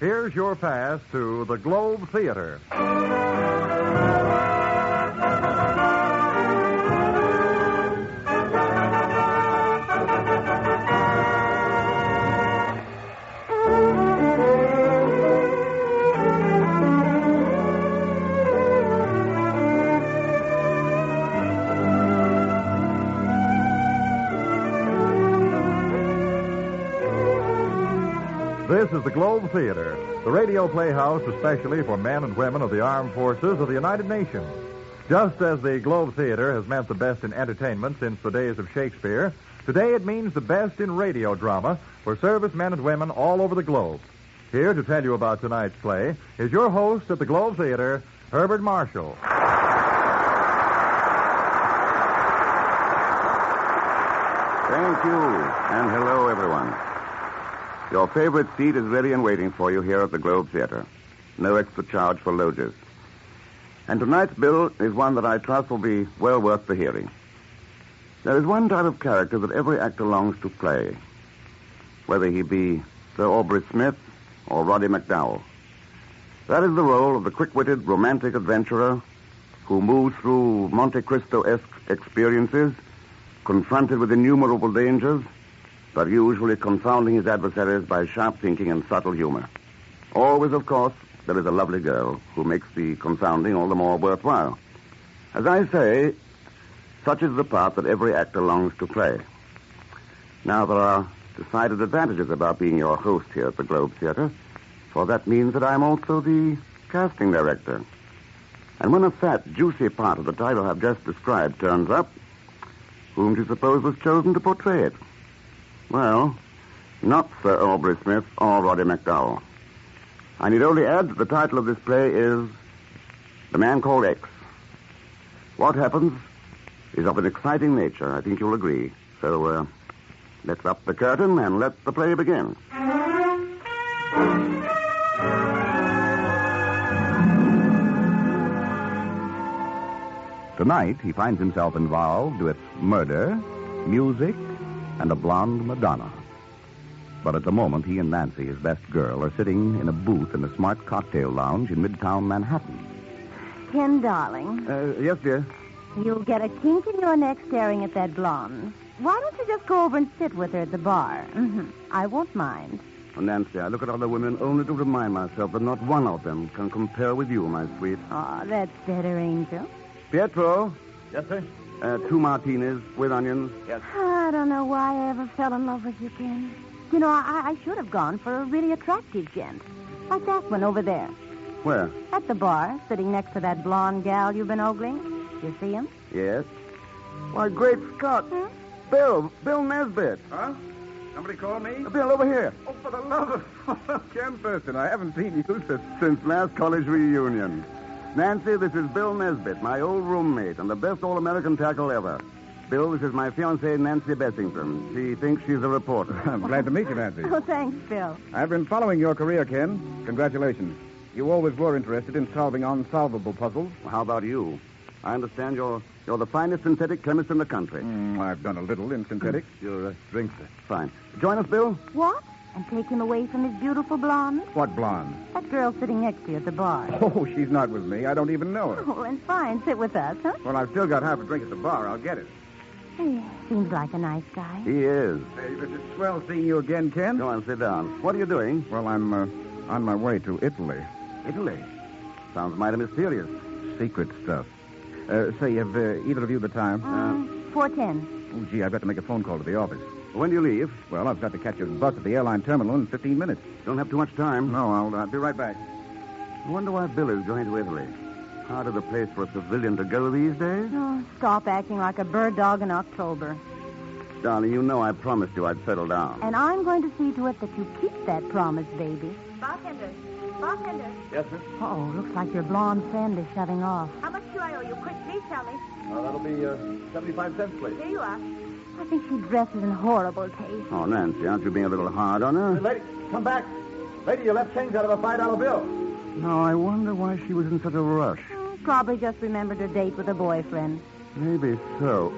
here's your pass to the Globe Theater. This is the Globe Theater, the radio playhouse especially for men and women of the armed forces of the United Nations. Just as the Globe Theater has meant the best in entertainment since the days of Shakespeare, today it means the best in radio drama for servicemen and women all over the globe. Here to tell you about tonight's play is your host at the Globe Theater, Herbert Marshall. Thank you, and hello, everyone. Your favorite seat is ready and waiting for you here at the Globe Theater. No extra charge for loges. And tonight's bill is one that I trust will be well worth the hearing. There is one type of character that every actor longs to play, whether he be Sir Aubrey Smith or Roddy McDowell. That is the role of the quick-witted, romantic adventurer who moves through Monte Cristo-esque experiences, confronted with innumerable dangers, but usually confounding his adversaries by sharp thinking and subtle humor. Always, of course, there is a lovely girl who makes the confounding all the more worthwhile. As I say, such is the part that every actor longs to play. Now, there are decided advantages about being your host here at the Globe Theater, for that means that I'm also the casting director. And when a fat, juicy part of the title I've just described turns up, whom do you suppose was chosen to portray it? Well, not Sir Aubrey Smith or Roddy McDowell. I need only add that the title of this play is The Man Called X. What happens is of an exciting nature, I think you'll agree. So, let's up the curtain and let the play begin. Tonight, he finds himself involved with murder, music, and a blonde Madonna. But at the moment, he and Nancy, his best girl, are sitting in a booth in a smart cocktail lounge in Midtown Manhattan. Ken, darling, Yes, dear. you'll get a kink in your neck staring at that blonde. Why don't you just go over and sit with her at the bar? I won't mind. Oh, Nancy, I look at other women only to remind myself that not one of them can compare with you, my sweet. Oh, that's better, Angel. Pietro, Yes, sir? 2 martinis with onions. Yes. I don't know why I ever fell in love with you, Ken. You know, I should have gone for a really attractive gent. Like that one over there. Where? At the bar, sitting next to that blonde gal you've been ogling. You see him? Yes. Why, great Scott. Bill Nesbitt. Huh? Somebody call me? Bill, over here. Oh, for the love of Ken Thurston, I haven't seen you Since last college reunion. Nancy, this is Bill Nesbitt, my old roommate, and the best all-American tackle ever. Bill, this is my fiancée, Nancy Bessington. She thinks she's a reporter. I'm glad to meet you, Nancy. Oh, thanks, Bill. I've been following your career, Ken. Congratulations. You always were interested in solving unsolvable puzzles. How about you? I understand you're the finest synthetic chemist in the country. I've done a little in synthetics. Your drinks. Fine. Join us, Bill. What? And take him away from his beautiful blonde? What blonde? That girl sitting next to you at the bar. Oh, she's not with me. I don't even know her. Oh, and fine. Sit with us, huh? Well, I've still got half a drink at the bar. I'll get it. Seems like a nice guy. He is. Hey, this is swell seeing you again, Ken. Go on, sit down. What are you doing? Well, I'm on my way to Italy. Italy. Sounds mighty mysterious. Secret stuff. Say, have either of you the time? 4:10. Oh, gee, I've got to make a phone call to the office. When do you leave? Well, I've got to catch a bus at the airline terminal in 15 minutes. Don't have too much time. No, I'll be right back. I wonder why Bill is going to Italy. Hard of a place for a civilian to go these days. Oh, stop acting like a bird dog in October. Darling, you know I promised you I'd settle down. And I'm going to see to it that you keep that promise, baby. Bartender. Yes, sir? Oh, looks like your blonde friend is shutting off. How much do I owe you? Quick, please tell me. That'll be 75 cents, please. Here you are. I think she dresses in horrible taste. Oh, Nancy, aren't you being a little hard on her? Lady, come back. Lady, you left change out of a $5 bill. No, I wonder why she was in such a rush. Probably just remembered her date with a boyfriend. Maybe so.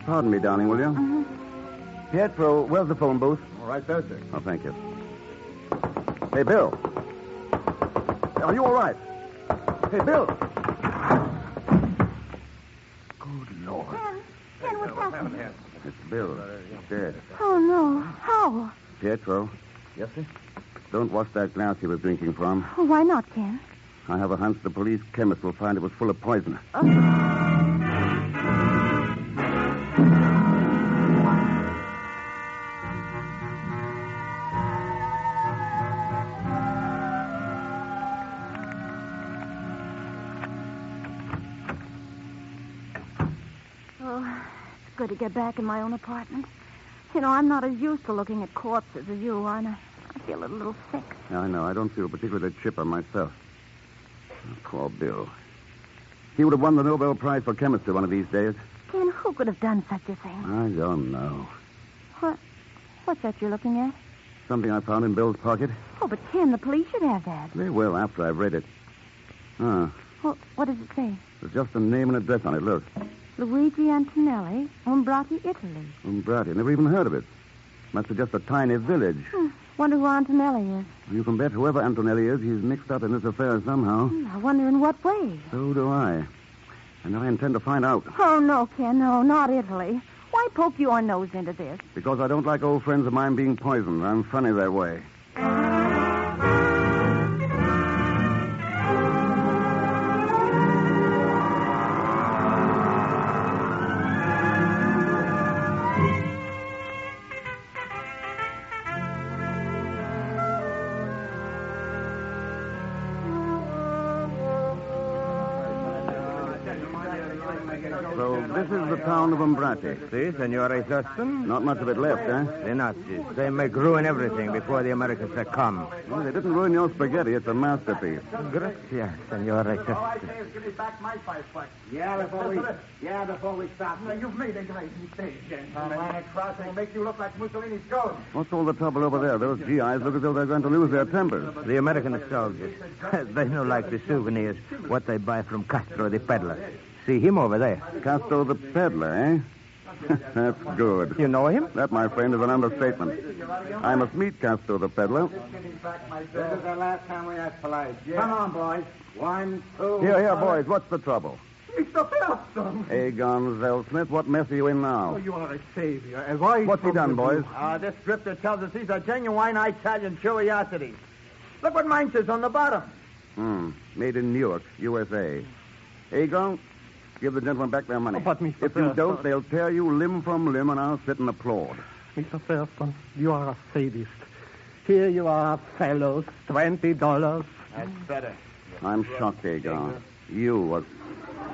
Pardon me, darling, will you? Pietro, where's the phone booth? All right there, sir. Oh, thank you. Hey, Bill. Are you all right? Hey, Bill. Good Lord. Ken, what's happened? It's Bill. He's dead. Oh, no. How? Pietro, Yes, sir? don't wash that glass he was drinking from. Oh, why not, Ken? I have a hunch the police chemist will find it was full of poison. Oh, it's good to get back in my own apartment. You know, I'm not as used to looking at corpses as you are, and I feel a little sick. I know. I don't feel particularly chipper myself. Oh, poor Bill. He would have won the Nobel Prize for chemistry one of these days. Ken, who could have done such a thing? I don't know. What's that you're looking at? Something I found in Bill's pocket. Oh, but Ken, the police should have that. They will after I've read it. What does it say? There's just a name and address on it. Look. Luigi Antonelli, Umbrati, Italy. Umbrati. Never even heard of it. Must be just a tiny village. Wonder who Antonelli is. You can bet whoever Antonelli is, he's mixed up in this affair somehow. I wonder in what way. So do I. And I intend to find out. Oh, no, Ken, no, not Italy. Why poke your nose into this? Because I don't like old friends of mine being poisoned. I'm funny that way. So this is the town of Umbrati. See, Senora Thurston? Not much of it left, eh? The Nazis. They make ruin everything before the Americans succumb. Well, they didn't ruin your spaghetti. It's a masterpiece. Gracias, Senora Thurston. Give me back my fireplace. Yeah, before we stop. Now, you've made a great mistake, gentlemen. Line crossing will make you look like Mussolini's ghost. What's all the trouble over there? Those GIs look as though they're going to lose their tempers. The American soldiers. They know like the souvenirs, what they buy from Castro the peddler. See him over there. Castro the peddler, eh? That's good. You know him? That, my friend, is an understatement. I must meet Castro the peddler. This is the last time we ask polite. Come on, boys. 1, 2... Here, boys. What's the trouble? Mr. Thurston. Egon Zellsmith, what mess are you in now? Oh, you are a savior. A voice What's he done, boys? This drifter tells us he's a genuine Italian curiosity. Look what mine says on the bottom. Made in Newark, USA. Egon, give the gentlemen back their money. Oh, but Mr. If you don't, they'll tear you limb from limb, and I'll sit and applaud. Mr. Thurston, you are a sadist. Here you are, fellows, $20. That's better. I'm shocked, Egon. You,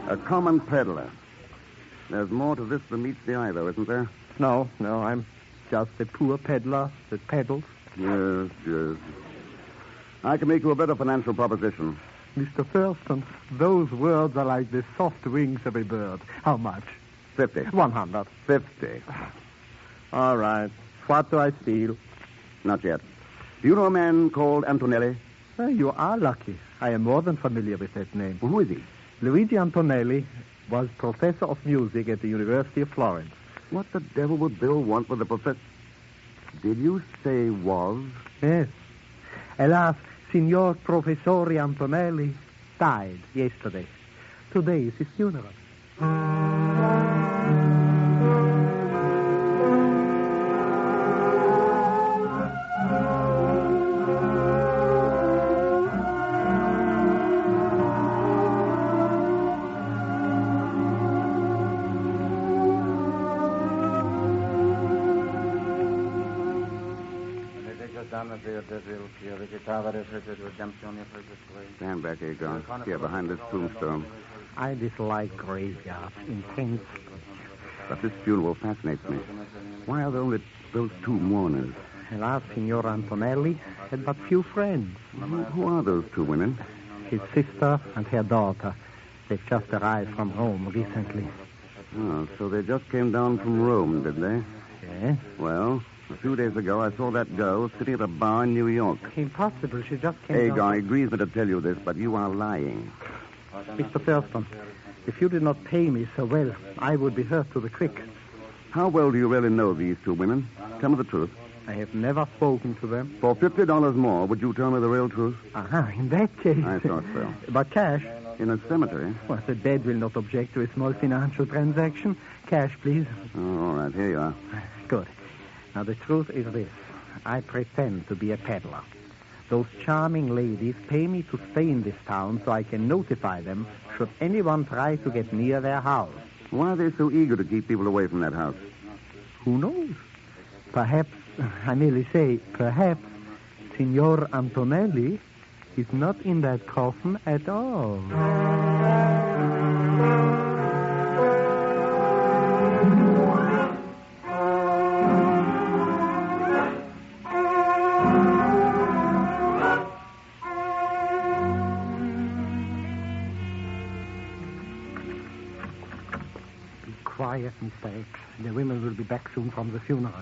a common peddler. There's more to this than meets the eye, though, isn't there? No, I'm just a poor peddler that peddles. Yes. I can make you a better financial proposition. Mr. Thurston, those words are like the soft wings of a bird. How much? 50. 100. 50. All right. What do I steal? Not yet. Do you know a man called Antonelli? You are lucky. I am more than familiar with that name. Who is he? Luigi Antonelli was professor of music at the University of Florence. What the devil would Bill want with the professor? Did you say was? Yes. Alas, Signor Professore Antonelli died yesterday. Today is his funeral. Stand back, Egon. Here, behind this tombstone. I dislike graveyards intensely. But this funeral fascinates me. Why are there only those two mourners? Alas, Signor Antonelli had but few friends. Who are those two women? His sister and her daughter. They've just arrived from Rome recently. Oh, so they just came down from Rome, did they? Yes. Well, a few days ago, I saw that girl sitting at a bar in New York. Impossible. She just came Egon down. agrees me to tell you this, but you are lying. Mr. Thurston, if you did not pay me so well, I would be hurt to the quick. How well do you really know these two women? Tell me the truth. I have never spoken to them. For $50 more, would you tell me the real truth? In that case. I thought so. But cash? In a cemetery? Well, the dead will not object to a small financial transaction. Cash, please. Oh, all right, here you are. Good. Now, the truth is this. I pretend to be a peddler. Those charming ladies pay me to stay in this town so I can notify them should anyone try to get near their house. Why are they so eager to keep people away from that house? Who knows? Perhaps, I merely say, perhaps, Signor Antonelli is not in that coffin at all. Be quiet, Mr. X. The women will be back soon from the funeral.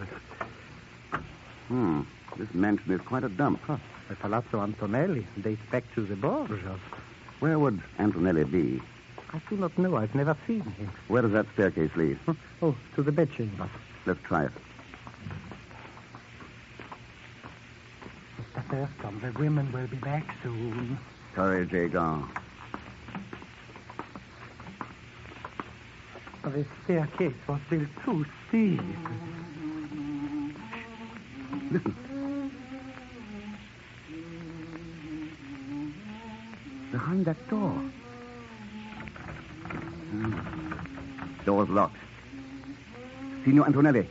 This mansion is quite a dump. The Palazzo Antonelli dates back to the Borgias. Where would Antonelli be? I do not know. I've never seen him. Where does that staircase lead? Oh, to the bedchamber. Let's try it. Mr. Thurston, the women will be back soon. Courage, Agar. The staircase was built too steep. Listen. Behind that door. Door's locked. Signor Antonelli,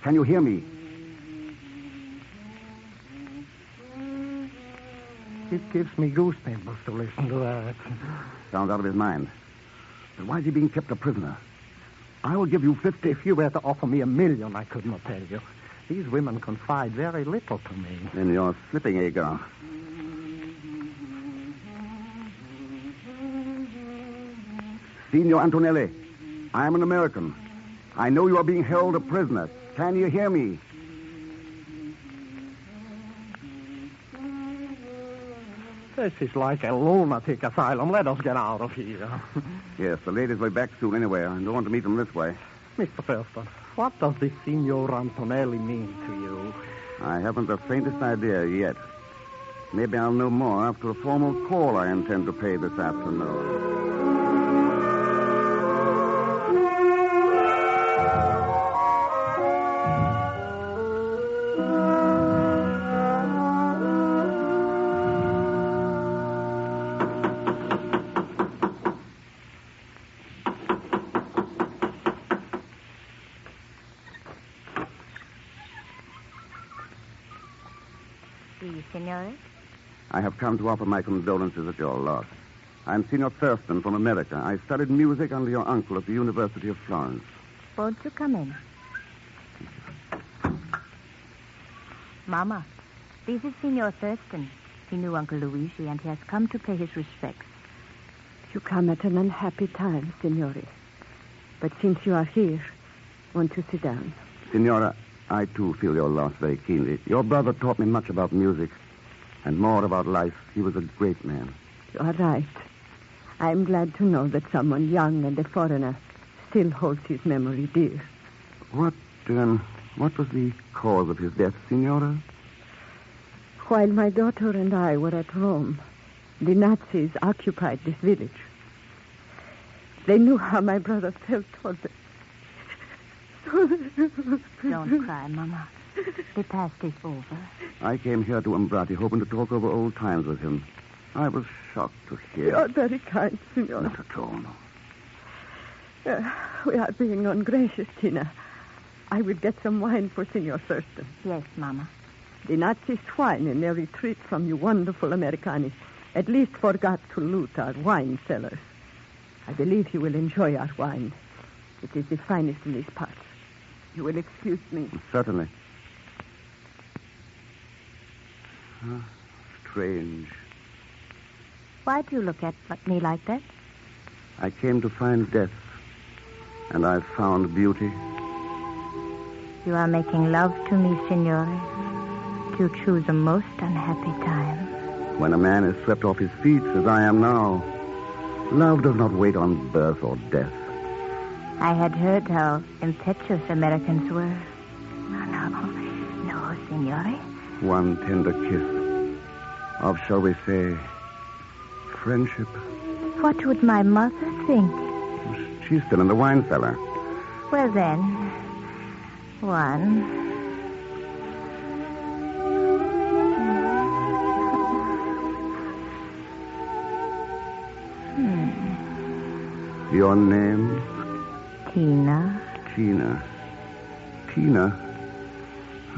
can you hear me? It gives me goosebumps to listen to that. Sounds out of his mind. But why is he being kept a prisoner? I will give you 50. If you were to offer me $1 million, I could not tell you. These women confide very little to me. Then you're slipping, Agar. Signor Antonelli, I am an American. I know you are being held a prisoner. Can you hear me? This is like a lunatic asylum. Let us get out of here. Yes, the ladies will be back soon anyway. I don't want to meet them this way. Mr. Thurston, what does this Signor Antonelli mean to you? I haven't the faintest idea yet. Maybe I'll know more after a formal call I intend to pay this afternoon. Signore? I have come to offer my condolences at your loss. I'm Signor Thurston from America. I studied music under your uncle at the University of Florence. Won't you come in? Mama, this is Signor Thurston. He knew Uncle Luigi, and he has come to pay his respects. You come at an unhappy time, Signore. But since you are here, won't you sit down? Signora, I too feel your loss very keenly. Your brother taught me much about music and more about life. He was a great man. You are right. I'm glad to know that someone young and a foreigner still holds his memory dear. What was the cause of his death, Signora? While my daughter and I were at Rome, the Nazis occupied this village. They knew how my brother felt toward them. Don't cry, Mama. The past is over. I came here to Umbrati hoping to talk over old times with him. I was shocked to hear. You are very kind, Signor. Not at all. We are being ungracious, Tina. I will get some wine for Signor Thurston. Yes, Mama. The Nazi swine in their retreat from you wonderful Americani at least forgot to loot our wine cellars. I believe he will enjoy our wine. It is the finest in these parts. You will excuse me. Certainly. Strange. Why do you look at me like that? I came to find death, and I found beauty. You are making love to me, Signore. You choose a most unhappy time. When a man is swept off his feet, as I am now, love does not wait on birth or death. I had heard how impetuous Americans were. No, signore. One tender kiss of, shall we say, friendship. What would my mother think? She's still in the wine cellar. Well, then, one. Your name? Tina. Tina?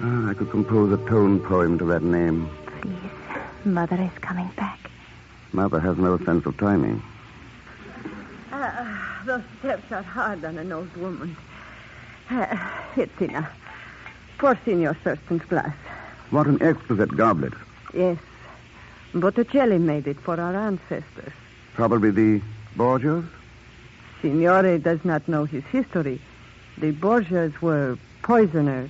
Ah, I could compose a tone poem to that name. Please, Mother is coming back. Mother has no sense of timing. Those steps are hard on an old woman. Here, Tina. Pour Signor Thurston's glass. What an exquisite goblet. Yes. Botticelli made it for our ancestors. Probably the Borgias? Signore does not know his history. The Borgias were poisoners.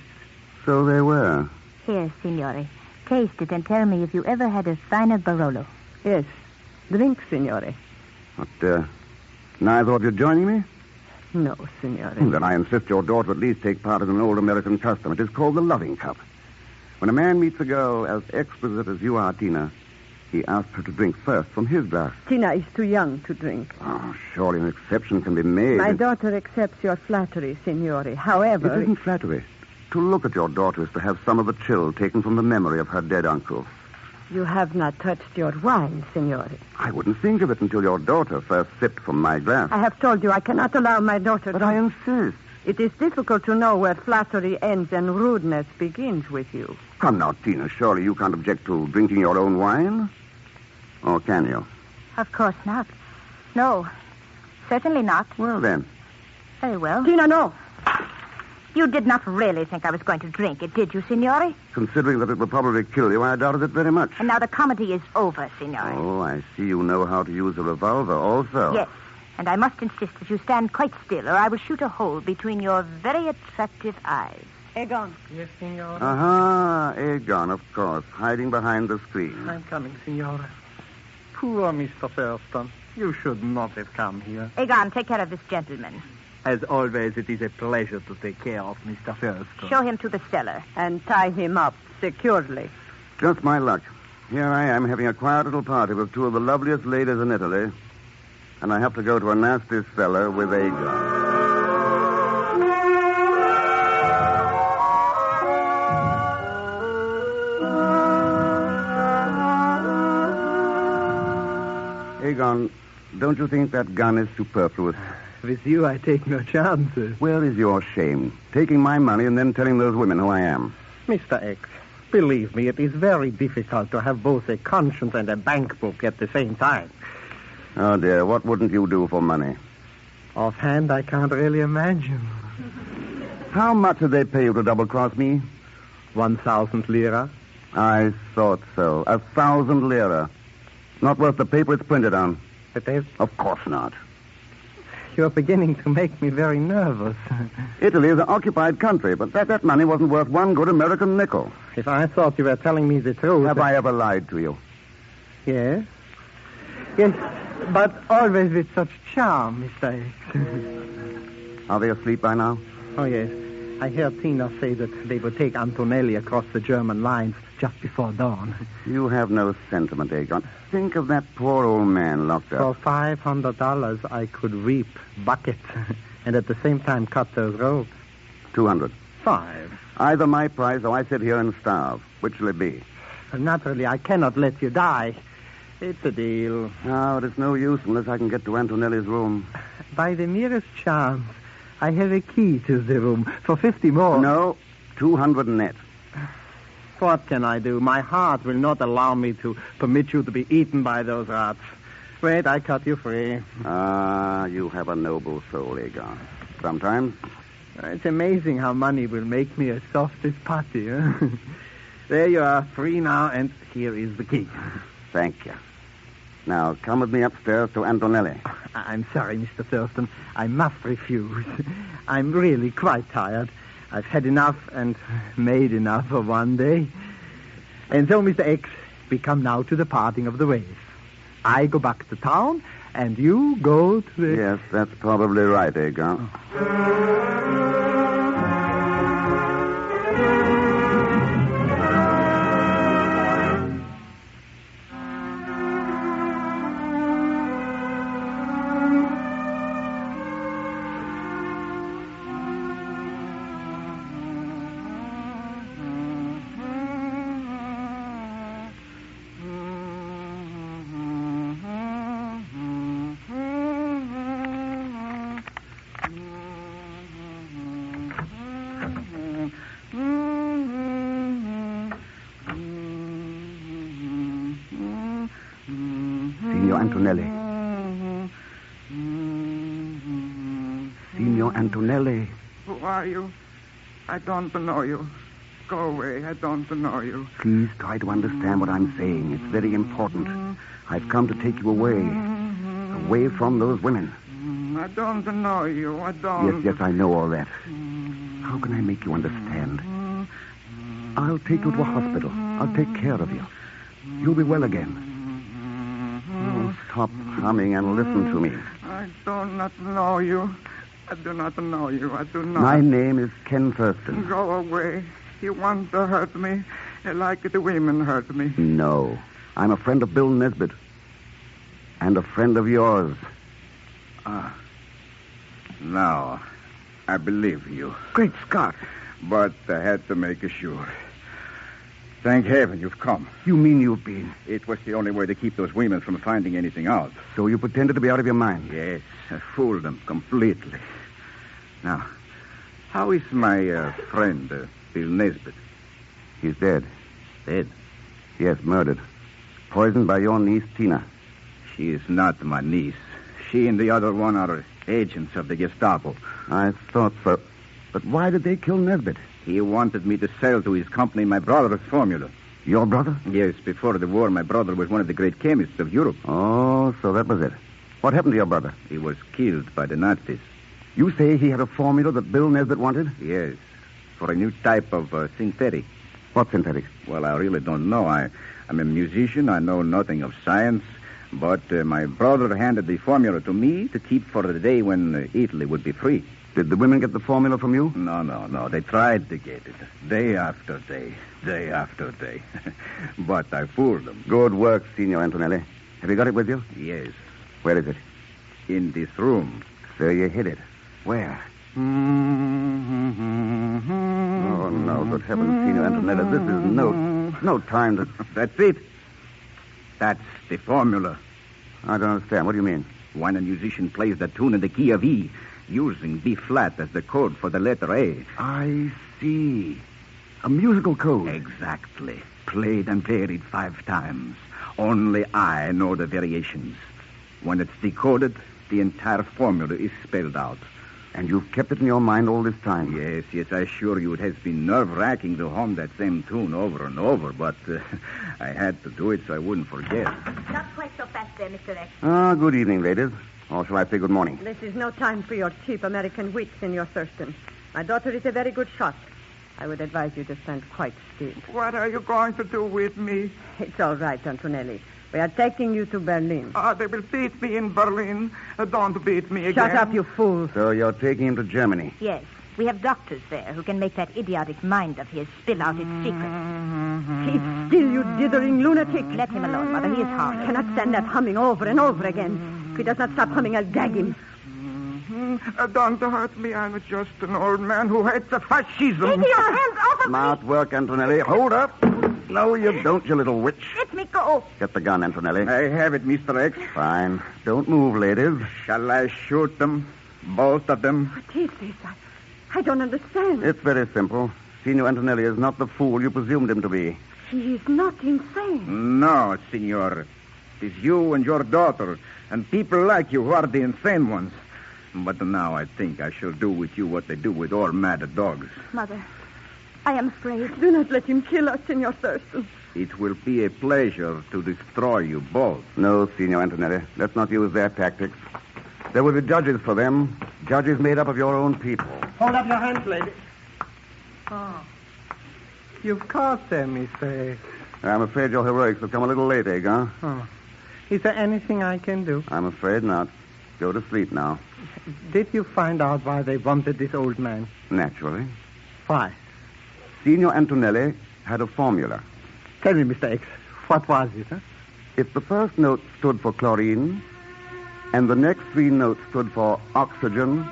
So they were. Here, signore. Taste it and tell me if you ever had a finer Barolo. Yes. Drink, Signore. What, neither of you joining me? No, Signore. Then I insist your daughter at least take part in an old American custom. It is called the loving cup. When a man meets a girl as exquisite as you are, Tina, he asks her to drink first from his glass. Tina is too young to drink. Oh, surely an exception can be made. My daughter accepts your flattery, Signore. However... It isn't flattery. To look at your daughter is to have some of the chill taken from the memory of her dead uncle. You have not touched your wine, Signore. I wouldn't think of it until your daughter first sipped from my glass. I have told you I cannot allow my daughter But to... I insist. It is difficult to know where flattery ends and rudeness begins with you. Come now, Tina. Surely you can't object to drinking your own wine? Or can you? Of course not. No, certainly not. Well, then. Very well. Tina, no. You did not really think I was going to drink it, did you, signore? Considering that it will probably kill you, I doubted it very much. And now the comedy is over, signore. Oh, I see you know how to use a revolver also. Yes, and I must insist that you stand quite still, or I will shoot a hole between your very attractive eyes. Egon. Yes, signore. Aha, Egon, of course, hiding behind the screen. I'm coming, signore. Poor Mr. Thurston. You should not have come here. Egon, take care of this gentleman. As always, it is a pleasure to take care of Mr. Thurston. Show him to the cellar. And tie him up securely. Just my luck. Here I am having a quiet little party with two of the loveliest ladies in Italy, and I have to go to a nasty cellar with Egon. Egon, don't you think that gun is superfluous? With you, I take no chances. Where is your shame? Taking my money and then telling those women who I am. Mr. X, believe me, it is very difficult to have both a conscience and a bank book at the same time. Oh, dear, what wouldn't you do for money? Offhand, I can't really imagine. How much did they pay you to double-cross me? 1,000 lira. I thought so. 1,000 lira. Not worth the paper it's printed on. It is. Of course not. You're beginning to make me very nervous. Italy is an occupied country, but that money wasn't worth one good American nickel. If I thought you were telling me the truth... Have I ever lied to you? Yes. Yes, but always with such charm, Mr. X. Are they asleep by now? Oh, yes. I heard Tina say that they would take Antonelli across the German lines just before dawn. You have no sentiment, Egon. Think of that poor old man locked up. For $500, I could reap buckets and at the same time cut those ropes. 200. 5. Either my price or I sit here and starve. Which will it be? Naturally, I cannot let you die. It's a deal. No, it is no use unless I can get to Antonelli's room. By the merest chance, I have a key to the room for 50 more. No, 200 net. What can I do? My heart will not allow me to permit you to be eaten by those rats. Wait, I cut you free. Ah, you have a noble soul, Egon. Sometimes. It's amazing how money will make me as soft as putty. Huh? There you are, free now, and here is the key. Thank you. Now, come with me upstairs to Antonelli. I'm sorry, Mr. Thurston. I must refuse. I'm really quite tired. I've had enough and made enough for one day. And so, Mr. X, we come now to the parting of the ways. I go back to town, and you go to the... Yes, that's probably right, Egon. Antonelli. Signor Antonelli. Who are you? I don't know you. Go away. I don't know you. Please try to understand what I'm saying. It's very important. I've come to take you away. Away from those women. I don't know you. I don't. Yes, I know all that. How can I make you understand? I'll take you to a hospital. I'll take care of you. You'll be well again. Oh, stop humming and listen to me. I do not know you. I do not know you. I do not. My name is Ken Thurston. Go away. You want to hurt me like the women hurt me. No. I'm a friend of Bill Nesbitt. And a friend of yours. Now, I believe you. Great Scott. But I had to make sure. Thank heaven you've come. You mean you've been? It was the only way to keep those women from finding anything out. So you pretended to be out of your mind? Yes, I fooled them completely. Now, how is my friend, Bill Nesbitt? He's dead. Dead? Yes, murdered. Poisoned by your niece, Tina. She is not my niece. She and the other one are agents of the Gestapo. I thought so. But why did they kill Nesbitt? He wanted me to sell to his company my brother's formula. Your brother? Yes, before the war, my brother was one of the great chemists of Europe. Oh, so that was it. What happened to your brother? He was killed by the Nazis. You say he had a formula that Bill Nesbitt wanted? Yes, for a new type of synthetic. What synthetic? Well, I really don't know. I'm a musician. I know nothing of science. But my brother handed the formula to me to keep for the day when Italy would be free. Did the women get the formula from you? No. They tried to get it. Day after day. Day after day. But I fooled them. Good work, Signor Antonelli. Have you got it with you? Yes. Where is it? In this room. So you hid it. Where? Oh, no, good heavens, Signor Antonelli. This is no time to... That's it. That's the formula. I don't understand. What do you mean? When a musician plays the tune in the key of E, using B flat as the code for the letter A. I see. A musical code. Exactly. Played and varied 5 times. Only I know the variations. When it's decoded, the entire formula is spelled out. And you've kept it in your mind all this time? Yes, I assure you it has been nerve-wracking to hum that same tune over and over, but I had to do it so I wouldn't forget. Not quite so fast there, Mr. X. Good evening, ladies. Or shall I say good morning? This is no time for your cheap American wit, Senor Thurston. My daughter is a very good shot. I would advise you to stand quite still. What are you going to do with me? It's all right, Antonelli. We are taking you to Berlin. They will beat me in Berlin. Don't beat me again. Shut up, you fool. So you're taking him to Germany? Yes. We have doctors there who can make that idiotic mind of his spill out its secrets. Keep still, you dithering lunatic. Let him alone, Mother. He is I harmless. cannot stand that humming over and over again. If he does not stop humming, I'll gag him. Don't hurt me. I'm just an old man who hates fascism. Take your hands off of me. Smart work, Antonelli. Hold up. No, you don't, you little witch. Let me go. Get the gun, Antonelli. I have it, Mr. X. Fine. Don't move, ladies. Shall I shoot them? Both of them? What is this? I don't understand. It's very simple. Signor Antonelli is not the fool you presumed him to be. He is not insane. No, Signor. It is you and your daughter and people like you who are the insane ones. But now I think I shall do with you what they do with all mad dogs. Mother, I am afraid. Do not let him kill us, Senor Thurston. It will be a pleasure to destroy you both. No, Signor Antonelli. Let's not use their tactics. There will be judges for them. Judges made up of your own people. Hold up your hands, lady. Oh. You've caught them, Mr. X. I'm afraid your heroics have come a little late, Egg, huh? Oh. Is there anything I can do? I'm afraid not. Go to sleep now. Did you find out why they wanted this old man? Naturally. Why? Signor Antonelli had a formula. Tell me, Mr. X, what was it, huh? If the first note stood for chlorine, and the next 3 notes stood for oxygen,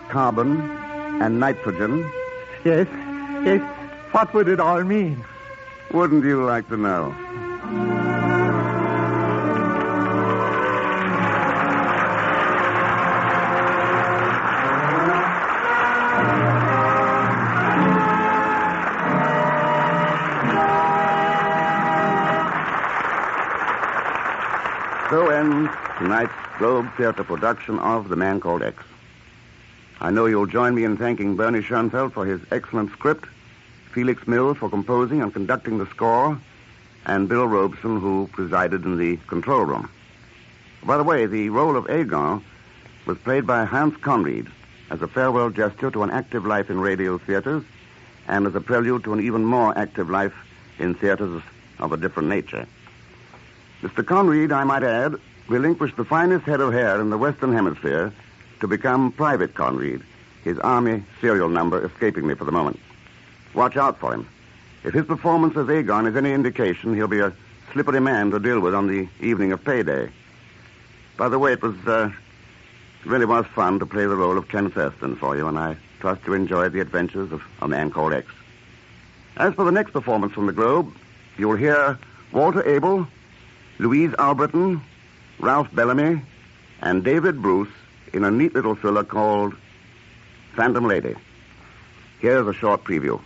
carbon, and nitrogen... Yes. What would it all mean? Wouldn't you like to know? So ends tonight's Globe Theater production of The Man Called X. I know you'll join me in thanking Bernie Schoenfeld for his excellent script, Felix Mills for composing and conducting the score, and Bill Robeson, who presided in the control room. By the way, the role of Aegon was played by Hans Conried as a farewell gesture to an active life in radio theaters and as a prelude to an even more active life in theaters of a different nature. Mr. Conried, I might add, relinquished the finest head of hair in the Western Hemisphere to become Private Conried, his Army serial number escaping me for the moment. Watch out for him. If his performance as Aegon is any indication, he'll be a slippery man to deal with on the evening of payday. By the way, it really was fun to play the role of Ken Thurston for you, and I trust you enjoyed the adventures of A Man Called X. As for the next performance from the Globe, you'll hear Walter Abel, Louise Alberton, Ralph Bellamy, and David Bruce in a neat little thriller called Phantom Lady. Here's a short preview.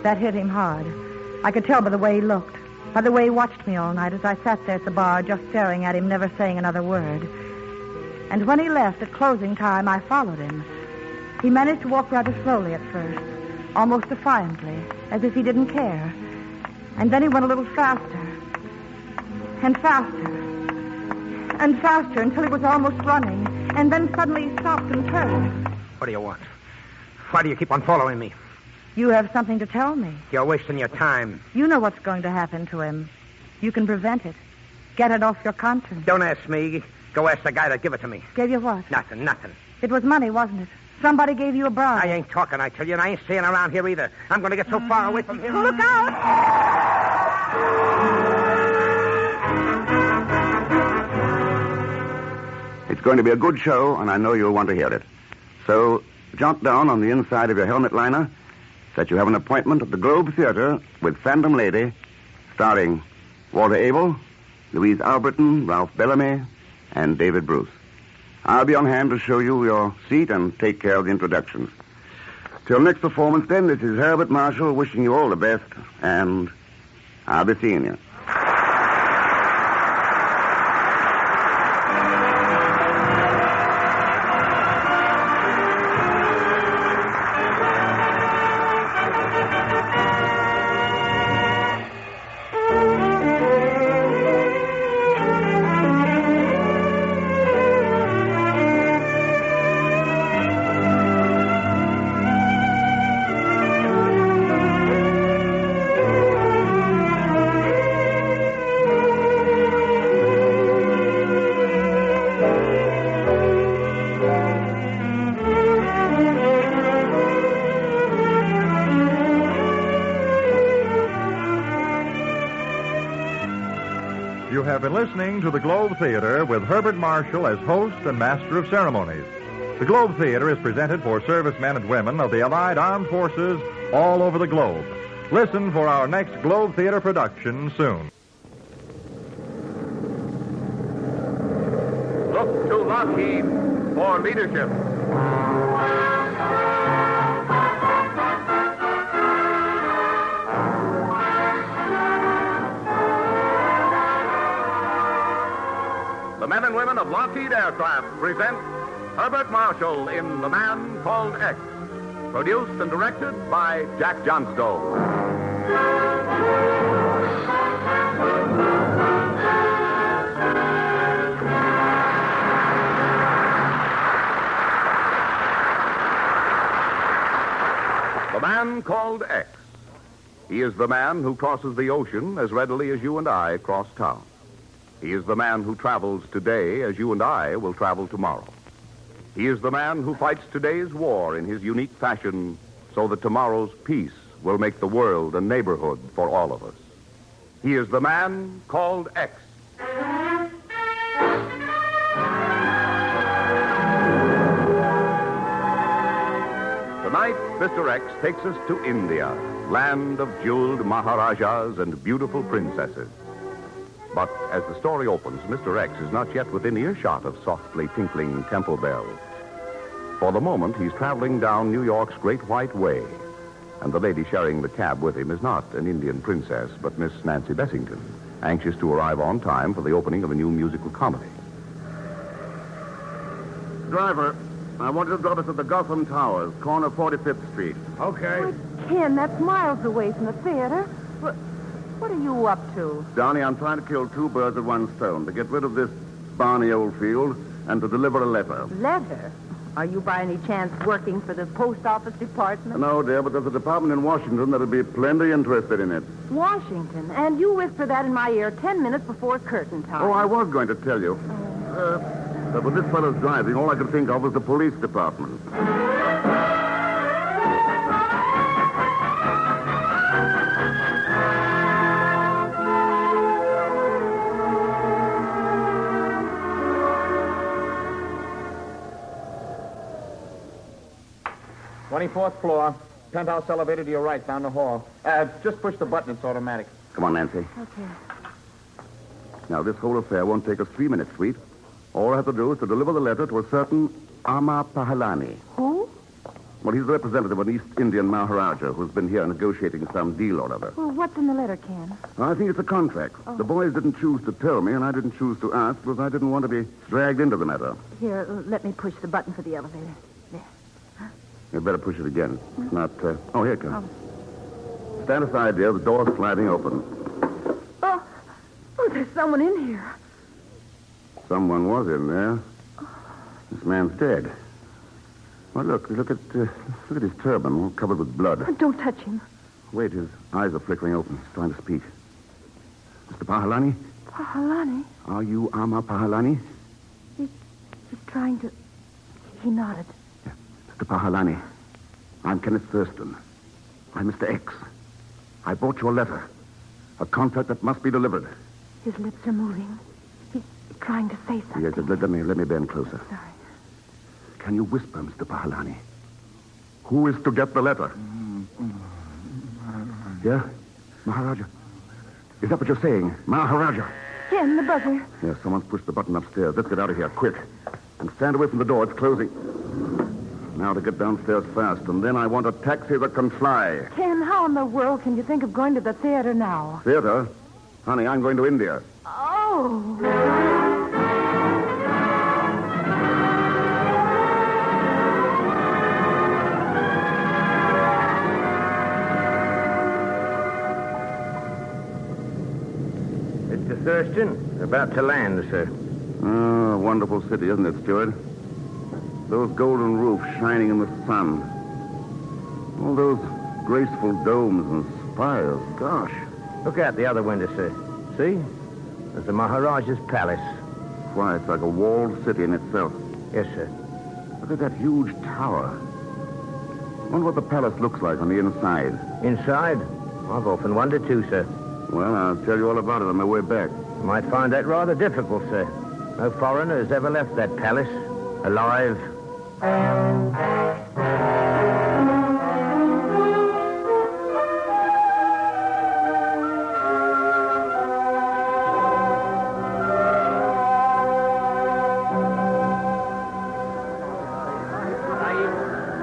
That hit him hard. I could tell by the way he looked, by the way he watched me all night as I sat there at the bar just staring at him, never saying another word. And when he left at closing time, I followed him. He managed to walk rather slowly at first, almost defiantly, as if he didn't care. And then he went a little faster, and faster, and faster until he was almost running. And then suddenly he stopped and turned. What do you want? Why do you keep on following me? You have something to tell me. You're wasting your time. You know what's going to happen to him. You can prevent it. Get it off your conscience. Don't ask me. Go ask the guy that give it to me. Gave you what? Nothing. It was money, wasn't it? Somebody gave you a bribe. I ain't talking, I tell you, and I ain't staying around here either. I'm going to get so far away from here. Look out! It's going to be a good show, and I know you'll want to hear it. So, jot down on the inside of your helmet liner that you have an appointment at the Globe Theater with Phantom Lady, starring Walter Abel, Louise Alberton, Ralph Bellamy, and David Bruce. I'll be on hand to show you your seat and take care of the introductions. Till next performance, then, this is Herbert Marshall wishing you all the best, and I'll be seeing you. You have been listening to the Globe Theater with Herbert Marshall as host and master of ceremonies. The Globe Theater is presented for servicemen and women of the Allied Armed Forces all over the globe. Listen for our next Globe Theater production soon. Look to Lockheed for leadership. The men and women of Lockheed Aircraft present Herbert Marshall in The Man Called X, produced and directed by Jack Johnstone. The Man Called X. He is the man who crosses the ocean as readily as you and I cross town. He is the man who travels today as you and I will travel tomorrow. He is the man who fights today's war in his unique fashion so that tomorrow's peace will make the world a neighborhood for all of us. He is the man called X. Tonight, Mr. X takes us to India, land of jeweled Maharajas and beautiful princesses. But as the story opens, Mr. X is not yet within earshot of softly tinkling temple bells. For the moment, he's traveling down New York's Great White Way, And the lady sharing the cab with him is not an Indian princess, but Miss Nancy Bessington, anxious to arrive on time for the opening of a new musical comedy. Driver, I want you to drop us at the Gotham Towers, corner 45th Street. Okay. Ken, that's miles away from the theater. What are you up to? Donnie, I'm trying to kill two birds with one stone, to get rid of this Barney Oldfield and to deliver a letter. Letter? Are you by any chance working for the post office department? No, dear, but there's a department in Washington that'll be plenty interested in it. Washington? And you whisper that in my ear 10 minutes before curtain time. Oh, I was going to tell you. But with this fellow's driving, all I could think of was the police department. 24th floor. Penthouse elevator to your right, down the hall. Just push the button. It's automatic. Come on, Nancy. Okay. Now, this whole affair won't take us 3 minutes, sweet. All I have to do is to deliver the letter to a certain Amar Pahalani. Who? Well, he's the representative of an East Indian Maharaja who's been here negotiating some deal or other. Well, what's in the letter, Ken? I think it's a contract. Oh. The boys didn't choose to tell me, and I didn't choose to ask because I didn't want to be dragged into the matter. Here, let me push the button for the elevator. There. You'd better push it again. It's not... Oh, here it comes. Stand aside, dear. The door's sliding open. Oh, there's someone in here. Someone was in there. This man's dead. Well, look at his turban, all covered with blood. Don't touch him. Wait, his eyes are flickering open. He's trying to speak. Mr. Pahalani? Pahalani? Are you Amar Pahalani? He's trying to... He nodded. Yeah. Mr. Pahalani, I'm Kenneth Thurston. I'm Mr. X. I brought you a letter. A contract that must be delivered. His lips are moving. He's trying to say something. Yes, let me bend closer. Sorry. Can you whisper, Mr. Pahalani? Who is to get the letter? Yeah? Maharaja? Is that what you're saying? Maharaja? Ken, the buzzer. Yes, someone's pushed the button upstairs. Let's get out of here, quick. And stand away from the door. It's closing. Now to get downstairs fast, and then I want a taxi that can fly. Ken, how in the world can you think of going to the theater now? Theater? Honey, I'm going to India. Oh. Mr. Thurston, about to land, sir. Oh, wonderful city, isn't it, Stewart? Those golden roofs shining in the sun. All those graceful domes and spires. Gosh. Look out the other window, sir. See? There's the Maharaja's palace. Why, it's like a walled city in itself. Yes, sir. Look at that huge tower. Wonder what the palace looks like on the inside. Inside? I've often wondered, too, sir. Well, I'll tell you all about it on my way back. You might find that rather difficult, sir. No foreigner has ever left that palace alive.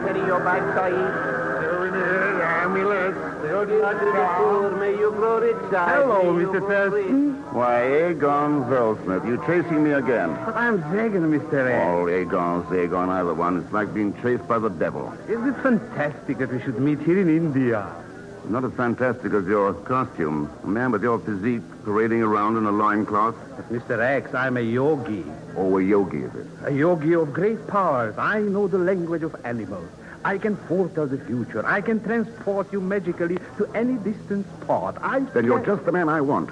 Steady your back, Saeed. Hello, Mr. Thurston. Why, Aegon Zolsmith, you chasing me again? But I'm Zagan, Mr. X. Oh, Aegon, either one. It's like being chased by the devil. Isn't it fantastic that we should meet here in India? Not as fantastic as your costume. A man with your physique parading around in a loincloth. But Mr. X, I'm a yogi. Oh, a yogi, is it? A yogi of great powers. I know the language of animals. I can foretell the future. I can transport you magically to any distant spot. Then you're just the man I want.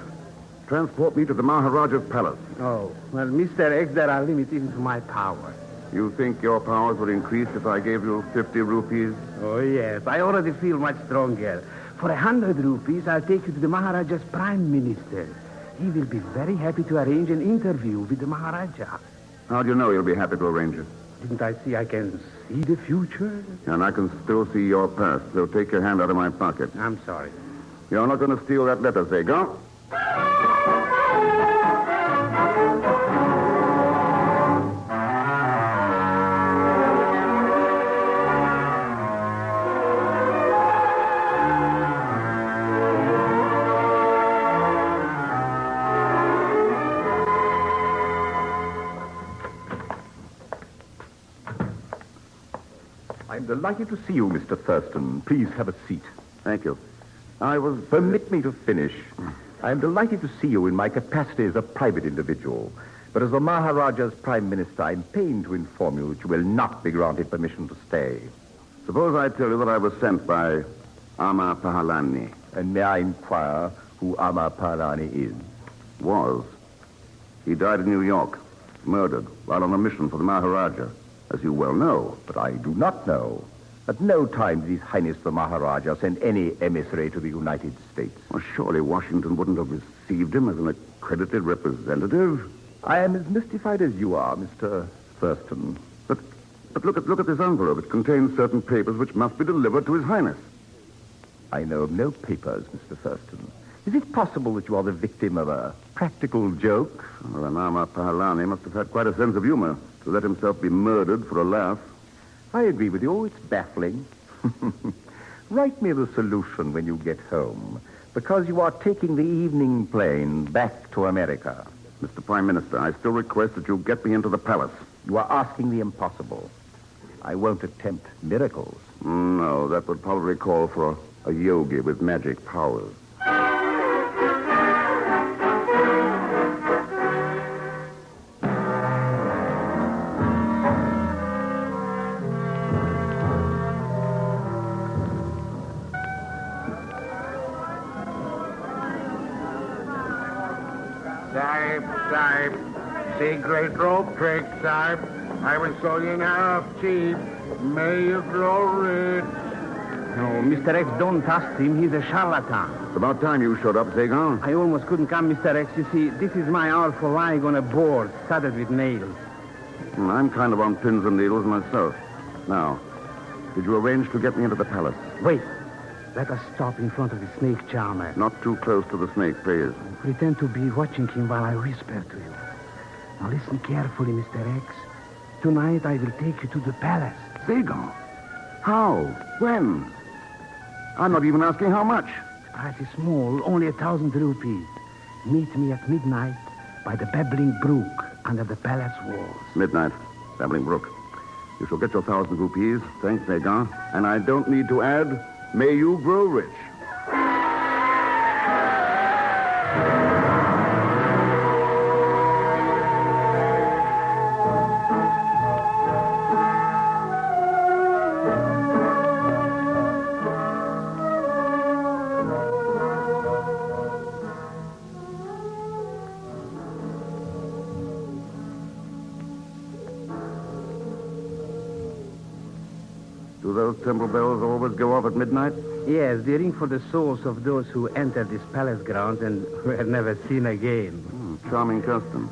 Transport me to the Maharaja's palace. Oh, well, Mr. X, there are limits even to my power. You think your powers would increase if I gave you 50 rupees? Oh, yes. I already feel much stronger. For 100 rupees, I'll take you to the Maharaja's prime minister. He will be very happy to arrange an interview with the Maharaja. How do you know he'll be happy to arrange it? Didn't I see I can see the future? And I can still see your past, so take your hand out of my pocket. I'm sorry. You're not going to steal that letter, Zago? I'm delighted to see you, Mr. Thurston. Please have a seat. Thank you. Permit me to finish. I'm delighted to see you in my capacity as a private individual. But as the Maharaja's Prime Minister, I'm pained to inform you that you will not be granted permission to stay. Suppose I tell you that I was sent by Amar Pahalani. And may I inquire who Amar Pahalani is? Was. He died in New York, murdered, while on a mission for the Maharaja, as you well know. But I do not know. At no time did His Highness the Maharaja send any emissary to the United States. Well, surely Washington wouldn't have received him as an accredited representative. I am as mystified as you are, Mr. Thurston. But look at this envelope. It contains certain papers which must be delivered to His Highness. I know of no papers, Mr. Thurston. Is it possible that you are the victim of a practical joke? Well, then Amar Pahalani must have had quite a sense of humor to let himself be murdered for a laugh. I agree with you. It's baffling. Write me the solution when you get home, because you are taking the evening plane back to America. Mr. Prime Minister, I still request that you get me into the palace. You are asking the impossible. I won't attempt miracles. No, that would probably call for a yogi with magic powers. Sahib, see great rope trick, Sahib. I will show you now, Chief. May you grow rich. No, Mr. X, don't trust him. He's a charlatan. It's about time you showed up, Zagon. I almost couldn't come, Mr. X. You see, this is my hour for lying on a board studded with nails. I'm kind of on pins and needles myself. Now, did you arrange to get me into the palace? Wait. Let us stop in front of the snake charmer. Not too close to the snake, please. Pretend to be watching him while I whisper to you. Now listen carefully, Mr. X. Tonight I will take you to the palace. Zagon? How? When? I'm not even asking how much. Price is small, only 1,000 rupees. Meet me at midnight by the Babbling Brook under the palace walls. Midnight, Babbling Brook. You shall get your 1,000 rupees. Thanks, Zagon. And I don't need to add, may you grow rich. Do those temple bells always go off at midnight? Yes, they ring for the souls of those who entered this palace grounds and were never seen again. Charming custom.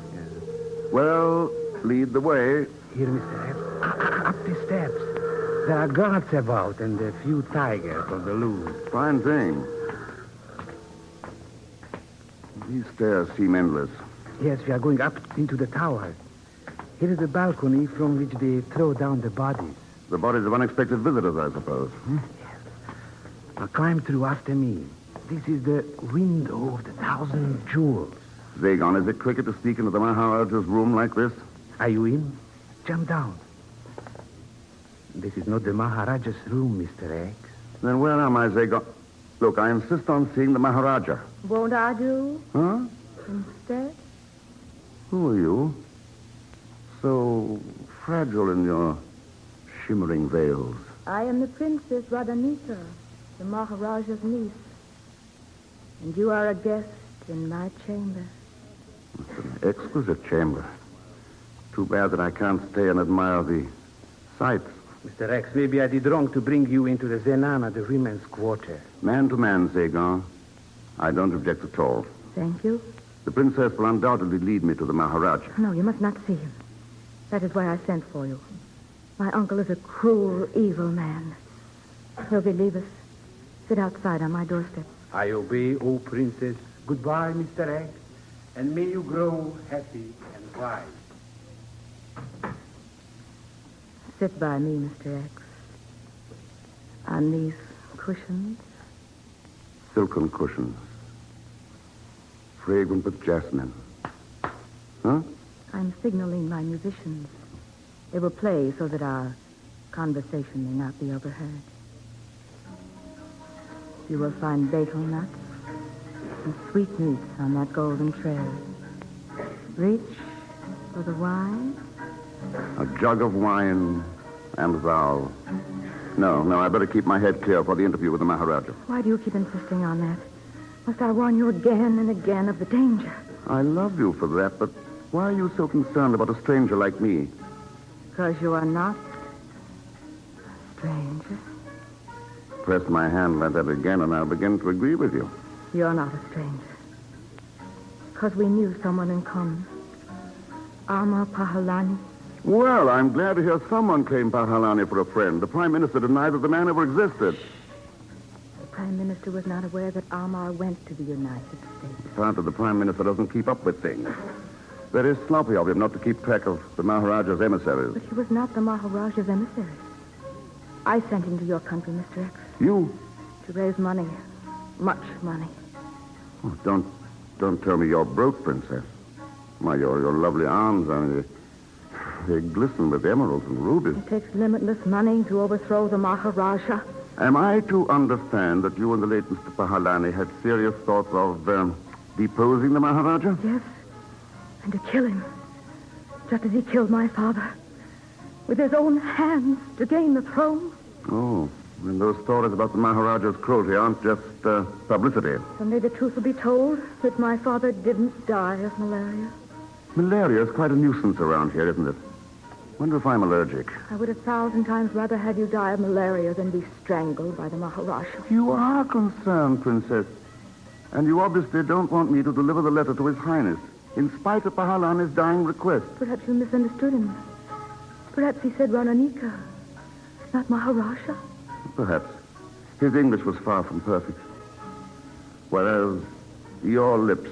Well, lead the way. Here, Mr. F. Up the steps. There are guards about and a few tigers on the loose. Fine thing. These stairs seem endless. Yes, we are going up into the tower. Here is the balcony from which they throw down the bodies. The bodies of unexpected visitors, I suppose. Yes. Now climb through after me. This is the window of the 1,000 jewels. Zagon, is it cricket to sneak into the Maharaja's room like this? Are you in? Jump down. This is not the Maharaja's room, Mr. X. Then where am I, Zagon? Look, I insist on seeing the Maharaja. Won't I do? Huh? Instead? Who are you? So fragile in your shimmering veils. I am the Princess Radhanita, the Maharaja's niece. And you are a guest in my chamber. It's an exquisite chamber. Too bad that I can't stay and admire the sights. Mr. X, maybe I did wrong to bring you into the Zenana, the women's quarter. Man to man, Zagon. I don't object at all. Thank you. The princess will undoubtedly lead me to the Maharaja. No, you must not see him. That is why I sent for you. My uncle is a cruel, evil man. He'll believe us. Sit outside on my doorstep. I obey, O princess. Goodbye, Mr. X, and may you grow happy and wise. Sit by me, Mr. X. On these cushions. Silken cushions. Fragrant with jasmine. Huh? I'm signaling my musicians. They will play so that our Conversation may not be overheard. You will find betel nuts and sweetmeats on that golden tray. Reach for the wine. A jug of wine and thou. No, I better keep my head clear for the interview with the Maharaja. Why do you keep insisting on that? Must I warn you again and again of the danger? I love you for that, but why are you so concerned about a stranger like me? Because you are not a stranger. Press my hand like that again, and I'll begin to agree with you. You're not a stranger. Because we knew someone in common. Amar Pahalani. Well, I'm glad to hear someone claim Pahalani for a friend. The Prime Minister denied that the man ever existed. The Prime Minister was not aware that Amar went to the United States. Apparently, the Prime Minister doesn't keep up with things. Very sloppy of him not to keep track of the Maharaja's emissaries. But he was not the Maharaja's emissary. I sent him to your country, Mr. X. You? To raise money. Much money. Oh, don't tell me you're broke, Princess. Why, your lovely arms, I mean, they glisten with emeralds and rubies. It takes limitless money to overthrow the Maharaja. Am I to understand that you and the late Mr. Pahalani had serious thoughts of deposing the Maharaja? Yes, and to kill him, just as he killed my father, with his own hands to gain the throne? Oh, and those stories about the Maharaja's cruelty aren't just publicity. Someday the truth will be told that my father didn't die of malaria. Malaria is quite a nuisance around here, isn't it? Wonder if I'm allergic. I would 1,000 times rather have you die of malaria than be strangled by the Maharaja. You are concerned, Princess. And you obviously don't want me to deliver the letter to His Highness, in spite of Pahalani's dying request. Perhaps you misunderstood him. Perhaps he said Rananika, not Maharaja. Perhaps. His English was far from perfect. Whereas your lips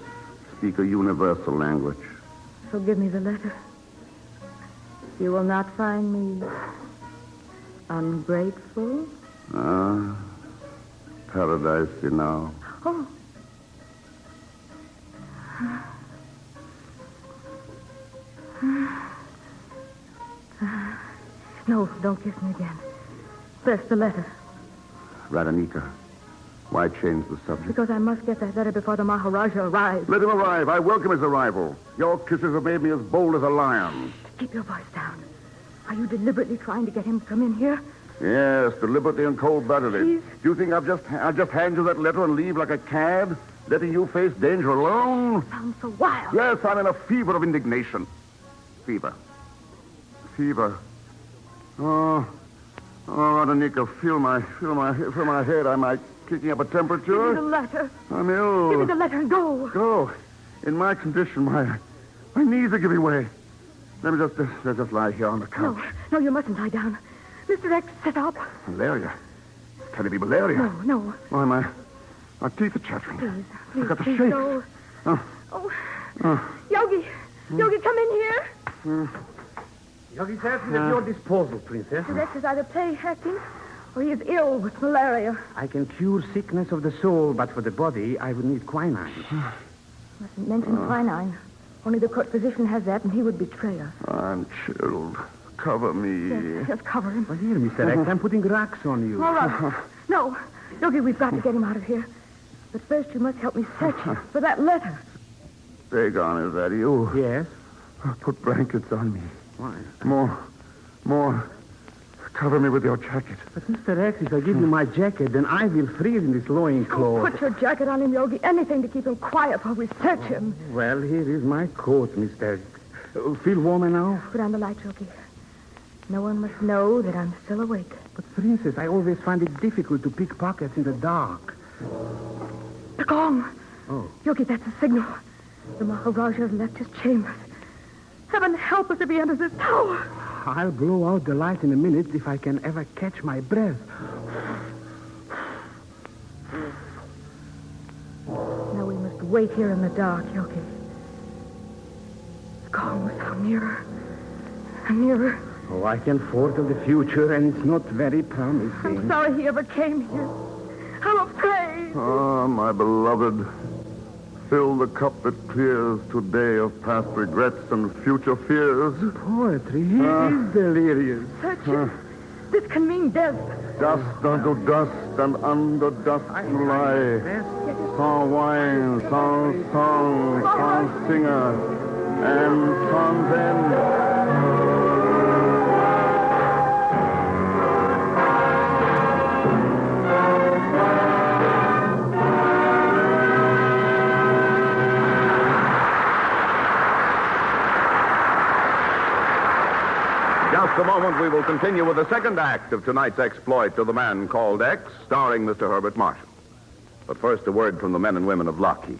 speak a universal language. So give me the letter. You will not find me ungrateful. Paradise now. Oh. No, don't kiss me again. First, the letter. Radanika, why change the subject? Because I must get that letter before the Maharaja arrives. Let him arrive. I welcome his arrival. Your kisses have made me as bold as a lion. Keep your voice down. Are you deliberately trying to get him to come in here? Yes, deliberately and cold-bloodedly. Please. Do you think I'll just hand you that letter and leave like a cad, letting you face danger alone? Sounds so wild. Yes, I'm in a fever of indignation. Fever. Oh, Radanika, feel my head. Am I kicking up a temperature? Give me the letter. I'm ill. Give me the letter and go. Go. In my condition, my knees are giving way. Let me just lie here on the couch. No, you mustn't lie down. Mr. X, sit up. Malaria. Can it be malaria? No. Why, my teeth are chattering. Please, I got the please shakes. go. Yogi, come in here. Yogi's at your disposal, Princess. Mr. X is either play acting or he is ill with malaria. I can cure sickness of the soul, but for the body, I would need quinine. Mustn't mention quinine. Only the court physician has that, and he would betray us. I'm chilled. Cover me. Yes, cover him. Well, here, Mr. X, I'm putting rocks on you. All right. No, Yogi, we've got to get him out of here. But first, you must help me search for that letter. Dagon, is that you? Yes. Put blankets on me. Why? More. Cover me with your jacket. But, Mr. X, if I give you my jacket, then I will freeze in this loincloth. Put your jacket on him, Yogi. Anything to keep him quiet while we search him. Well, here is my coat, Mr. Feel warmer now? Put on the light, Yogi. No one must know that I'm still awake. But, Princess, I always find it difficult to pick pockets in the dark. The gong. Oh. Yogi, that's a signal. The Maharaja has left his chambers. Heaven help us if he enters this tower. I'll blow out the light in a minute if I can ever catch my breath. Now we must wait here in the dark, Yogi. The gong will sound nearer and nearer. Oh, I can foretell the future, and it's not very promising. I'm sorry he ever came here. I'm afraid. Ah, my beloved. Fill the cup that clears today of past regrets and future fears. Poetry, he is delirious. Search him. This can mean death. Dust unto dust and under dust to lie. Sans wine, sans song, sans singer, and sans end. Just a moment, we will continue with the second act of tonight's exploit of the man called X, starring Mr. Herbert Marshall. But first, a word from the men and women of Lockheed.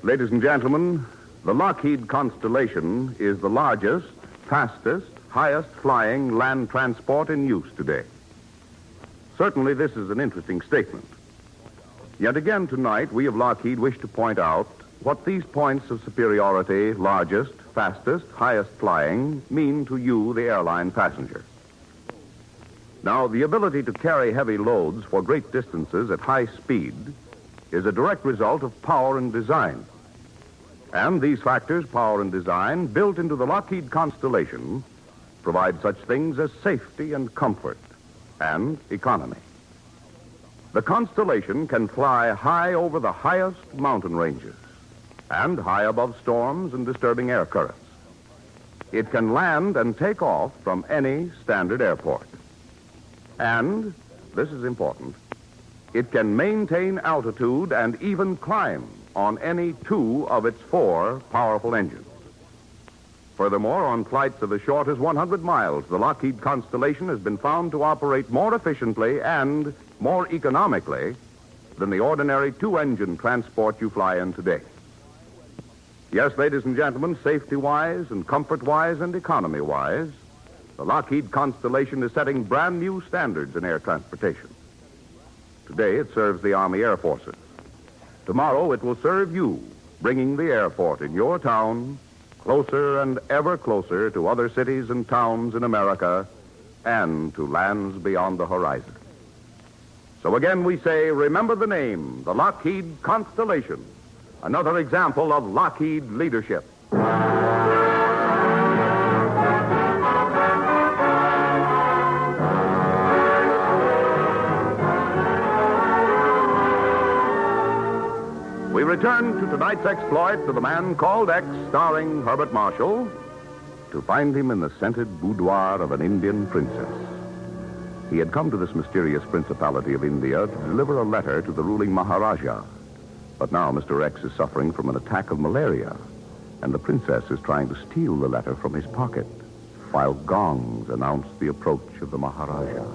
Ladies and gentlemen, the Lockheed Constellation is the largest, fastest, highest flying land transport in use today. Certainly, this is an interesting statement. Yet again tonight, we of Lockheed wish to point out what these points of superiority, largest, fastest, highest flying, mean to you, the airline passenger. Now, the ability to carry heavy loads for great distances at high speed is a direct result of power and design. And these factors, power and design, built into the Lockheed Constellation, provide such things as safety and comfort and economy. The Constellation can fly high over the highest mountain ranges and high above storms and disturbing air currents. It can land and take off from any standard airport. And, this is important, it can maintain altitude and even climb on any two of its four powerful engines. Furthermore, on flights of as short as 100 miles, the Lockheed Constellation has been found to operate more efficiently and more economically than the ordinary two-engine transport you fly in today. Yes, ladies and gentlemen, safety-wise and comfort-wise and economy-wise, the Lockheed Constellation is setting brand new standards in air transportation. Today, it serves the Army Air Forces. Tomorrow, it will serve you, bringing the airport in your town closer and ever closer to other cities and towns in America and to lands beyond the horizon. So again, we say, remember the name, the Lockheed Constellation. Another example of Lockheed leadership. We return to tonight's exploit to the man called X, starring Herbert Marshall, to find him in the scented boudoir of an Indian princess. He had come to this mysterious principality of India to deliver a letter to the ruling Maharaja. But now Mr. X is suffering from an attack of malaria, and the princess is trying to steal the letter from his pocket, while gongs announce the approach of the Maharaja.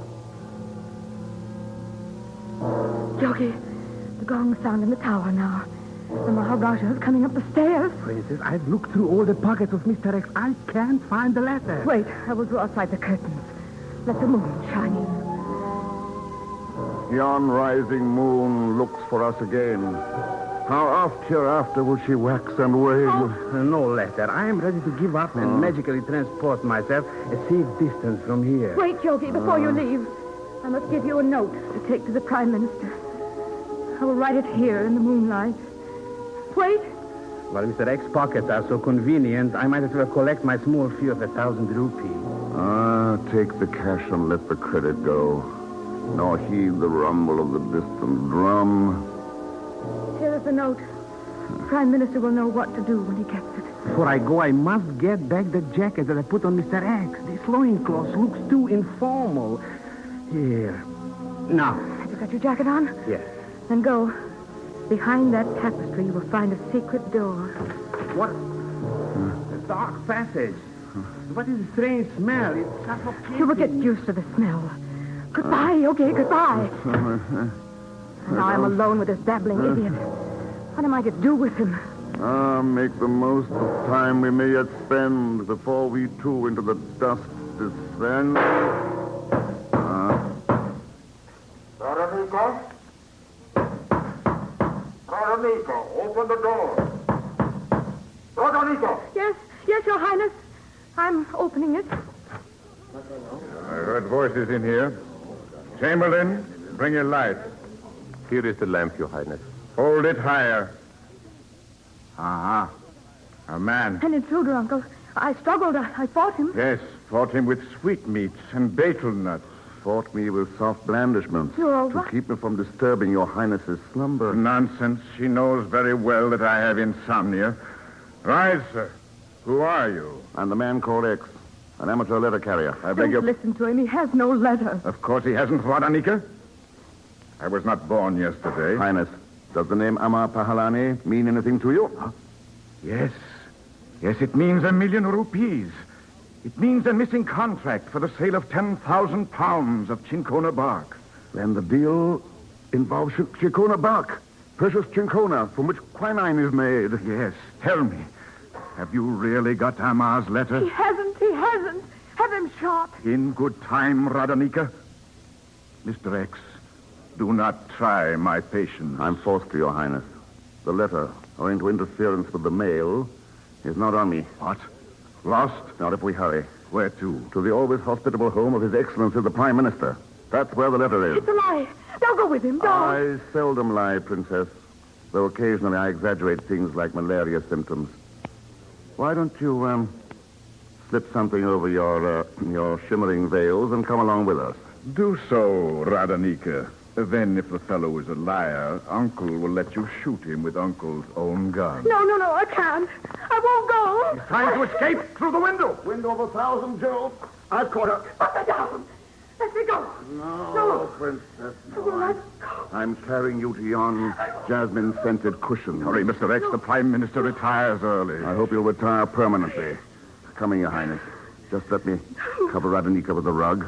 Yogi, the gong sound in the tower now. The Maharaja is coming up the stairs. Princess, I've looked through all the pockets of Mr. X. I can't find the letter. Wait, I will draw aside the curtains. Let the moon shine in. Yon rising moon looks for us again. How oft hereafter will she wax and wane? No letter. I am ready to give up and magically transport myself a safe distance from here. Wait, Yogi, before you leave. I must give you a note to take to the Prime Minister. I will write it here in the moonlight. Wait. While Mr. X's pockets are so convenient, I might as well collect my small fee of 1,000 rupees. Take the cash and let the credit go. Nor heed the rumble of the distant drum. Here is the note. The Prime Minister will know what to do when he gets it. Before I go, I must get back the jacket that I put on Mr. X. This loincloth looks too informal. Here. Now. Have you got your jacket on? Yes. Then go. Behind that tapestry, you will find a secret door. What? A dark passage. What is the strange smell? It's suffocating. You will get used to the smell. Goodbye, Yogi, goodbye. And now I'm alone with this babbling idiot. What am I to do with him? Make the most of time we may yet spend before we too into the dust descend. Veronica? Veronica, open the door. Veronica! Yes, Your Highness. I'm opening it. I heard voices in here. Chamberlain, bring your light. Here is the lamp, Your Highness. Hold it higher. A man. An intruder, Uncle. I struggled. I fought him. Yes, Fought him with sweetmeats and betel nuts. Fought me with soft blandishments You're to keep me from disturbing your highness's slumber. Nonsense. She knows very well that I have insomnia. Rise, sir. Who are you? I'm the man called X, an amateur letter carrier. I beg your... Listen to him. He has no letter. Of course he hasn't, Radanika. I was not born yesterday. Highness, does the name Amar Pahalani mean anything to you? Huh? Yes. Yes, it means 1,000,000 rupees. It means a missing contract for the sale of 10,000 pounds of Chinkona bark. Then the deal involves Chinkona bark. Precious Chinkona, from which quinine is made. Yes. Tell me, have you really got Amar's letter? He hasn't. He hasn't. Have him shot. In good time, Radanika. Mr. X, do not try my patience. I'm forced to, Your Highness. The letter, owing to interference with the mail, is not on me. What? Lost? Not if we hurry. Where to? To the always hospitable home of His Excellency the Prime Minister. That's where the letter is. It's a lie. Don't go with him. Don't. I seldom lie, Princess. Though occasionally I exaggerate things like malaria symptoms. Why don't you, slip something over your shimmering veils and come along with us? Do so, Radanika. Then, if the fellow is a liar, Uncle will let you shoot him with Uncle's own gun. No, I can't. I won't go. He's trying to escape through the window. Window of 1,000 jewels. I've caught her. Put her down. Let me go. No, Princess. No, I'm carrying you to yon jasmine-scented cushion. Hurry, Mr. X. The Prime Minister retires early. I hope you'll retire permanently. Coming, Your Highness. Just let me cover Radanika with the rug.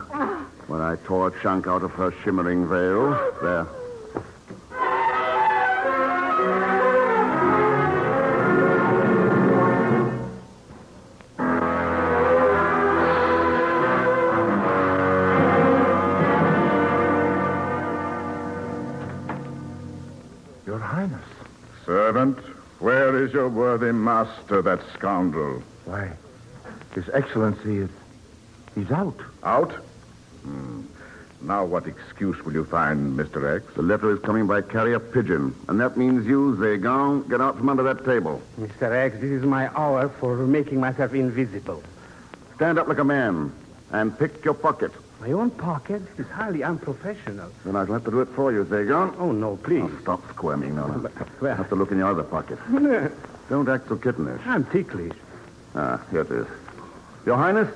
When I tore a chunk out of her shimmering veil. There. Your Highness. Servant, where is your worthy master, that scoundrel? Why, His Excellency, he's out. Out? Now what excuse will you find, Mr. X? The letter is coming by carrier pigeon, and that means you, Zegan, get out from under that table. Mr. X, this is my hour for making myself invisible. Stand up like a man and pick your pocket. My own pocket? This is highly unprofessional. Then I'll have to do it for you, Zegan. Oh, no, please. Oh, stop squirming now. I have to look in your other pocket. Don't act so kittenish. I'm ticklish. Here it is. Your Highness,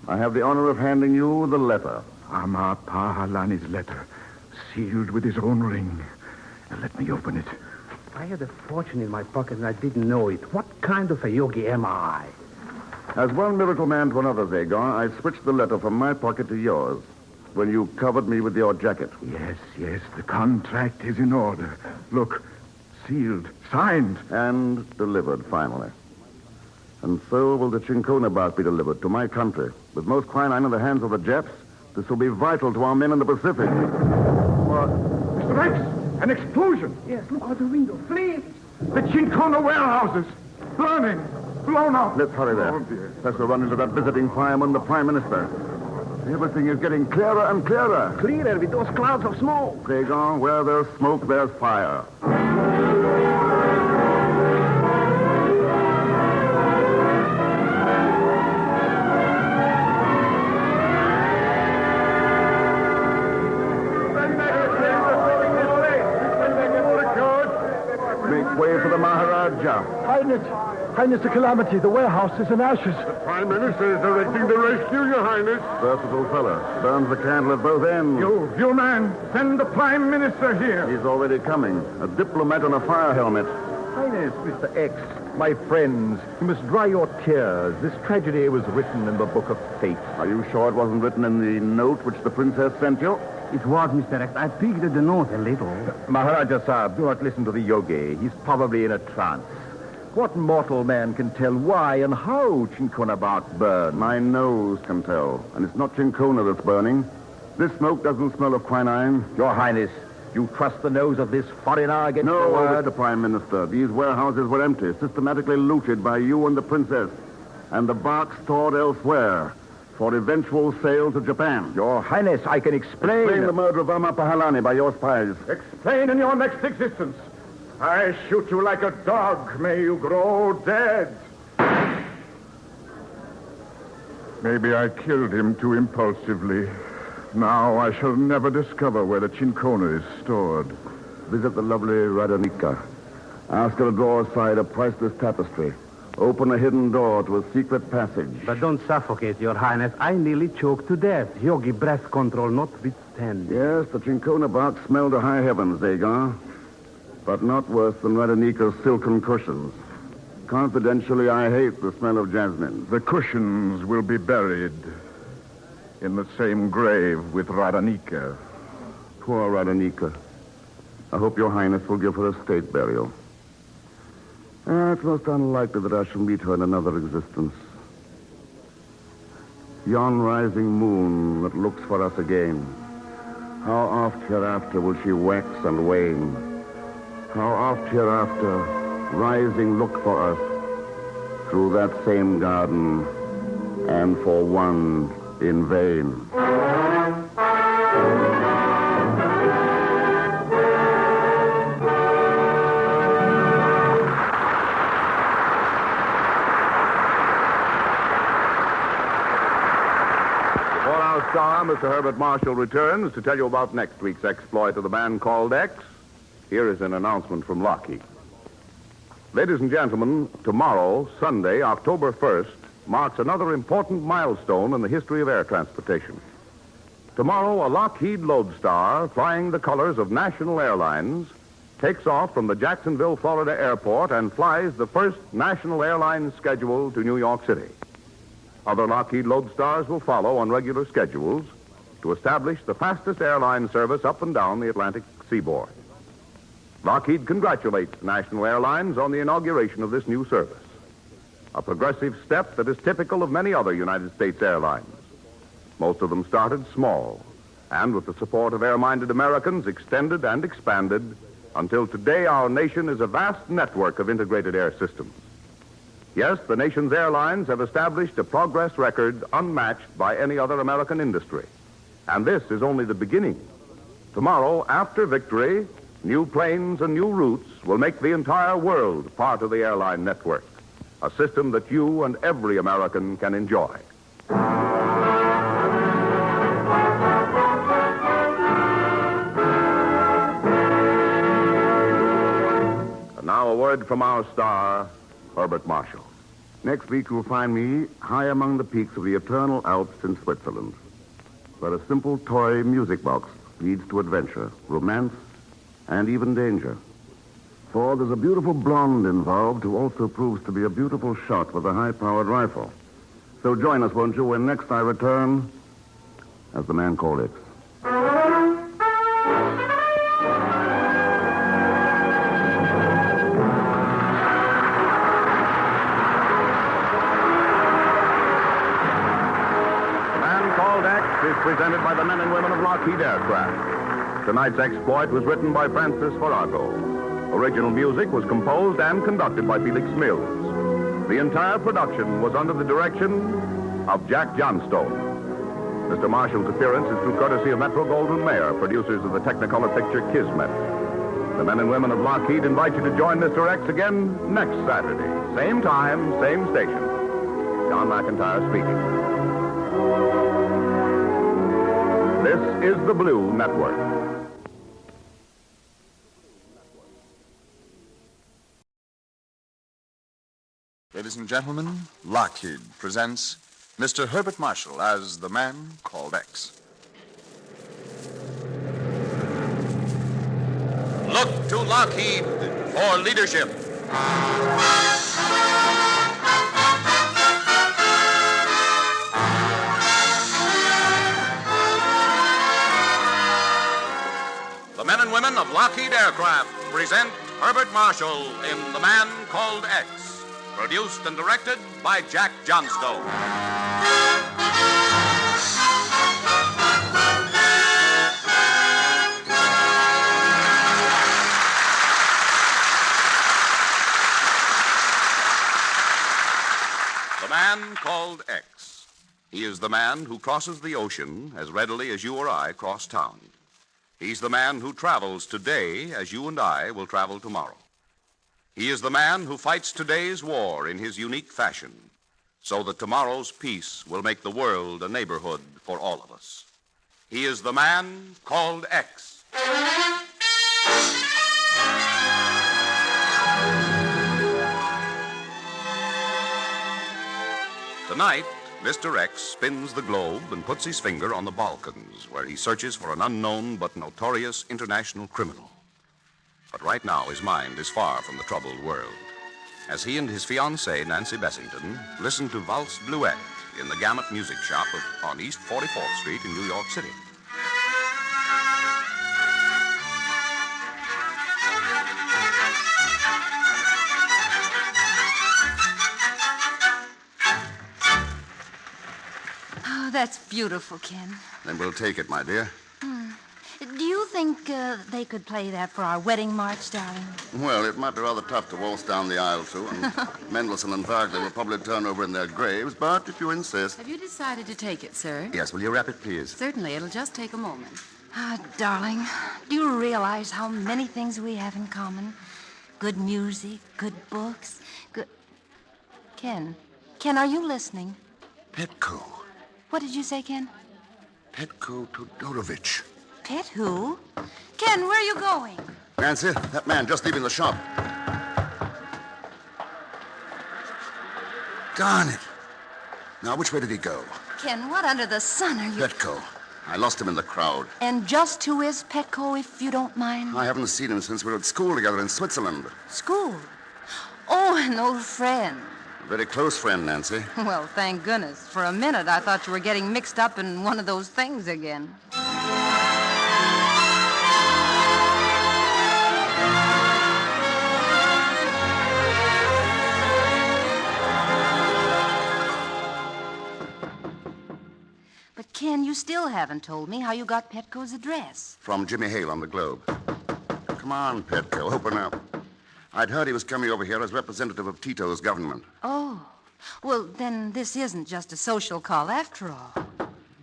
I have the honor of handing you the letter. Amar Pahalani's letter, sealed with his own ring. Now let me open it. I had a fortune in my pocket and I didn't know it. What kind of a yogi am I? As one miracle man to another, Zegan, I switched the letter from my pocket to yours when you covered me with your jacket. Yes, the contract is in order. Look, sealed, signed. And delivered, finally. And so will the Chinkona bark be delivered to my country. With most quinine in the hands of the Japs, this will be vital to our men in the Pacific. What? Mr. X, an explosion. Yes, look out the window. Please. The Chinkona warehouses. Burning. Blown up. Let's hurry there. Oh, dear. Let's go run into that visiting fireman, the Prime Minister. Everything is getting clearer and clearer. Clearer with those clouds of smoke. Zegan, where there's smoke, there's fire. Way for the Maharaja. Highness, the calamity. The warehouse is in ashes. The Prime Minister is directing the rescue, Your Highness. Versatile fella. Burns the candle at both ends. You man, send the Prime Minister here. He's already coming. A diplomat on a fire helmet. Highness, Mr. X, my friends, you must dry your tears. This tragedy was written in the book of fate. Are you sure it wasn't written in the note which the princess sent you? It was, Mr. X. I peeked at the note a little. Maharaja Sahib, do not listen to the yogi. He's probably in a trance. What mortal man can tell why and how Chinkona bark burns? My nose can tell. And it's not Chinkona that's burning. This smoke doesn't smell of quinine. Your Highness, you trust the nose of this foreigner against no, the word? Mr. Prime Minister. These warehouses were empty, systematically looted by you and the princess. And the bark stored elsewhere for eventual sale to Japan. Your Highness, I can explain. Explain the murder of Amar Pahalani by your spies. Explain in your next existence. I shoot you like a dog. May you grow dead. Maybe I killed him too impulsively. Now I shall never discover where the Cincona is stored. Visit the lovely Radonica. Ask her to draw aside a priceless tapestry. Open a hidden door to a secret passage. But don't suffocate, Your Highness. I nearly choked to death. Yogi breath control notwithstanding. Yes, the Cincona box smelled to high heavens, Dagon. But not worse than Radonica's silken cushions. Confidentially, I hate the smell of jasmine. The cushions will be buried in the same grave with Radonica. Poor Radonica. I hope Your Highness will give her a state burial. It's most unlikely that I shall meet her in another existence. Yon rising moon that looks for us again. How oft hereafter will she wax and wane? How oft hereafter, rising, look for us through that same garden, and for one in vain. Star, Mr. Herbert Marshall returns to tell you about next week's exploit of the man called X. Here is an announcement from Lockheed. Ladies and gentlemen, tomorrow, Sunday, October 1st, marks another important milestone in the history of air transportation. Tomorrow, a Lockheed Lodestar, flying the colors of National Airlines, takes off from the Jacksonville, Florida airport and flies the first National Airlines schedule to New York City. Other Lockheed Lodestars will follow on regular schedules to establish the fastest airline service up and down the Atlantic seaboard. Lockheed congratulates National Airlines on the inauguration of this new service, a progressive step that is typical of many other United States airlines. Most of them started small, and with the support of air-minded Americans, extended and expanded until today our nation is a vast network of integrated air systems. Yes, the nation's airlines have established a progress record unmatched by any other American industry. And this is only the beginning. Tomorrow, after victory, new planes and new routes will make the entire world part of the airline network, a system that you and every American can enjoy. And now a word from our star, Herbert Marshall. Next week, you'll find me high among the peaks of the eternal Alps in Switzerland, where a simple toy music box leads to adventure, romance, and even danger. For there's a beautiful blonde involved who also proves to be a beautiful shot with a high-powered rifle. So join us, won't you, when next I return as the man called X. Is presented by the men and women of Lockheed Aircraft. Tonight's exploit was written by Francis Farago. Original music was composed and conducted by Felix Mills. The entire production was under the direction of Jack Johnstone. Mr. Marshall's appearance is through courtesy of Metro-Goldwyn-Mayer, producers of the Technicolor picture Kismet. The men and women of Lockheed invite you to join Mr. X again next Saturday. Same time, same station. John McIntyre speaking. This is the Blue Network. Ladies and gentlemen, Lockheed presents Mr. Herbert Marshall as the man called X. Look to Lockheed for leadership. The men and women of Lockheed Aircraft present Herbert Marshall in The Man Called X, produced and directed by Jack Johnstone. The Man Called X. He is the man who crosses the ocean as readily as you or I cross town. He's the man who travels today as you and I will travel tomorrow. He is the man who fights today's war in his unique fashion. so that tomorrow's peace will make the world a neighborhood for all of us. He is the man called X. Tonight, Mr. X spins the globe and puts his finger on the Balkans, where he searches for an unknown but notorious international criminal. But right now, his mind is far from the troubled world, as he and his fiancée, Nancy Bessington, listen to Valse Bluette in the Gamut Music Shop on East 44th Street in New York City. Oh, that's beautiful, Ken. Then we'll take it, my dear. Do you think they could play that for our wedding march, darling? Well, it might be rather tough to waltz down the aisle to, and Mendelssohn and Wagner will probably turn over in their graves, but if you insist... Have you decided to take it, sir? Yes, will you rap it, please? Certainly. It'll just take a moment. Darling, do you realize how many things we have in common? Good music, good books, good... Ken, are you listening? Petko. What did you say, Ken? Petko Todorovich. Pet who? Ken, where are you going? Nancy, that man just leaving the shop. Darn it. Now, which way did he go? Ken, what under the sun are you... Petko. I lost him in the crowd. And just who is Petko, if you don't mind? I haven't seen him since we were at school together in Switzerland. School? Oh, an old friend. A very close friend, Nancy. Well, thank goodness. For a minute, I thought you were getting mixed up in one of those things again. But, Ken, you still haven't told me how you got Petko's address. From Jimmy Hale on the Globe. Come on, Petko, open up. I'd heard he was coming over here as representative of Tito's government. Oh. Well, then this isn't just a social call after all.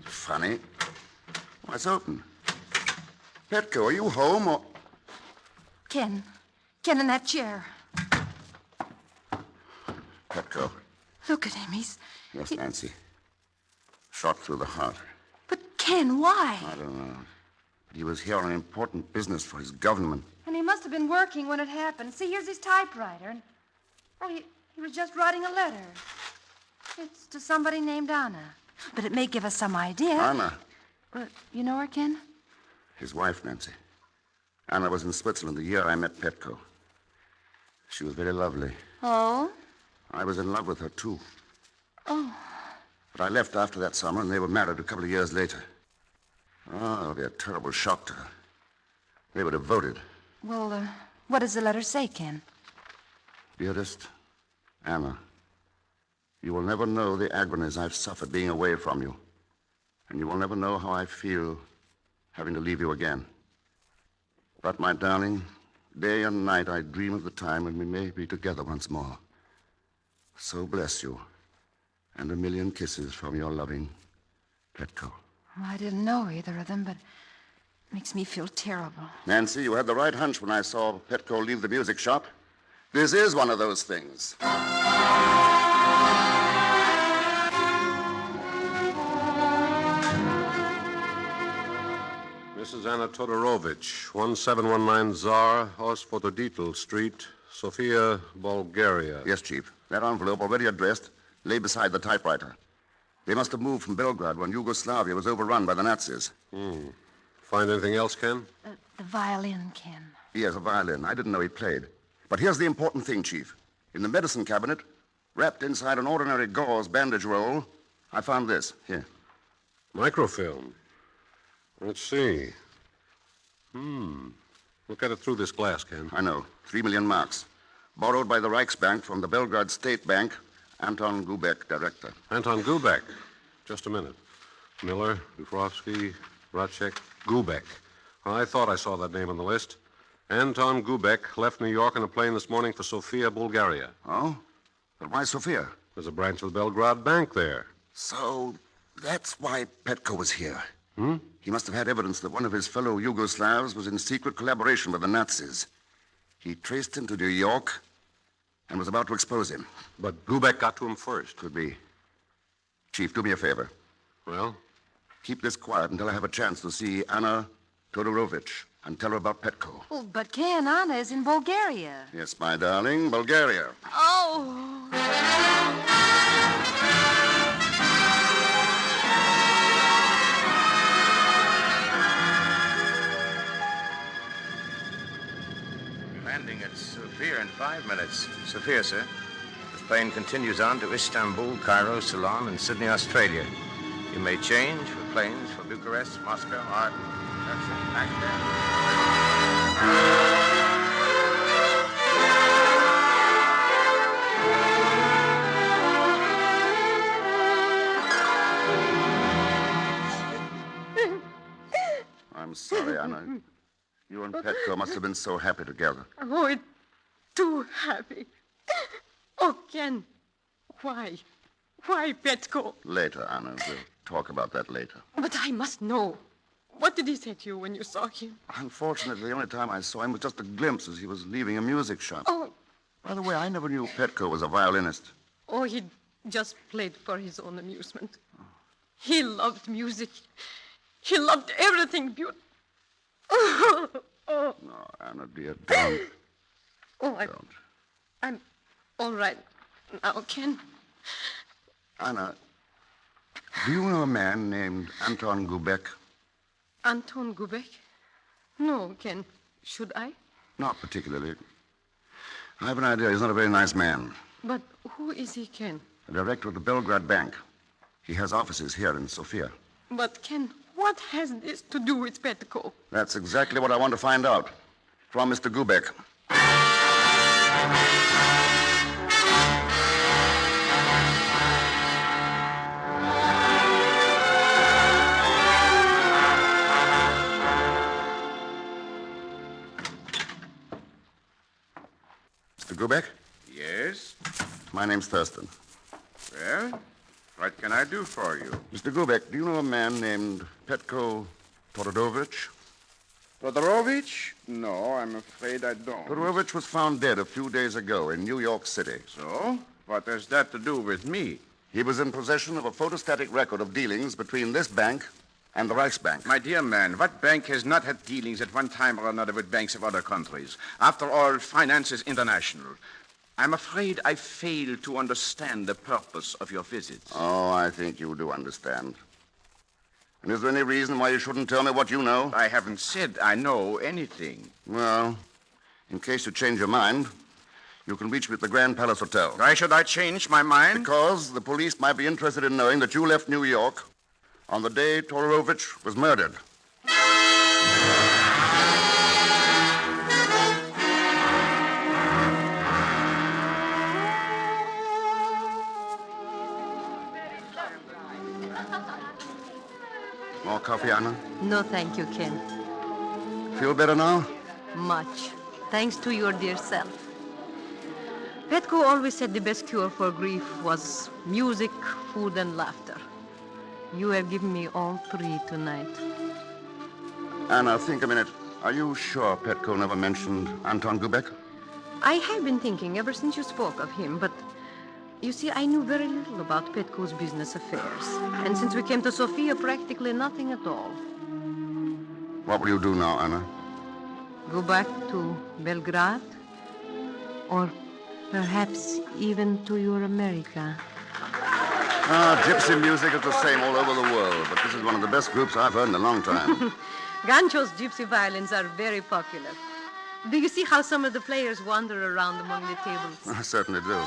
Funny. Why, it's open. Petko, are you home or... Ken in that chair. Petko. Look at him. Yes, Nancy. Shot through the heart. But, Ken, why? I don't know. But he was here on important business for his government. And he must have been working when it happened. See, here's his typewriter. And, he was just writing a letter. It's to somebody named Anna. But it may give us some idea. Anna? But you know her, Ken? His wife, Nancy. Anna was in Switzerland the year I met Petko. She was very lovely. Oh? I was in love with her, too. Oh. But I left after that summer, and they were married a couple of years later. Oh, it'll be a terrible shock to her. They were devoted. Well, what does the letter say, Ken? Dearest Anna, you will never know the agonies I've suffered being away from you. And you will never know how I feel having to leave you again. But, my darling, day and night I dream of the time when we may be together once more. So bless you. And a million kisses from your loving Petko. Well, I didn't know either of them, but it makes me feel terrible. Nancy, you had the right hunch when I saw Petko leave the music shop. This is one of those things. Mrs. Anna Todorovich, 1719 Tsar, Ospotoditl Street, Sofia, Bulgaria. Yes, Chief. That envelope, already addressed, lay beside the typewriter. They must have moved from Belgrade when Yugoslavia was overrun by the Nazis. Find anything else, Ken? The violin, Ken. Yes, a violin. I didn't know he played. But here's the important thing, Chief. In the medicine cabinet, wrapped inside an ordinary gauze bandage roll, I found this. Here. Microfilm. Let's see. Look at it through this glass, Ken. I know. 3 million marks. Borrowed by the Reichsbank from the Belgrade State Bank. Anton Gubek, director. Anton Gubek. Just a minute. Miller, Dufrovsky, Racek, Gubek. I thought I saw that name on the list. Anton Gubek left New York on a plane this morning for Sofia, Bulgaria. Oh? But why Sofia? There's a branch of the Belgrade Bank there. So that's why Petko was here. He must have had evidence that one of his fellow Yugoslavs was in secret collaboration with the Nazis. He traced him to New York and was about to expose him. But Gubek got to him first. Could be. Chief, do me a favor. Well? Keep this quiet until I have a chance to see Anna Todorovich and tell her about Petko. Oh, but Ken, Anna is in Bulgaria. Yes, my darling, Bulgaria. Oh. Landing at Sofia in 5 minutes. Sofia, sir. This plane continues on to Istanbul, Cairo, Ceylon, and Sydney, Australia. You may change for planes for Bucharest, Moscow, Aden, Baghdad. I'm sorry, Anna. You and Petko must have been so happy together. Oh, it's too happy. Oh, Ken, why? Why, Petko? Later, Anna. We'll talk about that later. But I must know. What did he say to you when you saw him? Unfortunately, the only time I saw him was just a glimpse as he was leaving a music shop. Oh. By the way, I never knew Petko was a violinist. Oh, he just played for his own amusement. He loved music. He loved everything beautiful. Oh. No, Anna, dear, don't. Oh, I'm all right now, Ken. Anna, do you know a man named Anton Gubek? Anton Gubek? No, Ken. Should I? Not particularly. I have an idea he's not a very nice man. But who is he, Ken? The director of the Belgrade Bank. He has offices here in Sofia. But, Ken, what has this to do with Petko? That's exactly what I want to find out. From Mr. Gubek. Mr. Gubek? Yes? My name's Thurston. Well, what can I do for you? Mr. Gubek, do you know a man named Petko Todorovich? Todorovich? No, I'm afraid I don't. Todorovich was found dead a few days ago in New York City. So? What has that to do with me? He was in possession of a photostatic record of dealings between this bank and the Reichsbank. My dear man, what bank has not had dealings at one time or another with banks of other countries? After all, finance is international. I'm afraid I fail to understand the purpose of your visits. Oh, I think you do understand. And is there any reason why you shouldn't tell me what you know? I haven't said I know anything. Well, in case you change your mind, you can reach me at the Grand Palace Hotel. Why should I change my mind? Because the police might be interested in knowing that you left New York on the day Todorovich was murdered. More coffee, Anna? No, thank you, Ken. Feel better now? Much. Thanks to your dear self. Petko always said the best cure for grief was music, food, and laughter. You have given me all three tonight. Anna, think a minute. Are you sure Petko never mentioned Anton Gubek? I have been thinking ever since you spoke of him, but you see, I knew very little about Petko's business affairs. And since we came to Sofia, practically nothing at all. What will you do now, Anna? Go back to Belgrade? Or perhaps even to your America? Gypsy music is the same all over the world, but this is one of the best groups I've heard in a long time. Gancho's gypsy violins are very popular. Do you see how some of the players wander around among the tables? I certainly do.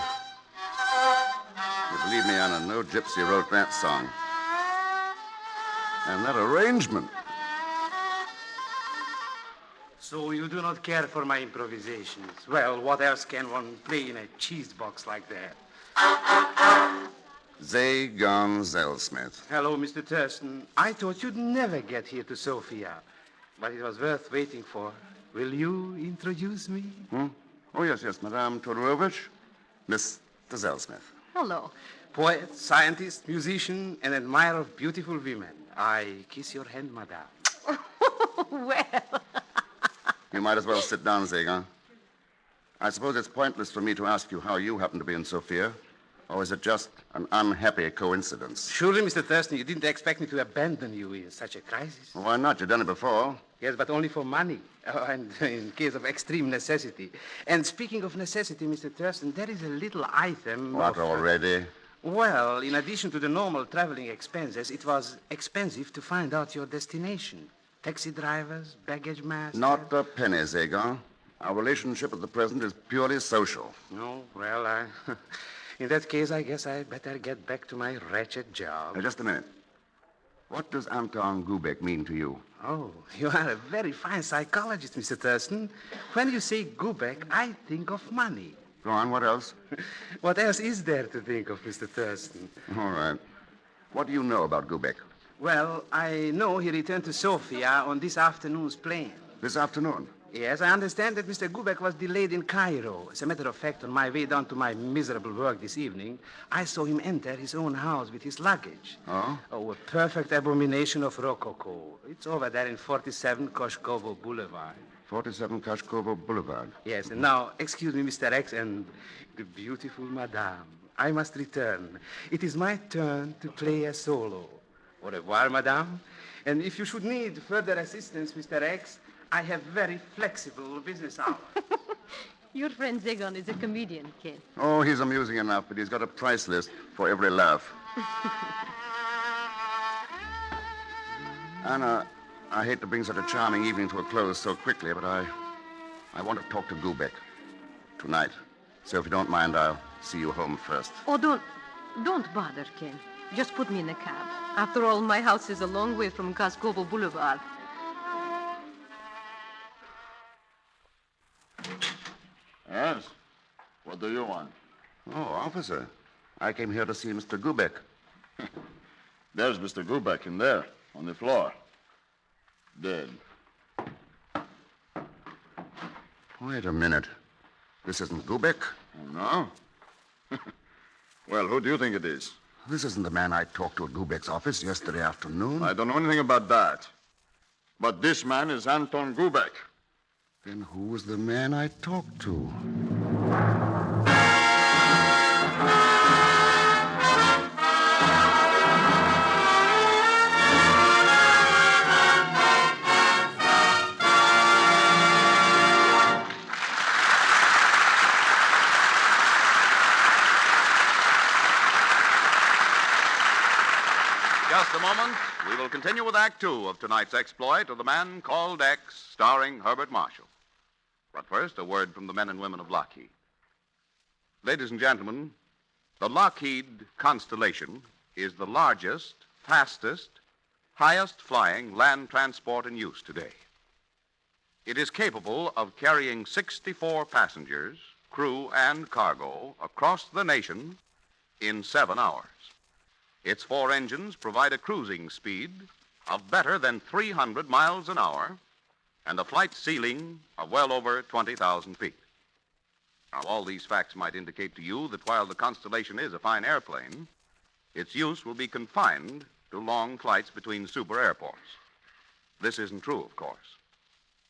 You believe me, Anna, no gypsy wrote that song. And that arrangement. So you do not care for my improvisations. Well, what else can one play in a cheese box like that? Zagon Zellsmith. Hello, Mr. Thurston. I thought you'd never get here to Sofia, but it was worth waiting for. Will you introduce me? Oh, yes, Madame Todorovich. Mr. Zellsmith. Hello. Poet, scientist, musician, and admirer of beautiful women. I kiss your hand, madame. Well. You might as well sit down, Zagon. I suppose it's pointless for me to ask you how you happen to be in Sofia. Or is it just an unhappy coincidence? Surely, Mr. Thurston, you didn't expect me to abandon you in such a crisis. Why not? You've done it before. Yes, but only for money, and in case of extreme necessity. And speaking of necessity, Mr. Thurston, there is a little item... What, already? Well, in addition to the normal traveling expenses, it was expensive to find out your destination. Taxi drivers, baggage masters... Not a penny, Zagon. Our relationship at the present is purely social. No, well, in that case, I guess I better get back to my wretched job. Now, just a minute. What does Anton Gubek mean to you? Oh, you are a very fine psychologist, Mr. Thurston. When you say Gubek, I think of money. Go on, what else? What else is there to think of, Mr. Thurston? All right. What do you know about Gubek? Well, I know he returned to Sofia on this afternoon's plane. This afternoon? Yes, I understand that Mr. Gubek was delayed in Cairo. As a matter of fact, on my way down to my miserable work this evening, I saw him enter his own house with his luggage. Oh? Oh, a perfect abomination of Rococo. It's over there in 47 Koshkovo Boulevard. 47 Koshkovo Boulevard. Yes, and now, excuse me, Mr. X and the beautiful Madame. I must return. It is my turn to play a solo. Au revoir, Madame. And if you should need further assistance, Mr. X, I have very flexible business hours. Your friend Zegon is a comedian, Ken. Oh, he's amusing enough, but he's got a price list for every laugh. Anna, I hate to bring such a charming evening to a close so quickly, but I want to talk to Gubek tonight. So if you don't mind, I'll see you home first. Oh, don't bother, Ken. Just put me in a cab. After all, my house is a long way from Koshkovo Boulevard. Yes? What do you want? Oh, officer. I came here to see Mr. Gubek. There's Mr. Gubek in there, on the floor. Dead. Wait a minute. This isn't Gubek? No? Well, who do you think it is? This isn't the man I talked to at Gubek's office yesterday afternoon. I don't know anything about that. But this man is Anton Gubek. Then who was the man I talked to? Just a moment. We will continue with Act Two of tonight's exploit of The Man Called X, starring Herbert Marshall. But first, a word from the men and women of Lockheed. Ladies and gentlemen, the Lockheed Constellation is the largest, fastest, highest-flying land transport in use today. It is capable of carrying 64 passengers, crew, and cargo across the nation in 7 hours. Its 4 engines provide a cruising speed of better than 300 miles an hour and a flight ceiling of well over 20,000 feet. Now, all these facts might indicate to you that while the Constellation is a fine airplane, its use will be confined to long flights between super airports. This isn't true, of course.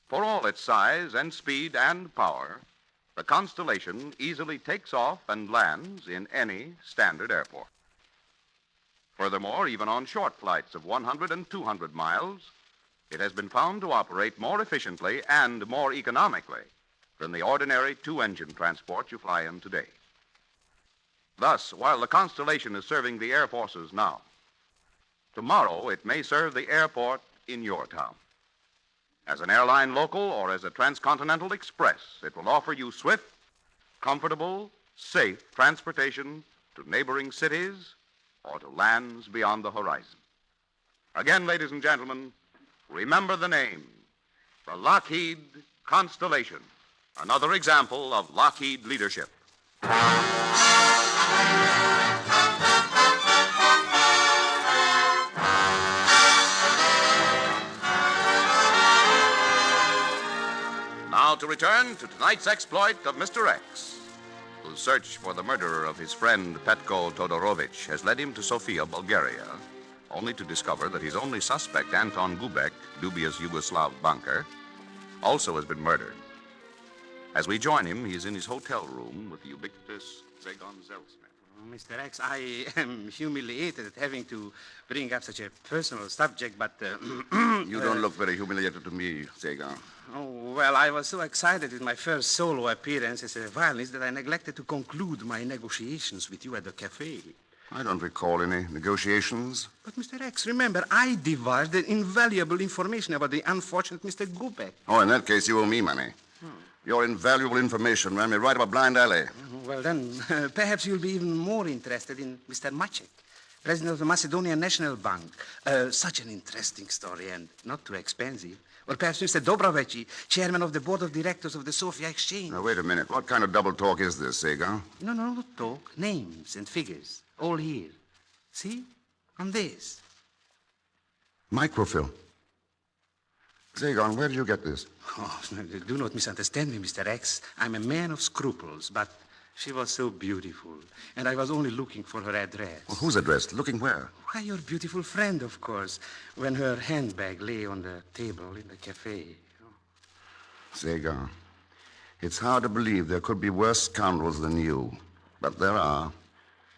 For all its size and speed and power, the Constellation easily takes off and lands in any standard airport. Furthermore, even on short flights of 100 and 200 miles, it has been found to operate more efficiently and more economically than the ordinary 2-engine transport you fly in today. Thus, while the Constellation is serving the air forces now, tomorrow it may serve the airport in your town. As an airline local or as a transcontinental express, it will offer you swift, comfortable, safe transportation to neighboring cities or to lands beyond the horizon. Again, ladies and gentlemen, remember the name, the Lockheed Constellation, another example of Lockheed leadership. Now to return to tonight's exploit of Mr. X, whose search for the murderer of his friend Petko Todorovich has led him to Sofia, Bulgaria, only to discover that his only suspect, Anton Gubek, dubious Yugoslav banker, also has been murdered. As we join him, he is in his hotel room with the ubiquitous Zagon Zelsmith. Mr. X, I am humiliated at having to bring up such a personal subject, but... You don't look very humiliated to me, Sagan. Oh, well, I was so excited with my first solo appearance as a violinist that I neglected to conclude my negotiations with you at the cafe. I don't recall any negotiations. But, Mr. X, remember, I divulged invaluable information about the unfortunate Mr. Gubek. Oh, in that case, you owe me money. Your invaluable information ran me right up a blind alley. Well, then, perhaps you'll be even more interested in Mr. Macek, president of the Macedonian National Bank. Such an interesting story and not too expensive. Or perhaps Mr. Dobrovici, chairman of the board of directors of the Sofia Exchange. Now, wait a minute. What kind of double talk is this, Sagan? No, not talk. Names and figures. All here. See? On this. Microfilm. Sagan, where did you get this? Oh, do not misunderstand me, Mr. X. I'm a man of scruples, but she was so beautiful, and I was only looking for her address. Well, whose address? Looking where? Why, your beautiful friend, of course, when her handbag lay on the table in the cafe. Sagan, it's hard to believe there could be worse scoundrels than you, but there are,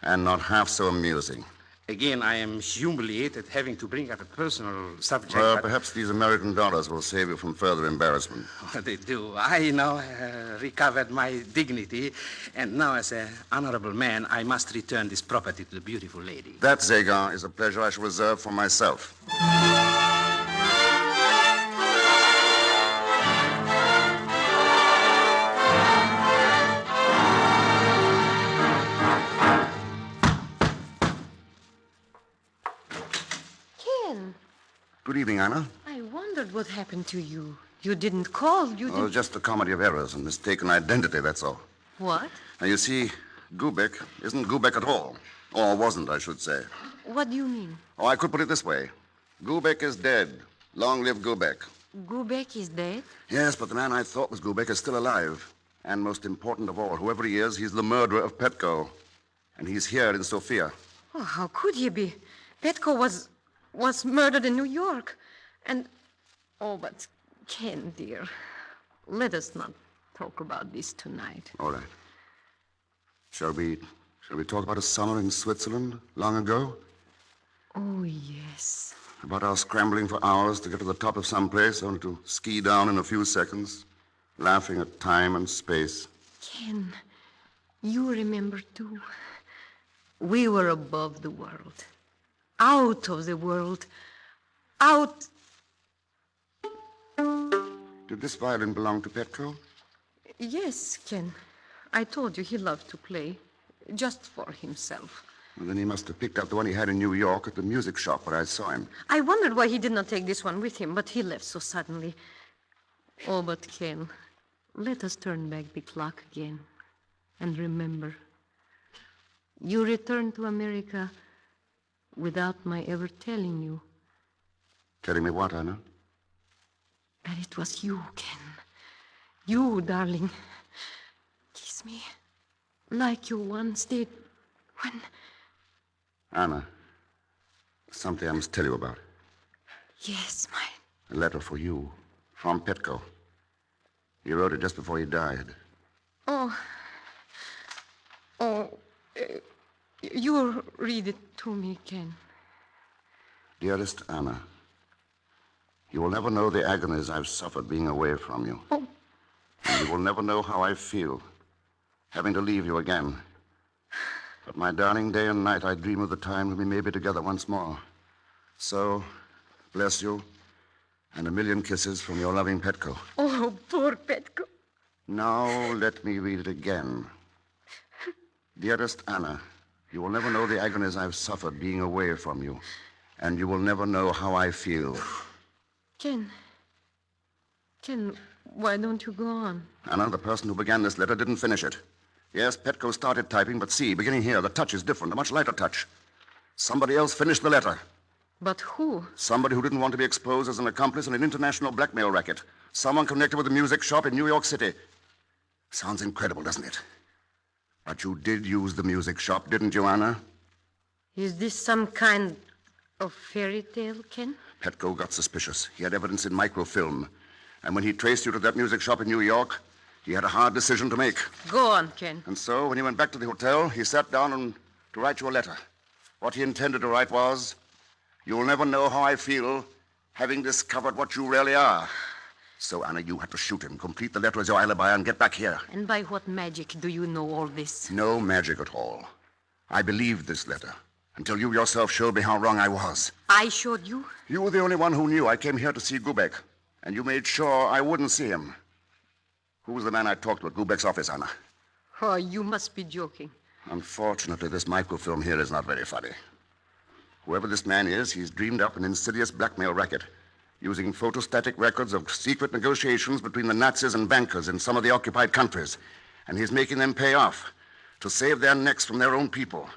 and not half so amusing. Again, I am humiliated having to bring up a personal subject. Well, but... perhaps these American dollars will save you from further embarrassment. Oh, they do. I now recovered my dignity, and now as an honorable man, I must return this property to the beautiful lady. That, Sagan, is a pleasure I shall reserve for myself. Good evening, Anna. I wondered what happened to you. You didn't call. You didn't... Oh, just a comedy of errors and mistaken identity, that's all. What? Now, you see, Gubek isn't Gubek at all. Or wasn't, I should say. What do you mean? Oh, I could put it this way. Gubek is dead. Long live Gubek. Gubek is dead? Yes, but the man I thought was Gubek is still alive. And most important of all, whoever he is, he's the murderer of Petko. And he's here in Sofia. Oh, how could he be? Petko was murdered in New York. And, oh, but Ken, dear, let us not talk about this tonight. All right. Shall we talk about a summer in Switzerland long ago? Oh, yes. About our scrambling for hours to get to the top of some place, only to ski down in a few seconds, laughing at time and space. Ken, you remember, too. We were above the world. Out of the world. Out. Did this violin belong to Petko? Yes, Ken. I told you he loved to play. Just for himself. Well, then he must have picked up the one he had in New York at the music shop where I saw him. I wondered why he did not take this one with him, but he left so suddenly. Oh, but Ken, let us turn back the clock again. And remember, you returned to America without my ever telling you. Telling me what, Anna? That it was you, Ken. You, darling. Kiss me like you once did when... Anna, something I must tell you about. Yes, A letter for you from Petko. He wrote it just before he died. You read it to me, Ken. Dearest Anna, you will never know the agonies I've suffered being away from you. Oh. And you will never know how I feel, having to leave you again. But my darling, day and night I dream of the time when we may be together once more. So, bless you, and a million kisses from your loving Petko. Oh, poor Petko. Now let me read it again. Dearest Anna, you will never know the agonies I've suffered being away from you, and you will never know how I feel. Ken, why don't you go on? Anna, the person who began this letter didn't finish it. Yes, Petko started typing, but see, beginning here, the touch is different, a much lighter touch. Somebody else finished the letter. But who? Somebody who didn't want to be exposed as an accomplice in an international blackmail racket. Someone connected with the music shop in New York City. Sounds incredible, doesn't it? But you did use the music shop, didn't you, Anna? Is this some kind of fairy tale, Ken? Petko got suspicious. He had evidence in microfilm. And when he traced you to that music shop in New York, he had a hard decision to make. Go on, Ken. And so, when he went back to the hotel, he sat down and to write you a letter. What he intended to write was, "You'll never know how I feel, having discovered what you really are." So, Anna, you had to shoot him, complete the letter as your alibi, and get back here. And by what magic do you know all this? No magic at all. I believed this letter until you yourself showed me how wrong I was. I showed you? You were the only one who knew I came here to see Gubek, and you made sure I wouldn't see him. Who was the man I talked to at Gubek's office, Anna? Oh, you must be joking. Unfortunately, this microfilm here is not very funny. Whoever this man is, he's dreamed up an insidious blackmail racket, using photostatic records of secret negotiations between the Nazis and bankers in some of the occupied countries. And he's making them pay off to save their necks from their own people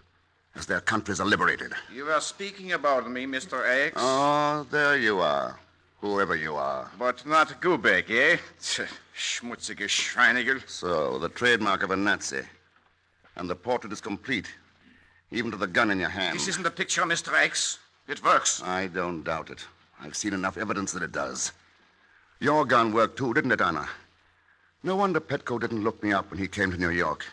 as their countries are liberated. You were speaking about me, Mr. X. Oh, there you are. Whoever you are. But not Gubek, eh? Schmutzige Schweinigel. So, the trademark of a Nazi. And the portrait is complete, even to the gun in your hand. This isn't a picture, Mr. X. It works. I don't doubt it. I've seen enough evidence that it does. Your gun worked too, didn't it, Anna? No wonder Petko didn't look me up when he came to New York.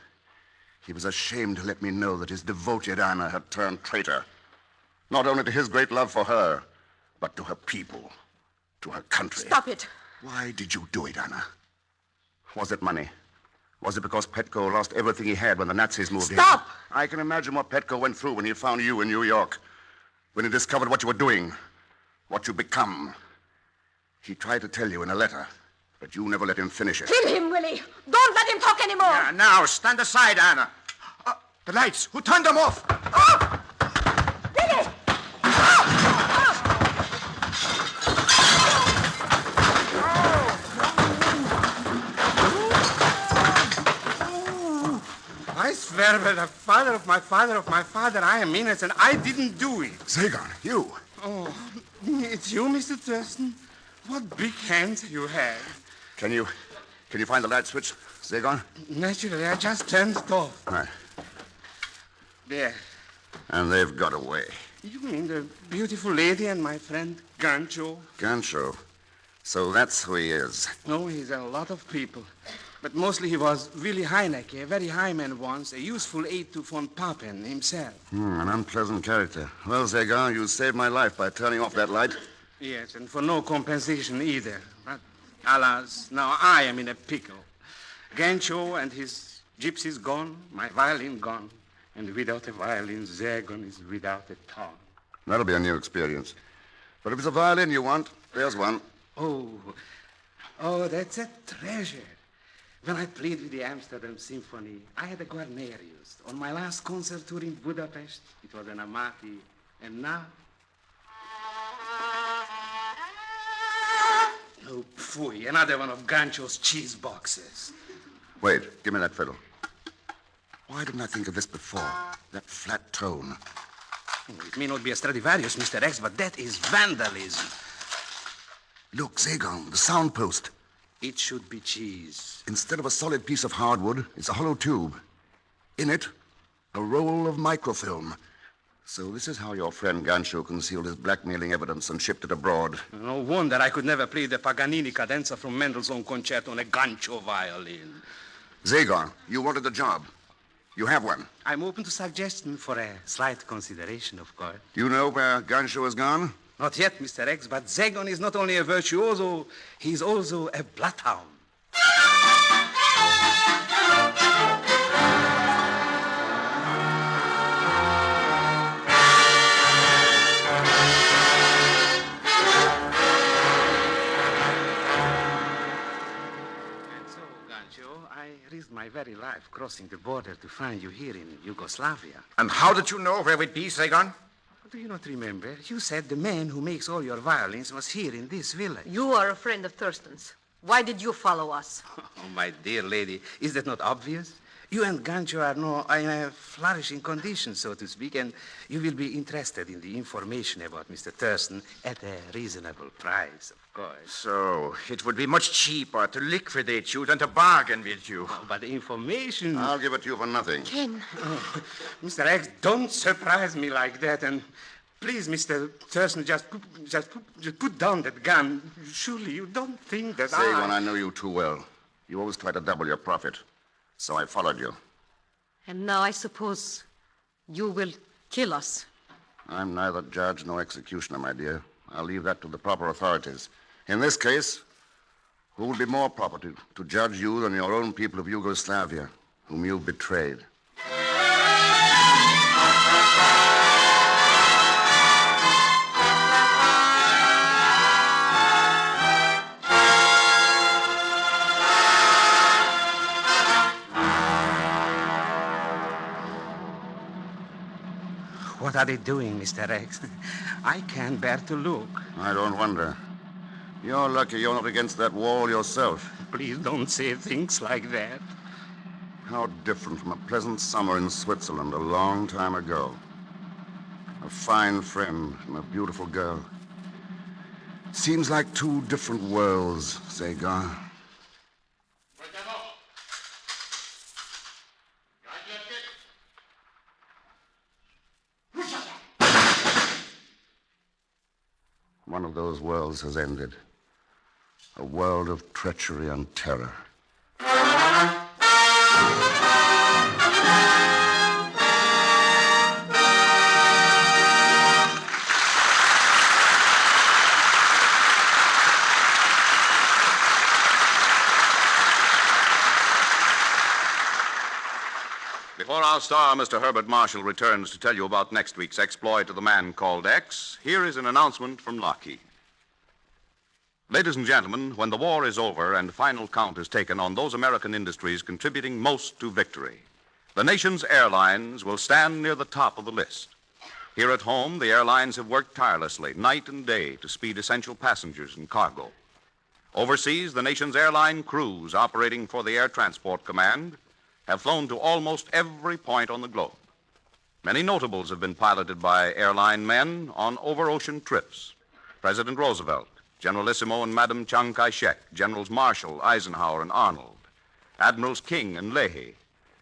He was ashamed to let me know that his devoted Anna had turned traitor. Not only to his great love for her, but to her people, to her country. Stop it. Why did you do it, Anna? Was it money? Was it because Petko lost everything he had when the Nazis moved in? Stop! I can imagine what Petko went through when he found you in New York. When he discovered what you were doing. What you become. He tried to tell you in a letter, but you never let him finish it. Kill him, Willie. Don't let him talk anymore. Yeah, now, stand aside, Anna. The lights. Who turned them off? Willie! I swear by the father of my father, I am innocent. I didn't do it. Zagon, you. Oh, it's you, Mr. Thurston? What big hands you have. Can you find the light switch, Zagon? Naturally, I just turned it off. Right. There. And they've got away. You mean the beautiful lady and my friend Gancho? Gancho. So that's who he is. Oh, he's a lot of people. But mostly he was Willy Heinecke, a very high man once, a useful aide to von Papen himself. An unpleasant character. Well, Zagon, you saved my life by turning off that light. Yes, and for no compensation either. But alas, now I am in a pickle. Gancho and his gypsies gone, my violin gone. And without a violin, Zagon is without a tongue. That'll be a new experience. But if it's a violin you want, there's one. Oh, that's a treasure. When I played with the Amsterdam Symphony, I had a Guarnerius. On my last concert tour in Budapest, it was an Amati. And now? Oh, pfui, another one of Gancho's cheese boxes. Wait, give me that fiddle. Why didn't I think of this before? That flat tone. It may not be a Stradivarius, Mr. X, but that is vandalism. Look, Zagon, the sound post. It should be cheese. Instead of a solid piece of hardwood, it's a hollow tube. In it, a roll of microfilm. So this is how your friend Gancho concealed his blackmailing evidence and shipped it abroad. No wonder I could never play the Paganini cadenza from Mendelssohn concerto on a Gancho violin. Zagon, you wanted the job. You have one. I'm open to suggestion for a slight consideration, of course. You know where Gancho has gone? Not yet, Mr. X, but Zagon is not only a virtuoso, he's also a bloodhound. I risked my very life crossing the border to find you here in Yugoslavia. And how did you know where we'd be, Zagon? Do you not remember? You said the man who makes all your violins was here in this village. You are a friend of Thurston's. Why did you follow us? Oh, my dear lady, is that not obvious? You and Gancho are in a flourishing condition, so to speak, and you will be interested in the information about Mr. Thurston at a reasonable price, of course. So, it would be much cheaper to liquidate you than to bargain with you. Oh, but the information... I'll give it to you for nothing. Ken. Oh, Mr. X, don't surprise me like that, and please, Mr. Thurston, just put down that gun. Surely you don't think that Zagon, I know you too well. You always try to double your profit. So I followed you. And now I suppose You will kill us. I'm neither judge nor executioner, my dear. I'll leave that to the proper authorities. In this case, who would be more proper to judge you than your own people of Yugoslavia, whom you've betrayed? What are they doing, Mr. X? I can't bear to look. I don't wonder. You're lucky you're not against that wall yourself. Please don't say things like that. How different from a pleasant summer in Switzerland a long time ago. A fine friend and a beautiful girl. Seems like two different worlds, Segar. One of those worlds has ended. A world of treachery and terror. Before our star, Mr. Herbert Marshall, returns to tell you about next week's exploit of the man called X, here is an announcement from Lockheed. Ladies and gentlemen, when the war is over and final count is taken on those American industries contributing most to victory, the nation's airlines will stand near the top of the list. Here at home, the airlines have worked tirelessly, night and day, to speed essential passengers and cargo. Overseas, the nation's airline crews operating for the Air Transport Command have flown to almost every point on the globe. Many notables have been piloted by airline men on over-ocean trips. President Roosevelt, Generalissimo and Madame Chiang Kai-shek, Generals Marshall, Eisenhower, and Arnold, Admirals King and Leahy,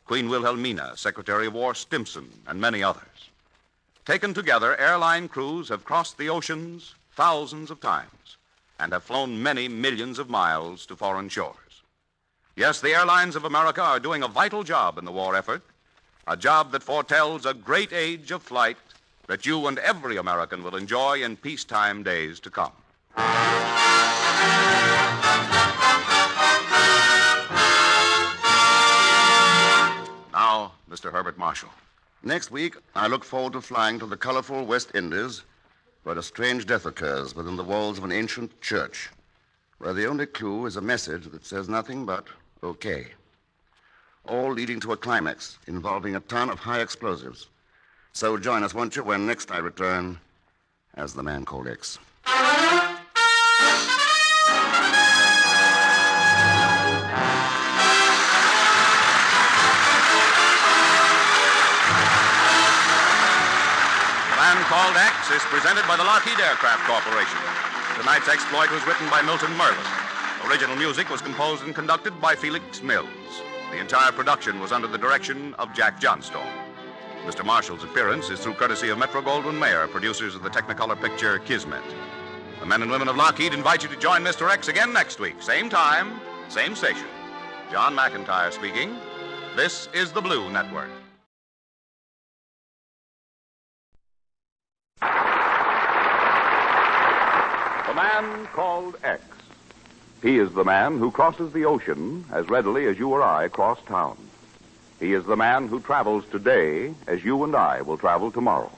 Queen Wilhelmina, Secretary of War Stimson, and many others. Taken together, airline crews have crossed the oceans thousands of times and have flown many millions of miles to foreign shores. Yes, the airlines of America are doing a vital job in the war effort, a job that foretells a great age of flight that you and every American will enjoy in peacetime days to come. Now, Mr. Herbert Marshall. Next week, I look forward to flying to the colorful West Indies, where a strange death occurs within the walls of an ancient church, where the only clue is a message that says nothing but okay. All leading to a climax involving a ton of high explosives. So join us, won't you, when next I return as the man called X. The Man Called X is presented by the Lockheed Aircraft Corporation. Tonight's exploit was written by Milton Merlin. Original music was composed and conducted by Felix Mills. The entire production was under the direction of Jack Johnstone. Mr. Marshall's appearance is through courtesy of Metro-Goldwyn-Mayer, producers of the Technicolor picture Kismet. The men and women of Lockheed invite you to join Mr. X again next week. Same time, same station. John McIntyre speaking. This is the Blue Network. The Man Called X. He is the man who crosses the ocean as readily as you or I cross town. He is the man who travels today as you and I will travel tomorrow.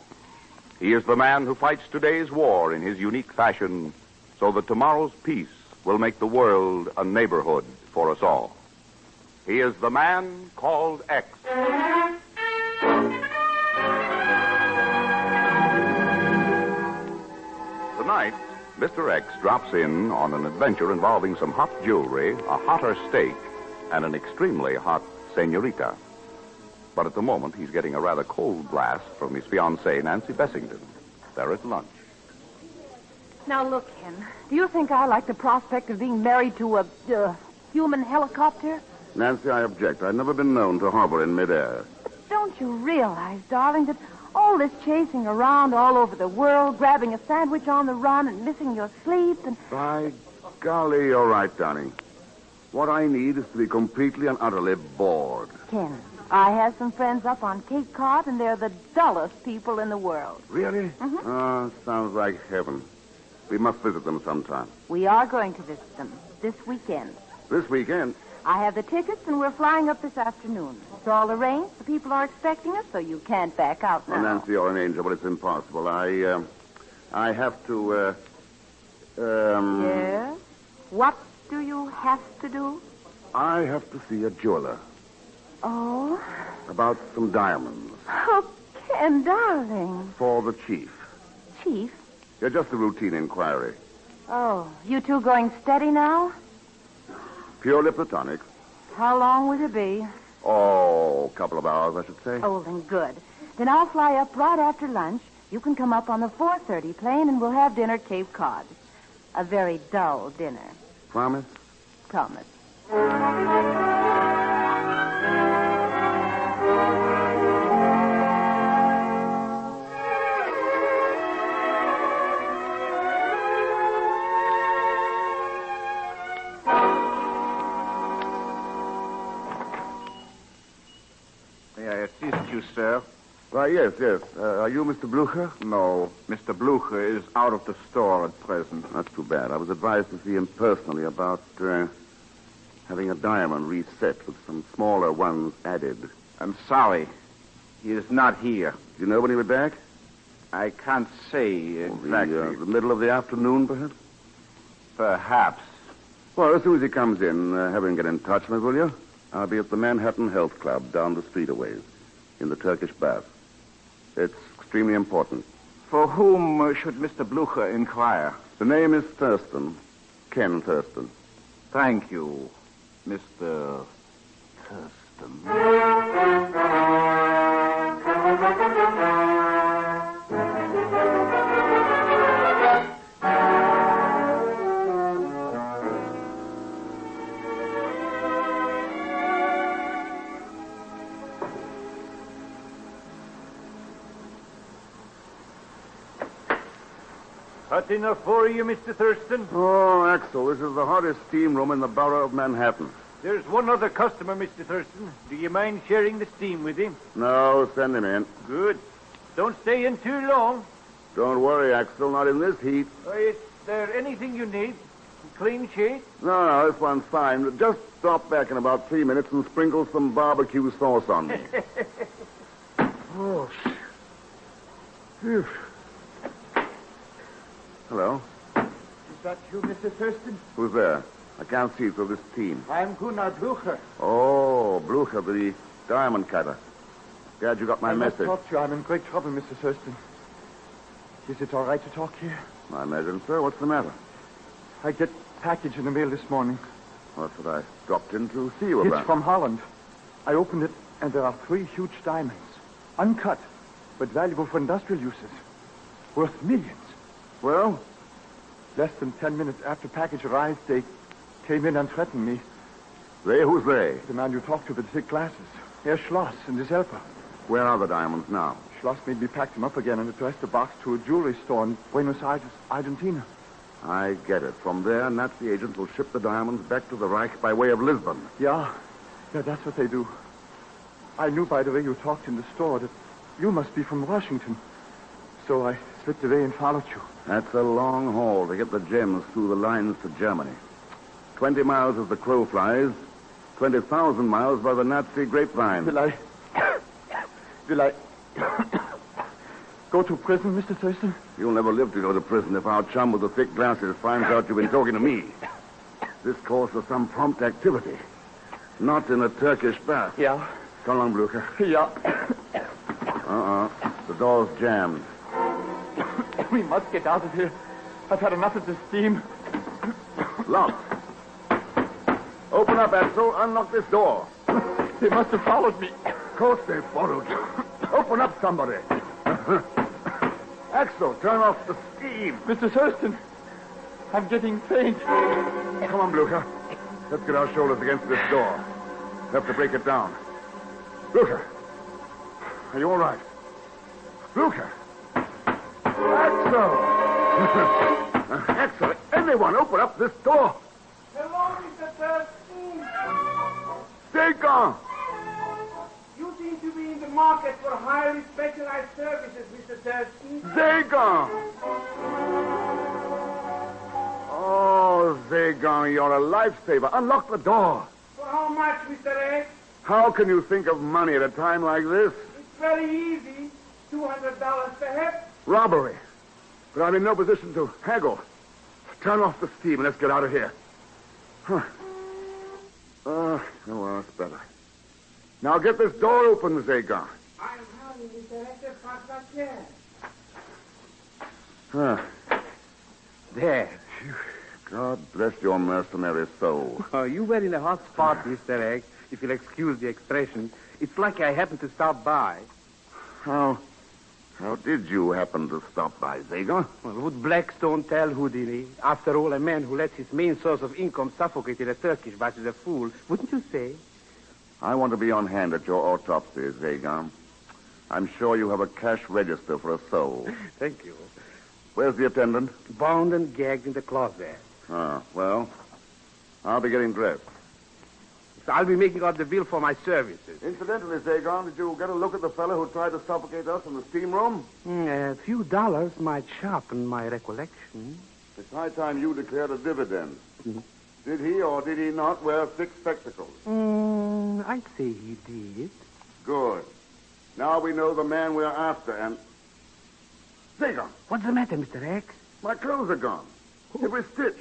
He is the man who fights today's war in his unique fashion so that tomorrow's peace will make the world a neighborhood for us all. He is the Man Called X. Tonight, Mr. X drops in on an adventure involving some hot jewelry, a hotter steak, and an extremely hot senorita. But at the moment, he's getting a rather cold blast from his fiancée, Nancy Bessington. They're at lunch. Now, look, Ken, do you think I like the prospect of being married to a human helicopter? Nancy, I object. I've never been known to hover in midair. Don't you realize, darling, that all this chasing around all over the world, grabbing a sandwich on the run and missing your sleep and... By golly, you're right, darling. What I need is to be completely and utterly bored. Ken, I have some friends up on Cape Cod, and they're the dullest people in the world. Really? Sounds like heaven. We must visit them sometime. We are going to visit them this weekend. This weekend? I have the tickets, and we're flying up this afternoon. It's all arranged. The people are expecting us, so you can't back out now. Oh, Nancy, you're an angel, but it's impossible. I have to, Yes? What do you have to do? I have to see a jeweler Oh? about some diamonds Oh, Ken, darling. for the chief. Chief? Yeah, just a routine inquiry. Oh, you two going steady now? Purely platonic. How long will you be? Oh, a couple of hours, I should say. Oh, then good. Then I'll fly up right after lunch. You can come up on the 4:30 plane, and we'll have dinner at Cape Cod. A very dull dinner. Promise? Promise. May I assist you, sir? Why, yes. Are you Mr. Blucher? No, Mr. Blucher is out of the store at present. That's too bad. I was advised to see him personally about having a diamond reset with some smaller ones added. I'm sorry. He is not here. Do you know when he'll be back? I can't say exactly. The middle of the afternoon, perhaps? Perhaps. Well, as soon as he comes in, have him get in touch with me, will you? I'll be at the Manhattan Health Club down the street a ways, in the Turkish bath. It's extremely important. For whom should Mr. Blucher inquire? The name is Thurston. Ken Thurston. Thank you, Mr. Thurston. Hot enough for you, Mr. Thurston? Oh, Axel, this is the hottest steam room in the borough of Manhattan. There's one other customer, Mr. Thurston. Do you mind sharing the steam with him? No, send him in. Good. Don't stay in too long. Don't worry, Axel, not in this heat. Is there anything you need? Clean sheet? No, this one's fine. Just stop back in about 3 minutes and sprinkle some barbecue sauce on me. Oh, Phew. Hello? Is that you, Mr. Thurston? Who's there? I can't see through this team. I'm Gunnar Blucher. Oh, Blucher, the diamond cutter. Glad you got my I must message. talk to you. I'm in great trouble, Mr. Thurston. Is it all right to talk here? I imagine, sir. What's the matter? I get a package in the mail this morning. That's what I dropped in to see you about. It's from Holland. I opened it, and there are 3 huge diamonds. Uncut, but valuable for industrial uses. Worth millions. Well? Less than 10 minutes after the package arrived, they came in and threatened me. They? Who's they? The man you talked to with the thick glasses. Herr Schloss and his helper. Where are the diamonds now? Schloss made me pack them up again and addressed the box to a jewelry store in Buenos Aires, Argentina. I get it. From there, Nazi agents will ship the diamonds back to the Reich by way of Lisbon. Yeah, that's what they do. I knew by the way you talked in the store that you must be from Washington. So I slipped away and followed you. That's a long haul to get the gems through the lines to Germany. 20 miles as the crow flies, 20,000 miles by the Nazi grapevine. Will I go to prison, Mr. Thurston? You'll never live to go to prison if our chum with the thick glasses finds out you've been talking to me. This calls for some prompt activity. Not in a Turkish bath. Yeah. Come along, Blucher. Yeah. The door's jammed. We must get out of here. I've had enough of this steam. Locked. Open up, Axel. Unlock this door. They must have followed me. Of course they followed you. Open up, somebody. Axel, turn off the steam. Mr. Thurston, I'm getting faint. Come on, Blucher. Let's get our shoulders against this door. We'll have to break it down. Blucher, are you all right? Blucher. Axel! Axel, anyone open up this door. Hello, Mr. Thurston. Stay gone. You to be in the market for highly specialized services, Mr. Thurston. Zagon! Oh, Zagon, you're a lifesaver. Unlock the door. For how much, Mr. X? How can you think of money at a time like this? It's very easy. $200 perhaps. Robbery. But I'm in no position to haggle. Turn off the steam and let's get out of here. Huh. Oh, well, that's better. Now get this door open, Zagon. I'm having Mr. X as fast as I can. Huh. There. God bless your mercenary soul. Oh, you were in a hot spot, Mr. X, if you'll excuse the expression. It's lucky I happened to stop by. How did you happen to stop by, Zagon? Well, would Blackstone tell Houdini? After all, a man who lets his main source of income suffocate in a Turkish bath is a fool, wouldn't you say? I want to be on hand at your autopsy, Zagon. I'm sure you have a cash register for a soul. Thank you. Where's the attendant? Bound and gagged in the closet. Ah, well, I'll be getting dressed. So I'll be making out the bill for my services. Incidentally, Zagon, did you get a look at the fellow who tried to suffocate us in the steam room? A few dollars might sharpen my recollection. It's high time you declared a dividend. Did he or did he not wear thick spectacles? I'd say he did. Good. Now we know the man we're after, and... Zagon! What's the matter, Mr. X? My clothes are gone. Every stitch.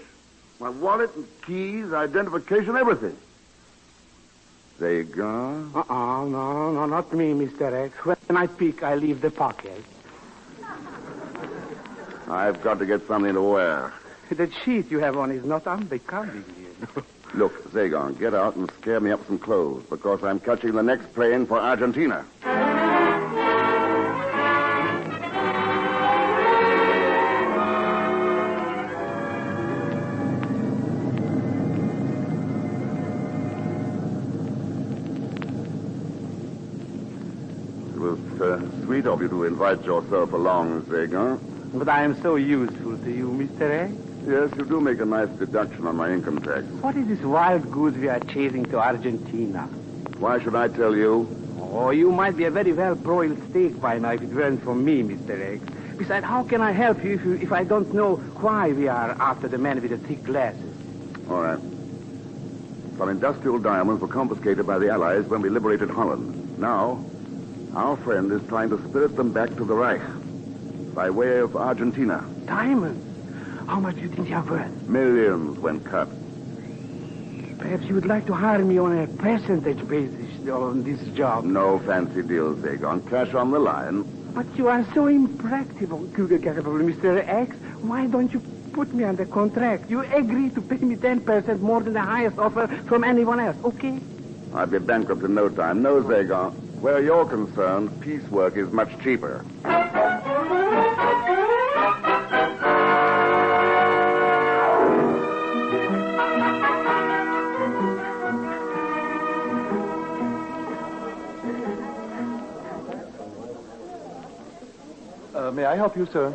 My wallet and keys, identification, everything. Zagon? No, not me, Mr. X. When I peek, I leave the pocket. I've got to get something to wear. The sheet you have on is not unbecoming you. Look, Zagon, get out and scare me up some clothes, because I'm catching the next plane for Argentina. Sweet of you to invite yourself along, Zagon. But I am so useful to you, Mr. X. Yes, you do make a nice deduction on my income tax. What is this wild goose we are chasing to Argentina? Why should I tell you? Oh, you might be a very well-broiled steak by now if it weren't for me, Mr. X. Besides, how can I help you if I don't know why we are after the man with the thick glasses? All right. Some industrial diamonds were confiscated by the Allies when we liberated Holland. Now, our friend is trying to spirit them back to the Reich by way of Argentina. Diamonds? How much do you think they are worth? Millions when cut. Perhaps you would like to hire me on a percentage basis on this job. No fancy deals, Zagon. Cash on the line. But you are so impractical, Mr. X. Why don't you put me under contract? You agree to pay me 10% more than the highest offer from anyone else, okay? I'd be bankrupt in no time. No, Zagon. Where you're concerned, piecework is much cheaper. May I help you, sir?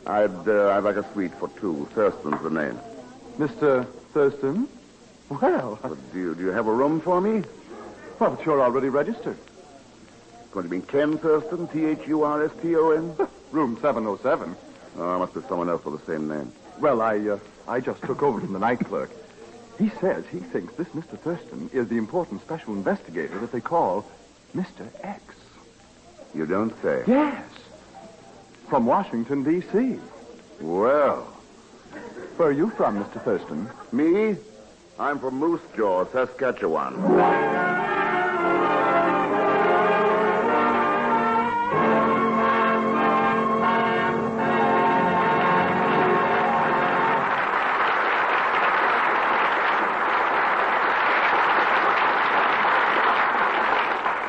I'd like a suite for two. Thurston's the name. Mr. Thurston? Well... Do you have a room for me? Well, but you're already registered. Going to be Ken Thurston, Thurston? Room 707. Oh, must be someone else with the same name. Well, I just took over from the night clerk. He says he thinks this Mr. Thurston is the important special investigator that they call Mr. X. You don't say? Yes. From Washington, D.C. Well. Where are you from, Mr. Thurston? Me? I'm from Moose Jaw, Saskatchewan.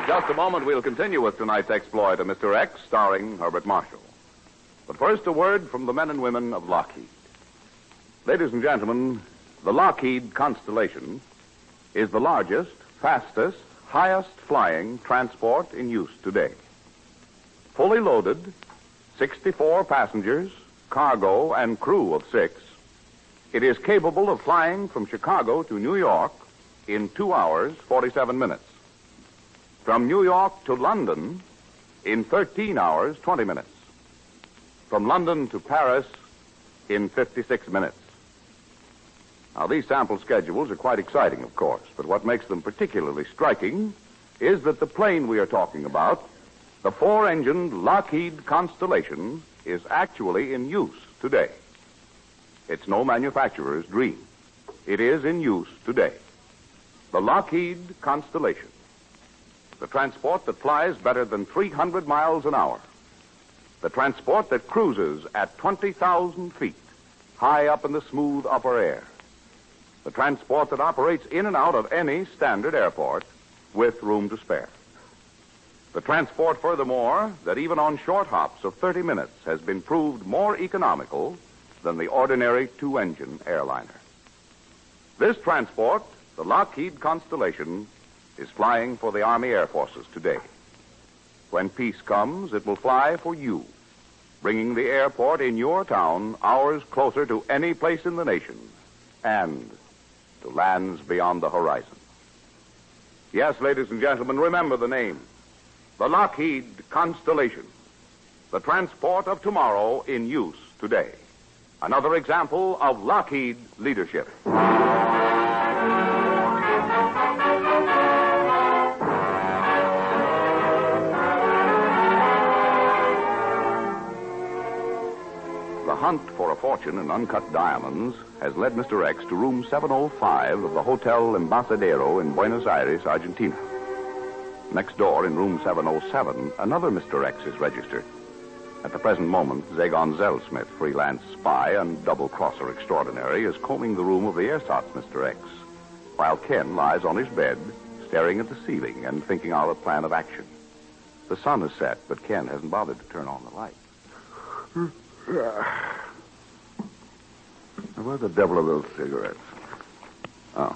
Just a moment, we'll continue with tonight's exploit of Mr. X, starring Herbert Marshall. But first, a word from the men and women of Lockheed. Ladies and gentlemen, the Lockheed Constellation is the largest, fastest, highest-flying transport in use today. Fully loaded, 64 passengers, cargo, and crew of 6, it is capable of flying from Chicago to New York in 2 hours, 47 minutes. From New York to London in 13 hours, 20 minutes. From London to Paris in 56 minutes. Now, these sample schedules are quite exciting, of course, but what makes them particularly striking is that the plane we are talking about, the four-engined Lockheed Constellation, is actually in use today. It's no manufacturer's dream. It is in use today. The Lockheed Constellation. The transport that flies better than 300 miles an hour. The transport that cruises at 20,000 feet, high up in the smooth upper air. The transport that operates in and out of any standard airport with room to spare. The transport, furthermore, that even on short hops of 30 minutes has been proved more economical than the ordinary two-engine airliner. This transport, the Lockheed Constellation, is flying for the Army Air Forces today. When peace comes, it will fly for you, bringing the airport in your town hours closer to any place in the nation and to lands beyond the horizon. Yes, ladies and gentlemen, remember the name. The Lockheed Constellation. The transport of tomorrow in use today. Another example of Lockheed leadership. The hunt for a fortune in uncut diamonds has led Mr. X to room 705 of the Hotel Embajadero in Buenos Aires, Argentina. Next door, in room 707, another Mr. X is registered. At the present moment, Zagon Zellsmith, freelance spy and double-crosser extraordinary, is combing the room of the ersatz Mr. X, while Ken lies on his bed, staring at the ceiling and thinking out a plan of action. The sun is set, but Ken hasn't bothered to turn on the light. Where the devil are those cigarettes? Oh.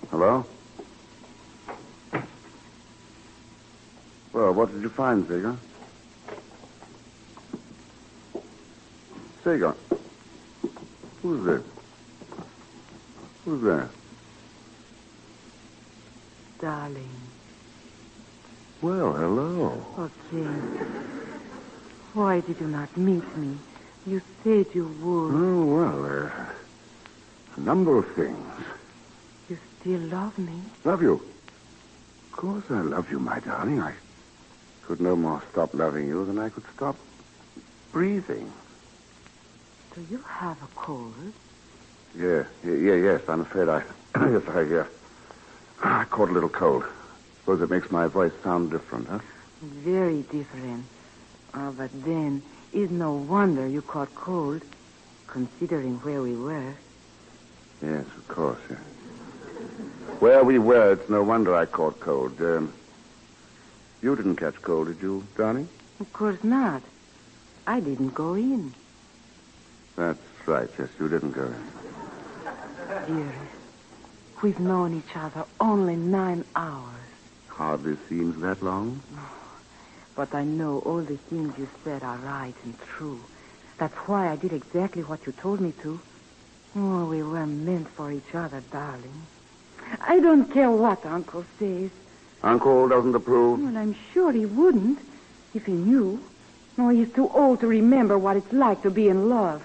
Hello? Well, what did you find, Seeger? Seeger? Who's this? Who's there? Darling. Well, hello. Oh, Ken. Why did you not meet me? You said you would. Oh, well, a number of things. You still love me? Love you? Of course I love you, my darling. I could no more stop loving you than I could stop breathing. Do you have a cold? Yes, I'm afraid I caught a little cold. Suppose it makes my voice sound different, huh? Very different. But then, it's no wonder you caught cold, considering where we were. Yes, of course, yes. Where we were, it's no wonder I caught cold. You didn't catch cold, did you, darling? Of course not. I didn't go in. That's right, yes, you didn't go in. Dearest, we've known each other only 9 hours. Hardly seems that long. But I know all the things you said are right and true. That's why I did exactly what you told me to. Oh, we were meant for each other, darling. I don't care what Uncle says. Uncle doesn't approve? Well, I'm sure he wouldn't, if he knew. No, he's too old to remember what it's like to be in love.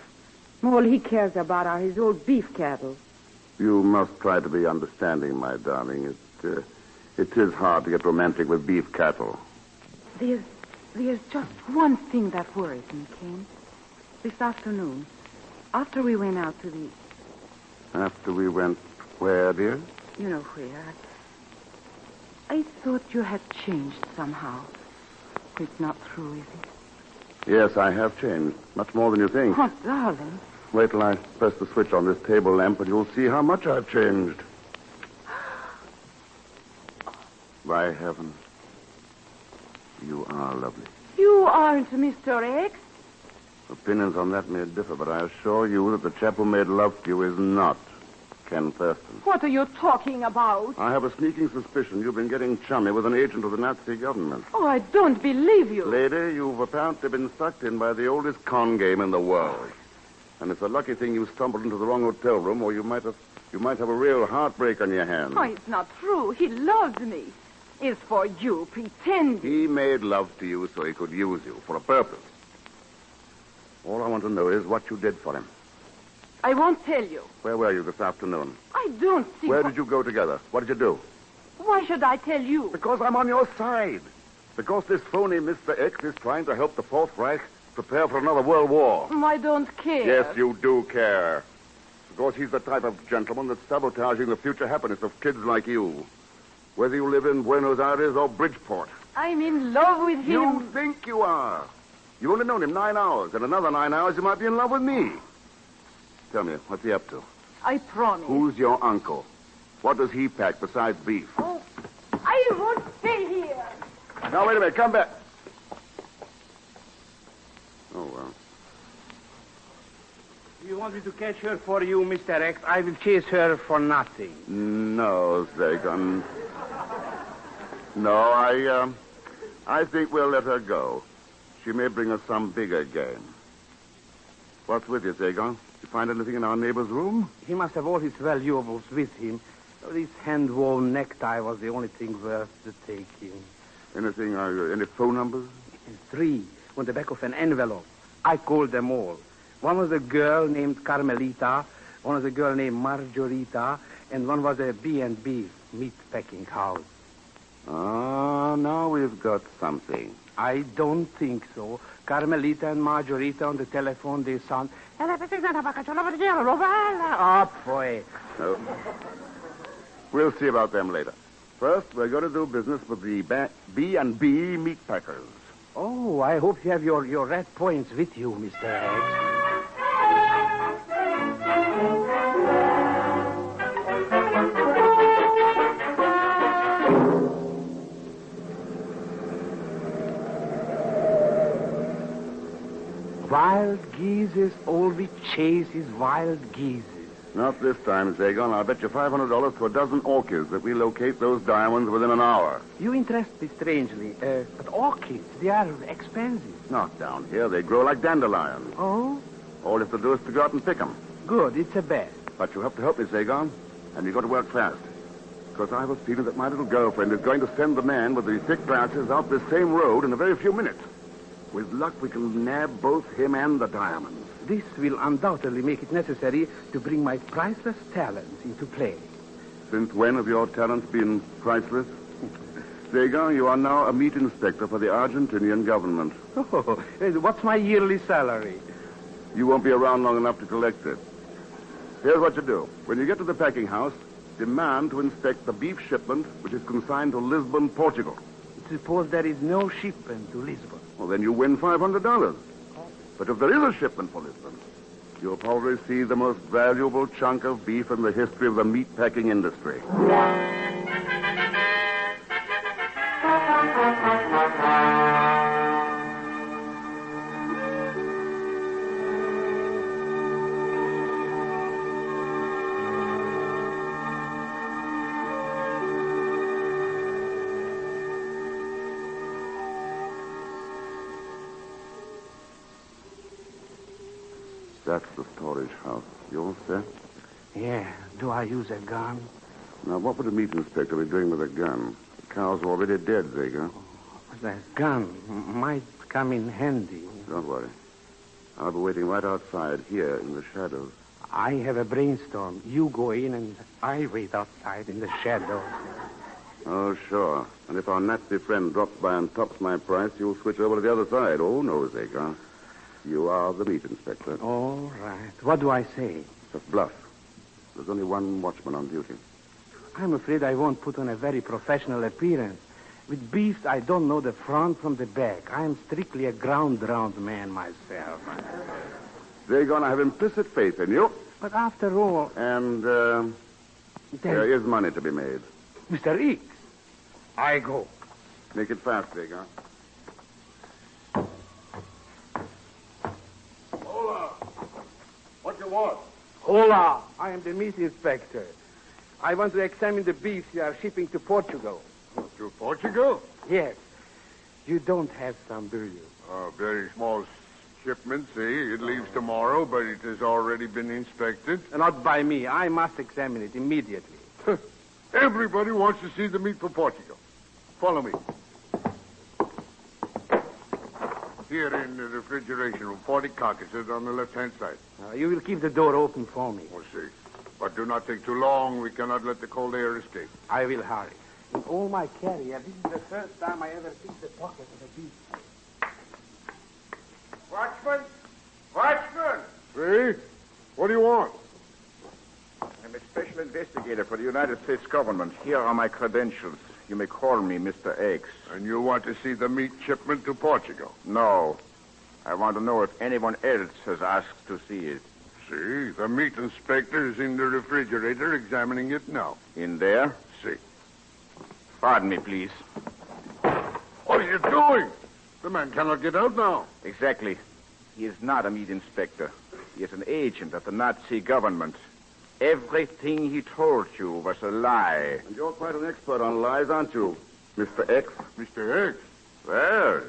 All he cares about are his old beef cattle. You must try to be understanding, my darling. It is hard to get romantic with beef cattle. There's just one thing that worries me, Ken. This afternoon, after we went out to the... After we went where, dear? You know where. I thought you had changed somehow. It's not true, is it? Yes, I have changed. Much more than you think. Oh, darling. Wait till I press the switch on this table lamp and you'll see how much I've changed. By heaven, you are lovely. You aren't Mr. X. Opinions on that may differ, but I assure you that the chap who made love to you is not Ken Thurston. What are you talking about? I have a sneaking suspicion you've been getting chummy with an agent of the Nazi government. Oh, I don't believe you. Lady, you've apparently been sucked in by the oldest con game in the world. And it's a lucky thing you stumbled into the wrong hotel room, or you might have a real heartbreak on your hands. Oh, it's not true. He loves me. It's for you, pretending. He made love to you so he could use you for a purpose. All I want to know is what you did for him. I won't tell you. Where were you this afternoon? I don't see... Where did you go together? What did you do? Why should I tell you? Because I'm on your side. Because this phony Mr. X is trying to help the Fourth Reich prepare for another world war. I don't care. Yes, you do care. Because he's the type of gentleman that's sabotaging the future happiness of kids like you. Whether you live in Buenos Aires or Bridgeport. I'm in love with him. You think you are. You've only known him 9 hours. In another 9 hours, you might be in love with me. Tell me, what's he up to? I promise. Who's your uncle? What does he pack besides beef? Oh, I won't stay here. Now, wait a minute. Come back. Oh, well. You want me to catch her for you, Mr. X? I will chase her for nothing. No, Zagon. No, I think we'll let her go. She may bring us some bigger game. What's with you, Zagon? You find anything in our neighbor's room? He must have all his valuables with him. This hand-woven necktie was the only thing worth the taking. Anything, any phone numbers? 3 on the back of an envelope. I called them all. One was a girl named Carmelita, one was a girl named Margarita, and one was a B&B meat-packing house. Ah, now we've got something. I don't think so. Carmelita and Margarita on the telephone, they sound... Oh, boy. No. We'll see about them later. First, we're going to do business with the B&B meat packers. Oh, I hope you have your red points with you, Mr. X. Wild geezers, all we chase is wild geezers. Not this time, Zagon. I'll bet you $500 to a dozen orchids that we locate those diamonds within an hour. You interest me strangely. But orchids, they are expensive. Not down here. They grow like dandelions. Oh? All you have to do is to go out and pick them. Good, it's a bet. But you have to help me, Zagon. And you've got to work fast. Because I have a feeling that my little girlfriend is going to send the man with the thick glasses out this same road in a very few minutes. With luck, we can nab both him and the diamonds. This will undoubtedly make it necessary to bring my priceless talents into play. Since when have your talents been priceless? Zagon, you are now a meat inspector for the Argentinian government. Oh, what's my yearly salary? You won't be around long enough to collect it. Here's what you do. When you get to the packing house, demand to inspect the beef shipment, which is consigned to Lisbon, Portugal. Suppose there is no shipment to Lisbon. Well, then you win $500. But if there is a shipment for Lisbon, you'll probably see the most valuable chunk of beef in the history of the meat-packing industry. That's the storage house. You all set? Yeah. Do I use a gun? Now, what would a meat inspector be doing with a gun? The cow's already dead, Zager. That gun might come in handy. Don't worry. I'll be waiting right outside here in the shadows. I have a brainstorm. You go in and I wait outside in the shadows. Oh, sure. And if our Nazi friend drops by and tops my price, you'll switch over to the other side. Oh, no, Zager. You are the meat inspector. All right. What do I say? Just bluff. There's only one watchman on duty. I'm afraid I won't put on a very professional appearance. With beefs, I don't know the front from the back. I'm strictly a ground-round man myself. They're going to have implicit faith in you. But after all... And, there is money to be made. Mr. X, I go. Make it fast, Zager. What you want? Hola, I am the meat inspector. I want to examine the beef you are shipping to Portugal. To Portugal? Yes. You don't have some, do you? A very small shipment, see. It leaves tomorrow, but it has already been inspected. Not by me. I must examine it immediately. Everybody wants to see the meat for Portugal. Follow me. Here in the refrigeration room, 40 carcasses on the left-hand side. You will keep the door open for me. Oh, see. But do not take too long. We cannot let the cold air escape. I will hurry. In all my career, this is the first time I ever picked the pocket of a beef. Watchman! Watchman! See? What do you want? I'm a special investigator for the United States government. Here are my credentials. You may call me Mr. X. And you want to see the meat shipment to Portugal? No. I want to know if anyone else has asked to see it. See, the meat inspector is in the refrigerator examining it now. In there? See. Pardon me, please. What are you doing? The man cannot get out now. Exactly. He is not a meat inspector. He is an agent of the Nazi government. Everything he told you was a lie. And you're quite an expert on lies, aren't you, Mr. X? Mr. X? Well,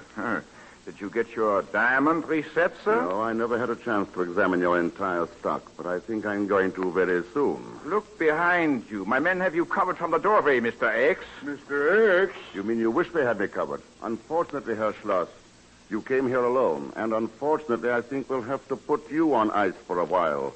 did you get your diamond reset, sir? No, I never had a chance to examine your entire stock, but I think I'm going to very soon. Look behind you. My men have you covered from the doorway, Mr. X. Mr. X? You mean you wish they had me covered? Unfortunately, Herr Schloss, you came here alone, and unfortunately, I think we'll have to put you on ice for a while.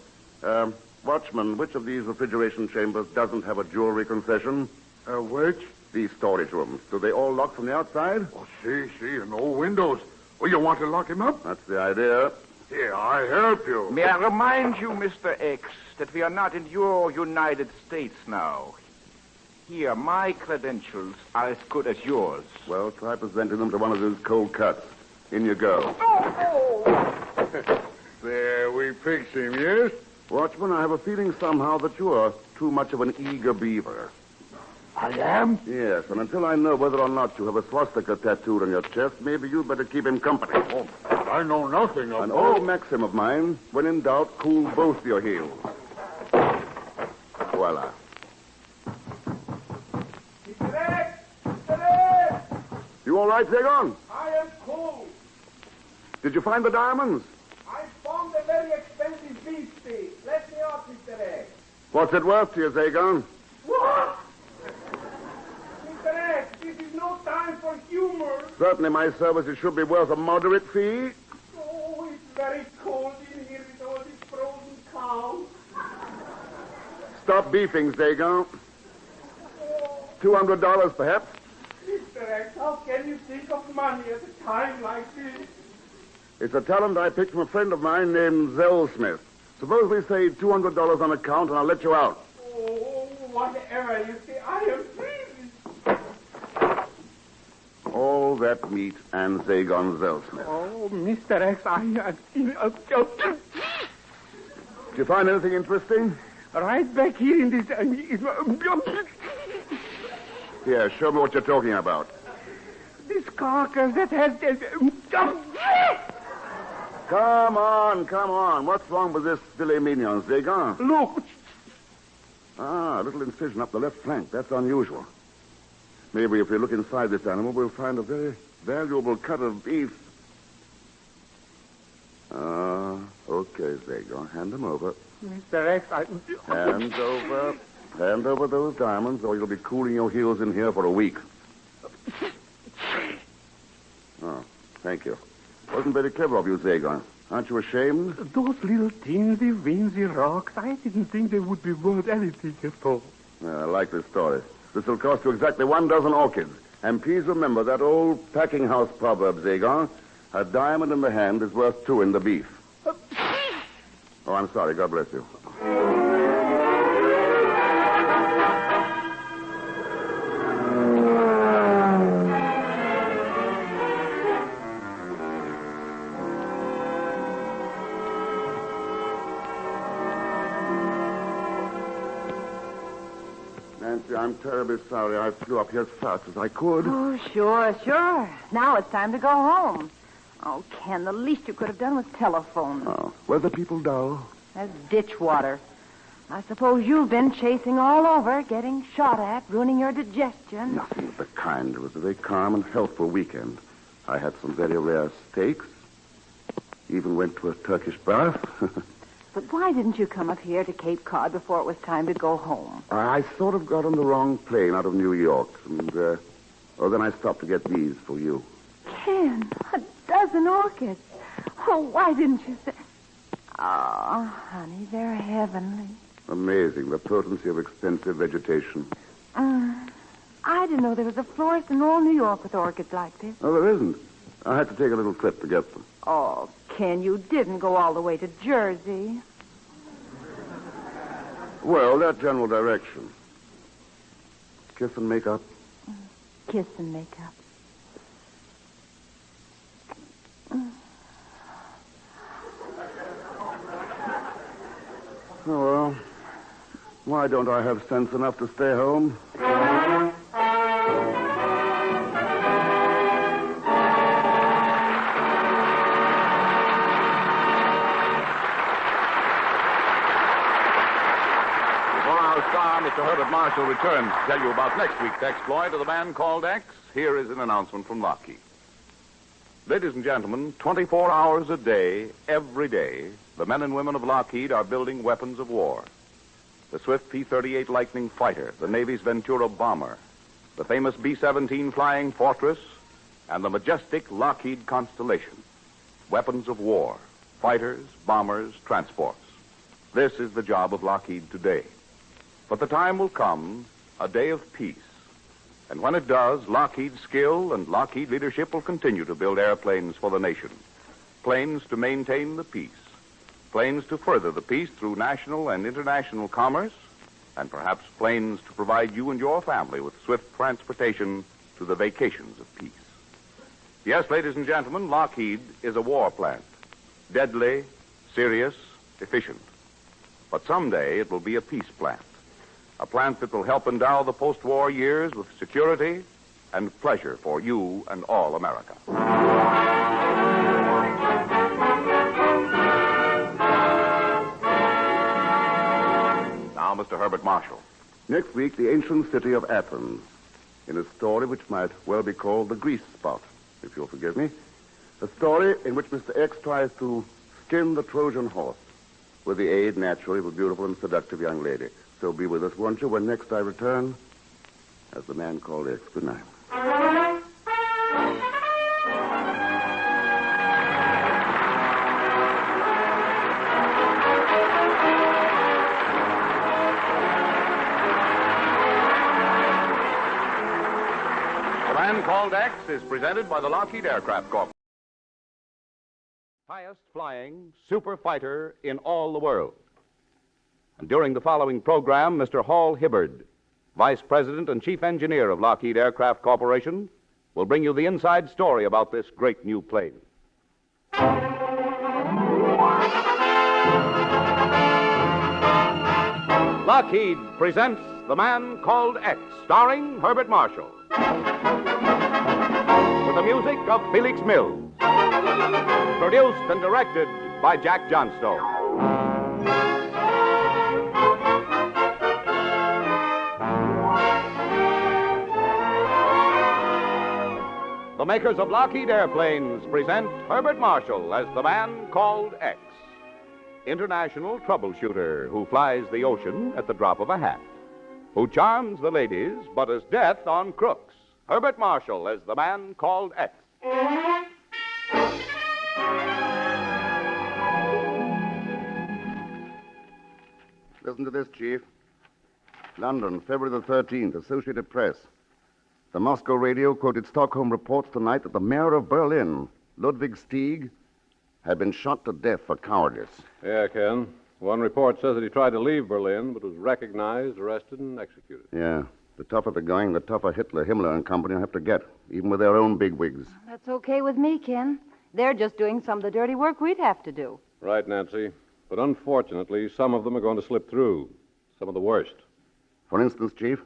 Watchman, which of these refrigeration chambers doesn't have a jewelry concession? Which? These storage rooms. Do they all lock from the outside? Oh, see, and no windows. Oh, you want to lock him up? That's the idea. Here, I help you. May I remind you, Mr. X, that we are not in your United States now. Here, my credentials are as good as yours. Well, try presenting them to one of those cold cuts. In you go. There, we fix him, yes? Watchman, I have a feeling somehow that you are too much of an eager beaver. I am? Yes, and until I know whether or not you have a swastika tattooed on your chest, maybe you'd better keep him company. Oh, I know nothing of An old maxim of mine, when in doubt, cool both your heels. Voila. Mr. X! Mr. X! You all right, Zagon? I am cool. Did you find the diamonds? I found a very expensive beef steak. Let me off, Mr. X. What's it worth to you, Zagon? What? Mr. X, this is no time for humor. Certainly my services should be worth a moderate fee. Oh, it's very cold in here with all these frozen cows. Stop beefing, Zagon. $200, perhaps. Mr. X, how can you think of money at a time like this? It's a talent I picked from a friend of mine named Zell Smith. Suppose we say $200 on account, and I'll let you out. Oh, whatever you say, I am pleased. All that meat and Zagon Zell Smith. Oh, Mr. X, Did you find anything interesting? Right back here in this... Here, show me what you're talking about. This carcass that has... Come on. What's wrong with this filet mignon, Zagon? Look. A little incision up the left flank. That's unusual. Maybe if we look inside this animal, we'll find a very valuable cut of beef. Okay, Zagon. Hand them over. Mr. X, Hand over those diamonds, or you'll be cooling your heels in here for a week. Oh, thank you. Wasn't very clever of you, Zagon. Aren't you ashamed? Those little teensy, weensy rocks, I didn't think they would be worth anything at all. I like this story. This will cost you exactly 1 dozen orchids. And please remember that old packing house proverb, Zagon. A diamond in the hand is worth 2 in the beef. Oh, I'm sorry. God bless you. Nancy, I'm terribly sorry. I flew up here as fast as I could. Oh, sure. Now it's time to go home. Oh, Ken, the least you could have done was telephone. Oh, were the people dull? That's ditch water. I suppose you've been chasing all over, getting shot at, ruining your digestion. Nothing of the kind. It was a very calm and healthful weekend. I had some very rare steaks. Even went to a Turkish bath. But why didn't you come up here to Cape Cod before it was time to go home? I sort of got on the wrong plane out of New York. And, then I stopped to get these for you. Ken, a dozen orchids. Oh, why didn't you say... Oh, honey, they're heavenly. Amazing, the potency of expensive vegetation. I didn't know there was a florist in all New York with orchids like this. Oh, there isn't. I had to take a little trip to get them. Oh, Ken, you didn't go all the way to Jersey. Well, that general direction. Kiss and make up. Kiss and make up. Oh, well, why don't I have sense enough to stay home? Mr. Herbert Marshall returns to tell you about next week's exploit of the man called X. Here is an announcement from Lockheed. Ladies and gentlemen, 24 hours a day, every day, the men and women of Lockheed are building weapons of war. The swift P-38 Lightning fighter, the Navy's Ventura bomber, the famous B-17 Flying Fortress, and the majestic Lockheed Constellation. Weapons of war, fighters, bombers, transports. This is the job of Lockheed today. But the time will come, a day of peace. And when it does, Lockheed's skill and Lockheed leadership will continue to build airplanes for the nation. Planes to maintain the peace. Planes to further the peace through national and international commerce. And perhaps planes to provide you and your family with swift transportation to the vacations of peace. Yes, ladies and gentlemen, Lockheed is a war plant. Deadly, serious, efficient. But someday it will be a peace plant. A plant that will help endow the post-war years with security and pleasure for you and all America. Now, Mr. Herbert Marshall. Next week, the ancient city of Athens, in a story which might well be called the Grease Spot, if you'll forgive me. A story in which Mr. X tries to skin the Trojan horse, with the aid, naturally, of a beautiful and seductive young lady. So be with us, won't you, when next I return as the man called X. Good night. The Man Called X is presented by the Lockheed Aircraft Corporation. Highest flying super fighter in all the world. And during the following program, Mr. Hall Hibbard, Vice President and Chief Engineer of Lockheed Aircraft Corporation, will bring you the inside story about this great new plane. Lockheed presents The Man Called X, starring Herbert Marshall. With the music of Felix Mills. Produced and directed by Jack Johnstone. The makers of Lockheed Airplanes present Herbert Marshall as the Man Called X, international troubleshooter who flies the ocean at the drop of a hat, who charms the ladies but is death on crooks. Herbert Marshall as the Man Called X. Listen to this, Chief. London, February the 13th, Associated Press. The Moscow radio quoted Stockholm reports tonight that the mayor of Berlin, Ludwig Stieg, had been shot to death for cowardice. Yeah, Ken. One report says that he tried to leave Berlin, but was recognized, arrested, and executed. Yeah. The tougher the going, the tougher Himmler and company will have to get, even with their own bigwigs. That's okay with me, Ken. They're just doing some of the dirty work we'd have to do. Right, Nancy. But unfortunately, some of them are going to slip through. Some of the worst. For instance, Chief?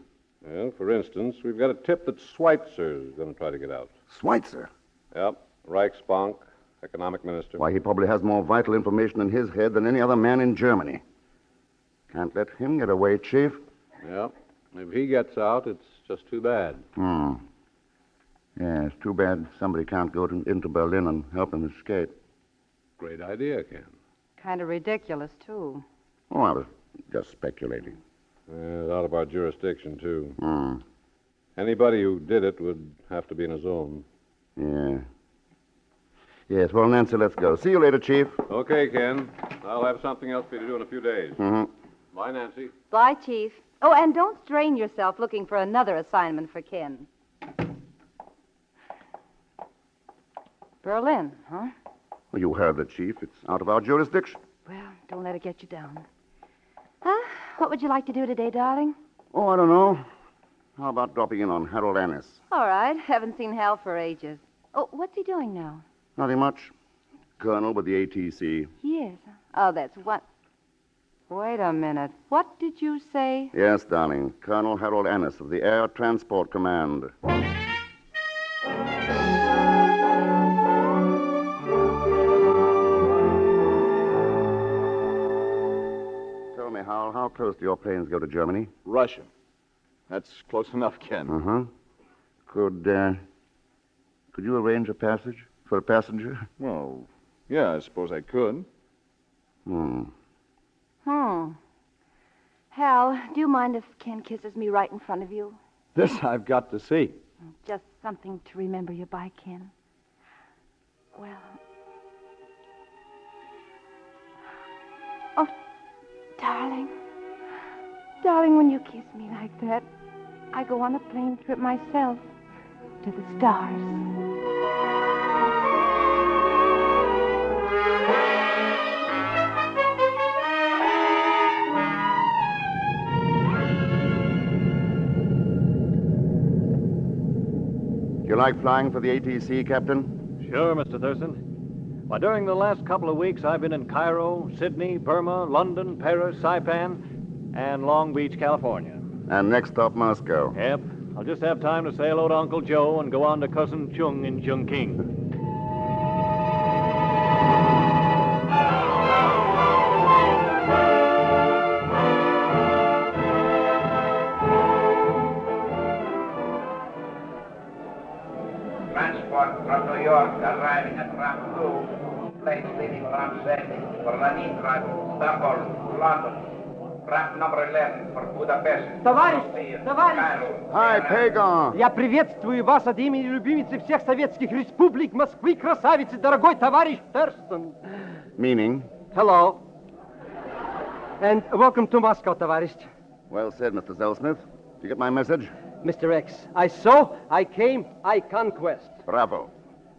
Well, for instance, we've got a tip that Schweitzer's going to try to get out. Schweitzer? Yep. Reichsbank, economic minister. Why, he probably has more vital information in his head than any other man in Germany. Can't let him get away, Chief. Yeah. If he gets out, it's just too bad. Yeah, it's too bad somebody can't go into Berlin and help him escape. Great idea, Ken. Kind of ridiculous, too. Oh, I was just speculating. It's out of our jurisdiction, too. Anybody who did it would have to be in a zone. Yeah. Yes, well, Nancy, let's go. See you later, Chief. Okay, Ken. I'll have something else for you to do in a few days. Bye, Nancy. Bye, Chief. Oh, and don't strain yourself looking for another assignment for Ken. Berlin, huh? Well, you heard the Chief. It's out of our jurisdiction. Well, don't let it get you down. Huh? What would you like to do today, darling? Oh, I don't know. How about dropping in on Harold Annis? All right. Haven't seen Hal for ages. Oh, what's he doing now? Nothing much. Colonel with the ATC. Yes. Oh, that's what... Wait a minute. What did you say? Yes, darling. Colonel Harold Annis of the Air Transport Command. Tell me, Hal, how close do your planes go to Germany? Russia. That's close enough, Ken. Could you arrange a passage for a passenger? Well, yeah, I suppose I could. Hal, do you mind if Ken kisses me right in front of you? This I've got to see. Just something to remember you by, Ken. Well... Oh, darling. Darling, when you kiss me like that, I go on a plane trip myself to the stars. You like flying for the ATC, Captain? Sure, Mr. Thurston. Why, during the last couple of weeks, I've been in Cairo, Sydney, Burma, London, Paris, Saipan, and Long Beach, California. And next stop, Moscow. Yep. I'll just have time to say hello to Uncle Joe and go on to Cousin Chung in Chungking. Transport from New York arriving at ramp 2. Planes leaving ramp 7 for Leningrad, Stockholm, London. Ramp number 11 for Budapest. Товарищ! Hi, Pagon. Я приветствую вас от имени любимицы всех советских республик Москвы, красавицы, дорогой товарищ Thurston. Meaning? Hello. And welcome to Moscow, товарищ. Well said, Mr. Zellsmith. Did you get my message? Mr. X, I saw, I came, I conquest. Bravo.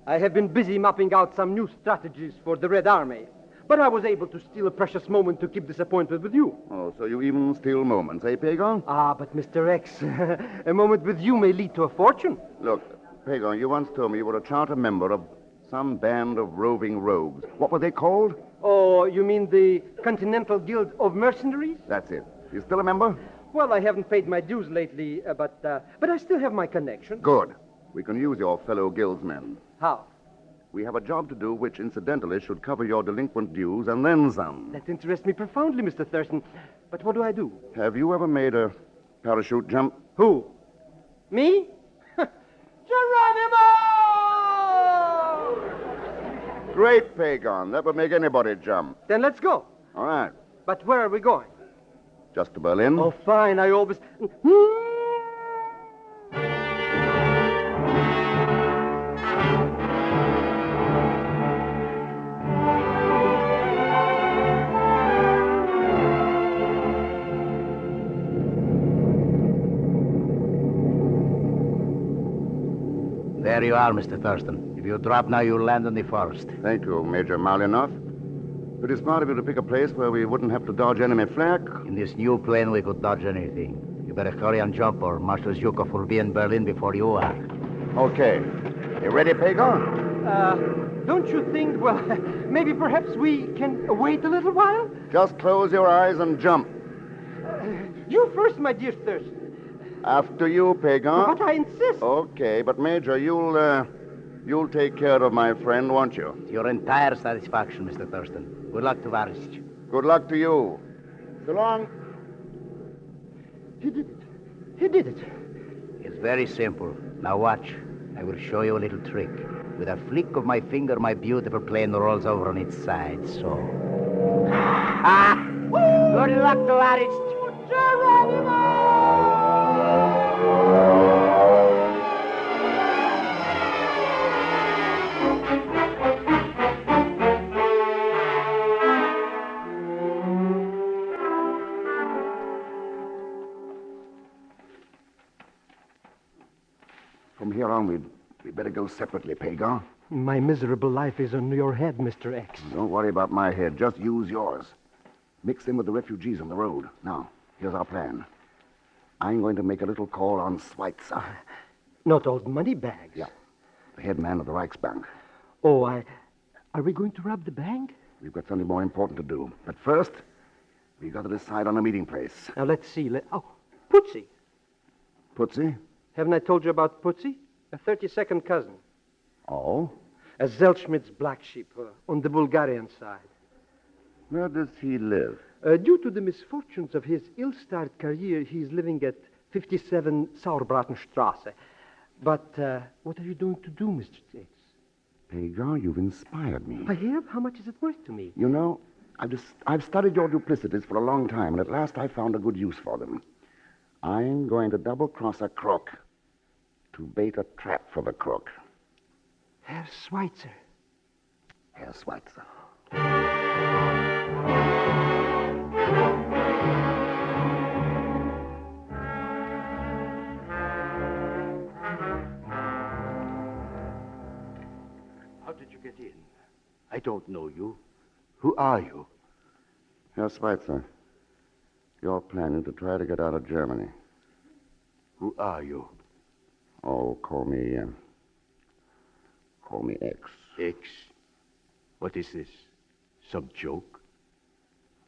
I have been busy mapping out some new strategies for the Red Army. But I was able to steal a precious moment to keep this appointment with you. Oh, so you even steal moments, eh, Pagon? Ah, but Mr. X, a moment with you may lead to a fortune. Look, Pagon, you once told me you were a charter member of some band of roving rogues. What were they called? Oh, you mean the Continental Guild of Mercenaries? That's it. You still a member? Well, I haven't paid my dues lately, but I still have my connection. Good. We can use your fellow guildsmen. How? We have a job to do which, incidentally, should cover your delinquent dues and then some. That interests me profoundly, Mr. Thurston. But what do I do? Have you ever made a parachute jump? Who? Me? Geronimo! Great, Pagon. That would make anybody jump. Then let's go. All right. But where are we going? Just to Berlin. Oh, fine. I always... There you are, Mr. Thurston. If you drop now, you'll land on the first. Thank you, Major Malinoff. It is smart of you to pick a place where we wouldn't have to dodge enemy flak. In this new plane, we could dodge anything. You better hurry and jump, or Marshal Zhukov will be in Berlin before you are. Okay. You ready, Pagon? Don't you think, well, maybe perhaps we can wait a little while? Just close your eyes and jump. You first, my dear Thurston. After you, Pagon. But I insist. Okay, but Major, you'll take care of my friend, won't you? To your entire satisfaction, Mr. Thurston. Good luck, Tavares. Good luck to you. So long. He did it. He did it. It's very simple. Now watch. I will show you a little trick. With a flick of my finger, my beautiful plane rolls over on its side, so. Good luck, Tovarich. From here on, we'd better go separately, Pagan. My miserable life is on your head, Mr. X. Don't worry about my head. Just use yours. Mix in with the refugees on the road. Now, here's our plan. I'm going to make a little call on Schweitzer. Not those money bags. Yeah. The head man of the Reichsbank. Oh, are we going to rob the bank? We've got something more important to do. But first, we've got to decide on a meeting place. Now, let's see. Putsy. Putsy? Haven't I told you about Putsy? A 32nd cousin. Oh? A Zelschmidt's black sheep on the Bulgarian side. Where does he live? Due to the misfortunes of his ill-starred career, he's living at 57 Sauerbratenstrasse. But what are you going to do, Mr. X? Pagan, you've inspired me. I have? How much is it worth to me? You know, I've studied your duplicities for a long time, and at last I found a good use for them. I'm going to double-cross a crook to bait a trap for the crook. Herr Schweitzer. Herr Schweitzer. How did you get in? I don't know you. Who are you? Herr Schweitzer, you're planning to try to get out of Germany. Who are you? Oh, call me X. X? What is this? Some joke?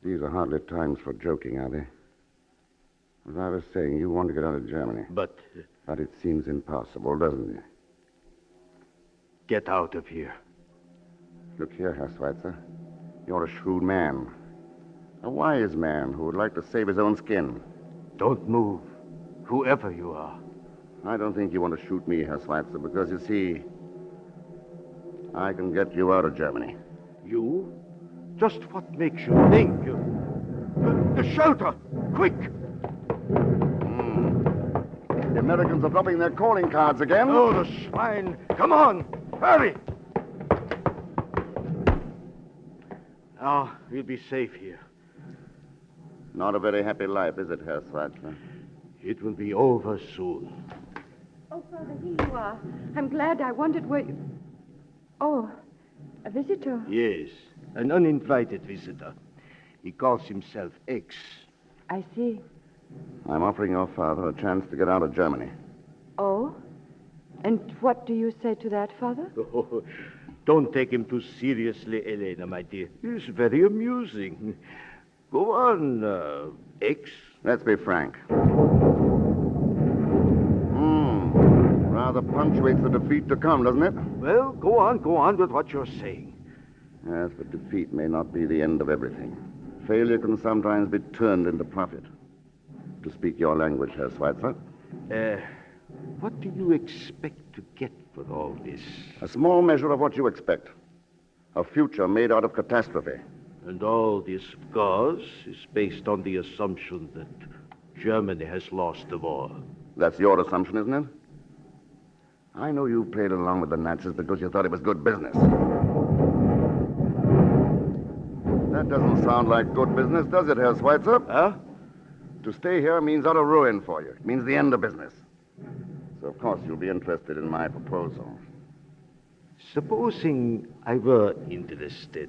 These are hardly times for joking, are they? As I was saying, you want to get out of Germany. But it seems impossible, doesn't it? Get out of here. Look here, Herr Schweitzer. You're a shrewd man. A wise man who would like to save his own skin. Don't move, whoever you are. I don't think you want to shoot me, Herr Schweitzer, because, you see, I can get you out of Germany. You? Just what makes you think you... The shelter! Quick! The Americans are dropping their calling cards again. Oh, the swine! Come on! Hurry! Now, we'll be safe here. Not a very happy life, is it, Herr Schweitzer? It will be over soon. Oh, Father, here you are. I'm glad. I wondered where you... Oh, a visitor. Yes, an uninvited visitor. He calls himself X. I see. I'm offering your father a chance to get out of Germany. Oh? And what do you say to that, Father? Oh, don't take him too seriously, Elena, my dear. He's very amusing. Go on, X. Let's be frank. Rather punctuates the defeat to come, doesn't it? Well, go on with what you're saying. Yes, but defeat may not be the end of everything. Failure can sometimes be turned into profit. To speak your language, Herr Schweitzer. What do you expect to get for all this? A small measure of what you expect. A future made out of catastrophe. And all this, of course, is based on the assumption that Germany has lost the war. That's your assumption, isn't it? I know you played along with the Nazis because you thought it was good business. That doesn't sound like good business, does it, Herr Schweitzer? Huh? To stay here means utter ruin for you. It means the end of business. So, of course, you'll be interested in my proposal. Supposing I were interested,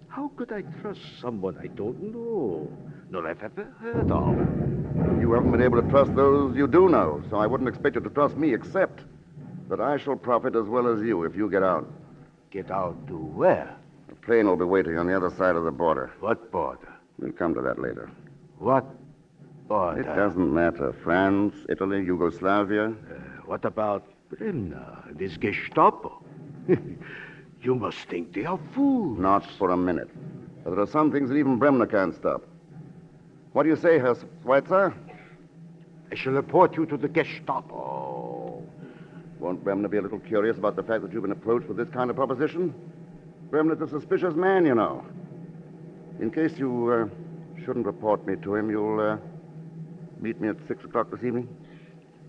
how could I trust someone I don't know, nor have ever heard of? You haven't been able to trust those you do know, so I wouldn't expect you to trust me, except that I shall profit as well as you if you get out. Get out to where? A plane will be waiting on the other side of the border. What border? We'll come to that later. What border? It doesn't matter. France, Italy, Yugoslavia. What about Bremner, this Gestapo? You must think they are fools. Not for a minute. But there are some things that even Bremner can't stop. What do you say, Herr Schweitzer? I shall report you to the Gestapo. Won't Bremner be a little curious about the fact that you've been approached with this kind of proposition? Bremner's a suspicious man, you know. In case you shouldn't report me to him, you'll meet me at 6 o'clock this evening?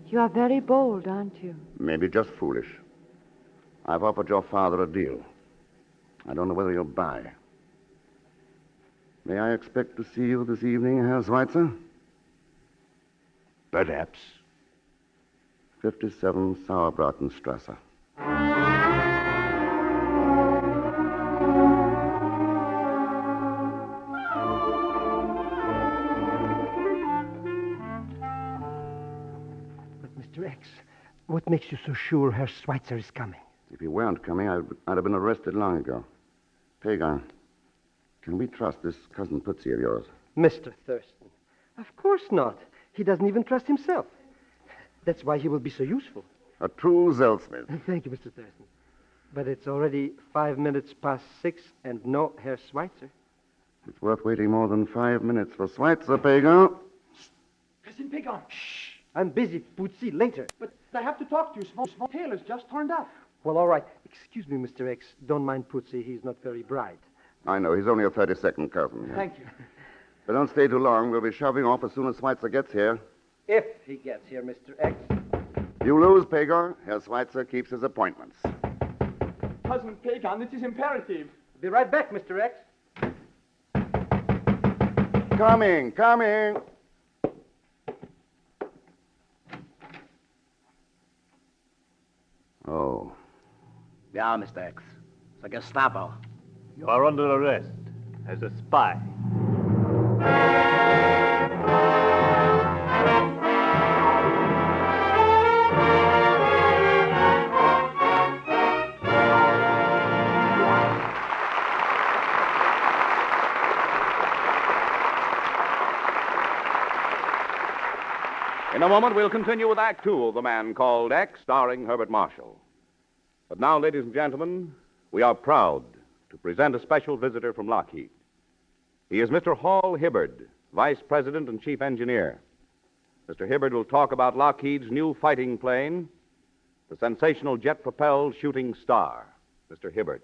You are very bold, aren't you? Maybe just foolish. I've offered your father a deal. I don't know whether he'll buy. May I expect to see you this evening, Herr Schweitzer? Perhaps. 57 Sauerbratenstrasse. But, Mr. X, what makes you so sure Herr Schweitzer is coming? If he weren't coming, I'd have been arrested long ago. Pagan, can we trust this cousin Tootsie of yours? Mr. Thurston. Of course not. He doesn't even trust himself. That's why he will be so useful. A true Zelsmith. Thank you, Mr. Thurston. But it's already 5 minutes past 6 and no Herr Schweitzer. It's worth waiting more than 5 minutes for Schweitzer, Pagan. Cousin Pagan. Shh. I'm busy, Putzi. Later. But I have to talk to you. Small Taylor's just turned up. Well, all right. Excuse me, Mr. X. Don't mind Putzi. He's not very bright. I know. He's only a 32nd cousin. Thank you. But don't stay too long. We'll be shoving off as soon as Schweitzer gets here. If he gets here, Mr. X. You lose, Pagan. Herr Schweitzer keeps his appointments. Cousin Pagan, it is imperative. Be right back, Mr. X. Coming. Oh. Yeah, Mr. X. It's a Gestapo. You are under arrest as a spy. In a moment, we'll continue with Act Two of The Man Called X, starring Herbert Marshall. But now, ladies and gentlemen, we are proud to present a special visitor from Lockheed. He is Mr. Hall Hibbard, Vice President and Chief Engineer. Mr. Hibbard will talk about Lockheed's new fighting plane, the sensational jet-propelled Shooting Star. Mr. Hibbard.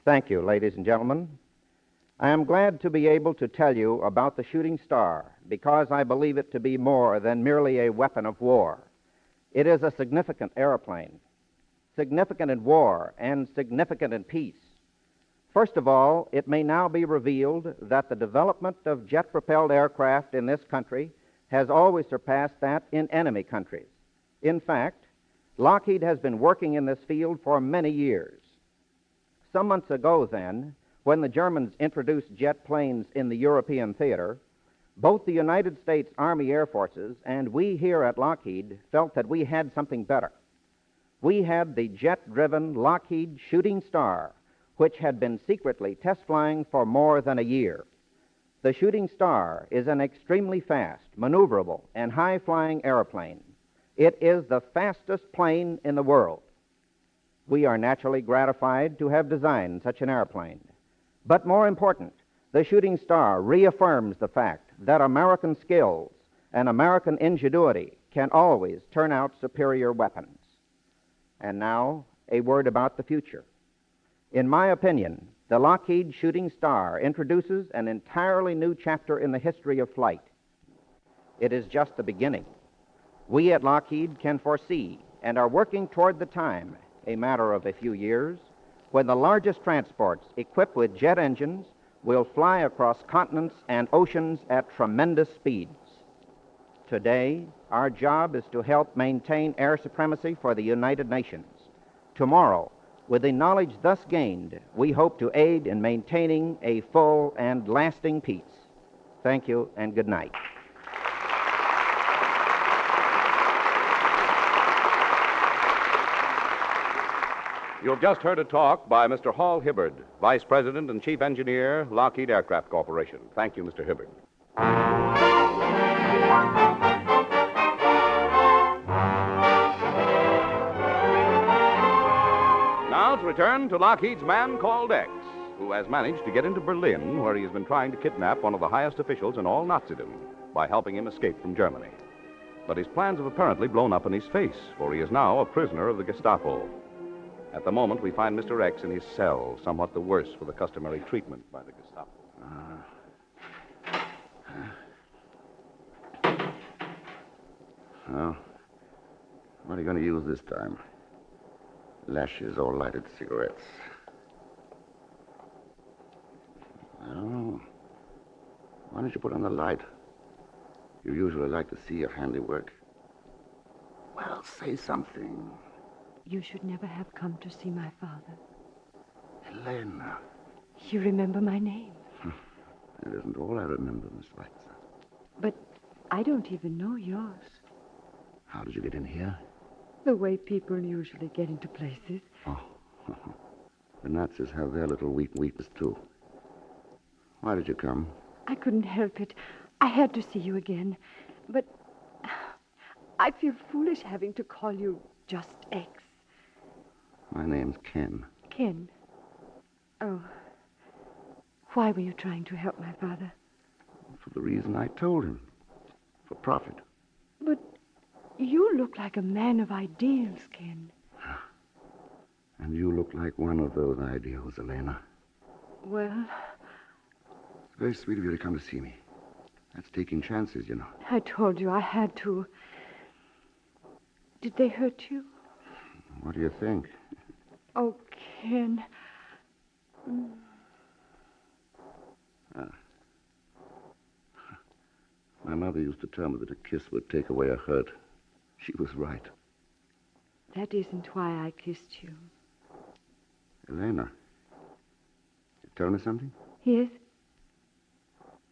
Thank you, ladies and gentlemen. I am glad to be able to tell you about the Shooting Star because I believe it to be more than merely a weapon of war. It is a significant airplane, significant in war and significant in peace. First of all, it may now be revealed that the development of jet-propelled aircraft in this country has always surpassed that in enemy countries. In fact, Lockheed has been working in this field for many years. Some months ago, then, when the Germans introduced jet planes in the European theater, both the United States Army Air Forces and we here at Lockheed felt that we had something better. We had the jet-driven Lockheed Shooting Star, which had been secretly test flying for more than a year. The Shooting Star is an extremely fast, maneuverable, and high-flying airplane. It is the fastest plane in the world. We are naturally gratified to have designed such an airplane. But more important, the Shooting Star reaffirms the fact that American skills and American ingenuity can always turn out superior weapons. And now, a word about the future. In my opinion, the Lockheed Shooting Star introduces an entirely new chapter in the history of flight. It is just the beginning. We at Lockheed can foresee and are working toward the time, a matter of a few years, when the largest transports equipped with jet engines will fly across continents and oceans at tremendous speeds. Today, our job is to help maintain air supremacy for the United Nations. Tomorrow, with the knowledge thus gained, we hope to aid in maintaining a full and lasting peace. Thank you and good night. You've just heard a talk by Mr. Hall Hibbard, Vice President and Chief Engineer, Lockheed Aircraft Corporation. Thank you, Mr. Hibbard. Now to return to Lockheed's Man Called X, who has managed to get into Berlin, where he has been trying to kidnap one of the highest officials in all Nazism by helping him escape from Germany. But his plans have apparently blown up in his face, for he is now a prisoner of the Gestapo. At the moment, we find Mr. X in his cell, somewhat the worse for the customary treatment by the Gestapo. Well, what are you going to use this time? Lashes or lighted cigarettes? I don't know. Why don't you put on the light? You usually like to see your handiwork. Well, say something. You should never have come to see my father. Elena. You remember my name. It isn't all I remember, Miss Schweitzer. But I don't even know yours. How did you get in here? The way people usually get into places. Oh. The Nazis have their little weakness, too. Why did you come? I couldn't help it. I had to see you again. But I feel foolish having to call you just X. My name's Ken. Ken. Oh. Why were you trying to help my father? For the reason I told him. For profit. But you look like a man of ideals, Ken. And you look like one of those ideals, Elena. Well, It's very sweet of you to come to see me. That's taking chances, you know. I told you I had to. Did they hurt you? What do you think? Oh, Ken. My mother used to tell me that a kiss would take away a hurt. She was right. That isn't why I kissed you. Elena, you tell me something? Yes?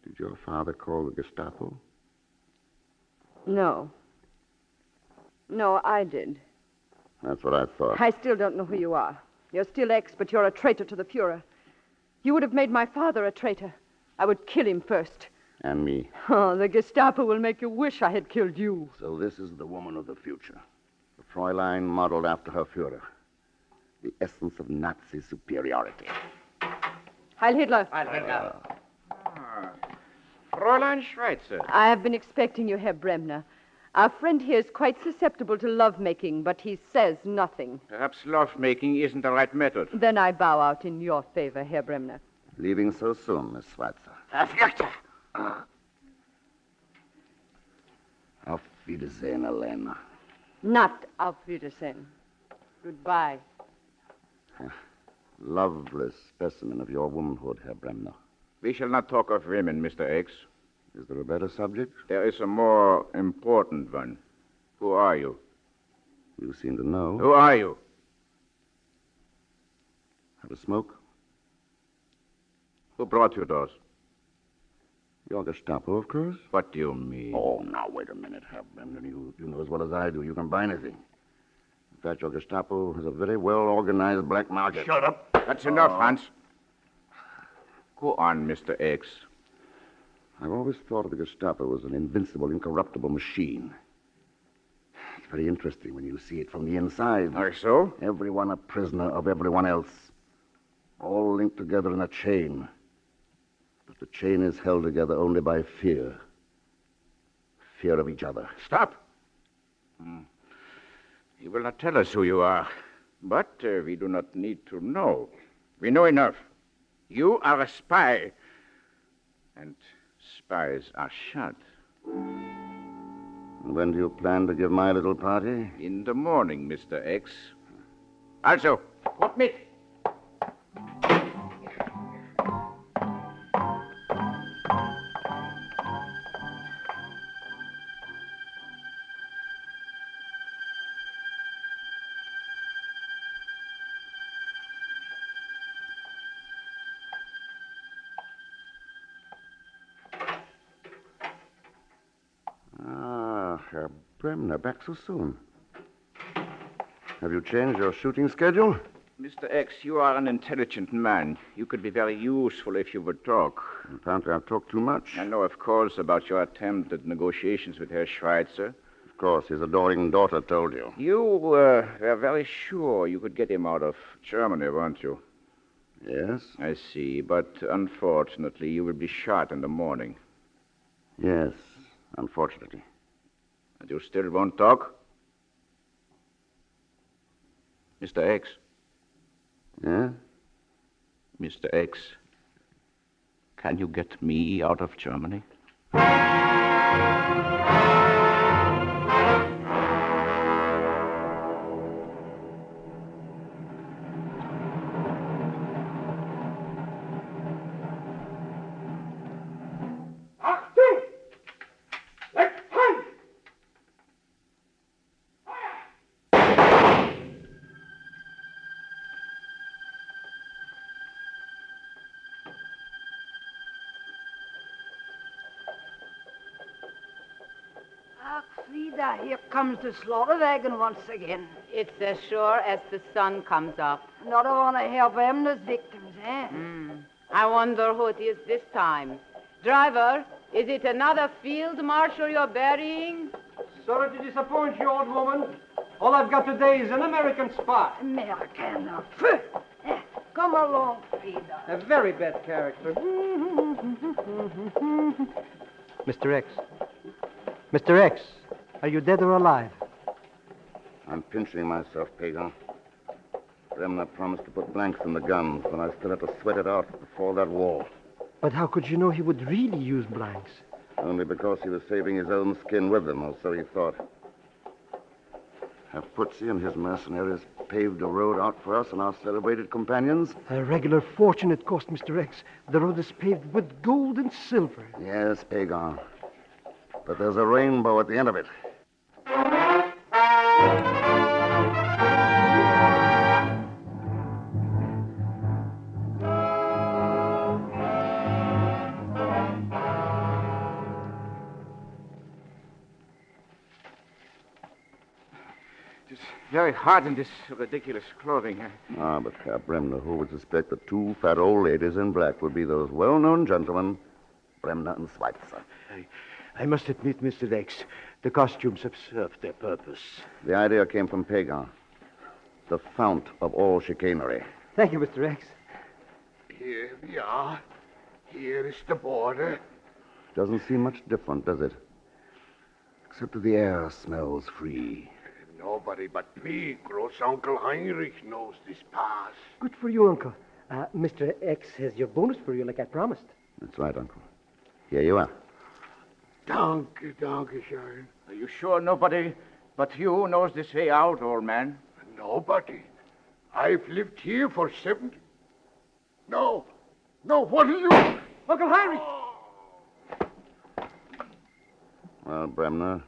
Did your father call the Gestapo? No. No, I did. That's what I thought. I still don't know who you are. You're still X, but you're a traitor to the Fuhrer. You would have made my father a traitor. I would kill him first. And me. Oh, the Gestapo will make you wish I had killed you. So this is the woman of the future. The Fräulein modeled after her Führer. The essence of Nazi superiority. Heil Hitler. Heil Hitler. Fräulein Schweitzer. I have been expecting you, Herr Bremner. Our friend here is quite susceptible to lovemaking, but he says nothing. Perhaps love-making isn't the right method. Then I bow out in your favor, Herr Bremner. Leaving so soon, Miss Schweitzer. Auf Wiedersehen, Elena. Not auf Wiedersehen. Goodbye. Loveless specimen of your womanhood, Herr Bremner. We shall not talk of women, Mr. X. Is there a better subject? There is a more important one. Who are you? You seem to know. Who are you? Have a smoke? Who brought you those? Your Gestapo, of course. What do you mean? Oh, now, wait a minute, Herr Bremner. You know as well as I do. You can buy anything. In fact, your Gestapo has a very well-organized black market. Shut up. That's enough, Hans. Go on, Mr. X. I've always thought of the Gestapo as an invincible, incorruptible machine. It's very interesting when you see it from the inside. Are so? Everyone a prisoner of everyone else. All linked together in a chain. But the chain is held together only by fear. Fear of each other. Stop. You will not tell us who you are. But we do not need to know. We know enough. You are a spy. And spies are shot. When do you plan to give my little party? In the morning, Mr. X. Also, what mit? Herr Bremner, back so soon. Have you changed your shooting schedule? Mr. X, you are an intelligent man. You could be very useful if you would talk. Apparently I've talked too much. I know, of course, about your attempt at negotiations with Herr Schweitzer. Of course, his adoring daughter told you. You were very sure you could get him out of Germany, weren't you? Yes? I see, but unfortunately, you will be shot in the morning. Yes, unfortunately. And you still won't talk? Mr. X. Yeah? Mr. X, can you get me out of Germany? Frida, here comes the slaughter wagon once again. It's as sure as the sun comes up. Not want to help them, those victims, eh? I wonder who it is this time. Driver, is it another field marshal you're burying? Sorry to disappoint you, old woman. All I've got today is an American spy. American. Come along, Frida. A very bad character. Mr. X. Mr. X, are you dead or alive? I'm pinching myself, Pagan. Bremner promised to put blanks in the guns, but I still have to sweat it out before that wall. But how could you know he would really use blanks? Only because he was saving his own skin with them, or so he thought. Have Putzi and his mercenaries paved the road out for us and our celebrated companions? A regular fortune it cost, Mr. X. The road is paved with gold and silver. Yes, Pagan. But there's a rainbow at the end of it. It's very hot in this ridiculous clothing. Ah, but Herr Bremner, who would suspect that two fat old ladies in black would be those well-known gentlemen, Bremner and Schweitzer? I must admit, Mr. X, the costumes have served their purpose. The idea came from Pagan, the fount of all chicanery. Thank you, Mr. X. Here we are. Here is the border. Doesn't seem much different, does it? Except that the air smells free. Nobody but me, gross Uncle Heinrich, knows this pass. Good for you, Uncle. Mr. X has your bonus for you, like I promised. That's right, Uncle. Here you are. Danke, schön. Are you sure nobody but you knows this way out, old man? Nobody. I've lived here for 70. No, what are you? Uncle Heinrich! Well, Bremner,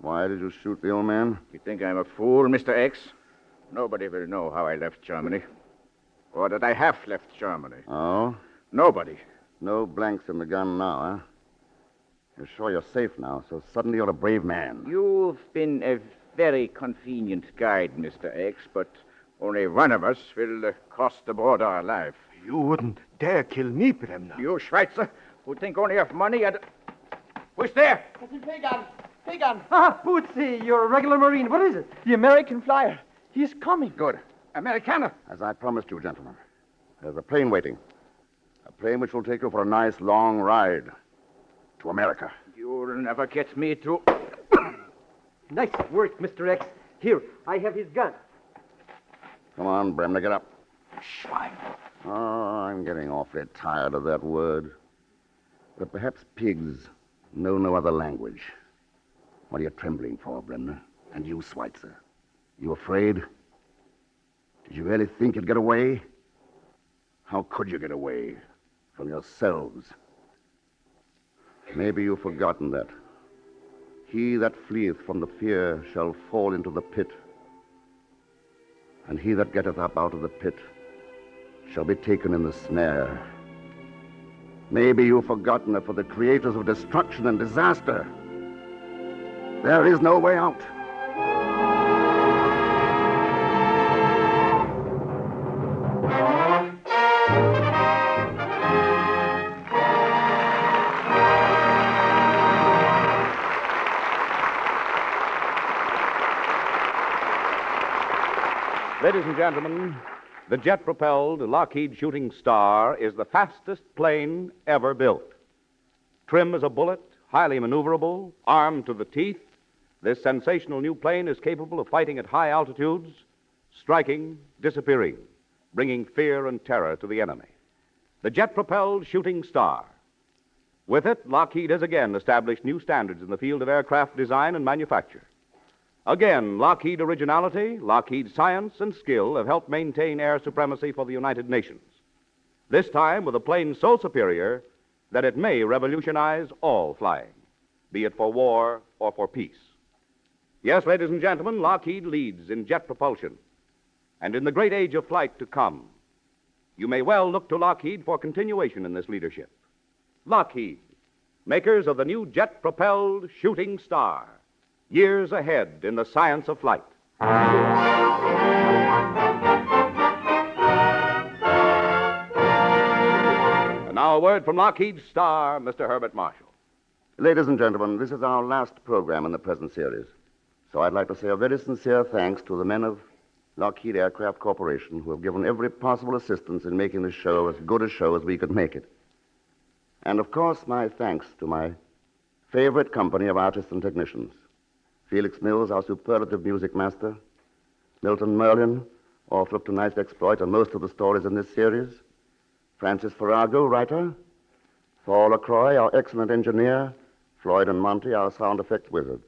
why did you shoot the old man? You think I'm a fool, Mr. X? Nobody will know how I left Germany. Or that I have left Germany. Oh? Nobody. No blanks in the gun now, huh? You're sure you're safe now, so suddenly you're a brave man. You've been a very convenient guide, Mr. X, but only one of us will cross the border alive. You wouldn't dare kill me, Bremner. You, Schweitzer, who think only of money and... Who's there? Pagan. Ah, Putzi, you're a regular Marine. What is it? The American flyer. He's coming. Good. Americana. As I promised you, gentlemen, there's a plane waiting. A plane which will take you for a nice long ride to America. You'll never get me to... Nice work, Mr. X. Here, I have his gun. Come on, Bremner, get up. Schwein. Oh, I'm getting awfully tired of that word. But perhaps pigs know no other language. What are you trembling for, Bremner? And you, Schweitzer? You afraid? Did you really think you'd get away? How could you get away from yourselves? Maybe you've forgotten that. He that fleeth from the fear shall fall into the pit. And he that getteth up out of the pit shall be taken in the snare. Maybe you've forgotten that for the creators of destruction and disaster, there is no way out. Ladies and gentlemen, The jet-propelled Lockheed Shooting Star is the fastest plane ever built. Trim as a bullet, highly maneuverable, armed to the teeth, this sensational new plane is capable of fighting at high altitudes, striking, disappearing, bringing fear and terror to the enemy. The jet-propelled Shooting Star. With it, Lockheed has again established new standards in the field of aircraft design and manufacture. Again, Lockheed originality, Lockheed science and skill have helped maintain air supremacy for the United Nations. This time with a plane so superior that it may revolutionize all flying, be it for war or for peace. Yes, ladies and gentlemen, Lockheed leads in jet propulsion. And in the great age of flight to come, you may well look to Lockheed for continuation in this leadership. Lockheed, makers of the new jet-propelled Shooting Star, years ahead in the science of flight. And now a word from Lockheed's star, Mr. Herbert Marshall. Ladies and gentlemen, this is our last program in the present series. So I'd like to say a very sincere thanks to the men of Lockheed Aircraft Corporation who have given every possible assistance in making this show as good a show as we could make it. And, of course, my thanks to my favorite company of artists and technicians. Felix Mills, our superlative music master. Milton Merlin, author of tonight's exploit and most of the stories in this series. Francis Farrago, writer. Thor LaCroix, our excellent engineer. Floyd and Monty, our sound effects wizards.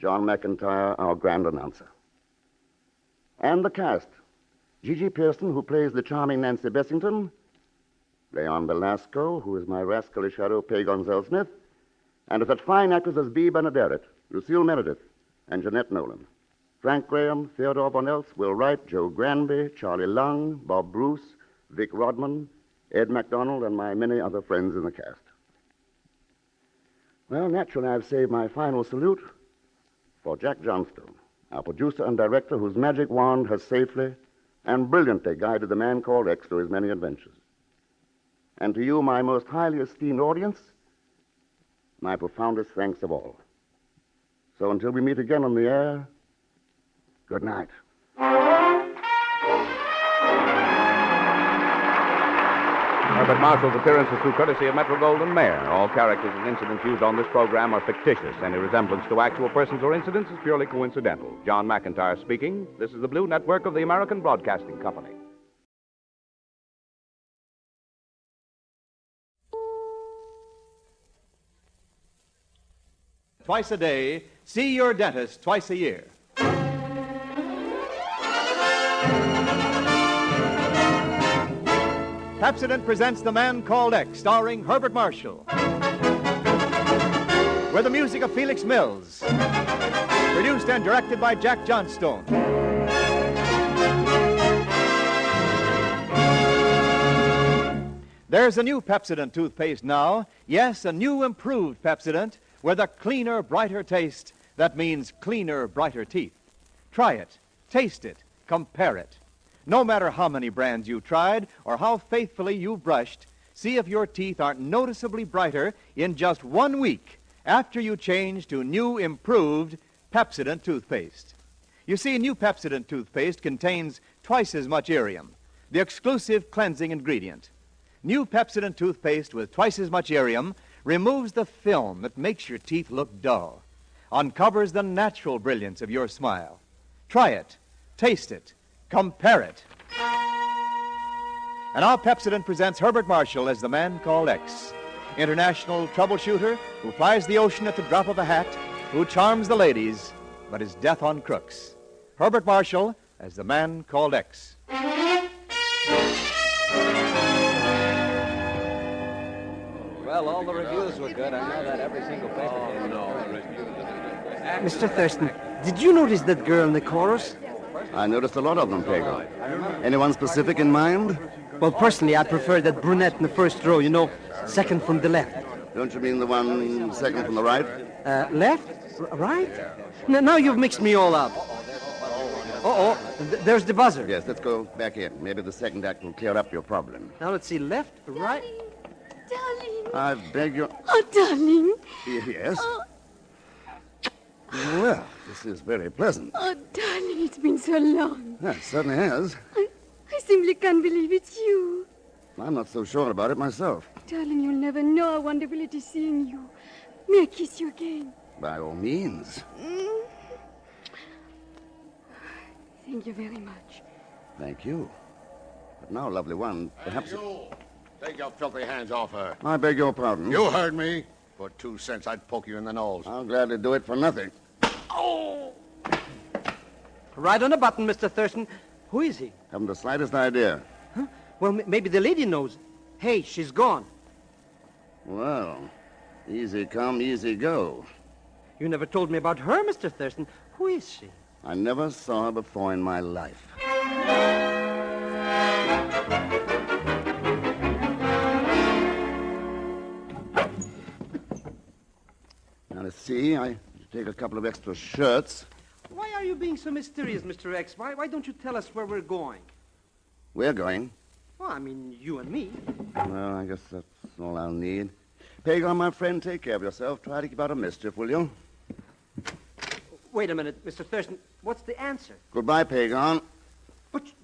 John McIntyre, our grand announcer. And the cast. Gigi Pearson, who plays the charming Nancy Bessington. Leon Velasco, who is my rascally shadow, Pay Gonzell-Smith, and such fine actors as Bea Benaderet, Lucille Meredith, and Jeanette Nolan. Frank Graham, Theodore Von Will Wright, Joe Granby, Charlie Lung, Bob Bruce, Vic Rodman, Ed MacDonald, and my many other friends in the cast. Well, naturally, I've saved my final salute for Jack Johnstone, our producer and director whose magic wand has safely and brilliantly guided the man called X through his many adventures. And to you, my most highly esteemed audience, my profoundest thanks of all. So until we meet again on the air, good night. Herbert Marshall's appearance is through courtesy of Metro-Goldwyn Mayer. All characters and incidents used on this program are fictitious. Any resemblance to actual persons or incidents is purely coincidental. John McIntyre speaking. This is the Blue Network of the American Broadcasting Company. Twice a day, see your dentist twice a year. Pepsodent presents The Man Called X, starring Herbert Marshall. With the music of Felix Mills. Produced and directed by Jack Johnstone. There's a new Pepsodent toothpaste now. Yes, a new improved Pepsodent with a cleaner, brighter taste that means cleaner, brighter teeth. Try it, taste it, compare it. No matter how many brands you've tried or how faithfully you've brushed, see if your teeth aren't noticeably brighter in just 1 week after you change to new, improved Pepsodent toothpaste. You see, new Pepsodent toothpaste contains twice as much irium, the exclusive cleansing ingredient. New Pepsodent toothpaste with twice as much irium removes the film that makes your teeth look dull, uncovers the natural brilliance of your smile. Try it, taste it, compare it. And now Pepsodent presents Herbert Marshall as the Man Called X, international troubleshooter who flies the ocean at the drop of a hat, who charms the ladies, but is death on crooks. Herbert Marshall as the Man Called X. Well, all the reviews were good. I know that every single paper did. Mr. Thurston, did you notice that girl in the chorus? I noticed a lot of them, Pego. Anyone specific in mind? Well, personally, I prefer that brunette in the first row, second from the left. Don't you mean the one second from the right? Left? Right? Now you've mixed me all up. Uh-oh, there's the buzzer. Yes, let's go back in. Maybe the second act will clear up your problem. Now let's see, left, right. Darling. I beg your... Oh, darling. Yes? Oh. Well, this is very pleasant. Oh, darling, it's been so long. Yeah, it certainly has. I simply can't believe it's you. I'm not so sure about it myself. Darling, you'll never know how wonderful it is seeing you. May I kiss you again? By all means. Thank you very much. Thank you. But now, lovely one, perhaps... Hey, you! Take your filthy hands off her. I beg your pardon. You heard me. For 2 cents, I'd poke you in the nose. I'll gladly do it for nothing. Oh! Right on the button, Mr. Thurston. Who is he? Haven't the slightest idea. Huh? Well, maybe the lady knows. Hey, she's gone. Well, easy come, easy go. You never told me about her, Mr. Thurston. Who is she? I never saw her before in my life. Now, let's see. I take a couple of extra shirts. Why are you being so mysterious, Mr. X? Why don't you tell us where we're going? We're going. Well, I mean, you and me. Well, I guess that's all I'll need. Pagan, my friend, take care of yourself. Try to keep out of mischief, will you? Wait a minute, Mr. Thurston. What's the answer? Goodbye, Pagan.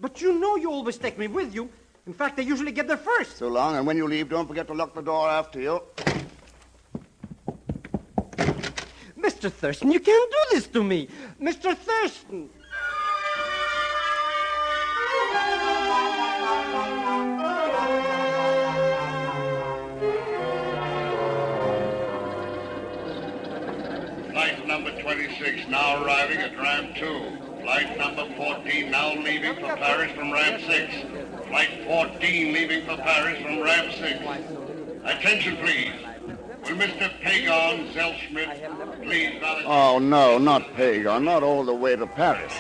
But you know you always take me with you. In fact, I usually get there first. So long, and when you leave, don't forget to lock the door after you. Mr. Thurston, you can't do this to me. Mr. Thurston! Flight number 26 now arriving at Ramp 2. Flight number 14 now leaving for Paris from Ramp 6. Flight 14 leaving for Paris from Ramp 6. Attention, please. Will Mr. Pagan Zellschmidt please validate... Oh, no, not Pagan. Not all the way to Paris.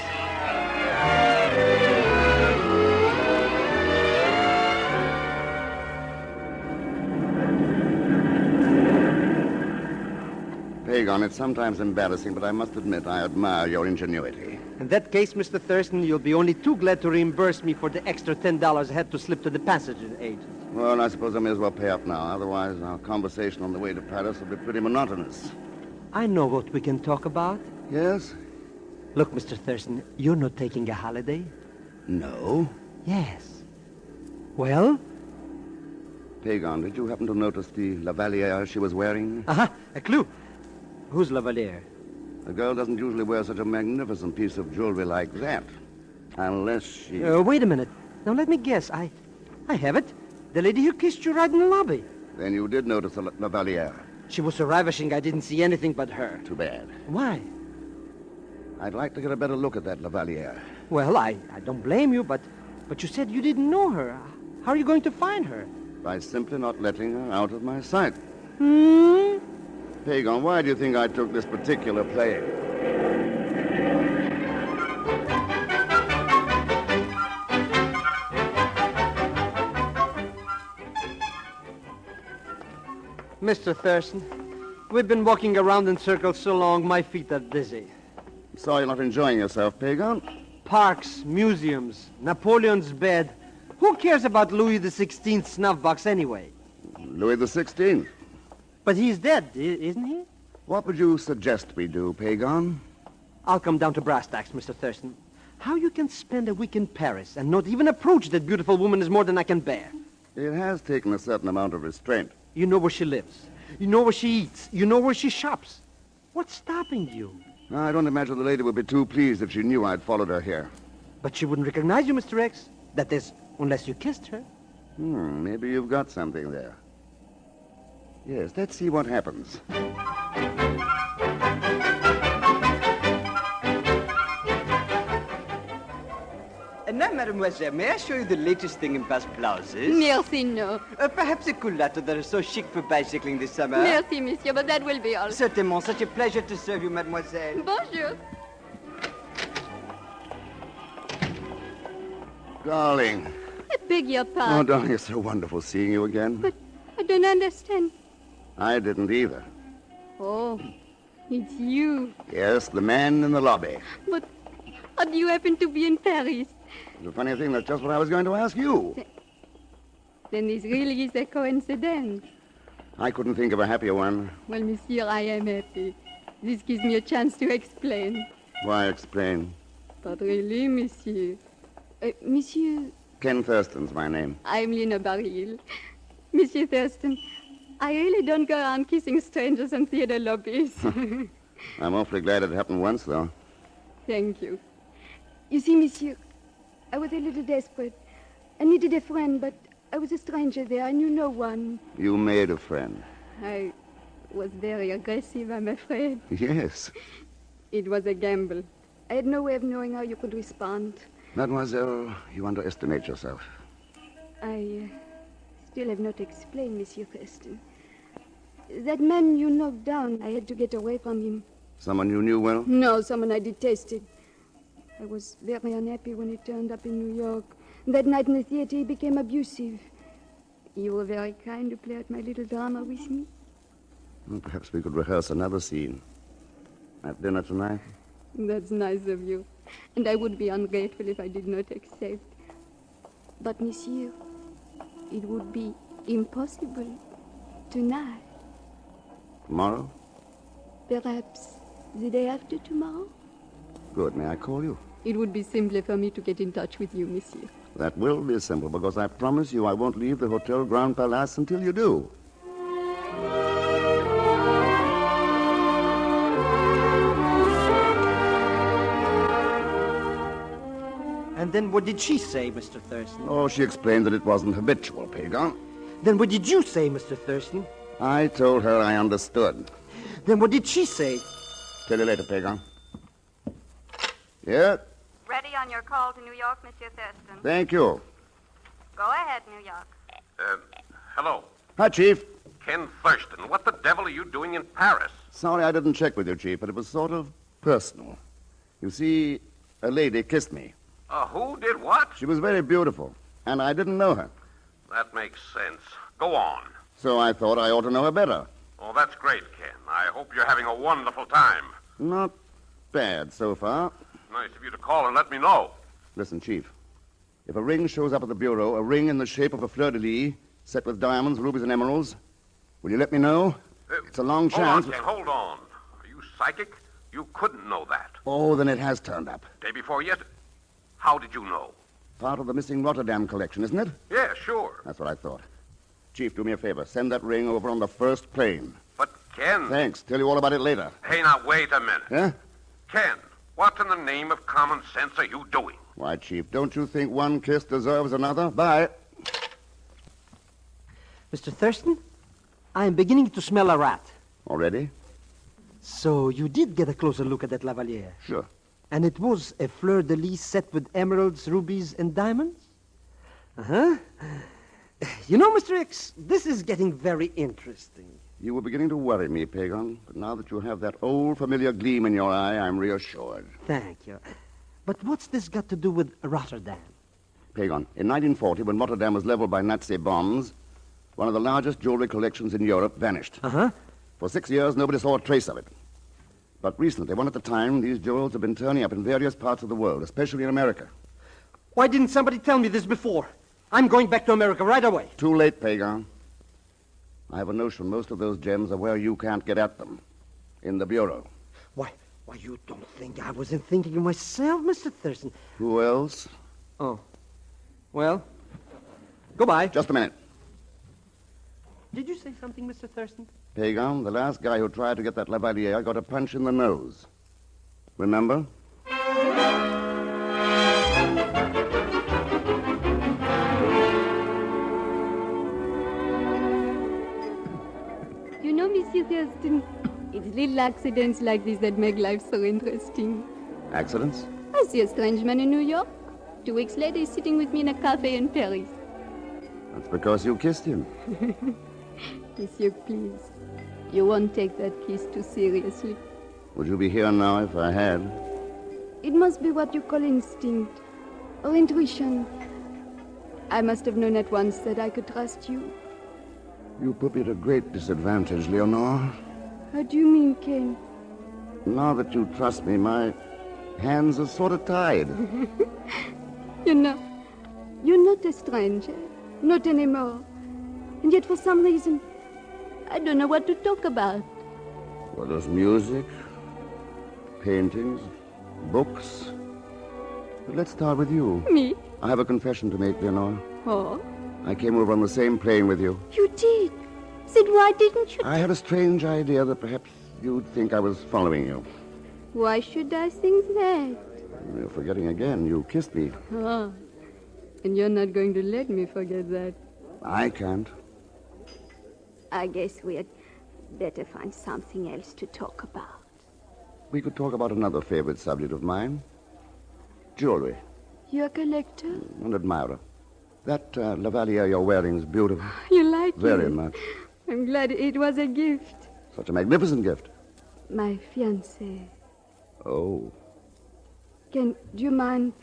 Pagan, it's sometimes embarrassing, but I must admit I admire your ingenuity. In that case, Mr. Thurston, you'll be only too glad to reimburse me for the extra $10 I had to slip to the passenger agent. Well, I suppose I may as well pay up now. Otherwise, our conversation on the way to Paris will be pretty monotonous. I know what we can talk about. Yes? Look, Mr. Thurston, you're not taking a holiday? No. Yes. Well? Pagan, did you happen to notice the lavalier she was wearing? Uh-huh, a clue. Who's lavalier? A girl doesn't usually wear such a magnificent piece of jewelry like that. Unless she... Wait a minute. Now, let me guess. I have it. The lady who kissed you right in the lobby. Then you did notice the lavalier. She was so ravishing I didn't see anything but her. Too bad. Why? I'd like to get a better look at that lavalier. Well, I don't blame you, but you said you didn't know her. How are you going to find her? By simply not letting her out of my sight. Pagan, why do you think I took this particular plane? Mr. Thurston, we've been walking around in circles so long, my feet are dizzy. Sorry you're not enjoying yourself, Pagan. Parks, museums, Napoleon's bed. Who cares about Louis XVI snuff box anyway? Louis XVI. But he's dead, isn't he? What would you suggest we do, Pagan? I'll come down to brass tacks, Mr. Thurston. How you can spend a week in Paris and not even approach that beautiful woman is more than I can bear. It has taken a certain amount of restraint. You know where she lives. You know where she eats. You know where she shops. What's stopping you? I don't imagine the lady would be too pleased if she knew I'd followed her here. But she wouldn't recognize you, Mr. X. That is, unless you kissed her. Maybe you've got something there. Yes, let's see what happens. Now, mademoiselle, may I show you the latest thing in best blouses? Merci, no. Perhaps a culotte that are so chic for bicycling this summer. Merci, monsieur, but that will be all. Certainement. Such a pleasure to serve you, mademoiselle. Bonjour. Darling. I beg your pardon. Oh, darling, it's so wonderful seeing you again. But I don't understand. I didn't either. Oh, it's you. Yes, the man in the lobby. But how do you happen to be in Paris? The funny thing, that's just what I was going to ask you. Then this really is a coincidence. I couldn't think of a happier one. Well, monsieur, I am happy. This gives me a chance to explain. Why explain? But really, monsieur... monsieur, Ken Thurston's my name. I'm Lina Baril. Monsieur Thurston, I really don't go around kissing strangers in theater lobbies. I'm awfully glad it happened once, though. Thank you. You see, monsieur, I was a little desperate. I needed a friend, but I was a stranger there. I knew no one. You made a friend. I was very aggressive, I'm afraid. Yes. It was a gamble. I had no way of knowing how you could respond. Mademoiselle, you underestimate yourself. I still have not explained, Monsieur Thurston. That man you knocked down, I had to get away from him. Someone you knew well? No, someone I detested. I was very unhappy when he turned up in New York. That night in the theater, he became abusive. You were very kind to play out my little drama with me. Well, perhaps we could rehearse another scene. At dinner tonight? That's nice of you. And I would be ungrateful if I did not accept. But, monsieur, it would be impossible tonight. Tomorrow? Perhaps the day after tomorrow? Good. May I call you? It would be simpler for me to get in touch with you, monsieur. That will be simple, because I promise you I won't leave the Hotel Grand Palace until you do. And then what did she say, Mr. Thurston? Oh, she explained that it wasn't habitual, Pagan. Then what did you say, Mr. Thurston? I told her I understood. Then what did she say? Tell you later, Pagan. Yeah? Ready on your call to New York, Monsieur Thurston. Thank you. Go ahead, New York. Hello. Hi, Chief. Ken Thurston. What the devil are you doing in Paris? Sorry I didn't check with you, Chief, but it was sort of personal. You see, a lady kissed me. Who did what? She was very beautiful, and I didn't know her. That makes sense. Go on. So I thought I ought to know her better. Oh, that's great, Ken. I hope you're having a wonderful time. Not bad so far. Nice of you to call and let me know. Listen, Chief. If a ring shows up at the bureau, a ring in the shape of a fleur-de-lis, set with diamonds, rubies, and emeralds, will you let me know? It's a long chance. Hold on, Ken. Hold on. Are you psychic? You couldn't know that. Oh, then it has turned up. Day before yesterday. How did you know? Part of the missing Rotterdam collection, isn't it? Yeah, sure. That's what I thought. Chief, do me a favor. Send that ring over on the first plane. But, Ken... Thanks. Tell you all about it later. Hey, now, wait a minute. Huh? Ken, what in the name of common sense are you doing? Why, Chief, don't you think one kiss deserves another? Bye. Mr. Thurston, I am beginning to smell a rat. Already? So you did get a closer look at that lavalier? Sure. And it was a fleur-de-lis set with emeralds, rubies, and diamonds? Uh-huh. You know, Mr. X, this is getting very interesting. You were beginning to worry me, Pagan, but now that you have that old familiar gleam in your eye, I'm reassured. Thank you. But what's this got to do with Rotterdam? Pagan, in 1940, when Rotterdam was leveled by Nazi bombs, one of the largest jewelry collections in Europe vanished. Uh-huh. For 6 years, nobody saw a trace of it. But recently, one at a time, these jewels have been turning up in various parts of the world, especially in America. Why didn't somebody tell me this before? I'm going back to America right away. Too late, Pagan. I have a notion most of those gems are where you can't get at them. In the bureau. Why, you don't think I wasn't thinking of myself, Mr. Thurston? Who else? Oh. Well, goodbye. Just a minute. Did you say something, Mr. Thurston? Pagan, the last guy who tried to get that lavalier got a punch in the nose. Remember? You know, Monsieur Thurston, it's little accidents like this that make life so interesting. Accidents? I see a strange man in New York. 2 weeks later, he's sitting with me in a cafe in Paris. That's because you kissed him. Monsieur, please. You won't take that kiss too seriously. Would you be here now if I had? It must be what you call instinct or intuition. I must have known at once that I could trust you. You put me at a great disadvantage, Leonore. How do you mean, Ken? Now that you trust me, my hands are sort of tied. You know, you're not a stranger. Not anymore. And yet, for some reason, I don't know what to talk about. Well, there's music, paintings, books. But let's start with you. Me? I have a confession to make, Leonore. Oh? I came over on the same plane with you. You did? Then why didn't you? I had a strange idea that perhaps you'd think I was following you. Why should I think that? You're forgetting again. You kissed me. Ah. And you're not going to let me forget that. I can't. I guess we'd better find something else to talk about. We could talk about another favorite subject of mine. Jewelry. You're a collector? An admirer. That lavalier you're wearing is beautiful. You like it? Very much. I'm glad it was a gift. Such a magnificent gift. My fiancé. Oh. Ken, do you mind?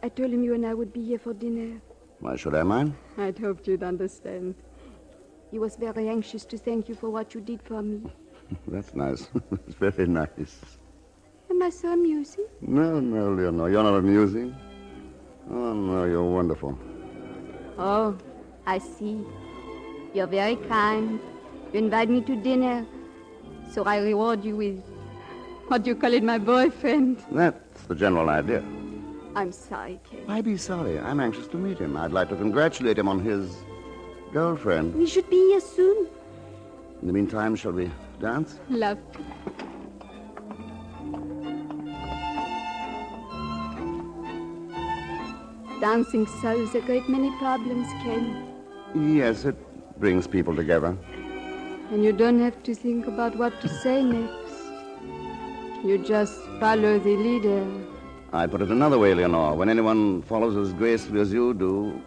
I told him you and I would be here for dinner. Why should I mind? I'd hoped you'd understand. He was very anxious to thank you for what you did for me. That's nice. It's very nice. Am I so amusing? No, Leonore, you're not amusing. Oh, no, you're wonderful. Oh, I see. You're very kind. You invite me to dinner, so I reward you with, what do you call it, my boyfriend? That's the general idea. I'm sorry, Ken. Why be sorry? I'm anxious to meet him. I'd like to congratulate him on his girlfriend. We should be here soon. In the meantime, shall we dance? Love. Dancing solves a great many problems, Ken. Yes, it brings people together. And you don't have to think about what to say next. You just follow the leader. I put it another way, Leonore. When anyone follows as gracefully as you do,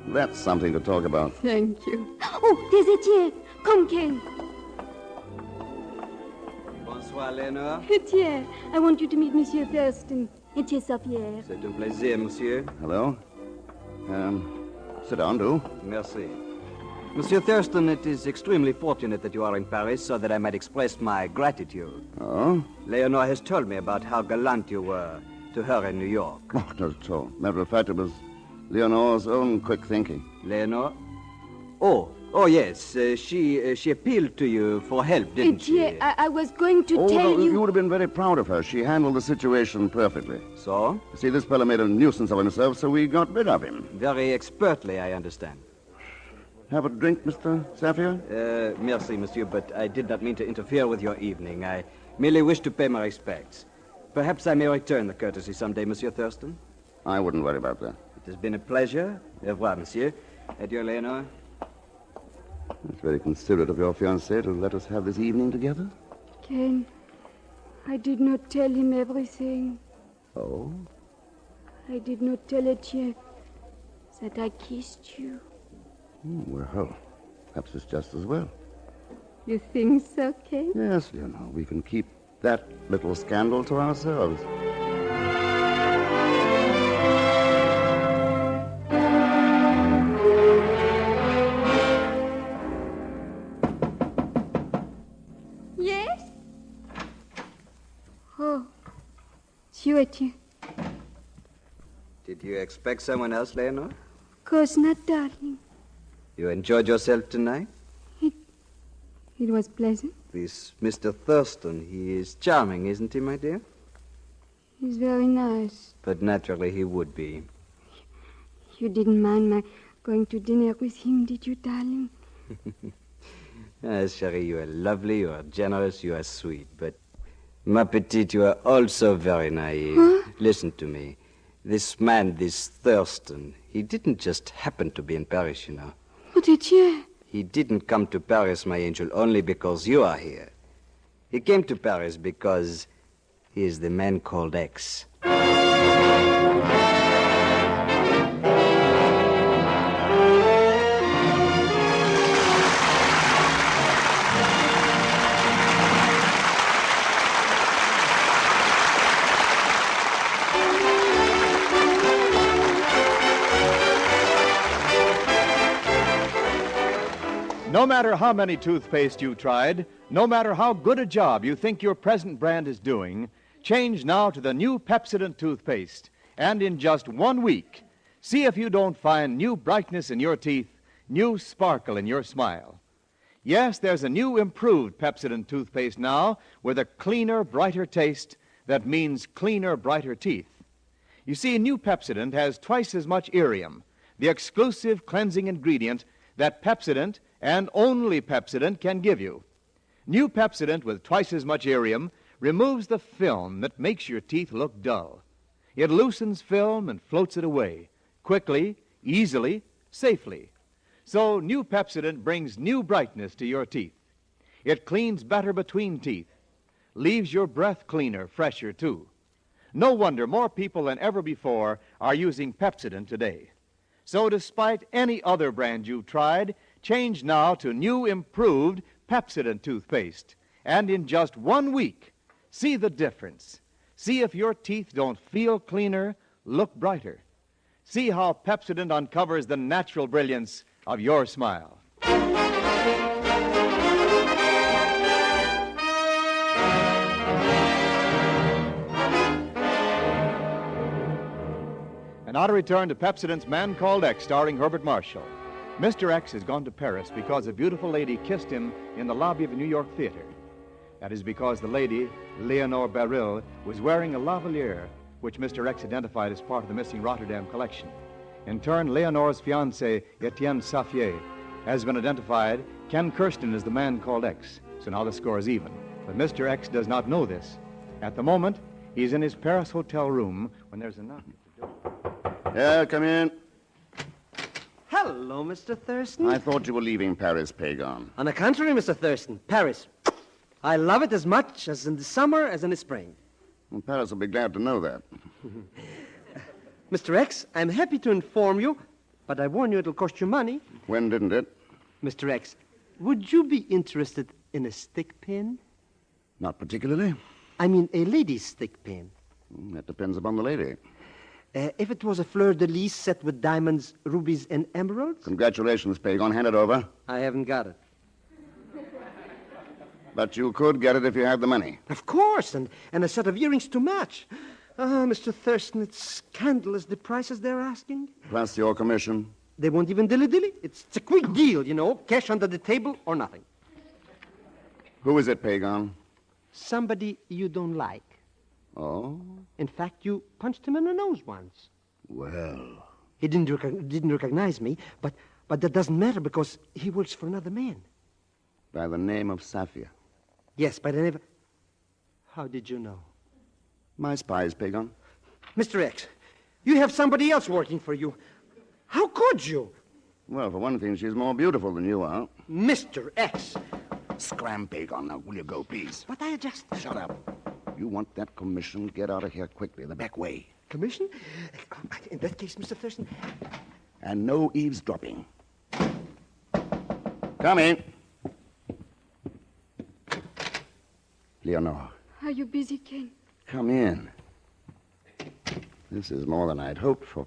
that's something to talk about. Thank you. Oh, there's Etienne. Come, Ken. Bonsoir, Léonore. Etienne, I want you to meet Monsieur Thurston. Etienne Saint-Pierre. C'est un plaisir, monsieur. Hello. Sit down, do. Merci. Monsieur Thurston, it is extremely fortunate that you are in Paris so that I might express my gratitude. Oh? Leonore has told me about how gallant you were to her in New York. Oh, not at all. Matter of fact, it was Leonore's own quick thinking. Leonore? Oh, yes. She appealed to you for help, didn't she? I was going to tell you... You would have been very proud of her. She handled the situation perfectly. So? You see, this fellow made a nuisance of himself, so we got rid of him. Very expertly, I understand. Have a drink, Mr. Sapphire? Merci, monsieur, but I did not mean to interfere with your evening. I merely wish to pay my respects. Perhaps I may return the courtesy someday, Monsieur Thurston. I wouldn't worry about that. It has been a pleasure. Au revoir, monsieur. Adieu, Leonore. It's very considerate of your fiancé to let us have this evening together. Ken, I did not tell him everything. Oh? I did not tell Etienne that I kissed you. Well, perhaps it's just as well. You think so, Ken? Yes, we can keep that little scandal to ourselves. Yes? Oh, it's you, Etienne. Did you expect someone else, Leonore? Of course not, darling. You enjoyed yourself tonight? It was pleasant. This Mr. Thurston, he is charming, isn't he, my dear? He's very nice. But naturally he would be. You didn't mind my going to dinner with him, did you, darling? Chérie, you are lovely, you are generous, you are sweet. But, ma petite, you are also very naive. Huh? Listen to me. This man, this Thurston, he didn't just happen to be in Paris, you know. But Etienne... He didn't come to Paris, my angel, only because you are here. He came to Paris because he is the man called X. No matter how many toothpaste you tried, no matter how good a job you think your present brand is doing, change now to the new Pepsodent toothpaste. And in just 1 week, see if you don't find new brightness in your teeth, new sparkle in your smile. Yes, there's a new improved Pepsodent toothpaste now with a cleaner, brighter taste that means cleaner, brighter teeth. You see, new Pepsodent has twice as much irium, the exclusive cleansing ingredient that Pepsodent and only Pepsodent can give you. New Pepsodent with twice as much irium removes the film that makes your teeth look dull. It loosens film and floats it away, quickly, easily, safely. So new Pepsodent brings new brightness to your teeth. It cleans better between teeth, leaves your breath cleaner, fresher, too. No wonder more people than ever before are using Pepsodent today. So despite any other brand you've tried, change now to new improved Pepsodent toothpaste. And in just 1 week, see the difference. See if your teeth don't feel cleaner, look brighter. See how Pepsodent uncovers the natural brilliance of your smile. And now to return to Pepsodent's Man Called X, starring Herbert Marshall. Mr. X has gone to Paris because a beautiful lady kissed him in the lobby of a New York theater. That is because the lady, Leonore Beryl, was wearing a lavalier, which Mr. X identified as part of the missing Rotterdam collection. In turn, Leonore's fiancé, Etienne Saffier, has been identified. Ken Thurston is the Man Called X, so now the score is even. But Mr. X does not know this. At the moment, he's in his Paris hotel room when there's a knock at the door. Yeah, come in. Hello, Mr. Thurston. I thought you were leaving Paris, Pagon. On the contrary, Mr. Thurston, Paris. I love it as much as in the summer as in the spring. Well, Paris will be glad to know that. Mr. X, I'm happy to inform you, but I warn you it'll cost you money. When didn't it? Mr. X, would you be interested in a stick pin? Not particularly. I mean a lady's stick pin. That depends upon the lady. If it was a fleur-de-lis set with diamonds, rubies, and emeralds? Congratulations, Pagon. Hand it over. I haven't got it. But you could get it if you had the money. Of course, and a set of earrings to match. Mr. Thurston, it's scandalous, the prices they're asking. Plus your commission. They won't even dilly-dilly. It's a quick deal, you know. Cash under the table or nothing. Who is it, Pagon? Somebody you don't like. Oh? In fact, you punched him in the nose once. Well. He didn't recognize me, but that doesn't matter because he works for another man. By the name of Safia. Yes, by the name of... How did you know? My spies, Pagon. Mr. X, you have somebody else working for you. How could you? Well, for one thing, she's more beautiful than you are. Mr. X. Scram, Pagon. Now, will you go, please? But I just... Shut up. You want that commission? Get out of here quickly, the back way. Commission? In that case, Mr. Thurston... And no eavesdropping. Come in. Leonore. Are you busy, Ken? Come in. This is more than I'd hoped for.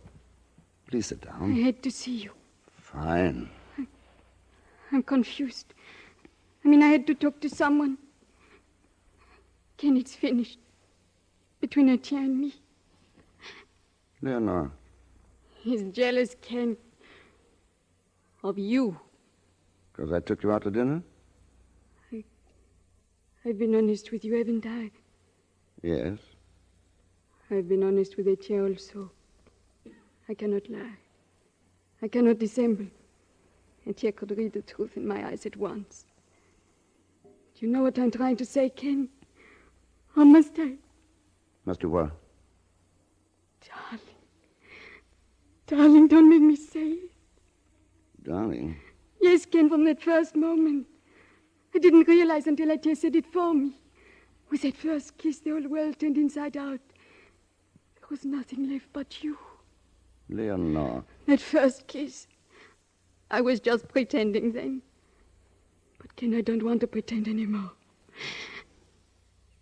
Please sit down. I had to see you. Fine. I'm confused. I mean, I had to talk to someone. Ken, it's finished. Between Etienne and me. Leonore. He's jealous, Ken. Of you. Because I took you out to dinner? I've been honest with you, haven't I? Yes. I've been honest with Etienne also. I cannot lie. I cannot dissemble. Etienne could read the truth in my eyes at once. Do you know what I'm trying to say, Ken? Or must I? Must you what? Darling. Darling, don't make me say it. Darling? Yes, Ken, from that first moment. I didn't realize until Etienne said it for me. With that first kiss, the whole world turned inside out. There was nothing left but you. Leonore. That first kiss. I was just pretending then. But Ken, I don't want to pretend anymore.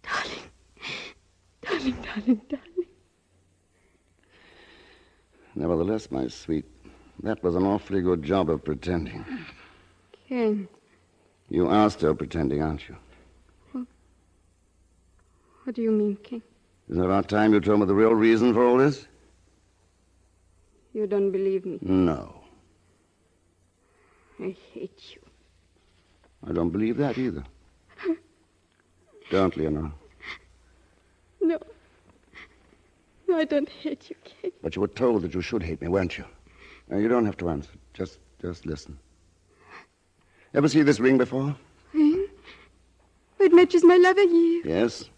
Darling. Darling, darling, darling. Nevertheless, my sweet, that was an awfully good job of pretending. Ken. You are still pretending, aren't you? What do you mean, Ken? Isn't it about time you told me the real reason for all this? You don't believe me? No. I hate you. I don't believe that either. Don't, Leonore. No. No, No, I don't hate you, Ken. But you were told that you should hate me, weren't you? Now, you don't have to answer. Just listen. Ever see this ring before? Ring? It matches my lavalier. Yes.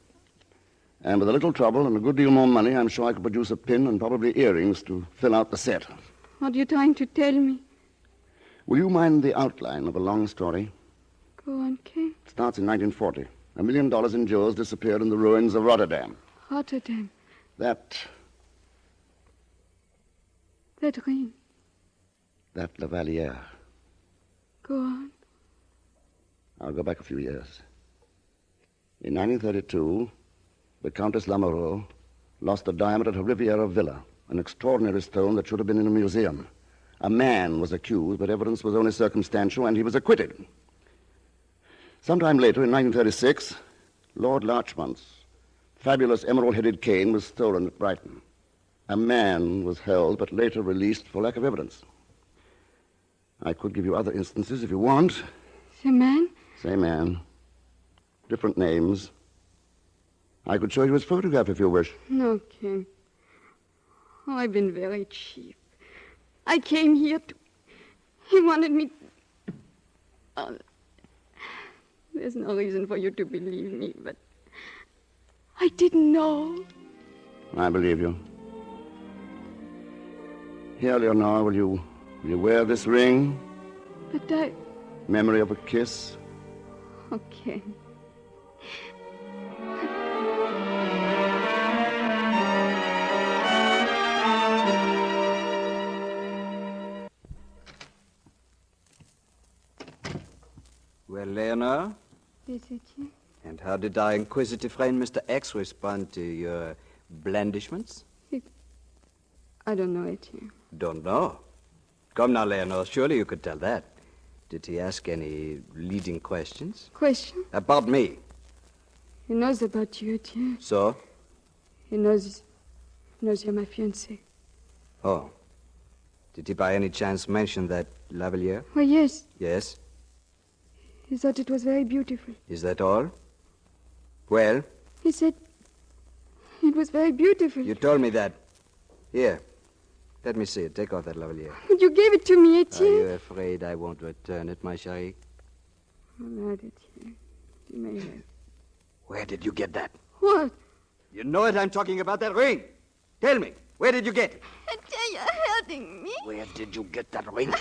And with a little trouble and a good deal more money, I'm sure I could produce a pin and probably earrings to fill out the set. What are you trying to tell me? Will you mind the outline of a long story? Go on, Ken. It starts in 1940. $1 million in jewels disappeared in the ruins of Rotterdam. Rotterdam. That ring. That lavalier. Go on. I'll go back a few years. In 1932, the Countess Lamoureux lost a diamond at her Riviera villa, an extraordinary stone that should have been in a museum. A man was accused, but evidence was only circumstantial, and he was acquitted. Sometime later, in 1936, Lord Larchmont's fabulous emerald-headed cane was stolen at Brighton. A man was held, but later released for lack of evidence. I could give you other instances if you want. The man? Same man. Different names. I could show you his photograph if you wish. No, Ken. Oh, I've been very cheap. I came here to... He wanted me... Oh, there's no reason for you to believe me, but... I didn't know. I believe you. Here, Leonore, will you wear this ring? But I... Memory of a kiss? Okay. Well, Leonore? Is it you? And how did our inquisitive friend Mr. X respond to your blandishments? I don't know it. Don't know? Come now, Leonore, surely you could tell that. Did he ask any leading questions? Question? About me. He knows about you, Etienne. So? He knows you're my fiancé. Oh. Did he by any chance mention that lavalier? Oh, yes. Yes? He thought it was very beautiful. Is that all? Well? He said it was very beautiful. You told me that. Here. Let me see it. Take off that lavalier. But you gave it to me, Etienne. Are you afraid I won't return it, my chérie? All right, Etienne. You may have. Where did you get that? What? You know it. I'm talking about that ring. Tell me. Where did you get it? Etienne, you're hurting me. Where did you get that ring?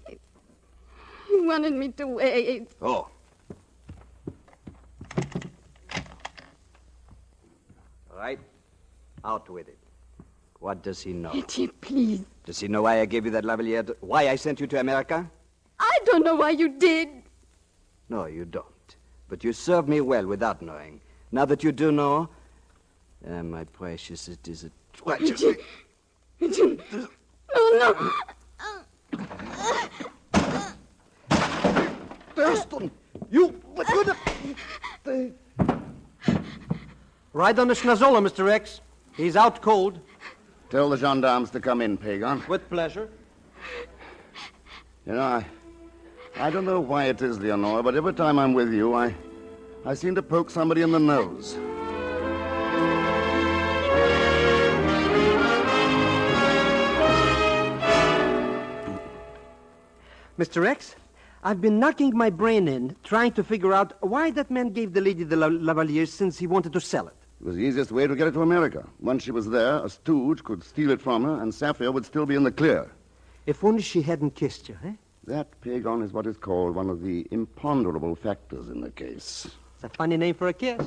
He wanted me to wear it. Oh. Right. Out with it. What does he know? Etienne, please. Does he know why I gave you that lavalier? Why I sent you to America? I don't know why you did. No, you don't. But you served me well without knowing. Now that you do know, my precious, it is a tragedy. Etienne. Oh, no. Thurston! You Right on the schnazola, Mr. X. He's out cold. Tell the gendarmes to come in, Pagan. With pleasure. You know, I don't know why it is, Leonore, but every time I'm with you, I seem to poke somebody in the nose. Mr. X, I've been knocking my brain in, trying to figure out why that man gave the lady the lavalier since he wanted to sell it. It was the easiest way to get it to America. Once she was there, a stooge could steal it from her, and Sapphire would still be in the clear. If only she hadn't kissed you, eh? That, Pagan, is what is called one of the imponderable factors in the case. It's a funny name for a kiss.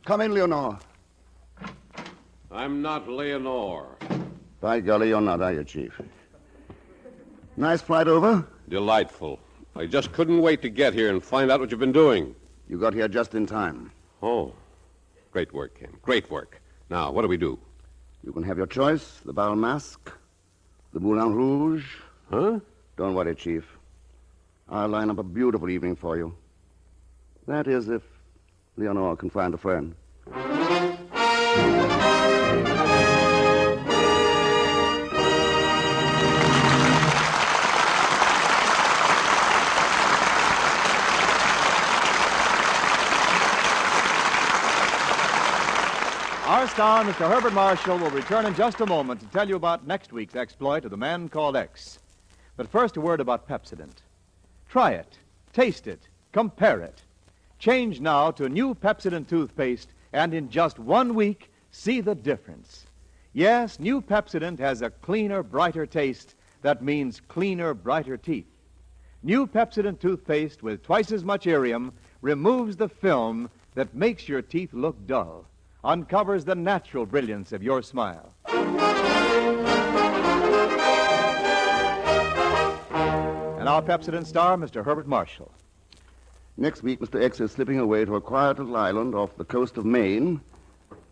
Come in, Leonore. I'm not Leonore. By golly, you're not, are you, Chief? Nice flight over? Delightful. I just couldn't wait to get here and find out what you've been doing. You got here just in time. Oh. Great work, Ken. Great work. Now, what do we do? You can have your choice. The Bal Masque, the Moulin Rouge. Huh? Don't worry, Chief. I'll line up a beautiful evening for you. That is, if Leonore can find a friend. Our Our star, Mr. Herbert Marshall, will return in just a moment to tell you about next week's exploit of the man called X. But first, a word about Pepsodent. Try it, taste it, compare it. Change now to new Pepsodent toothpaste, and in just 1 week, see the difference. Yes, new Pepsodent has a cleaner, brighter taste. That means cleaner, brighter teeth. New Pepsodent toothpaste with twice as much irium removes the film that makes your teeth look dull, uncovers the natural brilliance of your smile. And our Pepsodent star, Mr. Herbert Marshall. Next week, Mr. X is slipping away to a quiet little island off the coast of Maine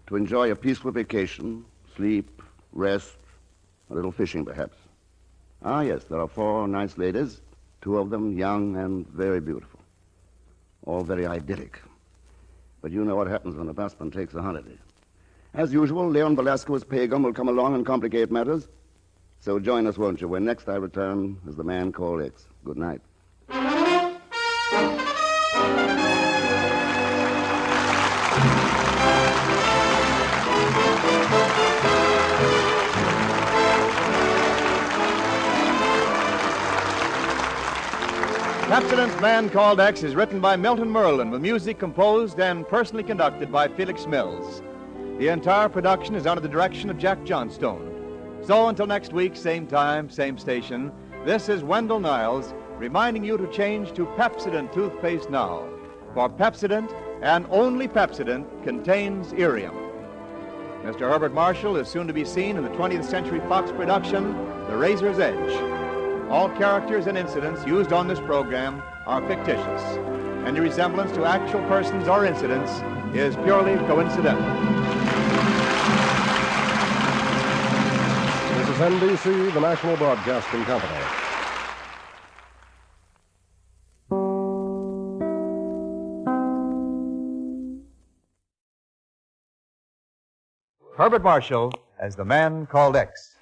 to enjoy a peaceful vacation, sleep, rest, a little fishing, perhaps. Ah, yes, there are 4 nice ladies, 2 of them young and very beautiful. All very idyllic. But you know what happens when a busman takes a holiday. As usual, Leon Velasquez Pagan will come along and complicate matters. So join us, won't you, when next I return as the man called X. Good night. Pepsodent's Man Called X is written by Milton Merlin with music composed and personally conducted by Felix Mills. The entire production is under the direction of Jack Johnstone. So until next week, same time, same station, this is Wendell Niles reminding you to change to Pepsodent toothpaste now. For Pepsodent, and only Pepsodent, contains irium. Mr. Herbert Marshall is soon to be seen in the 20th Century Fox production, The Razor's Edge. All characters and incidents used on this program are fictitious. Any resemblance to actual persons or incidents is purely coincidental. This is NBC, the National Broadcasting Company. Herbert Marshall as the Man Called X.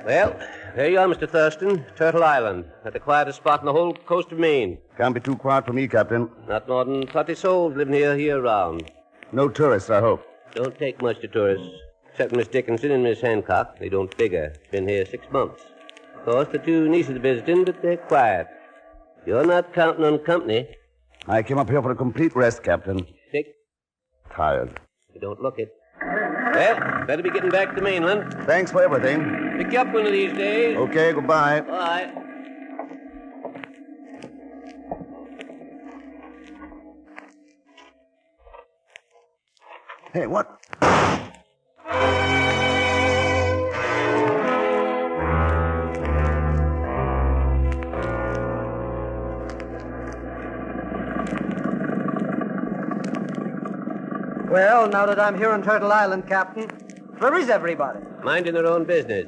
Well, there you are, Mr. Thurston. Turtle Island, at the quietest spot in the whole coast of Maine. Can't be too quiet for me, Captain. Not more than 30 souls living here year-round. No tourists, I hope. Don't take much to tourists. Except Miss Dickinson and Miss Hancock. They don't figure. Been here 6 months. Of course, the 2 nieces are visiting, but they're quiet. You're not counting on company. I came up here for a complete rest, Captain. Sick? Tired. You don't look it. Well, better be getting back to mainland. Thanks for everything. Pick you up one of these days. Okay, goodbye. Bye. Hey, what? Well, now that I'm here on Turtle Island, Captain, where is everybody? Minding their own business.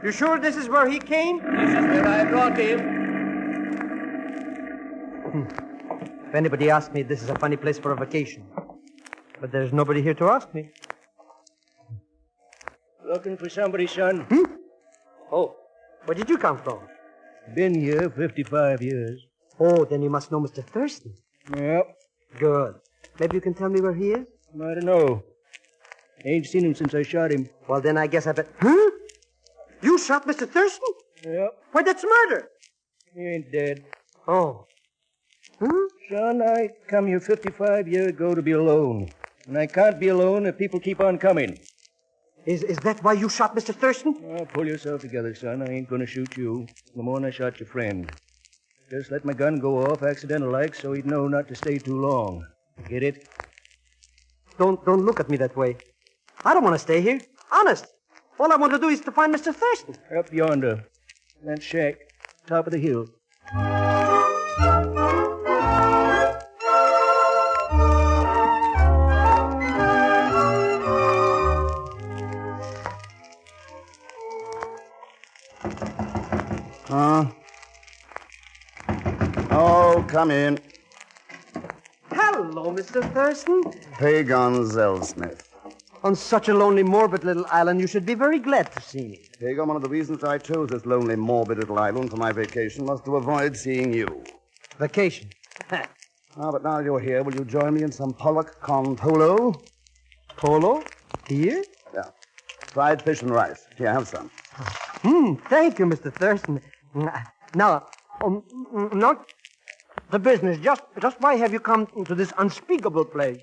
You sure this is where he came? This is where I brought him. If anybody asks me, this is a funny place for a vacation. But there's nobody here to ask me. Looking for somebody, son? Oh, where did you come from? Been here 55 years. Oh, then you must know Mr. Thurston. Yep. Good. Maybe you can tell me where he is? I don't know. Ain't seen him since I shot him. Well, then I guess I bet... Huh? You shot Mr. Thurston? Yep. Why, that's murder. He ain't dead. Oh. Huh? Son, I come here 55 years ago to be alone. And I can't be alone if people keep on coming. Is that why you shot Mr. Thurston? Oh, pull yourself together, son. I ain't gonna shoot you no more than I shot your friend. Just let my gun go off accidental-like so he'd know not to stay too long. Get it? Don't look at me that way. I don't want to stay here. Honest. All I want to do is to find Mr. Thurston. Up yonder. That shack. Top of the hill. Oh, come in. Hello, Mr. Thurston. Pagan Zellsmith. On such a lonely, morbid little island, you should be very glad to see me. Hagar, one of the reasons I chose this lonely, morbid little island for my vacation was to avoid seeing you. Vacation? But now you're here, will you join me in some pollock con polo? Polo? Here? Yeah. Fried fish and rice. Here, have some. Thank you, Mr. Thurston. Now, not the business. Just why have you come to this unspeakable place?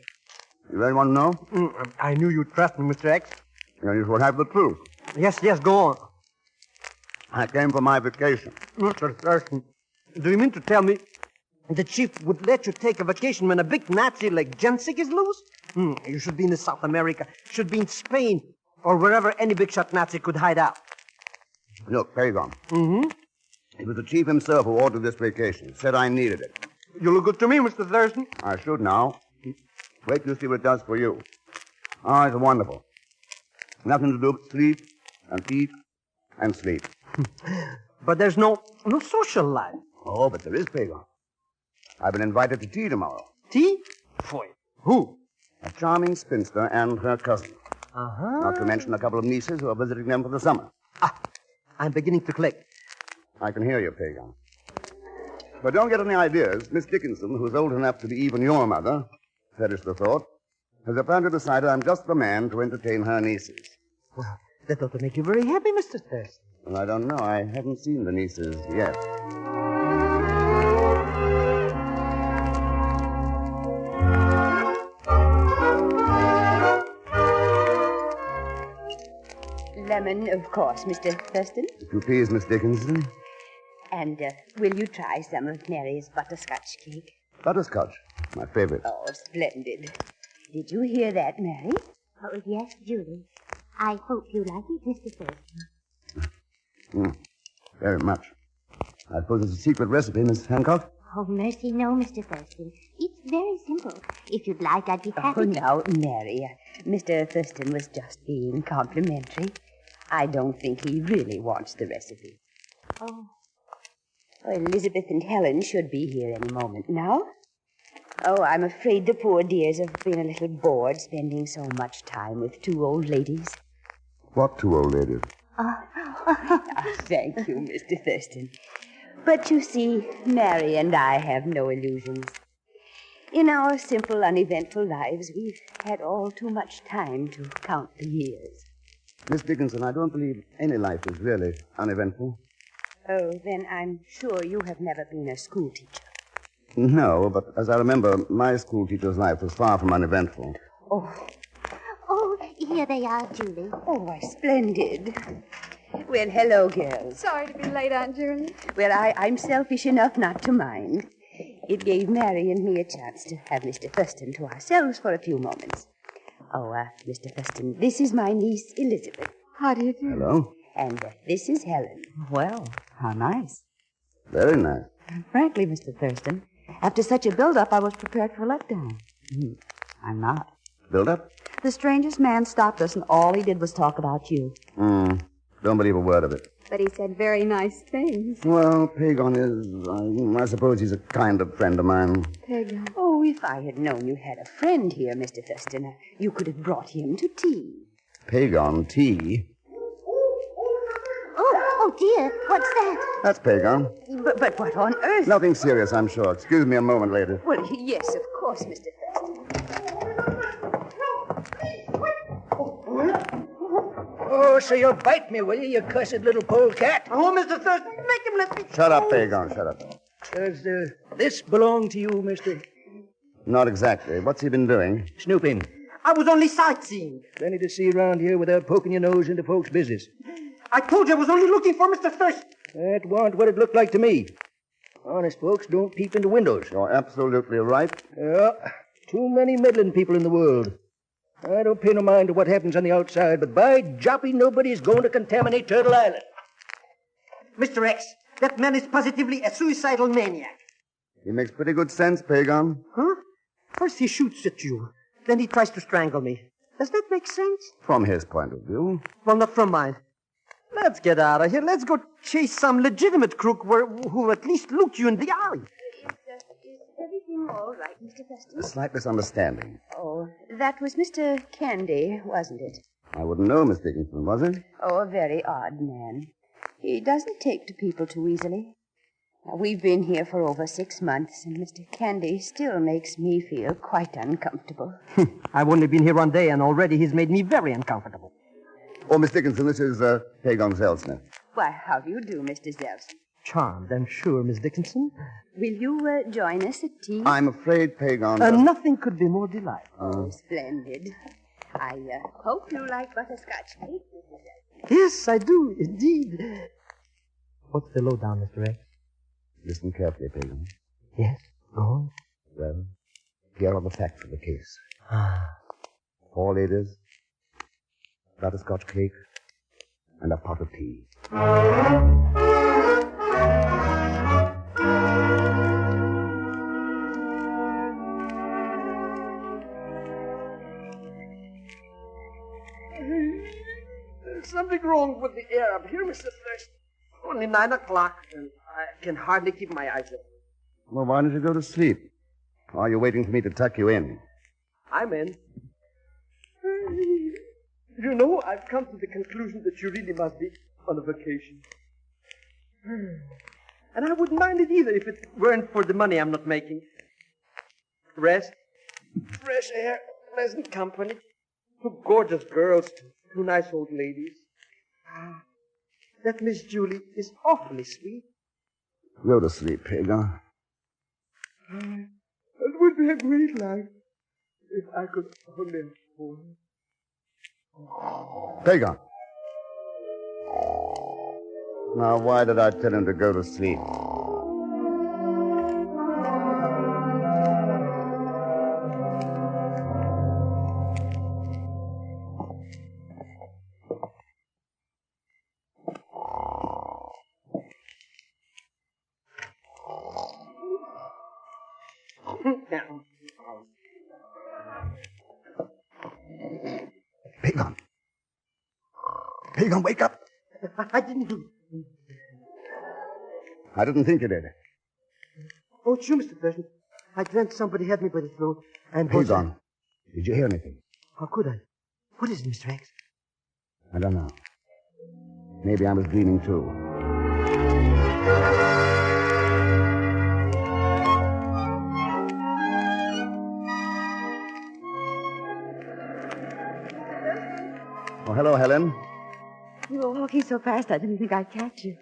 You really want to know? I knew you'd trust me, Mr. X. You should have the truth. Yes, go on. I came for my vacation. Mr. Thurston, do you mean to tell me the chief would let you take a vacation when a big Nazi like Jensik is loose? You should be in South America, should be in Spain, or wherever any big shot Nazi could hide out. Look, Pagon. It was the chief himself who ordered this vacation. Said I needed it. You look good to me, Mr. Thurston. I should now. Wait till you see what it does for you. Oh, it's wonderful. Nothing to do but sleep and eat and sleep. But there's no social life. Oh, but there is, Pagon. I've been invited to tea tomorrow. Tea? Boy, who? A charming spinster and her cousin. Not to mention a couple of nieces who are visiting them for the summer. I'm beginning to click. I can hear you, Pagan. But don't get any ideas. Miss Dickinson, who's old enough to be even your mother, perish the thought, has apparently decided I'm just the man to entertain her nieces. Well, that ought to make you very happy, Mr. Thurston. Well, I don't know. I haven't seen the nieces yet. Lemon, of course, Mr. Thurston. If you please, Miss Dickinson. And will you try some of Mary's butterscotch cake? Butterscotch, my favorite. Oh, splendid. Did you hear that, Mary? Oh, yes, Julie. I hope you like it, Mr. Thurston. Very much. I suppose it's a secret recipe, Miss Hancock? Oh, mercy, no, Mr. Thurston. It's very simple. If you'd like, I'd be happy Oh, now, Mary, Mr. Thurston was just being complimentary. I don't think he really wants the recipe. Oh. Elizabeth and Helen should be here any moment now. Oh, I'm afraid the poor dears have been a little bored spending so much time with two old ladies. What two old ladies? Thank you, Mr. Thurston. But you see, Mary and I have no illusions. In our simple, uneventful lives, we've had all too much time to count the years. Miss Dickinson, I don't believe any life is really uneventful. Oh, then I'm sure you have never been a school teacher. No, but as I remember, my school teacher's life was far from uneventful. Oh, here they are, Julie. Oh, why, splendid. Well, hello, girls. Sorry to be late, Aunt Julie. Well, I'm selfish enough not to mind. It gave Mary and me a chance to have Mr. Thurston to ourselves for a few moments. Oh, Mr. Thurston, this is my niece, Elizabeth. How do you do? Hello. And this is Helen. Well, how nice. Very nice. Frankly, Mr. Thurston, after such a build-up, I was prepared for letdown. I'm not. Build-up? The strangest man stopped us, and all he did was talk about you. Don't believe a word of it. But he said very nice things. Well, Pagon is, I suppose he's a kind of friend of mine. Pagan. Oh, if I had known you had a friend here, Mr. Thurston, you could have brought him to tea. Pagon, tea? Oh, dear. What's that? That's Pagon. But what on earth? Nothing serious, I'm sure. Excuse me a moment, lady. Well, yes, of course, Mr. Thurston. Oh, so you'll bite me, will you cussed little polecat? Oh, Mr. Thurston, make him let me... Shut up, Pagon, shut up. Does this belong to you, mister? Not exactly. What's he been doing? Snooping. I was only sightseeing. Plenty to see around here without poking your nose into folks' business. I told you I was only looking for Mr. Thurston. That wasn't what it looked like to me. Honest folks don't peep into windows. You're absolutely right. Yeah, too many meddling people in the world. I don't pay no mind to what happens on the outside, but by Joppy, nobody's going to contaminate Turtle Island. Mr. X, that man is positively a suicidal maniac. He makes pretty good sense, Pagon. Huh? First he shoots at you, then he tries to strangle me. Does that make sense? From his point of view. Well, not from mine. Let's get out of here. Let's go chase some legitimate crook who at least look you in the eye. Is everything all right, Mr. Thurston? A slight misunderstanding. Oh, that was Mr. Candy, wasn't it? I wouldn't know, Miss Dickinson, was it? Oh, a very odd man. He doesn't take to people too easily. We've been here for over 6 months, and Mr. Candy still makes me feel quite uncomfortable. I've only been here 1 day, and already he's made me very uncomfortable. Oh, Miss Dickinson, this is Hagon Zelsner. Why, how do you do, Mr. Zelson? Charmed, I'm sure, Miss Dickinson. Will you join us at tea? I'm afraid Pagon... nothing could be more delightful. Oh, splendid. I hope you like butterscotch cake, Mr. Zelson. Yes, I do, indeed. What's the lowdown, Mr. X? Listen carefully, Pagan. Yes, go on. Well, here are the facts of the case. Ah. 4 ladies, butterscotch cake, and a pot of tea. There's something wrong with the air up here, Mr. Thurston. Only 9 o'clock, and I can hardly keep my eyes open. Well, why don't you go to sleep? Or are you waiting for me to tuck you in? I'm in. You know, I've come to the conclusion that you really must be on a vacation. And I wouldn't mind it either if it weren't for the money I'm not making. Rest, fresh air, pleasant company, 2 gorgeous girls, 2 nice old ladies. That Miss Julie is awfully sweet. Go to sleep, Pagan. It would be a great life if I could only afford it. Pagan. Now, why did I tell him to go to sleep? Pagan. Pagan, wake up. I didn't do it. I didn't think you did. Oh, it's you, Mr. Thurston. I dreamt somebody had me by the throat and... Pagan, did you hear anything? How could I? What is it, Mr. X? I don't know. Maybe I was dreaming too. Oh, hello, Helen. You were walking so fast, I didn't think I'd catch you.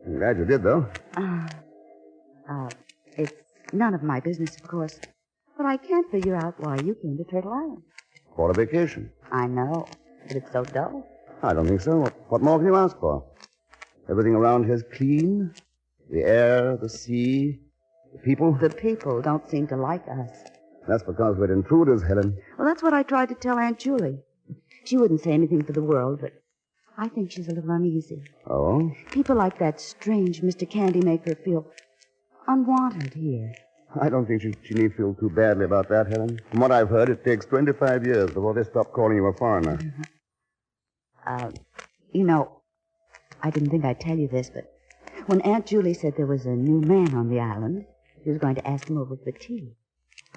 I'm glad you did, though. It's none of my business, of course. But I can't figure out why you came to Turtle Island. For a vacation. I know, but it's so dull. I don't think so. What more can you ask for? Everything around here is clean. The air, the sea, the people. The people don't seem to like us. That's because we're intruders, Helen. Well, that's what I tried to tell Aunt Julie. She wouldn't say anything for the world, but I think she's a little uneasy. Oh? People like that strange Mr. Candy make her feel unwanted here. I don't think she need feel too badly about that, Helen. From what I've heard, it takes 25 years before they stop calling you a foreigner. You know, I didn't think I'd tell you this, but when Aunt Julie said there was a new man on the island, she was going to ask him over for tea.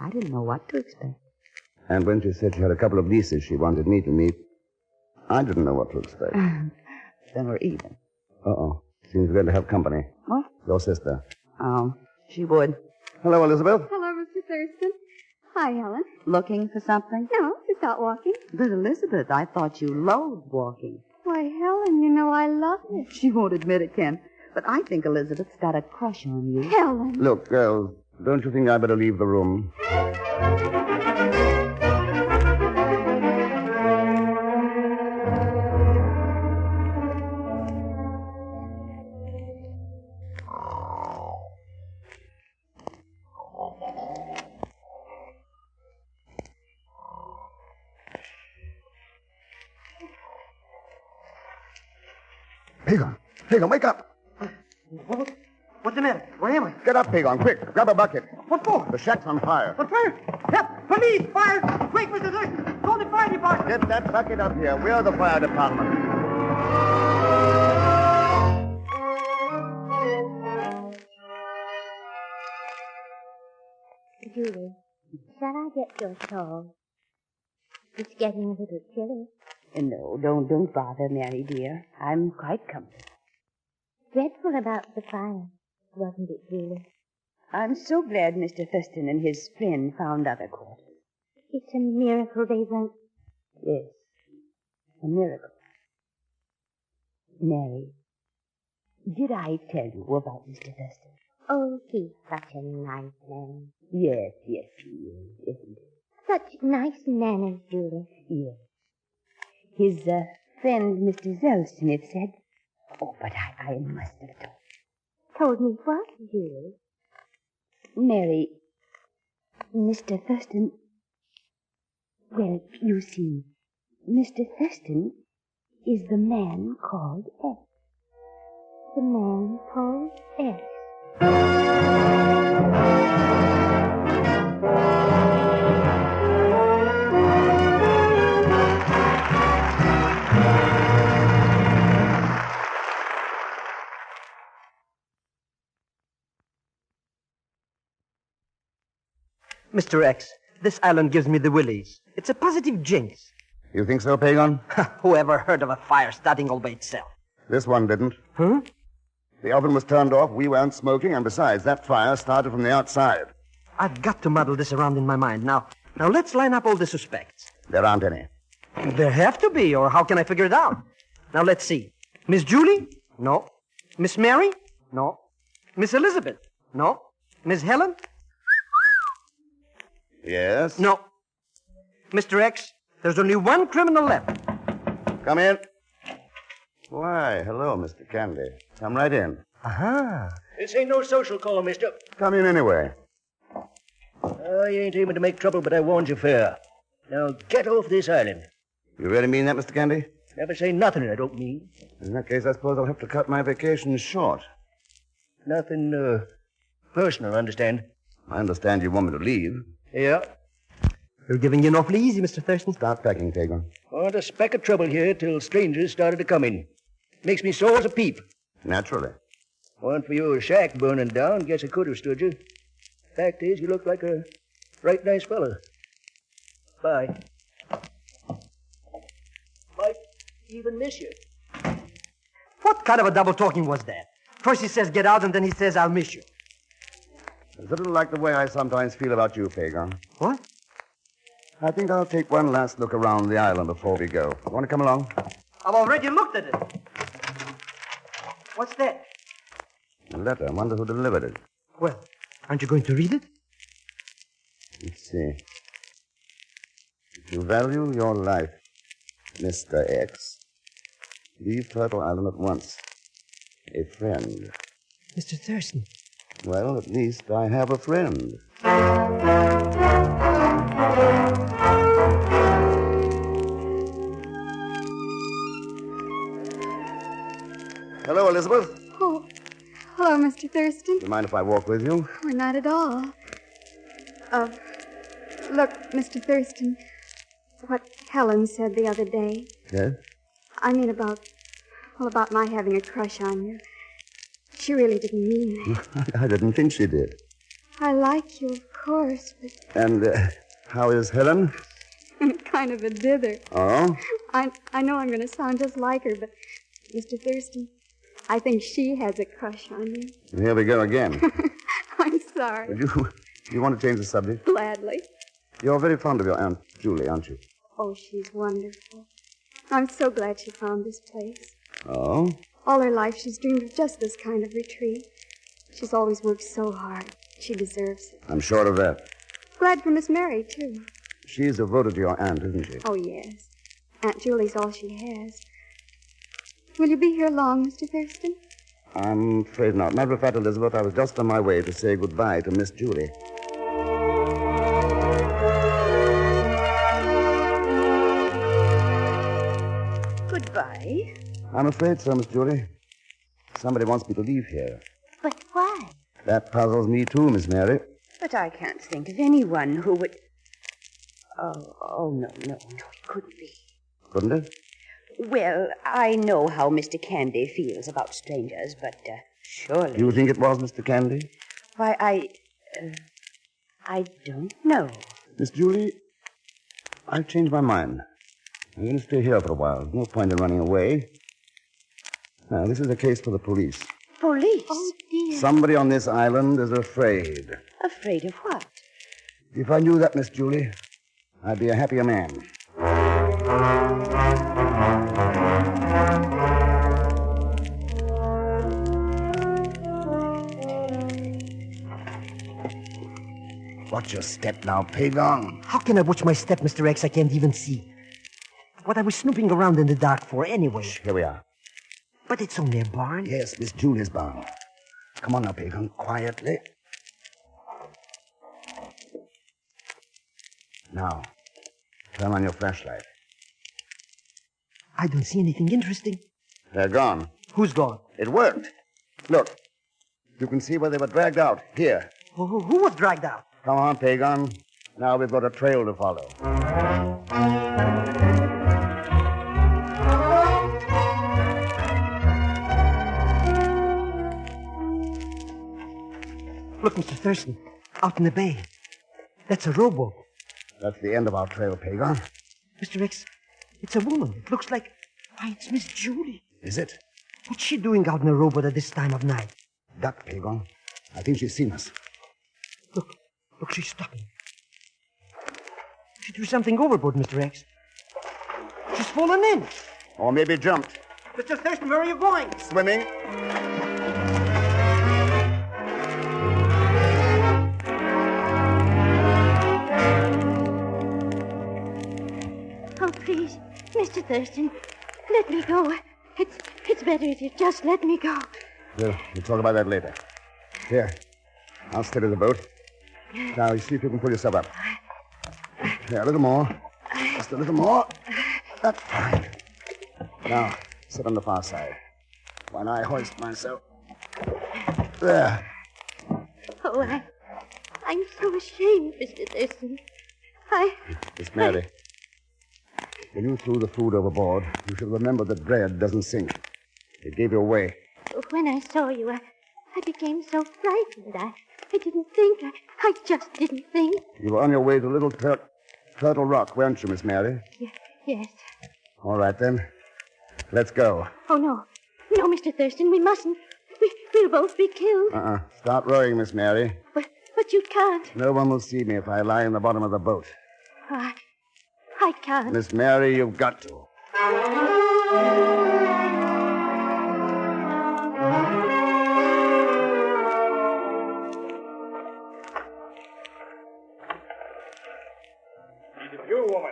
I didn't know what to expect. And when she said she had a couple of nieces she wanted me to meet, I didn't know what to expect. Then we're even. Uh-oh. Seems we're going to have company. What? Your sister. Oh, she would. Hello, Elizabeth. Hello, Mr. Thurston. Hi, Helen. Looking for something? No, just out walking. But, Elizabeth, I thought you loathed walking. Why, Helen, you know I love it. She won't admit it, Ken. But I think Elizabeth's got a crush on you. Helen. Look, girls, don't you think I better leave the room? Pagan, wake up! What's the matter? Where am I? Get up, Pagan, quick. Grab a bucket. What for? The shack's on fire. On fire? Help! Police! Fire! Quick, Mr. Thurston! Call the fire department! Get that bucket up here. We're the fire department. Julie, shall I get your shawl? It's getting a little chilly. No, don't bother, Mary, dear. I'm quite comfortable. Dreadful about the fire, wasn't it, Julie? I'm so glad Mr. Thurston and his friend found other quarters. It's a miracle they won't. Yes, a miracle. Mary, did I tell you about Mr. Thurston? Oh, he's such a nice man. Yes, he is, isn't he? Such nice manners, Julie. Yes. His friend, Mr. Zelsmith, said... Oh, but I must have Told me what, Julie? Mary, Mr. Thurston... Well, you see, Mr. Thurston is the man called X. The man called X. Mr. X, this island gives me the willies. It's a positive jinx. You think so, Pagon? Whoever heard of a fire starting all by itself? This one didn't. Huh? The oven was turned off, we weren't smoking, and besides, that fire started from the outside. I've got to muddle this around in my mind. Now let's line up all the suspects. There aren't any. There have to be, or how can I figure it out? Now, let's see. Miss Julie? No. Miss Mary? No. Miss Elizabeth? No. Miss Helen? Yes? No. Mr. X, there's only one criminal left. Come in. Why, hello, Mr. Candy. Come right in. Aha. This ain't no social call, mister. Come in anyway. You ain't aiming to make trouble, but I warned you fair. Now, get off this island. You really mean that, Mr. Candy? Never say nothing I don't mean. In that case, I suppose I'll have to cut my vacation short. Nothing, personal, understand? I understand you want me to leave. Yeah. You're giving in awfully easy, Mr. Thurston. Start packing, Pagan. Want a speck of trouble here till strangers started to come in. Makes me sore as a peep. Naturally. One for your shack burning down, guess I could have stood you. Fact is, you look like a right nice fellow. Bye. Might even miss you. What kind of a double talking was that? First he says get out, and then he says I'll miss you. It's a little like the way I sometimes feel about you, Pagan. What? I think I'll take one last look around the island before we go. Want to come along? I've already looked at it. What's that? A letter. I wonder who delivered it. Well, aren't you going to read it? Let's see. If you value your life, Mr. X, leave Turtle Island at once. A friend. Mr. Thurston. Well, at least I have a friend. Hello, Elizabeth. Oh, hello, Mr. Thurston. Do you mind if I walk with you? Oh, not at all. Look, Mr. Thurston, what Helen said the other day. Yes? I mean about my having a crush on you. She really didn't mean that. I didn't think she did. I like you, of course, but... And how is Helen? kind of a dither. Oh? I know I'm going to sound just like her, but, Mr. Thurston, I think she has a crush on you. Here we go again. I'm sorry. You want to change the subject? Gladly. You're very fond of your Aunt Julie, aren't you? Oh, she's wonderful. I'm so glad she found this place. Oh? All her life, she's dreamed of just this kind of retreat. She's always worked so hard. She deserves it. I'm sure of that. Glad for Miss Mary, too. She's devoted to your aunt, isn't she? Oh, yes. Aunt Julie's all she has. Will you be here long, Mr. Thurston? I'm afraid not. Matter of fact, Elizabeth, I was just on my way to say goodbye to Miss Julie. Goodbye. I'm afraid so, Miss Julie. Somebody wants me to leave here. But why? That puzzles me too, Miss Mary. But I can't think of anyone who would... Oh, no, it couldn't be. Couldn't it? Well, I know how Mr. Candy feels about strangers, but surely... You think it was Mr. Candy? Why, I don't know. Miss Julie, I've changed my mind. I'm going to stay here for a while. There's no point in running away. Now, this is a case for the police. Police? Oh, dear. Somebody on this island is afraid. Afraid of what? If I knew that, Miss Julie, I'd be a happier man. Watch your step now, Pagon. How can I watch my step, Mr. X? I can't even see. What I was snooping around in the dark for anyway. Here we are. But it's only a barn. Yes, Miss Julie's barn. Come on now, Pagon, quietly. Now, turn on your flashlight. I don't see anything interesting. They're gone. Who's gone? It worked. Look, you can see where they were dragged out. Here. Who was dragged out? Come on, Pagon. Now we've got a trail to follow. Look, Mr. Thurston, out in the bay. That's a rowboat. That's the end of our trail, Pagon. Mr. X, it's a woman. It looks like... Why, it's Miss Julie. Is it? What's she doing out in a rowboat at this time of night? Duck, Pagon. I think she's seen us. Look, she's stopping. She threw something overboard, Mr. X. She's fallen in. Or maybe jumped. Mr. Thurston, where are you going? Swimming. Oh, please, Mr. Thurston, let me go. It's better if you just let me go. We'll talk about that later. Here, I'll steady the boat. Now, you see if you can pull yourself up. Here, a little more. Just a little more. That's fine. Now, sit on the far side. While I hoist myself. There. Oh, I'm so ashamed, Mr. Thurston. Miss Mary, when you threw the food overboard, you should remember that bread doesn't sink. It gave you away. When I saw you, I became so frightened. I didn't think. I just didn't think. You were on your way to Little Turtle Rock, weren't you, Miss Mary? Yes. All right, then. Let's go. Oh, no. No, Mr. Thurston, we mustn't. We'll both be killed. Start rowing, Miss Mary. But you can't. No one will see me if I lie in the bottom of the boat. I can't. Miss Mary, you've got to. You, woman.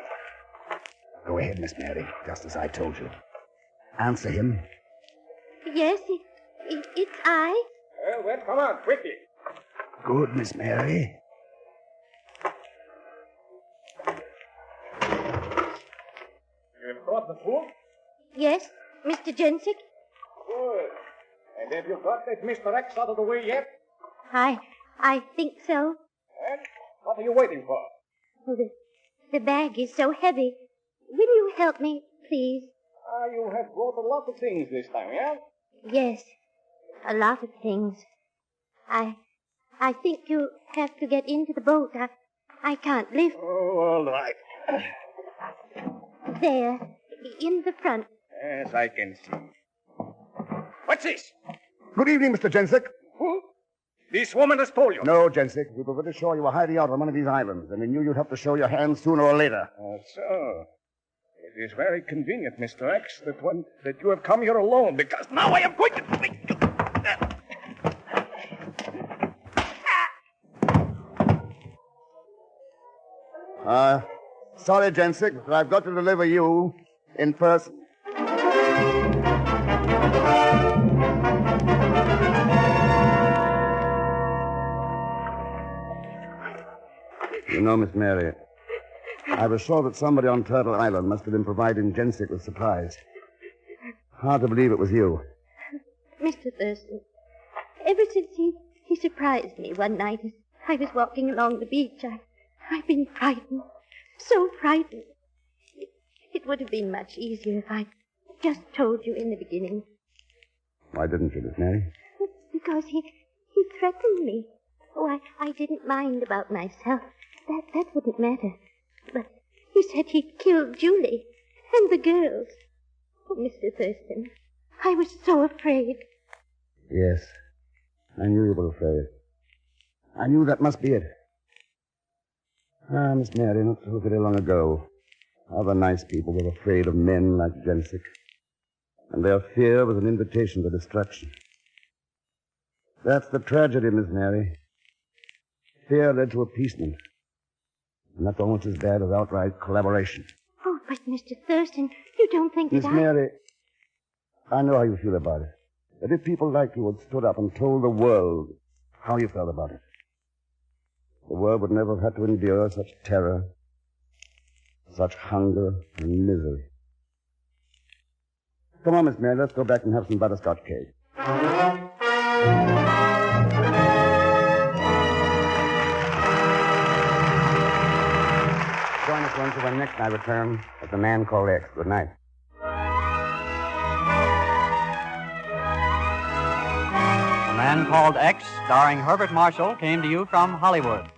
Go ahead, Miss Mary, just as I told you. Answer him. Yes, it's I. Well, come on, quickly. Good, Miss Mary. You have brought the food? Yes, Mr. Jensick. Good. And have you got that Mr. X out of the way yet? I think so. And what are you waiting for? Oh, the bag is so heavy. Will you help me, please? You have brought a lot of things this time, yeah? Yes, a lot of things. I think you have to get into the boat. I can't lift. Oh, all right. There, in the front. Yes, I can see. What's this? Good evening, Mr. Jensick. Who? This woman has told you. No, Jensick. We were pretty sure you were hiding out on one of these islands, and we knew you'd have to show your hand sooner or later. So. It is very convenient, Mr. X, that you have come here alone, because now I am going to make you. Sorry, Jensick, but I've got to deliver you in person. You know, Miss Mary, I was sure that somebody on Turtle Island must have been providing Jensick with supplies. Hard to believe it was you. Mr. Thurston, ever since he surprised me one night as I was walking along the beach, I've been frightened. So frightened. It would have been much easier if I'd just told you in the beginning. Why didn't you, Miss Mary? Because he threatened me. Oh, I didn't mind about myself. That wouldn't matter. But he said he'd killed Julie. And the girls. Oh, Mr. Thurston, I was so afraid. Yes. I knew you were afraid. I knew that must be it. Ah, Miss Mary, not so very long ago, other nice people were afraid of men like Jensic. And their fear was an invitation to destruction. That's the tragedy, Miss Mary. Fear led to appeasement. And that's almost as bad as outright collaboration. Oh, but Mr. Thurston, you don't think Miss that Mary, I know how you feel about it. But if people like you had stood up and told the world how you felt about it, the world would never have had to endure such terror, such hunger and misery. Come on, Miss Mary, let's go back and have some butterscotch cake. Join us once when next night return as The Man Called X. Good night. The Man Called X, starring Herbert Marshall, came to you from Hollywood.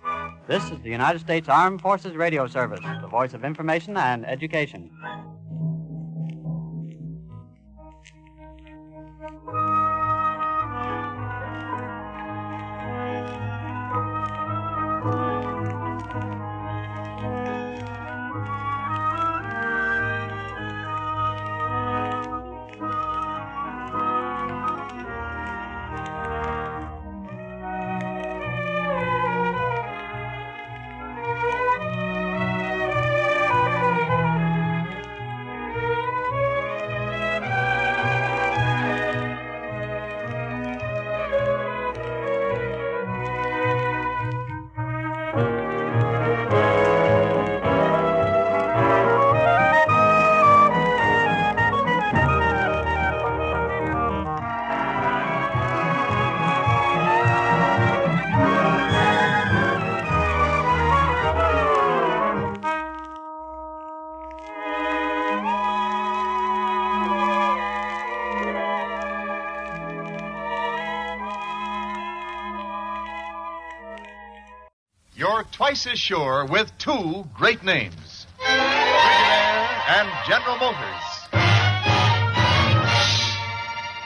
This is the United States Armed Forces Radio Service, the voice of information and education. You're twice as sure with two great names, Frigidaire and General Motors.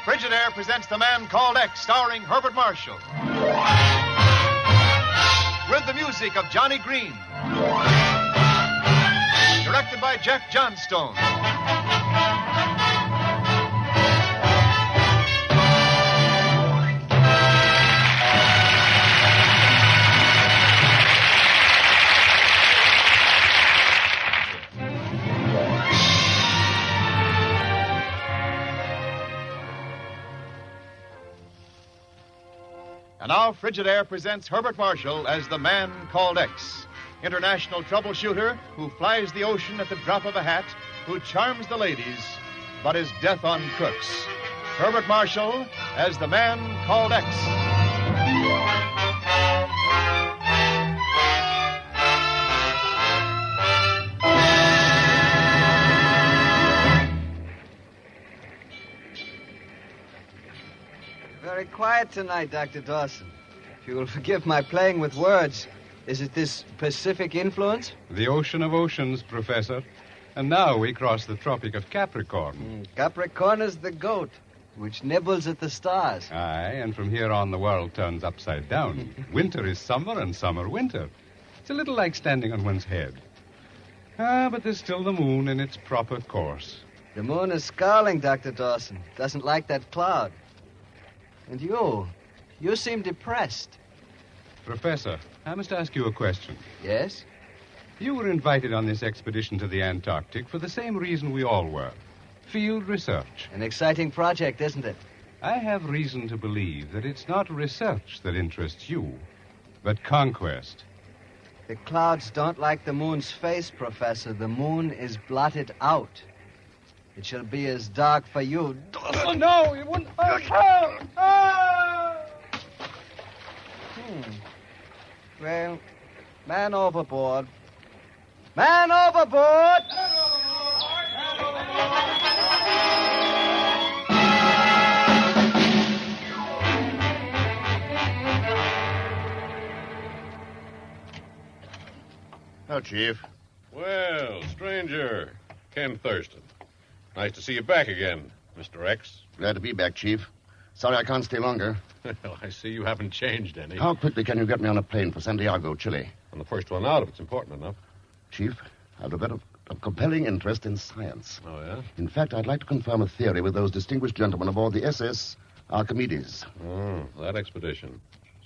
Frigidaire presents The Man Called X, starring Herbert Marshall. With the music of Johnny Green. Directed by Jeff Johnstone. And now Frigidaire presents Herbert Marshall as The Man Called X, international troubleshooter who flies the ocean at the drop of a hat, who charms the ladies, but is death on crooks. Herbert Marshall as The Man Called X. Very quiet tonight, Dr. Dawson. If you will forgive my playing with words, is it this Pacific influence? The ocean of oceans, Professor. And now we cross the Tropic of Capricorn. Capricorn is the goat, which nibbles at the stars. Aye, and from here on the world turns upside down. Winter is summer and summer winter. It's a little like standing on one's head. Ah, but there's still the moon in its proper course. The moon is scowling, Dr. Dawson. Doesn't like that cloud. And you seem depressed. Professor, I must ask you a question. Yes? You were invited on this expedition to the Antarctic for the same reason we all were. Field research. An exciting project, isn't it? I have reason to believe that it's not research that interests you, but conquest. The clouds don't like the moon's face, Professor. The moon is blotted out. It shall be as dark for you. Oh, no, you wouldn't. Well, man overboard. Man overboard! Oh, Chief. Well, stranger, Ken Thurston. Nice to see you back again, Mr. X. Glad to be back, Chief. Sorry I can't stay longer. Well, I see you haven't changed any. How quickly can you get me on a plane for Santiago, Chile? On the first one out, if it's important enough. Chief, I've developed a compelling interest in science. Oh, yeah? In fact, I'd like to confirm a theory with those distinguished gentlemen aboard the SS Archimedes. Oh, that expedition.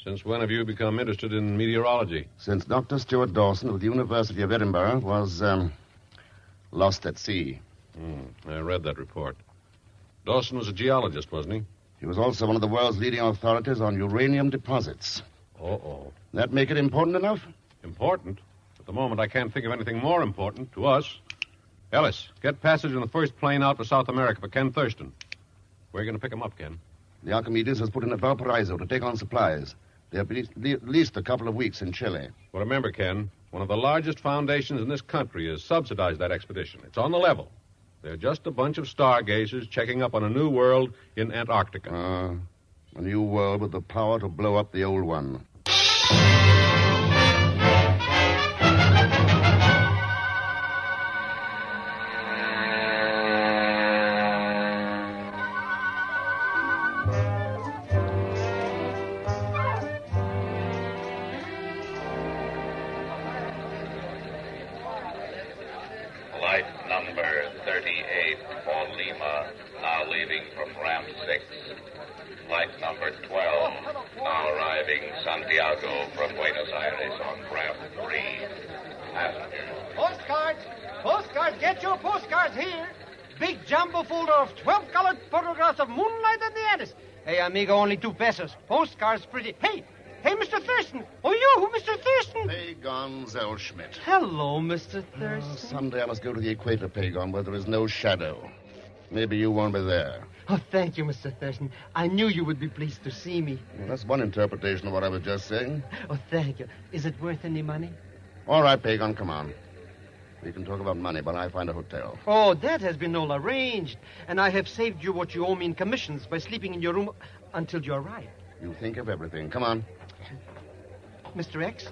Since when have you become interested in meteorology? Since Dr. Stuart Dawson of the University of Edinburgh was, lost at sea. I read that report. Dawson was a geologist, wasn't he? He was also one of the world's leading authorities on uranium deposits. Uh-oh. That make it important enough? Important? At the moment, I can't think of anything more important to us. Ellis, get passage on the first plane out to South America for Ken Thurston. Where are you going to pick him up, Ken? The Archimedes has put in at Valparaiso to take on supplies. They'll be at least a couple of weeks in Chile. Well, remember, Ken, one of the largest foundations in this country has subsidized that expedition. It's on the level. They're just a bunch of stargazers checking up on a new world in Antarctica. A new world with the power to blow up the old one. Flight number 38 for Lima, now leaving from ramp 6. Flight number 12, now arriving Santiago from Buenos Aires on ramp 3. Passengers. Postcards! Postcards! Get your postcards here! Big jumbo folder of 12 colored photographs of moonlight and the Andes. Hey, amigo, only 2 pesos. Postcards pretty. Hey, Mr. Thurston. Oh, you, Mr. Thurston. Pagon Zellschmidt. Hello, Mr. Thurston. Someday I must go to the equator, Pagon, where there is no shadow. Maybe you won't be there. Oh, thank you, Mr. Thurston. I knew you would be pleased to see me. Well, that's one interpretation of what I was just saying. Oh, thank you. Is it worth any money? All right, Pagon, come on. We can talk about money while I find a hotel. Oh, that has been all arranged. And I have saved you what you owe me in commissions by sleeping in your room until you arrive. You think of everything. Come on. Mr. X,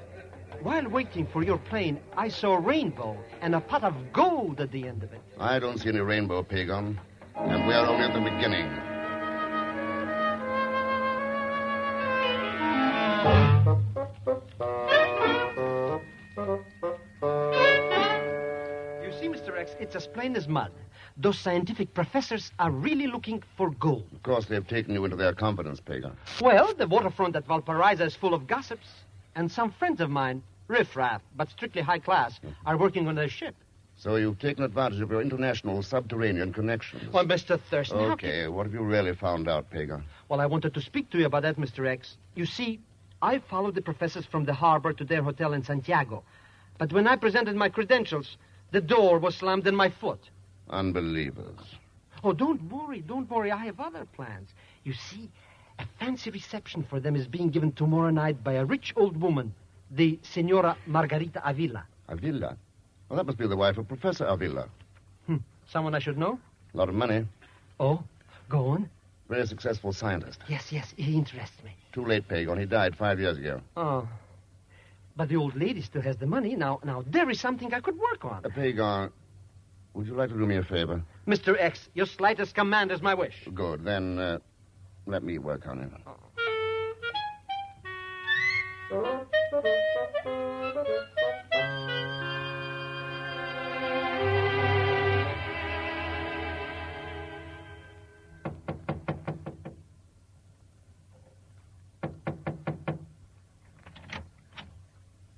while waiting for your plane, I saw a rainbow and a pot of gold at the end of it. I don't see any rainbow, Pagon. And we are only at the beginning. You see, Mr. X, it's as plain as mud. Those scientific professors are really looking for gold. Of course, they've taken you into their confidence, Pagan. Well, the waterfront at Valparaiso is full of gossips. And some friends of mine, riffraff, but strictly high class, are working on their ship. So you've taken advantage of your international subterranean connections. Well, Mr. Thurston... Okay, what have you really found out, Pagan? Well, I wanted to speak to you about that, Mr. X. You see, I followed the professors from the harbor to their hotel in Santiago. But when I presented my credentials, the door was slammed in my foot. Unbelievers. Oh, don't worry. I have other plans. You see, a fancy reception for them is being given tomorrow night by a rich old woman, the Senora Margarita Avila. Avila? Well, that must be the wife of Professor Avila. Someone I should know? A lot of money. Oh, go on. Very successful scientist. Yes, he interests me. Too late, Pagan. He died 5 years ago. Oh. But the old lady still has the money. Now, there is something I could work on. Pagan, would you like to do me a favor? Mr. X, your slightest command is my wish. Good. Then, let me work on it.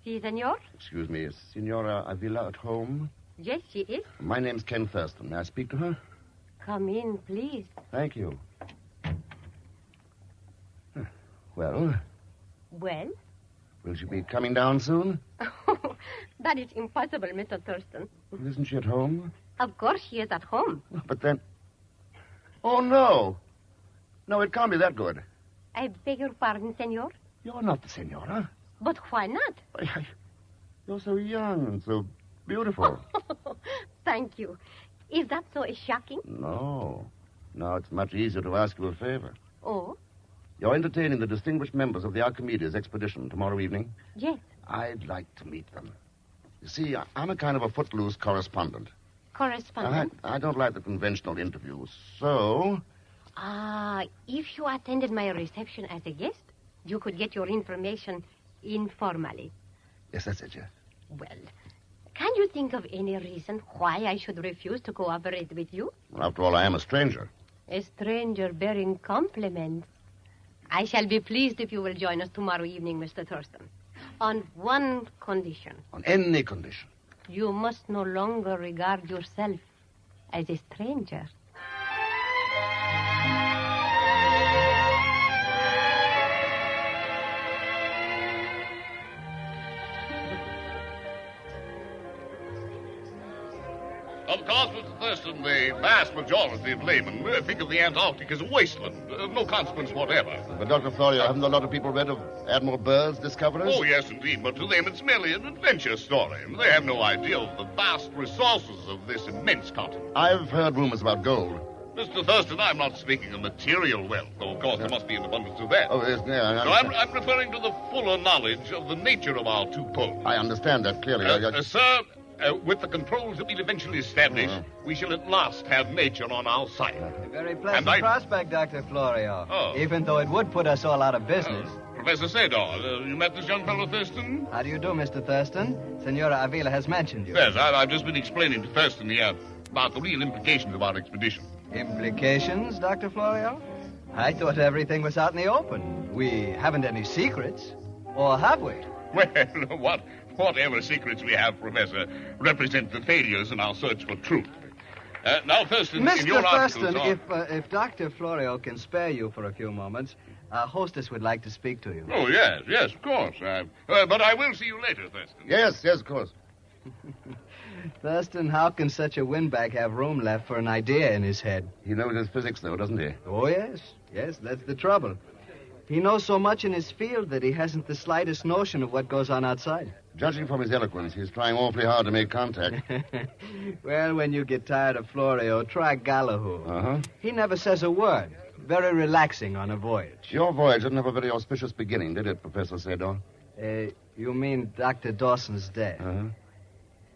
Si, senor? Excuse me, is Senora Avila at home? Yes, she is. My name's Ken Thurston. May I speak to her? Come in, please. Thank you. Well? Well? Will she be coming down soon? That is impossible, Mr. Thurston. Isn't she at home? Of course she is at home. But then... Oh, no. No, it can't be that good. I beg your pardon, senor? You're not the senora. But why not? You're so young and so beautiful. Thank you. Is that so shocking? No. Now it's much easier to ask you a favor. Oh? You're entertaining the distinguished members of the Archimedes expedition tomorrow evening? Yes. I'd like to meet them. You see, I'm a kind of a footloose correspondent. correspondent? I don't like the conventional interviews. So, If you attended my reception as a guest, you could get your information informally. yes, that's it, yes. Well, can you think of any reason why I should refuse to cooperate with you? Well, after all, I am a stranger. A stranger bearing compliments. I shall be pleased if you will join us tomorrow evening, Mr. Thurston. On one condition. On any condition. You must no longer regard yourself as a stranger. Of course, Mr. Thurston, the vast majority of laymen think of the Antarctic as a wasteland, of no consequence whatever. But, Dr. Florio, haven't a lot of people read of Admiral Byrd's discoveries? Oh, yes, indeed, but to them it's merely an adventure story. They have no idea of the vast resources of this immense continent. I've heard rumors about gold. Mr. Thurston, I'm not speaking of material wealth, though, of course, there must be an abundance of that. Oh, yes, yeah. No, I'm referring to the fuller knowledge of the nature of our two poles. I understand that clearly. Sir, with the controls that we'll eventually establish, we shall at last have nature on our side. A very pleasant prospect, Dr. Florio. Oh. Even though it would put us all out of business. Professor Sador, you met this young fellow, Thurston? How do you do, Mr. Thurston? Senora Avila has mentioned you. Yes, I've just been explaining to Thurston here about the real implications of our expedition. Implications, Dr. Florio? I thought everything was out in the open. We haven't any secrets. Or have we? Well, whatever secrets we have, Professor, represent the failures in our search for truth. Now, Thurston, in your Mr. articles... Thurston, if Dr. Florio can spare you for a few moments, our hostess would like to speak to you. Oh, yes, of course. But I will see you later, Thurston. Yes, of course. Thurston, how can such a windbag have room left for an idea in his head? He knows his physics, though, doesn't he? Oh, yes. Yes, that's the trouble. He knows so much in his field that he hasn't the slightest notion of what goes on outside. Judging from his eloquence, he's trying awfully hard to make contact. Well, when you get tired of Florio, try Gallagher. Uh-huh. He never says a word. Very relaxing on a voyage. Your voyage didn't have a very auspicious beginning, did it, Professor Sador? You mean Dr. Dawson's death? Uh-huh.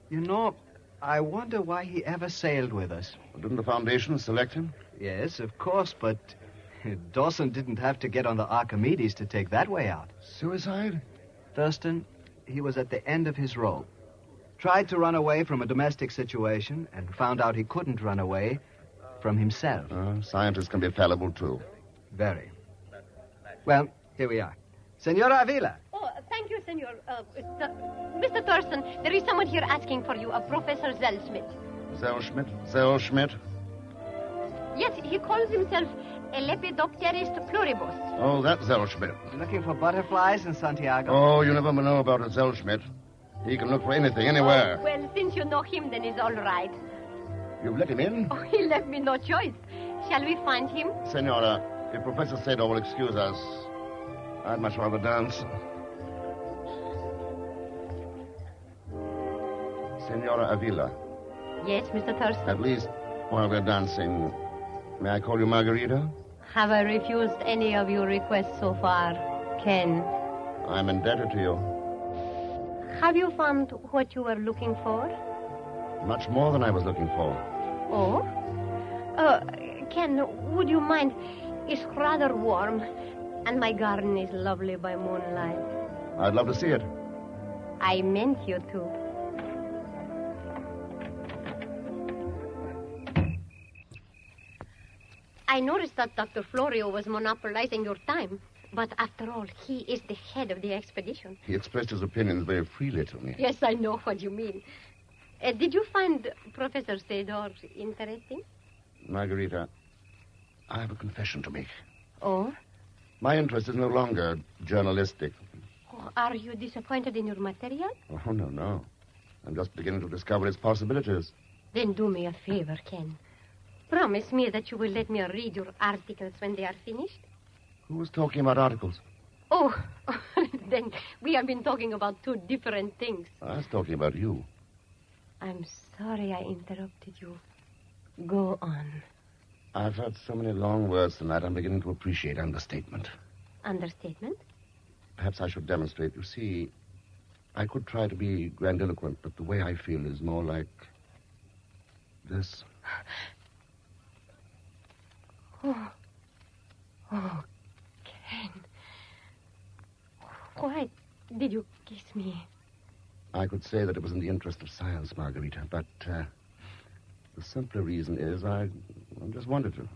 You know, I wonder why he ever sailed with us. Didn't the Foundation select him? Yes, of course, but Dawson didn't have to get on the Archimedes to take that way out. Suicide? Thurston, he was at the end of his rope. Tried to run away from a domestic situation and found out he couldn't run away from himself. Scientists can be fallible, too. Very. Well, here we are. Senora Avila. Oh, thank you, Senor. Mr. Thurston, there is someone here asking for you, Professor Zellschmidt. Zellschmidt? Yes, he calls himself a Lepidopterist pluribus. Oh, that's Zellschmidt. Looking for butterflies in Santiago? Oh, you never know about a Zellschmidt. He can look for anything, anywhere. Oh, well, since you know him, then it's all right. You've let him in? Oh, he left me no choice. Shall we find him? Senora, if Professor Sador will excuse us, I'd much rather dance. Senora Avila. Yes, Mr. Thurston. At least while we're dancing, may I call you Margarita? Have I refused any of your requests so far, Ken? I'm indebted to you. Have you found what you were looking for? Much more than I was looking for. Oh? Ken, would you mind? It's rather warm, and my garden is lovely by moonlight. I'd love to see it. I meant you to. I noticed that Dr. Florio was monopolizing your time, but after all, he is the head of the expedition. He expressed his opinions very freely to me. Yes, I know what you mean. Did you find Professor Sador interesting? Margarita, I have a confession to make. Oh? My interest is no longer journalistic. Oh, are you disappointed in your material? Oh, no. I'm just beginning to discover its possibilities. Then do me a favor, Ken. Promise me that you will let me read your articles when they are finished. Who was talking about articles? Oh, then we have been talking about two different things. I was talking about you. I'm sorry I interrupted you. Go on. I've heard so many long words tonight, I'm beginning to appreciate understatement. Understatement? Perhaps I should demonstrate. You see, I could try to be grandiloquent, but the way I feel is more like This? Oh, Ken. Why did you kiss me? I could say that it was in the interest of science, Margarita, but the simpler reason is I just wanted to.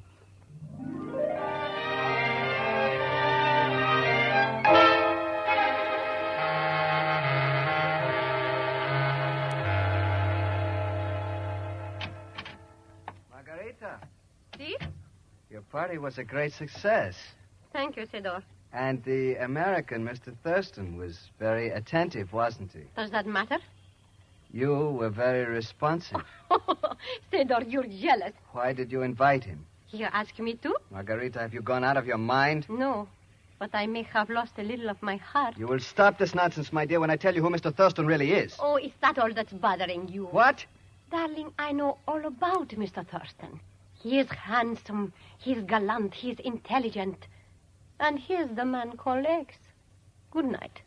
Margarita. See? Your party was a great success. Thank you, Sedor. And the American, Mr. Thurston, was very attentive, wasn't he? Does that matter? You were very responsive. Sedor, you're jealous. Why did you invite him? He asked me to? Margarita, have you gone out of your mind? No, but I may have lost a little of my heart. You will stop this nonsense, my dear, when I tell you who Mr. Thurston really is. Oh, is that all that's bothering you? What? Darling, I know all about Mr. Thurston. He is handsome, he's gallant, he's intelligent. And here's the man called X. Good night.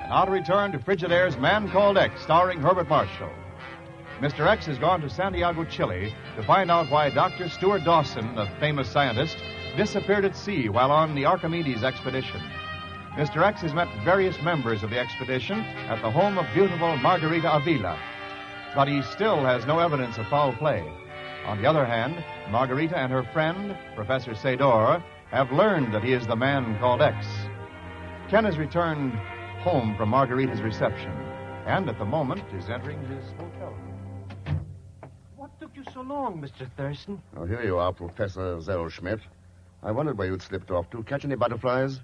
Now to return to Frigidaire's Man Called X, starring Herbert Marshall. Mr. X has gone to Santiago, Chile, to find out why Dr. Stuart Dawson, a famous scientist, disappeared at sea while on the Archimedes expedition. Mr. X has met various members of the expedition at the home of beautiful Margarita Avila, but he still has no evidence of foul play. On the other hand, Margarita and her friend, Professor Sedor, have learned that he is the man called X. Ken has returned home from Margarita's reception, and at the moment is entering his hotel room. What took you so long, Mr. Thurston? Oh, here you are, Professor Zellschmidt. I wondered where you'd slipped off to. Catch any butterflies?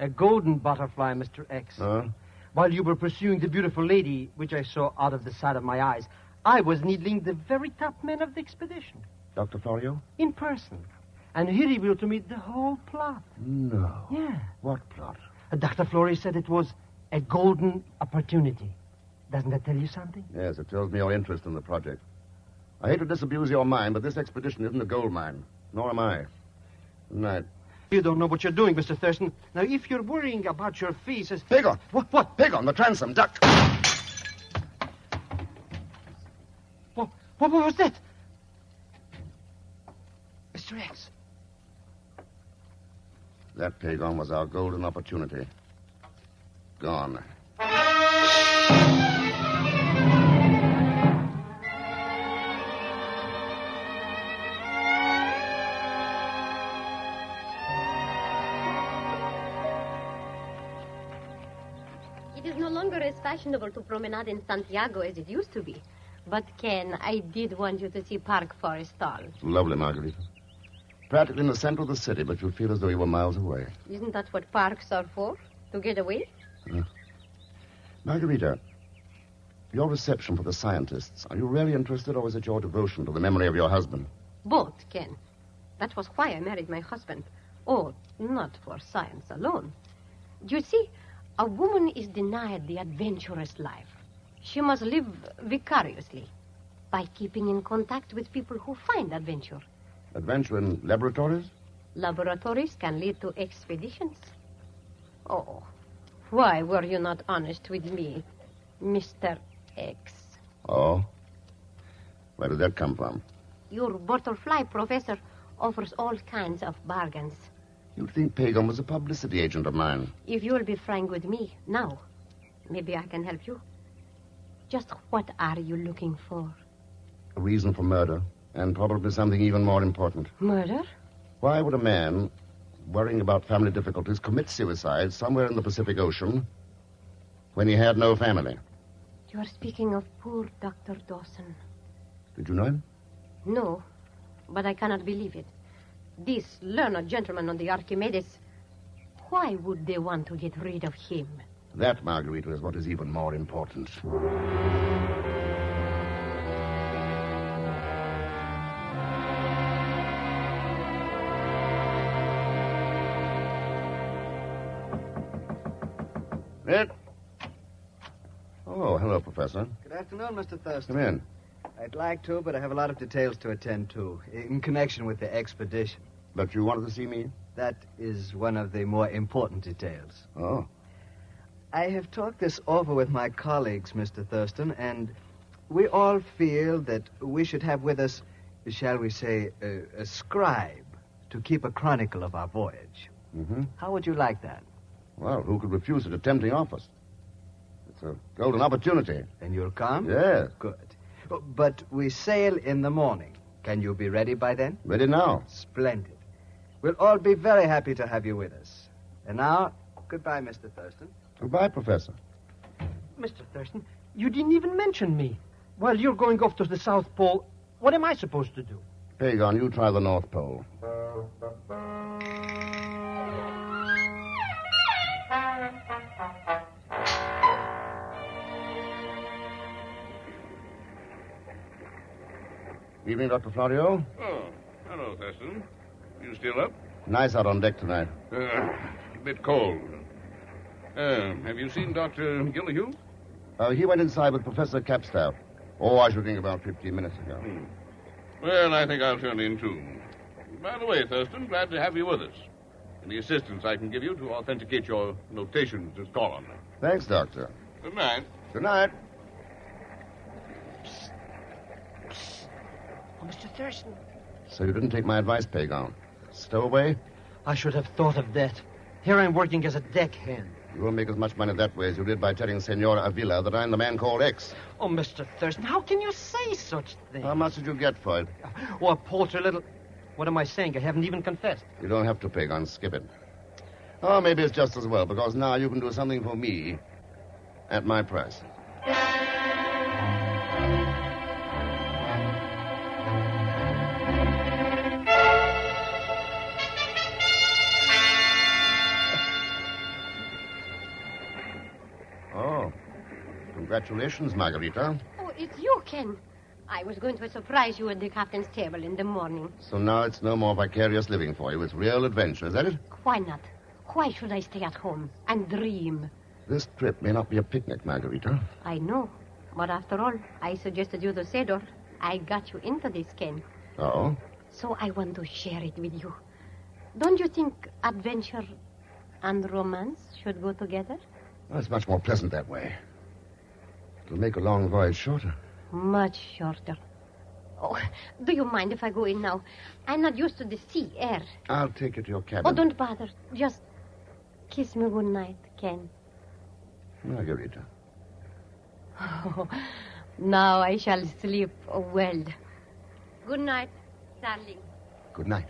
A golden butterfly, Mr. X. Huh? While you were pursuing the beautiful lady, which I saw out of the side of my eyes, I was needling the very top man of the expedition. Dr. Florio? In person. And he revealed to me the whole plot. No. Yeah. What plot? Dr. Florio said it was a golden opportunity. Doesn't that tell you something? Yes, it tells me your interest in the project. I hate to disabuse your mind, but this expedition isn't a gold mine. Nor am I. Good night. You don't know what you're doing, Mr. Thurston. Now, if you're worrying about your fees as... Pig on! What? Pig on, the transom, duck! What was that? Mr. X. That pig on was our golden opportunity. Gone. It is no longer as fashionable to promenade in Santiago as it used to be. But, Ken, I did want you to see Park Forrestal. Lovely, Margarita. Practically in the center of the city, but you feel as though you were miles away. Isn't that what parks are for? To get away? Margarita, your reception for the scientists, are you really interested, or is it your devotion to the memory of your husband? Both, Ken. That was why I married my husband. Oh, not for science alone. You see, a woman is denied the adventurous life. She must live vicariously by keeping in contact with people who find adventure. Adventure in laboratories? Laboratories can lead to expeditions. Oh, why were you not honest with me, Mr. X? Oh? Where did that come from? Your butterfly professor offers all kinds of bargains. You'd think Pagan was a publicity agent of mine. If you'll be frank with me now, maybe I can help you. Just what are you looking for? A reason for murder, and probably something even more important. Murder? Why would a man, worrying about family difficulties, commit suicide somewhere in the Pacific Ocean when he had no family? You are speaking of poor Dr. Dawson. Did you know him? No, but I cannot believe it. This learned gentleman on the Archimedes, why would they want to get rid of him? That, Margarita, is what is even more important. Ed? Oh, hello, Professor. Good afternoon, Mr. Thurston. Come in. I'd like to, but I have a lot of details to attend to in connection with the expedition. But you wanted to see me? That is one of the more important details. Oh. I have talked this over with my colleagues, Mr. Thurston, and we all feel that we should have with us, shall we say, a scribe to keep a chronicle of our voyage. Mm-hmm. How would you like that? Well, who could refuse such a tempting offer? It's a golden opportunity. Then you'll come? Yes. Good. But we sail in the morning. Can you be ready by then? Ready now. Splendid. We'll all be very happy to have you with us. And now, goodbye, Mr. Thurston. Goodbye, Professor. Mr. Thurston, you didn't even mention me. While you're going off to the South Pole, what am I supposed to do? Pagan, you try the North Pole. Evening, Dr. Florio. Oh, hello, Thurston. You still up? Nice out on deck tonight. A bit cold. Have you seen Dr. Gillihu? He went inside with Professor Capstaff. Oh, I should think about 15 minutes ago. Well, I think I'll turn in, too. By the way, Thurston, glad to have you with us. Any assistance I can give you to authenticate your notations, just call on me. Thanks, Doctor. Good night. Good night. Oh, Mr. Thurston. So you didn't take my advice, Pagan. Stowaway? I should have thought of that. Here I'm working as a deckhand. You won't make as much money that way as you did by telling Senora Avila that I'm the man called X. Oh, Mr. Thurston, how can you say such things? How much did you get for it? Oh, a paltry little... What am I saying? I haven't even confessed. You don't have to, Pagan. Skip it. Oh, maybe it's just as well, because now you can do something for me at my price. Oh, congratulations, Margarita. Oh, it's you, Ken. I was going to surprise you at the captain's table in the morning. So now it's no more vicarious living for you. It's real adventure, is that it? Why not? Why should I stay at home and dream? This trip may not be a picnic, Margarita. I know. But after all, I suggested you to Sedor. I got you into this, Ken. Oh? So I want to share it with you. Don't you think adventure and romance should go together? Well, it's much more pleasant that way. It'll make a long voyage shorter. Much shorter. Oh, do you mind if I go in now? I'm not used to the sea air. I'll take you to your cabin. Oh, don't bother. Just kiss me good night, Ken. Margarita. Oh, now I shall sleep well. Good night, darling. Good night.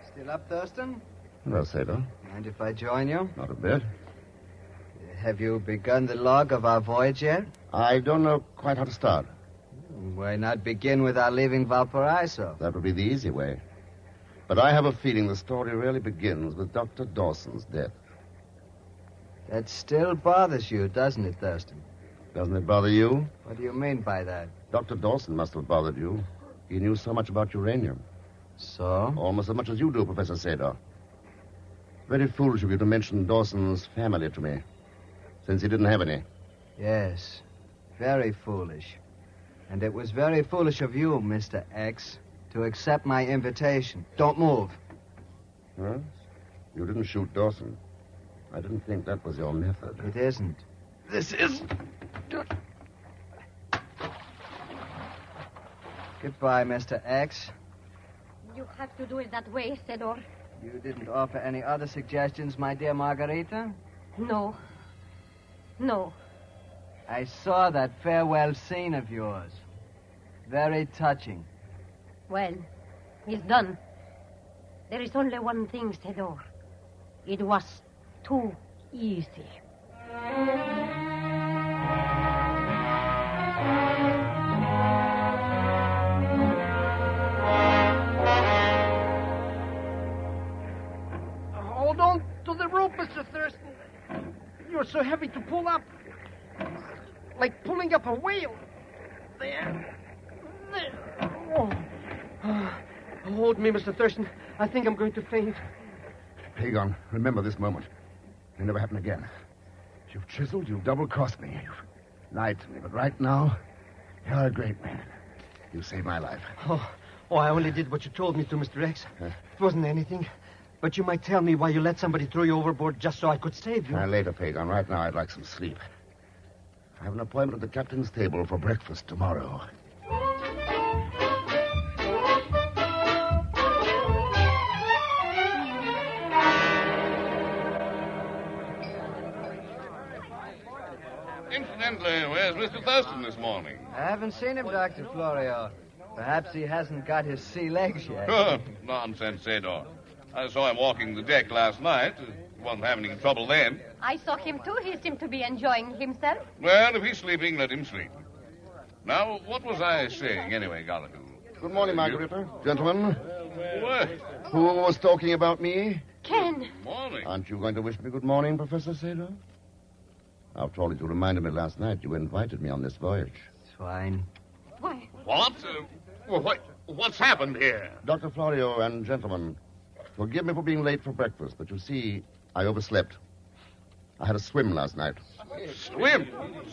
Still up, Thurston? Well, Sailor. Mind if I join you? Not a bit. Have you begun the log of our voyage yet? I don't know quite how to start. Why not begin with our leaving Valparaiso? That would be the easy way. But I have a feeling the story really begins with Dr. Dawson's death. That still bothers you, doesn't it, Thurston? Doesn't it bother you? What do you mean by that? Dr. Dawson must have bothered you. He knew so much about uranium. So? Almost as much as you do, Professor Sador. Very foolish of you to mention Dawson's family to me, since he didn't have any. Yes, very foolish. And it was very foolish of you, Mr. X, to accept my invitation. Don't move. Huh? You didn't shoot Dawson. I didn't think that was your method. It isn't. This is... Goodbye, Mr. X. You have to do it that way, Sedor. You didn't offer any other suggestions, my dear Margarita? No. No. I saw that farewell scene of yours. Very touching. Well, it's done. There is only one thing, Sedor. It was too easy. Hold on to the rope, Mr. Thurston. You're so heavy to pull up. Like pulling up a whale. There. There. Oh. Hold me, Mr. Thurston. I think I'm going to faint. Pagan, remember this moment. It'll never happen again. You've chiseled, you've double-crossed me. You've lied to me, but right now, you're a great man. You saved my life. Oh, I only did what you told me to, Mr. X. It wasn't anything. But you might tell me why you let somebody throw you overboard just so I could save you. Later, Pagan. Right now, I'd like some sleep. I have an appointment at the captain's table for breakfast tomorrow. Incidentally, where's Mr. Thurston this morning? I haven't seen him, Dr. Florio. Perhaps he hasn't got his sea legs yet. Oh, nonsense, Sador. I saw him walking the deck last night. He wasn't having any trouble then. I saw him too. He seemed to be enjoying himself. Well, if he's sleeping, let him sleep. Now, what was I saying anyway, Gallagher? Good morning, Margarita. Gentlemen. What? Who was talking about me? Ken. Morning. Aren't you going to wish me good morning, Professor Sador? After all, as you reminded me last night, you invited me on this voyage. It's fine. Why? What? What's happened here? Dr. Florio and gentlemen, forgive me for being late for breakfast, but you see, I overslept. I had a swim last night. Swim?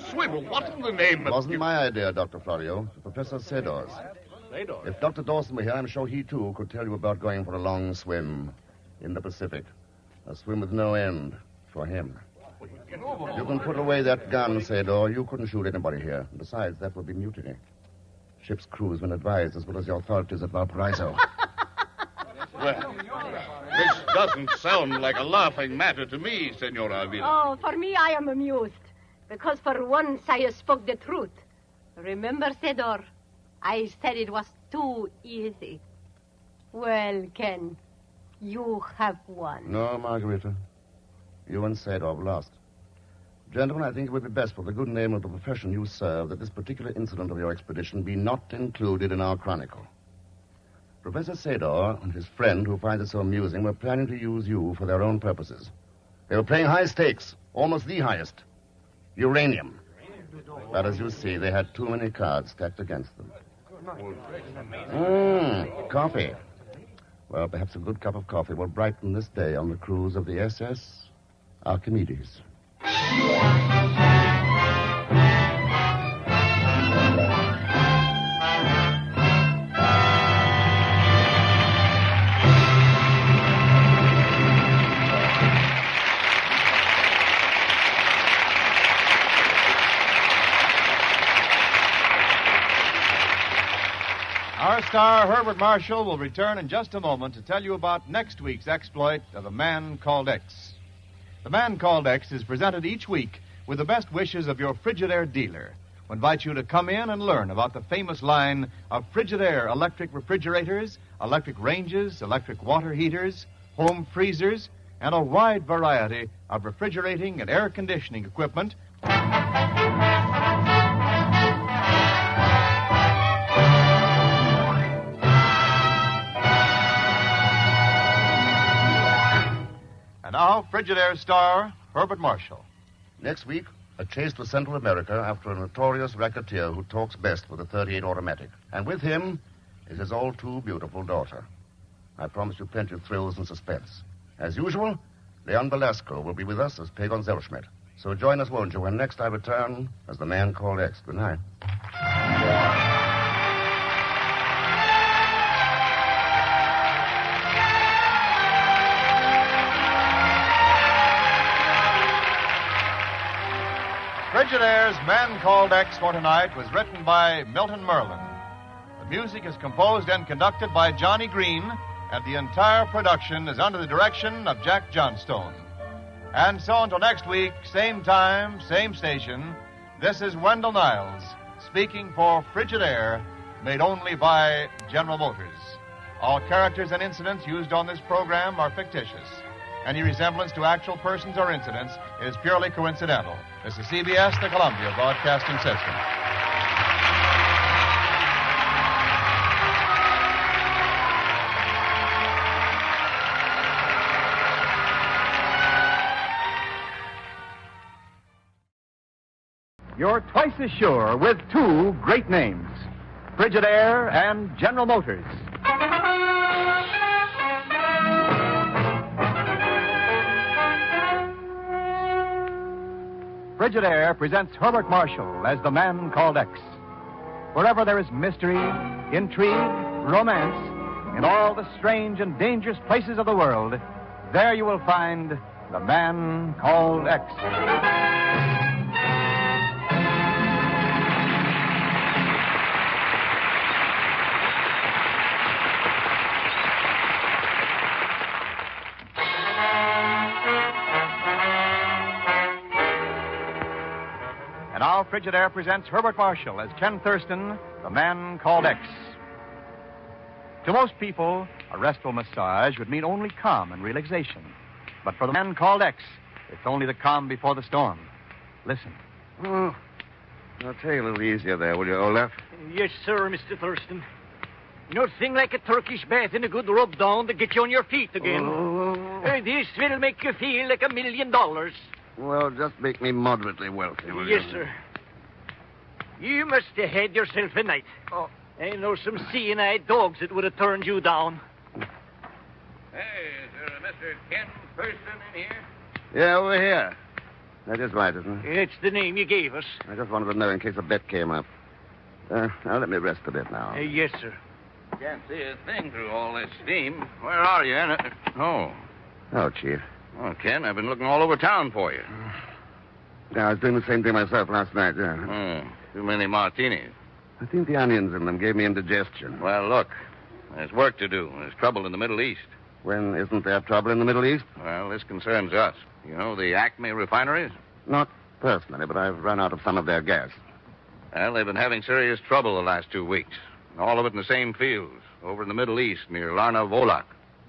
Swim? What in the name of... It wasn't my idea, Dr. Florio. Professor Sador's. If Dr. Dawson were here, I'm sure he, too, could tell you about going for a long swim in the Pacific. A swim with no end for him. You can put away that gun, Sador. You couldn't shoot anybody here. Besides, that would be mutiny. Ship's crew has been advised, as well as the authorities at Valparaiso. Well, this doesn't sound like a laughing matter to me, Senor Avila. Oh, for me, I am amused. Because for once I spoke the truth. Remember, Sador, I said it was too easy. Well, Ken, you have won. No, Margarita. You and Sador have lost. Gentlemen, I think it would be best for the good name of the profession you serve that this particular incident of your expedition be not included in our chronicle. Professor Sador and his friend, who finds it so amusing, were planning to use you for their own purposes. They were playing high stakes, almost the highest. Uranium. But as you see, they had too many cards stacked against them. Coffee. Well, perhaps a good cup of coffee will brighten this day on the cruise of the SS Archimedes. Our star, Herbert Marshall, will return in just a moment to tell you about next week's exploit of A Man Called X. The Man Called X is presented each week with the best wishes of your Frigidaire dealer, who invites you to come in and learn about the famous line of Frigidaire electric refrigerators, electric ranges, electric water heaters, home freezers, and a wide variety of refrigerating and air conditioning equipment. And now, Frigidaire star, Herbert Marshall. Next week, a chase to Central America after a notorious racketeer who talks best with a .38 automatic. And with him is his all too beautiful daughter. I promise you plenty of thrills and suspense. As usual, Leon Velasco will be with us as Pagon Zellschmidt. So join us, won't you, when next I return as The Man Called X. Good night. Frigidaire's Man Called X for tonight was written by Milton Merlin. The music is composed and conducted by Johnny Green, and the entire production is under the direction of Jack Johnstone. And so until next week, same time, same station, this is Wendell Niles speaking for Frigidaire, made only by General Motors. All characters and incidents used on this program are fictitious. Any resemblance to actual persons or incidents is purely coincidental. This is CBS, the Columbia Broadcasting System. You're twice as sure with two great names, Frigidaire and General Motors. Frigidaire presents Herbert Marshall as the man called X. Wherever there is mystery, intrigue, romance, in all the strange and dangerous places of the world, there you will find the man called X. And now Frigidaire presents Herbert Marshall as Ken Thurston, the man called X. To most people, a restful massage would mean only calm and relaxation. But for the man called X, it's only the calm before the storm. Listen. Oh, I'll take a little easier there, will you, Olaf? Yes, sir, Mr. Thurston. Nothing like a Turkish bath and a good rub down to get you on your feet again. This will make you feel like $1 million. Well, just make me moderately wealthy, will Yes, you? sir. You must have had yourself a night. Oh, I know some seeing-eyed dogs that would have turned you down. Hey, is there a Mr. Ken Thurston in here? Yeah, over here. That is right, isn't it? It's the name you gave us. I just wanted to know in case a bet came up. Now let me rest a bit now. Yes, sir. Can't see a thing through all this steam. Where are you? Oh, Chief. Oh, Ken, I've been looking all over town for you. Yeah, I was doing the same thing myself last night, yeah. Too many martinis. I think the onions in them gave me indigestion. Well, look, there's work to do. There's trouble in the Middle East. When isn't there trouble in the Middle East? Well, this concerns us. You know the Acme refineries? Not personally, but I've run out of some of their gas. Well, they've been having serious trouble the last 2 weeks. All of it in the same fields, over in the Middle East, near Larnaca.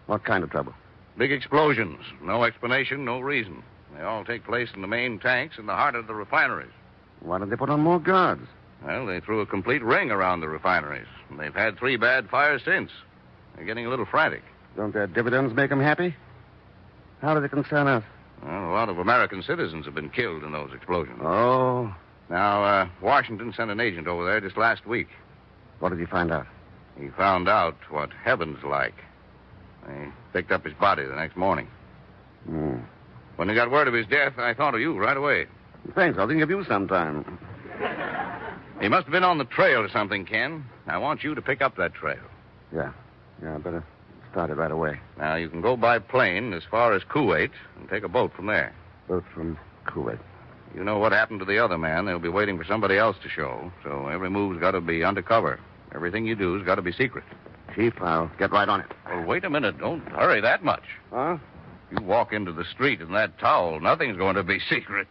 What kind of trouble? Big explosions. No explanation, no reason. They all take place in the main tanks in the heart of the refineries. Why don't they put on more guards? Well, they threw a complete ring around the refineries. And they've had 3 bad fires since. They're getting a little frantic. Don't their dividends make them happy? How does it concern us? Well, a lot of American citizens have been killed in those explosions. Oh. Now, Washington sent an agent over there just last week. What did he find out? He found out what heaven's like. They picked up his body the next morning. When they got word of his death, I thought of you right away. Thanks. I'll think of you sometime. He must have been on the trail or something, Ken. I want you to pick up that trail. Yeah, I better start it right away. Now, you can go by plane as far as Kuwait and take a boat from there. Boat from Kuwait. You know what happened to the other man. They'll be waiting for somebody else to show. So every move's got to be undercover. Everything you do's got to be secret. Chief, I'll get right on it. Well, wait a minute. Don't hurry that much. Huh? You walk into the street in that towel, nothing's going to be secret.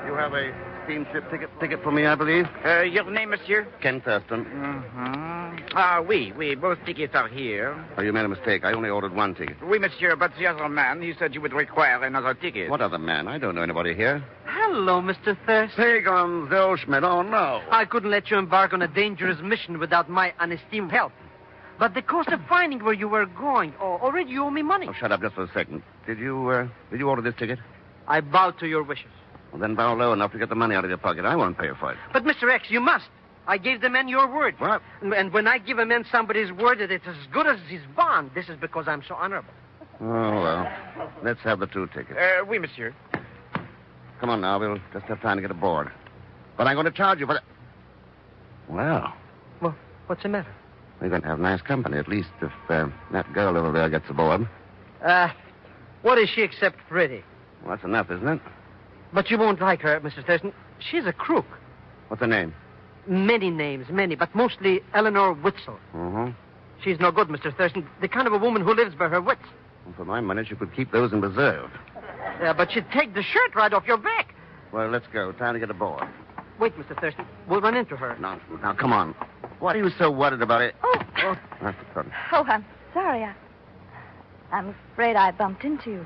You have a steamship ticket for me, I believe? Your name, monsieur? Ken Thurston. Oui, both tickets are here. Oh, you made a mistake. I only ordered one ticket. Oui, monsieur, but the other man, he said you would require another ticket. What other man? I don't know anybody here. Hello, Mr. Thurston. Pagan Zellschmidt, oh no. I couldn't let you embark on a dangerous mission without my unesteemed help. But the cost of finding where you were going, already you owe me money. Oh, shut up just for a second. Did you order this ticket? I bow to your wishes. Well, then bow low enough to get the money out of your pocket. I won't pay for it. But, Mr. X, you must. I gave the men your word. What? And when I give a man somebody's word that it's as good as his bond, this is because I'm so honorable. Oh, well. Let's have the 2 tickets. Oui, monsieur. Come on now. We'll just have time to get aboard. But I'm going to charge you for that. Well, What's the matter? we're going to have nice company, at least if that girl over there gets aboard. What is she except pretty? Well, that's enough, isn't it? But you won't like her, Mr. Thurston. She's a crook. What's her name? Many names, but mostly Eleanor Witzel. Mm-hmm. She's no good, Mr. Thurston. The kind of a woman who lives by her wits. Well, for my money, she could keep those in reserve. But she'd take the shirt right off your back. Well, let's go. Time to get aboard. Wait, Mr. Thurston. We'll run into her. Nonsense. Now, come on. What are you so worried about it? Oh, I'm sorry. I'm afraid I bumped into you.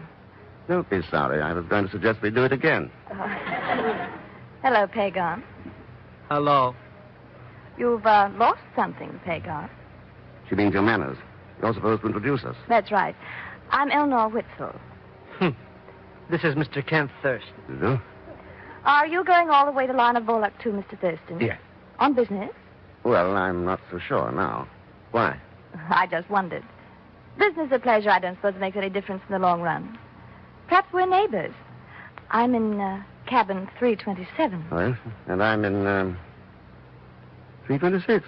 Don't be sorry. I was going to suggest we do it again. Hello, Pagan. Hello. You've lost something, Pagan. She means your manners. You're supposed to introduce us. That's right. I'm Eleanor Whitfield. This is Mr. Ken Thurston. You do? Are you going all the way to Lana Bullock too, Mr. Thurston? Yeah. On business? Well, I'm not so sure now. Why? I just wondered. Business or pleasure, I don't suppose it makes any difference in the long run. Perhaps we're neighbors. I'm in cabin 327. Oh, yes? And I'm in 326.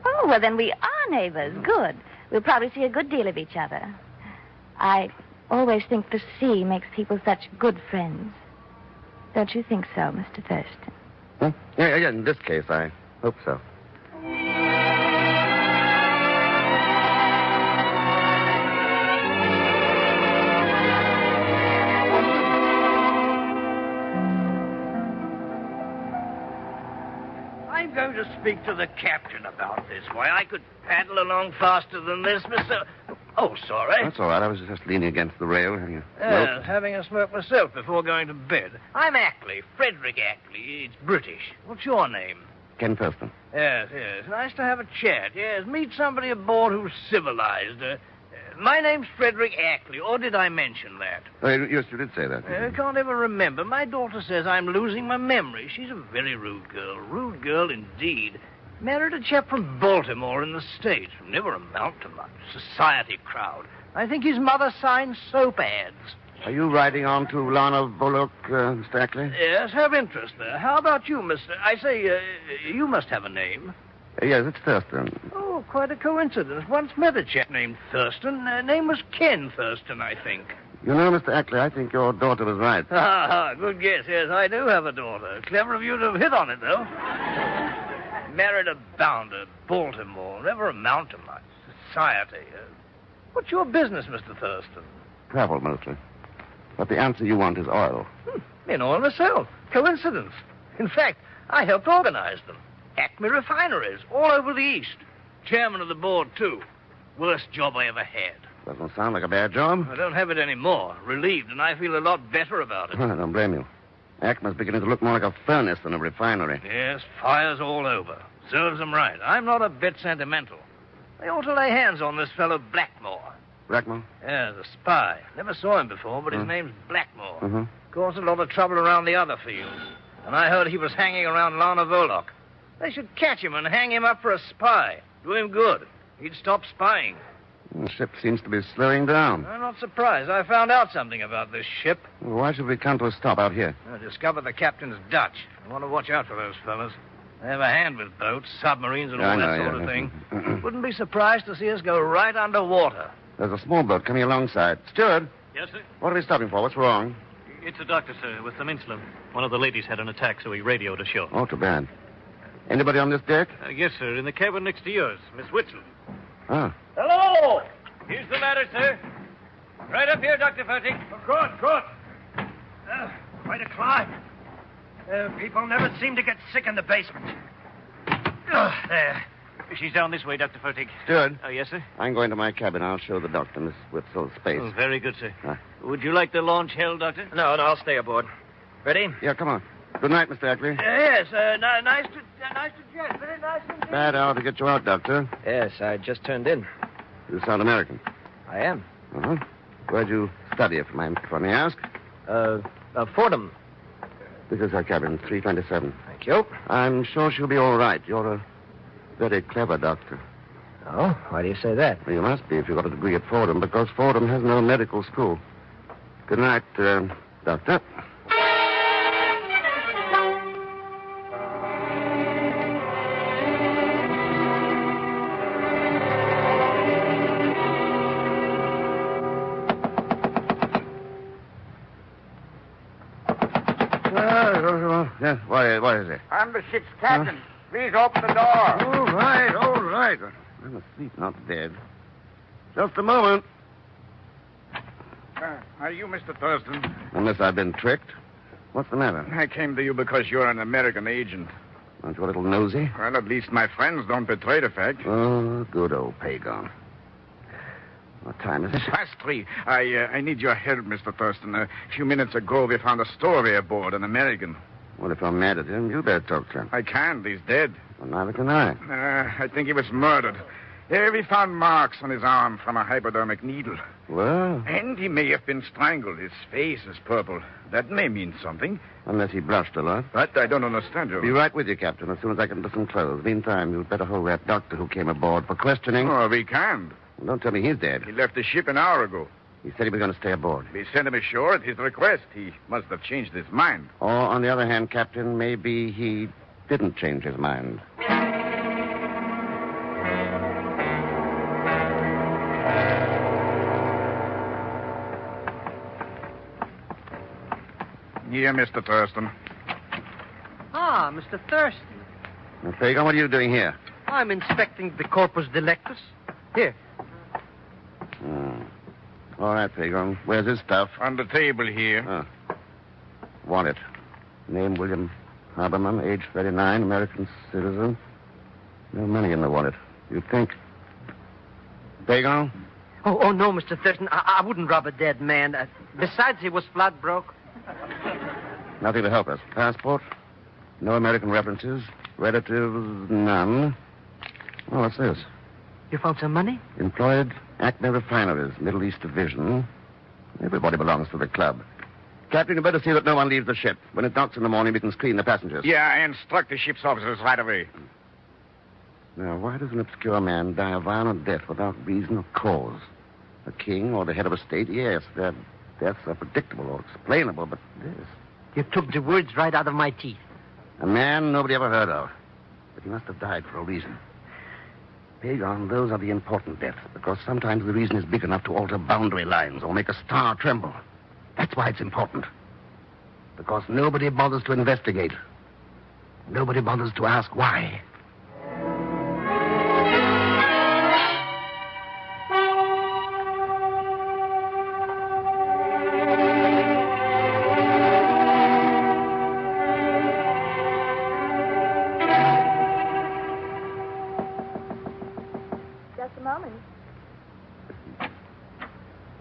Oh, well, then we are neighbors. Good. We'll probably see a good deal of each other. I always think the sea makes people such good friends. Don't you think so, Mr. Thurston? Huh? Yeah, in this case, I hope so. I'm going to speak to the captain about this. Why, I could paddle along faster than this, Mr. Oh, sorry. That's all right. I was just leaning against the rail, having a Yeah, having a smoke myself before going to bed. I'm Ackley, Frederick Ackley. It's British. What's your name? Ken Thurston. Yes. Nice to have a chat. Yes, meet somebody aboard who's civilized. My name's Frederick Ackley, or did I mention that? Oh, yes, you did say that. I can't ever remember. My daughter says I'm losing my memory. She's a very rude girl. Rude girl indeed. Married a chap from Baltimore in the States who never amount to much. Society crowd. I think his mother signs soap ads. Are you riding on to Lana Bullock, Mr. Ackley? Yes, have interest there. How about you, Mr. I say, you must have a name. Yes, it's Thurston. Oh, quite a coincidence. Once met a chap named Thurston. Name was Ken Thurston, I think. You know, Mr. Ackley, I think your daughter was right. Good guess. Yes, I do have a daughter. Clever of you to have hit on it, though. Married a bounder, Baltimore. Never amount to much. Society. What's your business, Mr. Thurston? Travel, mostly. But the answer you want is oil. In oil myself. Coincidence. In fact, I helped organize them. Acme refineries, all over the East. Chairman of the board, too. Worst job I ever had. Doesn't sound like a bad job. I don't have it anymore. Relieved, and I feel a lot better about it. I don't blame you. Acme's beginning to look more like a furnace than a refinery. Yes, fires all over. Serves them right. I'm not a bit sentimental. They ought to lay hands on this fellow Blackmore. Blackmore? Yeah, the spy. Never saw him before, but his name's Blackmore. Mm-hmm. Caused a lot of trouble around the other fields. And I heard he was hanging around Lana Bullock. They should catch him and hang him up for a spy. Do him good. He'd stop spying. The ship seems to be slowing down. I'm not surprised. I found out something about this ship. Well, why should we come to a stop out here? I discovered the captain's Dutch. I want to watch out for those fellas. They have a hand with boats, submarines, and all that sort of thing. Wouldn't be surprised to see us go right underwater. There's a small boat coming alongside. Steward. Yes, sir? What are we stopping for? What's wrong? It's the doctor, sir, with some insulin. One of the ladies had an attack, so he radioed ashore. Oh, too bad. Anybody on this deck? Yes, sir, in the cabin next to yours, Miss Whitfield. Oh. Hello! Here's the ladder, sir. Right up here, Dr. Fertig. Good. Quite a climb. People never seem to get sick in the basement. There. She's down this way, Dr. Fertig. Steward. Yes, sir? I'm going to my cabin. I'll show the doctor Miss Whitfield's space. Oh, very good, sir. Would you like the launch held, Doctor? No, I'll stay aboard. Ready? Yeah, come on. Good night, Mr. Ackley. Yes, nice to jet. Very nice indeed. Bad hour to get you out, Doctor. Yes, I just turned in. You sound American. I am. Uh-huh. Where'd you study, if I may ask? Fordham. This is her cabin, 327. Thank you. I'm sure she'll be all right. You're a very clever doctor. Oh? Why do you say that? Well, you must be if you got a degree at Fordham, because Fordham has no medical school. Good night, Doctor. Yeah, what is it? I'm the ship's captain. Please open the door. All right. I'm asleep, not dead. Just a moment. Are you Mr. Thurston? Unless I've been tricked. What's the matter? I came to you because you're an American agent. Aren't you a little nosy? Well, at least my friends don't betray the fact. Oh, good old Pagon. What time is it? 3:30. I need your help, Mr. Thurston. A few minutes ago, we found a story aboard, an American. Well, if I'm mad at him, you better talk to him. I can't. He's dead. Well, neither can I. I think he was murdered. We found marks on his arm from a hypodermic needle. Well, And he may have been strangled. His face is purple. That may mean something. unless he blushed a lot. But I don't understand you. Be right with you, Captain, as soon as I get into some clothes. Meantime, you'd better hold that doctor who came aboard for questioning. Oh, we can't. Well, don't tell me he's dead. He left the ship an hour ago. He said he was going to stay aboard. We sent him ashore at his request. He must have changed his mind. Or, on the other hand, Captain, maybe he didn't change his mind. Here, Mr. Thurston. Ah, Mr. Thurston. Now, Fagan, what are you doing here? I'm inspecting the corpus delictus. Here. All right, Fagan. Where's his stuff? On the table here. Want it. Name William Haberman, age 39, American citizen. No money in the wallet. You think? Fagan? Oh, no, Mr. Thurston. I wouldn't rob a dead man. Besides, he was flat broke. Nothing to help us. Passport? No American references. Relatives? None. Oh, what's this? You found some money? Employed Acme Refineries, Middle East Division. Everybody belongs to the club. Captain, you better see that no one leaves the ship. When it docks in the morning, we can screen the passengers. Yeah, I instruct the ship's officers right away. Now, why does an obscure man die a violent death without reason or cause? A king or the head of a state? Yes, their deaths are predictable or explainable, but this... You took the words right out of my teeth. A man nobody ever heard of. But he must have died for a reason. Pagan, those are the important deaths, because sometimes the reason is big enough to alter boundary lines or make a star tremble. That's why it's important. Because nobody bothers to investigate. Nobody bothers to ask why. Just a moment.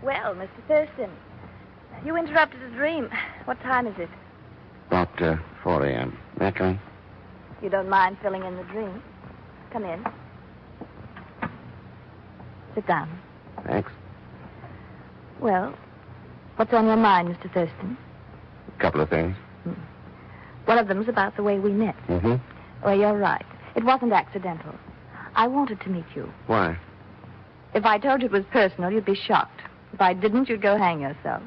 Well, Mr. Thurston, you interrupted a dream. What time is it? About 4 a.m. May I come in? You don't mind filling in the dream? Come in. Sit down. Thanks. Well, what's on your mind, Mr. Thurston? A couple of things. One of them's about the way we met. Mm-hmm. Well, you're right. It wasn't accidental. I wanted to meet you. Why? If I told you it was personal, you'd be shocked. If I didn't, you'd go hang yourself.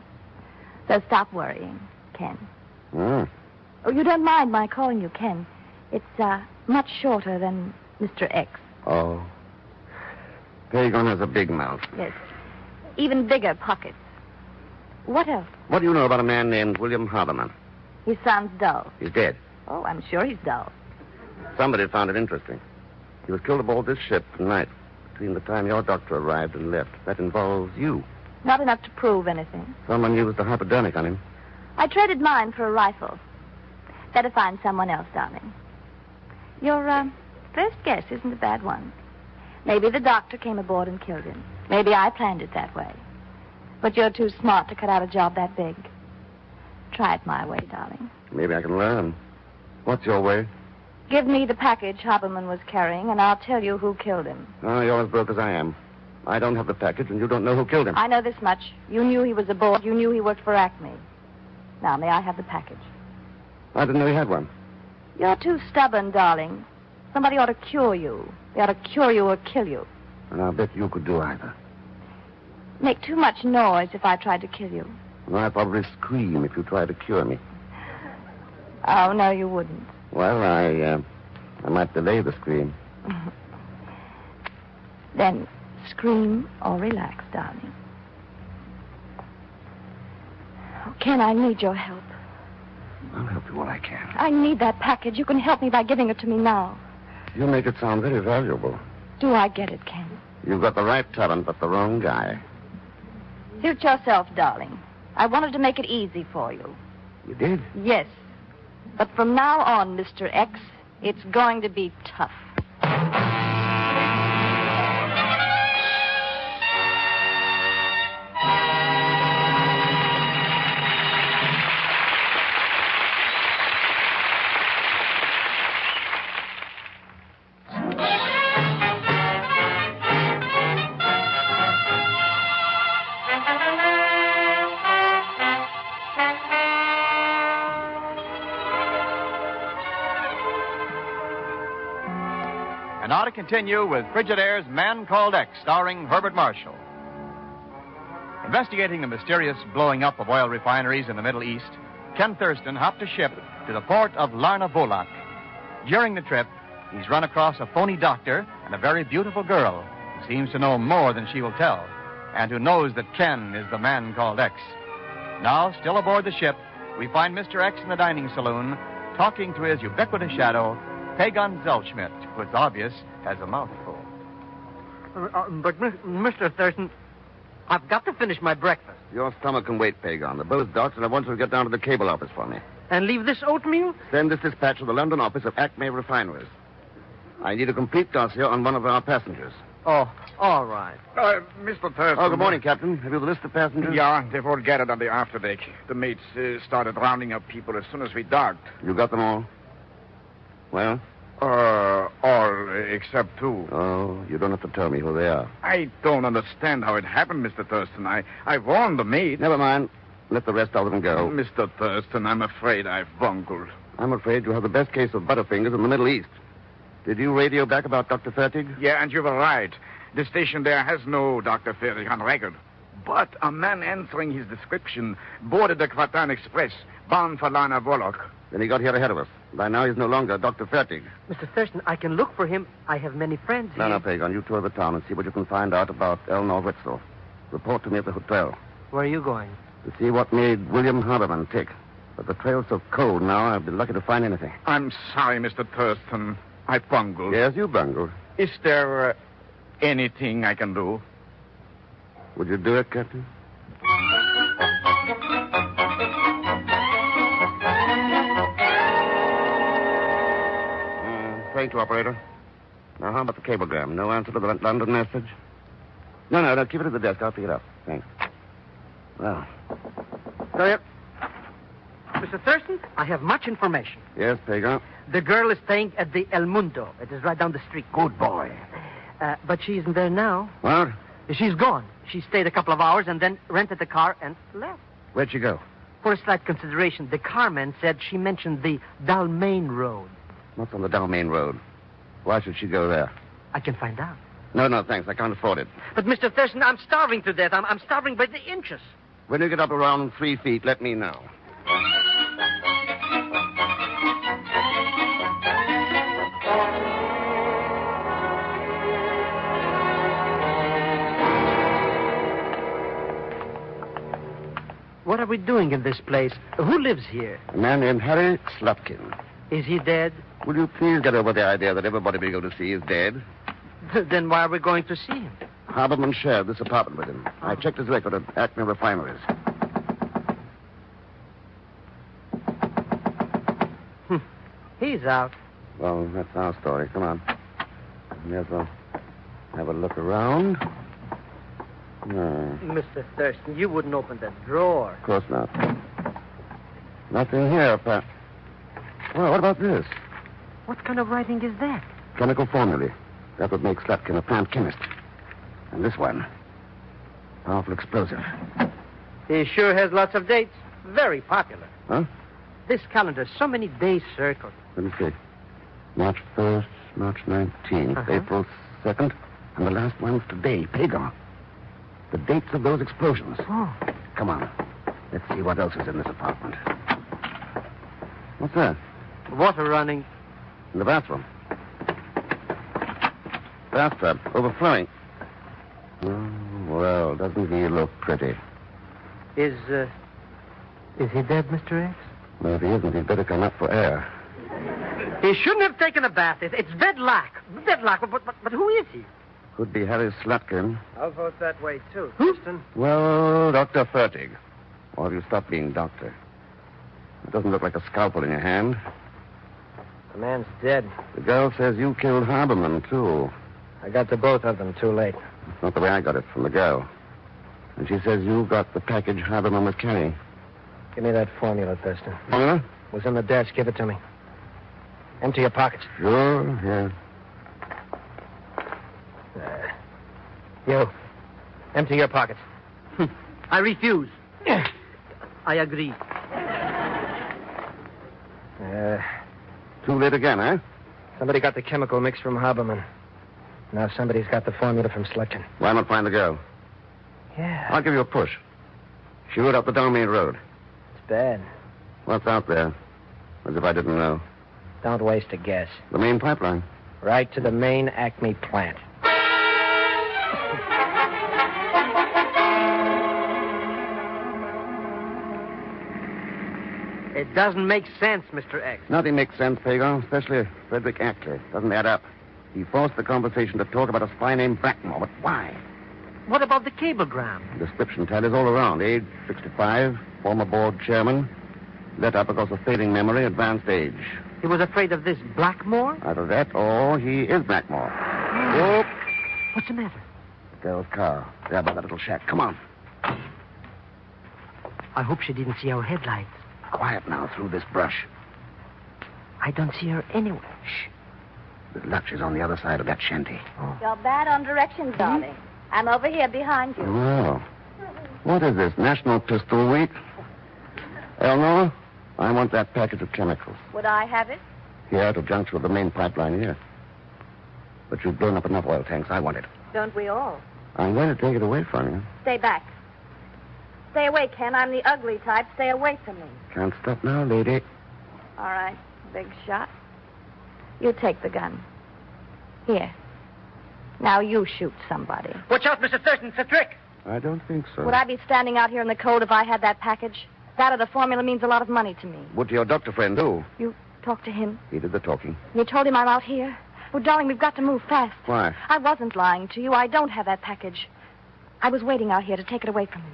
So stop worrying, Ken. Mm. Oh, you don't mind my calling you Ken. It's much shorter than Mr. X. Oh. Pagan has a big mouth. Yes. Even bigger pockets. What else? What do you know about a man named William Haberman? He sounds dull. He's dead. Oh, I'm sure he's dull. Somebody found it interesting. He was killed aboard this ship tonight, between the time your doctor arrived and left. That involves you. Not enough to prove anything. Someone used a hypodermic on him. I traded mine for a rifle. Better find someone else, darling. Your first guess isn't a bad one. Maybe the doctor came aboard and killed him. Maybe I planned it that way. But you're too smart to cut out a job that big. Try it my way, darling. Maybe I can learn. What's your way? Give me the package Haberman was carrying, and I'll tell you who killed him. Oh, you're as broke as I am. I don't have the package, and you don't know who killed him. I know this much. You knew he was aboard. You knew he worked for Acme. Now, may I have the package? I didn't know he had one. You're too stubborn, darling. Somebody ought to cure you. They ought to cure you or kill you. And I'll bet you could do either. Make too much noise if I tried to kill you. And I'd probably scream if you tried to cure me. Oh, no, you wouldn't. Well, I might delay the scream. Then scream or relax, darling. Oh, Ken, I need your help. I'll help you all I can. I need that package. You can help me by giving it to me now. You make it sound very valuable. Do I get it, Ken? You've got the right talent, but the wrong guy. Suit yourself, darling. I wanted to make it easy for you. You did? Yes. But from now on, Mr. X, it's going to be tough. we continue with Frigidaire's Man Called X, starring Herbert Marshall. Investigating the mysterious blowing up of oil refineries in the Middle East, Ken Thurston hopped a ship to the port of Larna Volok. During the trip, he's run across a phony doctor and a very beautiful girl who seems to know more than she will tell, and who knows that Ken is the Man Called X. Now, still aboard the ship, we find Mr. X in the dining saloon talking to his ubiquitous shadow, Pagon Zellschmidt, who it's obvious has a mouthful. But, Mr. Thurston, I've got to finish my breakfast. Your stomach can wait, Pagon. The boat's docked, and I want you to get down to the cable office for me. And leave this oatmeal? Send this dispatch to the London office of Acme Refineries. I need a complete dossier on one of our passengers. Oh, all right. Mr. Thurston. Oh, good morning, Captain. Have you the list of passengers? Yeah, they've all gathered on the afterdeck. The mates started rounding up people as soon as we docked. You got them all? Well? All except two. Oh, you don't have to tell me who they are. I don't understand how it happened, Mr. Thurston. I warned the mate. Never mind. Let the rest of them go. Mr. Thurston, I'm afraid I've bungled. I'm afraid you have the best case of butterfingers in the Middle East. Did you radio back about Dr. Fertig? Yeah, and you were right. The station there has no Dr. Fertig on record. But a man answering his description boarded the Kvatan Express, bound for Larna Volok. Then he got here ahead of us. By now he's no longer Dr. Fertig. Mr. Thurston, I can look for him. I have many friends here. No, Pagon. You tour the town and see what you can find out about Elnor Wetzel. Report to me at the hotel. Where are you going? To see what made William Haberman tick. But the trail's so cold now, I'd be lucky to find anything. I'm sorry, Mr. Thurston. I bungled. Yes, you bungled. Is there anything I can do? Would you do it, Captain? Thank you, operator. Now, how about the cablegram? No answer to the London message? No, keep it at the desk. I'll pick it up. Thanks. Well. Go ahead. Mr. Thurston, I have much information. Yes, Pagon? The girl is staying at the El Mundo. It is right down the street. Good boy. But she isn't there now. What? She's gone. She stayed a couple of hours and then rented the car and left. Where'd she go? For a slight consideration, the carman said she mentioned the Dalmain Road. What's on the Dalmain Road? Why should she go there? I can find out. No, thanks. I can't afford it. But, Mr. Thurston, I'm starving to death. I'm starving by the inches. When you get up around 3 feet, let me know. What are we doing in this place? Who lives here? A man named Harry Slutkin. Is he dead? Will you please get over the idea that everybody we go to see is dead? Then why are we going to see him? Haberman shared this apartment with him. I checked his record at Acme Refineries. He's out. Well, that's our story. Come on. May as well have a look around. No. Mr. Thurston, you wouldn't open that drawer. Of course not. Nothing here, Pat. Well, what about this? What kind of writing is that? Chemical formulae. That would make Slutkin a plant chemist. And this one. Powerful explosive. He sure has lots of dates. Very popular. Huh? This calendar, so many days circled. Let me see. March 1st, March 19th, April 2nd, and the last one's today, Pagon. The dates of those explosions. Oh. Come on. Let's see what else is in this apartment. What's that? Water running. In the bathroom. Bathtub overflowing. Oh, well, doesn't he look pretty? Is he dead, Mr. X? Well, if he isn't, he'd better come up for air. He shouldn't have taken a bath. It's bed lack. But who is he? Could be Harry Slutkin. I'll vote that way, too, Thurston. Well, Dr. Fertig. Or have you stopped being doctor? It doesn't look like a scalpel in your hand. The man's dead. The girl says you killed Haberman, too. I got to both of them too late. That's not the way I got it from the girl. And she says you got the package Haberman was carrying. Give me that formula, Thurston. Formula? It was in the desk. Give it to me. Empty your pockets. Sure, yeah. You. Empty your pockets. I refuse. I agree. Too late again, eh? Somebody got the chemical mix from Haberman. Now somebody's got the formula from Slutkin. Why not find the girl? Yeah. I'll give you a push. She rode up the down main road. It's bad. What's out there? As if I didn't know. Don't waste a guess. The main pipeline. Right to the main Acme plant. It doesn't make sense, Mr. X. Nothing makes sense, Pagon, especially Frederick Ackley. Doesn't add up. He forced the conversation to talk about a spy named Blackmore, but why? What about the cablegram? Description tallies all around. Age, 65, former board chairman. Let up because of fading memory, advanced age. He was afraid of this Blackmore? Either that or he is Blackmore. Oh. What's the matter? The girl's car. There by that little shack. Come on. I hope she didn't see our headlights. Quiet now through this brush. I don't see her anywhere. Shh. With luck, she's on the other side of that shanty. Oh. You're bad on directions, darling. I'm over here behind you. Oh. What is this, National Pistol Week? Eleanor, I want that package of chemicals. Would I have it? Here, at a junction with the main pipeline here. But you've blown up enough oil tanks. I want it. Don't we all? I'm going to take it away from you. Stay back. Stay away, Ken. I'm the ugly type. Stay away from me. Can't stop now, lady. All right. Big shot. You take the gun. Here. Now you shoot somebody. Watch out, Mr. Thurston. It's a trick. I don't think so. Would I be standing out here in the cold if I had that package? That or the formula means a lot of money to me. What did your doctor friend do? You talked to him? He did the talking. You told him I'm out here? Well, darling, we've got to move fast. Why? I wasn't lying to you. I don't have that package. I was waiting out here to take it away from him.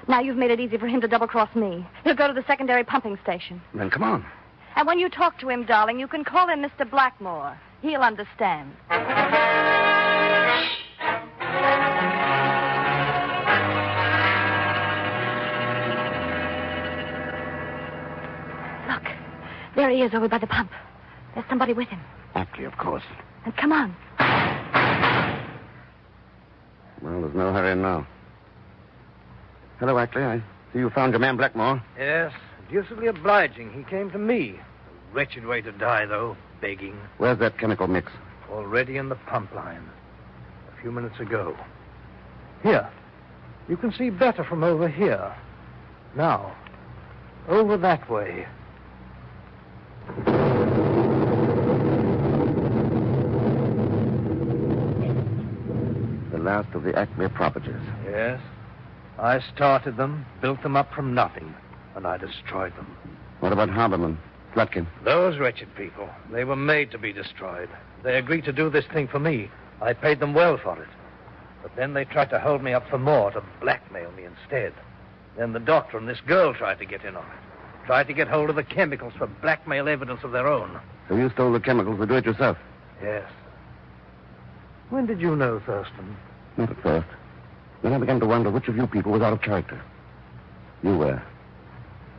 Now you've made it easy for him to double-cross me. He'll go to the secondary pumping station. Then come on. And when you talk to him, darling, you can call him Mr. Blackmore. He'll understand. Look, there he is over by the pump. There's somebody with him. Ackley, of course. And come on. Well, there's no hurry now. Hello, Ackley. I see you found your man Blackmore. Yes, deucedly obliging. He came to me. A wretched way to die, though, begging. Where's that chemical mix? Already in the pump line. A few minutes ago. Here. You can see better from over here. Now, over that way. The last of the Acme propages. Yes. I started them, built them up from nothing, and I destroyed them. What about Haberman, Slutkin? Those wretched people, they were made to be destroyed. They agreed to do this thing for me. I paid them well for it. But then they tried to hold me up for more, to blackmail me instead. Then the doctor and this girl tried to get in on it. Tried to get hold of the chemicals for blackmail evidence of their own. So you stole the chemicals to do it yourself? Yes. When did you know, Thurston? Not at first. Then I began to wonder which of you people was out of character. You were.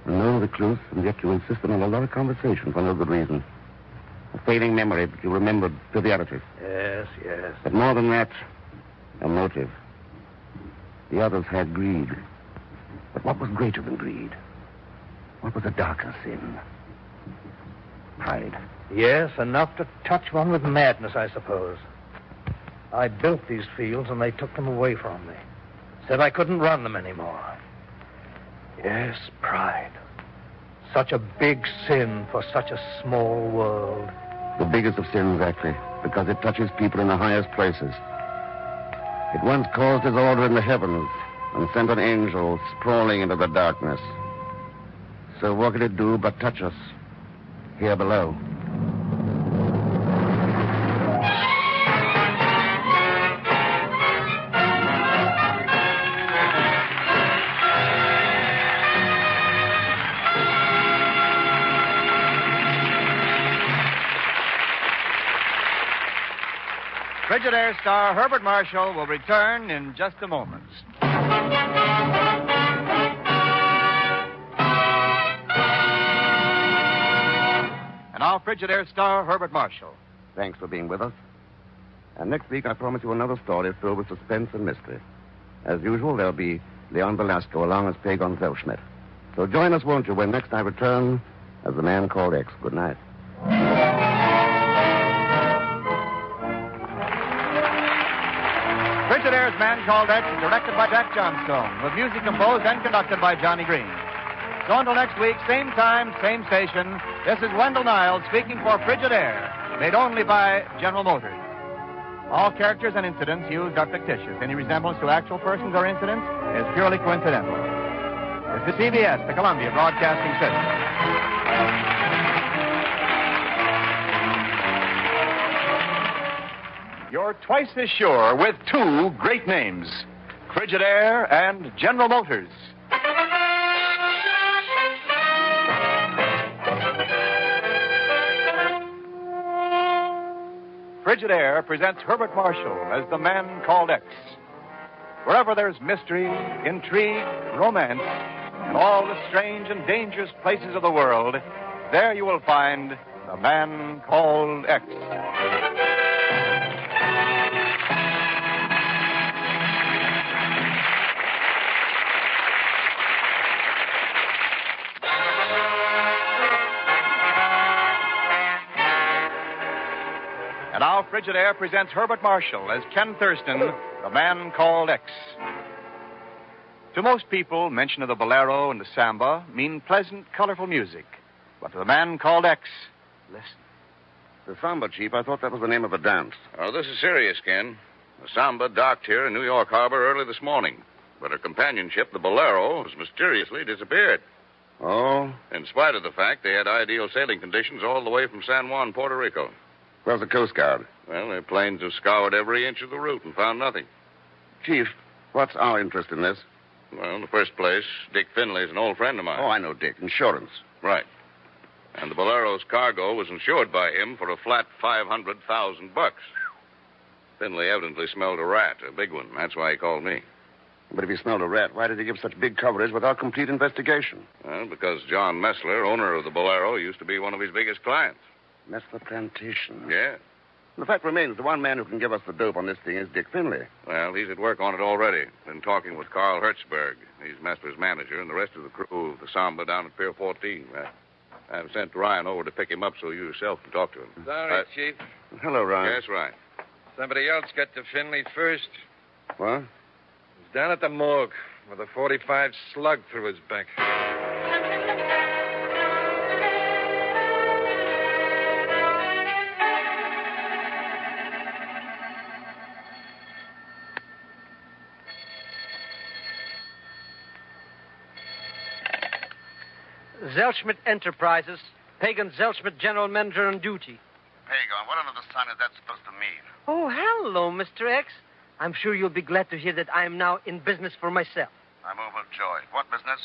And no recluse, and yet you insisted on a lot of conversation for no good reason. A fading memory, but you remembered trivialities. Yes, yes. But more than that, a motive. The others had greed. But what was greater than greed? What was a darker sin? Pride. Yes, enough to touch one with madness, I suppose. I built these fields, and they took them away from me. Said I couldn't run them anymore. Yes, pride. Such a big sin for such a small world. The biggest of sins, actually, because it touches people in the highest places. It once caused disorder in the heavens and sent an angel sprawling into the darkness. So what could it do but touch us here below? Frigidaire star Herbert Marshall will return in just a moment. And now, Frigidaire star Herbert Marshall. Thanks for being with us. And next week, I promise you another story filled with suspense and mystery. As usual, there'll be Leon Velasco along as Pagon Zellschmidt. So join us, won't you, when next I return as the man called X. Good night. Frigidaire's Man Called X, directed by Jack Johnstone, with music composed and conducted by Johnny Green. So until next week, same time, same station, this is Wendell Niles speaking for Frigidaire, made only by General Motors. All characters and incidents used are fictitious. Any resemblance to actual persons or incidents is purely coincidental. This is CBS, the Columbia Broadcasting System. You're twice as sure with two great names, Frigidaire and General Motors. Frigidaire presents Herbert Marshall as the Man Called X. Wherever there's mystery, intrigue, romance, and all the strange and dangerous places of the world, there you will find the Man Called X. And now Frigidaire presents Herbert Marshall as Ken Thurston, the Man Called X. To most people, mention of the bolero and the samba mean pleasant, colorful music. But to the Man Called X, listen. The samba, Chief, I thought that was the name of a dance. Oh, this is serious, Ken. The Samba docked here in New York Harbor early this morning. But her companion ship, the Bolero, has mysteriously disappeared. Oh? In spite of the fact they had ideal sailing conditions all the way from San Juan, Puerto Rico. Where's the Coast Guard? Well, their planes have scoured every inch of the route and found nothing. Chief, what's our interest in this? Well, in the first place, Dick Finley's an old friend of mine. Oh, I know Dick. Insurance. Right. And the Bolero's cargo was insured by him for a flat $500,000. Finley evidently smelled a rat, a big one. That's why he called me. But if he smelled a rat, why did he give such big coverage without complete investigation? Well, because John Messler, owner of the Bolero, used to be one of his biggest clients. Messler Plantation. Yeah. The fact remains, the one man who can give us the dope on this thing is Dick Finley. Well, he's at work on it already. Been talking with Carl Hertzberg. He's Messler's manager, and the rest of the crew of the Samba down at Pier 14. I've sent Ryan over to pick him up so you yourself can talk to him. Sorry, Chief. Hello, Ryan. Yes, Ryan. Somebody else got to Finley first. What? He's down at the morgue with a .45 slug through his back. Zelschmidt Enterprises. Pagan Zelschmidt, General Manager on duty. Pagan, what under the sun is that supposed to mean? Oh, hello, Mr. X. I'm sure you'll be glad to hear that I am now in business for myself. I'm overjoyed. What business?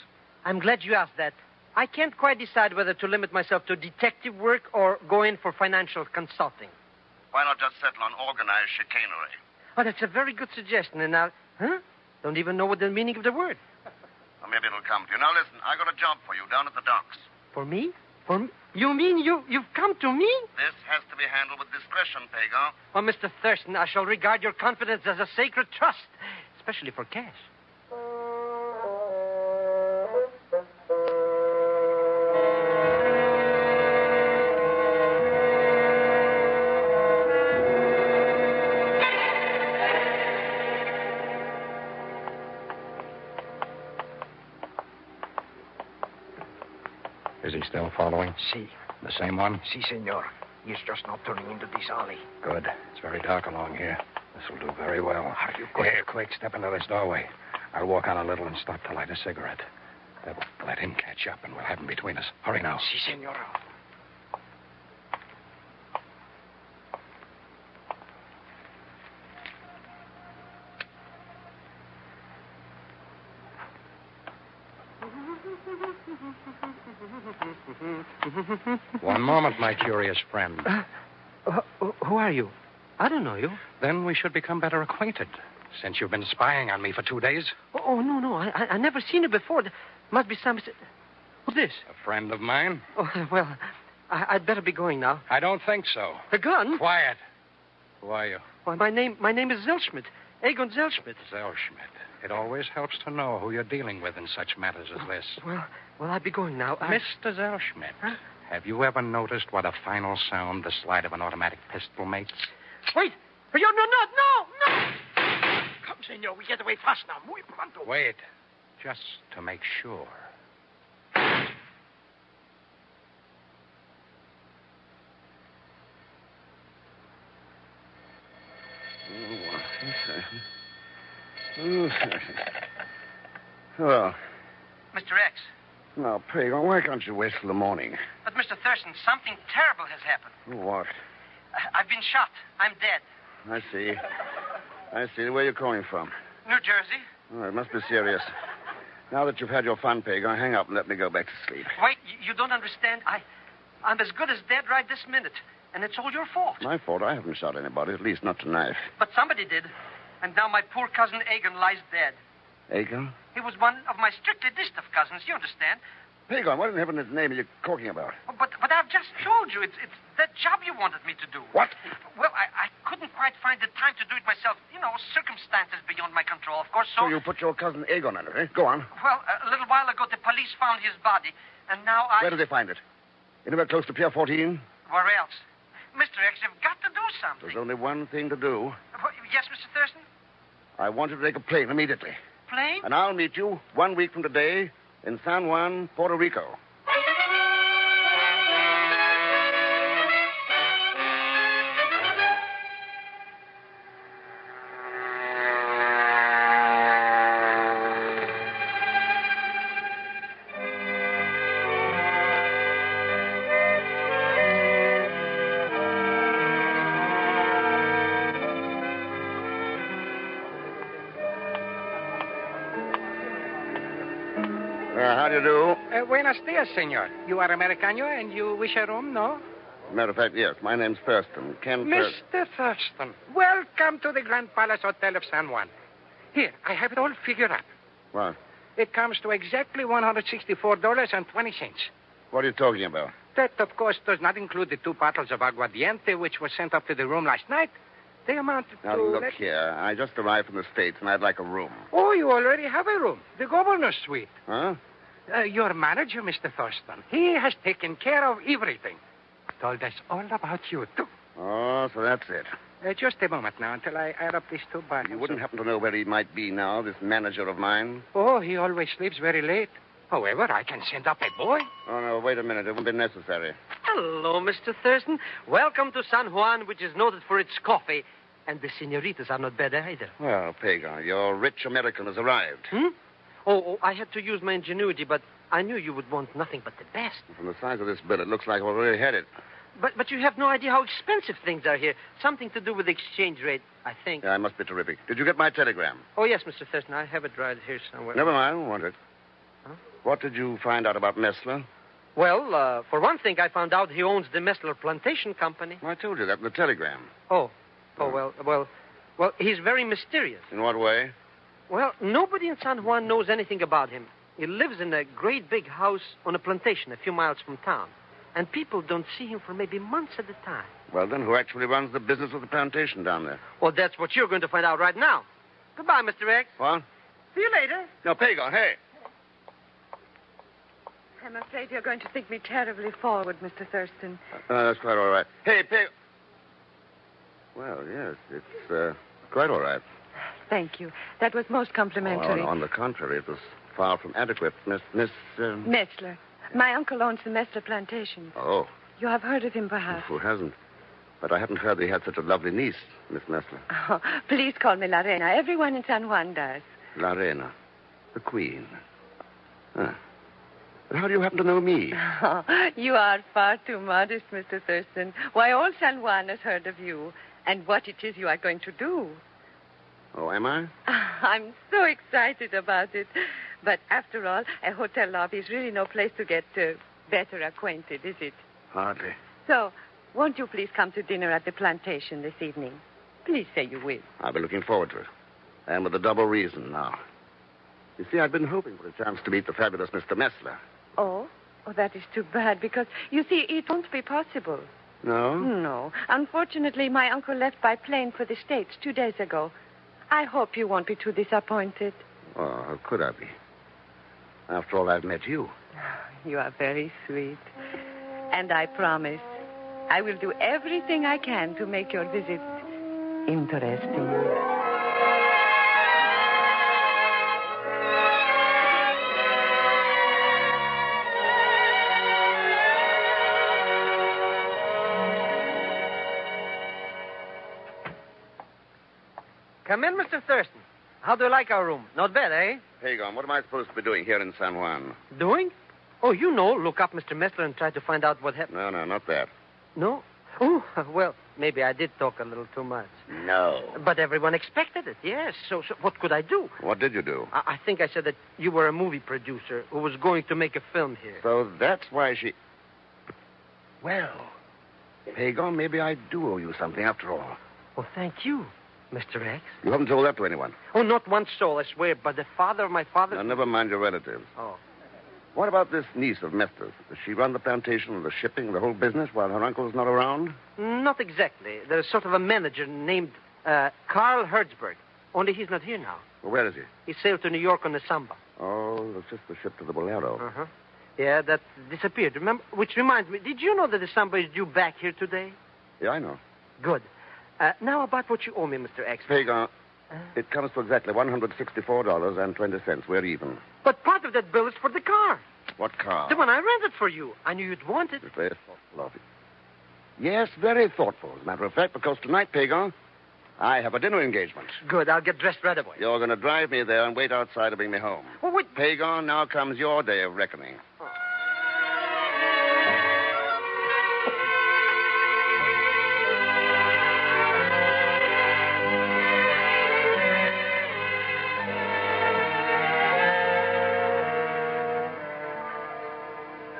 I'm glad you asked that. I can't quite decide whether to limit myself to detective work or go in for financial consulting. Why not just settle on organized chicanery? Oh, that's a very good suggestion, and I'll... Huh? Don't even know what the meaning of the word. Well, maybe it'll come to you. Now, listen, I got a job for you down at the docks. For me? For me? You mean you've come to me? This has to be handled with discretion, Pagan. Well, Mr. Thurston, I shall regard your confidence as a sacred trust, especially for cash. Is he still following? Si. The same one? Si, senor. He's just now turning into this alley. Good. It's very dark along here. This will do very well. Are you going? Here, quick, step into this doorway. I'll walk on a little and stop to light a cigarette. That will let him catch up, and we'll have him between us. Hurry now. Si, senor. One moment, my curious friend. Who are you? I don't know you. Then we should become better acquainted, since you've been spying on me for 2 days. Oh, no. I never seen you before. There must be some... Who's this? A friend of mine. Oh, well, I'd better be going now. I don't think so. A gun? Quiet. Who are you? Why, my name is Zelschmidt. Egon Zelschmidt. Zelschmidt. It always helps to know who you're dealing with in such matters as this. Well, I'd be going now. Mr. Zelschmidt, have you ever noticed what a final sound the slide of an automatic pistol makes? Wait! No! senor. We get away fast now. Muy pronto. Wait. Just to make sure. Well, Mr. X. now, Pagan, why can't you wait till the morning? But, Mr. Thurston, something terrible has happened. What? I've been shot. I'm dead. I see. Where are you calling from? New Jersey. Oh, it must be serious. Now that you've had your fun, Pagan, hang up and let me go back to sleep. Wait, you don't understand. I'm as good as dead right this minute. And it's all your fault. My fault. I haven't shot anybody, at least not tonight. But somebody did. And now my poor cousin Egan lies dead. Egan? He was one of my strictly distant cousins, you understand? Pagan, what in heaven's name are you talking about? But I've just told you. It's that job you wanted me to do. What? Well, I couldn't quite find the time to do it myself. You know, circumstances beyond my control, of course. So you put your cousin Egan on it, eh? Go on. Well, a little while ago, the police found his body. And now Where did they find it? Anywhere close to Pier 14? Where else? Mr. X, you've got to do something. There's only one thing to do. Yes, Mr. Thurston? I want you to take a plane immediately. Plane? And I'll meet you 1 week from today in San Juan, Puerto Rico. How do you do? Buenos dias, senor. You are Americano and you wish a room, no? Matter of fact, yes. My name's Thurston. Ken Thurston. Mr. Thurston, welcome to the Grand Palace Hotel of San Juan. Here, I have it all figured out. What? It comes to exactly $164.20. What are you talking about? That, of course, does not include the 2 bottles of aguardiente which were sent up to the room last night. They amounted Now, to... look here. I just arrived from the States, and I'd like a room. Oh, you already have a room. The governor's suite. Huh? Your manager, Mr. Thurston, he has taken care of everything. Told us all about you, too. Oh, so that's it. Just a moment now until I add up these 2 bottles. You wouldn't happen to know where he might be now, this manager of mine? Oh, he always sleeps very late. However, I can send up a boy. Oh, no, wait a minute. It won't be necessary. Hello, Mr. Thurston. Welcome to San Juan, which is noted for its coffee. And the senoritas are not bad either. Well, Pagan, your rich American has arrived. Oh, I had to use my ingenuity, but I knew you would want nothing but the best. From the size of this bill, it looks like I've already had it. But you have no idea how expensive things are here. Something to do with the exchange rate, I think. Yeah, I must be terrific. Did you get my telegram? Oh, yes, Mr. Thurston. I have it right here somewhere. Never mind. I don't want it. Huh? What did you find out about Messler? Well, for one thing, I found out he owns the Messler Plantation Company. Well, I told you that in the telegram. Oh, well, he's very mysterious. In what way? Well, nobody in San Juan knows anything about him. He lives in a great big house on a plantation a few miles from town. And people don't see him for maybe months at a time. Well, then, who actually runs the business of the plantation down there? Well, that's what you're going to find out right now. Goodbye, Mr. X. What? See you later. No, Pagan, hey. I'm afraid you're going to think me terribly forward, Mr. Thurston. That's quite all right. Hey, Pagan. Well, yes, it's quite all right. Thank you. That was most complimentary. On the contrary, it was far from adequate, Miss... Messler. My uncle owns the Messler Plantation. Oh. You have heard of him, perhaps? Who hasn't? But I hadn't heard that he had such a lovely niece, Miss Messler. Oh, please call me La Reina. Everyone in San Juan does. La Reina. The Queen. Huh. But how do you happen to know me? Oh, you are far too modest, Mr. Thurston. Why, all San Juan has heard of you and what it is you are going to do. Oh, am I? I'm so excited about it. But after all, a hotel lobby is really no place to get better acquainted, is it? Hardly. So, won't you please come to dinner at the plantation this evening? Please say you will. I'll be looking forward to it. And with a double reason now. You see, I've been hoping for a chance to meet the fabulous Mr. Messler. Oh, that is too bad, because, you see, it won't be possible. No? No. Unfortunately, my uncle left by plane for the States 2 days ago. I hope you won't be too disappointed. Oh, how could I be? After all, I've met you. You are very sweet. And I promise I will do everything I can to make your visit interesting. Well, Mr. Thurston, how do you like our room? Not bad, eh? Pagon, what am I supposed to be doing here in San Juan? Doing? Oh, you know, look up Mr. Messler and try to find out what happened. No, not that. No? Oh, well, maybe I did talk a little too much. No. But everyone expected it, yes. So what could I do? What did you do? I think I said that you were a movie producer who was going to make a film here. So that's why she... Well, Pagon, maybe I do owe you something after all. Well, thank you, Mr. X. You haven't told that to anyone? Oh, not one soul, I swear, but the father of my father... Now, never mind your relatives. Oh. What about this niece of Mester's? Does she run the plantation, the shipping, the whole business while her uncle's not around? Not exactly. There's sort of a manager named Carl Hertzberg. Only he's not here now. Well, where is he? He sailed to New York on the Samba. Oh, the sister ship to the Bolero. Uh-huh. Yeah, that disappeared. Remember? Which reminds me, did you know that the Samba is due back here today? Yeah, I know. Good. Now about what you owe me, Mr. X. Pagon, it comes to exactly $164.20. We're even. But part of that bill is for the car. What car? The one I rented for you. I knew you'd want it. It's very thoughtful of you. Yes, very thoughtful, as a matter of fact, because tonight, Pagon, I have a dinner engagement. Good. I'll get dressed right away. You're going to drive me there and wait outside to bring me home. Oh, wait. Pagon, now comes your day of reckoning.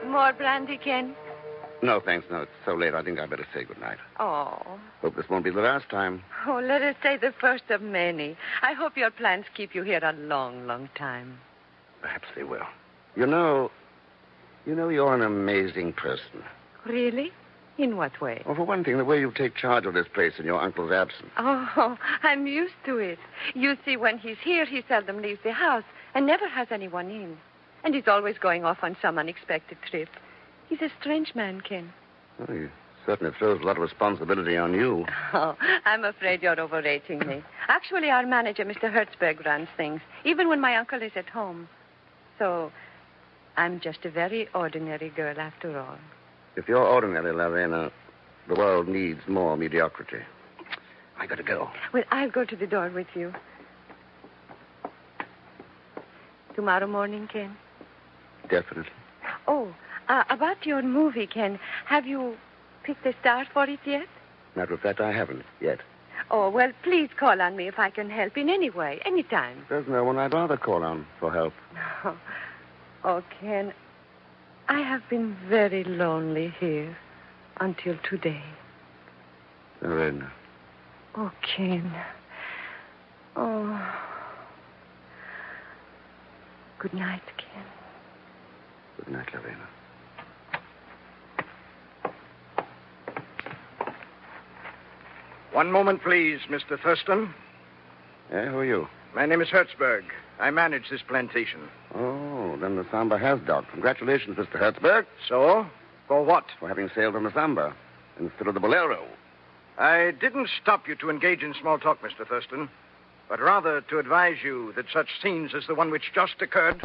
More brandy, Ken? No, thanks. No, it's so late. I think I'd better say goodnight. Oh. Hope this won't be the last time. Oh, let us say the first of many. I hope your plans keep you here a long, long time. Perhaps they will. You know, you're an amazing person. Really? In what way? Well, for one thing, the way you take charge of this place in your uncle's absence. Oh, I'm used to it. You see, when he's here, he seldom leaves the house and never has anyone in. And he's always going off on some unexpected trip. He's a strange man, Ken. Well, he certainly throws a lot of responsibility on you. Oh, I'm afraid you're overrating me. Actually, our manager, Mr. Hertzberg, runs things, even when my uncle is at home. So, I'm just a very ordinary girl after all. If you're ordinary, Lorena, the world needs more mediocrity. I gotta go. Well, I'll go to the door with you. Tomorrow morning, Ken? Definitely. Oh, about your movie, Ken, have you picked a star for it yet? Matter of fact, I haven't yet. Oh, well, please call on me if I can help in any way, anytime. There's no one I'd rather call on for help. Oh, Ken, I have been very lonely here until today. Lorena. Oh, Ken. Oh. Good night, Ken. Good night, Lorena. One moment, please, Mr. Thurston. Yeah, who are you? My name is Hertzberg. I manage this plantation. Oh, then the Samba has docked. Congratulations, Mr. Hertzberg. So? For what? For having sailed on the Samba instead of the Bolero. I didn't stop you to engage in small talk, Mr. Thurston, but rather to advise you that such scenes as the one which just occurred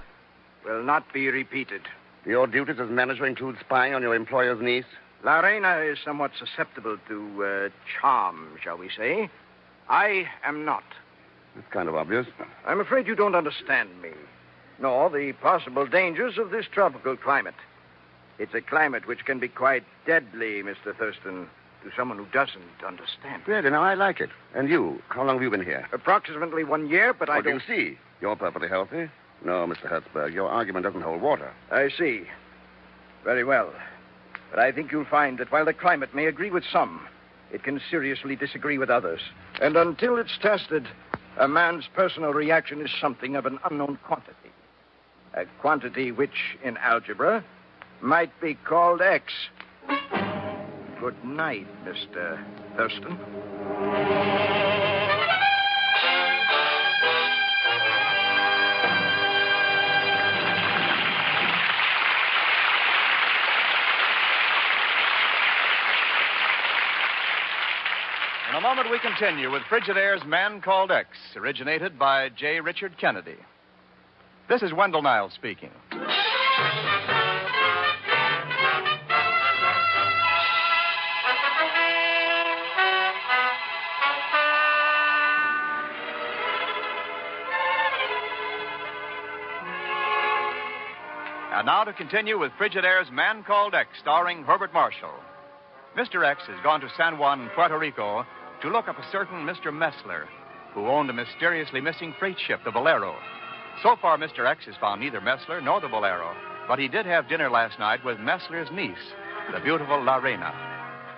will not be repeated. Your duties as manager include spying on your employer's niece? Lorena is somewhat susceptible to charm, shall we say. I am not. That's kind of obvious. I'm afraid you don't understand me, nor the possible dangers of this tropical climate. It's a climate which can be quite deadly, Mr. Thurston, to someone who doesn't understand. Really? Now, I like it. And you? How long have you been here? Approximately 1 year, but I don't... You see? You're perfectly healthy. No, Mr. Hertzberg, your argument doesn't hold water. I see. Very well. But I think you'll find that while the climate may agree with some, it can seriously disagree with others. And until it's tested, a man's personal reaction is something of an unknown quantity. A quantity which, in algebra, might be called X. Good night, Mr. Thurston. In a moment, we continue with Frigidaire's Man Called X, originated by J. Richard Kennedy. This is Wendell Niles speaking. And now to continue with Frigidaire's Man Called X, starring Herbert Marshall. Mr. X has gone to San Juan, Puerto Rico, to look up a certain Mr. Messler, who owned a mysteriously missing freight ship, the Bolero. So far, Mr. X has found neither Messler nor the Bolero, but he did have dinner last night with Messler's niece, the beautiful La Reina.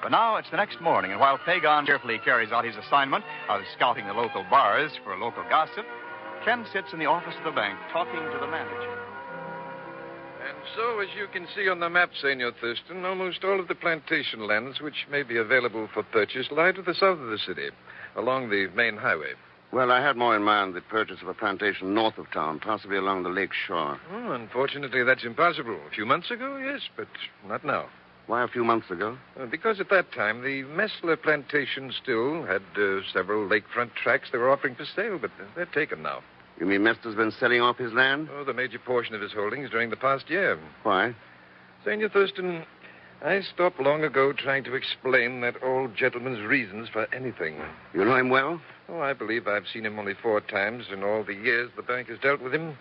But now it's the next morning, and while Pagan cheerfully carries out his assignment of scouting the local bars for local gossip, Ken sits in the office of the bank talking to the manager. And so, as you can see on the map, Senor Thurston, almost all of the plantation lands which may be available for purchase lie to the south of the city, along the main highway. Well, I had more in mind the purchase of a plantation north of town, possibly along the lake shore. Oh, unfortunately, that's impossible. A few months ago, yes, but not now. Why a few months ago? Because at that time, the Messler plantation still had several lakefront tracts they were offering for sale, but they're taken now. You mean Messler's been selling off his land? Oh, the major portion of his holdings during the past year. Why? Senor Thurston, I stopped long ago trying to explain that old gentleman's reasons for anything. You know him well? Oh, I believe I've seen him only 4 times in all the years the bank has dealt with him.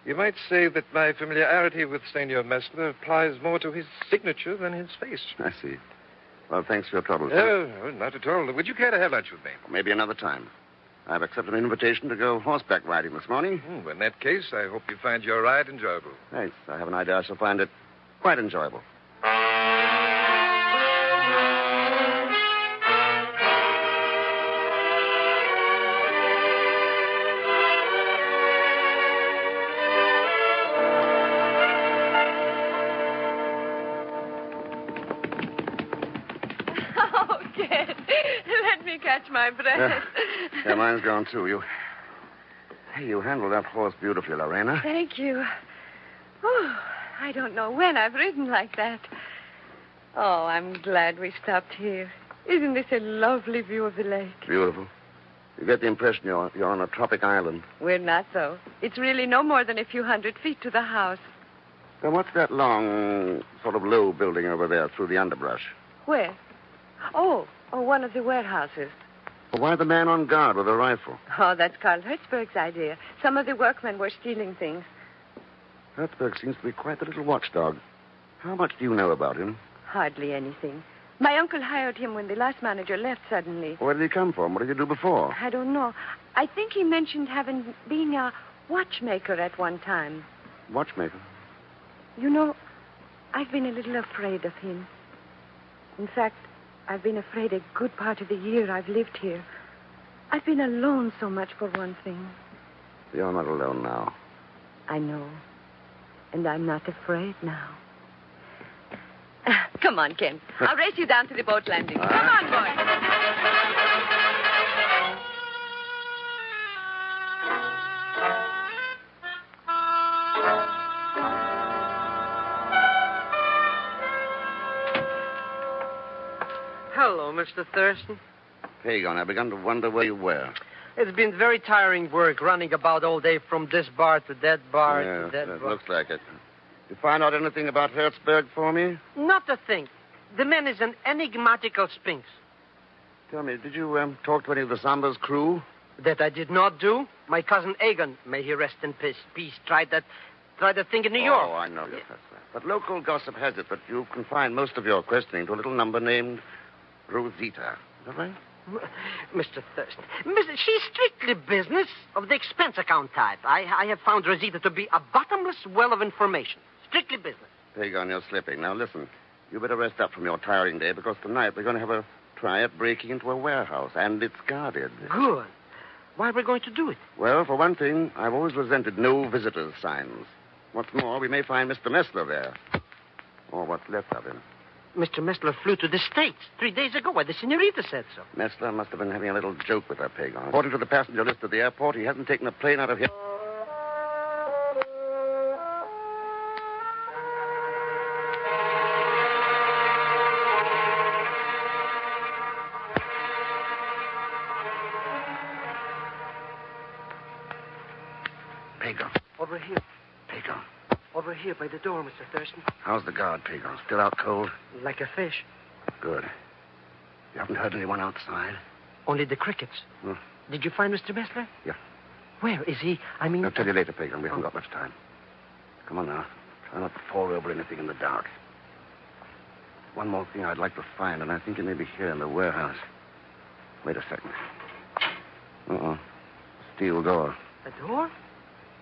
You might say that my familiarity with Senor Messler applies more to his signature than his face. I see. Well, thanks for your trouble, sir. Oh, not at all. Would you care to have lunch with me? Maybe another time. I've accepted an invitation to go horseback riding this morning. Well, in that case, I hope you find your ride enjoyable. Thanks. I have an idea I shall find it quite enjoyable. Oh, Ken, let me catch my breath. Yeah, mine's gone, too. You handled that horse beautifully, Lorena. Thank you. Oh, I don't know when I've ridden like that. Oh, I'm glad we stopped here. Isn't this a lovely view of the lake? Beautiful. You get the impression you're on a tropic island. We're not, though. It's really no more than a few hundred feet to the house. Now, what's that long, sort of low building over there through the underbrush? Where? Oh, one of the warehouses. Well, why the man on guard with a rifle? Oh, that's Carl Hertzberg's idea. Some of the workmen were stealing things. Hertzberg seems to be quite the little watchdog. How much do you know about him? Hardly anything. My uncle hired him when the last manager left suddenly. Where did he come from? What did he do before? I don't know. I think he mentioned being a watchmaker at one time. Watchmaker? You know, I've been a little afraid of him. In fact, I've been afraid a good part of the year I've lived here. I've been alone so much, for one thing. You're not alone now. I know. And I'm not afraid now. Come on, Ken. I'll race you down to the boat landing. Come on, boy. Hello, Mr. Thurston. Pagan, I begun to wonder where you were. It's been very tiring work running about all day from this bar to that bar to that bar. Looks like it. You find out anything about Hertzberg for me? Not a thing. The man is an enigmatical sphinx. Tell me, did you talk to any of the Samba's crew? That I did not do. My cousin Egan, may he rest in peace, tried that thing in New York. Oh, I know. Yes, that's right. But local gossip has it that you confined most of your questioning to a little number named Rosita. Is that right? Mr. Thurston, she's strictly business of the expense account type. I have found Rosita to be a bottomless well of information. Strictly business. Pagan, you're slipping. Now, listen. You better rest up from your tiring day because tonight we're going to have a try at breaking into a warehouse, and it's guarded. Good. Why are we going to do it? Well, for one thing, I've always resented no visitors signs. What's more, we may find Mr. Messler there. Or what's left of him. Mr. Messler flew to the States 3 days ago. Why, the senorita said so. Messler must have been having a little joke with her, Pagan. According to the passenger list at the airport, he hasn't taken a plane out of here. Pagan. Over here. Pagan. Over here by the door, Mr. Thurston. How's the guard, Pagan? Still out cold? Like a fish. Good. You haven't heard anyone outside? Only the crickets. Did you find Mr. Messler? Yeah. Where is he? I'll tell you later, Pagan. We haven't got much time. Come on now. Try not to fall over anything in the dark. One more thing I'd like to find, and I think it may be here in the warehouse. Wait a second. Uh-oh. Steel door. A door?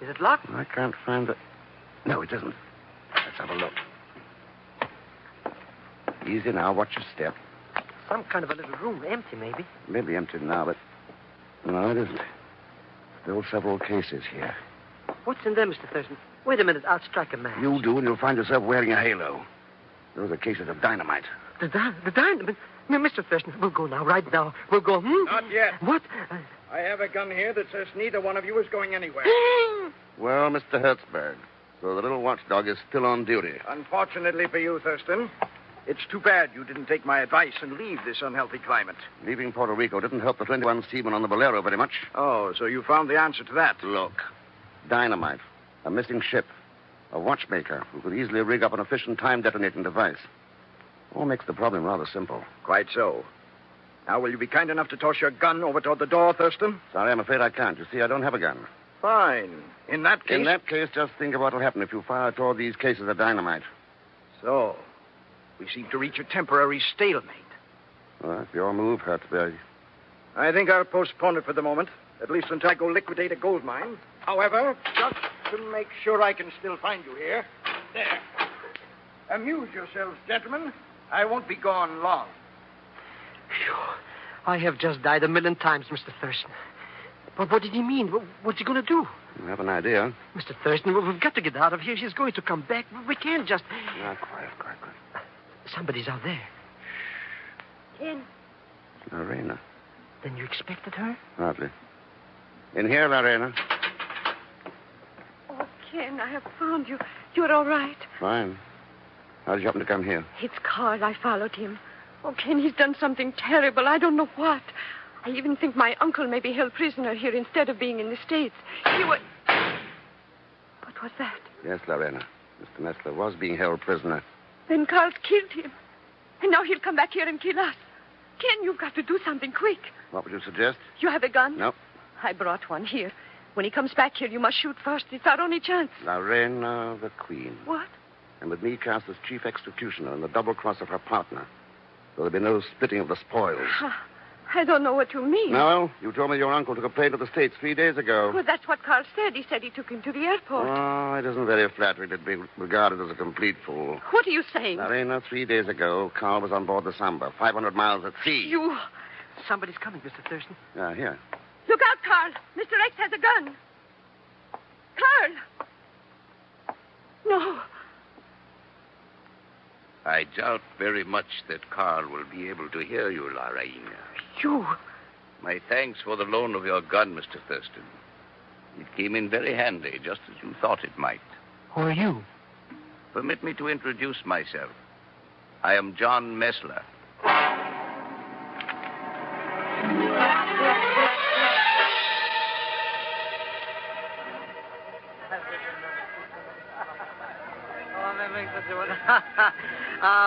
Is it locked? I can't find the... No, it isn't. Let's have a look. Easy now. Watch your step. Some kind of a little room, empty maybe. Maybe empty now, but... No, it isn't. Still several cases here. What's in there, Mr. Thurston? Wait a minute, I'll strike a match. You do, and you'll find yourself wearing a halo. Those are cases of dynamite. The dynamite? Mr. Thurston, we'll go now, right now. We'll go, Not yet. What? I have a gun here that says neither one of you is going anywhere. Well, Mr. Hertzberg, so the little watchdog is still on duty. Unfortunately for you, Thurston, it's too bad you didn't take my advice and leave this unhealthy climate. Leaving Puerto Rico didn't help the 21 seamen on the Bolero very much. Oh, so you found the answer to that. Look, dynamite, a missing ship, a watchmaker who could easily rig up an efficient time-detonating device. All makes the problem rather simple. Quite so. Now, will you be kind enough to toss your gun over toward the door, Thurston? Sorry, I'm afraid I can't. You see, I don't have a gun. Fine. In that case... In that case, just think of what will happen if you fire toward these cases of dynamite. So, we seem to reach a temporary stalemate. Well, that's your move, Hertzberg. I think I'll postpone it for the moment, at least until I go liquidate a gold mine. However, just to make sure I can still find you here. There. Amuse yourselves, gentlemen. I won't be gone long. Phew. I have just died 1,000,000 times, Mr. Thurston. But what did he mean? What's he going to do? You have an idea? Mr. Thurston, we've got to get out of here. She's going to come back. We can't just... Now, quiet. Somebody's out there. Ken. Lorena. Then you expected her? Hardly. In here, Lorena. Oh, Ken, I have found you. You're all right. Fine. How did you happen to come here? It's Carl. I followed him. Oh, Ken, he's done something terrible. I don't know what. I even think my uncle may be held prisoner here instead of being in the States. What was that? Yes, Lorena. Mr. Nestler was being held prisoner. Then Carl's killed him. And now he'll come back here and kill us. Ken, you've got to do something quick. What would you suggest? You have a gun? No. I brought one here. When he comes back here, you must shoot first. It's our only chance. Lorena, the Queen. What? And with me cast as chief executioner in the double cross of her partner. So there'll be no splitting of the spoils. I don't know what you mean. No, you told me your uncle took a plane to the States 3 days ago. Well, that's what Carl said. He said he took him to the airport. Oh, it isn't very flattering to be regarded as a complete fool. What are you saying? Lorena, 3 days ago, Carl was on board the Samba, 500 miles at sea. You... Somebody's coming, Mr. Thurston. Here. Look out, Carl. Mr. X has a gun. Carl! No. I doubt very much that Carl will be able to hear you, Lorena. You? My thanks for the loan of your gun, Mr. Thurston. It came in very handy, just as you thought it might. Who are you? Permit me to introduce myself. I am John Messler.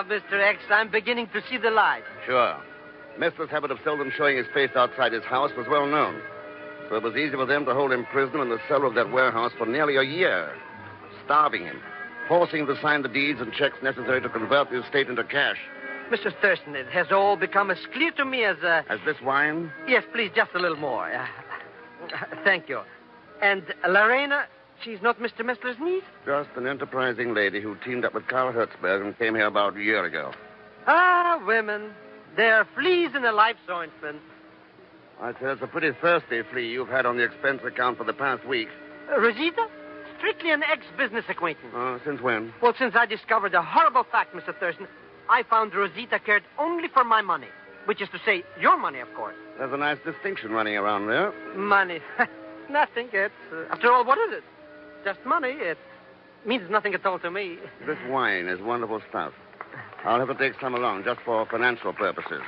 Mr. X, I'm beginning to see the light. Sure. Messler's habit of seldom showing his face outside his house was well known. So it was easy for them to hold him prisoner in the cellar of that warehouse for nearly a year, starving him, forcing him to sign the deeds and checks necessary to convert the estate into cash. Mr. Thurston, it has all become as clear to me as... As this wine? Yes, please, just a little more. Thank you. And Lorena, she's not Mr. Messler's niece? Just an enterprising lady who teamed up with Carl Hertzberg and came here about a year ago. Ah, women. They're fleas in a life's ointment. I say it's a pretty thirsty flea you've had on the expense account for the past week. Rosita? Strictly an ex-business acquaintance. Since when? Well, since I discovered a horrible fact, Mr. Thurston. I found Rosita cared only for my money. Which is to say, your money, of course. There's a nice distinction running around there. Money. Nothing. It's, after all, what is it? Just money. It means nothing at all to me. This wine is wonderful stuff. I'll have to take some along just for financial purposes.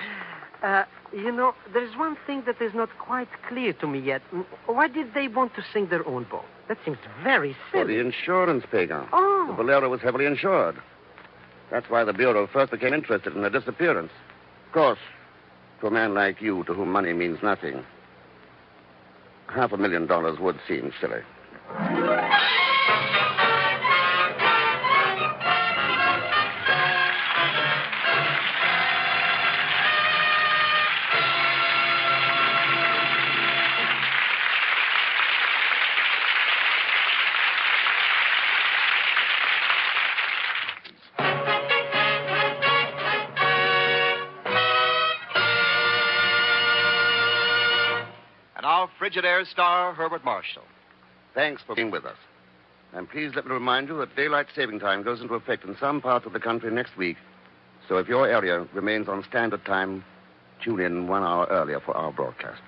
There's one thing that is not quite clear to me yet. Why did they want to sink their own boat? That seems very silly. For the insurance payout. Oh. The Bolero was heavily insured. That's why the Bureau first became interested in her disappearance. Of course, to a man like you, to whom money means nothing, $500,000 would seem silly. Frigidaire star Herbert Marshall. Thanks for being with us. And please let me remind you that daylight saving time goes into effect in some parts of the country next week. So if your area remains on standard time, tune in 1 hour earlier for our broadcast.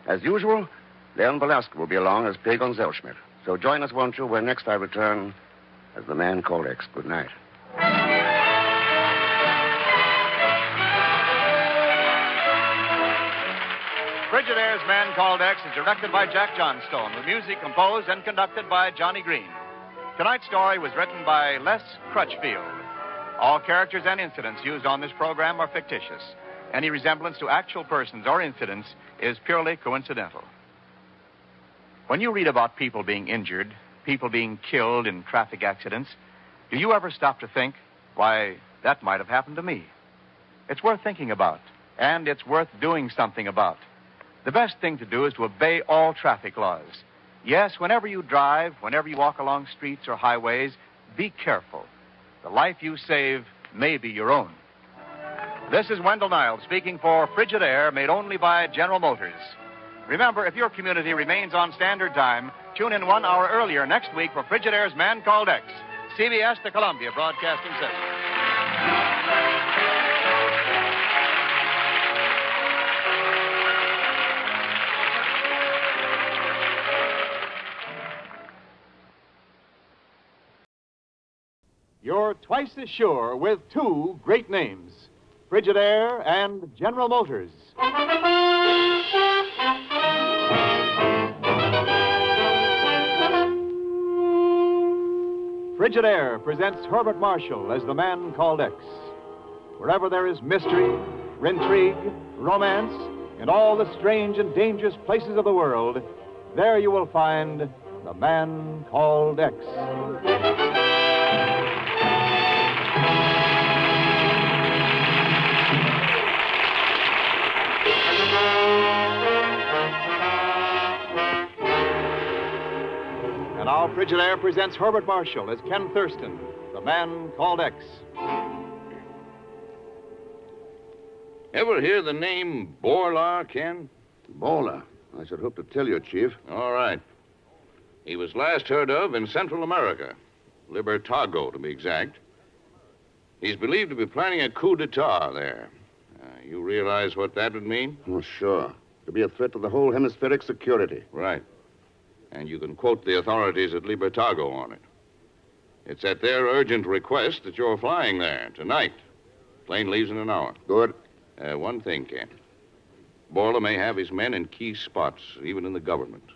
As usual, Leon Velasco will be along as Pagon Zellschmidt. So join us, won't you, when next I return as the man called X. Good night. Frigidaire's Man Called X is directed by Jack Johnstone, with music composed and conducted by Johnny Green. Tonight's story was written by Les Crutchfield. All characters and incidents used on this program are fictitious. Any resemblance to actual persons or incidents is purely coincidental. When you read about people being injured, people being killed in traffic accidents, do you ever stop to think, why, that might have happened to me? It's worth thinking about, and it's worth doing something about. The best thing to do is to obey all traffic laws. Yes, whenever you drive, whenever you walk along streets or highways, be careful. The life you save may be your own. This is Wendell Niles speaking for Frigidaire, made only by General Motors. Remember, if your community remains on standard time, tune in 1 hour earlier next week for Frigidaire's Man Called X. CBS, the Columbia Broadcasting System. You're twice as sure with two great names, Frigidaire and General Motors. Frigidaire presents Herbert Marshall as the Man Called X. Wherever there is mystery, intrigue, romance, and all the strange and dangerous places of the world, there you will find the Man Called X. And now Frigidaire presents Herbert Marshall as Ken Thurston, the Man Called X. Ever hear the name Borla, Ken? Borla? I should hope to tell you, Chief. All right. He was last heard of in Central America, Libertago, to be exact. He's believed to be planning a coup d'etat there. You realize what that would mean? Oh, sure. To be a threat to the whole hemispheric security. Right. And you can quote the authorities at Libertago on it. It's at their urgent request that you're flying there tonight. Plane leaves in an hour. Good. One thing, Ken. Borla may have his men in key spots, even in the government.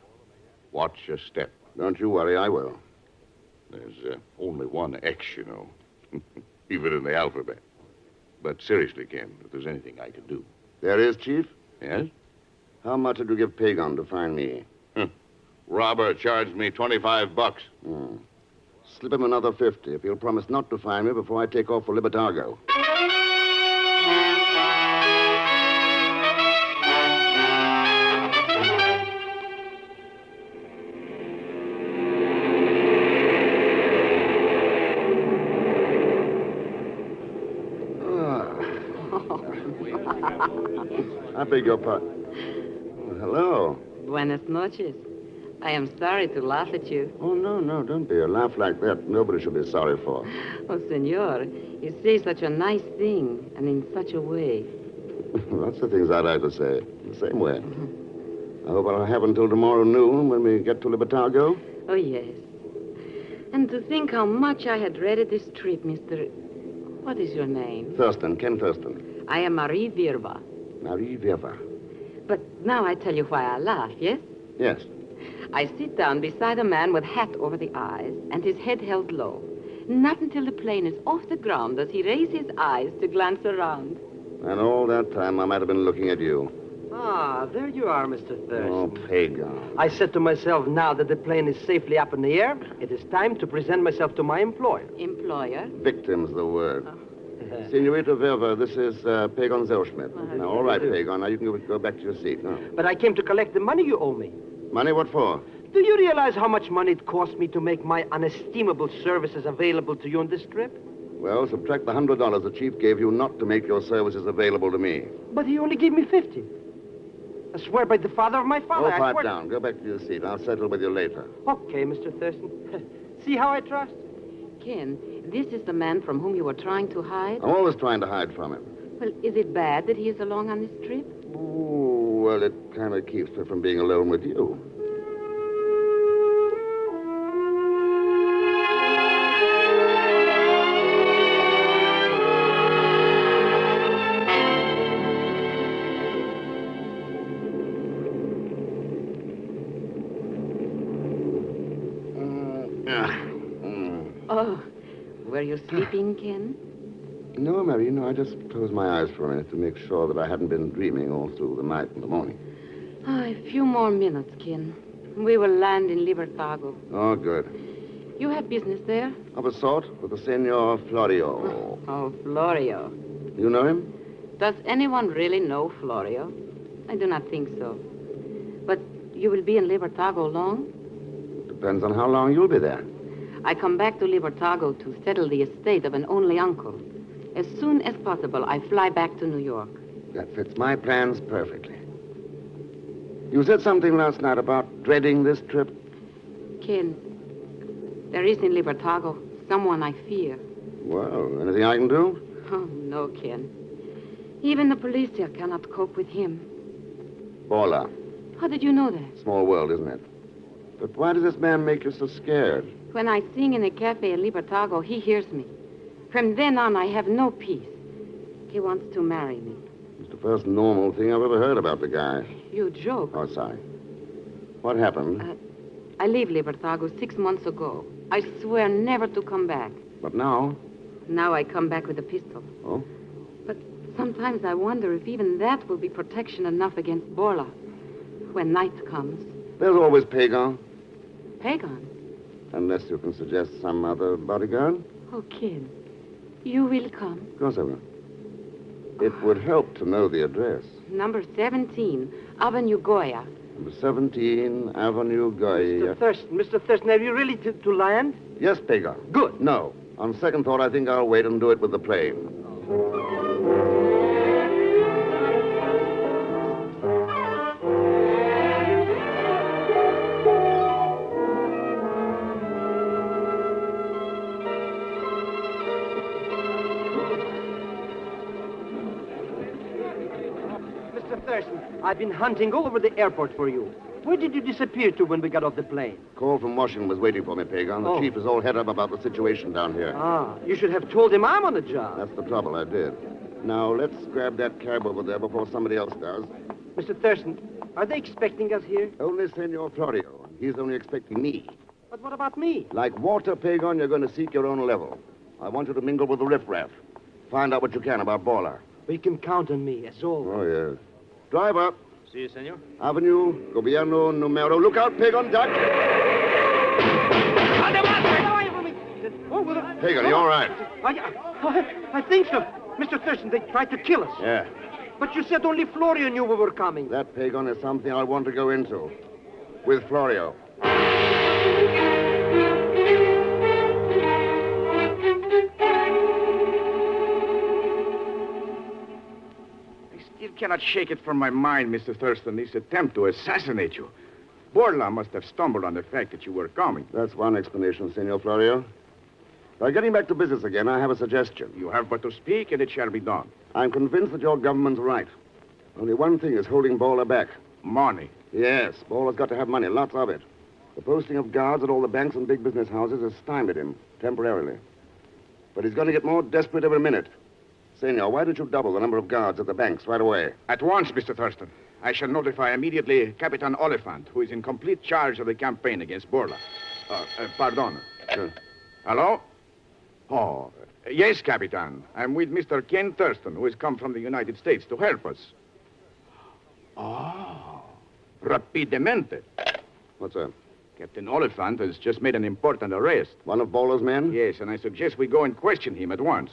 Watch your step. Don't you worry, I will. There's only one X, you know, even in the alphabet. But seriously, Ken, if there's anything I can do. There is, Chief? Yes? How much did you give Pagon to find me? Robber charged me $25. Slip him another 50 if he'll promise not to find me before I take off for Libertago. I beg your pardon. Hello. Buenas noches. I am sorry to laugh at you. Oh, no, don't be. A laugh like that, nobody should be sorry for. Oh, senor, you say such a nice thing, and in such a way. Lots of things I'd like to say, the same way. I hope I'll have until tomorrow noon when we get to Libertago. Oh, yes. And to think how much I had dreaded this trip, Mr. What is your name? Thurston, Ken Thurston. I am Marie Virva. Marie Virva. But now I tell you why I laugh, yes? Yes. I sit down beside a man with hat over the eyes and his head held low. Not until the plane is off the ground does he raise his eyes to glance around. And all that time I might have been looking at you. Ah, there you are, Mr. Thurston. Oh, Pagon. I said to myself, now that the plane is safely up in the air, it is time to present myself to my employer. Employer? Victim's the word. Senorita Virva, this is Pagon Zellschmidt. Now, all right, Pagon. Now you can go back to your seat. Now. But I came to collect the money you owe me. Money? What for? Do you realize how much money it cost me to make my unestimable services available to you on this trip? Well, subtract the $100 the chief gave you not to make your services available to me. But he only gave me 50. I swear by the father of my father. Oh, I pipe swear... down. Go back to your seat. I'll settle with you later. Okay, Mr. Thurston. See how I trust? Ken, this is the man from whom you were trying to hide? I'm always trying to hide from him. Well, is it bad that he is along on this trip? Ooh, well, it kind of keeps me from being alone with you. Oh, were you sleeping, Ken? No, Mary, no, I just closed my eyes for a minute to make sure that I hadn't been dreaming all through the night and the morning. Oh, a few more minutes, Ken. We will land in Libertago. Oh, good. You have business there? Of a sort, with the Senor Florio. Oh, Florio. You know him? Does anyone really know Florio? I do not think so. But you will be in Libertago long? Depends on how long you'll be there. I come back to Libertago to settle the estate of an only uncle. As soon as possible, I fly back to New York. That fits my plans perfectly. You said something last night about dreading this trip. Ken, there is in Libertago someone I fear. Well, anything I can do? Oh, no, Ken. Even the police here cannot cope with him. Bola. How did you know that? Small world, isn't it? But why does this man make you so scared? When I sing in a cafe in Libertago, he hears me. From then on, I have no peace. He wants to marry me. It's the first normal thing I've ever heard about the guy. You joke. Oh, sorry. What happened? I leave Libertago 6 months ago. I swear never to come back. But now? Now I come back with a pistol. Oh? But sometimes I wonder if even that will be protection enough against Bola. When night comes. There's always Pagan. Pagan? Unless you can suggest some other bodyguard. Oh, Ken, you will come. Of course I will. It would help to know the address. Number 17, Avenue Goya. Number 17, Avenue Goya. Mr. Thurston, are you ready to land? Yes, Pagan. Good. No. On second thought, I think I'll wait and do it with the plane. Mr. Thurston, I've been hunting all over the airport for you. Where did you disappear to when we got off the plane? Call from Washington was waiting for me, Pagan. The chief is all head up about the situation down here. Ah, you should have told him I'm on the job. That's the trouble, I did. Now, let's grab that cab over there before somebody else does. Mr. Thurston, are they expecting us here? Only Senor Florio. He's only expecting me. But what about me? Like water, Pagan, you're going to seek your own level. I want you to mingle with the riffraff. Find out what you can about Bola. We can count on me, as always. Oh, yes. Drive up. See you, senor. Avenue, Gobierno, Numero. Look out, Pagan, duck. Pagan, you all right? I think so. Mr. Thurston, they tried to kill us. Yeah. But you said only Florio knew we were coming. That, Pagan, is something I want to go into. With Florio. Still cannot shake it from my mind, Mr. Thurston, this attempt to assassinate you. Borla must have stumbled on the fact that you were coming. That's one explanation, Senor Florio. Now, getting back to business again, I have a suggestion. You have but to speak, and it shall be done. I'm convinced that your government's right. Only one thing is holding Bola back. Money. Yes, Bola's got to have money, lots of it. The posting of guards at all the banks and big business houses has stymied him, temporarily. But he's going to get more desperate every minute. Senor, why don't you double the number of guards at the banks right away? At once, Mr. Thurston. I shall notify immediately Capitan Oliphant, who is in complete charge of the campaign against Borla. Pardon. Sure. Hello? Oh, yes, Capitan. I'm with Mr. Ken Thurston, who has come from the United States to help us. Oh, rapidamente. What's that? Captain Oliphant has just made an important arrest. One of Bola's men? Yes, and I suggest we go and question him at once.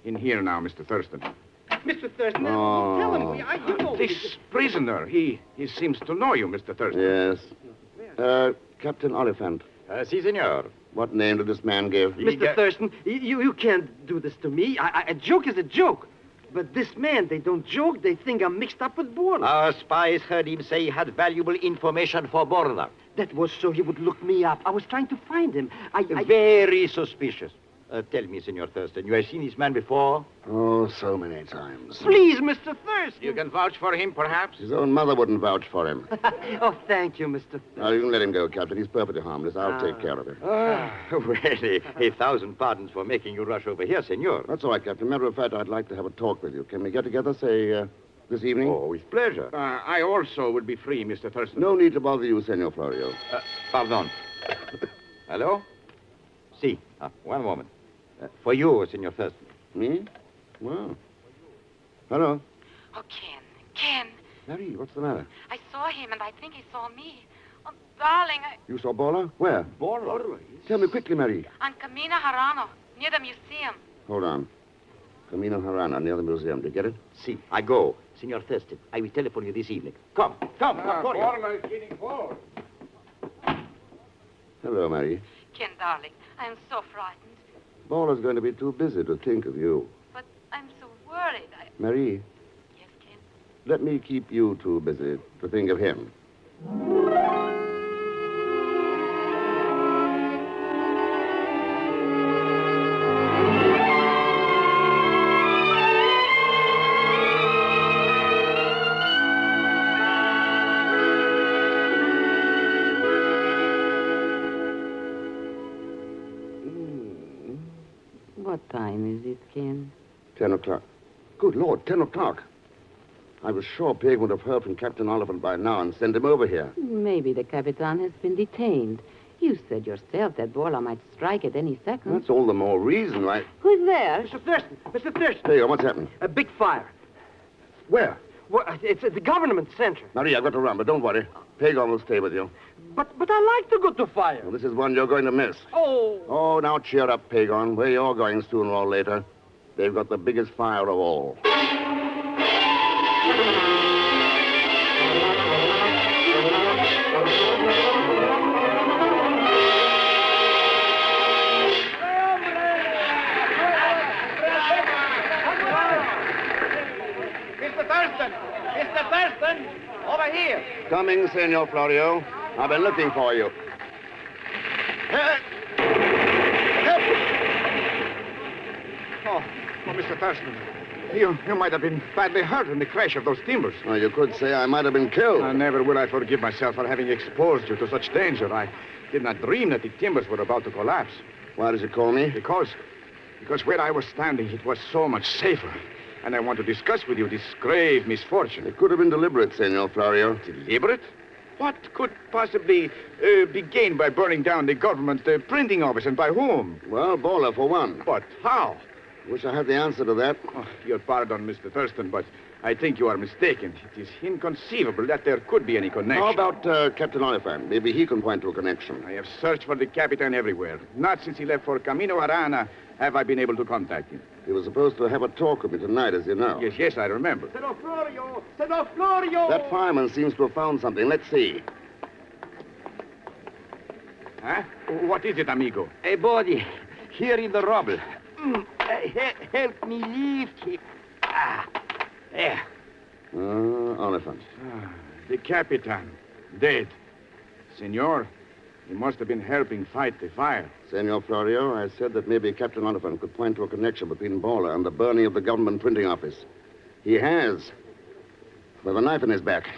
In here now, Mr. Thurston. Mr. Thurston, tell him. You know This prisoner, he seems to know you, Mr. Thurston. Yes. Captain Oliphant. Si, senor. What name did this man give? Mr. Thurston, you can't do this to me. A joke is a joke. But this man, they don't joke. They think I'm mixed up with Borla. Our spies heard him say he had valuable information for Borla. That was so he would look me up. I was trying to find him. Very suspicious. Tell me, Senor Thurston, you have seen this man before? Oh, so many times. Please, Mr. Thurston. You can vouch for him, perhaps? His own mother wouldn't vouch for him. Oh, thank you, Mr. Thurston. Now, you can let him go, Captain. He's perfectly harmless. I'll take care of him. Really, 1,000 pardons for making you rush over here, senor. That's all right, Captain. Matter of fact, I'd like to have a talk with you. Can we get together, say, this evening? Oh, with pleasure. I also would be free, Mr. Thurston. No need to bother you, Senor Florio. Pardon. Hello? Si. One moment. For you, Senor Thurston. Me? Well. Hello. Oh, Ken. Mary, what's the matter? I saw him, and I think he saw me. Oh, darling, You saw Bola? Where? Bola? Tell me quickly, Mary. on Camino Harano, near the museum. Hold on. Camino Harana, near the museum. Did you get it? Si. I go. Senor Thurston, I will telephone you this evening. Come. Borla is getting close. Hello, Mary. Ken, darling, I am so frightened. Bola's going to be too busy to think of you. But I'm so worried. Mary. Yes, Ken? Let me keep you too busy to think of him. What time is it, Ken? 10 o'clock. Good Lord, 10 o'clock. I was sure Peg would have heard from Captain Oliphant by now and sent him over here. Maybe the Capitan has been detained. You said yourself that Borla might strike at any second. That's all the more reason why... Who's there? Mr. Thurston. Mr. Thurston. Peg, what's happened? A big fire. Where? Well, it's at the government center. Marie, I've got to run, but don't worry. Pagon will stay with you. But I like to go to fire. Well, this is one you're going to miss. Oh, now cheer up, Pagon. Where you're going sooner or later, they've got the biggest fire of all. Mr. Thurston! Mr. Thurston! Over here! Coming, Senor Florio. I've been looking for you. Oh, Mr. Thurston, you might have been badly hurt in the crash of those timbers. Well, you could say I might have been killed. Never will I forgive myself for having exposed you to such danger. I did not dream that the timbers were about to collapse. Why did you call me? Because where I was standing, it was so much safer. And I want to discuss with you this grave misfortune. It could have been deliberate, Senor Florio. Deliberate? What could possibly be gained by burning down the government printing office, and by whom? Well, Bola, for one. But how? Wish I had the answer to that. Oh, your pardon, Mr. Thurston, but I think you are mistaken. It is inconceivable that there could be any connection. How about Captain Oliphant? Maybe he can point to a connection. I have searched for the Capitan everywhere. Not since he left for Camino Arana have I been able to contact him. He was supposed to have a talk with me tonight, as you know. Yes, I remember. Senor Florio! Senor Florio! That fireman seems to have found something. Let's see. Huh? What is it, amigo? A body here in the rubble. Help me lift him. There. Oliphant. The Capitan. Dead. Senor, he must have been helping fight the fire. Senor Florio, I said that maybe Captain Oliphant could point to a connection between Bola and the burning of the government printing office. He has. With a knife in his back.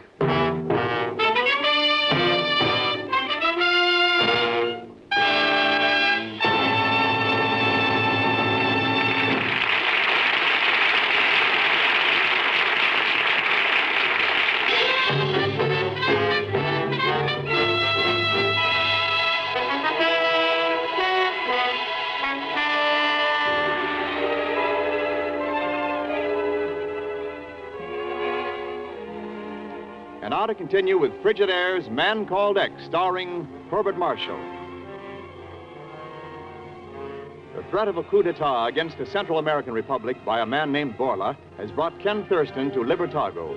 And now to continue with Frigid Air's Man Called X, starring Herbert Marshall. The threat of a coup d'etat against the Central American Republic by a man named Borla has brought Ken Thurston to Libertago.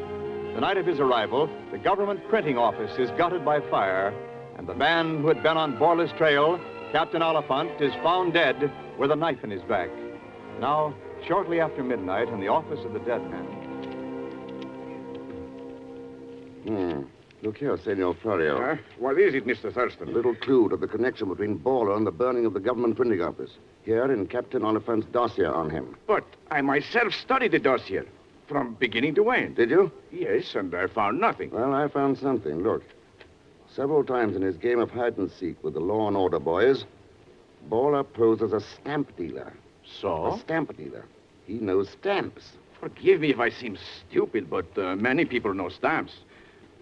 The night of his arrival, the government printing office is gutted by fire, and And the man who had been on Borla's trail, Captain Oliphant, is found dead with a knife in his back. Now, shortly after midnight, in the office of the dead man. Look here, Senor Florio. What is it, Mr. Thurston? A little clue to the connection between Borla and the burning of the government printing office. Here in Captain Oliphant's dossier on him. But I myself studied the dossier from beginning to end. Did you? Yes, and I found nothing. Well, I found something. Look. Several times in his game of hide-and-seek with the law and order boys, Borla posed as a stamp dealer. So? A stamp dealer. He knows stamps. Forgive me if I seem stupid, but many people know stamps.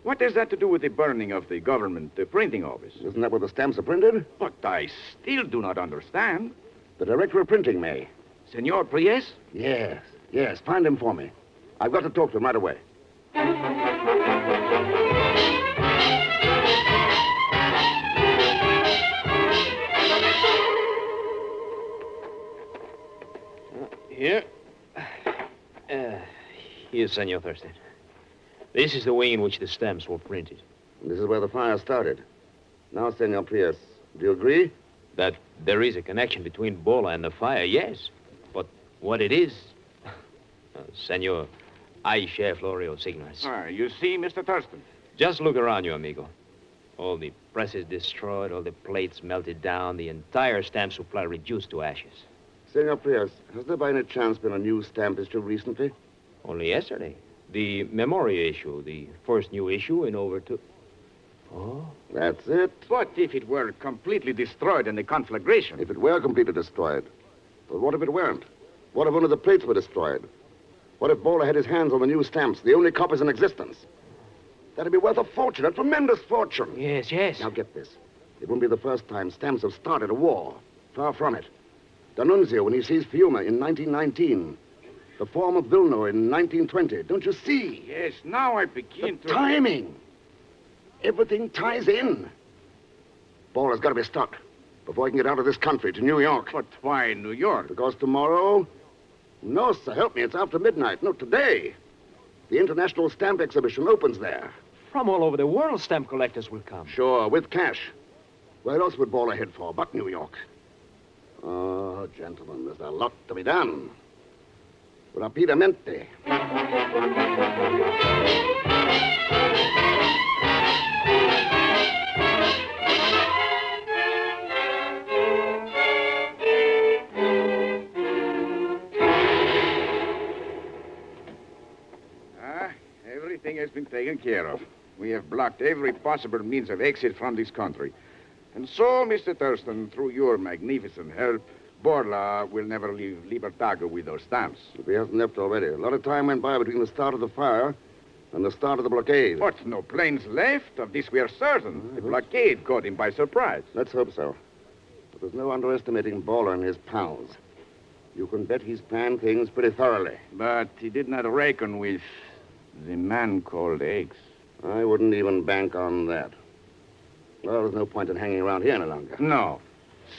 What has that to do with the burning of the government printing office? Isn't that where the stamps are printed? But I still do not understand. The director of printing may. Senor Priest? Yes. Find him for me. I've got to talk to him right away. Here. Here, Senor Thurston. This is the wing in which the stamps were printed. This is where the fire started. Now, Senor Priest, do you agree? That there is a connection between Borla and the fire, yes. But what it is... Senor, I share Florio's ignorance. You see, Mr. Thurston. Just look around you, amigo. All the presses destroyed, all the plates melted down, the entire stamp supply reduced to ashes. Senor Priest, has there by any chance been a new stamp issue recently? Only yesterday. The Memoria issue, the first new issue in over 2... Oh? That's it. But if it were completely destroyed in the conflagration... If it were completely destroyed. But what if it weren't? What if one of the plates were destroyed? What if Borla had his hands on the new stamps, the only copies in existence? That'd be worth a fortune, a tremendous fortune. Yes. Now get this. It won't be the first time stamps have started a war. Far from it. D'Annunzio, when he seized Fiume in 1919. The form of Vilno in 1920. Don't you see? Yes, now I begin to... Timing. Everything ties in. Borla's got to be stopped before he can get out of this country to New York. But why New York? Because tomorrow... No, sir, help me. It's after midnight. No, today. The International Stamp Exhibition opens there. From all over the world, stamp collectors will come. Sure, with cash. Where else would Borla head for but New York? Oh, gentlemen, there's a lot to be done. Rapidamente. Everything has been taken care of. We have blocked every possible means of exit from this country. And so, Mr. Thurston, through your magnificent help, Borla will never leave Libertago with those stamps. If he hasn't left already. A lot of time went by between the start of the fire and the start of the blockade. But no planes left. Of this we are certain. The blockade caught him by surprise. Let's hope so. But there's no underestimating Borla and his pals. You can bet he's planned things pretty thoroughly. But he did not reckon with the man called Eggs. I wouldn't even bank on that. Well, there's no point in hanging around here any longer. No.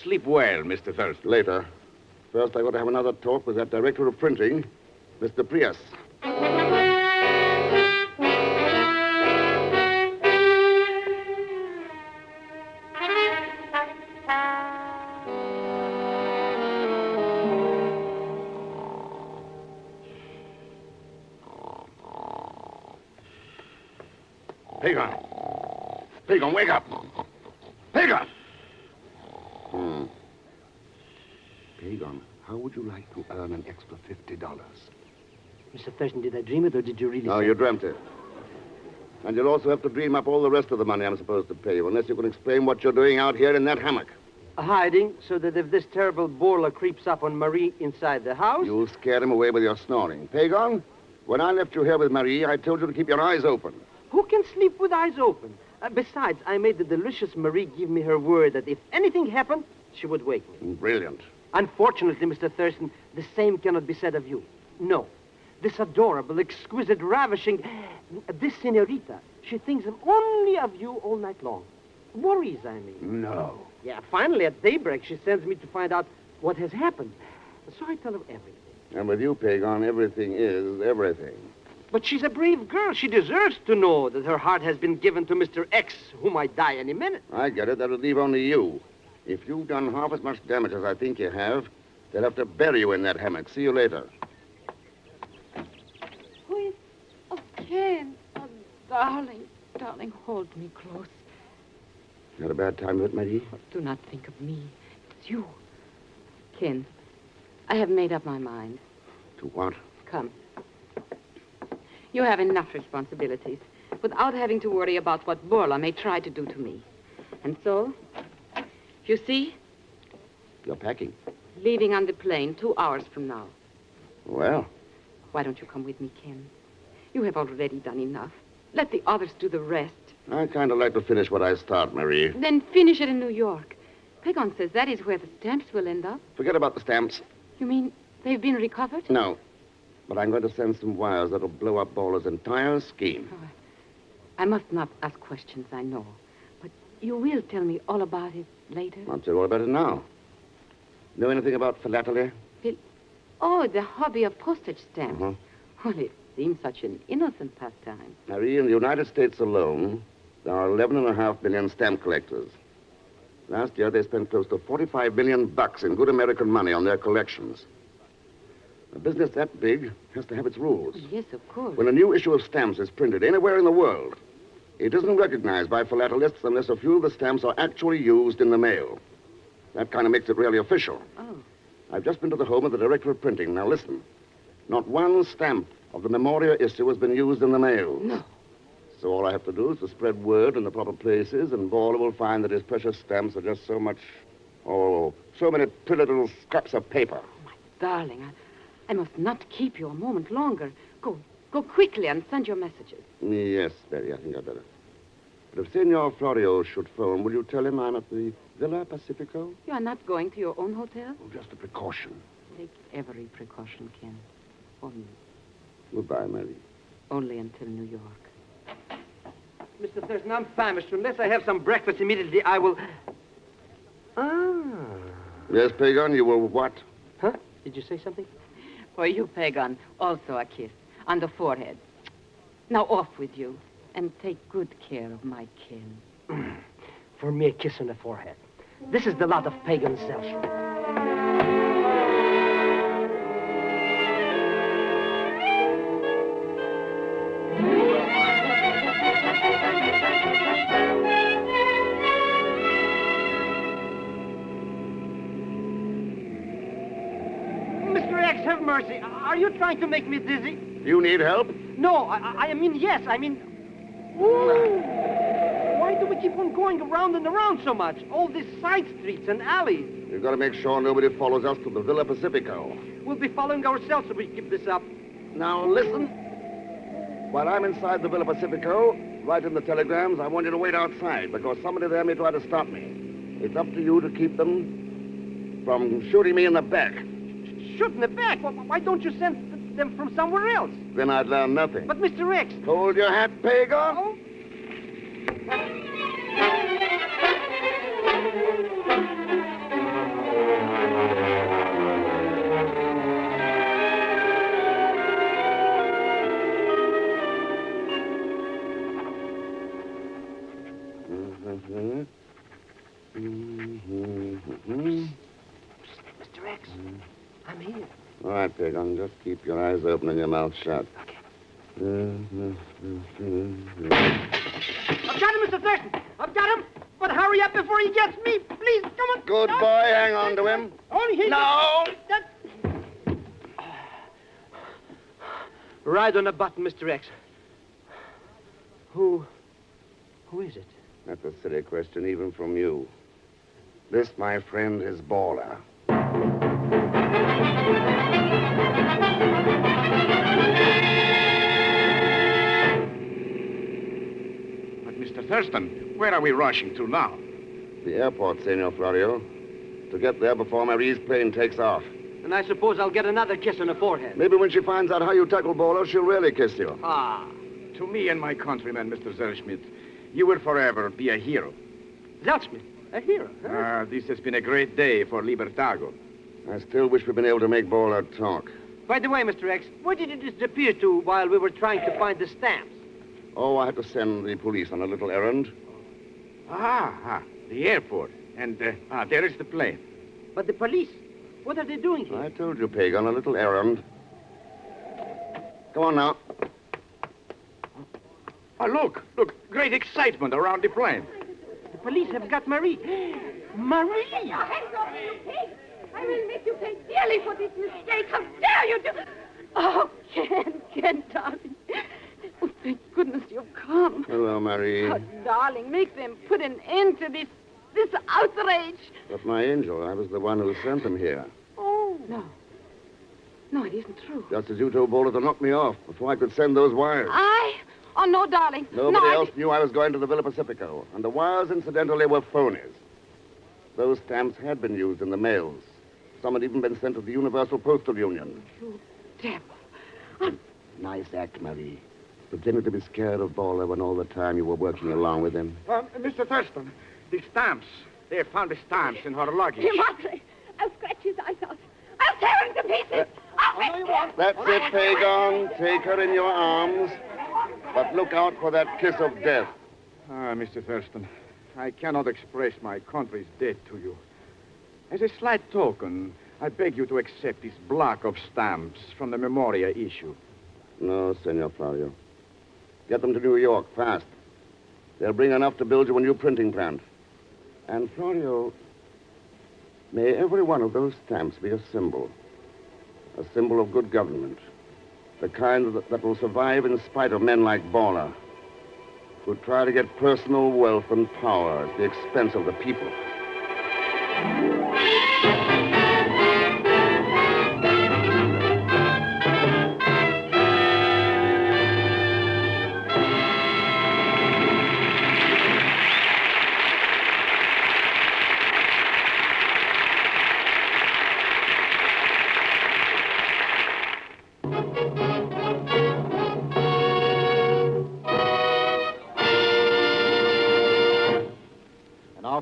Sleep well, Mr. Thurston. Later. First, I got to have another talk with that director of printing, Mr. Prius. Pagon, wake up! Pagon! Pagon, how would you like to earn an extra $50? Mr. Thurston, did I dream it or did you really No, say you dreamt it. And you'll also have to dream up all the rest of the money I'm supposed to pay you, unless you can explain what you're doing out here in that hammock. Hiding so that if this terrible Borla creeps up on Marie inside the house... You'll scare him away with your snoring. Pagon, when I left you here with Marie, I told you to keep your eyes open. Who can sleep with eyes open? Besides, I made the delicious Marie give me her word that if anything happened, she would wake me. Brilliant. Unfortunately, Mr. Thurston, the same cannot be said of you. No. This adorable, exquisite, ravishing... This senorita, she thinks only of you all night long. Worries, I mean. No. Yeah, finally, at daybreak, she sends me to find out what has happened. So I tell her everything. And with you, Pagon, everything is everything. But she's a brave girl. She deserves to know that her heart has been given to Mr. X, who might die any minute. I get it. That would leave only you. If you've done half as much damage as I think you have, they'll have to bury you in that hammock. See you later. Who is... Oh, Ken. Oh, darling, darling, hold me close. You had a bad time of it, Maggie? Oh, do not think of me. It's you. Ken, I have made up my mind. To what? Come. You have enough responsibilities without having to worry about what Borla may try to do to me. And so, you see, You're packing. leaving on the plane 2 hours from now. Well, Why don't you come with me, Ken? You have already done enough. Let the others do the rest. I kind of like to finish what I start, Marie. Then finish it in New York. Pegon says that is where the stamps will end up. Forget about the stamps. You mean they've been recovered? No. But I'm going to send some wires that'll blow up Baller's entire scheme. Oh, I must not ask questions, I know. But you will tell me all about it later? I'll tell you all about it now. Know anything about philately? Oh, the hobby of postage stamps. Uh-huh. Well, it seems such an innocent pastime. Marie, in the United States alone, there are 11.5 million stamp collectors. Last year, they spent close to $45 billion in good American money on their collections. A business that big has to have its rules. Yes, of course. When a new issue of stamps is printed anywhere in the world, it isn't recognized by philatelists unless a few of the stamps are actually used in the mail. That kind of makes it really official. Oh. I've just been to the home of the director of printing. Now listen. Not one stamp of the Memoria issue has been used in the mail. No. So all I have to do is to spread word in the proper places, and Baller will find that his precious stamps are just so many pretty little scraps of paper. Darling, I must not keep you a moment longer. Go quickly and send your messages. Yes, Betty, I think I'd better. But if Senor Florio should phone, will you tell him I'm at the Villa Pacifico? You are not going to your own hotel? Oh, just a precaution. Take every precaution, Ken. For me. Goodbye, Mary. Only until New York. Mr. Thurston, I'm famished. Unless I have some breakfast immediately, I will... Ah. Yes, Pagan, you will what? Huh? Did you say something? For you, Pegon, also a kiss on the forehead. Now off with you, and take good care of my Ken. For me, a kiss on the forehead. This is the lot of pagan self. Mr. X, have mercy. Are you trying to make me dizzy? You need help? No, I mean, yes. I mean... Ooh. Why do we keep on going around and around so much? All these side streets and alleys. You've got to make sure nobody follows us to the Villa Pacifico. We'll be following ourselves if we keep this up. Now, listen. While I'm inside the Villa Pacifico, writing the telegrams, I want you to wait outside, because somebody there may try to stop me. It's up to you to keep them from shooting me in the back. Shoot in the back? Why don't you send them from somewhere else? Then I'd learn nothing. But, Mr. X... Hold your hat, Pagan. Oh. Mr. X, I'm here. All right, Pagan, just keep your eyes open and your mouth shut. Okay. I've got him, Mr. Thurston. I've got him. But hurry up before he gets me. Please, come on. Good boy. Hang on to him. Only he... No. Right on the button, Mr. X. Who is it? That's a silly question, even from you. This, my friend, is Baller. Mr. Thurston, where are we rushing to now? The airport, Senor Florio. To get there before Marie's plane takes off. And I suppose I'll get another kiss on the forehead. Maybe when she finds out how you tackle Baller, she'll really kiss you. Ah. To me and my countrymen, Mr. Zellschmidt, you will forever be a hero. Zellschmidt? A hero? Huh? This has been a great day for Libertago. I still wish we'd been able to make Baller talk. By the way, Mr. X, where did you disappear to while we were trying to find the stamps? Oh, I had to send the police on a little errand. The airport. And there is the plane. But the police, what are they doing here? I told you, Peg, on a little errand. Come on now. Oh, look. Great excitement around the plane. The police have got Marie. Marie! I will make you pay dearly for this mistake. How dare you do... Oh, Ken, darling. Oh, thank goodness you've come. Hello, Marie. Oh, darling, make them put an end to this outrage. But, my angel, I was the one who sent them here. Oh. No, it isn't true. Just as you told Bowler to knock me off before I could send those wires. Oh, no, darling. Nobody else knew I was going to the Villa Pacifico, and the wires, incidentally, were phonies. Those stamps had been used in the mails. Some had even been sent to the Universal Postal Union. You devil. Nice act, Marie. Pretending to be scared of Bowler when all the time you were working along with him. Mr. Thurston, the stamps. They found the stamps in her luggage. Madre, I'll scratch his eyes out. I'll tear him to pieces. That's it, Pagon. Take her in your arms. But look out for that kiss of death. Mr. Thurston, I cannot express my country's debt to you. As a slight token, I beg you to accept this block of stamps from the Memoria issue. No, Senor Florio. Get them to New York, fast. They'll bring enough to build you a new printing plant. And, Florio, may every one of those stamps be a symbol of good government. The kind that will survive in spite of men like Bowler, who try to get personal wealth and power at the expense of the people.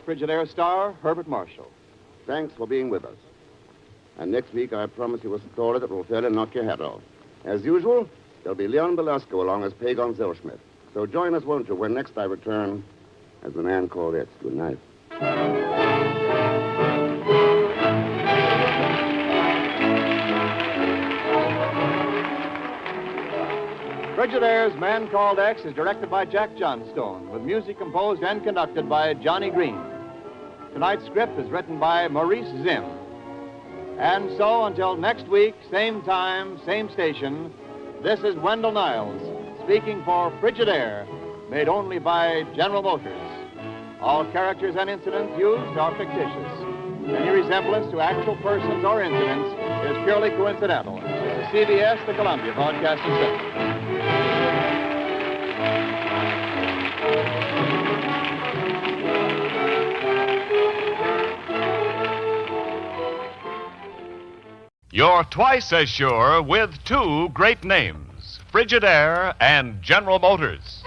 Frigidaire star, Herbert Marshall. Thanks for being with us. And next week, I promise you a story that will fairly knock your head off. As usual, there'll be Leon Belasco along as Pagon Zellschmidt. So join us, won't you, when next I return as the man called X. Good night. Frigidaire's Man Called X is directed by Jack Johnstone, with music composed and conducted by Johnny Green. Tonight's script is written by Maurice Zim. And so, until next week, same time, same station, this is Wendell Niles, speaking for Frigidaire, made only by General Motors. All characters and incidents used are fictitious. Any resemblance to actual persons or incidents is purely coincidental. This is CBS, the Columbia Broadcasting System. You're twice as sure with two great names, Frigidaire and General Motors.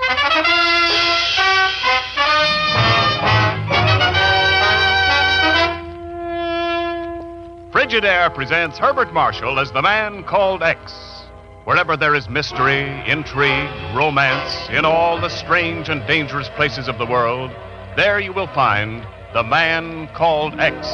Frigidaire presents Herbert Marshall as the Man Called X. Wherever there is mystery, intrigue, romance, in all the strange and dangerous places of the world, there you will find the Man Called X.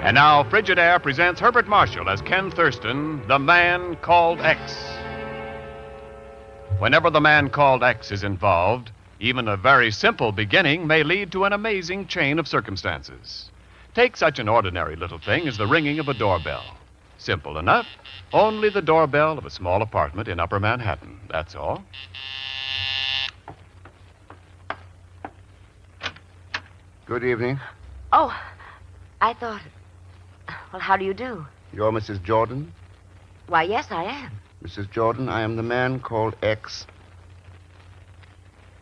And now, Frigidaire presents Herbert Marshall as Ken Thurston, the Man Called X. Whenever the Man Called X is involved, even a very simple beginning may lead to an amazing chain of circumstances. Take such an ordinary little thing as the ringing of a doorbell. Simple enough, only the doorbell of a small apartment in Upper Manhattan, that's all. Good evening. Oh, I thought... Well, how do you do? You're Mrs. Jordan? Why, yes, I am. Mrs. Jordan, I am the Man Called X.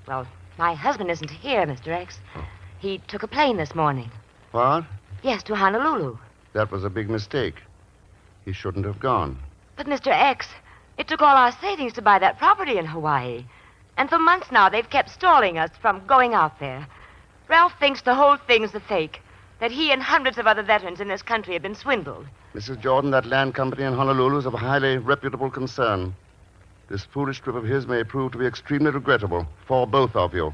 Well, my husband isn't here, Mr. X. He took a plane this morning. What? Yes, to Honolulu. That was a big mistake. He shouldn't have gone. But, Mr. X, it took all our savings to buy that property in Hawaii. And for months now, they've kept stalling us from going out there. Ralph thinks the whole thing's a fake, that he and hundreds of other veterans in this country have been swindled. Mrs. Jordan, that land company in Honolulu is of highly reputable concern. This foolish trip of his may prove to be extremely regrettable for both of you.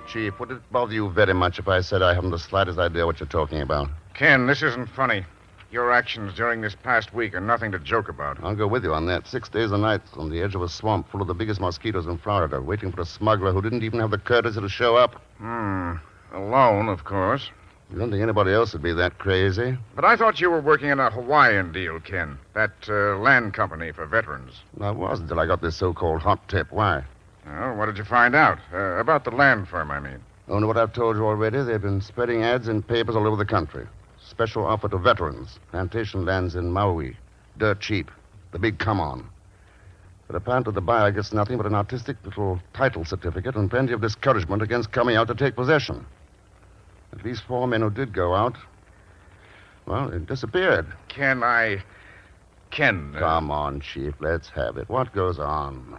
Chief, would it bother you very much if I said I haven't the slightest idea what you're talking about? Ken, this isn't funny. Your actions during this past week are nothing to joke about. I'll go with you on that. 6 days and nights on the edge of a swamp full of the biggest mosquitoes in Florida, waiting for a smuggler who didn't even have the courtesy to show up. Alone, of course. You don't think anybody else would be that crazy? But I thought you were working in a Hawaiian deal, Ken. That land company for veterans. I was until I got this so-called hot tip. Why? Oh, what did you find out? About the land firm, I mean. Only what I've told you already. They've been spreading ads in papers all over the country. Special offer to veterans. Plantation lands in Maui. Dirt cheap. The big come-on. But apparently the buyer gets nothing but an artistic little title certificate and plenty of discouragement against coming out to take possession. At least 4 men who did go out, well, it disappeared. Ken... Come on, Chief. Let's have it. What goes on?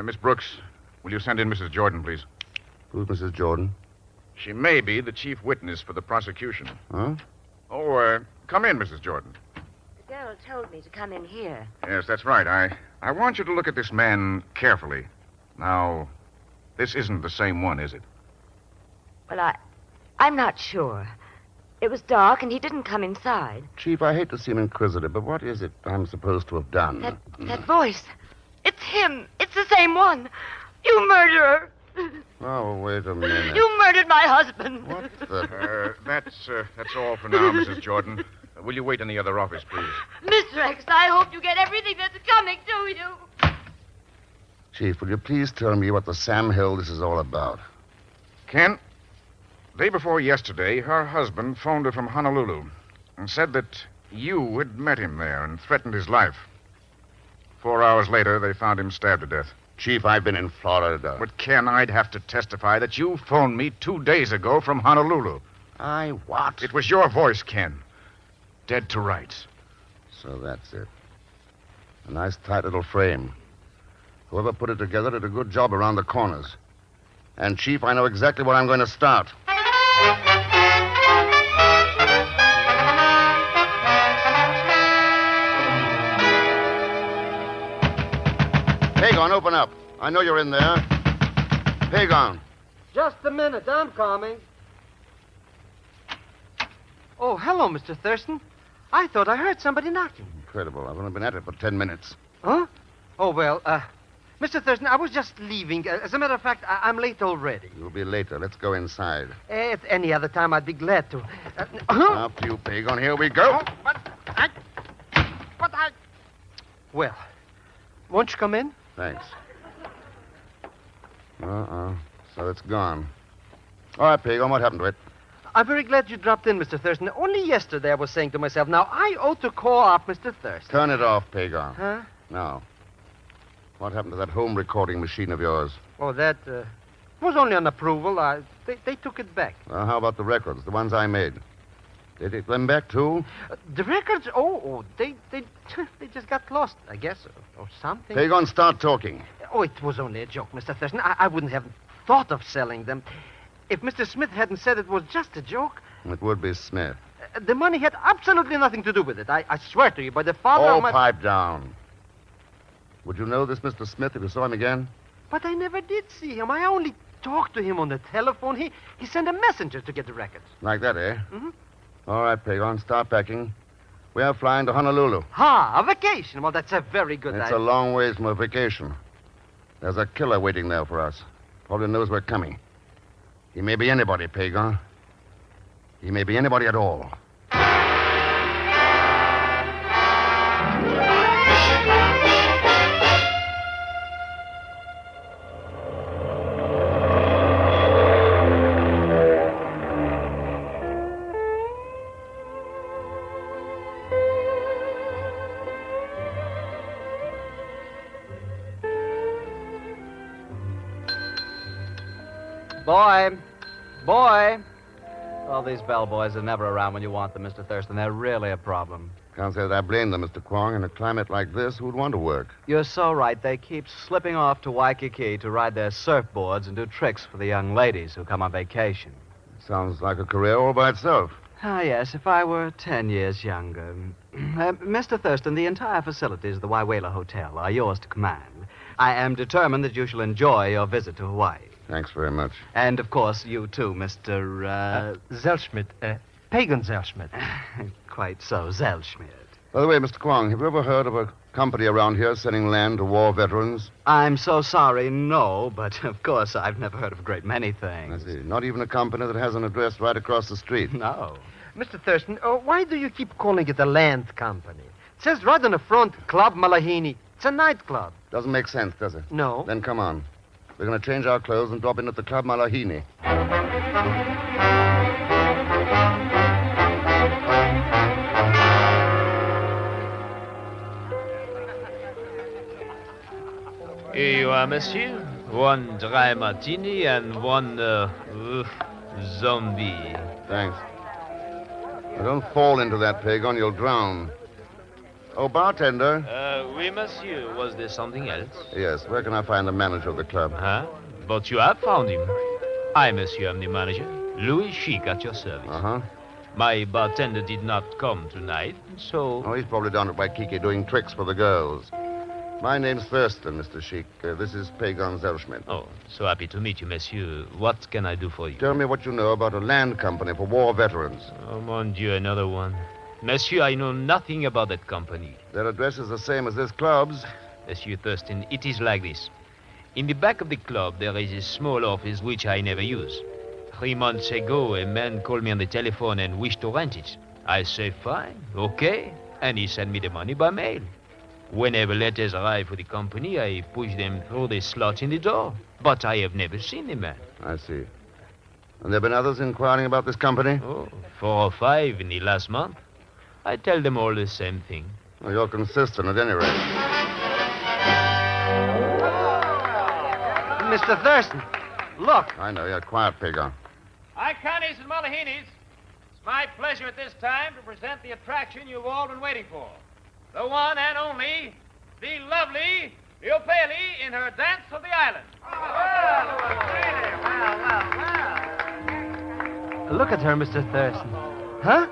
Miss Brooks, will you send in Mrs. Jordan, please? Who's Mrs. Jordan? She may be the chief witness for the prosecution. Huh? Oh, come in, Mrs. Jordan. The girl told me to come in here. Yes, that's right. I want you to look at this man carefully. Now, this isn't the same one, is it? Well, I'm not sure. It was dark, and he didn't come inside. Chief, I hate to seem inquisitive, but what is it I'm supposed to have done? That voice. It's him. It's the same one. You murderer. Oh, wait a minute. You murdered my husband. What the... That's all for now, Mrs. Jordan. Will you wait in the other office, please? Mr. X, I hope you get everything that's coming to you. Chief, will you please tell me what the Sam Hill this is all about? Ken, day before yesterday, her husband phoned her from Honolulu and said that you had met him there and threatened his life. 4 hours later, they found him stabbed to death. Chief, I've been in Florida. But, Ken, I'd have to testify that you phoned me 2 days ago from Honolulu. I what? It was your voice, Ken. Dead to rights. So that's it. A nice, tight little frame. Whoever put it together did a good job around the corners. And, Chief, I know exactly where I'm going to start. Pagon, open up. I know you're in there. Pagon. Just a minute. I'm coming. Oh, hello, Mr. Thurston. I thought I heard somebody knocking. Incredible. I've only been at it for 10 minutes. Huh? Oh, well, Mr. Thurston, I was just leaving. As a matter of fact, I'm late already. You'll be later. Let's go inside. At any other time, I'd be glad to. After you, Pagon. Here we go. Well, won't you come in? Thanks. So it's gone. All right, Pagon, what happened to it? I'm very glad you dropped in, Mr. Thurston. Only yesterday I was saying to myself, now I ought to call up Mr. Thurston. Turn it off, Pagon. Huh? Now, what happened to that home recording machine of yours? Oh, that was only on approval. They took it back. Well, how about the records, the ones I made? They take them back, too? The records? They just got lost, I guess, or something. Pagon, start talking. Oh, it was only a joke, Mr. Thurston. I wouldn't have thought of selling them. If Mr. Smith hadn't said it was just a joke... It would be Smith. The money had absolutely nothing to do with it. I swear to you, by the father All of my... pipe down. Would you know this Mr. Smith if you saw him again? But I never did see him. I only talked to him on the telephone. He sent a messenger to get the records. Like that, eh? Mm-hmm. All right, Pagon, start packing. We are flying to Honolulu. A vacation. Well, that's a very good It's idea. a long ways from a vacation. There's a killer waiting there for us. Probably knows we're coming. He may be anybody, Pagon. He may be anybody at all. Boy! Boy! Well, these bellboys are never around when you want them, Mr. Thurston. They're really a problem. Can't say that I blame them, Mr. Kwong. In a climate like this, who'd want to work? You're so right. They keep slipping off to Waikiki to ride their surfboards and do tricks for the young ladies who come on vacation. Sounds like a career all by itself. Ah, yes, if I were 10 years younger. Mr. Thurston, the entire facilities of the Waiwela Hotel are yours to command. I am determined that you shall enjoy your visit to Hawaii. Thanks very much. And, of course, you too, Mr. Zellschmidt. Pagan Zellschmidt. Quite so, Zellschmidt. By the way, Mr. Kwong, have you ever heard of a company around here selling land to war veterans? I'm so sorry, no, but of course I've never heard of a great many things. I see. Not even a company that has an address right across the street. No. Mr. Thurston, why do you keep calling it a land company? It says right on the front, Club Malahini. It's a nightclub. Doesn't make sense, does it? No. Then come on. We're going to change our clothes and drop in at the Club Malahini. Here you are, monsieur. One dry martini and one, zombie. Thanks. Now, don't fall into that, Pagon. You'll drown. Oh, bartender. Oui, monsieur. Was there something else? Yes. Where can I find the manager of the club? Huh? But you have found him. I, monsieur, am the manager. Louis Chic at your service. Uh-huh. My bartender did not come tonight, so... Oh, he's probably down at Waikiki doing tricks for the girls. My name's Thurston, Mr. Chic. This is Pagon Zellschmidt. Oh, so happy to meet you, monsieur. What can I do for you? Tell me what you know about a land company for war veterans. Oh, mon Dieu, another one. Monsieur, I know nothing about that company. Their address is the same as this club's. Monsieur Thurston, it is like this. In the back of the club, there is a small office which I never use. 3 months ago, a man called me on the telephone and wished to rent it. I say, fine, okay. And he sent me the money by mail. Whenever letters arrive for the company, I push them through the slot in the door. But I have never seen the man. I see. And there have been others inquiring about this company? Oh, 4 or 5 in the last month. I tell them all the same thing. Well, you're consistent at any rate. Mr. Thurston, look. I know. You're quiet, Pagon. Iconies and Malahinis, it's my pleasure at this time to present the attraction you've all been waiting for. The one and only, the lovely Leopeli in her dance of the island. Look at her, Mr. Thurston. Huh?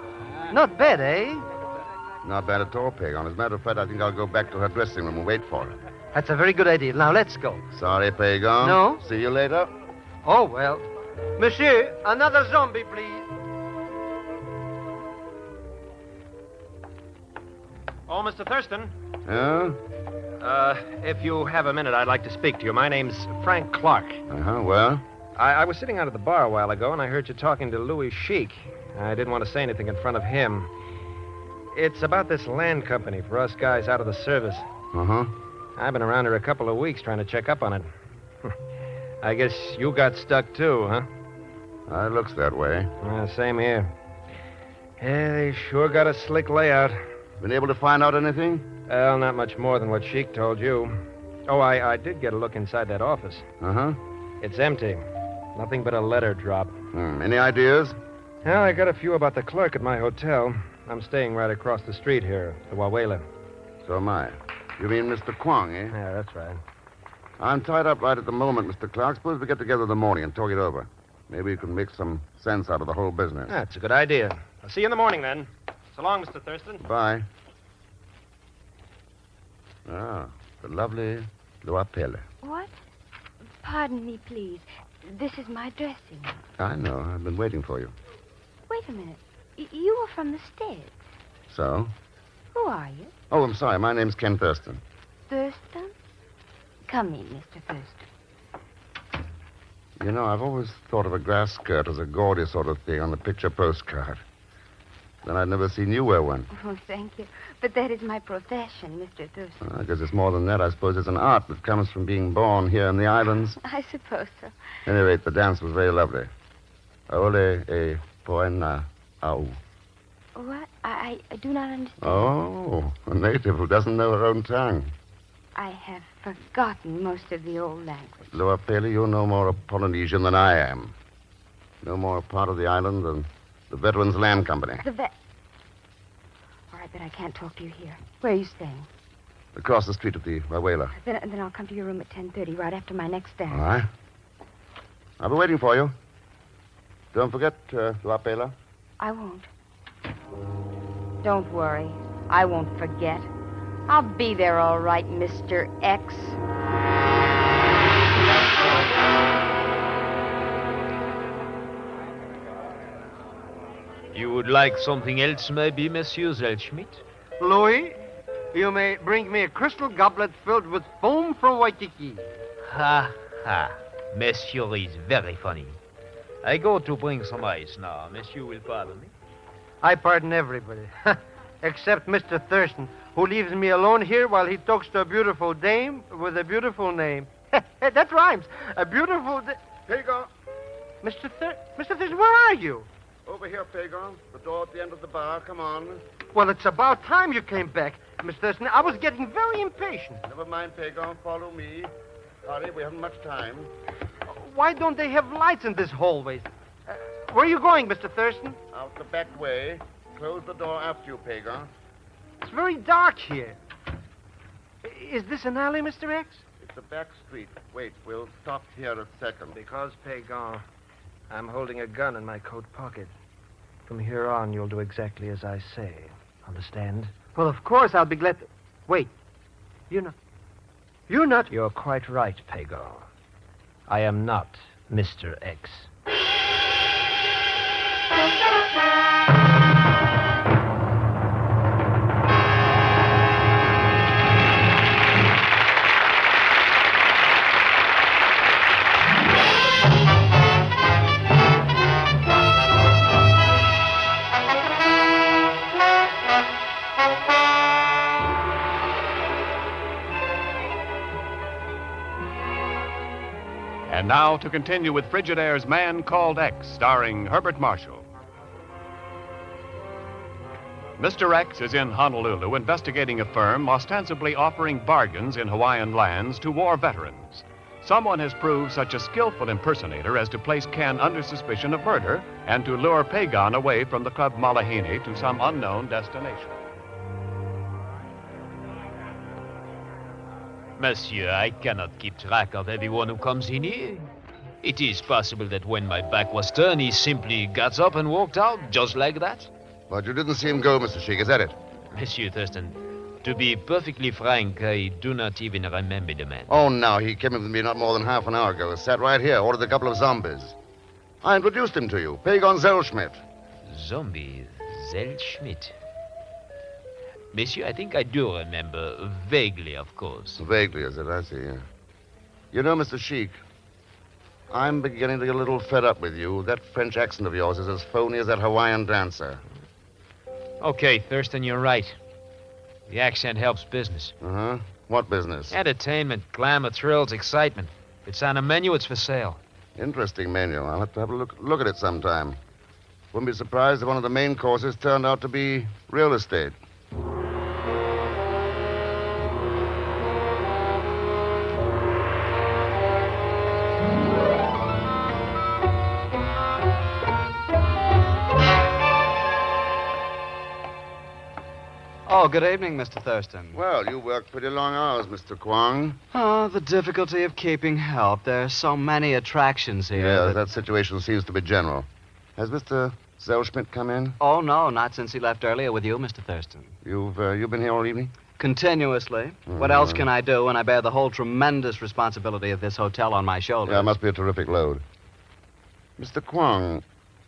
Not bad, eh? Not bad at all, Pagon. As a matter of fact, I think I'll go back to her dressing room and wait for her. That's a very good idea. Now, let's go. Sorry, Pagon. No? See you later. Oh, well. Monsieur, another zombie, please. Oh, Mr. Thurston. Yeah? If you have a minute, I'd like to speak to you. My name's Frank Clark. Uh-huh. Well? I was sitting out at the bar a while ago, and I heard you talking to Louis Chic. I didn't want to say anything in front of him. It's about this land company for us guys out of the service. Uh-huh. I've been around here a couple of weeks trying to check up on it. I guess you got stuck, too, huh? It looks that way. Same here. Yeah, they sure got a slick layout. Been able to find out anything? Well, not much more than what Chic told you. Oh, I did get a look inside that office. Uh-huh. It's empty. Nothing but a letter drop. Any ideas? Well, I got a few about the clerk at my hotel. I'm staying right across the street here, the Wawela. So am I. You mean Mr. Kwong, eh? Yeah, that's right. I'm tied up right at the moment, Mr. Clark. Suppose we get together in the morning and talk it over. Maybe you can make some sense out of the whole business. That's a good idea. I'll see you in the morning, then. So long, Mr. Thurston. Bye. Ah, the lovely Luapele. What? Pardon me, please. This is my dressing. I know. I've been waiting for you. Wait a minute. You were from the States. So? Who are you? Oh, I'm sorry. My name's Ken Thurston. Thurston? Come in, Mr. Thurston. You know, I've always thought of a grass skirt as a gaudy sort of thing on the picture postcard. Then I'd never seen you wear one. Oh, thank you. But that is my profession, Mr. Thurston. I guess it's more than that. I suppose it's an art that comes from being born here in the islands. I suppose so. At any rate, the dance was very lovely. Ole e poena au. What? I do not understand. Oh, a native who doesn't know her own tongue. I have forgotten most of the old language. Lua Pele, you're no more a Polynesian than I am. No more a part of the island than the Veterans Land Company. All right, but I can't talk to you here. Where are you staying? Across the street at the Waiwela. Then I'll come to your room at 10:30, right after my next dance. All right. I'll be waiting for you. Don't forget, Lua Pele. I won't. Don't worry. I won't forget. I'll be there all right, Mr. X. You would like something else, maybe, Monsieur Zellschmidt? Louis, you may bring me a crystal goblet filled with foam from Waikiki. Ha, ha. Monsieur is very funny. I go to bring some ice now. Monsieur will pardon me. I pardon everybody, except Mr. Thurston, who leaves me alone here while he talks to a beautiful dame with a beautiful name. That rhymes. A beautiful Pagon. Mr. Thurston, where are you? Over here, Pagon. The door at the end of the bar. Come on. Well, it's about time you came back, Mr. Thurston. I was getting very impatient. Never mind, Pagon. Follow me. Hurry, we haven't much time. Why don't they have lights in this hallway? Where are you going, Mr. Thurston? Out the back way. Close the door after you, Pagon. It's very dark here. Is this an alley, Mr. X? It's a back street. Wait, we'll stop here a second. Because, Pagon, I'm holding a gun in my coat pocket. From here on, you'll do exactly as I say. Understand? Well, of course, I'll be glad to... Wait. You're not... You're quite right, Pagon. I am not Mr. X. And now to continue with Frigidaire's Man Called X, starring Herbert Marshall. Mr. X is in Honolulu investigating a firm ostensibly offering bargains in Hawaiian lands to war veterans. Someone has proved such a skillful impersonator as to place Ken under suspicion of murder and to lure Pagon away from the Club Malahini to some unknown destination. Monsieur, I cannot keep track of everyone who comes in here. It is possible that when my back was turned, he simply got up and walked out, just like that. But you didn't see him go, Mr. Sheik, is that it? Monsieur Thurston, to be perfectly frank, I do not even remember the man. Oh, no, he came in with me not more than half an hour ago. Sat right here, ordered a couple of zombies. I introduced him to you, Pagon Zellschmidt. Zombie Zellschmidt. Monsieur, I think I do remember. Vaguely, of course. Vaguely, is it? I see, yeah. You know, Mr. Sheik, I'm beginning to get a little fed up with you. That French accent of yours is as phony as that Hawaiian dancer. Okay, Thurston, you're right. The accent helps business. Uh-huh. What business? Entertainment, glamour, thrills, excitement. If it's on a menu, it's for sale. Interesting menu. I'll have to have a look at it sometime. Wouldn't be surprised if one of the main courses turned out to be real estate. Oh, good evening, Mr. Thurston. Well, you work pretty long hours, Mr. Kwong. Oh, the difficulty of keeping help. There are so many attractions here. Yeah, that situation seems to be general. Has Mr. Zellschmidt come in? Oh, no, not since he left earlier with you, Mr. Thurston. You've been here all evening? Continuously. What else can I do when I bear the whole tremendous responsibility of this hotel on my shoulders? Yeah, it must be a terrific load. Mr. Kwong,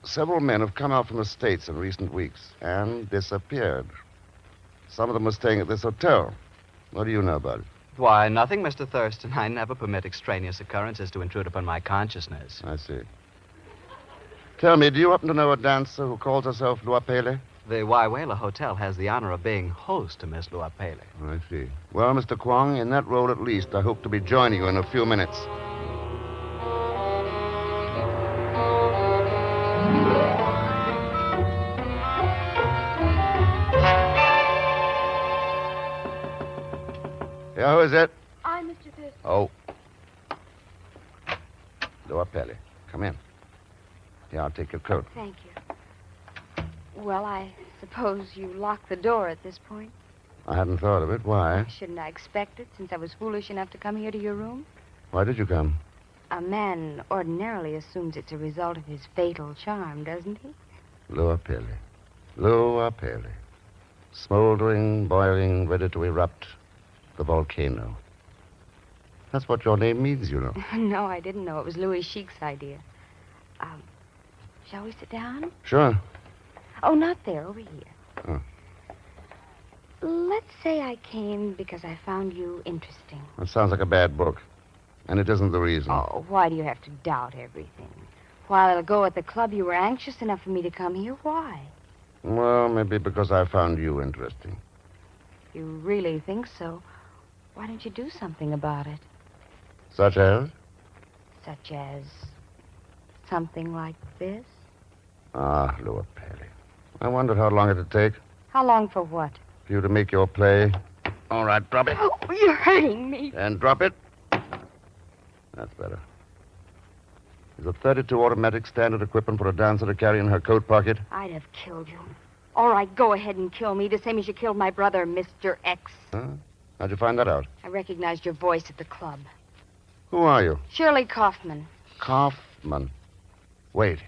several men have come out from the States in recent weeks and disappeared. Some of them were staying at this hotel. What do you know about it? Why, nothing, Mr. Thurston. I never permit extraneous occurrences to intrude upon my consciousness. I see. Tell me, do you happen to know a dancer who calls herself Lua Pele? The Waiwela Hotel has the honor of being host to Miss Lua Pele. I see. Well, Mr. Kwong, in that role at least, I hope to be joining you in a few minutes. Yeah, who is it? I'm Mr. Oh. Go up, Ellie. Come in. Here, I'll take your coat. Thank you. Well, I suppose you locked the door at this point. I hadn't thought of it. Why? Shouldn't I expect it, since I was foolish enough to come here to your room? Why did you come? A man ordinarily assumes it's a result of his fatal charm, doesn't he? Lower Pelly. Lower Pelly. Smoldering, boiling, ready to erupt. The volcano. That's what your name means, you know. No, I didn't know. It was Louis Chic's idea. Shall we sit down? Sure. Oh, not there, over here. Oh. Let's say I came because I found you interesting. That sounds like a bad book. And it isn't the reason. Oh, why do you have to doubt everything? While ago at the club, you were anxious enough for me to come here. Why? Well, maybe because I found you interesting. If you really think so, why don't you do something about it? Such as? Such as something like this? Ah, Lower Pelly. I wondered how long it'd take How long for what? for you to make your play. All right, drop it. Oh, you're hurting me. And drop it. That's better. Is a .32 automatic standard equipment for a dancer to carry in her coat pocket? I'd have killed you. All right, go ahead and kill me, the same as you killed my brother, Mr. X. Huh? How'd you find that out? I recognized your voice at the club. Who are you? Shirley Kaufman. Kaufman. Wait.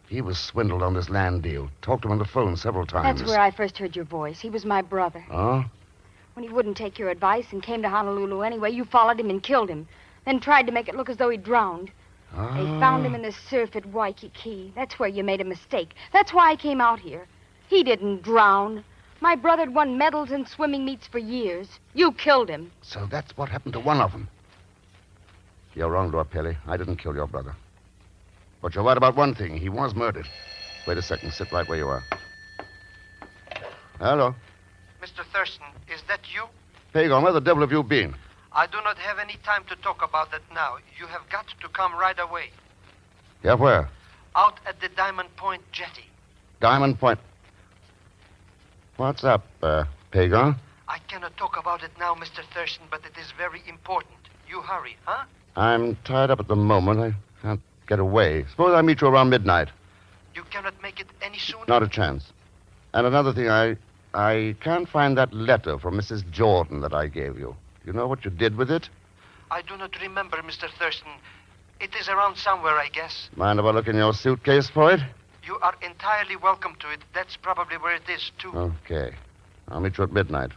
He was swindled on this land deal. Talked to him on the phone several times. That's where I first heard your voice. He was my brother. Oh? When he wouldn't take your advice and came to Honolulu anyway, you followed him and killed him. Then tried to make it look as though he drowned. Ah. They found him in the surf at Waikiki. That's where you made a mistake. That's why I came out here. He didn't drown. My brother had won medals in swimming meets for years. You killed him. So that's what happened to one of them. You're wrong, Lord Pelly. I didn't kill your brother. But you're right about one thing. He was murdered. Wait a second. Sit right where you are. Hello. Mr. Thurston, is that you? Pagon, where the devil have you been? I do not have any time to talk about that now. You have got to come right away. Yeah, where? Out at the Diamond Point jetty. Diamond Point. What's up, Pagon? I cannot talk about it now, Mr. Thurston, but it is very important. You hurry, huh? I'm tied up at the moment. I can't get away. Suppose I meet you around midnight. You cannot make it any sooner? Not a chance. And another thing, I can't find that letter from Mrs. Jordan that I gave you. You know what you did with it? I do not remember, Mr. Thurston. It is around somewhere, I guess. Mind if I look in your suitcase for it? You are entirely welcome to it. That's probably where it is, too. Okay. I'll meet you at midnight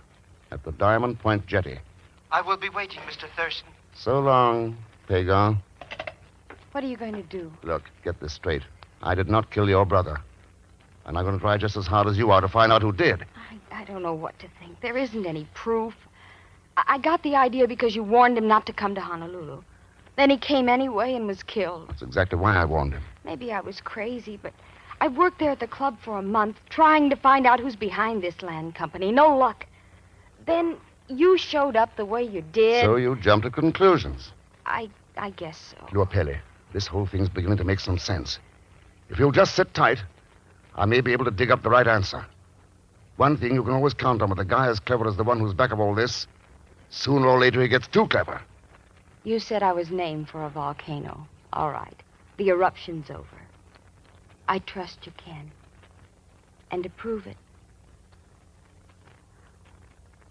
at the Diamond Point jetty. I will be waiting, Mr. Thurston. So long, Pagon. What are you going to do? Look, get this straight. I did not kill your brother. And I'm going to try just as hard as you are to find out who did. I don't know what to think. There isn't any proof. I got the idea because you warned him not to come to Honolulu. Then he came anyway and was killed. That's exactly why I warned him. Maybe I was crazy, but I worked there at the club for a month trying to find out who's behind this land company. No luck. Then you showed up the way you did. So you jumped to conclusions. I guess so. You're Pelly. This whole thing's beginning to make some sense. If you'll just sit tight, I may be able to dig up the right answer. One thing you can always count on with a guy as clever as the one who's back of all this, sooner or later he gets too clever. You said I was named for a volcano. All right. The eruption's over. I trust you, Ken. And to prove it...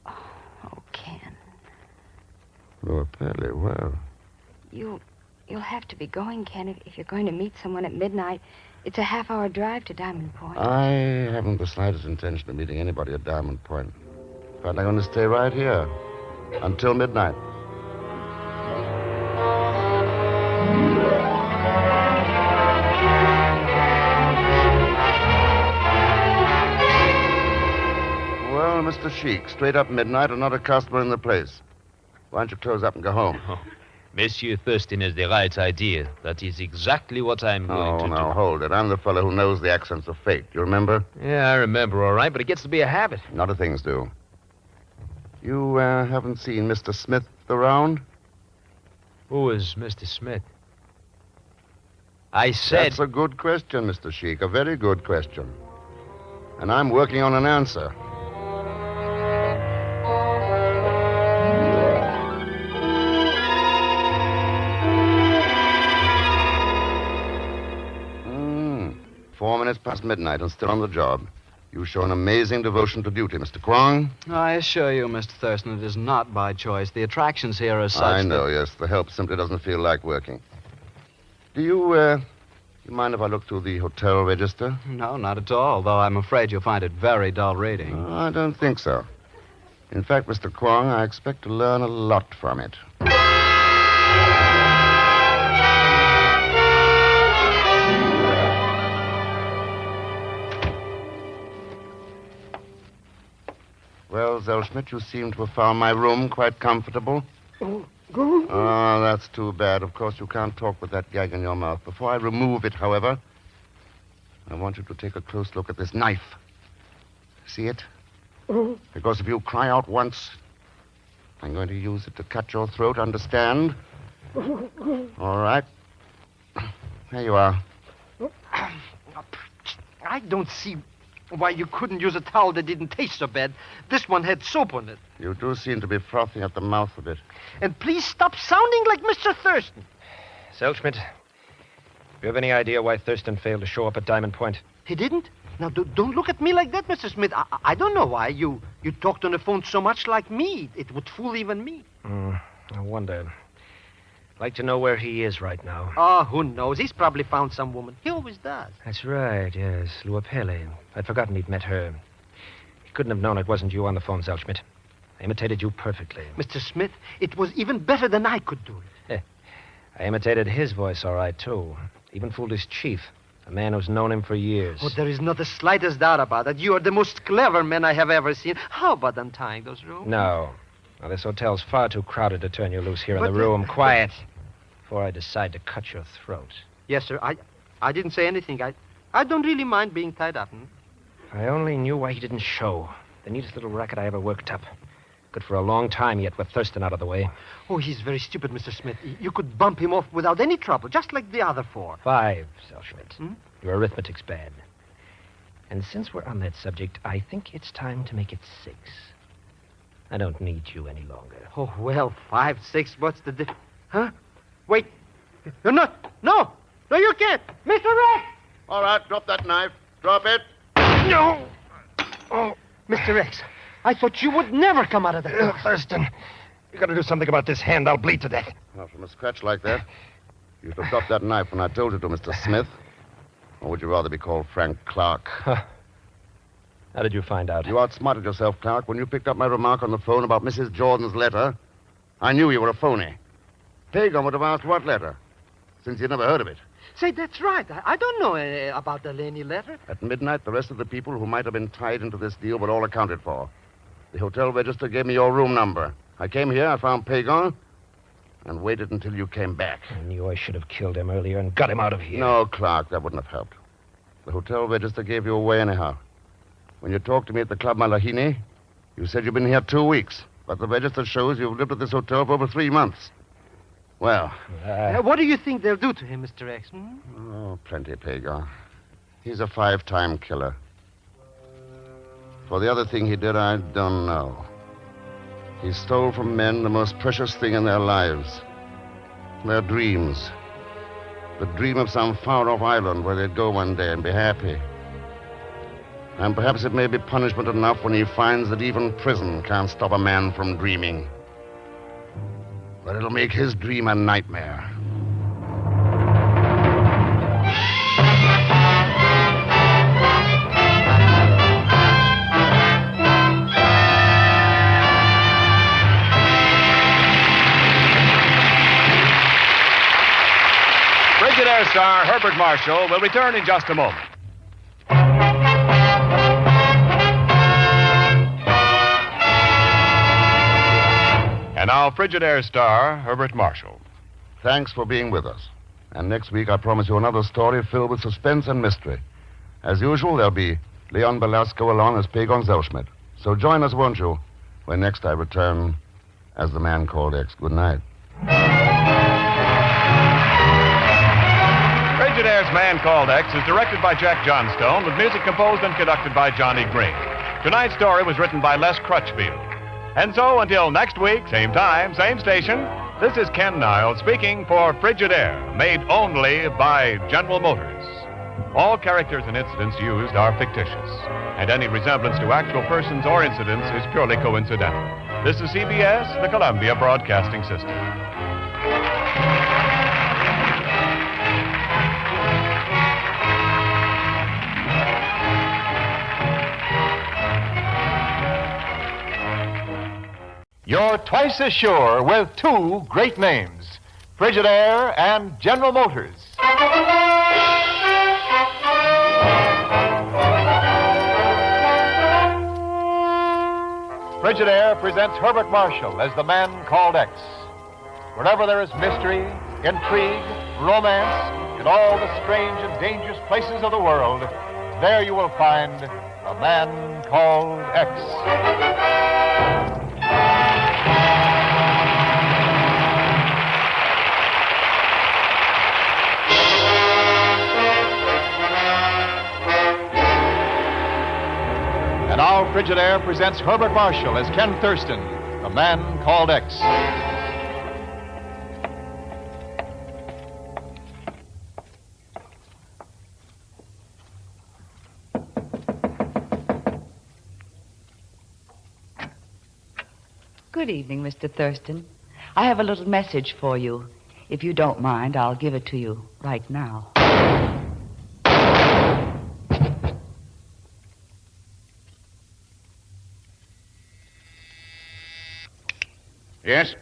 Oh, Ken. Oh, Pelly, well. You'll have to be going, Ken, if you're going to meet someone at midnight. It's a half-hour drive to Diamond Point. I haven't the slightest intention of meeting anybody at Diamond Point. In fact, I'm going to stay right here until midnight. Well, Mr. Sheik, straight up midnight and not a customer in the place. Why don't you close up and go home? Oh, Monsieur Thurston has the right idea. That is exactly what I'm going to do. Oh, no, hold it. I'm the fellow who knows the accents of fate. You remember? Yeah, I remember all right, but it gets to be a habit. A lot of things do. You haven't seen Mr. Smith around? Who is Mr. Smith? I said... That's a good question, Mr. Sheik. A very good question. And I'm working on an answer. 4 minutes past midnight and still on the job. You show an amazing devotion to duty, Mr. Kwong. I assure you, Mr. Thurston, it is not by choice. The attractions here are such I know, yes. The help simply doesn't feel like working. Do you mind if I look through the hotel register? No, not at all, though I'm afraid you'll find it very dull reading. Oh, I don't think so. In fact, Mr. Kwong, I expect to learn a lot from it. Well, Zellschmidt, you seem to have found my room quite comfortable. Oh, that's too bad. Of course, you can't talk with that gag in your mouth. Before I remove it, however, I want you to take a close look at this knife. See it? Because if you cry out once, I'm going to use it to cut your throat, understand? All right. There you are. I don't see why you couldn't use a towel that didn't taste so bad. This one had soap on it. You do seem to be frothing at the mouth a bit. And please stop sounding like Mr. Thurston. Zellschmidt, do you have any idea why Thurston failed to show up at Diamond Point? He didn't? Now, don't look at me like that, Mr. Smith. I don't know why. You talked on the phone so much like me. It would fool even me. I wonder. I'd like to know where he is right now. Oh, who knows? He's probably found some woman. He always does. That's right, yes. Lua Pele. I'd forgotten he'd met her. He couldn't have known it wasn't you on the phone, Zellschmidt. I imitated you perfectly. Mr. Smith, it was even better than I could do it. I imitated his voice all right, too. Even fooled his chief, a man who's known him for years. Oh, there is not the slightest doubt about it. You are the most clever man I have ever seen. How about untying those ropes? No. Now, this hotel's far too crowded to turn you loose here in the room. Quiet. Before I decide to cut your throat. Yes, sir. I didn't say anything. I don't really mind being tied up. I only knew why he didn't show. The neatest little racket I ever worked up. Good for a long time yet with Thurston out of the way. Oh, he's very stupid, Mr. Smith. You could bump him off without any trouble, just like the other 4. 5, Zellschmidt. Your arithmetic's bad. And since we're on that subject, I think it's time to make it 6. I don't need you any longer. Oh, well, 5, 6, what's the difference? Huh? Wait. You're not. No, you can't. Mr. Rex! All right, drop that knife. Drop it. No! Oh, Mr. Rex, I thought you would never come out of that. Thurston, you got to do something about this hand. I'll bleed to death. Well, from a scratch like that, you should have dropped that knife when I told you to, Mr. Smith. Or would you rather be called Frank Clark? Huh. How did you find out? You outsmarted yourself, Clark, when you picked up my remark on the phone about Mrs. Jordan's letter. I knew you were a phony. Pagan would have asked what letter, since you'd never heard of it. Say, that's right. I don't know about the Laney letter. At midnight, the rest of the people who might have been tied into this deal were all accounted for. The hotel register gave me your room number. I came here, I found Pagan, and waited until you came back. I knew I should have killed him earlier and got him out of here. No, Clark, that wouldn't have helped. The hotel register gave you away anyhow. When you talked to me at the Club Malahini, you said you've been here 2 weeks, but the register shows you've lived at this hotel for over 3 months. Well. What do you think they'll do to him, Mr. X? Oh, plenty, Pagan. He's a 5-time killer. For the other thing he did, I don't know. He stole from men the most precious thing in their lives. Their dreams. The dream of some far-off island where they'd go one day and be happy. And perhaps it may be punishment enough when he finds that even prison can't stop a man from dreaming. But it'll make his dream a nightmare. Frigidaire star Herbert Marshall will return in just a moment. And now, Frigidaire star Herbert Marshall. Thanks for being with us. And next week, I promise you another story filled with suspense and mystery. As usual, there'll be Leon Belasco along as Pagan Zellschmidt. So join us, won't you, when next I return as the man called X. Good night. Frigidaire's Man Called X is directed by Jack Johnstone with music composed and conducted by Johnny Green. Tonight's story was written by Les Crutchfield. And so, until next week, same time, same station, this is Ken Niles speaking for Frigidaire, made only by General Motors. All characters and incidents used are fictitious, and any resemblance to actual persons or incidents is purely coincidental. This is CBS, the Columbia Broadcasting System. You're twice as sure with two great names, Frigidaire and General Motors. Frigidaire presents Herbert Marshall as the man called X. Wherever there is mystery, intrigue, romance, in all the strange and dangerous places of the world, there you will find a man called X. And now Frigidaire presents Herbert Marshall as Ken Thurston, the man called X. Good evening, Mr. Thurston. I have a little message for you. If you don't mind, I'll give it to you right now. Yes?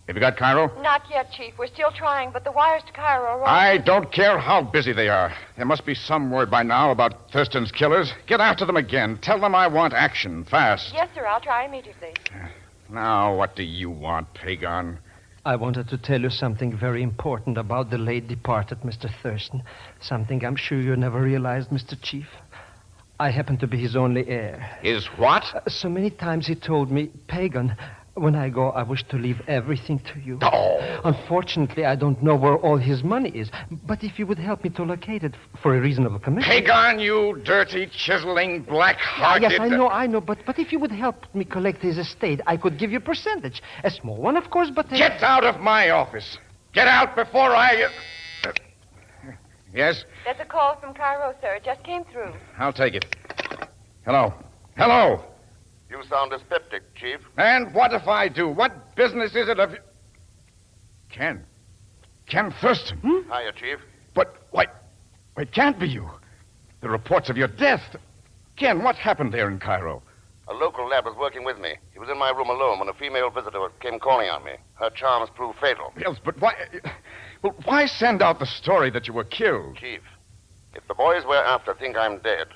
Have you got Cairo? Not yet, Chief. We're still trying, but the wires to Cairo are all... I don't care how busy they are. There must be some word by now about Thurston's killers. Get after them again. Tell them I want action, fast. Yes, sir. I'll try immediately. Now, what do you want, Pagan? I wanted to tell you something very important about the late departed Mr. Thurston. Something I'm sure you never realized, Mr. Chief. I happen to be his only heir. His what? So many times he told me, Pagan, when I go, I wish to leave everything to you. Oh. Unfortunately, I don't know where all his money is. But if you would help me to locate it for a reasonable commission... Pagan, you dirty, chiseling, black-hearted... Yes, I know. But if you would help me collect his estate, I could give you a percentage. A small one, of course, but... Get out of my office. Get out before I... Yes? There's a call from Cairo, sir. It just came through. I'll take it. Hello. Hello. You sound dyspeptic, Chief. And what if I do? What business is it of... Ken Thurston. Hiya, Chief. But, why, it can't be you. The reports of your death. Ken, what happened there in Cairo? A local lad was working with me. He was in my room alone when a female visitor came calling on me. Her charms proved fatal. Yes, but why... Well, why send out the story that you were killed? Chief, if the boys we're after think I'm dead,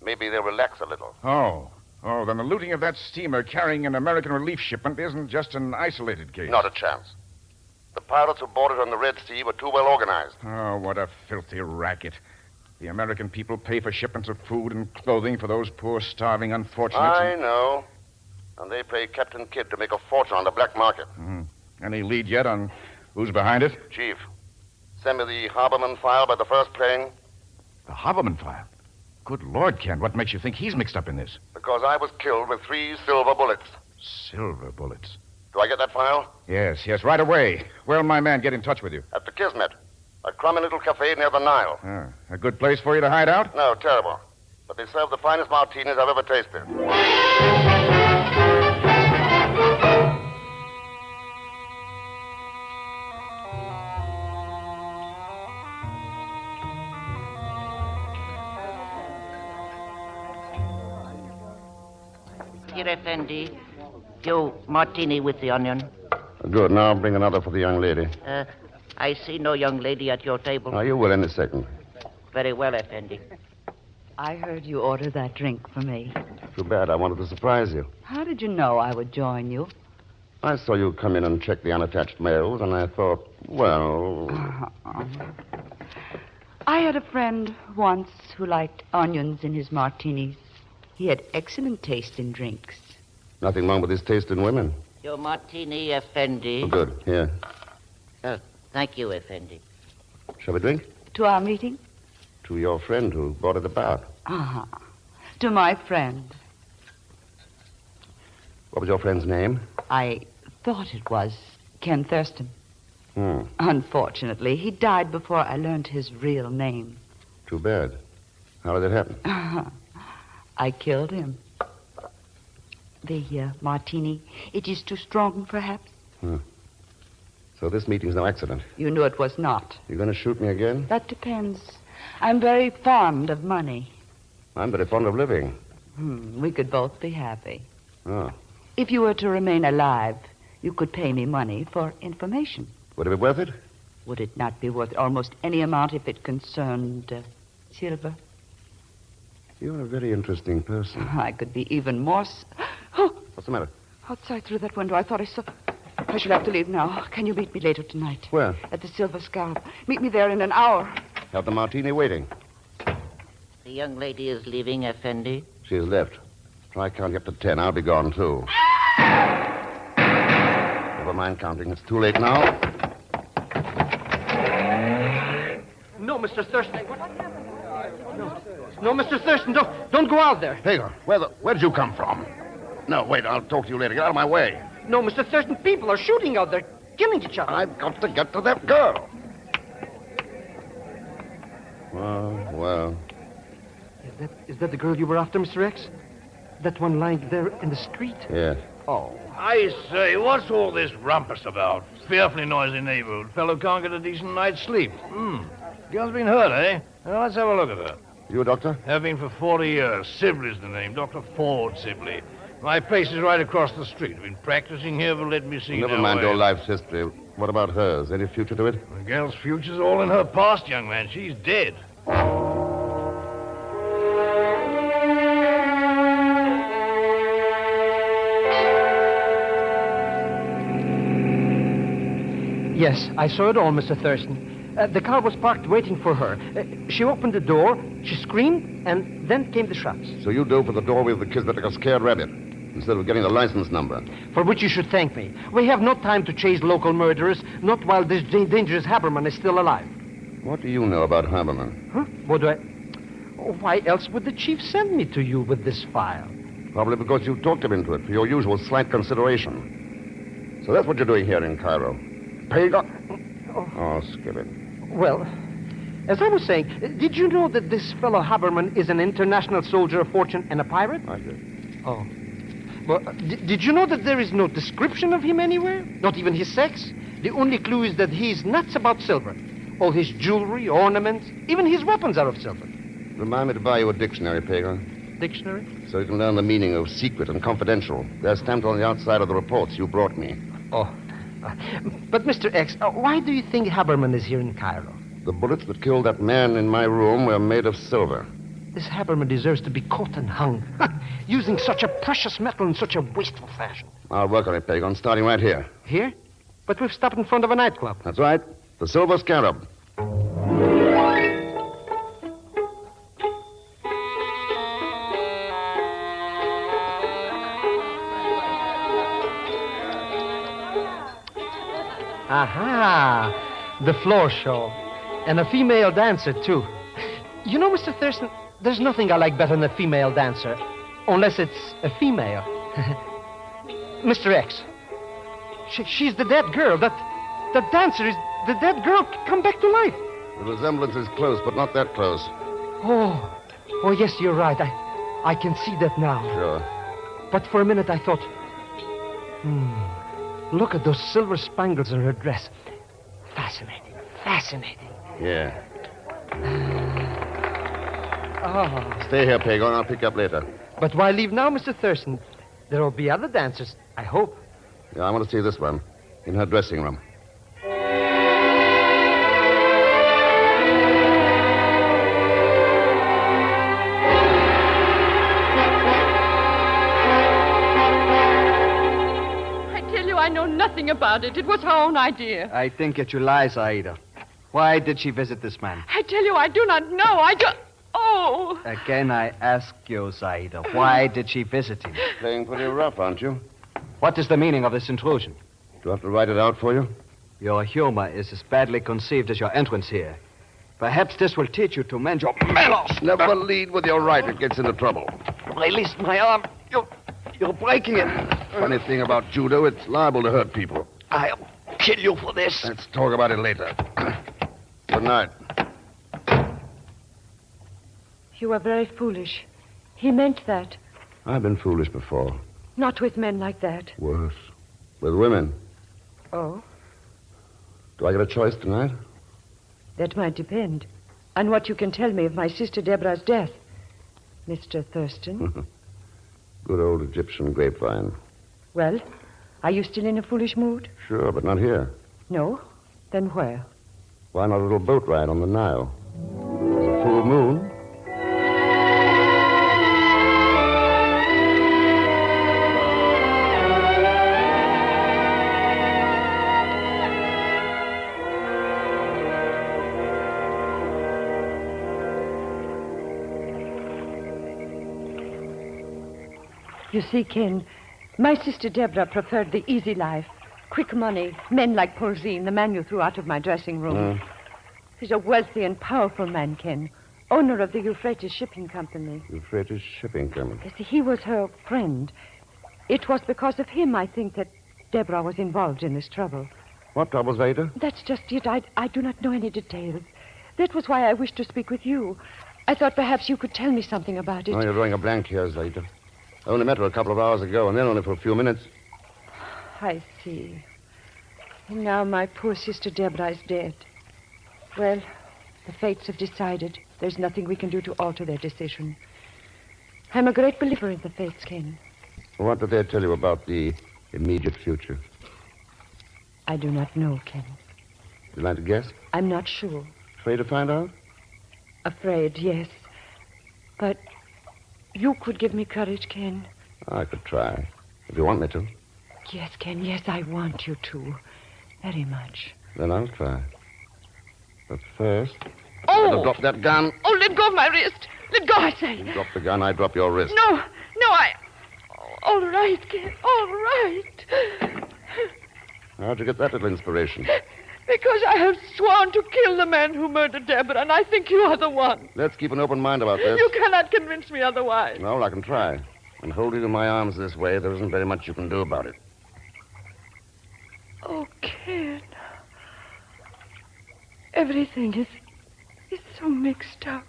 maybe they'll relax a little. Oh, then the looting of that steamer carrying an American relief shipment isn't just an isolated case. Not a chance. The pirates who boarded on the Red Sea were too well organized. Oh, what a filthy racket. The American people pay for shipments of food and clothing for those poor, starving unfortunates. I know. And they pay Captain Kidd to make a fortune on the black market. Any lead yet on who's behind it? Chief, send me the Haberman file by the first plane. The Haberman file? Good Lord, Ken, what makes you think he's mixed up in this? Because I was killed with 3 silver bullets. Silver bullets? Do I get that file? Yes, right away. Where'll my man get in touch with you? At the Kismet. A crummy little cafe near the Nile. A good place for you to hide out? No, terrible. But they serve the finest martinis I've ever tasted. Here, Effendi. You martini with the onion. Good. Now bring another for the young lady. I see no young lady at your table. You will in a second. Very well, Effendi. I heard you order that drink for me. Too bad. I wanted to surprise you. How did you know I would join you? I saw you come in and check the unattached mails, and I thought, well... I had a friend once who liked onions in his martinis. He had excellent taste in drinks. Nothing wrong with his taste in women. Your martini, Effendi. Oh, good. Here. Thank you, Effendi. Shall we drink? To our meeting? To your friend who brought it about. To my friend. What was your friend's name? I thought it was Ken Thurston. Unfortunately, he died before I learned his real name. Too bad. How did it happen? I killed him. The martini, it is too strong, perhaps? So this meeting's no accident. You knew it was not. You're going to shoot me again? That depends. I'm very fond of money. I'm very fond of living. We could both be happy. Oh. If you were to remain alive, you could pay me money for information. Would it be worth it? Would it not be worth almost any amount if it concerned silver? You're a very interesting person. I could be even more... What's the matter? Outside through that window, I thought I saw... I shall have to leave now. Can you meet me later tonight? Where? At the Silver Scarab. Meet me there in an hour. Have the martini waiting. The young lady is leaving, Effendi. She has left. Try counting up to 10. I'll be gone, too. Never mind counting. It's too late now. No, Mr. Thurston. No, Mr. Thurston, don't go out there. Hagar, where did you come from? No, wait, I'll talk to you later. Get out of my way. No, Mr. Thurston, people are shooting out there, killing each other. I've got to get to that girl. Well. Is that the girl you were after, Mr. X? That one lying there in the street? Yeah. Oh. I say, what's all this rumpus about? Fearfully noisy neighborhood. Fellow can't get a decent night's sleep. Girl's been hurt, eh? Well, let's have a look at her. You a doctor? Have been for 40 years. Sibley's the name. Dr. Ford Sibley. My place is right across the street. I've been practicing here, but let me see. Never mind your life's history. What about hers? Any future to it? The girl's future's all in her past, young man. She's dead. Yes, I saw it all, Mr. Thurston. The car was parked waiting for her. She opened the door, she screamed, and then came the shots. So you dove for the doorway of the Kismet like a scared rabbit, instead of getting the license number. For which you should thank me. We have no time to chase local murderers, not while this dangerous Haberman is still alive. What do you know about Haberman? Huh? What do I... Why else would the chief send me to you with this file? Probably because you talked him into it for your usual slight consideration. So that's what you're doing here in Cairo. Pagan? Oh, skip it. Well, as I was saying, did you know that this fellow Haberman is an international soldier of fortune and a pirate? I did. Oh. Well, did you know that there is no description of him anywhere? Not even his sex? The only clue is that he's nuts about silver. All his jewelry, ornaments, even his weapons are of silver. Remind me to buy you a dictionary, Pagan. Dictionary? So you can learn the meaning of secret and confidential. They're stamped on the outside of the reports you brought me. Oh. But, Mr. X, why do you think Haberman is here in Cairo? The bullets that killed that man in my room were made of silver. This Haberman deserves to be caught and hung, using such a precious metal in such a wasteful fashion. I'll work on it, Pagan, starting right here. Here? But we've stopped in front of a nightclub. That's right. The Silver Scarab. Aha! The floor show. And a female dancer, too. You know, Mr. Thurston, there's nothing I like better than a female dancer. Unless it's a female. Mr. X. She's the dead girl. That dancer is the dead girl come back to life. The resemblance is close, but not that close. Oh, yes, you're right. I can see that now. Sure. But for a minute I thought, look at those silver spangles in her dress. Fascinating, fascinating. Yeah. Oh. Stay here, Pagan. I'll pick you up later. But why leave now, Mr. Thurston? There will be other dancers, I hope. Yeah, I want to see this one in her dressing room. I know nothing about it. It was her own idea. I think that you lie, Zaida. Why did she visit this man? I tell you, I do not know. Oh! Again, I ask you, Zaida, why did she visit him? Playing pretty rough, aren't you? What is the meaning of this intrusion? Do I have to write it out for you? Your humor is as badly conceived as your entrance here. Perhaps this will teach you to mend your manners. Never lead with your right. It gets into trouble. Release my arm. You're breaking it. Funny thing about judo, it's liable to hurt people. I'll kill you for this. Let's talk about it later. Good night. You are very foolish. He meant that. I've been foolish before. Not with men like that. Worse. With women. Oh? Do I get a choice tonight? That might depend on what you can tell me of my sister Deborah's death. Mr. Thurston. Good old Egyptian grapevine. Well, are you still in a foolish mood? Sure, but not here. No? Then where? Why not a little boat ride on the Nile? There's a full moon. You see, Ken, my sister Deborah preferred the easy life. Quick money, men like Polzin, the man you threw out of my dressing room. He's a wealthy and powerful man, Ken. Owner of the Euphrates Shipping Company. Euphrates Shipping Company. You see, he was her friend. It was because of him, I think, that Deborah was involved in this trouble. What trouble, Zeta? That's just it. I do not know any details. That was why I wished to speak with you. I thought perhaps you could tell me something about it. Oh, you're drawing a blank here, Zeta. I only met her a couple of hours ago, and then only for a few minutes. I see. And now my poor sister Deborah is dead. Well, the fates have decided. There's nothing we can do to alter their decision. I'm a great believer in the fates, Ken. What did they tell you about the immediate future? I do not know, Ken. Would you like to guess? I'm not sure. Afraid to find out? Afraid, yes. But you could give me courage, Ken. I could try, if you want me to. Yes, Ken, yes, I want you to. Very much. Then I'll try. But first... Oh! Better drop that gun. Oh, let go of my wrist. Let go, I say. You drop the gun, I drop your wrist. No, I... All right, Ken, all right. How'd you get that little inspiration? Because I have sworn to kill the man who murdered Deborah, and I think you are the one. Let's keep an open mind about this. You cannot convince me otherwise. No, I can try. And holding you in my arms this way, there isn't very much you can do about it. Oh, Ken. Everything is so mixed up.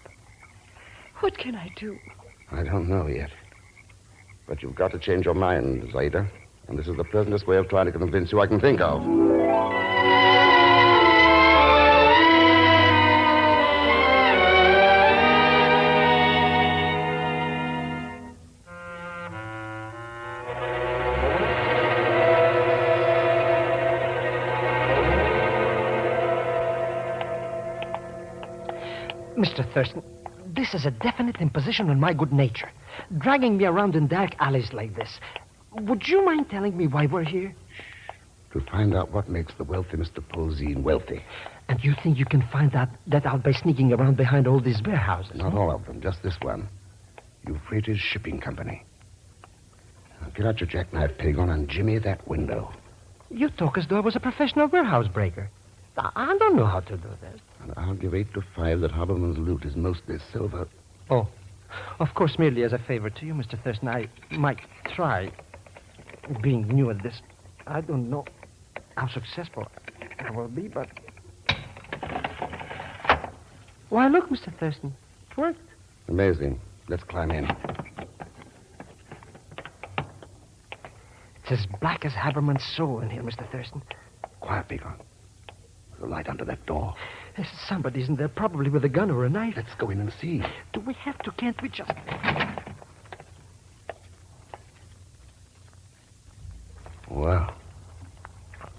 What can I do? I don't know yet. But you've got to change your mind, Zeta. And this is the pleasantest way of trying to convince you I can think of. Mr. Thurston, this is a definite imposition on my good nature. Dragging me around in dark alleys like this. Would you mind telling me why we're here? To find out what makes the wealthy Mr. Polzin wealthy. And you think you can find that out by sneaking around behind all these warehouses? Not all of them, just this one. Euphrates Shipping Company. Now get out your jackknife, Pagon, and jimmy that window. You talk as though I was a professional warehouse breaker. I don't know how to do that. And I'll give 8 to 5 that Haberman's loot is mostly silver. Oh, of course, merely as a favor to you, Mr. Thurston, I might try. Being new at this, I don't know how successful I will be, but... Why, look, Mr. Thurston. It worked. Amazing. Let's climb in. It's as black as Haberman's soul in here, Mr. Thurston. Quiet, Pagon. There's a light under that door. Somebody's in there, probably with a gun or a knife. Let's go in and see. Do we have to? Can't we just... Well.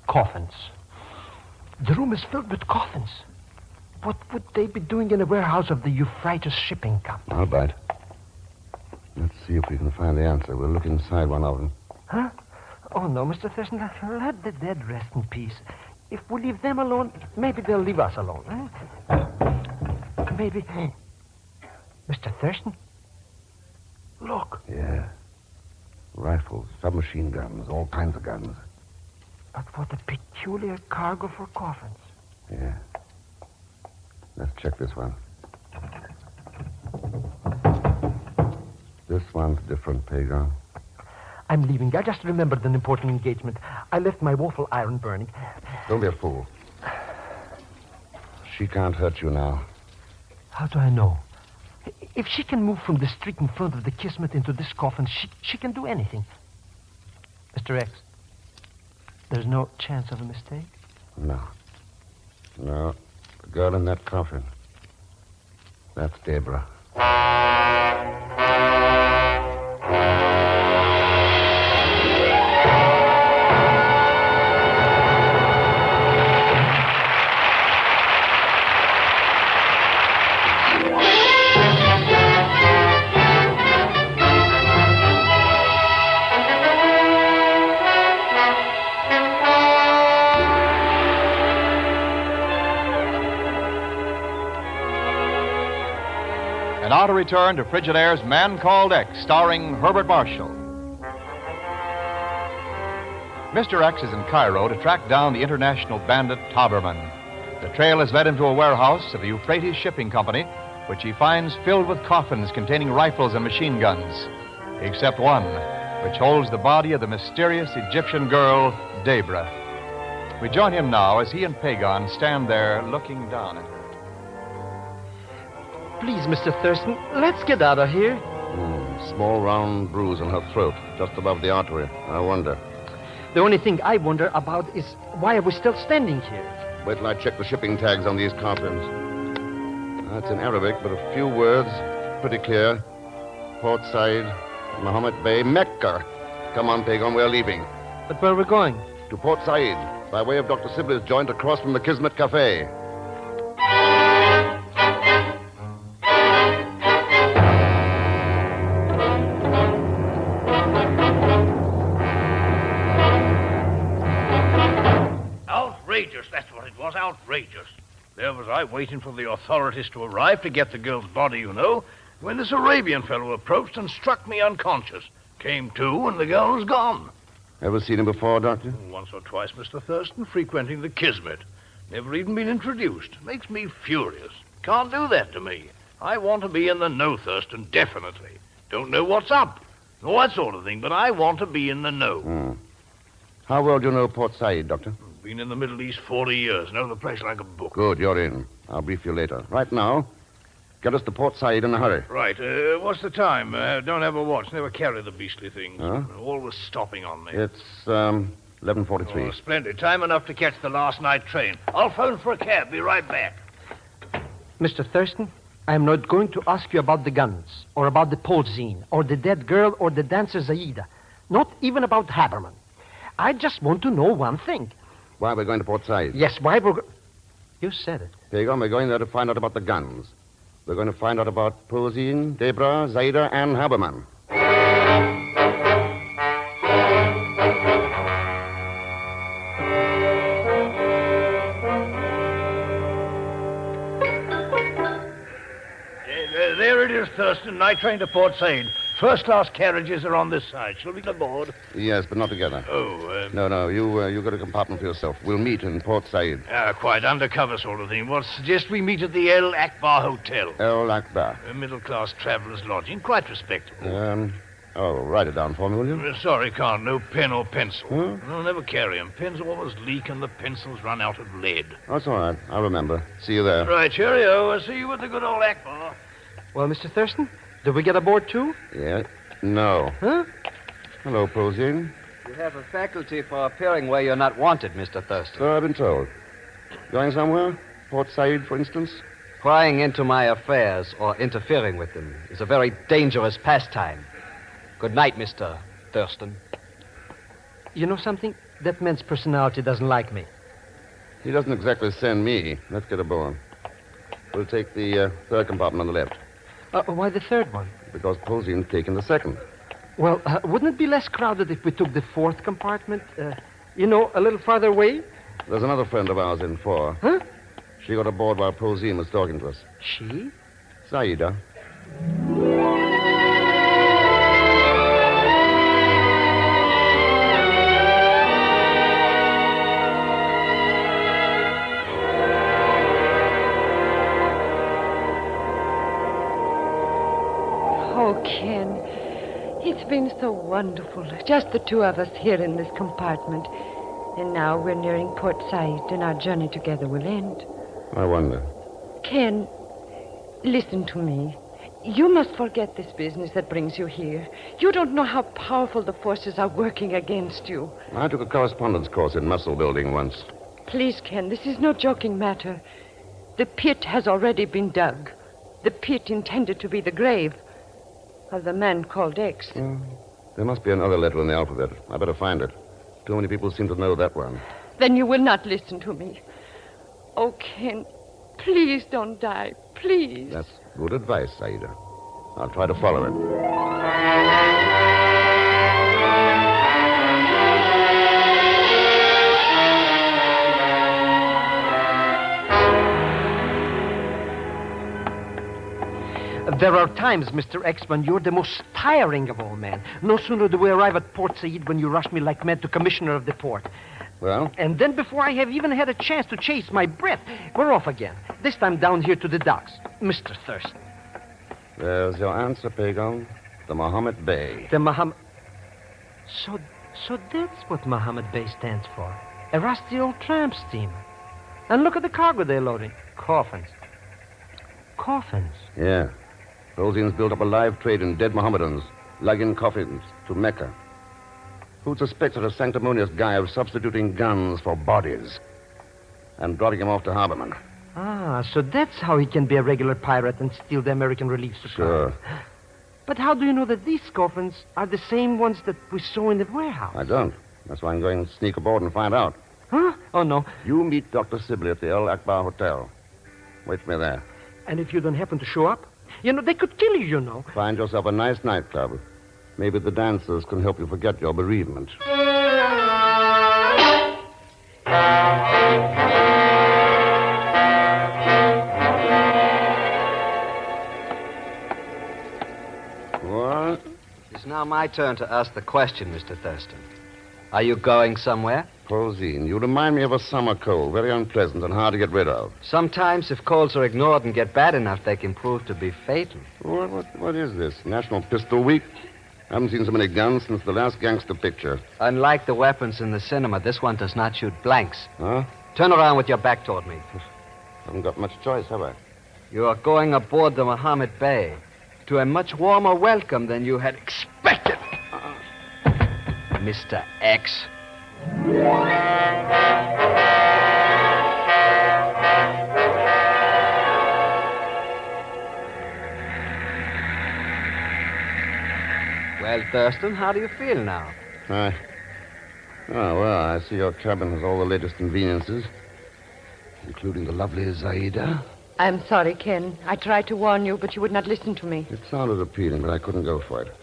Coffins. The room is filled with coffins. What would they be doing in a warehouse of the Euphrates Shipping Company? I'll bite. Let's see if we can find the answer. We'll look inside one of them. Huh? Oh, no, Mr. Thurston. Let the dead rest in peace. If we leave them alone, maybe they'll leave us alone. Maybe... Mr. Thurston? Look. Yeah. Rifles, submachine guns, all kinds of guns. But what a peculiar cargo for coffins. Yeah. Let's check this one. This one's different, Pagon. I'm leaving. I just remembered an important engagement. I left my waffle iron burning. Don't be a fool. She can't hurt you now. How do I know? If she can move from the street in front of the Kismet into this coffin, she can do anything. Mr. X, there's no chance of a mistake? No. No. The girl in that coffin. That's Deborah. And now to return to Frigidaire's Man Called X, starring Herbert Marshall. Mr. X is in Cairo to track down the international bandit Taberman. The trail has led him to a warehouse of the Euphrates Shipping Company, which he finds filled with coffins containing rifles and machine guns, except one, which holds the body of the mysterious Egyptian girl, Deborah. We join him now as he and Pagon stand there looking down at her. Please, Mr. Thurston, let's get out of here. Small round bruise on her throat, just above the artery. I wonder. The only thing I wonder about is why are we still standing here? Wait till I check the shipping tags on these coffins. That's in Arabic, but a few words, pretty clear. Port Said, Mohammed Bay, Mecca. Come on, Pagon, we're leaving. But where are we going? To Port Said, by way of Dr. Sibley's joint across from the Kismet Cafe. Outrageous, that's what it was, outrageous. There was I waiting for the authorities to arrive to get the girl's body, you know, when this Arabian fellow approached and struck me unconscious. Came to, and the girl was gone. Ever seen him before, Doctor? Once or twice, Mr. Thurston, frequenting the Kismet. Never even been introduced. Makes me furious. Can't do that to me. I want to be in the know, Thurston, definitely. Don't know what's up, all that sort of thing, but I want to be in the know. How well do you know Port Said, Doctor? Been in the Middle East 40 years. Know the place like a book. Good, you're in. I'll brief you later. Right now, get us to Port Said in a hurry. Right. What's the time? Don't have a watch. Never carry the beastly things. Huh? Always stopping on me. It's 11:43. Oh, splendid. Time enough to catch the last night train. I'll phone for a cab. Be right back. Mr. Thurston, I'm not going to ask you about the guns, or about the Polzine, or the dead girl, or the dancer Zaida. Not even about Haberman. I just want to know one thing. Why we're going to Port Said? Yes, why we're... You said it. Pagon, we're going there to find out about the guns. We're going to find out about Polzine, Deborah, Zaida, and Haberman. There it is, Thurston. Night train to Port Said. First-class carriages are on this side. Shall we get aboard? Yes, but not together. Oh, No, you got a compartment for yourself. We'll meet in Port Said. Quite undercover sort of thing. Well, suggest we meet at the El Akbar Hotel. El Akbar. A middle-class traveler's lodging. Quite respectable. Write it down for me, will you? Sorry, can't. No pen or pencil. Huh? I'll never carry them. Pens always leak and the pencils run out of lead. That's all right. I'll remember. See you there. Right, cheerio. I'll see you at the good old Akbar. Well, Mr. Thurston, did we get aboard, too? Yeah. No. Huh? Hello, Polzine. You have a faculty for appearing where you're not wanted, Mr. Thurston. So I've been told. Going somewhere? Port Said, for instance? Prying into my affairs or interfering with them is a very dangerous pastime. Good night, Mr. Thurston. You know something? That man's personality doesn't like me. He doesn't exactly send me. Let's get aboard. We'll take the third compartment on the left. Why the third one? Because Polzine's taking the second. Well, wouldn't it be less crowded if we took the fourth compartment? A little farther away? There's another friend of ours in 4. Huh? She got aboard while Polzine was talking to us. She? Zaida. Oh, Ken, it's been so wonderful. Just the two of us here in this compartment. And now we're nearing Port Said, and our journey together will end. I wonder. Ken, listen to me. You must forget this business that brings you here. You don't know how powerful the forces are working against you. I took a correspondence course in muscle building once. Please, Ken, this is no joking matter. The pit has already been dug. The pit intended to be the grave of the man called X. There must be another letter in the alphabet. I better find it. Too many people seem to know that one. Then you will not listen to me. Oh, Ken, please don't die. Please. That's good advice, Aida. I'll try to follow it. There are times, Mr. X, when you're the most tiring of all men. No sooner do we arrive at Port Said when you rush me like mad to commissioner of the port. Well? And then before I have even had a chance to chase my breath, we're off again. This time down here to the docks. Mr. Thurston. There's your answer, Pagon. The Mohammed Bay. The Mohammed... So that's what Mohammed Bay stands for. A rusty old tramp steamer. And look at the cargo they're loading. Coffins. Coffins? Yeah. Rosine's built up a live trade in dead Mohammedans, lugging coffins to Mecca. Who suspects a sanctimonious guy of substituting guns for bodies and dropping him off to Harborman? Ah, so that's how he can be a regular pirate and steal the American relief supply. Sure. But how do you know that these coffins are the same ones that we saw in the warehouse? I don't. That's why I'm going to sneak aboard and find out. Huh? Oh, no. You meet Dr. Sibley at the El Akbar Hotel. Wait for me there. And if you don't happen to show up? You know, they could kill you, you know. Find yourself a nice nightclub. Maybe the dancers can help you forget your bereavement. What? It's now my turn to ask the question, Mr. Thurston. Are you going somewhere? Rosine, you remind me of a summer cold, very unpleasant and hard to get rid of. Sometimes, if colds are ignored and get bad enough, they can prove to be fatal. What is this? National Pistol Week? I haven't seen so many guns since the last gangster picture. Unlike the weapons in the cinema, this one does not shoot blanks. Huh? Turn around with your back toward me. Haven't got much choice, have I? You are going aboard the Mohammed Bay to a much warmer welcome than you had expected. Mr. X. Well, Thurston, how do you feel now? Oh, well, I see your cabin has all the latest conveniences, including the lovely Zaida. I'm sorry, Ken. I tried to warn you, but you would not listen to me. It sounded appealing, but I couldn't go for it.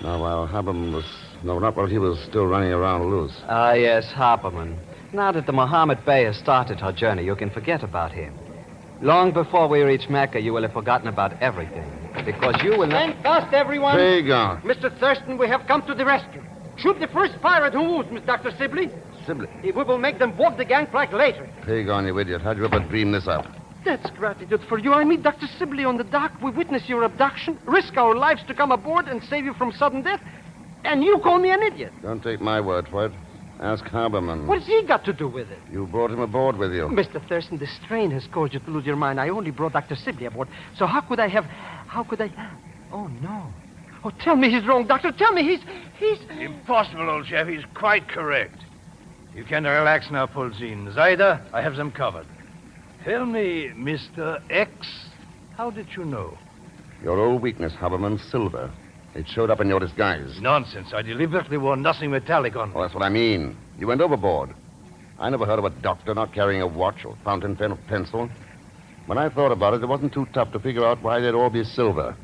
Now, while Haberman was... No, not while he was still running around loose. Ah, yes, Harperman. Now that the Mohammed Bay has started her journey, you can forget about him. Long before we reach Mecca, you will have forgotten about everything. Because you will not... Stand fast, everyone. Pagon. Mr. Thurston, we have come to the rescue. Shoot the first pirate who moves, Miss Dr. Sibley. Sibley? We will make them walk the gangplank later. Pagon, you idiot. How'd you ever dream this up? That's gratitude for you. I meet Dr. Sibley on the dock. We witness your abduction, risk our lives to come aboard and save you from sudden death. And you call me an idiot. Don't take my word for it. Ask Haberman. What's he got to do with it? You brought him aboard with you. Mr. Thurston, the strain has caused you to lose your mind. I only brought Dr. Sibley aboard. So how could I... Oh, no. Oh, tell me he's wrong, Doctor. Tell me he's... Impossible, old chap. He's quite correct. You can relax now, Pulzine. Zaida, I have them covered. Tell me, Mr. X, how did you know? Your old weakness, Haberman, silver. It showed up in your disguise. Nonsense. I deliberately wore nothing metallic on me. Oh, that's what I mean. You went overboard. I never heard of a doctor not carrying a watch or fountain pen or pencil. When I thought about it wasn't too tough to figure out why they'd all be silver.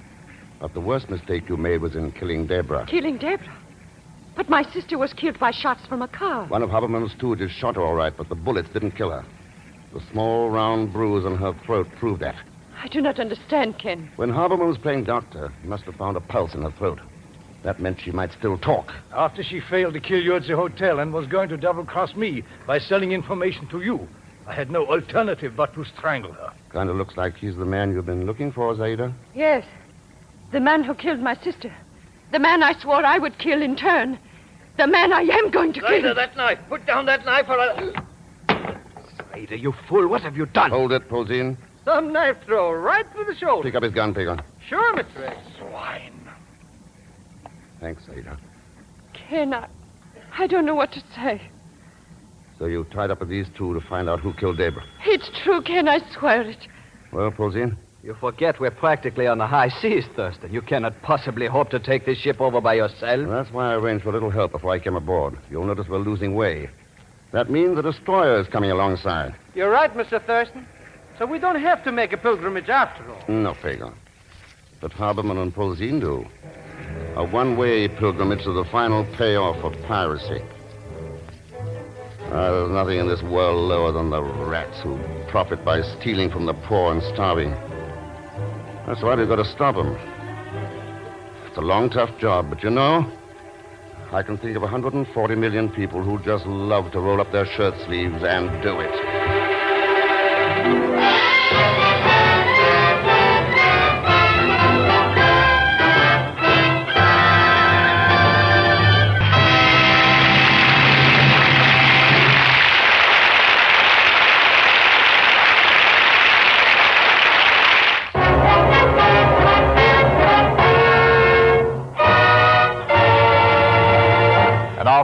But the worst mistake you made was in killing Deborah. Killing Deborah? But my sister was killed by shots from a car. One of Haberman's stooges shot her all right, but the bullets didn't kill her. The small, round bruise on her throat proved that. I do not understand, Ken. When Haberman was playing doctor, he must have found a pulse in her throat. That meant she might still talk. After she failed to kill you at the hotel and was going to double-cross me by selling information to you, I had no alternative but to strangle her. Kind of looks like he's the man you've been looking for, Zaida. Yes. The man who killed my sister. The man I swore I would kill in turn. The man I am going to kill. Zaida, that knife. Put down that knife or I'll... Zaida, you fool. What have you done? Hold it, Pulzine. Some knife throw right through the shoulder. Pick up his gun, Pagon. Sure, Mr. X. Swine. Thanks, Ada. Ken, I don't know what to say. So you tied up with these two to find out who killed Debra. It's true, Ken. I swear it. Well, Posine? You forget we're practically on the high seas, Thurston. You cannot possibly hope to take this ship over by yourself. Well, that's why I arranged for a little help before I came aboard. You'll notice we're losing way. That means a destroyer is coming alongside. You're right, Mr. Thurston. So we don't have to make a pilgrimage after all. No, Pagan. But Harberman and Posine do. A one-way pilgrimage to the final payoff of piracy. There's nothing in this world lower than the rats who profit by stealing from the poor and starving. That's why we've got to stop them. It's a long, tough job, but you know, I can think of 140 million people who just love to roll up their shirt sleeves and do it.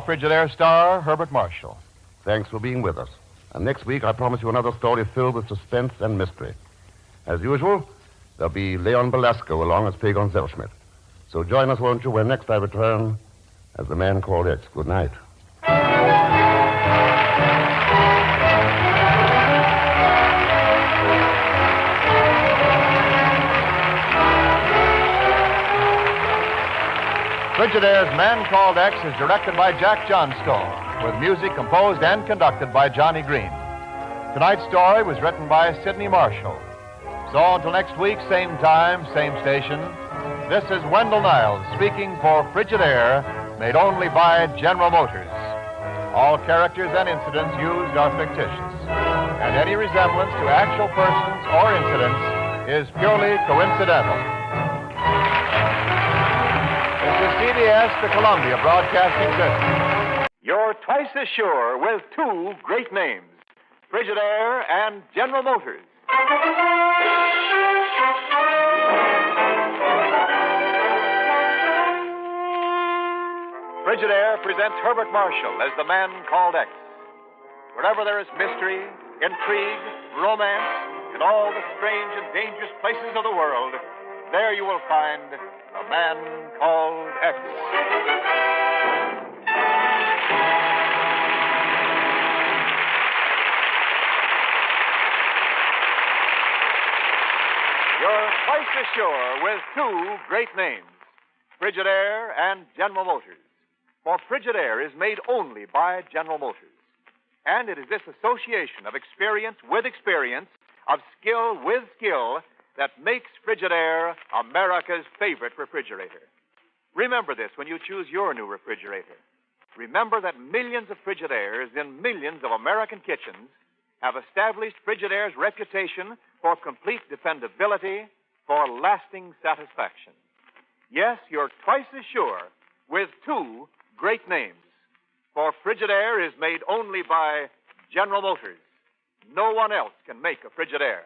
Frigidaire star, Herbert Marshall. Thanks for being with us. And next week, I promise you another story filled with suspense and mystery. As usual, there'll be Leon Belasco along as Pagon Zellschmidt. So join us, won't you, when next I return as the man called X. Good night. Frigidaire's Man Called X is directed by Jack Johnstone, with music composed and conducted by Johnny Green. Tonight's story was written by Sidney Marshall. So until next week, same time, same station, this is Wendell Niles speaking for Frigidaire, made only by General Motors. All characters and incidents used are fictitious, and any resemblance to actual persons or incidents is purely coincidental. CBS, the Columbia Broadcasting System. You're twice as sure with two great names, Frigidaire and General Motors. Frigidaire presents Herbert Marshall as the Man Called X. Wherever there is mystery, intrigue, romance, in all the strange and dangerous places of the world, there you will find The Man Called X. You're twice as sure with two great names, Frigidaire and General Motors. For Frigidaire is made only by General Motors. And it is this association of experience with experience, of skill with skill, that makes Frigidaire America's favorite refrigerator. Remember this when you choose your new refrigerator. Remember that millions of Frigidaires in millions of American kitchens have established Frigidaire's reputation for complete dependability, for lasting satisfaction. Yes, you're twice as sure with two great names. For Frigidaire is made only by General Motors. No one else can make a Frigidaire.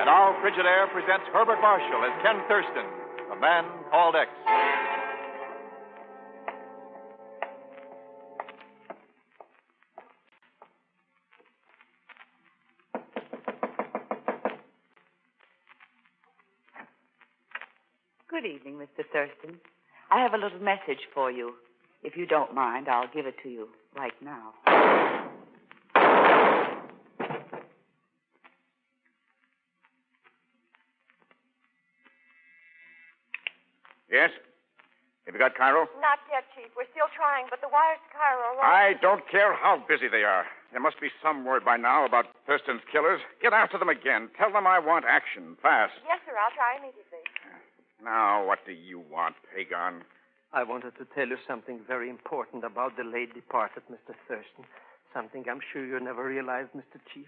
And now Frigidaire presents Herbert Marshall as Ken Thurston, the Man Called X. Good evening, Mr. Thurston. I have a little message for you. If you don't mind, I'll give it to you right now. Yes? Have you got Cairo? Not yet, Chief. We're still trying, but the wires to Cairo are wrong. I don't care how busy they are. There must be some word by now about Thurston's killers. Get after them again. Tell them I want action, fast. Yes, sir. I'll try immediately. Now, what do you want, Pagon? I wanted to tell you something very important about the late departed Mr. Thurston. Something I'm sure you never realized, Mr. Chief.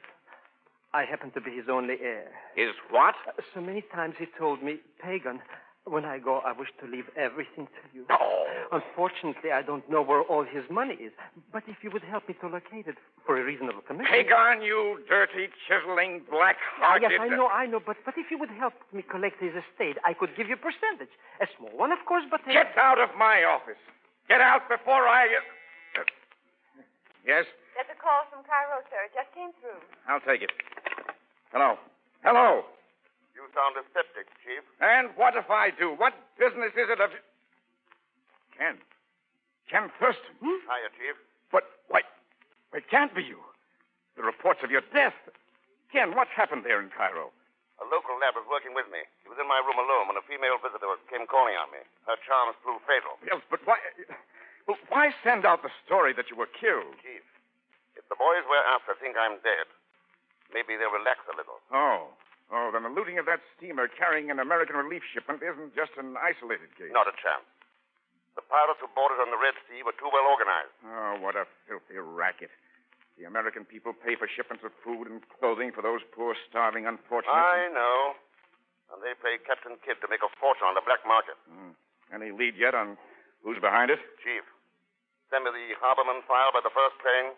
I happen to be his only heir. His what? So many times he told me, Pagan, when I go, I wish to leave everything to you. Oh. Unfortunately, I don't know where all his money is. But if you would help me to locate it for a reasonable commission... Take on, you dirty, chiseling, black-hearted... Yes, I know. But if you would help me collect his estate, I could give you a percentage. A small one, of course, but... Get out of my office. Get out before I... Yes? That's a call from Cairo, sir. It just came through. I'll take it. Hello. Hello. You sound a skeptic, Chief. And what if I do? What business is it of... Ken Thurston. Hiya, Chief. But, why, it can't be you. The reports of your death. Ken, what's happened there in Cairo? A local lab was working with me. He was in my room alone when a female visitor came calling on me. Her charms proved fatal. Yes, but why send out the story that you were killed? Chief, if the boys we're after think I'm dead, maybe they'll relax a little. Oh, then the looting of that steamer carrying an American relief shipment isn't just an isolated case. Not a chance. The pirates who boarded on the Red Sea were too well organized. Oh, what a filthy racket. The American people pay for shipments of food and clothing for those poor, starving unfortunates. I know. And they pay Captain Kidd to make a fortune on the black market. Any lead yet on who's behind it? Chief, send me the Harborman file by the first train.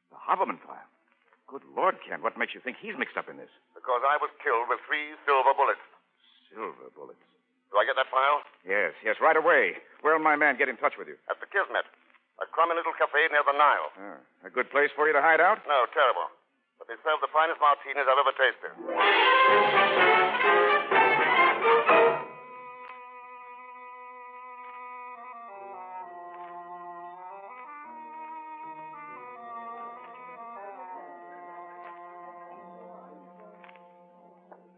The Harborman file? Good Lord, Ken, what makes you think he's mixed up in this? Because I was killed with 3 silver bullets. Silver bullets? Do I get that file? Yes, right away. Where'll my man get in touch with you? At the Kismet. A crummy little cafe near the Nile. A good place for you to hide out? No, terrible. But they serve the finest martinis I've ever tasted.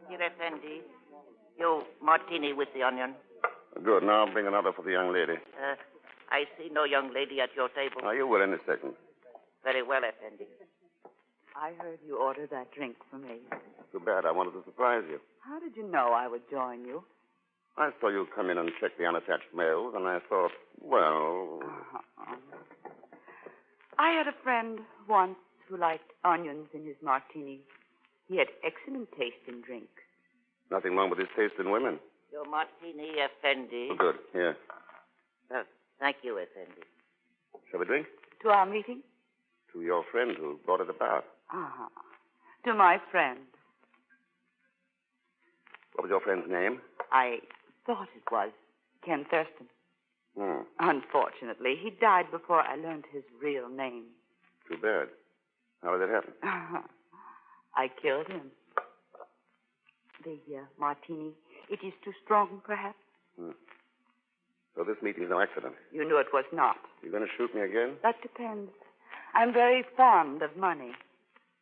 Here, Effendi. You martini with the onion. Good. Now bring another for the young lady. I see no young lady at your table. Now, you will in a second. Very well, Effendi. I heard you order that drink for me. Too bad. I wanted to surprise you. How did you know I would join you? I saw you come in and check the unattached mails, and I thought, well... I had a friend once who liked onions in his martini. He had excellent taste in drink. Nothing wrong with his taste in women. Your martini, Effendi. Oh, good. Here. Thank you, Effendi. Shall we drink? To our meeting? To your friend who brought it about. To my friend. What was your friend's name? I thought it was Ken Thurston. Unfortunately, he died before I learned his real name. Too bad. How did it happen? I killed him. The martini, it is too strong, perhaps? So this meeting's no accident. You knew it was not. You going to shoot me again? That depends. I'm very fond of money.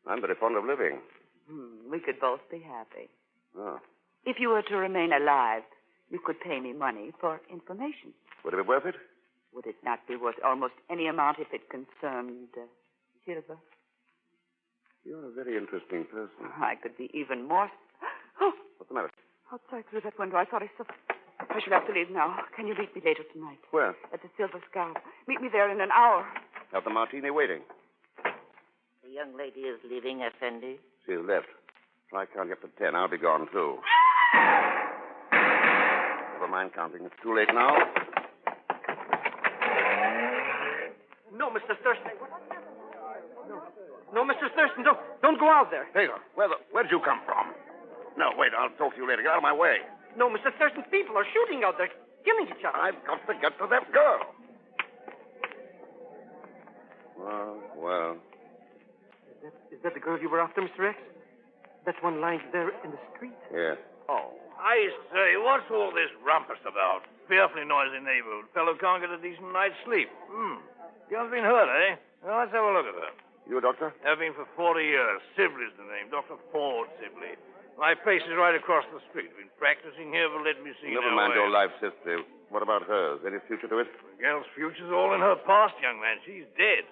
I'm very fond of living. We could both be happy. Oh. If you were to remain alive, you could pay me money for information. Would it be worth it? Would it not be worth almost any amount if it concerned silver? You're a very interesting person. I could be even more... What's the matter? Outside through that window, I thought I saw... I shall have to leave now. Can you meet me later tonight? Where? At the Silver Scarf. Meet me there in an hour. Have the martini waiting. The young lady is leaving, Effendi. She's left. Try counting up to 10. I'll be gone, too. Never mind counting. It's too late now. No, Mr. Thurston. No, Mr. Thurston, don't go out there. Hagar, where'd you come from? No, wait, I'll talk to you later. Get out of my way. No, Mr. Thurston, people are shooting out there, killing each other. I've got to get to that girl. Well. Is that the girl you were after, Mr. X? That one lying there in the street? Yeah. Oh. I say, what's all this rumpus about? Fearfully noisy neighborhood. Fellow can't get a decent night's sleep. Girl's been hurt, eh? Well, let's have a look at her. You a doctor? Have been for 40 years. Sibley's the name. Dr. Ford Sibley. My place is right across the street. Been practicing here, but let me see. Never mind your life's history. What about hers? Any future to it? The girl's future's all in her past, young man. She's dead.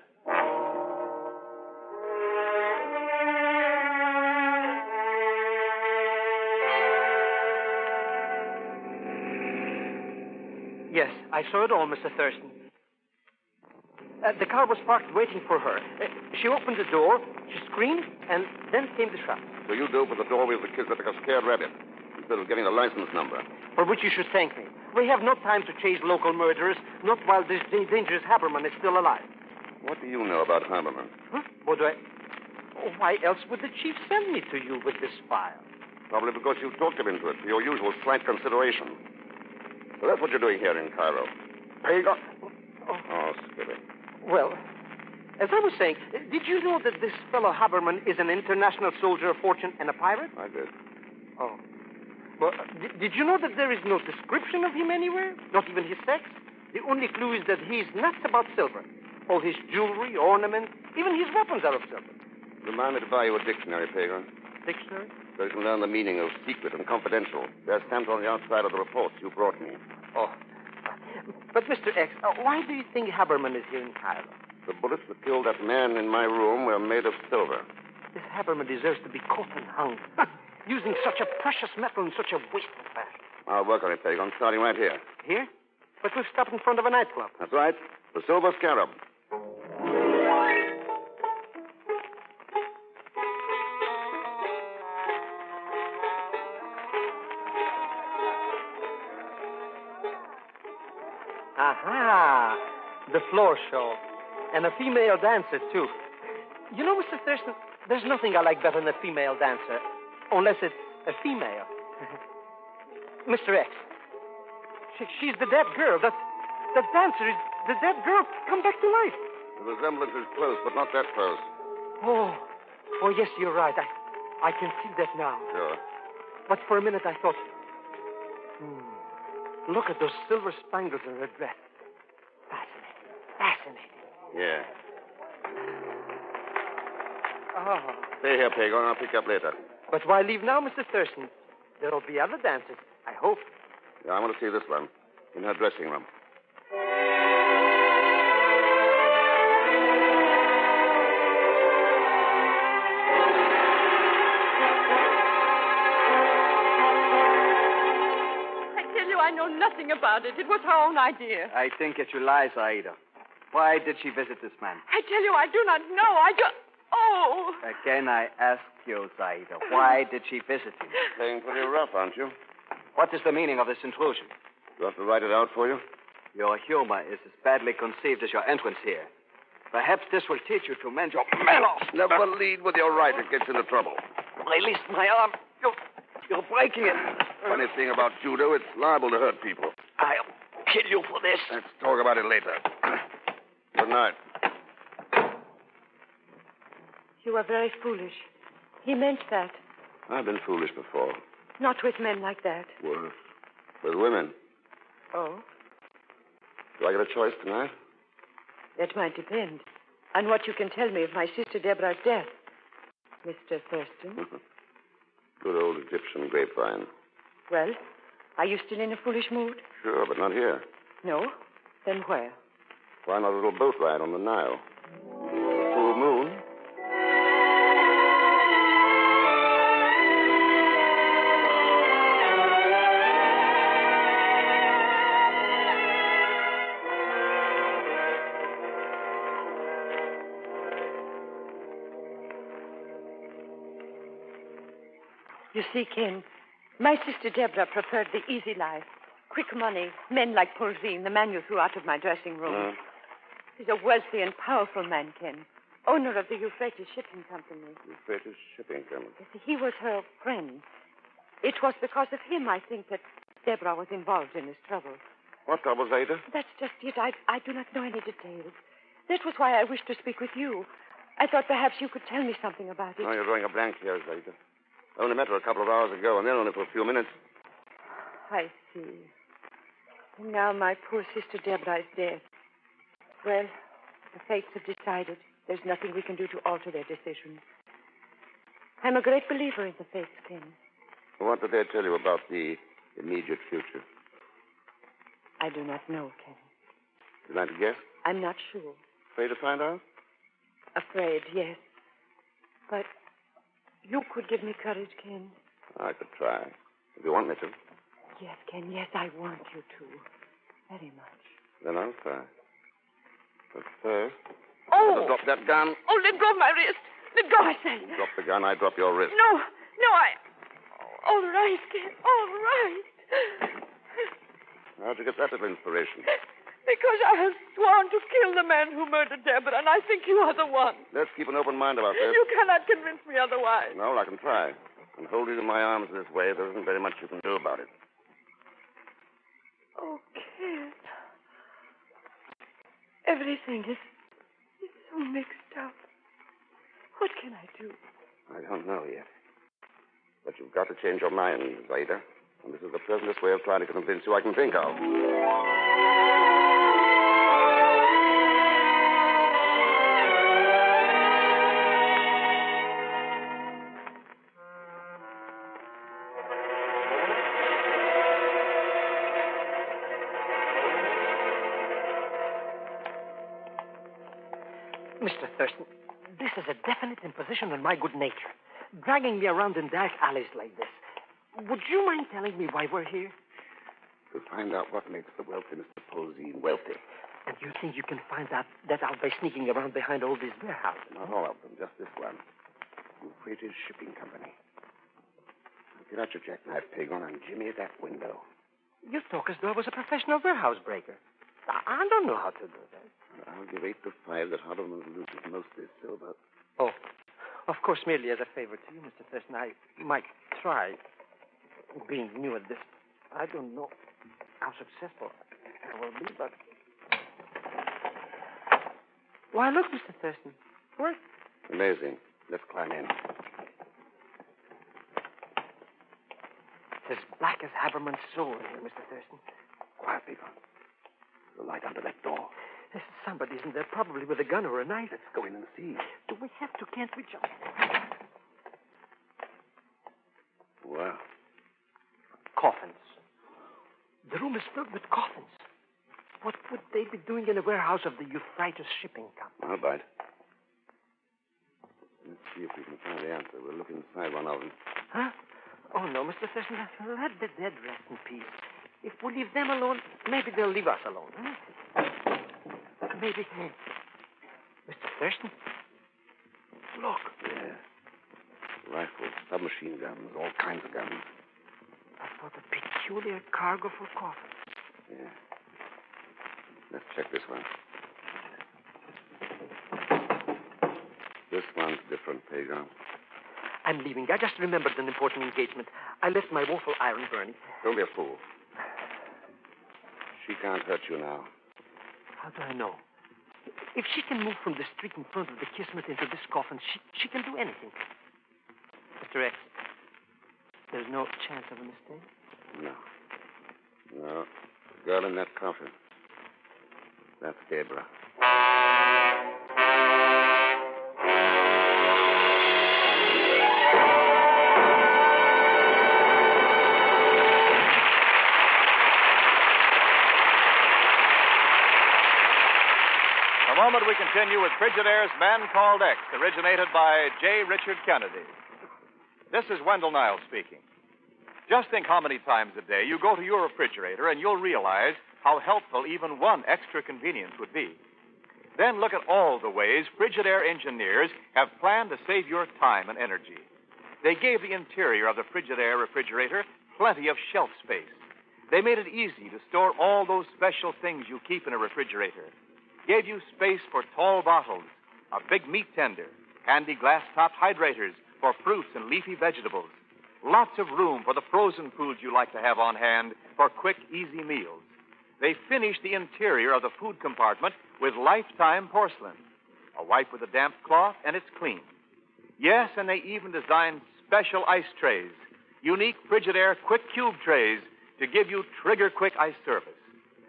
Yes, I saw it all, Mr. Thurston. The car was parked waiting for her. She opened the door, she screamed, and then came the shot. So you dove for the doorway of the kids like a scared rabbit. You hospital getting the license number. For which you should thank me. We have no time to chase local murderers, not while this dangerous Haberman is still alive. What do you know about Haberman? Huh? What do I... Oh, why else would the chief send me to you with this file? Probably because you talked him into it for your usual slight consideration. So that's what you're doing here in Cairo. Pagan. Oh, silly. Well, as I was saying, did you know that this fellow Haberman is an international soldier of fortune and a pirate? I did. Oh. Well, did you know that there is no description of him anywhere? Not even his sex? The only clue is that he's nuts about silver. All his jewelry, ornaments, even his weapons are of silver. Remind me to buy you a dictionary, Pagan. Dictionary? So you can learn the meaning of secret and confidential. They're stamped on the outside of the reports you brought me. Oh. But, Mr. X, why do you think Haberman is here in Cairo? The bullets that killed that man in my room were made of silver. This Haberman deserves to be caught and hung. Using such a precious metal in such a wasteful fashion. I'll work on it, Pagan, starting right here. Here? But we've stopped in front of a nightclub. That's right. The Silver Scarab. Aha! The floor show. And a female dancer, too. You know, Mr. Thurston, there's nothing I like better than a female dancer. Unless it's a female. Mr. X. She's the dead girl. That dancer is the dead girl come back to life. The resemblance is close, but not that close. Oh, yes, you're right. I can see that now. Sure. But for a minute I thought, look at those silver spangles in her dress. Fascinating. Yeah. Oh. Stay here, Pagan. I'll pick you up later. But why leave now, Mr. Thurston? There'll be other dancers, I hope. Yeah, I want to see this one in her dressing room. I tell you, I know nothing about it. It was her own idea. I think that you lie, Zaida. Why did she visit this man? I tell you, I do not know. Oh! Again, I ask you, Zaida, why did she visit him? Playing pretty rough, aren't you? What is the meaning of this intrusion? Do I have to write it out for you? Your humor is as badly conceived as your entrance here. Perhaps this will teach you to mend your manners. Never lead with your right. It gets into trouble. Release my arm. You're breaking it. Funny thing about judo, it's liable to hurt people. I'll kill you for this. Let's talk about it later. Good night. You are very foolish. He meant that. I've been foolish before. Not with men like that. Worse. With women. Oh? Do I get a choice tonight? That might depend on what you can tell me of my sister Deborah's death, Mr. Thurston. Good old Egyptian grapevine. Well, are you still in a foolish mood? Sure, but not here. No? Then where? Why not a little boat ride on the Nile? Full moon. You see, Ken, my sister Deborah preferred the easy life. Quick money, men like Polzin, the man you threw out of my dressing room. He's a wealthy and powerful man, Ken. Owner of the Euphrates Shipping Company. Euphrates Shipping Company. He was her friend. It was because of him, I think, that Deborah was involved in his trouble. What trouble, Zeta? That's just it. I do not know any details. That was why I wished to speak with you. I thought perhaps you could tell me something about it. No, you're drawing a blank here, Zeta. I only met her a couple of hours ago, and then only for a few minutes. I see. And now my poor sister Deborah is dead. Well, the fates have decided. There's nothing we can do to alter their decision. I'm a great believer in the fates, Ken. What did they tell you about the immediate future? I do not know, Ken. You'd like to guess? I'm not sure. Afraid to find out? Afraid, yes. But you could give me courage, Ken. I could try. If you want me to. Yes, Ken, yes, I want you to. Very much. Then I'll try. But first... Oh! Drop that gun. Oh, let go of my wrist. Let go, I say. You drop the gun, I drop your wrist. No, All right, Ken. All right. How'd you get that little inspiration? Because I have sworn to kill the man who murdered Deborah, and I think you are the one. Let's keep an open mind about this. You cannot convince me otherwise. No, I can try. And hold you in my arms this way, there isn't very much you can do about it. Oh, Ken. Everything is so mixed up. What can I do? I don't know yet. But you've got to change your mind, Zaida. And this is the pleasantest way of trying to convince you I can think of. Mr. Thurston, this is a definite imposition on my good nature. Dragging me around in dark alleys like this. Would you mind telling me why we're here? To find out what makes the wealthy Mr. Posey wealthy. And you think you can find that out by sneaking around behind all these warehouses? Not all of them, just this one. Euphrates Shipping Company. Get out your jackknife, Pig, on and jimmy that window. You talk as though I was a professional warehouse breaker. I don't know how to do that. I'll give 8 to 5 that Hardeman loses most of his silver. Oh, of course, merely as a favor to you, Mr. Thurston, I might try. Being new at this, I don't know how successful I will be, but... Why, look, Mr. Thurston. What? Amazing. Let's climb in. It's as black as Haberman's soul in here, Mr. Thurston. Quiet, people. The light under that door. There's somebody's in there, probably with a gun or a knife. Let's go in and see. Do we have to? Can't we jump? Well. Coffins. The room is filled with coffins. What would they be doing in a warehouse of the Euphrates Shipping Company? I'll bite. Let's see if we can find the answer. We'll look inside one of them. Huh? Oh, no, Mr. Thurston. Let the dead rest in peace. If we leave them alone, maybe they'll leave us alone. Huh? Maybe. Mr. Thurston? Look. Yeah. Rifles, submachine guns, all kinds of guns. I thought a peculiar cargo for coffins. Yeah. Let's check this one. This one's different, Pedro. I'm leaving. I just remembered an important engagement. I left my woeful iron burning. Don't be a fool. She can't hurt you now. How do I know? If she can move from the street in front of the Kismet into this coffin, she can do anything. Mr. X, there's no chance of a mistake? No. No. The girl in that coffin. That's Deborah. In a moment, we continue with Frigidaire's Man Called X, originated by J. Richard Kennedy. This is Wendell Niles speaking. Just think how many times a day you go to your refrigerator and you'll realize how helpful even one extra convenience would be. Then look at all the ways Frigidaire engineers have planned to save your time and energy. They gave the interior of the Frigidaire refrigerator plenty of shelf space. They made it easy to store all those special things you keep in a refrigerator. Gave you space for tall bottles, a big meat tender, handy glass-topped hydrators for fruits and leafy vegetables. Lots of room for the frozen foods you like to have on hand for quick, easy meals. They finished the interior of the food compartment with lifetime porcelain. A wipe with a damp cloth, and it's clean. Yes, and they even designed special ice trays, unique Frigidaire quick cube trays to give you trigger-quick ice service.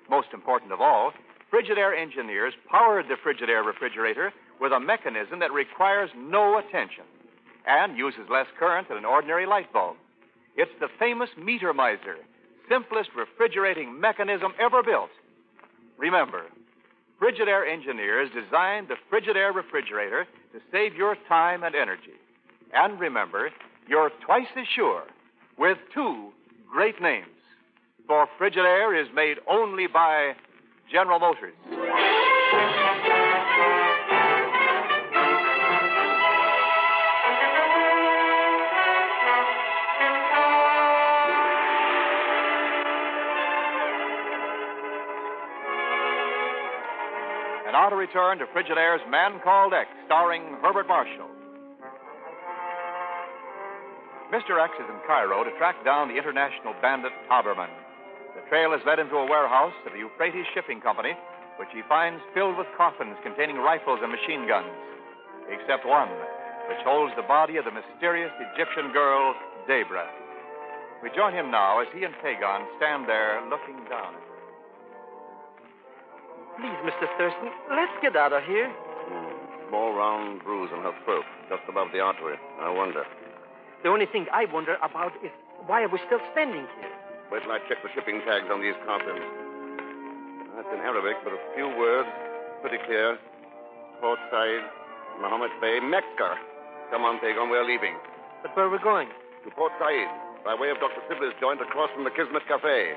Most important of all, Frigidaire engineers powered the Frigidaire refrigerator with a mechanism that requires no attention and uses less current than an ordinary light bulb. It's the famous meter miser, simplest refrigerating mechanism ever built. Remember, Frigidaire engineers designed the Frigidaire refrigerator to save your time and energy. And remember, you're twice as sure with two great names. For Frigidaire is made only by General Motors. return to Frigidaire's Man Called X, starring Herbert Marshall. Mr. X is in Cairo to track down the international bandit Haberman. The trail has led him to a warehouse of the Euphrates Shipping Company, which he finds filled with coffins containing rifles and machine guns, except one, which holds the body of the mysterious Egyptian girl, Debra. We join him now as he and Pagon stand there looking down at him. Please, Mr. Thurston, let's get out of here. Small round bruise on her throat, just above the artery. I wonder. The only thing I wonder about is why are we still standing here? Wait till I check the shipping tags on these coffins. That's in Arabic, but a few words. Pretty clear. Port Said, Mohammed Bay, Mecca. Come on, Pagon, we're leaving. But where are we going? To Port Said, by way of Dr. Sibley's joint across from the Kismet Cafe.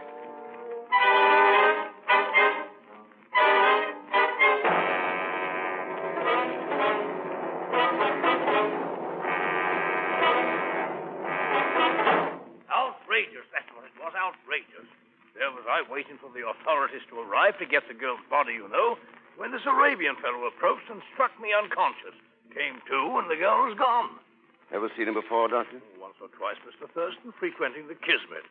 Outrageous, that's what it was, outrageous. There was I waiting for the authorities to arrive to get the girl's body, you know, when this Arabian fellow approached and struck me unconscious. Came to, and the girl was gone. Ever seen him before, Doctor? Once or twice, Mr. Thurston, frequenting the Kismet.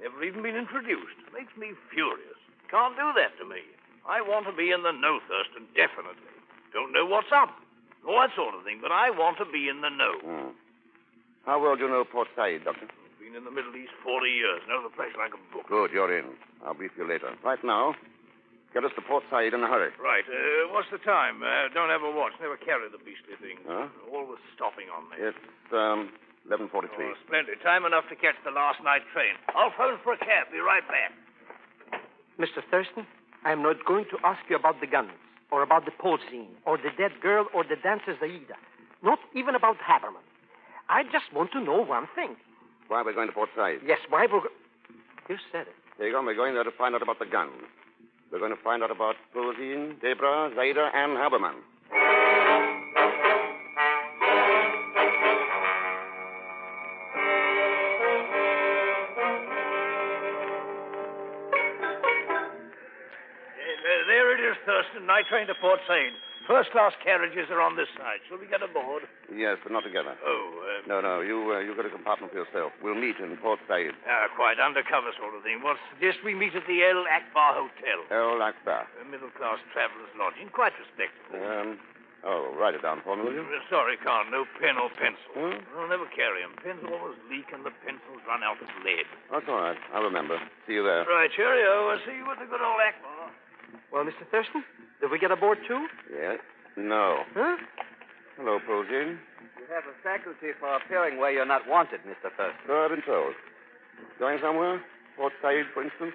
Never even been introduced. Makes me furious. Can't do that to me. I want to be in the know, Thurston, definitely. Don't know what's up. All that sort of thing, but I want to be in the know. How well do you know Port Said, Doctor? Been in the Middle East 40 years. Know the place like a book. Good, you're in. I'll brief you later. Right now, get us to Port Said in a hurry. Right. What's the time? Don't have a watch. Never carry the beastly thing. Huh? Always stopping on me. It's 11:43. Oh, splendid. Time enough to catch the last night train. I'll phone for a cab. Be right back. Mr. Thurston, I'm not going to ask you about the guns, or about the pole scene, or the dead girl, or the dancer Zaida. Not even about Haberman. I just want to know one thing. Why we're going to Port Said? Yes, why we're... You said it. Pagon, we're going there to find out about the guns. We're going to find out about Rosine, Debra, Zaida, and Haberman. There it is, Thurston. Night train to Port Said. First-class carriages are on this side. Shall we get aboard? Yes, but not together. Oh, No, you got a compartment for yourself. We'll meet in Port Said. Quite undercover sort of thing. Well, suggest we meet at the El Akbar Hotel. El Akbar. A middle-class traveler's lodging. Quite respectable. Write it down for me, will you? Sorry, can't. No pen or pencil. I'll never carry them. Pens always leak and the pencils run out of lead. That's all right. I'll remember. See you there. Right, cheerio. I'll see you at the good old Akbar. Well, Mr. Thurston, did we get aboard, too? Yes. No. Huh? Hello, Posey. You have a faculty for appearing where you're not wanted, Mr. Thurston. So I've been told. Going somewhere? Port Said, for instance?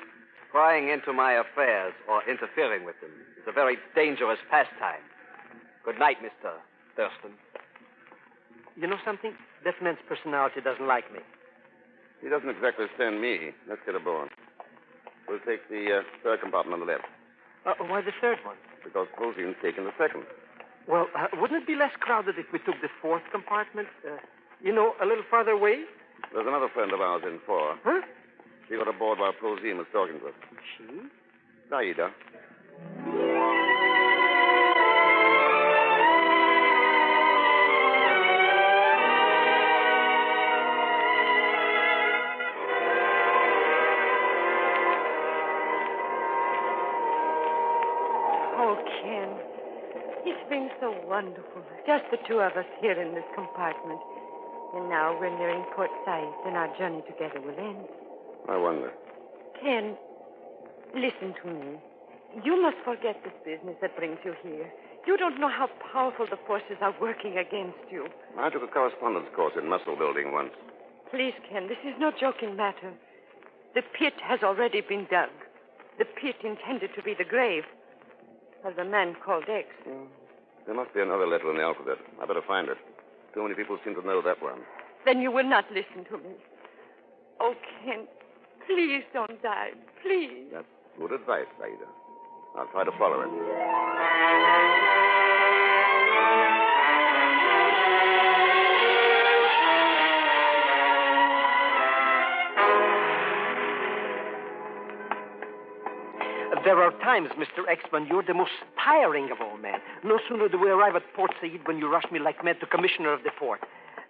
Prying into my affairs or interfering with them is a very dangerous pastime. Good night, Mr. Thurston. You know something? That man's personality doesn't like me. He doesn't exactly stand me. Let's get aboard. We'll take the third compartment on the left. Why the third one? Because Posine's taking the second. Well, wouldn't it be less crowded if we took the fourth compartment? A little farther away? There's another friend of ours in 4. Huh? She got aboard while Posine was talking to us. She? Zaida. Oh, Ken, it's been so wonderful. Just the two of us here in this compartment. And now we're nearing Port Said, and our journey together will end. I wonder. Ken, listen to me. You must forget this business that brings you here. You don't know how powerful the forces are working against you. I took a correspondence course in muscle building once. Please, Ken, this is no joking matter. The pit has already been dug. The pit intended to be the grave of the man called X. There must be another letter in the alphabet. I better find it. Too many people seem to know that one. Then you will not listen to me. Oh, Ken, please don't die. Please. That's good advice, Zaida. I'll try to follow it. There are times, Mr. Exman, you're the most tiring of all men. No sooner do we arrive at Port Said when you rush me like mad to Commissioner of the Port.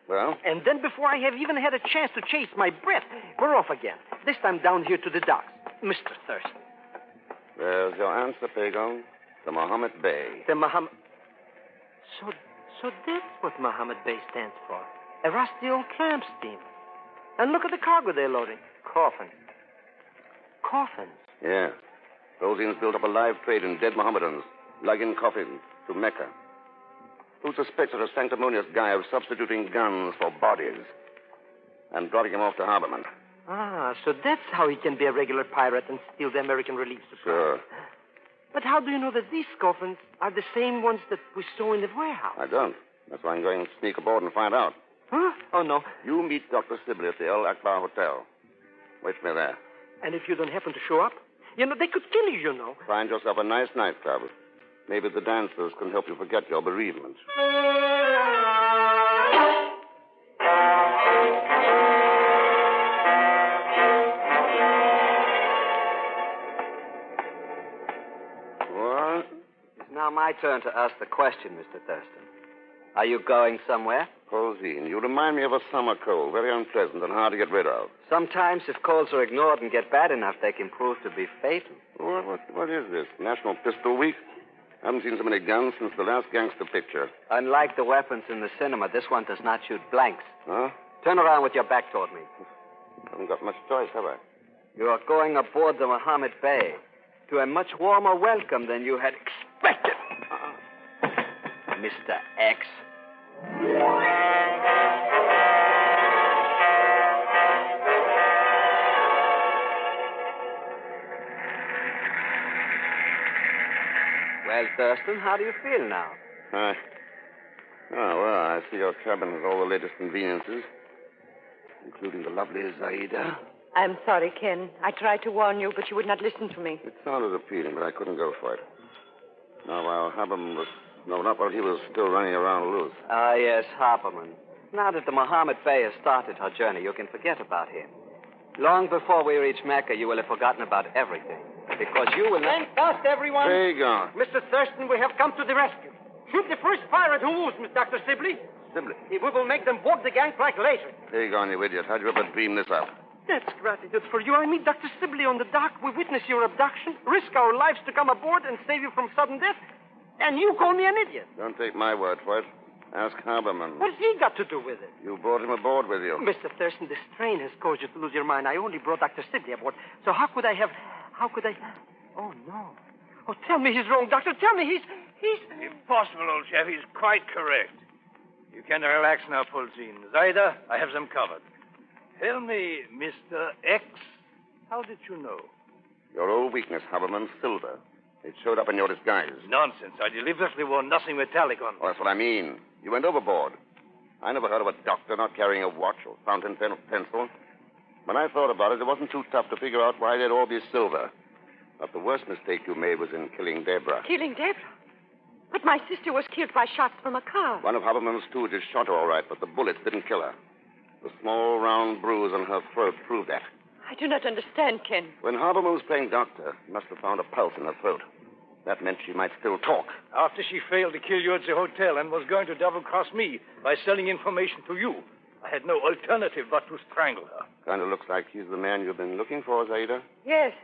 Well? And then before I have even had a chance to chase my breath, we're off again. This time down here to the docks. Mr. Thurston. There's your answer, Pagon. The Mohammed Bay. The Mohammed... So that's what Mohammed Bay stands for. A rusty old tramp steamer. And look at the cargo they're loading. Coffins. Coffins? Yeah. Rosine's built up a live trade in dead Mohammedans, lugging coffins to Mecca. Who suspects a sanctimonious guy of substituting guns for bodies and dropping him off to Harborman? Ah, so that's how he can be a regular pirate and steal the American relief supply. Sure. But how do you know that these coffins are the same ones that we saw in the warehouse? I don't. That's why I'm going to sneak aboard and find out. Huh? Oh, no. You meet Dr. Sibley at the El Akbar Hotel. Wait for me there. And if you don't happen to show up? You know, they could kill you, you know. Find yourself a nice nightclub. Maybe the dancers can help you forget your bereavement. What? It's now my turn to ask the question, Mr. Thurston. Are you going somewhere? Rosine, you remind me of a summer cold, very unpleasant and hard to get rid of. Sometimes, if colds are ignored and get bad enough, they can prove to be fatal. What is this? National Pistol Week? I haven't seen so many guns since the last gangster picture. Unlike the weapons in the cinema, this one does not shoot blanks. Huh? Turn around with your back toward me. Haven't got much choice, have I? You are going aboard the Mohammed Bay to a much warmer welcome than you had expected. Mr. X. Well, Thurston, how do you feel now? I see your cabin has all the latest conveniences, including the lovely Zaida. I'm sorry, Ken. I tried to warn you, but you would not listen to me. It sounded appealing, but I couldn't go for it. Now, while Haberman was known up, he was still running around loose. Ah, yes, Harperman. Now that the Mohammed Bay has started her journey, you can forget about him. Long before we reach Mecca, you will have forgotten about everything. Because you will not... Stand fast, everyone. Pagon. Mr. Thurston, we have come to the rescue. Shoot the first pirate who moves, Miss Dr. Sibley. Sibley? We will make them board the gangplank later. Pagon, you idiot. How'd you ever dream this up? That's gratitude for you. I meet Dr. Sibley on the dock. We witness your abduction, risk our lives to come aboard and save you from sudden death. And you call me an idiot. Don't take my word for it. Ask Haberman. What's he got to do with it? You brought him aboard with you. Mr. Thurston, this train has caused you to lose your mind. I only brought Dr. Sibley aboard. So how could I... Oh, no. Oh, tell me he's wrong, Doctor. Tell me he's... Impossible, old chap. He's quite correct. You can relax now, Pulzine. Zaida, I have them covered. Tell me, Mr. X, how did you know? Your old weakness, Haberman, silver. It showed up in your disguise. Nonsense. I deliberately wore nothing metallic on. Oh, that's what I mean. You went overboard. I never heard of a doctor not carrying a watch or fountain pen or pencil. When I thought about it, it wasn't too tough to figure out why they'd all be silver. But the worst mistake you made was in killing Deborah. Killing Deborah? But my sister was killed by shots from a car. One of Haberman's stooges shot her all right, but the bullets didn't kill her. The small, round bruise on her throat proved that. I do not understand, Ken. When Haberman was playing doctor, he must have found a pulse in her throat. That meant she might still talk. After she failed to kill you at the hotel and was going to double-cross me by selling information to you, I had no alternative but to strangle her. Kind of looks like he's the man you've been looking for, Zaida. Yes.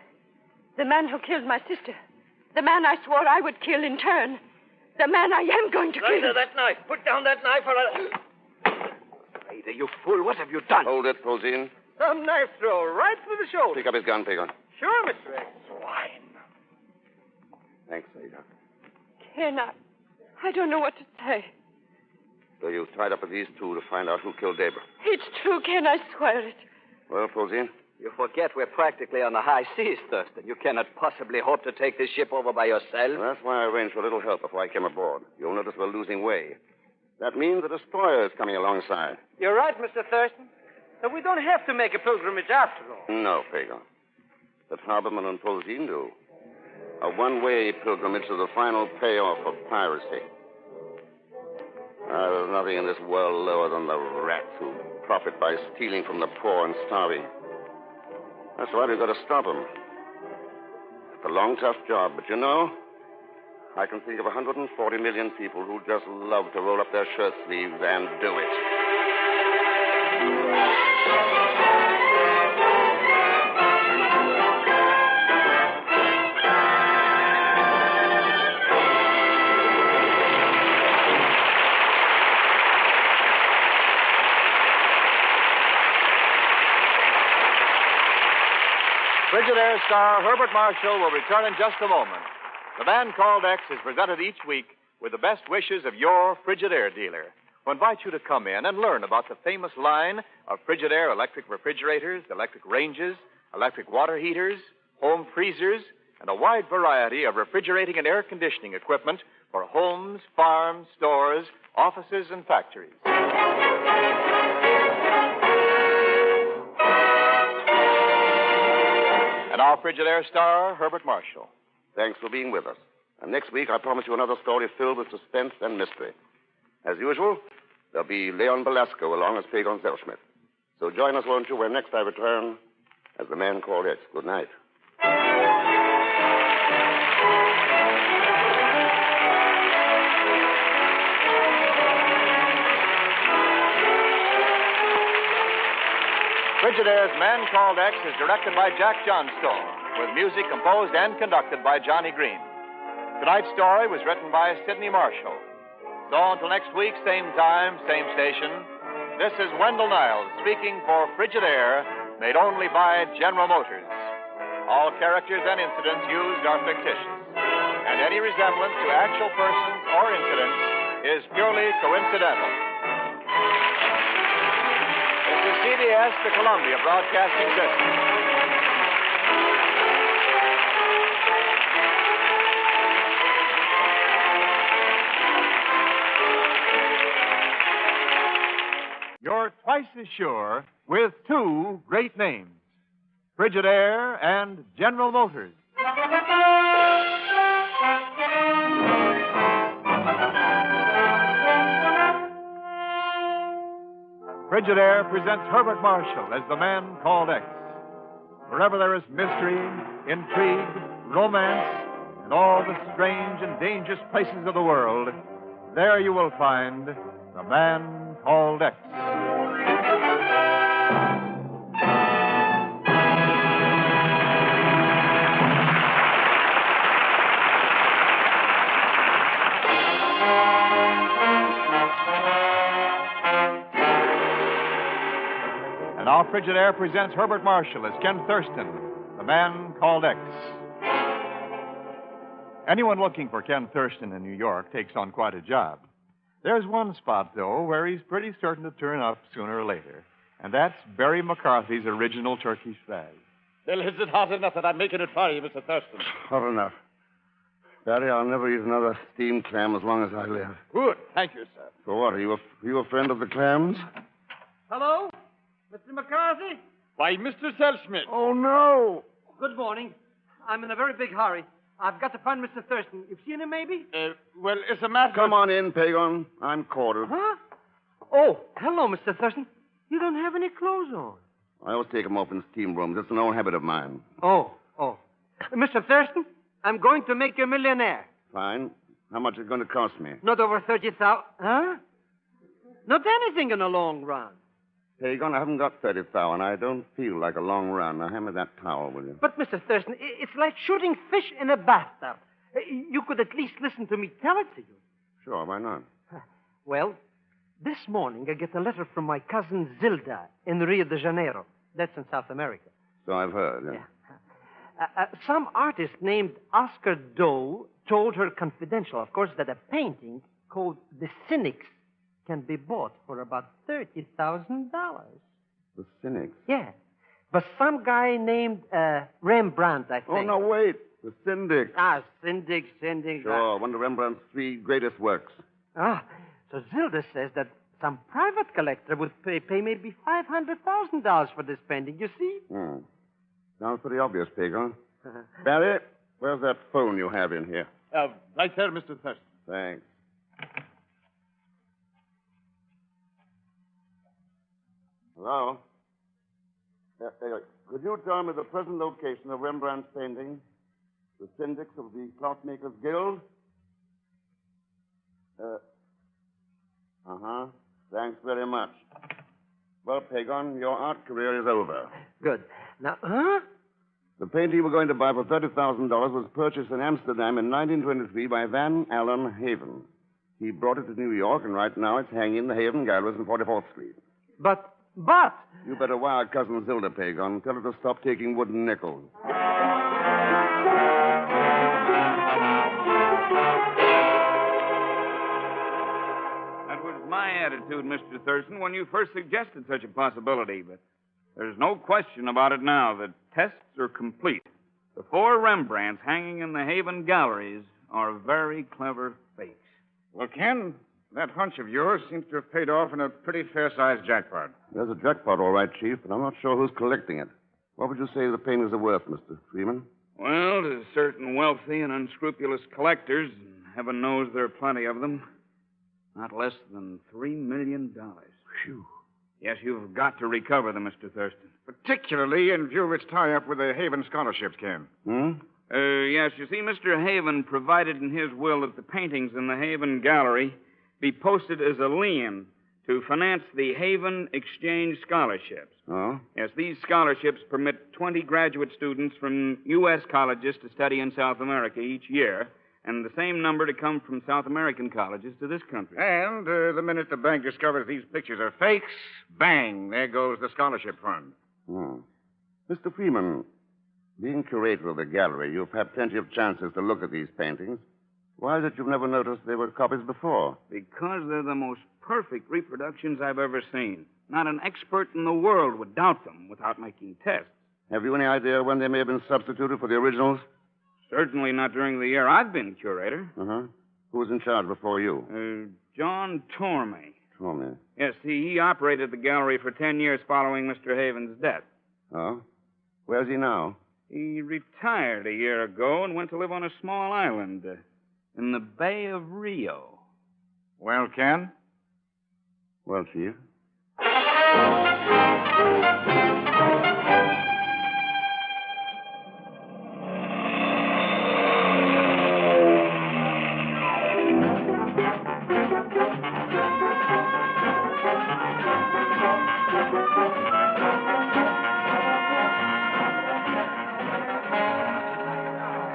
The man who killed my sister. The man I swore I would kill in turn. The man I am going to kill. Zaida, that knife. Put down that knife or I'll... Zaida, you fool. What have you done? Hold it, Rosine. Some knife throw right through the shoulder. Pick up his gun, Pagon. Sure, Mr. X. Swine. Thanks, Zaida. Ken, I don't know what to say. So you tied up with these two to find out who killed Deborah. It's true, Ken. I swear it. Well, Rosine? You forget we're practically on the high seas, Thurston. You cannot possibly hope to take this ship over by yourself. Well, that's why I arranged for a little help before I came aboard. You'll notice we're losing way. That means a destroyer is coming alongside. You're right, Mr. Thurston. But we don't have to make a pilgrimage after all. No, Pagon. But Haberman and Polzine do. A one-way pilgrimage to the final payoff of piracy. There's nothing in this world lower than the rats who profit by stealing from the poor and starving. That's why we've got to stop them. It's a long, tough job, but you know, I can think of 140 million people who just love to roll up their shirt sleeves and do it. Frigidaire star Herbert Marshall will return in just a moment. The Man Called X is presented each week with the best wishes of your Frigidaire dealer, who invites you to come in and learn about the famous line of Frigidaire electric refrigerators, electric ranges, electric water heaters, home freezers, and a wide variety of refrigerating and air conditioning equipment for homes, farms, stores, offices, and factories. And our Frigidaire star, Herbert Marshall. Thanks for being with us. And next week, I promise you another story filled with suspense and mystery. As usual, there'll be Leon Belasco along as Pagon Zellschmidt. So join us, won't you, where next I return as the Man Called X. Good night. Frigidaire's Man Called X is directed by Jack Johnstone, with music composed and conducted by Johnny Green. Tonight's story was written by Sidney Marshall. So until next week, same time, same station, this is Wendell Niles speaking for Frigidaire, made only by General Motors. All characters and incidents used are fictitious, and any resemblance to actual persons or incidents is purely coincidental. This is CBS, the Columbia Broadcasting System. You're twice as sure with two great names, Frigidaire and General Motors. Frigidaire presents Herbert Marshall as the Man Called X. Wherever there is mystery, intrigue, romance, and all the strange and dangerous places of the world, there you will find the Man Called X. Now, Frigidaire presents Herbert Marshall as Ken Thurston, the Man Called X. Anyone looking for Ken Thurston in New York takes on quite a job. There's one spot, though, where he's pretty certain to turn up sooner or later, and that's Barry McCarthy's original turkey fag. Well, is it hot enough that I'm making it for you, Mr. Thurston? Hot enough. Barry, I'll never eat another steamed clam as long as I live. Good. Thank you, sir. For what? Are you a friend of the clams? Hello? Mr. McCarthy? Why, Mr. Zellschmidt. Oh, no. Good morning. I'm in a very big hurry. I've got to find Mr. Thurston. You've seen him, maybe? Well, it's a matter Come on in, Pagon. I'm quartered. Huh? Oh, hello, Mr. Thurston. You don't have any clothes on. I always take 'em off in steam rooms. It's an old habit of mine. Oh. Mr. Thurston, I'm going to make you a millionaire. Fine. How much is it going to cost me? Not over 30,000. Huh? Not anything in the long run. Pagon, I haven't got 30,000. I don't feel like a long run. Now, hand me that towel, will you? But, Mr. Thurston, it's like shooting fish in a bathtub. You could at least listen to me tell it to you. Sure, why not? Well, this morning I get a letter from my cousin Zilda in Rio de Janeiro. That's in South America. So I've heard. Yeah. Some artist named Oscar Doe told her confidential, of course, that a painting called The Cynics can be bought for about $30,000. The Cynics? Yeah. But some guy named Rembrandt, I think. Oh, no, wait. The Syndic. Syndic. Sure, one of Rembrandt's 3 greatest works. So Zilda says that some private collector would pay maybe $500,000 for this painting, you see? Sounds pretty obvious, Pagon. Barry, where's that phone you have in here? Right there, Mr. Thurston. Thanks. Hello? Could you tell me the present location of Rembrandt's painting? the syndics of the Clothmakers Guild. Thanks very much. Well, Pagon, your art career is over. Good. Now, huh? The painting you were going to buy for $30,000 was purchased in Amsterdam in 1923 by Van Allen Haven. He brought it to New York, and right now it's hanging in the Haven Galleries on 44th Street. But... You better wire Cousin Zilda, Pagon. Tell her to stop taking wooden nickels. That was my attitude, Mr. Thurston, when you first suggested such a possibility, but there's no question about it now. The tests are complete. The 4 Rembrandts hanging in the Haven Galleries are very clever fakes. Well, Ken, that hunch of yours seems to have paid off in a pretty fair-sized jackpot. There's a jackpot, all right, Chief, but I'm not sure who's collecting it. What would you say the paintings are worth, Mr. Freeman? Well, to certain wealthy and unscrupulous collectors, and heaven knows there are plenty of them, not less than $3 million. Phew. Yes, you've got to recover them, Mr. Thurston. Particularly in view of its tie-up with the Haven scholarships, Ken. Yes, you see, Mr. Haven provided in his will that the paintings in the Haven Gallery be posted as a lien to finance the Haven Exchange Scholarships. Oh? Yes, these scholarships permit 20 graduate students from U.S. colleges to study in South America each year, and the same number to come from South American colleges to this country. And the minute the bank discovers these pictures are fakes, bang, there goes the scholarship fund. Mr. Freeman, being curator of the gallery, you've had plenty of chances to look at these paintings. Why is it you've never noticed they were copies before? Because they're the most perfect reproductions I've ever seen. Not an expert in the world would doubt them without making tests. Have you any idea when they may have been substituted for the originals? Certainly not during the year I've been curator. Who was in charge before you? John Tormey. Tormey? Yes, he operated the gallery for 10 years following Mr. Haven's death. Oh? Where's he now? He retired a year ago and went to live on a small island in the Bay of Rio. Well, Ken? Well, Chief?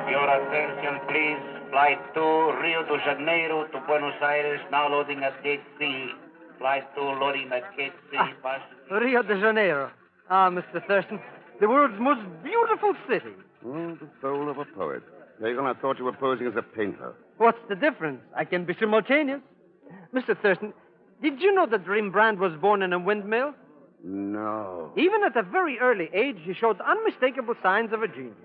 Your attention, please. Flight 2, Rio de Janeiro to Buenos Aires, now loading at Gate 3. Flight 2 loading at Gate 3. Rio de Janeiro. Mr. Thurston, the world's most beautiful city. The soul of a poet. Pagan, I thought you were posing as a painter. What's the difference? I can be simultaneous. Mr. Thurston, did you know that Rembrandt was born in a windmill? No. Even at a very early age, he showed unmistakable signs of a genius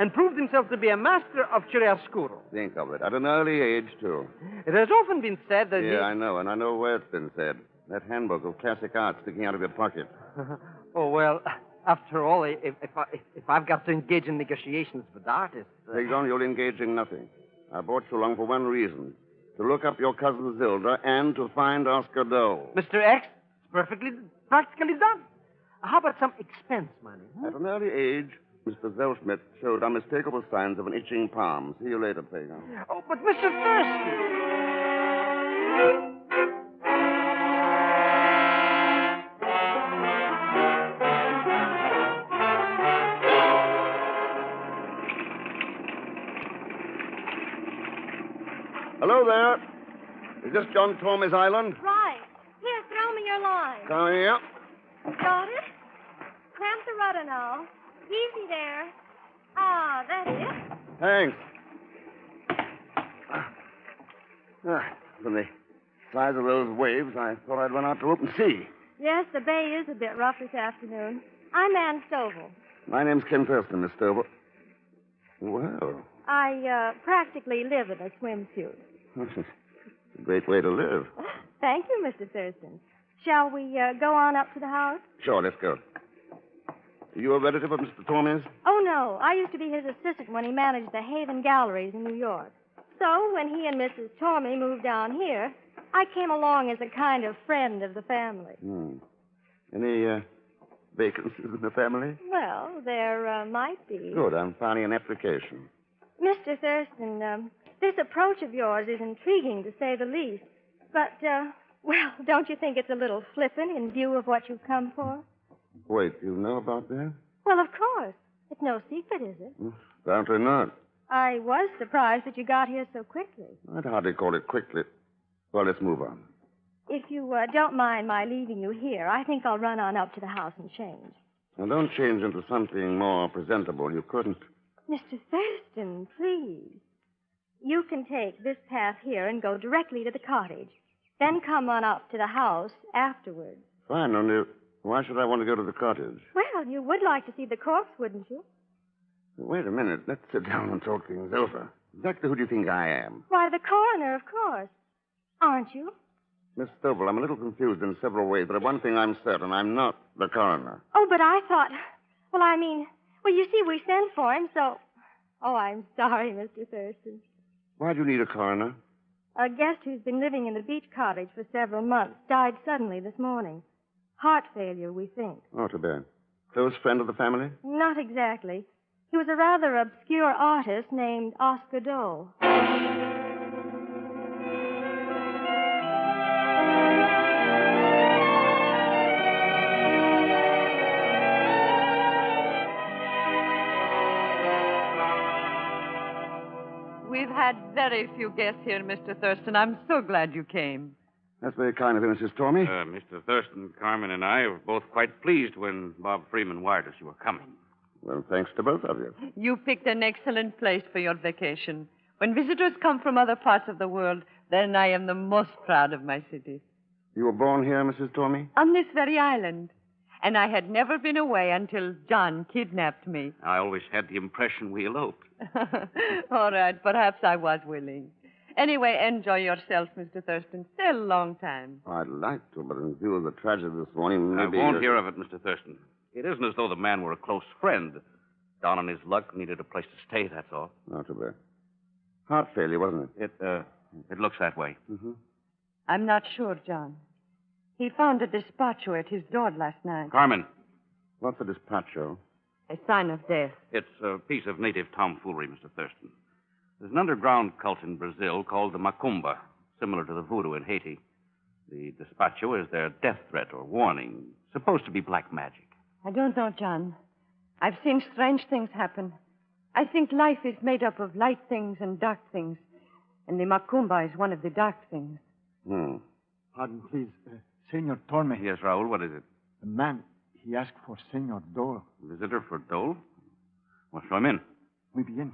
and proved himself to be a master of chiaroscuro. Think of it. At an early age, too. It has often been said that I know, and I know where it's been said. That handbook of classic art sticking out of your pocket. Oh, well, after all, if I've got to engage in negotiations with artists... Pagan, you'll engage in nothing. I brought you along for one reason. To look up your cousin Zilda and to find Oscar Dole. Mr. X, it's practically done. How about some expense money? At an early age, Mr. Zellschmidt showed unmistakable signs of an itching palm. See you later, Pagan. Oh, but Mr. Thurston... Hello there. Is this John Tormey's island? Right. Here, throw me your line. Oh, yeah. Got it? Clamp the rudder now. Easy there. Ah, that's it. Thanks. From the size of those waves, I thought I'd run out to open sea. Yes, the bay is a bit rough this afternoon. I'm Ann Stovall. My name's Ken Thurston, Miss Stovall. Well, I practically live in a swimsuit. it's a great way to live. Thank you, Mr. Thurston. Shall we go on up to the house? Sure, let's go. Are you a relative of Mr. Tormey's? Oh, no. I used to be his assistant when he managed the Haven Galleries in New York. So when he and Mrs. Tormey moved down here, I came along as a kind of friend of the family. Any vacancies in the family? Well, there might be. Good. I'm filing an application. Mr. Thurston, this approach of yours is intriguing, to say the least. But, well, don't you think it's a little flippant in view of what you've come for? Wait, you know about that? Well, of course. It's no secret, is it? Apparently not. I was surprised that you got here so quickly. I'd hardly call it quickly. Well, let's move on. If you don't mind my leaving you here, I think I'll run on up to the house and change. Now, don't change into something more presentable. You couldn't. Mr. Thurston, please. You can take this path here and go directly to the cottage. Then come on up to the house afterwards. Fine, only why should I want to go to the cottage? Well, you would like to see the corpse, wouldn't you? Wait a minute. Let's sit down and talk things over. Exactly who do you think I am? Why, the coroner, of course. Aren't you? Miss Stovall, I'm a little confused in several ways, but of one thing I'm certain. I'm not the coroner. Oh, but I thought... Well, you see, we sent for him, so... Oh, I'm sorry, Mr. Thurston. Why do you need a coroner? A guest who's been living in the beach cottage for several months died suddenly this morning. Heart failure, we think. Oh, too bad. Close friend of the family? Not exactly. He was a rather obscure artist named Oscar Dole. We've had very few guests here, Mr. Thurston. I'm so glad you came. That's very kind of you, Mrs. Tormey. Mr. Thurston, Carmen, and I were both quite pleased when Bob Freeman wired us you were coming. Well, thanks to both of you. You picked an excellent place for your vacation. When visitors come from other parts of the world, then I am the most proud of my city. You were born here, Mrs. Tormey? On this very island. And I had never been away until John kidnapped me. I always had the impression we eloped. All right, perhaps I was willing. Anyway, enjoy yourself, Mr. Thurston. Stay a long time. I'd like to, but in view of the tragedy this morning, maybe... I won't hear of it, Mr. Thurston. It isn't as though the man were a close friend. Down on his luck, needed a place to stay, that's all. Not too bad. Heart failure, wasn't it? It looks that way. Mm-hmm. I'm not sure, John. He found a despacho at his door last night. Carmen. What's a despacho? A sign of death. It's a piece of native tomfoolery, Mr. Thurston. There's an underground cult in Brazil called the Macumba, similar to the voodoo in Haiti. The despacho is their death threat or warning, supposed to be black magic. I don't know, John. I've seen strange things happen. I think life is made up of light things and dark things, and the Macumba is one of the dark things. Pardon, please. Senor Torme. Yes, Raul, what is it? The man, he asked for Senor Dole. Visitor for Dole? Well, show him in. Muy bien,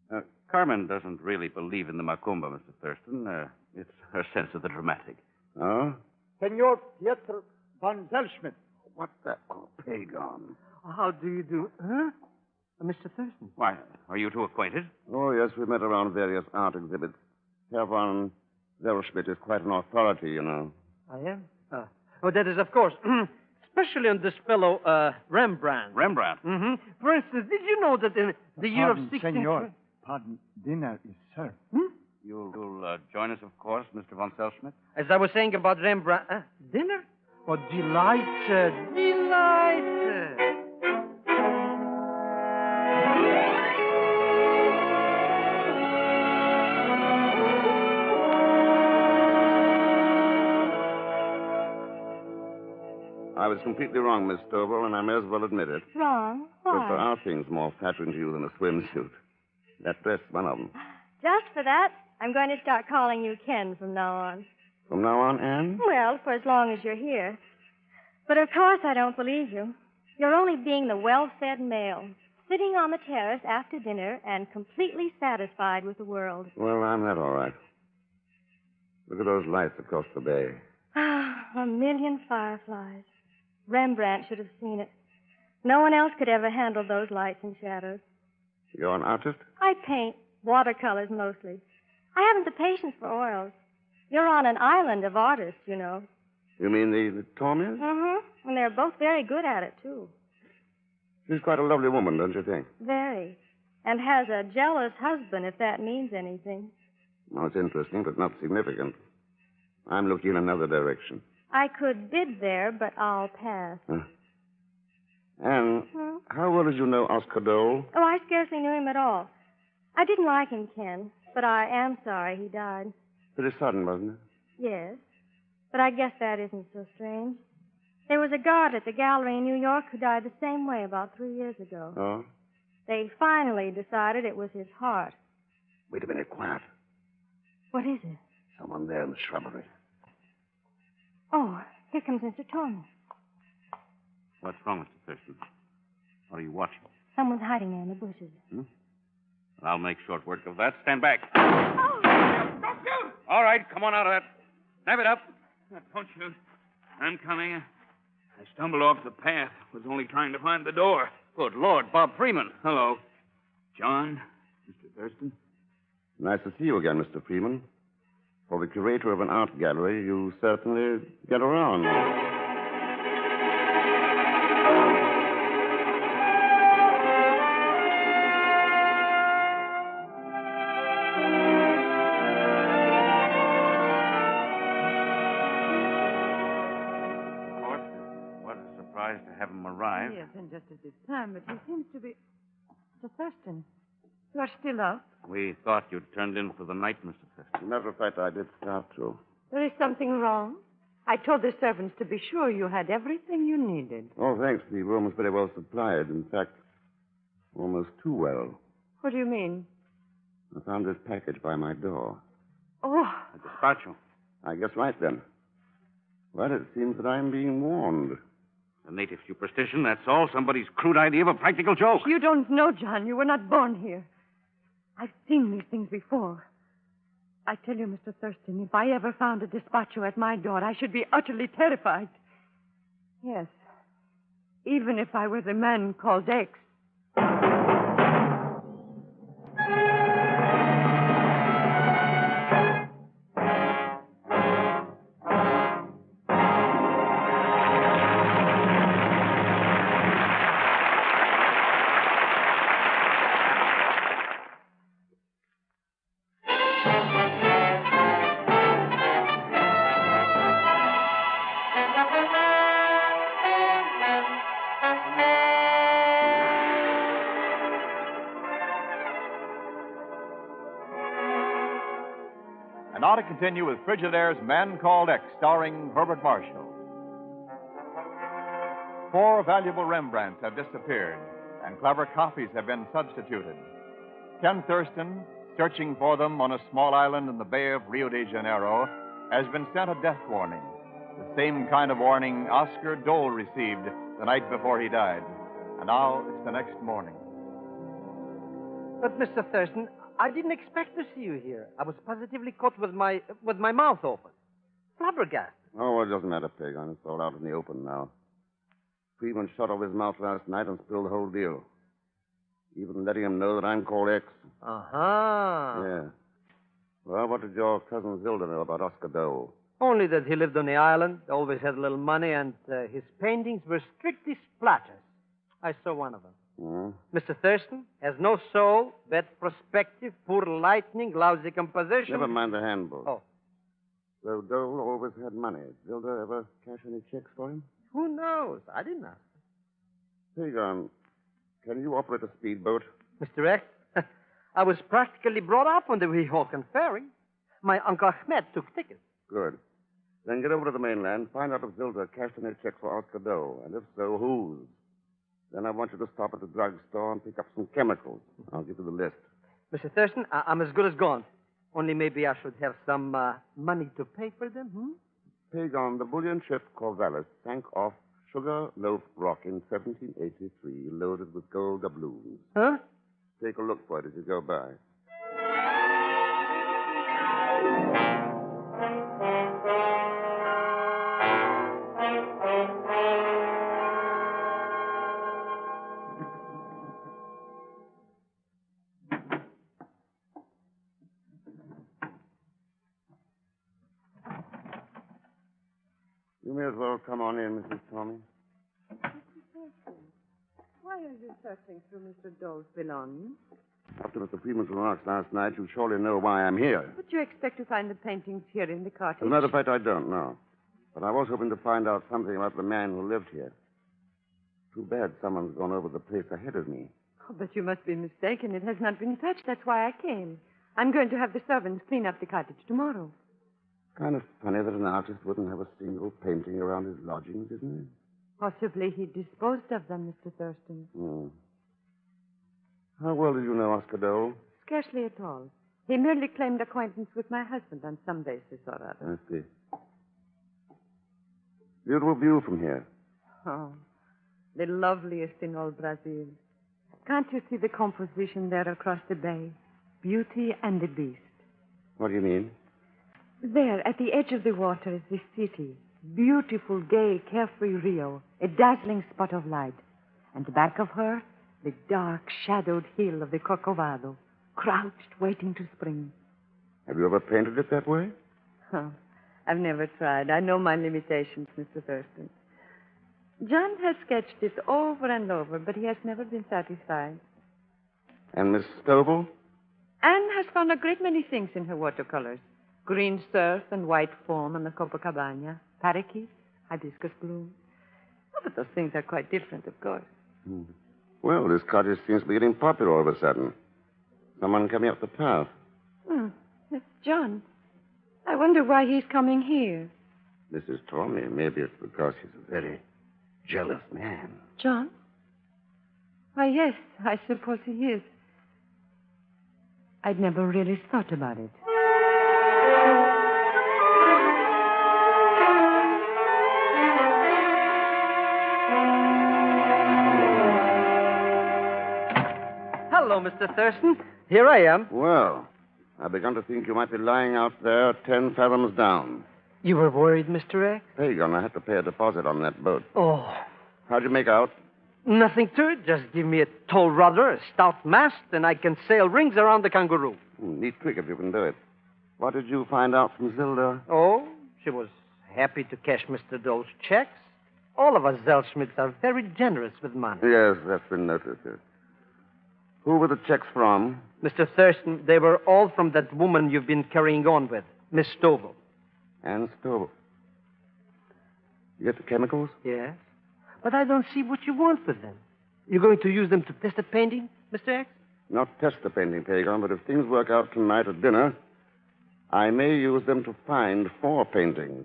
senor. Carmen doesn't really believe in the Macumba, Mr. Thurston. It's her sense of the dramatic. Oh? Senor Pietro von Zellschmidt. What the... Oh, pagan. How do you do? Huh? Mr. Thurston. Why, are you two acquainted? Oh, yes, we met around various art exhibits. Herr von Zellschmidt is quite an authority, you know. I am? That is, of course. Especially on this fellow, Rembrandt. Rembrandt? Mm-hmm. For instance, did you know that in the year of 16... Senor, pardon, dinner is served. You'll join us, of course, Mr. von Zellschmidt? As I was saying about Rembrandt... dinner? Oh, delight, delight. I was completely wrong, Miss Stovall, and I may as well admit it. Wrong? Because there Why? are things more flattering to you than a swimsuit. That dress, one of them. Just for that, I'm going to start calling you Ken from now on. From now on, Anne? Well, for as long as you're here. But of course I don't believe you. You're only being the well-fed male, sitting on the terrace after dinner and completely satisfied with the world. Well, I'm that all right. Look at those lights across the bay. A million fireflies. Rembrandt should have seen it. No one else could ever handle those lights and shadows. You're an artist? I paint watercolors mostly. I haven't the patience for oils. You're on an island of artists, you know. You mean the Tormes? Mm-hmm. And they're both very good at it, too. She's quite a lovely woman, don't you think? Very. And has a jealous husband, if that means anything. Well, it's interesting, but not significant. I'm looking in another direction. I could bid there, but I'll pass. Anne, how well did you know Oscar Dole? Oh, I scarcely knew him at all. I didn't like him, Ken, but I am sorry he died. Pretty sudden, wasn't it? Yes, but I guess that isn't so strange. There was a guard at the gallery in New York who died the same way about 3 years ago. Oh? They finally decided it was his heart. Wait a minute, quiet. What is it? Someone there in the shrubbery. Oh, here comes Mr. Tormey. What's wrong, Mr. Thurston? What are you watching? Someone's hiding there in the bushes. Well, I'll make short work of that. Stand back. Don't shoot! All right, come on out of that. Snap it up. Don't shoot. I'm coming. I stumbled off the path. Was only trying to find the door. Good Lord, Bob Freeman. Hello. John, Mr. Thurston. Nice to see you again, Mr. Freeman. For the curator of an art gallery, you certainly get around. To have him arrive. Yes, and just at this time, but he seems to be... Mr. Thurston, you are still up? We thought you'd turned in for the night, Mr. Thurston. As a matter of fact, I did start to. There is something wrong. I told the servants to be sure you had everything you needed. Oh, thanks. The room was very well supplied. In fact, almost too well. What do you mean? I found this package by my door. Oh. A despacho. I guess right, then. Well, it seems that I'm being warned. A native superstition, that's all. Somebody's crude idea of a practical joke. You don't know, John. You were not born here. I've seen these things before. I tell you, Mr. Thurston, if I ever found a despacho at my door, I should be utterly terrified. Yes. Even if I were the man called X. Now to continue with Frigidaire's Man Called X, starring Herbert Marshall. 4 valuable Rembrandts have disappeared, and clever copies have been substituted. Ken Thurston, searching for them on a small island in the Bay of Rio de Janeiro, has been sent a death warning. The same kind of warning Oscar Dole received the night before he died. And now it's the next morning. But, Mr. Thurston, I didn't expect to see you here. I was positively caught with my mouth open. Flabbergasted. Oh, well, it doesn't matter, Pagan. It's all out in the open now. Freeman shut off his mouth last night and spilled the whole deal. Even letting him know that I'm called X. Uh-huh. Yeah. Well, what did your cousin Zilda know about Oscar Dole? Only that he lived on the island, always had a little money, and his paintings were strictly splatters. I saw one of them. Mr. Thurston has no soul, bad perspective, poor lighting, lousy composition. Never mind the handbook. Oh. So Dole always had money. Zilda ever cash any checks for him? Who knows? I didn't ask. Pagan, can you operate a speedboat? Mr. X, I was practically brought up on the Weehawken ferry. My Uncle Ahmed took tickets. Good. Then get over to the mainland, find out if Zilda cashed any checks for Oscar Dole, and if so, whose. Then I want you to stop at the drugstore and pick up some chemicals. I'll give you the list. Mr. Thurston, I'm as good as gone. Only maybe I should have some money to pay for them, Pagan, the bullion ship Corvallis sank off Sugar Loaf Rock in 1783, loaded with gold doubloons. Huh? Take a look for it as you go by. You may as well come on in, Mrs. Tommy. Why are you searching through Mr. Dole's belongings? After Mr. Freeman's remarks last night, you surely know why I'm here. But you expect to find the paintings here in the cottage? As a matter of fact, I don't know. But I was hoping to find out something about the man who lived here. Too bad someone's gone over the place ahead of me. Oh, but you must be mistaken. It has not been touched. That's why I came. I'm going to have the servants clean up the cottage tomorrow. Kind of funny that an artist wouldn't have a single painting around his lodgings, isn't it? Possibly he disposed of them, Mr. Thurston. How well did you know Oscar Dole? Scarcely at all. He merely claimed acquaintance with my husband on some basis or other. I see. Beautiful view from here. Oh, the loveliest in all Brazil. Can't you see the composition there across the bay? Beauty and the Beast. What do you mean? There, at the edge of the water, is the city. Beautiful, gay, carefree Rio, a dazzling spot of light. And back of her, the dark, shadowed hill of the Corcovado, crouched, waiting to spring. Have you ever painted it that way? Oh, I've never tried. I know my limitations, Mr. Thurston. John has sketched it over and over, but he has never been satisfied. And Miss Stovall? Anne has found a great many things in her watercolors. Green surf and white foam on the Copacabana, parakeets, hibiscus bloom. Oh, but those things are quite different, of course. Well, this cottage seems to be getting popular all of a sudden. Someone coming up the path. It's John. I wonder why he's coming here. Mrs. Tormey, maybe it's because he's a very jealous man. John? Why, yes, I suppose he is. I'd never really thought about it. Hello, Mr. Thurston. Here I am. Well, I begun to think you might be lying out there 10 fathoms down. You were worried, Mr. X? Pagan, I had to pay a deposit on that boat. Oh, How'd you make out? nothing to it. Just give me a tow rudder, a stout mast, and I can sail rings around the kangaroo. Neat trick if you can do it. What did you find out from Zilda? Oh, she was happy to cash Mr. Dole's checks. All of us Zellschmidts are very generous with money. Yes, that's been noticed. Yes. Who were the checks from? Mr. Thurston, they were all from that woman you've been carrying on with, Miss Stovall. Anne Stovall. You get the chemicals? Yes. But I don't see what you want with them. You're going to use them to test a painting, Mr. X? Not test the painting, Pagan, but if things work out tonight at dinner, I may use them to find 4 paintings.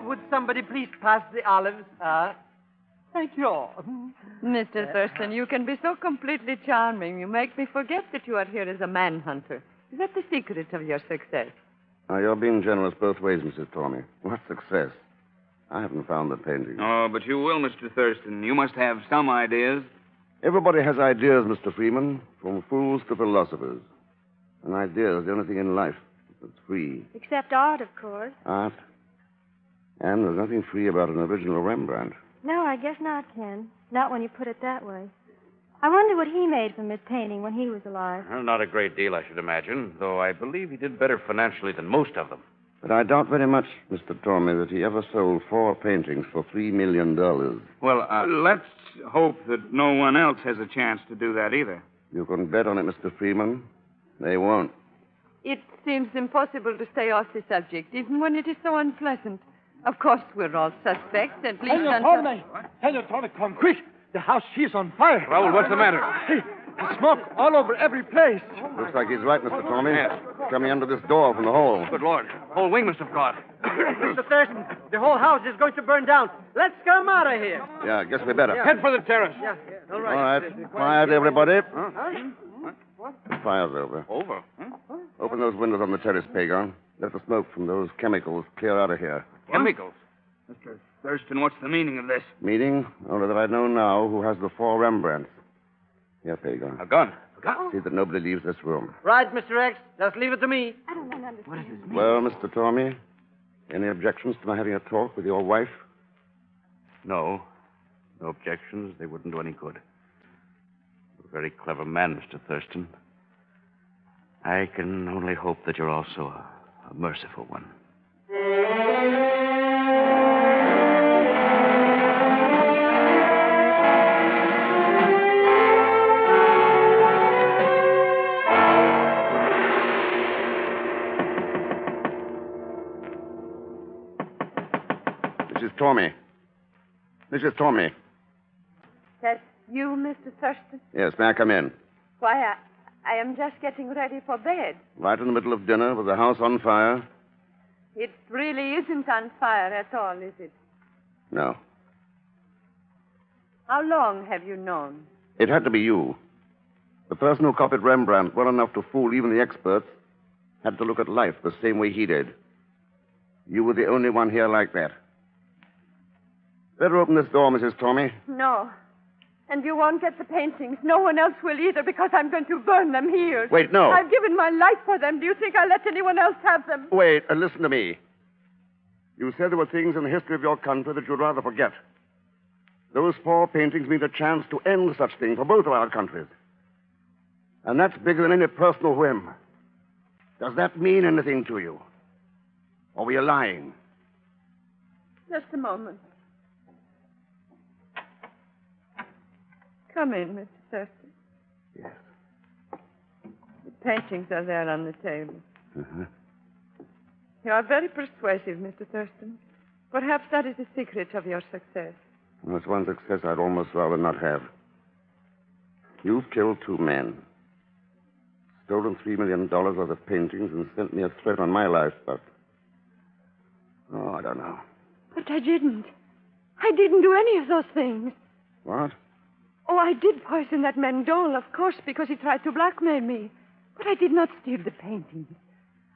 Would somebody please pass the olives? Thank you. Mr. Thurston, you can be so completely charming. You make me forget that you are here as a manhunter. Is that the secret of your success? Now, you're being generous both ways, Mrs. Tormey. What success? I haven't found the painting. Oh, but you will, Mr. Thurston. You must have some ideas. Everybody has ideas, Mr. Freeman, from fools to philosophers. An idea is the only thing in life that's free. Except art, of course. Art. And there's nothing free about an original Rembrandt. No, I guess not, Ken. Not when you put it that way. I wonder what he made from his painting when he was alive. Well, not a great deal, I should imagine, though I believe he did better financially than most of them. But I doubt very much, Mr. Tormey, that he ever sold 4 paintings for $3 million. Well, let's hope that no one else has a chance to do that either. You can bet on it, Mr. Freeman. They won't. It seems impossible to stay off the subject, even when it is so unpleasant. Of course, we're all suspects, at least Senor until... Tormey! Senor Tormey, come quick! The house is on fire. Raoul, what's the matter? Hey, the smoke all over every place. Looks like he's right, Mr. Tormey. Yes. Coming under this door from the hole. Good Lord. Whole wing must have caught. Mr. Thurston, the whole house is going to burn down. Let's come out of here. Yeah, I guess we better. Head for the terrace. Yeah. All All right. right. Quiet, everybody. What? The fire's over. Over? Open those windows on the terrace, Pagan. Let the smoke from those chemicals clear out of here. Chemicals? Mr. Thurston, what's the meaning of this? Meaning? Only that I know now who has the 4 Rembrandts. Here, Pagan. A gun. See that nobody leaves this room. Right, Mr. X. Just leave it to me. I don't understand. What does this mean? Well, Mr. Tormey, any objections to my having a talk with your wife? No. No objections. They wouldn't do any good. You're a very clever man, Mr. Thurston. I can only hope that you're also a merciful one. Mrs. Tormey. Mrs. Tormey. That's you, Mr. Thurston? Yes, may I come in? Why, I am just getting ready for bed. Right in the middle of dinner with the house on fire? It really isn't on fire at all, is it? No. How long have you known? It had to be you. The person who copied Rembrandt well enough to fool even the experts had to look at life the same way he did. You were the only one here like that. Better open this door, Mrs. Tormey. No. And you won't get the paintings. No one else will either because I'm going to burn them here. Wait, no. I've given my life for them. Do you think I'll let anyone else have them? Wait, listen to me. You said there were things in the history of your country that you'd rather forget. Those 4 paintings mean a chance to end such thing for both of our countries. And that's bigger than any personal whim. Does that mean anything to you? Or were you lying? Just a moment. Come in, Mr. Thurston. Yes. The paintings are there on the table. Uh-huh. You are very persuasive, Mr. Thurston. Perhaps that is the secret of your success. Well, that's one success I'd almost rather not have. You've killed 2 men. Stolen $3 million worth of paintings and sent me a threat on my life, but... Oh, I don't know. But I didn't. I didn't do any of those things. What? Oh, I did poison that man Dole, of course, because he tried to blackmail me. But I did not steal the paintings.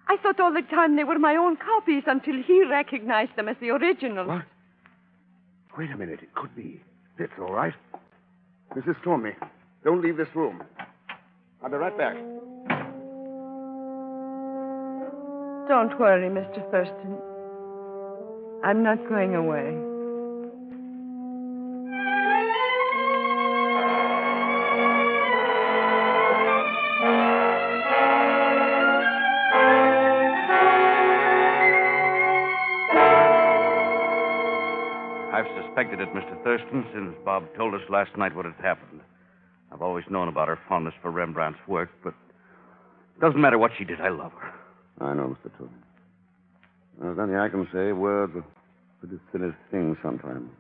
I thought all the time they were my own copies until he recognized them as the original. What? Wait a minute. It could be. That's all right. Mrs. Stormy, don't leave this room. I'll be right back. Don't worry, Mr. Thurston. I'm not going away. I've suspected it, Mr. Thurston, since Bob told us last night what had happened. I've always known about her fondness for Rembrandt's work, but it doesn't matter what she did. I love her. I know, Mr. Toby. There's nothing I can say. Words are pretty silly things sometimes.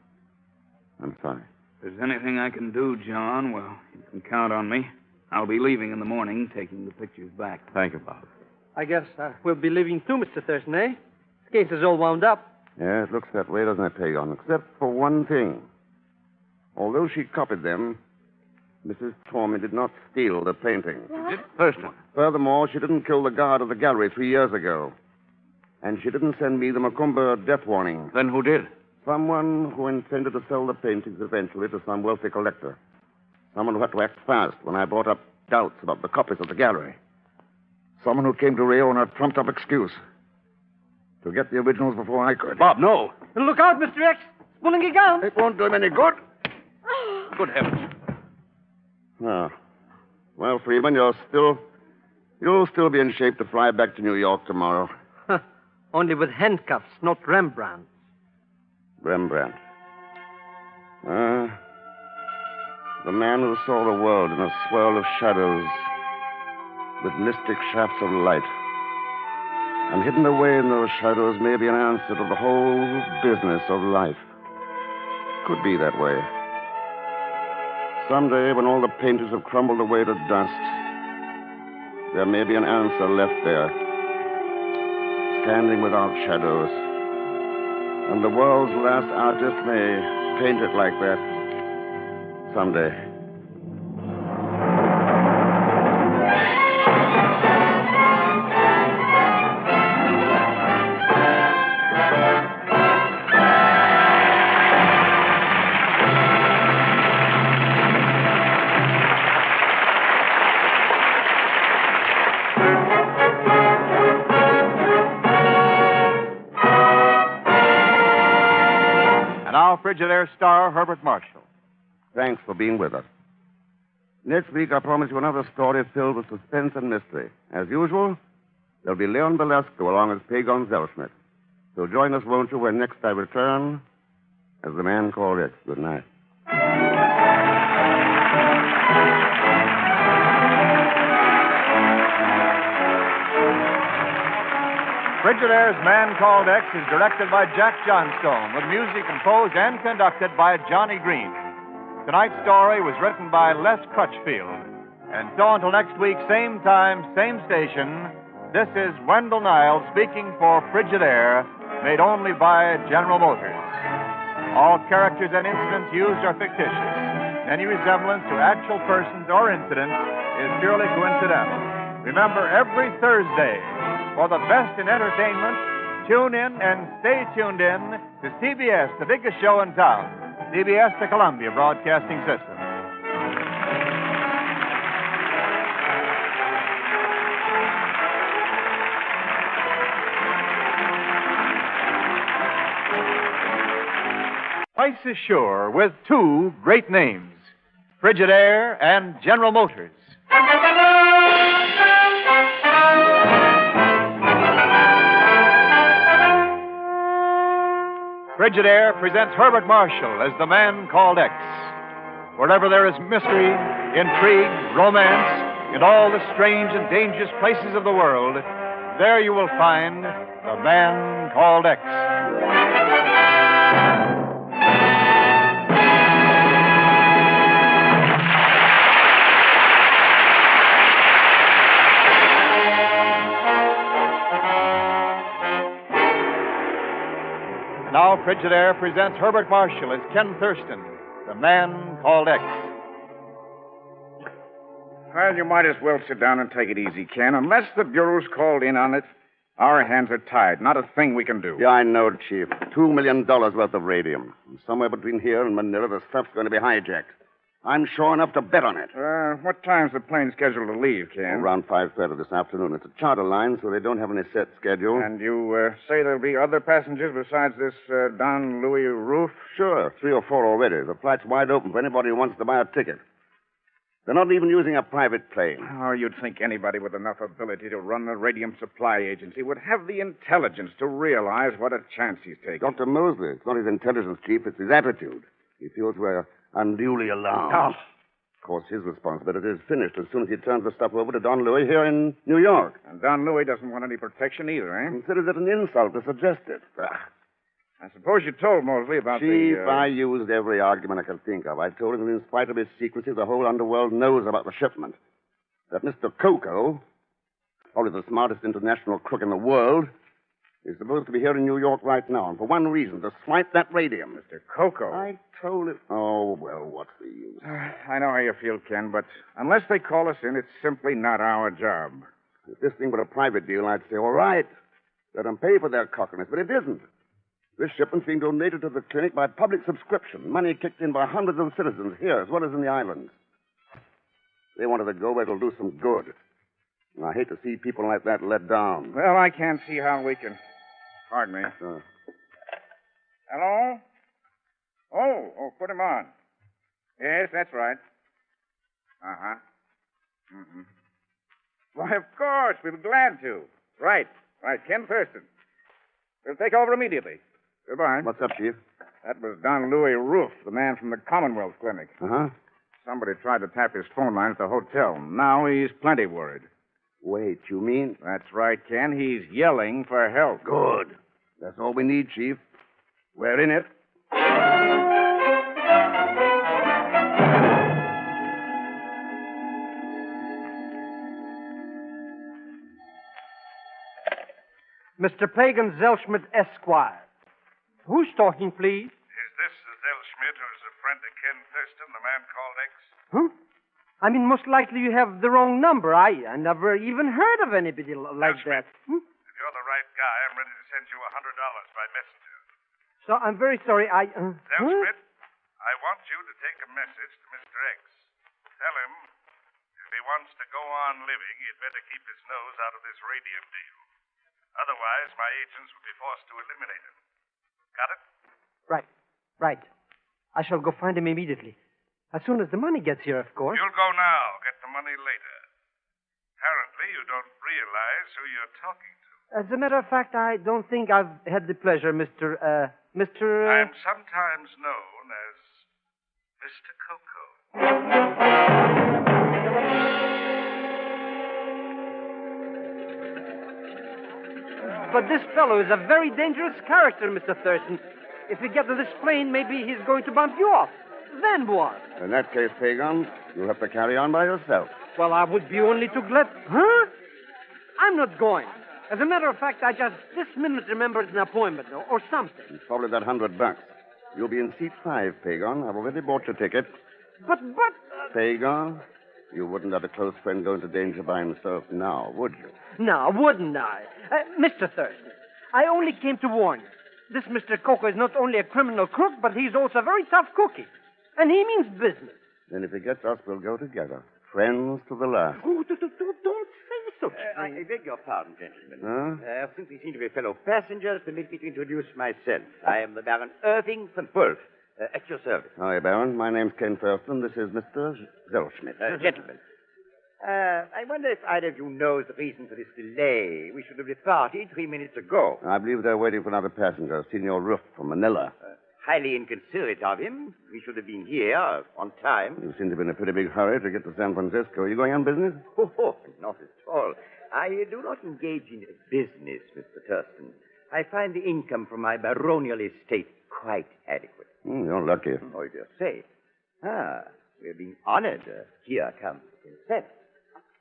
I'm sorry. If there's anything I can do, John, well, you can count on me. I'll be leaving in the morning, taking the pictures back. Thank you, Bob. I guess we'll be leaving too, Mr. Thurston, eh? This case is all wound up. Yeah, it looks that way, doesn't it, Pagon? Except for one thing. Although she copied them, Mrs. Tormey did not steal the paintings. She did? Thurston. Furthermore, she didn't kill the guard of the gallery 3 years ago. And she didn't send me the Macumba death warning. Then who did? Someone who intended to sell the paintings eventually to some wealthy collector. Someone who had to act fast when I brought up doubts about the copies of the gallery. Someone who came to Rio on a trumped-up excuse. To get the originals before I could. Bob, no. Look out, Mr. X. Pulling a gun. It won't do him any good. Good heavens. Ah. Well, Freeman, you'll still be in shape to fly back to New York tomorrow. Only with handcuffs, not Rembrandt. Rembrandt. The man who saw the world in a swirl of shadows with mystic shafts of light. And hidden away in those shadows may be an answer to the whole business of life. Could be that way. Someday, when all the paintings have crumbled away to dust, there may be an answer left there, standing without shadows. And the world's last artist may paint it like that someday. Frigidaire star Herbert Marshall. Thanks for being with us. Next week, I promise you another story filled with suspense and mystery. As usual, there'll be Leon Belasco along as Pagon Zellschmidt. So join us, won't you, when next I return as the man called X. Good night. Frigidaire's Man Called X is directed by Jack Johnstone, with music composed and conducted by Johnny Green. Tonight's story was written by Les Crutchfield. And so until next week, same time, same station, this is Wendell Niles speaking for Frigidaire, made only by General Motors. All characters and incidents used are fictitious. Any resemblance to actual persons or incidents is purely coincidental. Remember, every Thursday, for the best in entertainment, tune in and stay tuned in to CBS, the biggest show in town. CBS, the Columbia Broadcasting System. Price is sure with two great names, Frigidaire and General Motors. Frigidaire presents Herbert Marshall as the Man Called X. Wherever there is mystery, intrigue, romance, in all the strange and dangerous places of the world, there you will find the Man Called X. Now, Frigidaire presents Herbert Marshall as Ken Thurston, the Man Called X. Well, you might as well sit down and take it easy, Ken. Unless the Bureau's called in on it, our hands are tied. Not a thing we can do. Yeah, I know, Chief. $2 million worth of radium. And somewhere between here and Manila, the stuff's going to be hijacked. I'm sure enough to bet on it. What time's the plane scheduled to leave, Ken? Around 5:30 this afternoon. It's a charter line, so they don't have any set schedule. And you say there'll be other passengers besides this Don Louis Roof? Sure, 3 or 4 already. The flight's wide open for anybody who wants to buy a ticket. They're not even using a private plane. Oh, you'd think anybody with enough ability to run the radium supply agency would have the intelligence to realize what a chance he's taking. Dr. Mosley, it's not his intelligence, Chief, it's his attitude. He feels we're unduly alarmed. Oh. Of course, his responsibility is finished as soon as he turns the stuff over to Don Louis here in New York. And Don Louis doesn't want any protection either, eh? Considers it an insult to suggest it. I suppose you told Mosley about Chief, I used every argument I could think of. I told him that in spite of his secrecy, the whole underworld knows about the shipment. That Mr. Coco, probably the smartest international crook in the world, is supposed to be here in New York right now, and for one reason, to swipe that radium. Mr. Coco. I told him. Oh, well, what's the use? I know how you feel, Ken, but unless they call us in, it's simply not our job. If this thing were a private deal, I'd say, all right, let them pay for their cockiness, but it isn't. This shipment's being donated to the clinic by public subscription, money kicked in by hundreds of citizens here as well as in the islands. They wanted to go where it'll do some good. And I hate to see people like that let down. Well, I can't see how we can... Pardon me. Hello? Oh, put him on. Yes, that's right. Uh-huh. Mm-hmm. Why, of course, we'll be glad to. Right, Ken Thurston. We'll take over immediately. Goodbye. What's up, Chief? That was Don Louis Roof, the man from the Commonwealth Clinic. Uh-huh. Somebody tried to tap his phone line at the hotel. Now he's plenty worried. Wait, you mean? That's right, Ken. He's yelling for help. Good. That's all we need, Chief. We're in it. Mr. Pagan Zellschmidt, Esquire. Who's talking, please? Is this the Zellschmidt who's a friend of Ken Thurston, the Man Called X? Huh? I mean, most likely you have the wrong number. I never even heard of anybody like that. If you're the right guy, I'm ready to send you $100 by messenger. So I'm very sorry. Zellschmidt, I want you to take a message to Mr. X. Tell him if he wants to go on living, he'd better keep his nose out of this radium deal. Otherwise, my agents would be forced to eliminate him. Got it? Right. I shall go find him immediately. As soon as the money gets here, of course. You'll go now. Get the money later. Apparently, you don't realize who you're talking to. As a matter of fact, I don't think I've had the pleasure, Mr. I'm sometimes known as Mr. Coco. But this fellow is a very dangerous character, Mr. Thurston. If we get to this plane, maybe he's going to bump you off. Then what? In that case, Pagan, you'll have to carry on by yourself. Well, I would be only too glad. Huh? I'm not going. As a matter of fact, I just this minute remembered an appointment or something. It's probably that $100. You'll be in seat 5, Pagan. I've already bought your ticket. But... Pagan, you wouldn't let a close friend go into danger by himself now, would you? No, wouldn't I? Mr. Thurston, I only came to warn you. This Mr. Coco is not only a criminal crook, but he's also a very tough cookie. And he means business. Then if he gets us, we'll go together. Friends to the last. Oh, don't say such I beg your pardon, gentlemen. Huh? Since we seem to be fellow passengers, permit me to introduce myself. I am the Baron Irving von Wolf, at your service. Hi, Baron. My name's Ken Thurston. This is Mr. Zellschmidt. Gentlemen, I wonder if either of you knows the reason for this delay. We should have departed 3 minutes ago. I believe they're waiting for another passenger, Senor Ruff from Manila. Highly inconsiderate of him. We should have been here on time. You seem to be in a pretty big hurry to get to San Francisco. Are you going on business? Oh, not at all. I do not engage in business, Mr. Thurston. I find the income from my baronial estate quite adequate. You're lucky. Oh, you say. We're being honored. Here comes the princess.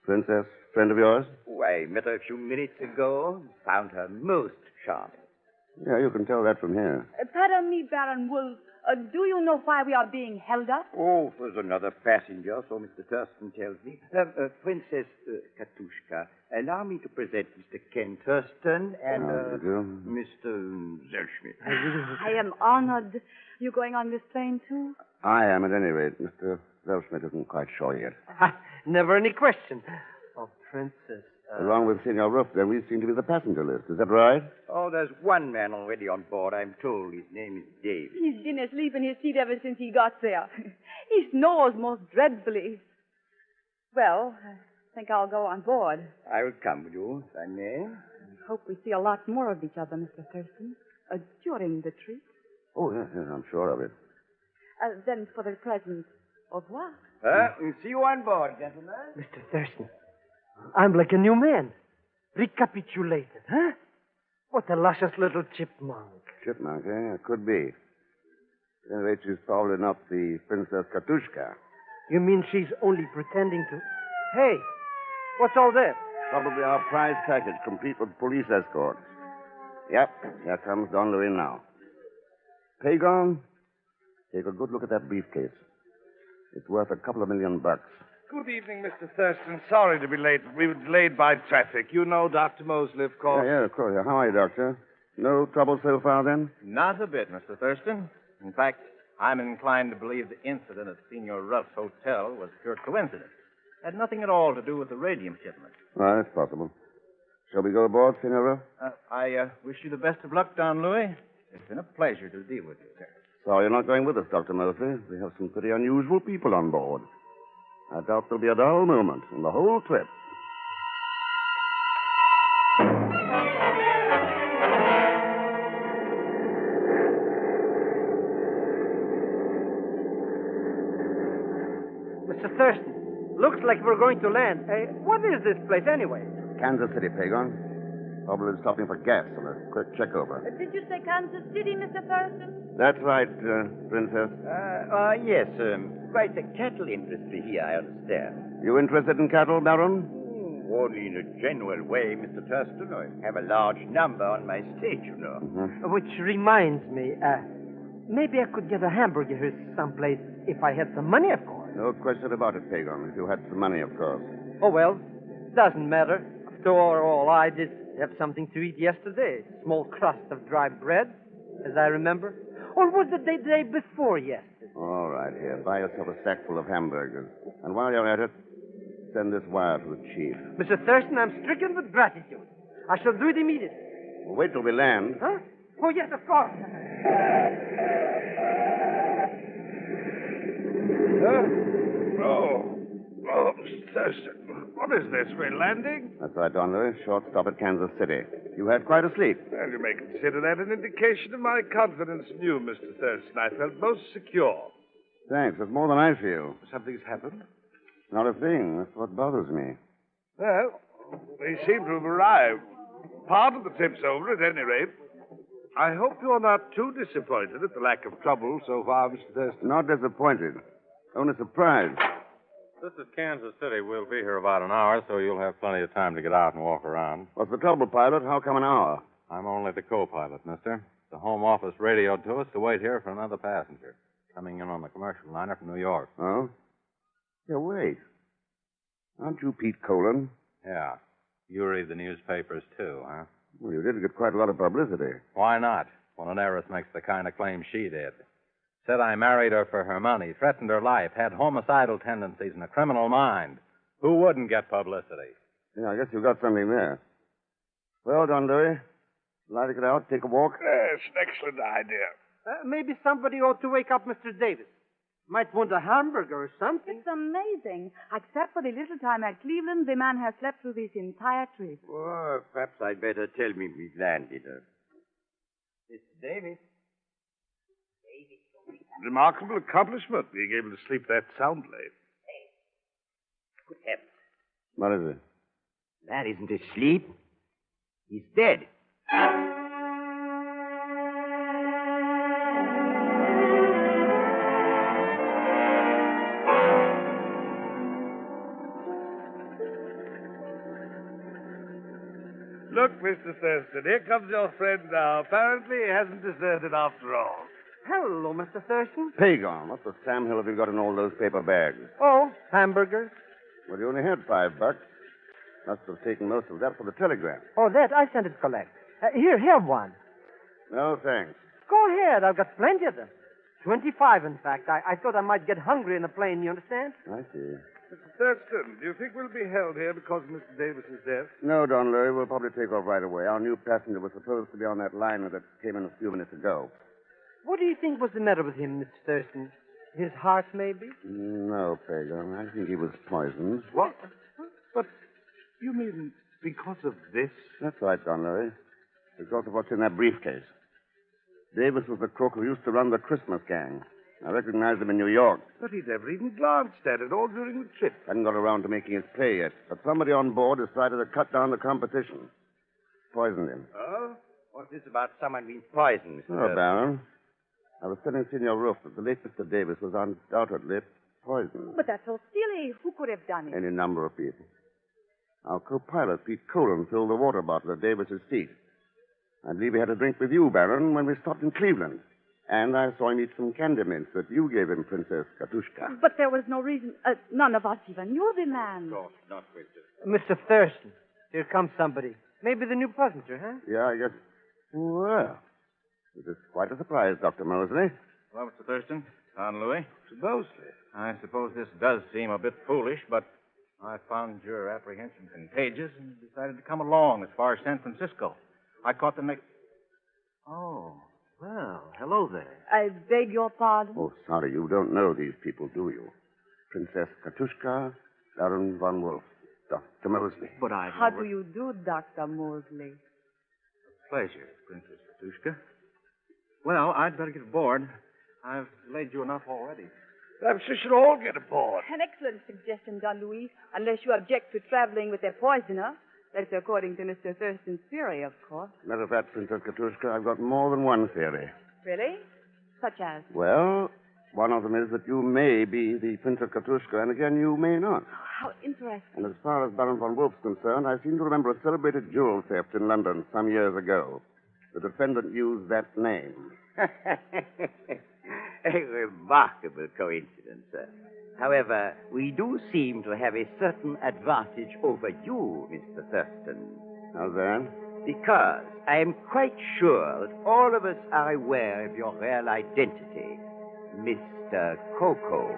Princess, friend of yours? Oh, I met her a few minutes ago. Found her most charming. Yeah, you can tell that from here. Pardon me, Baron Wolf. Do you know why we are being held up? Oh, there's another passenger, so Mr. Thurston tells me. Princess Katushka, allow me to present Mr. Ken Thurston and Mr. Zellschmidt. I am honored. You going on this plane, too? I am, at any rate. Mr. Zellschmidt isn't quite sure yet. Never any question. Oh, Princess. Along with Senor Ruff, then, we seem to be the passenger list. Is that right? Oh, there's one man already on board, I'm told. His name is David. He's been asleep in his seat ever since he got there. He snores most dreadfully. Well, I think I'll go on board. I will come with you, if I may. I hope we see a lot more of each other, Mr. Thurston, during the trip. Oh, yes, I'm sure of it. Then, for the present, au revoir. We'll see you on board, gentlemen. Mr. Thurston, I'm like a new man. Recapitulated, huh? What a luscious little chipmunk. Chipmunk, eh? It could be. At any rate, she's probably not the Princess Katushka. You mean she's only pretending to... Hey, what's all this? Probably our prize package, complete with police escort. Yep, here comes Don Louis now. Pagan, take a good look at that briefcase. It's worth $2 million. Good evening, Mr. Thurston. Sorry to be late. We were delayed by traffic. You know Dr. Mosley, of course. Yeah, of course. How are you, Doctor? No trouble so far, then? Not a bit, Mr. Thurston. In fact, I'm inclined to believe the incident at Senor Ruff's hotel was pure coincidence. Had nothing at all to do with the radium shipment. Well, it's possible. Shall we go aboard, Senor Ruff? I wish you the best of luck, Don Louis. It's been a pleasure to deal with you, sir. Sorry you're not going with us, Dr. Mosley. We have some pretty unusual people on board. I doubt there'll be a dull moment in the whole trip. Mr. Thurston, looks like we're going to land. What is this place, anyway? Kansas City, Pagan. Probably stopping for gas and a quick check-over. Did you say Kansas City, Mr. Thurston? That's right, Princess. Yes, quite a cattle industry here, I understand. You interested in cattle, Baron? Only in a general way, Mr. Thurston. I have a large number on my estate, you know. Mm-hmm. Which reminds me, maybe I could get a hamburger here someplace if I had some money, of course. No question about it, Pagan. If you had some money, of course. Oh, well, doesn't matter. After all, I did have something to eat yesterday. Small crust of dry bread, as I remember. Or was it the day before yesterday? All right, here. Buy yourself a sack full of hamburgers. And while you're at it, send this wire to the chief. Mr. Thurston, I'm stricken with gratitude. I shall do it immediately. Well, wait till we land. Huh? Oh, yes, of course. Oh, Mr. Thurston. What is this? We're landing? That's right, Don Louis. Short stop at Kansas City. You had quite a sleep. Well, you may consider that an indication of my confidence in you, Mr. Thurston. I felt most secure. Thanks. That's more than I feel. Something's happened? Not a thing. That's what bothers me. Well, we seem to have arrived. part of the trip's over, at any rate. I hope you're not too disappointed at the lack of trouble so far, Mr. Thurston. Not disappointed. Only surprised. This is Kansas City. We'll be here about an hour, so you'll have plenty of time to get out and walk around. What's the trouble, pilot? How come an hour? I'm only the co-pilot, mister. The Home Office radioed to us to wait here for another passenger, coming in on the commercial liner from New York. Oh? Yeah, wait. Aren't you Pete Colon? Yeah. You read the newspapers, too, huh? Well, you did get quite a lot of publicity. Why not, when an heiress makes the kind of claim she did? Said I married her for her money, threatened her life, had homicidal tendencies and a criminal mind. Who wouldn't get publicity? Yeah, I guess you got something there. Well, Don Louis, like to get out, take a walk? Yes, an excellent idea. Maybe somebody ought to wake up Mr. Davis. Might want a hamburger or something. It's amazing. Except for the little time at Cleveland, the man has slept through this entire trip. Well, perhaps I'd better tell me we've landed. Mr. Davis. Remarkable accomplishment, being able to sleep that soundly. Good heavens. What is it? That isn't asleep. He's dead. Look, Mr. Thurston, here comes your friend now. Apparently he hasn't deserted after all. Hello, Mr. Thurston. Pagon, what the Sam Hill have you got in all those paper bags? Oh, hamburgers. Well, you only had $5. Must have taken most of that for the telegram. Oh, that I sent it to collect. Here, have one. No, thanks. Go ahead. I've got plenty of them. 25, in fact. I thought I might get hungry in the plane, you understand? I see. Mr. Thurston, do you think we'll be held here because of Mr. Davis's death? No, Don Louis. We'll probably take off right away. Our new passenger was supposed to be on that liner that came in a few minutes ago. What do you think was the matter with him, Mr. Thurston? His heart, maybe? No, Pagan. I think he was poisoned. What? But you mean because of this? That's right, Don Louis. Because of what's in that briefcase. Davis was the crook who used to run the Christmas gang. I recognized him in New York. But he never even glanced at it all during the trip. Hadn't got around to making his play yet. But somebody on board decided to cut down the competition. Poisoned him. Oh? What's this about someone being poisoned, Mr. Oh, Baron. I was telling Senor Roof that the late Mr. Davis was undoubtedly poisoned. But that's so silly. Who could have done it? Any number of people. Our co-pilot, Pete Colon, filled the water bottle at Davis's seat. I believe he had a drink with you, Baron, when we stopped in Cleveland. And I saw him eat some candy mints that you gave him, Princess Katushka. But there was no reason. None of us even knew the man. No, not Princess. Mr. Thurston, here comes somebody. Maybe the new passenger, huh? Yeah, I guess. Well, it is quite a surprise, Dr. Mosley. Well, Mr. Thurston, Don Louis. Mostly. I suppose this does seem a bit foolish, but I found your apprehension contagious and decided to come along as far as San Francisco. I caught the next. Oh, well, hello there. I beg your pardon? Oh, sorry, you don't know these people, do you? Princess Katushka, Baron von Wolf, Dr. Mosley. But I. How do you do, Dr. Mosley? Pleasure, Princess Katushka. Well, I'd better get aboard. I've delayed you enough already. Perhaps we should all get aboard. An excellent suggestion, Don Louis, unless you object to traveling with a poisoner. That's according to Mr. Thurston's theory, of course. Matter of fact, Princess Katushka, I've got more than one theory. Really? Such as? Well, one of them is that you may be the Princess Katushka, and again, you may not. How interesting. And as far as Baron von Wolf's concerned, I seem to remember a celebrated jewel theft in London some years ago. The defendant used that name. A remarkable coincidence, sir. However, we do seem to have a certain advantage over you, Mr. Thurston. How's that? Because I am quite sure that all of us are aware of your real identity, Mr. Coco.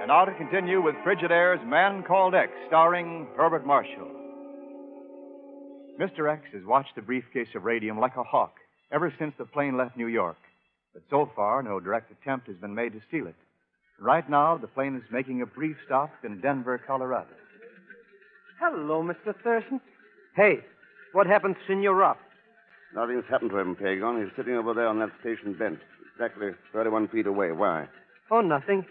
And now to continue with Frigidaire's Man Called X, starring Herbert Marshall. Mr. X has watched the briefcase of radium like a hawk, ever since the plane left New York. But so far, no direct attempt has been made to steal it. Right now, the plane is making a brief stop in Denver, Colorado. Hello, Mr. Thurston. Hey, what happened to Senor Ruff? Nothing's happened to him, Pagon. He's sitting over there on that station bench, exactly 31 feet away. Why? Oh, nothing.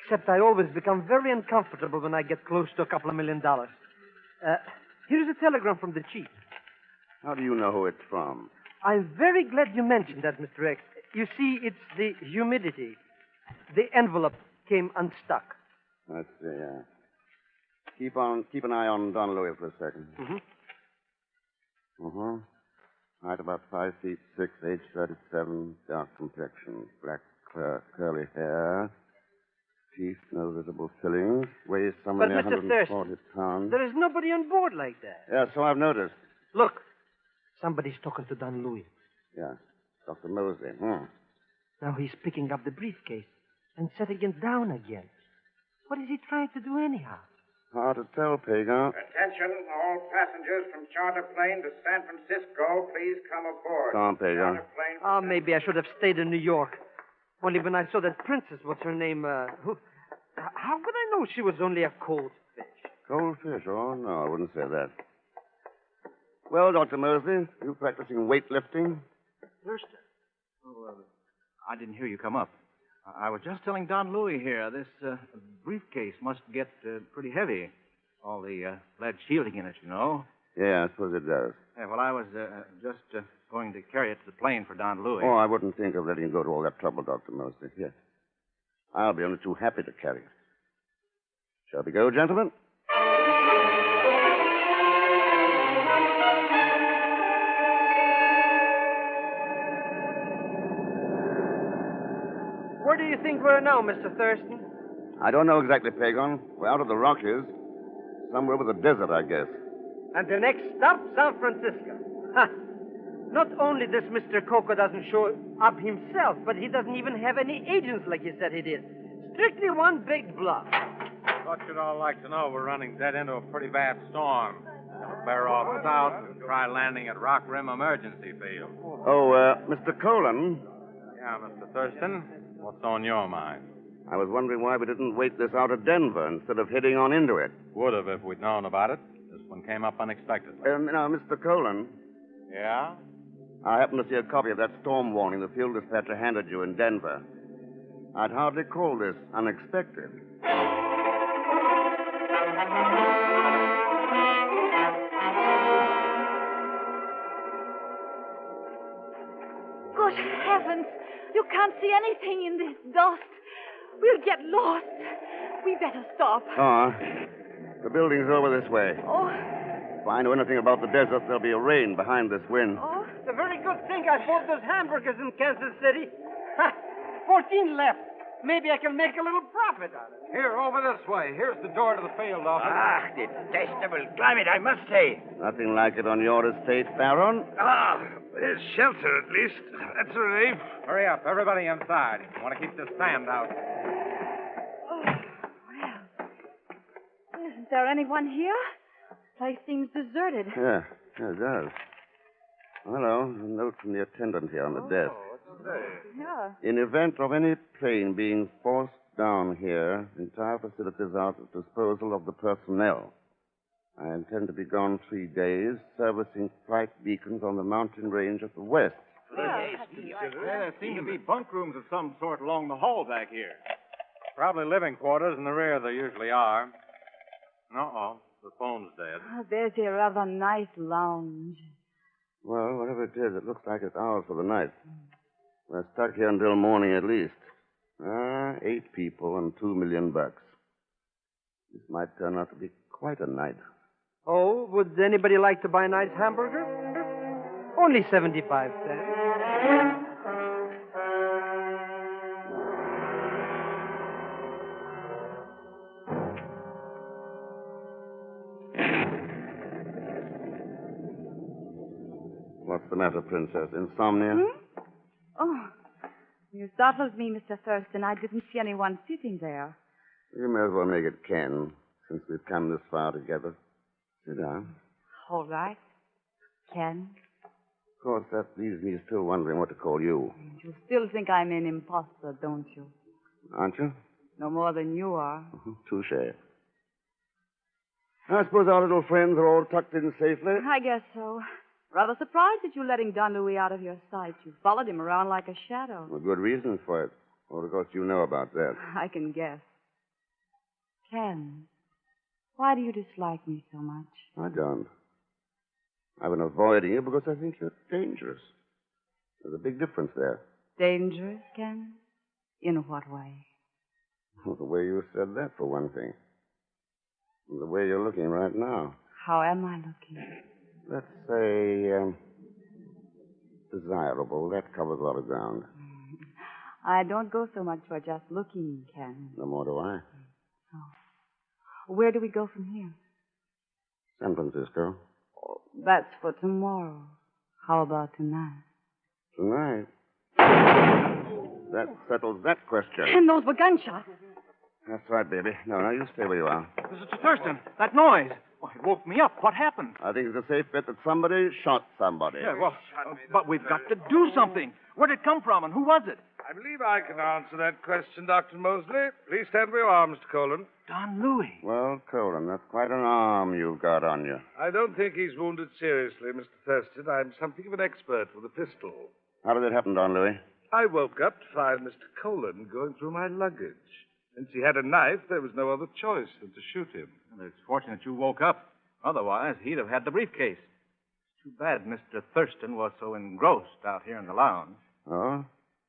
Except I always become very uncomfortable when I get close to $2 million. Here's a telegram from the chief. How do you know who it's from? I'm very glad you mentioned that, Mr. X. You see, it's the humidity. The envelope came unstuck. Let's see, Keep an eye on Don Louis for a second. Height about 5 feet 6, age 37, dark complexion, black curly hair, teeth, no visible fillings, weighs somewhere near 140 pounds. There is nobody on board like that. Yeah, so I've noticed. Look, somebody's talking to Don Louis. Yeah, Dr. Mosley. Now he's picking up the briefcase and setting it down again. What is he trying to do anyhow? Hard to tell, Pagan. Attention, all passengers from charter plane to San Francisco, please come aboard. Come on, Pagan. Oh, maybe I should have stayed in New York. Only when I saw that princess, what's her name, how could I know she was only a cold fish? Cold fish? Oh, no, I wouldn't say that. Well, Dr. Mosley, you practicing weightlifting? Thurston. Oh, I didn't hear you come up. I was just telling Don Louis here, this briefcase must get pretty heavy. All the lead shielding in it, you know. Yeah, I suppose it does. Yeah, well, I was just going to carry it to the plane for Don Louis. Oh, I wouldn't think of letting you go to all that trouble, Dr. Mosley. Yes. I'll be only too happy to carry it. Shall we go, gentlemen? Where do you think we're now, Mr. Thurston? I don't know exactly, Pagon. We're out of the Rockies. Somewhere with a desert, I guess. And the next stop, San Francisco. Ha! Not only this Mr. Coco doesn't show up himself, but he doesn't even have any agents like he said he did. Strictly one big bluff. Thought you'd all like to know we're running dead into a pretty bad storm. We'll bear all south and try landing at Rock Rim Emergency Field. Oh, Mr. Colon. Yeah, Mr. Thurston. What's on your mind? I was wondering why we didn't wait this out of Denver instead of heading on into it. Would have if we'd known about it. This one came up unexpectedly. Now, Mr. Colon. Yeah? I happened to see a copy of that storm warning the field dispatcher handed you in Denver. I'd hardly call this unexpected. Good heavens! You can't see anything in this dust. We'll get lost. We better stop. The building's over this way. Oh. If I know anything about the desert, there'll be a rain behind this wind. Oh, it's a very good thing I bought those hamburgers in Kansas City. Ha! 14 left. Maybe I can make a little profit on it. Here, over this way. Here's the door to the field office. Ah, detestable climate, I must say. Nothing like it on your estate, Baron. There's shelter at least. That's a relief. Hurry up, everybody inside. I want to keep this sand out. Isn't there anyone here? The place seems deserted. Yeah, it does. Hello, a note from the attendant here on the desk. Yeah. In event of any plane being forced down here, entire facilities are at the disposal of the personnel. I intend to be gone 3 days, servicing flight beacons on the mountain range at the west. There seem to be bunk rooms of some sort along the hall back here. Probably living quarters in the rear, there usually are. Uh-oh, the phone's dead. Oh, there's a rather nice lounge. Well, whatever it is, it looks like it's ours for the night. We're stuck here until morning at least. 8 people and $2 million. This might turn out to be quite a night. Oh, would anybody like to buy a nice hamburger? Only 75 cents. What's the matter, Princess? Insomnia? Oh, you startled me, Mr. Thurston. I didn't see anyone sitting there. You may as well make it Ken, since we've come this far together. Sit down. All right. Ken. course, that leaves me still wondering what to call you. You still think I'm an imposter, don't you? Aren't you? No more than you are. Touche. I suppose our little friends are all tucked in safely. I guess so. Rather surprised at you letting Don Louis out of your sight. You followed him around like a shadow. Well, good reasons for it. Well, of course, you know about that. I can guess. Ken, why do you dislike me so much? I don't. I've been avoiding you because I think you're dangerous. There's a big difference there. Dangerous, Ken? In what way? Well, the way you said that, for one thing. And the way you're looking right now. How am I looking? Let's say, desirable. That covers a lot of ground. I don't go so much for just looking, Ken. No more do I. Oh. Where do we go from here? San Francisco. Oh, that's for tomorrow. How about tonight? Tonight? That settles that question. And those were gunshots. That's right, baby. No, you stay where you are. Mr. Thurston, that noise. Oh, it woke me up. What happened? I think it's a safe bet that somebody shot somebody. Yeah, well, but we've got to do something. Where did it come from, and who was it? I believe I can answer that question, Dr. Mosley. Please stand where you are, Mr. Colon. Don Louis. Well, Colin, that's quite an arm you've got on you. I don't think he's wounded seriously, Mr. Thurston. I'm something of an expert with a pistol. How did it happen, Don Louis? I woke up to find Mr. Colon going through my luggage. Since he had a knife, there was no other choice than to shoot him. Well, it's fortunate you woke up. Otherwise, he'd have had the briefcase. It's too bad Mr. Thurston was so engrossed out here in the lounge. Oh?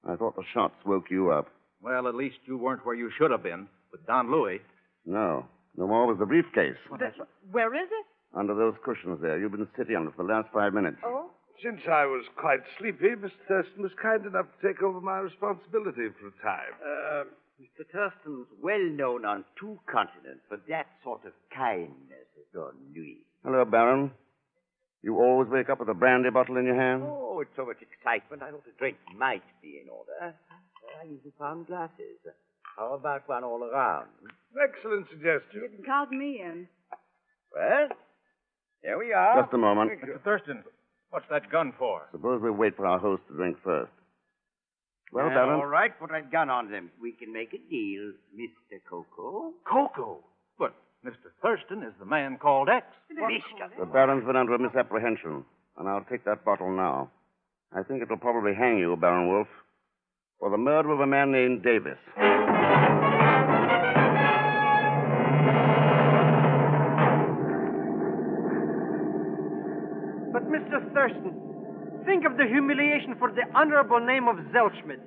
I thought the shots woke you up. Well, at least you weren't where you should have been, with Don Louis. No. No more was the briefcase. Where is it? Under those cushions there. You've been sitting on it for the last 5 minutes. Oh? Since I was quite sleepy, Mr. Thurston was kind enough to take over my responsibility for a time. Mr. Thurston's well known on 2 continents for that sort of kindness as Don Louis. Hello, Baron. You always wake up with a brandy bottle in your hand? Oh, it's so much excitement. I thought a drink might be in order. I usually found glasses. How about one all around? Excellent suggestion. You didn't count me in. Well, there we are. Just a moment. Mr. Thurston, what's that gun for? Suppose we wait for our host to drink first. Well, Yeah, Baron. all right, put that gun on them. We can make a deal, Mr. Coco. Coco? But Mr. Thurston is the man called X. The Baron's been under a misapprehension, and I'll take that bottle now. I think it'll probably hang you, Baron Wolf, for the murder of a man named Davis. But, Mr. Thurston, think of the humiliation for the honorable name of Zelschmidt.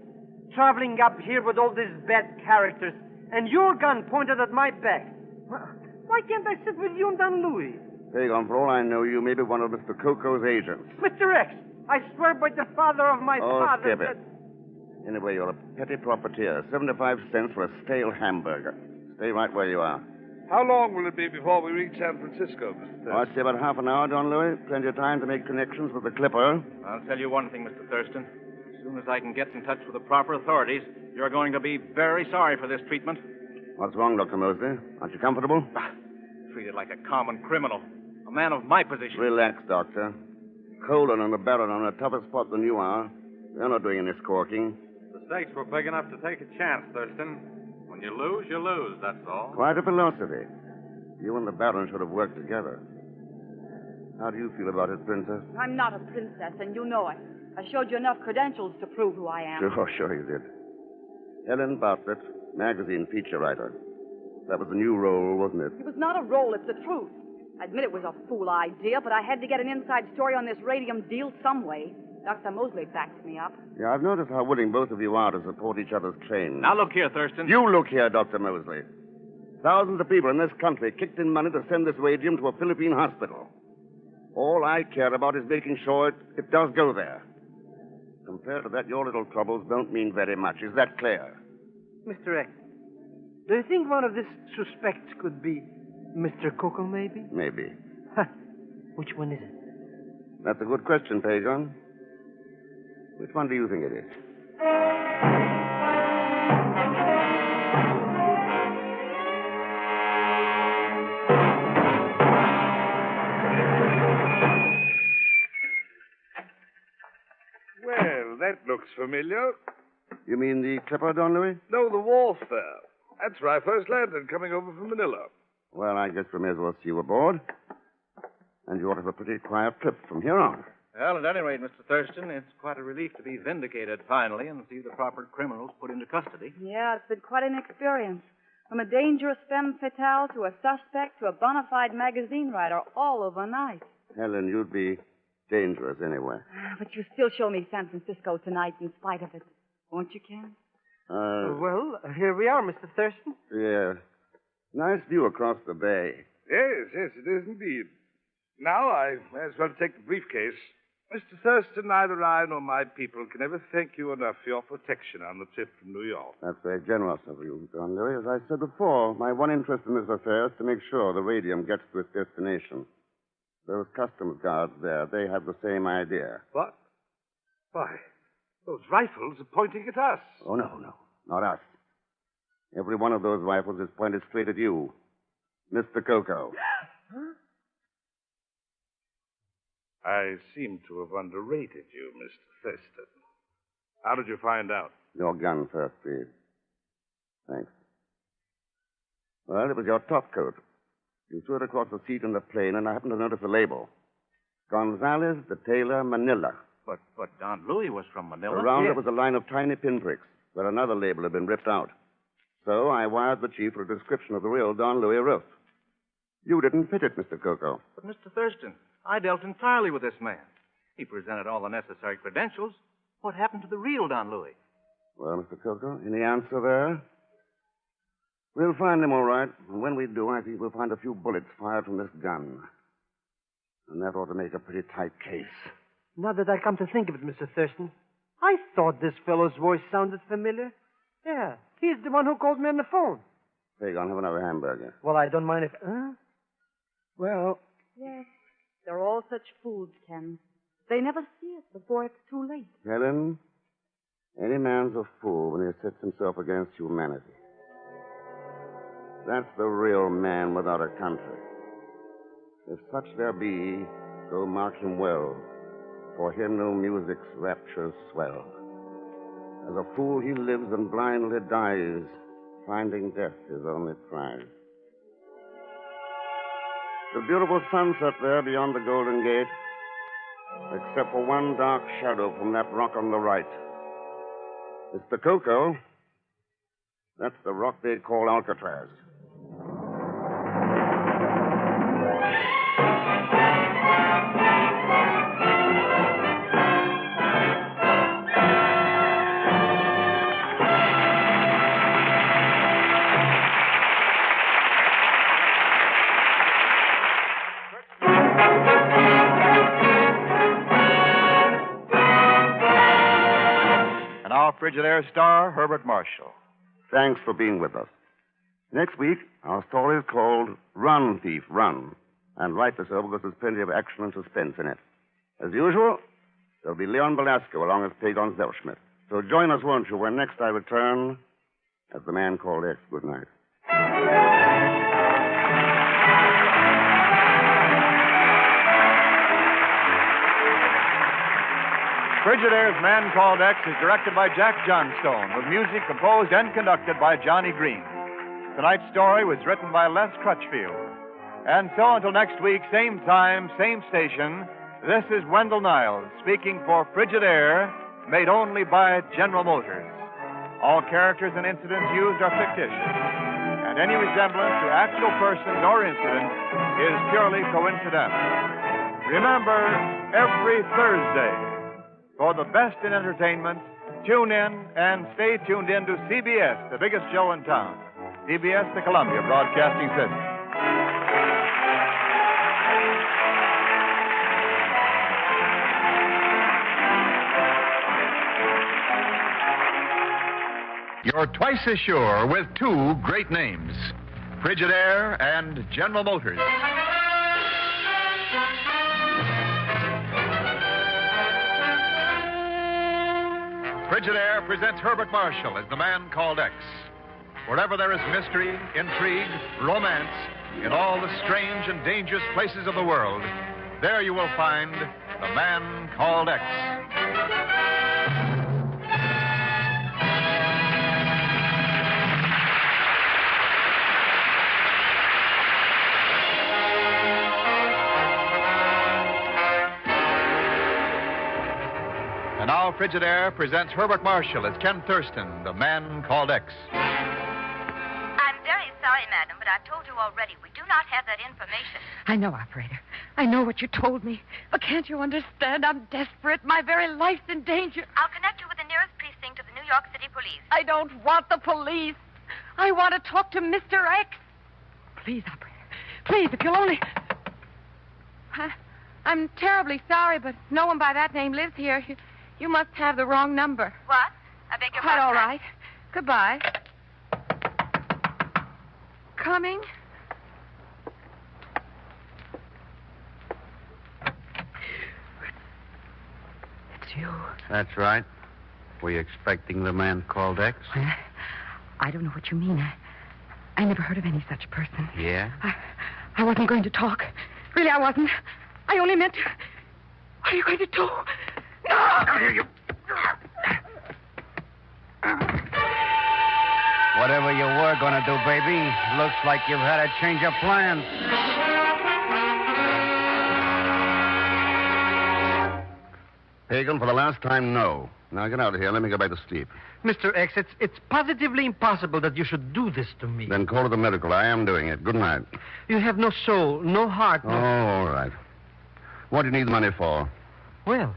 Traveling up here with all these bad characters, and your gun pointed at my back. Why can't I sit with you and Don Louis? Pagon, for all I know, you may be one of Mr. Coco's agents. Mr. X, I swear by the father of my father skip it. Anyway, you're a petty profiteer. 75 cents for a stale hamburger. Stay right where you are. How long will it be before we reach San Francisco, Mr. Thurston? I'd say about half an hour, Don Louis. Plenty of time to make connections with the Clipper. I'll tell you one thing, Mr. Thurston. As soon as I can get in touch with the proper authorities, you're going to be very sorry for this treatment. What's wrong, Dr. Mosley? Aren't you comfortable? Treated like a common criminal. A man of my position. Relax, Doctor. Colin and the Baron are in a tougher spot than you are. They're not doing any squawking. The stakes were big enough to take a chance, Thurston. When you lose, that's all. Quite a philosophy. You and the Baron should have worked together. How do you feel about it, Princess? I'm not a princess, and you know it. I showed you enough credentials to prove who I am. Sure you did. Helen Bartlett, magazine feature writer. That was a new role, wasn't it? It was not a role, it's the truth. I admit it was a fool idea, but I had to get an inside story on this radium deal some way. Dr. Mosley backed me up. Yeah, I've noticed how willing both of you are to support each other's claims. Now look here, Thurston. You look here, Dr. Mosley. Thousands of people in this country kicked in money to send this radium to a Philippine hospital. All I care about is making sure it does go there. Compared to that, your little troubles don't mean very much. Is that clear? Mr. X, do you think one of these suspects could be Mr. Coco, maybe? Maybe. Which one is it? That's a good question, Pagon. Which one do you think it is? familiar. You mean the clipper, Don Louis? No, the wharf there. That's where I first landed, coming over from Manila. Well, I guess we may as well see you aboard. And you ought to have a pretty quiet trip from here on. Well, at any rate, Mr. Thurston, it's quite a relief to be vindicated finally and see the proper criminals put into custody. Yeah, it's been quite an experience. From a dangerous femme fatale to a suspect to a bona fide magazine writer all overnight. Helen, you'd be dangerous anyway. But you still show me San Francisco tonight in spite of it. Won't you, Ken? Well, here we are, Mr. Thurston. Yeah. Nice view across the bay. Yes, it is indeed. Now I may as well take the briefcase. Mr. Thurston, neither I nor my people can ever thank you enough for your protection on the trip from New York. That's very generous of you, Don Louis. As I said before, my one interest in this affair is to make sure the radium gets to its destination. Those customs guards there, they have the same idea. What? Why, those rifles are pointing at us. Oh, no, not us. Every one of those rifles is pointed straight at you, Mr. Coco. I seem to have underrated you, Mr. Thurston. How did you find out? Your gun first, please. Thanks. Well, it was your top coat. You threw it across the seat in the plane, and I happened to notice the label. Gonzales de Taylor, Manila. But Don Louis was from Manila. Around it was a line of tiny pinpricks, where another label had been ripped out. So I wired the chief for a description of the real Don Louis roof. You didn't fit it, Mr. Coco. But, Mr. Thurston, I dealt entirely with this man. He presented all the necessary credentials. What happened to the real Don Louis? Well, Mr. Coco, any answer there? We'll find him all right. And when we do, I think we'll find a few bullets fired from this gun. And that ought to make a pretty tight case. Now that I come to think of it, Mr. Thurston, I thought this fellow's voice sounded familiar. Yeah, he's the one who called me on the phone. Hey, go on, have another hamburger. Well, I don't mind if... Huh? Well... Yes, they're all such fools, Ken. They never see it before it's too late. Helen, any man's a fool when he sets himself against humanity. That's the real man without a country. If such there be, go mark him well. For him no music's raptures swell. As a fool he lives and blindly dies, finding death his only prize. The beautiful sunset there beyond the Golden Gate, except for one dark shadow from that rock on the right. Mr. Coco, that's the rock they'd call Alcatraz. Frigidaire star Herbert Marshall. Thanks for being with us. Next week, our story is called Run, Thief, Run. And rightly so, because there's plenty of action and suspense in it. As usual, there'll be Leon Belasco along with Pagon Zellschmidt. So join us, won't you, when next I return as the man called X. Good night. Frigidaire's Man Called X is directed by Jack Johnstone, with music composed and conducted by Johnny Green. Tonight's story was written by Les Crutchfield. And so until next week, same time, same station, this is Wendell Niles speaking for Frigidaire, made only by General Motors. All characters and incidents used are fictitious, and any resemblance to actual persons or incidents is purely coincidental. Remember, every Thursday, for the best in entertainment, tune in and stay tuned in to CBS, the biggest show in town. CBS, the Columbia Broadcasting System. You're twice as sure with two great names, Frigidaire and General Motors. Frigidaire presents Herbert Marshall as the Man Called X. Wherever there is mystery, intrigue, romance, in all the strange and dangerous places of the world, there you will find the Man Called X. now, Frigidaire presents Herbert Marshall as Ken Thurston, the man called X. I'm very sorry, madam, but I've told you already. We do not have that information. I know, operator. I know what you told me. But can't you understand? I'm desperate. My very life's in danger. I'll connect you with the nearest precinct of the New York City Police. I don't want the police. I want to talk to Mr. X. Please, operator. Please, if you'll only... I'm terribly sorry, but no one by that name lives here. You must have the wrong number. What? I beg your Quite pardon. all right. Goodbye. Coming? It's you. That's right. Were you expecting the man called X? I don't know what you mean. I never heard of any such person. Yeah? I wasn't going to talk. Really, I wasn't. I only meant to... What are you going to do? No! I hear you. Whatever you were going to do, baby, looks like you've had a change of plans. Hagen, for the last time, no. Now get out of here. Let me go back to sleep. Mr. X, it's positively impossible that you should do this to me. Then call to the medical. I am doing it. Good night. You have no soul, no heart, no... Oh, all right. What do you need the money for? Well,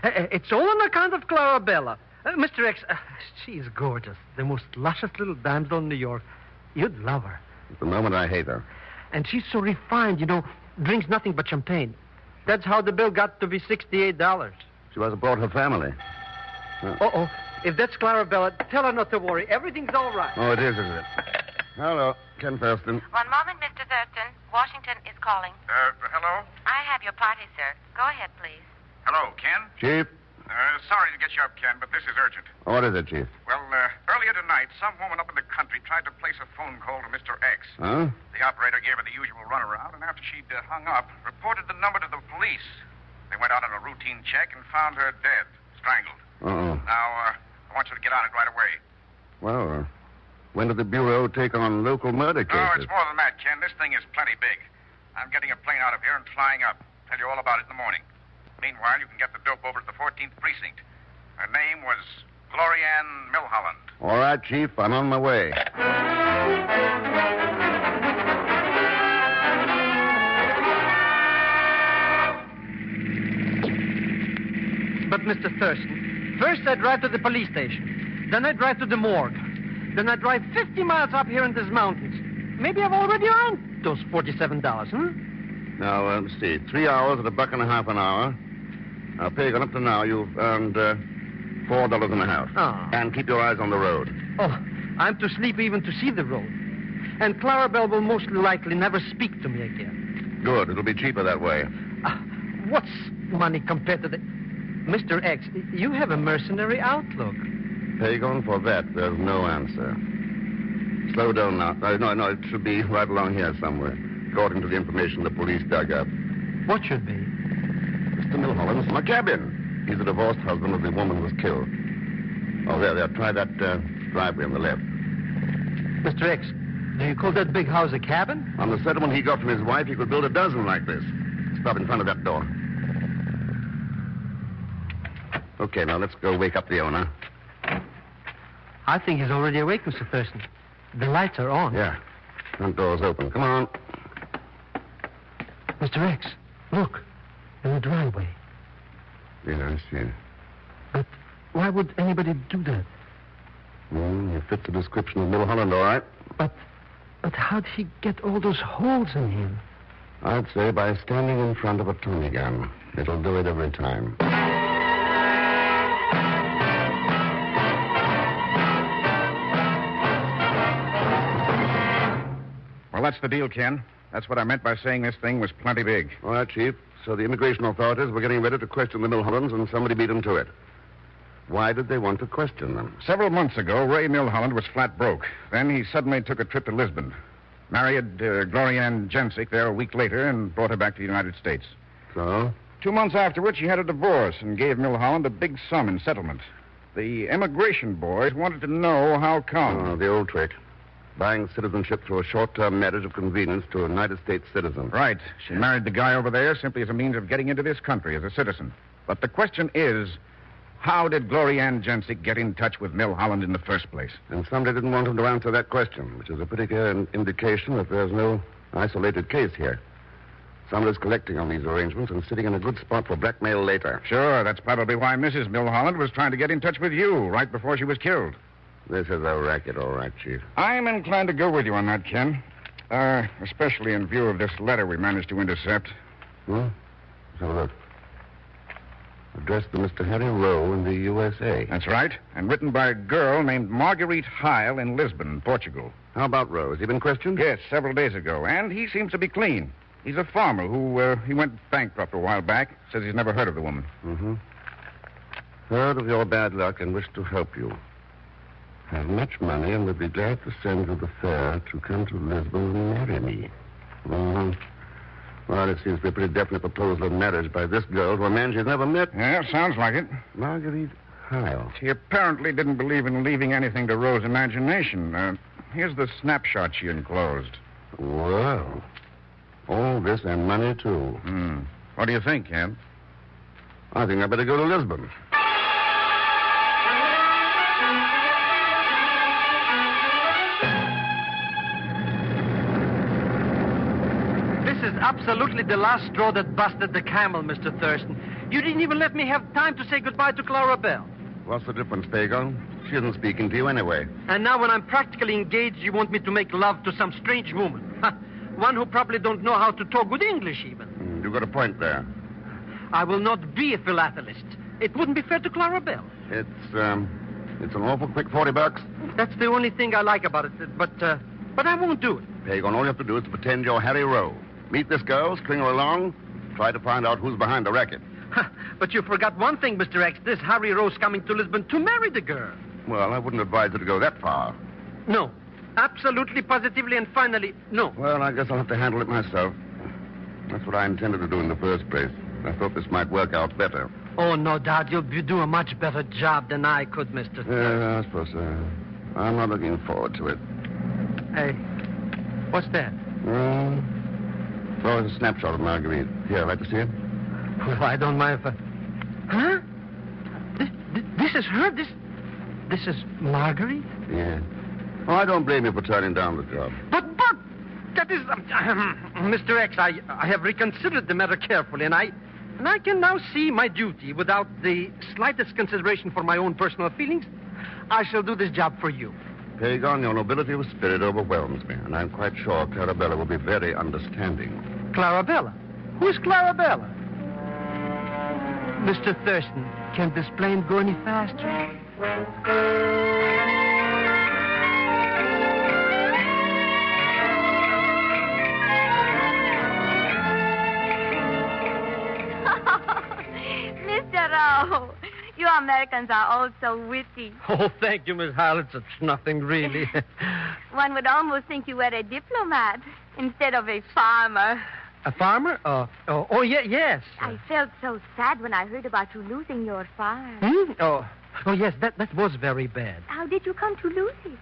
it's all on account of Clarabella. Mr. X, she's gorgeous. The most luscious little damsel in New York. You'd love her. At the moment, I hate her. And she's so refined, drinks nothing but champagne. That's how the bill got to be $68. She must have brought her family. Uh-oh. If that's Clarabella, tell her not to worry. Everything's all right. Oh, it is it? Hello, Ken Thurston. One moment, Mr. Thurston. Washington is calling. Hello? I have your party, sir. Go ahead, please. Hello, Ken? Chief? Sorry to get you up, Ken, but this is urgent. What is it, Chief? Well, earlier tonight, some woman up in the country tried to place a phone call to Mr. X. Huh? The operator gave her the usual runaround, and after she'd hung up, reported the number to the police. They went out on a routine check and found her dead, strangled. Uh-oh. Now, I want you to get on it right away. Well, when did the Bureau take on local murder cases? Oh, it's more than that, Ken. This thing is plenty big. I'm getting a plane out of here and flying up. Tell you all about it in the morning. Meanwhile, you can get the dope over to the 14th Precinct. Her name was Glorianne Milholland. All right, Chief. I'm on my way. But, Mr. Thurston, first I drive to the police station. Then I drive to the morgue. Then I drive 50 miles up here in these mountains. Maybe I've already earned those $47, Now, let's see. 3 hours at $1.50 an hour. Now, Pagan, up to now, you've earned $4.50. Oh. And keep your eyes on the road. Oh, I'm too sleepy even to see the road. And Clarabelle will most likely never speak to me again. Good. It'll be cheaper that way. What's money compared to the... Mr. X, you have a mercenary outlook. Pagan, for that, there's no answer. Slow down now. No, it should be right along here somewhere, according to the information the police dug up. What should be? Mr. Milholland's in my cabin. He's the divorced husband of the woman who was killed. Oh, there. Try that driveway on the left. Mr. X, do you call that big house a cabin? On the settlement he got from his wife, he could build a dozen like this. Stop in front of that door. Okay, now let's go wake up the owner. I think he's already awake, Mr. Thurston. The lights are on. Yeah. Front door's open. Come on. Mr. X, look. In the driveway. Yes. But why would anybody do that? You fit the description of Milholland, all right. But how'd he get all those holes in him? I'd say by standing in front of a Tommy gun. It'll do it every time. Well, that's the deal, Ken. That's what I meant by saying this thing was plenty big. All right, Chief. So the immigration authorities were getting ready to question the Milhollands, and somebody beat them to it. Why did they want to question them? Several months ago, Ray Milholland was flat broke. Then he suddenly took a trip to Lisbon. Married Glorianne Jensic there a week later and brought her back to the United States. So? 2 months afterwards, she had a divorce and gave Milholland a big sum in settlement. The immigration boys wanted to know how come. Oh, the old trick. Buying citizenship through a short-term marriage of convenience to a United States citizen. Right. She married the guy over there simply as a means of getting into this country as a citizen. But the question is, How did Gloria Ann Jensick get in touch with Milholland in the first place? And somebody didn't want him to answer that question, which is a pretty clear indication that there's no isolated case here. Somebody's collecting on these arrangements and sitting in a good spot for blackmail later. Sure, that's probably why Mrs. Milholland was trying to get in touch with you right before she was killed. This is a racket, all right, Chief. I'm inclined to go with you on that, Ken. Especially in view of this letter we managed to intercept. Let's have a look. Addressed to Mr. Harry Rowe in the USA. That's right. And written by a girl named Marguerite Heil in Lisbon, Portugal. How about Rowe? Has he been questioned? Yes, several days ago. And he seems to be clean. He's a farmer who, he went bankrupt a while back. Says he's never heard of the woman. Mm-hmm. Heard of your bad luck and wish to help you. Have much money and would be glad to send you the fare to come to Lisbon and marry me. Mm-hmm. Well, it seems to be a pretty definite proposal of marriage by this girl to a man she's never met. Yeah, sounds like it. Marguerite Heil. She apparently didn't believe in leaving anything to Rose's imagination. Here's the snapshot she enclosed. Well, all this and money, too. What do you think, Ken? I think I better go to Lisbon. This is absolutely the last straw that busted the camel, Mr. Thurston. You didn't even let me have time to say goodbye to Clara Bell. What's the difference, Pagon? She isn't speaking to you anyway. And now when I'm practically engaged, you want me to make love to some strange woman. One who probably don't know how to talk good English, even. You got a point there. I will not be a philatelist. It wouldn't be fair to Clara Bell. It's an awful quick $40. That's the only thing I like about it, but I won't do it. Pagon, all you have to do is to pretend you're Harry Rowe. Meet this girl, string her along, try to find out who's behind the racket. But you forgot one thing, Mr. X. This Harry Rowe's coming to Lisbon to marry the girl. Well, I wouldn't advise you to go that far. No. Absolutely, positively, and finally, no. Well, I guess I'll have to handle it myself. That's what I intended to do in the first place. I thought this might work out better. Oh, no doubt. You'll do a much better job than I could, Mr. Yeah, I suppose so. I'm not looking forward to it. Hey, what's that? Oh, it's a snapshot of Marguerite. Here, I'd like to see it. Well, I don't mind if I... Huh? This is her? This is Marguerite? Yeah. Oh, I don't blame you for turning down the job. But, that is... Mr. X, I have reconsidered the matter carefully, and I can now see my duty without the slightest consideration for my own personal feelings. I shall do this job for you. Pagon, your nobility of spirit overwhelms me, and I'm quite sure Clarabella will be very understanding. Clarabella? Who's Clarabella? Mr. Thurston, can this plane go any faster? Mr. Rowe, you Americans are all so witty. Oh, thank you, Miss Howlett. It's nothing, really. One would almost think you were a diplomat instead of a farmer. A farmer? Oh, yes. I felt so sad when I heard about you losing your farm. Oh, yes, that was very bad. How did you come to lose it?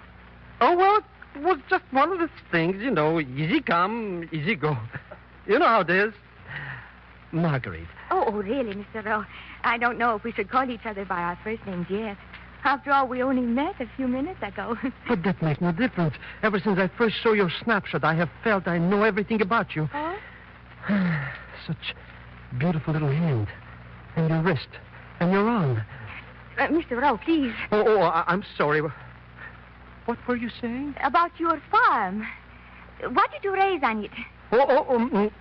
Oh, well, it was just one of those things, easy come, easy go. You know how it is. Marguerite. Oh, really, Mr. Rowe? I don't know if we should call each other by our first names yet. After all, we only met a few minutes ago. But that makes no difference. Ever since I first saw your snapshot, I have felt I know everything about you. Oh? Such beautiful little hand. And your wrist. And your arm. Mr. Rowe, please. I'm sorry. What were you saying? About your farm. What did you raise on it?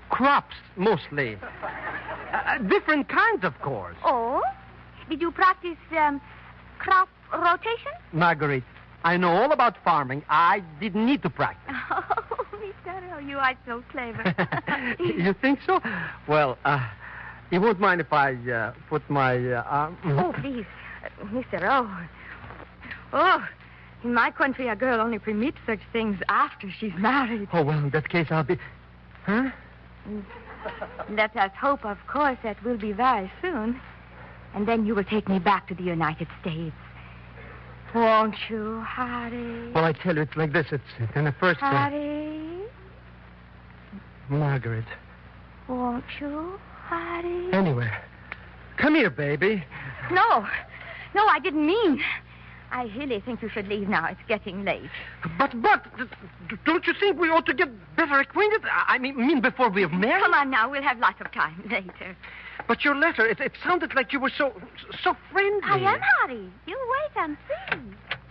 Crops, mostly. Different kinds, of course. Oh? Did you practice crop rotation? Marguerite, I know all about farming. I didn't need to practice. Oh, Mr. Rowe, you are so clever. You think so? Well, you won't mind if I put my arm... Oh, please. Mr. Rowe. Oh, in my country, a girl only permits such things after she's married. Oh, well, in that case, I'll be... Huh? Let us hope, of course, that will be very soon. And then you will take me back to the United States. Won't you, Harry? Well, I tell you, it's like this. It's in the first... Harry? Margaret. Won't you, Harry? Anywhere. Come here, baby. No. No, I didn't mean. I really think you should leave now. It's getting late. But, don't you think we ought to get better acquainted? I mean before we're married? Come on now, we'll have lots of time later. But your letter, it sounded like you were so friendly. I am, Harry. You wait and see.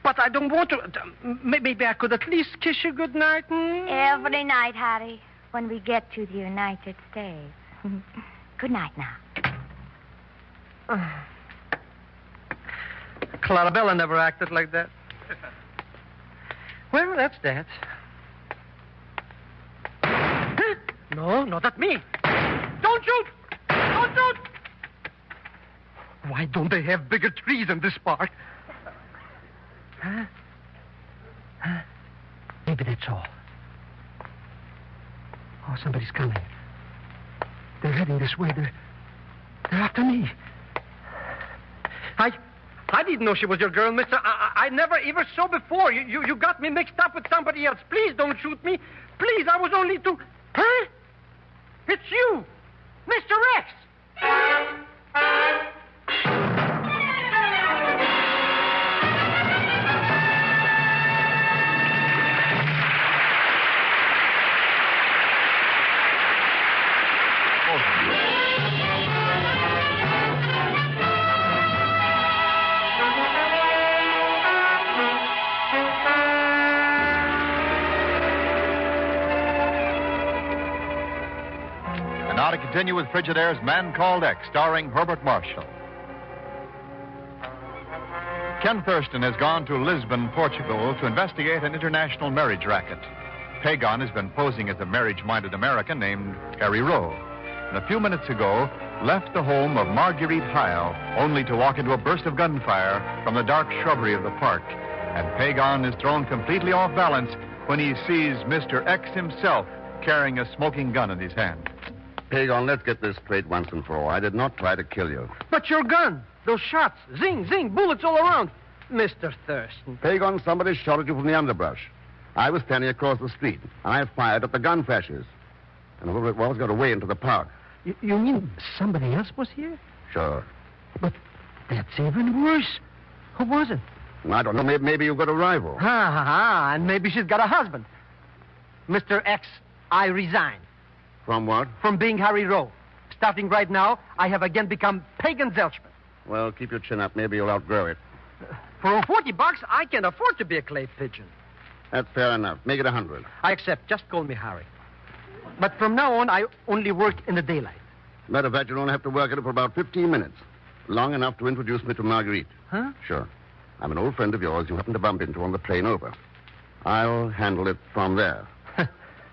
But I don't want to. Maybe I could at least kiss you goodnight. Every night, Harry, when we get to the United States. Good night now. Clarabella never acted like that. Well, that's that. No, not at me. Don't shoot! Don't shoot! Why don't they have bigger trees in this park? Huh? Maybe that's all. Oh, somebody's coming. They're heading this way. They're after me. I didn't know she was your girl, mister. I never ever saw before. You got me mixed up with somebody else. Please don't shoot me. Please, I was only too... Huh? It's you, Mr. X. Now to continue with Frigidaire's Man Called X, starring Herbert Marshall. Ken Thurston has gone to Lisbon, Portugal, to investigate an international marriage racket. Pagon has been posing as a marriage-minded American named Harry Rowe, and a few minutes ago left the home of Marguerite Heil, only to walk into a burst of gunfire from the dark shrubbery of the park. And Pagon is thrown completely off balance when he sees Mr. X himself carrying a smoking gun in his hand. Pagon, let's get this straight once and for all. I did not try to kill you. But your gun, those shots, zing, zing, bullets all around. Mr. Thurston. Pagon, somebody shot at you from the underbrush. I was standing across the street. I fired at the gun flashes. And whoever it was got away into the park. You mean somebody else was here? Sure. But that's even worse. Who was it? I don't know. Maybe you've got a rival. And maybe she's got a husband. Mr. X, I resign. From what? From being Harry Rowe. Starting right now, I have again become Pagan Zelchman. Well, keep your chin up. Maybe you'll outgrow it. For $40, I can afford to be a clay pigeon. That's fair enough. Make it 100. I accept. Just call me Harry. But from now on, I only work in the daylight. Matter of fact, you'll only have to work at it for about 15 minutes. Long enough to introduce me to Marguerite. Huh? Sure. I'm an old friend of yours you happened to bump into on the train over. I'll handle it from there.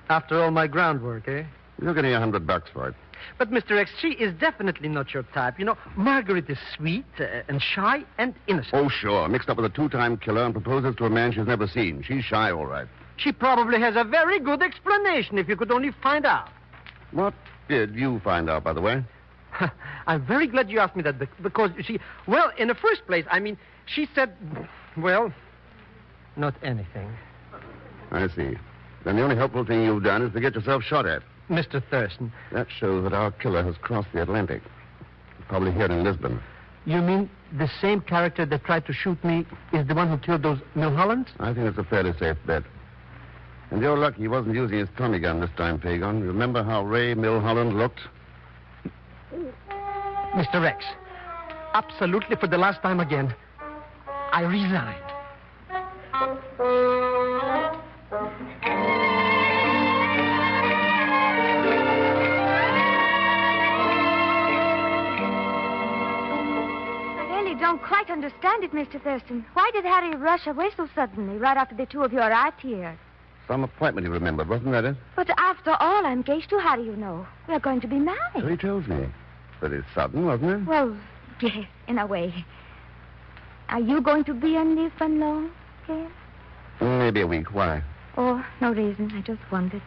After all my groundwork, eh? You're getting $100 for it. But, Mr. X, she is definitely not your type. You know, Margaret is sweet and shy and innocent. Oh, sure. Mixed up with a two-time killer and proposes to a man she's never seen. She's shy, all right. She probably has a very good explanation if you could only find out. What did you find out, by the way? I'm very glad you asked me that because, you see, well, in the first place, I mean, she said, well, not anything. I see. Then the only helpful thing you've done is to get yourself shot at. Mr. Thurston. That shows that our killer has crossed the Atlantic. Probably here in Lisbon. You mean the same character that tried to shoot me is the one who killed those Milhollands? I think it's a fairly safe bet. And you're lucky he wasn't using his Tommy gun this time, Pagon. Remember how Ray Milholland looked? Mr. X, absolutely for the last time again, I resign. Don't quite understand it, Mr. Thurston. Why did Harry rush away so suddenly, right after the two of you arrived here? Some appointment he remembered, wasn't that it? But after all, I'm engaged to Harry, you know. We're going to be married. So he tells me. But it's sudden, wasn't it? Well, yes, in a way. Are you going to be in Lisbon long, Ken? Maybe a week. Why? Oh, no reason. I just wondered.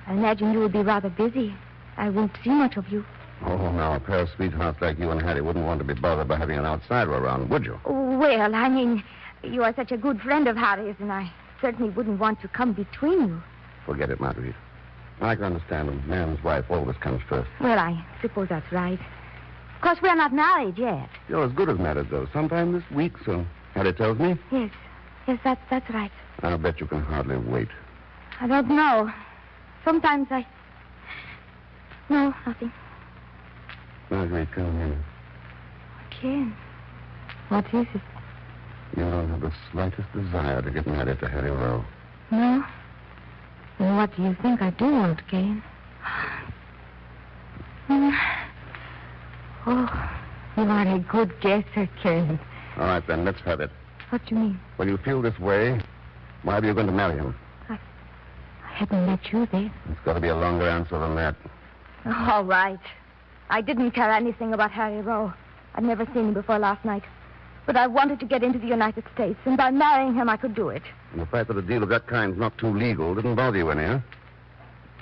I imagine you will be rather busy. I won't see much of you. Oh, now, a pair of sweethearts like you and Harry wouldn't want to be bothered by having an outsider around, would you? Well, I mean, you are such a good friend of Harry's, and I certainly wouldn't want to come between you. Forget it, Marguerite. I can understand a man's wife always comes first. Well, I suppose that's right. Of course, we're not married yet. You're as good as married, though. Sometime this week, so Harry tells me. Yes. Yes, that's right. I'll bet you can hardly wait. I don't know. Sometimes I... No, nothing. Marguerite, come here. Ken, what is it? You don't have the slightest desire to get married to Harry Rowe. No? Then what do you think I do want, Ken? Oh, you are a good guesser, Ken. All right, then, let's have it. What do you mean? When you feel this way, why are you going to marry him? I hadn't met you then. It's got to be a longer answer than that. All right. I didn't care anything about Harry Rowe. I'd never seen him before last night. But I wanted to get into the United States, and by marrying him, I could do it. And the fact that a deal of that kind's not too legal didn't bother you any, huh?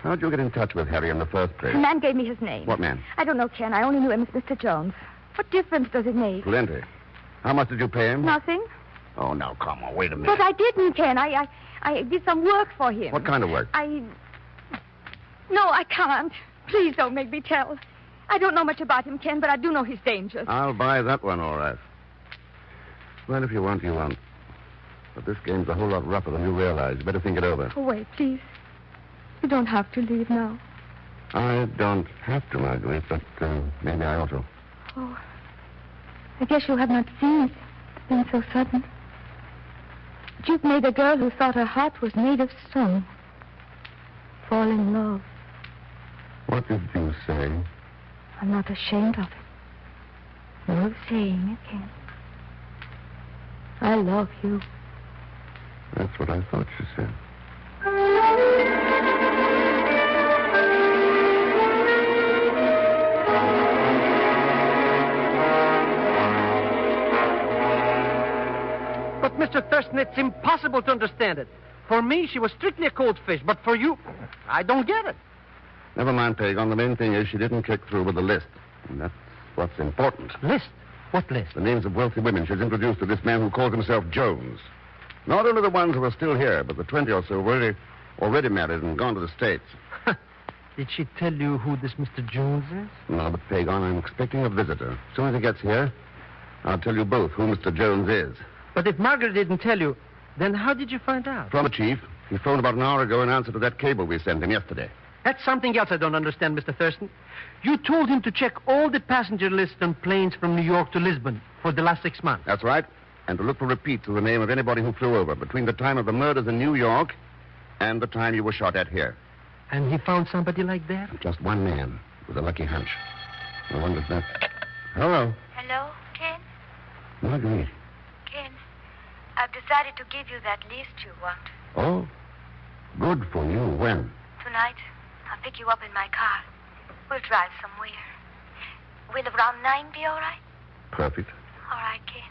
How'd you get in touch with Harry in the first place? The man gave me his name. What man? I don't know, Ken. I only knew him as Mr. Jones. What difference does it make? Plenty. How much did you pay him? Nothing. Oh, now, come on. Wait a minute. But I didn't, Ken. I did some work for him. What kind of work? No, I can't. Please don't make me tell. I don't know much about him, Ken, but I do know he's dangerous. I'll buy that one, all right. Well, if you want, you want. But this game's a whole lot rougher than you realize. You better think it over. Oh, wait, please. You don't have to leave now. I don't have to, Marguerite, but maybe I ought to. Oh, I guess you have not seen it. It's been so sudden. But you've made a girl who thought her heart was made of stone fall in love. What did you say? I'm not ashamed of it. No saying it, Ken. I love you. That's what I thought you said. But, Mr. Thurston, it's impossible to understand it. For me, she was strictly a cold fish, but for you, I don't get it. Never mind, Pagon. The main thing is she didn't kick through with the list. And that's what's important. List? What list? The names of wealthy women she's introduced to this man who calls himself Jones. Not only the ones who are still here, but the 20 or so already married and gone to the States. Did she tell you who this Mr. Jones is? No, but Pagon, I'm expecting a visitor. As soon as he gets here, I'll tell you both who Mr. Jones is. But if Margaret didn't tell you, then how did you find out? From the chief. He phoned about an hour ago in answer to that cable we sent him yesterday. That's something else I don't understand, Mr. Thurston. You told him to check all the passenger lists on planes from New York to Lisbon for the last 6 months. That's right. And to look for repeats of the name of anybody who flew over between the time of the murders in New York and the time you were shot at here. And he found somebody like that? Just one man with a lucky hunch. I wonder if that... Hello. Hello, Ken? Marguerite. Ken, I've decided to give you that list you want. Oh, good for you. When? Tonight, I'll pick you up in my car. We'll drive somewhere. Will around 9 be all right? Perfect. All right, Ken.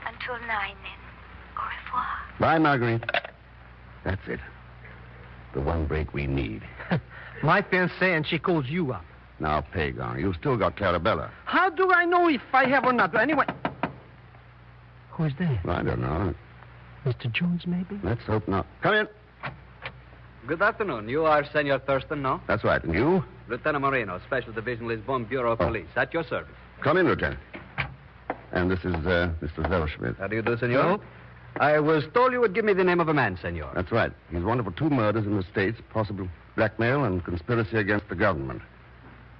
Until 9, then. Au revoir. Bye, Marguerite. That's it. The one break we need. My fiancée, and she calls you up. Now, Pagon, you've still got Clarabella. How do I know if I have or not? Anyway... Who is there? I don't know. Mr. Jones, maybe? Let's hope not. Come in. Good afternoon. You are Senor Thurston, no? That's right. And you? Lieutenant Moreno, Special Division Lisbon Bureau of Police. At your service. Come in, Lieutenant. And this is Mr. Zellschmidt. How do you do, Senor? Hello. I was told you would give me the name of a man, Senor. That's right. He's wanted for 2 murders in the States, possible blackmail and conspiracy against the government.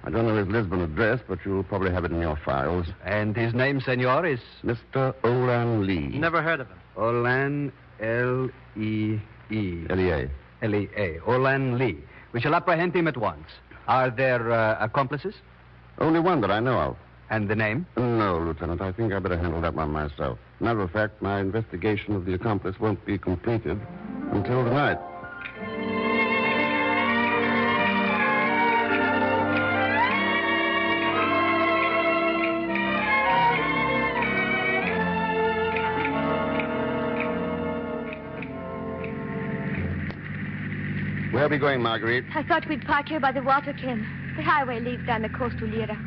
I don't know his Lisbon address, but you'll probably have it in your files. And his name, Senor, is? Mr. Olan Lee. Never heard of him. Olan L-E-E. L-E-A. L-E-A. Olan Lee. We shall apprehend him at once. Are there accomplices? Only one that I know of. And the name? No, Lieutenant. I think I better handle that one myself. Matter of fact, my investigation of the accomplice won't be completed until tonight. Where are we going, Marguerite? I thought we'd park here by the water, Ken. The highway leads down the coast to Lira.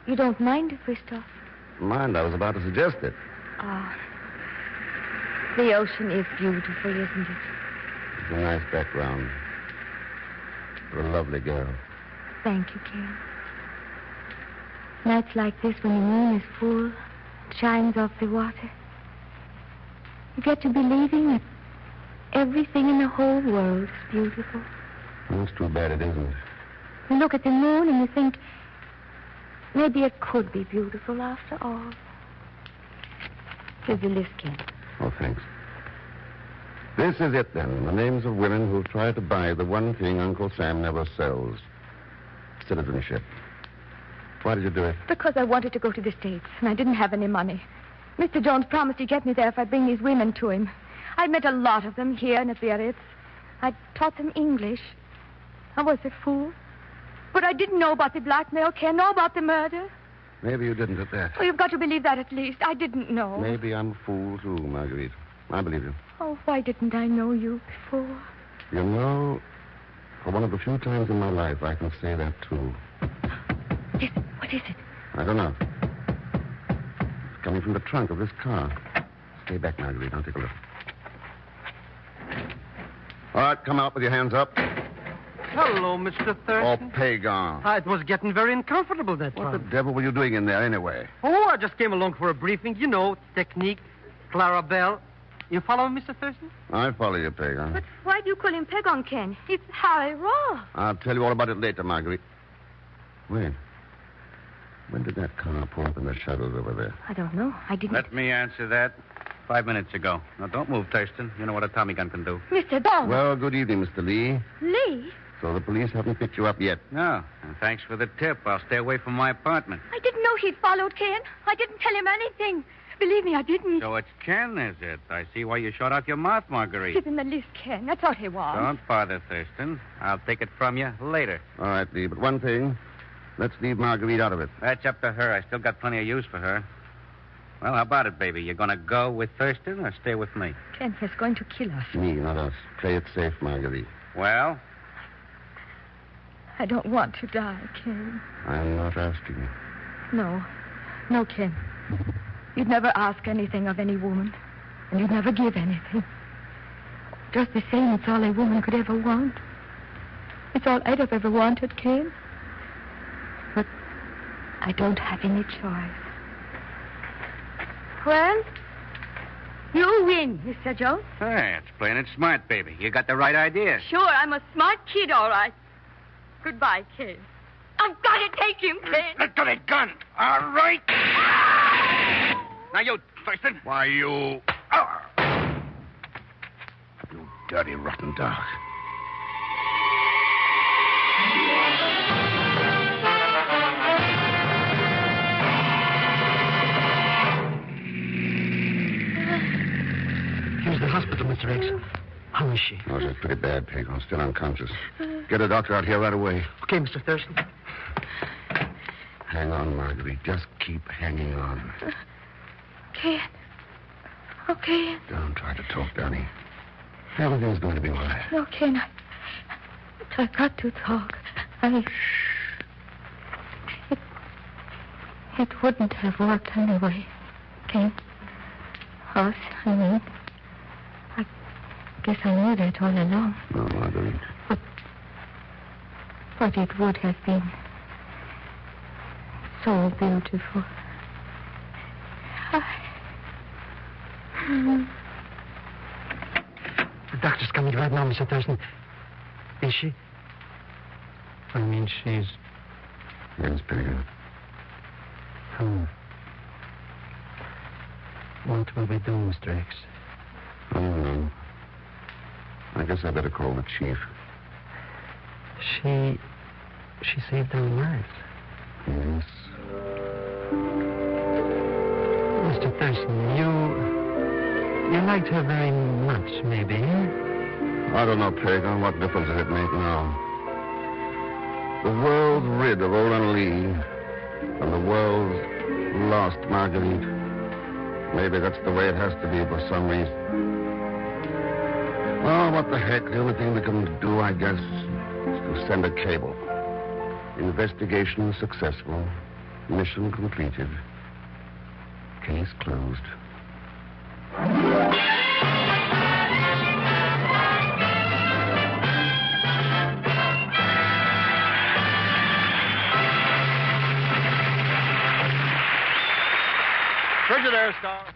You don't mind if we stop? Mind, I was about to suggest it. Ah. The ocean is beautiful, isn't it? It's a nice background. For a lovely girl. Thank you, Ken. Nights like this when the moon is full, it shines off the water. You get to believing that everything in the whole world is beautiful. It's too bad it isn't. You look at the moon and you think, maybe it could be beautiful after all. Here's the list, Ken. Oh, thanks. This is it, then. The names of women who've tried to buy the one thing Uncle Sam never sells. Citizenship. Why did you do it? Because I wanted to go to the States, and I didn't have any money. Mr. Jones promised he'd get me there if I bring these women to him. I'd met a lot of them here and at Biarritz. I'd taught them English. I was a fool. But I didn't know about the blackmail, Ken, know about the murder. Maybe you didn't at that. Oh, you've got to believe that at least. I didn't know. Maybe I'm a fool, too, Marguerite. I believe you. Oh, why didn't I know you before? You know, for one of the few times in my life, I can say that, too. Listen, what is it? I don't know. It's coming from the trunk of this car. Stay back, Marguerite. I'll take a look. All right, come out with your hands up. Hello, Mr. Thurston. Oh, pagan. It was getting very uncomfortable that What time. the devil were you doing in there, anyway? Oh, I just came along for a briefing. You know, technique, Clara Bell. You follow me, Mr. Thurston? I follow you, pagan. But why do you call him Pegon, Ken? It's Harry Ross. I'll tell you all about it later, Marguerite. Wait. When did that car pull up in the shadows over there? I don't know. I didn't... Let me answer that. 5 minutes ago. Now, don't move, Thurston. You know what a Tommy gun can do. Mr. Bond. Well, good evening, Mr. Lee. Lee? So the police haven't picked you up yet? No. And thanks for the tip. I'll stay away from my apartment. I didn't know he'd followed Ken. I didn't tell him anything. Believe me, I didn't. So it's Ken, is it? I see why you shot out your mouth, Marguerite. He's in the list, Ken. That's all he wants. Don't bother, Thurston. I'll take it from you later. All right, Lee, but one thing. Let's leave Marguerite out of it. That's up to her. I still got plenty of use for her. Well, how about it, baby? You gonna go with Thurston or stay with me? Ken, he's going to kill us. Me, not us. Play it safe, Marguerite. Well? I don't want to die, Ken. I'm not asking you. No. No, Ken. You'd never ask anything of any woman, and you'd never give anything. Just the same, it's all a woman could ever want. It's all I'd have ever wanted, Ken. But I don't have any choice. Well, you win, Mr. Jones. Hey, it's plain and smart, baby. You got the right idea. Sure, I'm a smart kid, all right. Goodbye, Ken. I've got to take him, Ken. Let go that gun. All right. Now, you, Thurston. Why, you... You dirty, rotten dog. Here's the hospital, Mr. X. How is she? Oh, she's pretty bad, Pagan. Still unconscious. Get a doctor out here right away. Okay, Mr. Thurston. Hang on, Marguerite. Just keep hanging on. Ken. Okay. Don't try to talk, Danny. Everything's going to be all right. No, Ken. I've got to talk. It wouldn't have worked anyway, Ken. Us, I mean. I guess I knew that all along. No, Marguerite. But it would have been so beautiful. The doctor's coming right now, Mr. Thurston. Is she? I mean, she's... Yes, Pagan. What will we do, Mr. X? I don't know. I guess I better call the chief. She saved our lives. Yes. Mr. Thurston, you liked her very much, maybe. I don't know, Pagan. What difference does it make now? The world's rid of old Lee, and the world's lost Marguerite. Maybe that's the way it has to be for some reason. Oh, what the heck? The only thing we can do, I guess, is to send a cable. Investigation successful. Mission completed. Case closed. Frigidaire star.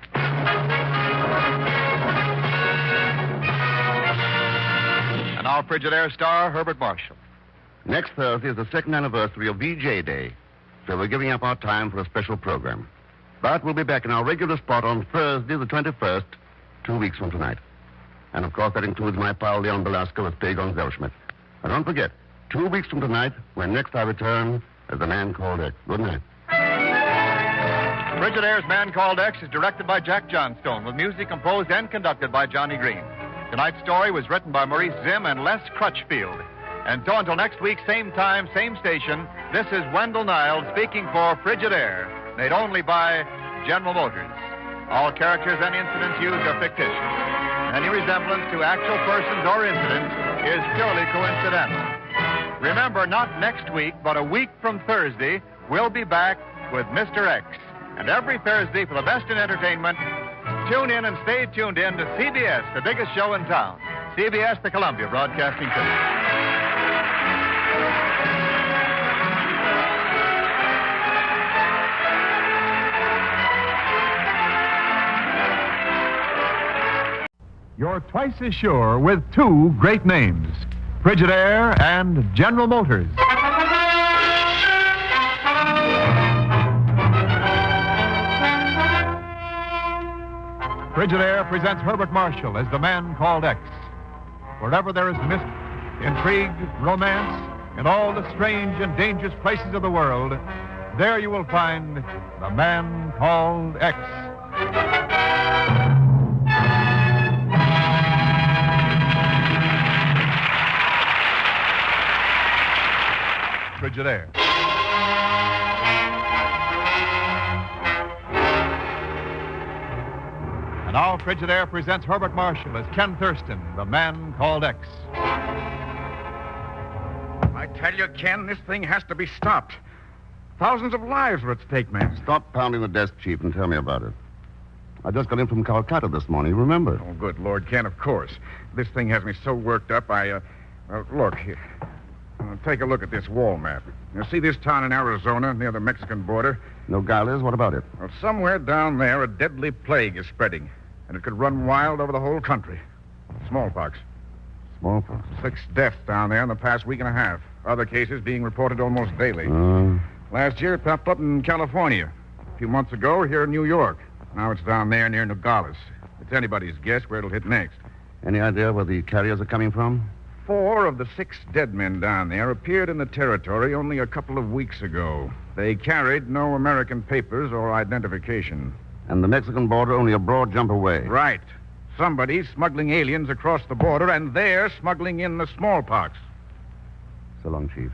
And now Frigidaire star Herbert Marshall. Next Thursday is the second anniversary of VJ Day, so we're giving up our time for a special program. But we'll be back in our regular spot on Thursday, the 21st, 2 weeks from tonight. And, of course, that includes my pal Leon Belasco as Pagon Zellschmidt. And don't forget, 2 weeks from tonight, when next I return as The Man Called X. Good night. Frigidaire's Man Called X is directed by Jack Johnstone, with music composed and conducted by Johnny Green. Tonight's story was written by Maurice Zimm and Les Crutchfield. And so until next week, same time, same station, this is Wendell Niles speaking for Frigidaire, made only by General Motors. All characters and incidents used are fictitious. Any resemblance to actual persons or incidents is purely coincidental. Remember, not next week, but a week from Thursday, we'll be back with Mr. X. And every Thursday, for the best in entertainment, tune in and stay tuned in to CBS, the biggest show in town. CBS, the Columbia Broadcasting System. You're twice as sure with two great names, Frigidaire and General Motors. Frigidaire presents Herbert Marshall as The Man Called X. Wherever there is mystery, intrigue, romance, and all the strange and dangerous places of the world, there you will find The Man Called X. Frigidaire. And now Frigidaire presents Herbert Marshall as Ken Thurston, The Man Called X. I tell you, Ken, this thing has to be stopped. Thousands of lives are at stake, man. Stop pounding the desk, Chief, and tell me about it. I just got in from Calcutta this morning, you remember? Oh, good Lord, Ken, of course. This thing has me so worked up, look, here. Take a look at this wall map. You see this town in Arizona near the Mexican border? Nogales, what about it? Well, somewhere down there, a deadly plague is spreading, and it could run wild over the whole country. Smallpox. Smallpox? 6 deaths down there in the past week and a half. Other cases being reported almost daily. Last year, it popped up in California. A few months ago, here in New York. Now it's down there near Nogales. It's anybody's guess where it'll hit next. Any idea where the carriers are coming from? 4 of the 6 dead men down there appeared in the territory only a couple of weeks ago. They carried no American papers or identification. And the Mexican border only a broad jump away. Right. Somebody's smuggling aliens across the border, and they're smuggling in the smallpox. So long, Chief.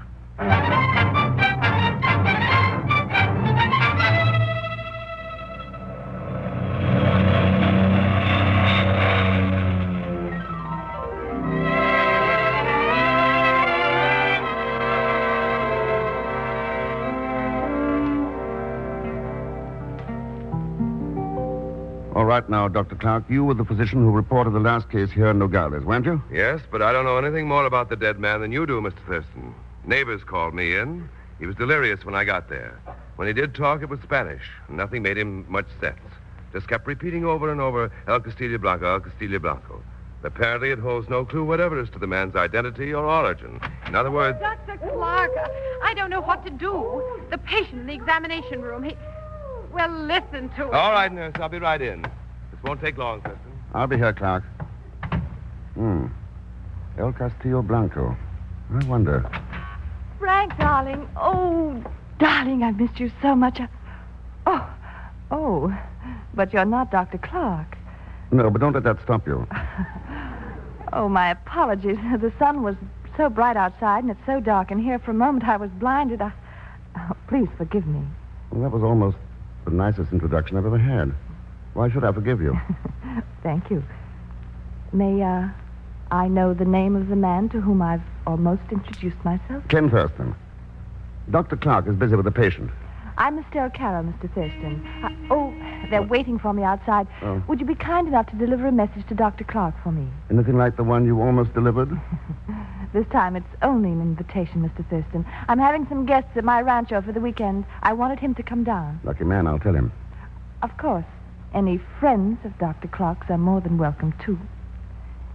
All right now, Dr. Clark, you were the physician who reported the last case here in Nogales, weren't you? Yes, but I don't know anything more about the dead man than you do, Mr. Thurston. Neighbors called me in. He was delirious when I got there. When he did talk, it was Spanish. Nothing made him much sense. Just kept repeating over and over, El Castillo Blanco, El Castillo Blanco. Apparently, it holds no clue whatever as to the man's identity or origin. In other words... Dr. Clark, I don't know what to do. The patient in the examination room, Well, listen to him. All right, nurse, I'll be right in. This won't take long, Thurston. I'll be here, Clark. El Castillo Blanco. I wonder. Frank, darling. Oh, darling, I missed you so much. Oh, but you're not Dr. Clark. No, but don't let that stop you. Oh, my apologies. The sun was so bright outside, and it's so dark in here. For a moment, I was blinded. Please forgive me. Well, that was almost the nicest introduction I've ever had. Why should I forgive you? Thank you. May I know the name of the man to whom I've almost introduced myself? Ken Thurston. Dr. Clark is busy with a patient. I'm Estelle Carroll, Mr. Thurston. They're waiting for me outside. Oh. Would you be kind enough to deliver a message to Dr. Clark for me? Anything like the one you almost delivered? This time it's only an invitation, Mr. Thurston. I'm having some guests at my rancho for the weekend. I wanted him to come down. Lucky man, I'll tell him. Of course. Any friends of Dr. Clark's are more than welcome, too.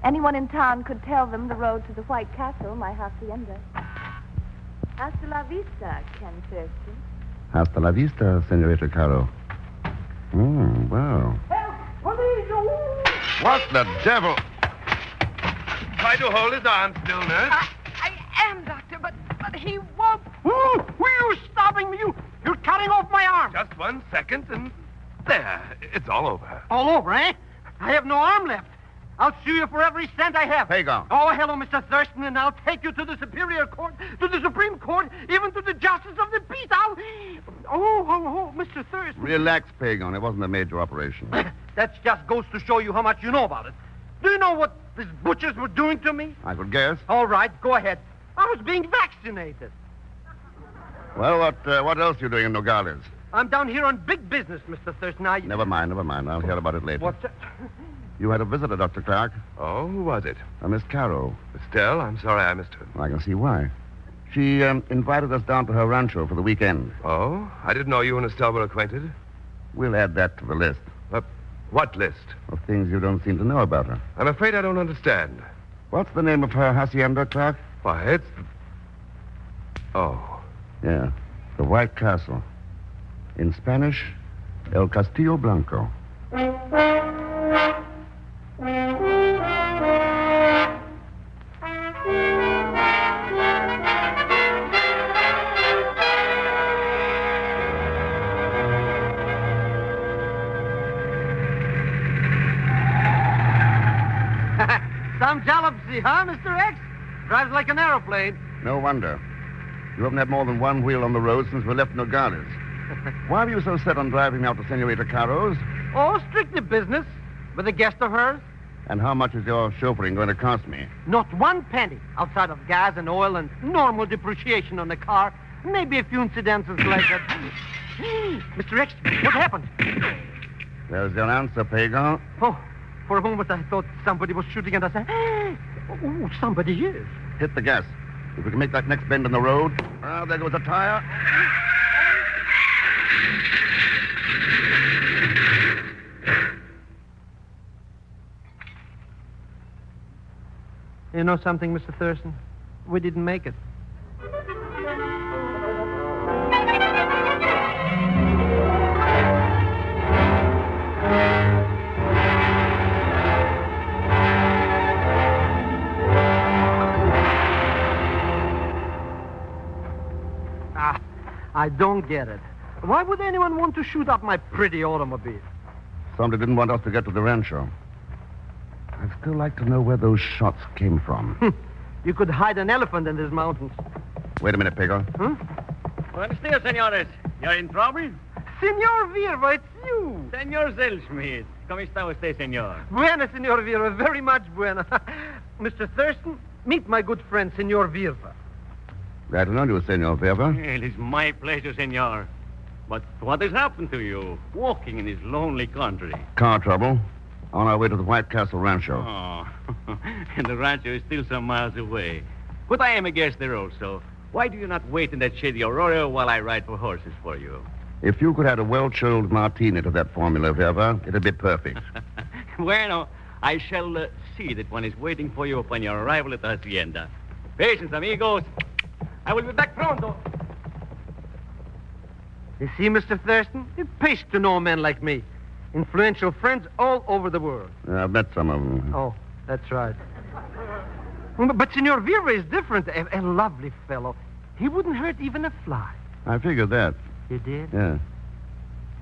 Anyone in town could tell them the road to the White Castle, my hacienda. Hasta la vista, Ken Thurston. Hasta la vista, Senorita Caro. Well. What the devil? Try to hold his arm still, nurse. I am, Doctor, but he won't. Were you stopping me? You're cutting off my arm. Just 1 second, and there. It's all over. All over, eh? I have no arm left. I'll sue you for every cent I have. Pagan. Oh, hello, Mr. Thurston, and I'll take you to the Superior Court, to the Supreme Court, even to the Justice of the Peace. Oh, Mr. Thurston. Relax, Pagan. It wasn't a major operation. That just goes to show you how much you know about it. Do you know what these butchers were doing to me? I could guess. All right, go ahead. I was being vaccinated. Well, what else are you doing in Nogales? I'm down here on big business, Mr. Thurston. Never mind. I'll hear about it later. What's that? You had a visitor, Dr. Clark. Oh, who was it? A Miss Caro. Estelle, I'm sorry I missed her. I can see why. She invited us down to her rancho for the weekend. Oh? I didn't know you and Estelle were acquainted. We'll add that to the list. What list? Of things you don't seem to know about her. I'm afraid I don't understand. What's the name of her hacienda, Clark? Why, it's... Oh. Yeah, the White Castle. In Spanish, El Castillo Blanco. Some jalopsy, huh, Mr. X? Drives like an aeroplane. No wonder. You haven't had more than one wheel on the road since we left Nogales. Why were you so set on driving me out to Senorita Caro's? Oh, strictly business. With a guest of hers. And how much is your chauffeuring going to cost me? Not 1 penny, outside of gas and oil and normal depreciation on the car. Maybe a few incidentals like that. Mr. X, what happened? There's your answer, Pagan. Oh, for a moment I thought somebody was shooting at us. Oh, somebody is. Hit the gas. If we can make that next bend in the road. Ah, there goes a tire. You know something, Mr. Thurston? We didn't make it. I don't get it. Why would anyone want to shoot up my pretty automobile? Somebody didn't want us to get to the rancho. I'd still like to know where those shots came from. You could hide an elephant in these mountains. Wait a minute, Pago. Buenos dias, senores. You're in trouble? Senor Virva, it's you. Senor Zellschmidt. ¿Cómo está usted, senor? Buena, Senor Virva. Very much buena. Mr. Thurston, meet my good friend, Senor Virva. Glad to know you, Senor Verva. It is my pleasure, senor. But what has happened to you, walking in this lonely country? Car trouble. On our way to the White Castle Rancho. Oh, and the rancho is still some miles away. But I am a guest there also. Why do you not wait in that shady arroyo while I ride for horses for you? If you could add a well-chilled martini to that formula, Verva, it'd be perfect. Bueno, I shall see that one is waiting for you upon your arrival at the hacienda. Patience, amigos. I will be back pronto. You see, Mr. Thurston? It pays to know men like me. Influential friends all over the world. Yeah, I've met some of them. Oh, that's right. But Senor Virva is different. A lovely fellow. He wouldn't hurt even a fly. I figured that. You did? Yeah.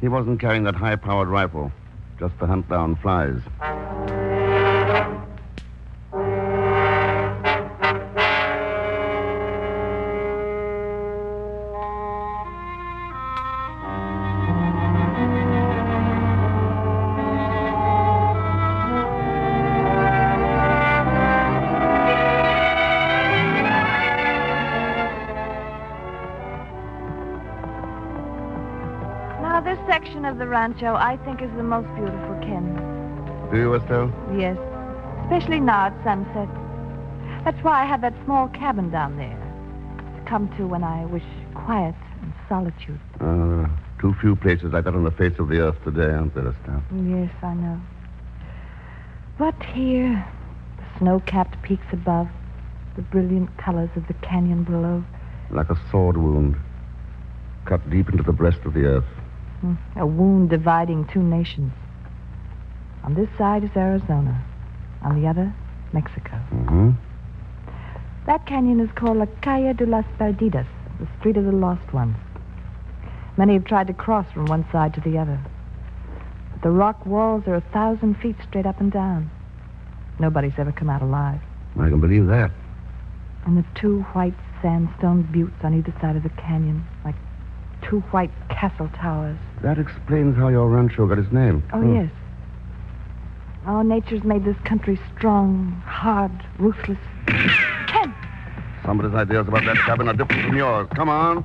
He wasn't carrying that high-powered rifle, just to hunt down flies. Of the rancho I think is the most beautiful, Ken. Do you, Estelle? Yes, especially now at sunset. That's why I have that small cabin down there to come to when I wish quiet and solitude. Too few places like that on the face of the earth today, aren't there, Estelle? Yes, I know. But here, the snow-capped peaks above, the brilliant colors of the canyon below. Like a sword wound, cut deep into the breast of the earth. A wound dividing two nations. On this side is Arizona. On the other, Mexico. Mm-hmm. That canyon is called La Calle de las Perdidas, the Street of the Lost Ones. Many have tried to cross from one side to the other. But the rock walls are 1,000 feet straight up and down. Nobody's ever come out alive. I can believe that. And the two white sandstone buttes on either side of the canyon, like two white castle towers. That explains how your rancho got its name. Oh, yes. Oh, nature's made this country strong, hard, ruthless. Ken! Somebody's ideas about that cabin are different from yours. Come on.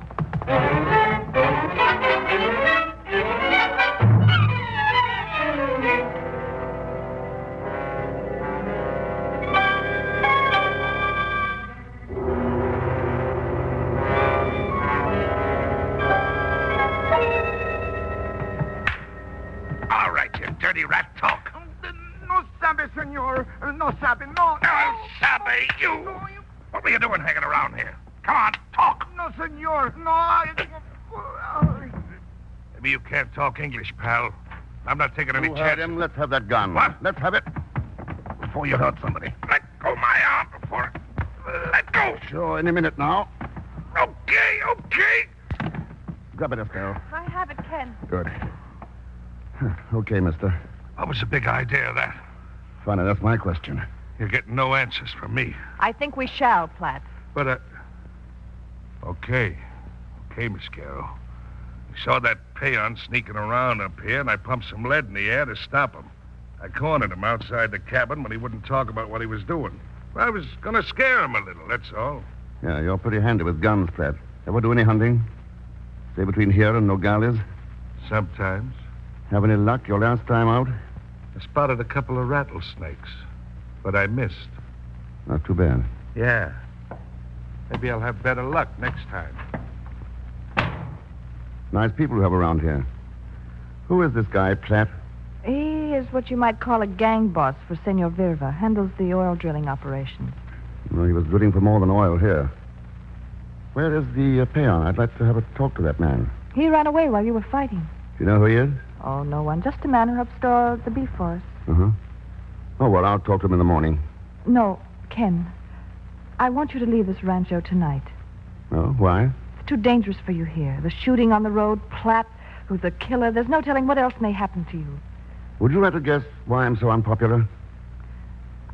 All right, you dirty rat, talk. No sabe, senor. No sabe, no. No sabe, you. What were you doing hanging around here? Come on, talk. No, senor. No, Maybe you can't talk English, pal. I'm not taking any You chances. heard him. Let's have that gun. What? Let's have it. Before you hurt somebody. Let go my arm before... Let go. Sure, any minute now. Okay. Grab it, Estelle. I have it, Ken. Good. Okay, mister. What was the big idea of that? Funny, that's my question. You're getting no answers from me. I think we shall, Platt. But, Okay, Miss Carroll. We saw that peon sneaking around up here, and I pumped some lead in the air to stop him. I cornered him outside the cabin when he wouldn't talk about what he was doing. I was going to scare him a little, that's all. Yeah, you're pretty handy with guns, Platt. Ever do any hunting? Say between here and Nogales? Sometimes. Have any luck your last time out? I spotted a couple of rattlesnakes, but I missed. Not too bad. Yeah. Maybe I'll have better luck next time. Nice people you have around here. Who is this guy, Platt? He is what you might call a gang boss for Senor Virva. Handles the oil drilling operations. Well, he was drilling for more than oil here. Where is the peon? I'd like to have a talk to that man. He ran away while you were fighting. Do you know who he is? Oh, no one. Just a man who helped store the beef for us. Uh-huh. Oh, well, I'll talk to him in the morning. No, Ken. I want you to leave this rancho tonight. Oh, why? It's too dangerous for you here. The shooting on the road, Platt, who's a killer. There's no telling what else may happen to you. Would you like to guess why I'm so unpopular?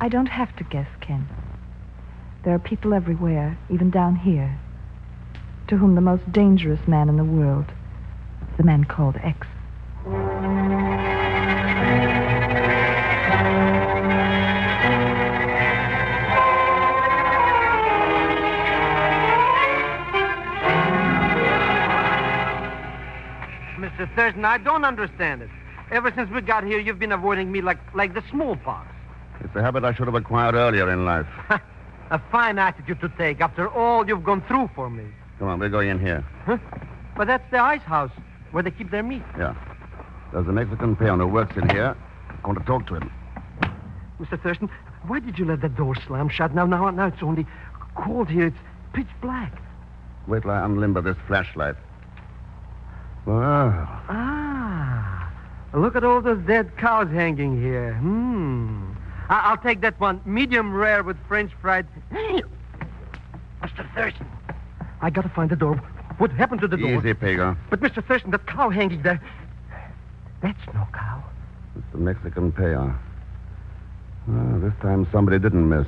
I don't have to guess, Ken. There are people everywhere, even down here, to whom the most dangerous man in the world is the man called X. Mr. Thurston, I don't understand it. Ever since we got here, you've been avoiding me like the smallpox. It's a habit I should have acquired earlier in life. A fine attitude to take after all you've gone through for me. Come on, we're going in here. Huh? But that's the ice house where they keep their meat. Yeah. There's a Mexican peon who works in here. I want to talk to him. Mr. Thurston, why did you let the door slam shut? Now it's only cold here. It's pitch black. Wait till I unlimber this flashlight. Well, Ah. Look at all those dead cows hanging here. I'll take that one. Medium rare with French fried. Mr. Thurston. I gotta find the door. What happened to the door? Easy, Pago. But, Mr. Thurston, that cow hanging there. That's no cow. It's the Mexican peon. Well, this time somebody didn't miss.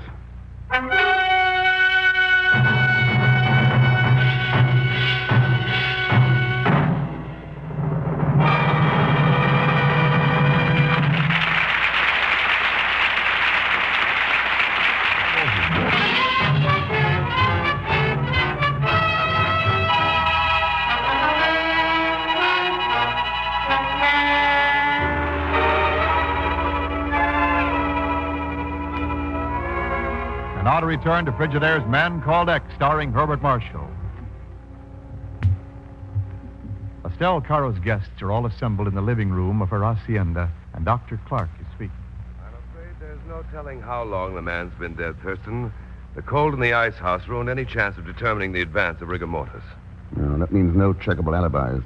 Now to return to Frigidaire's Man Called X, starring Herbert Marshall. A Estelle Caro's guests are all assembled in the living room of her hacienda, and Dr. Clark is speaking. I'm afraid there's no telling how long the man's been dead, Thurston. The cold in the ice house ruined any chance of determining the advance of rigor mortis. No, that means no checkable alibis.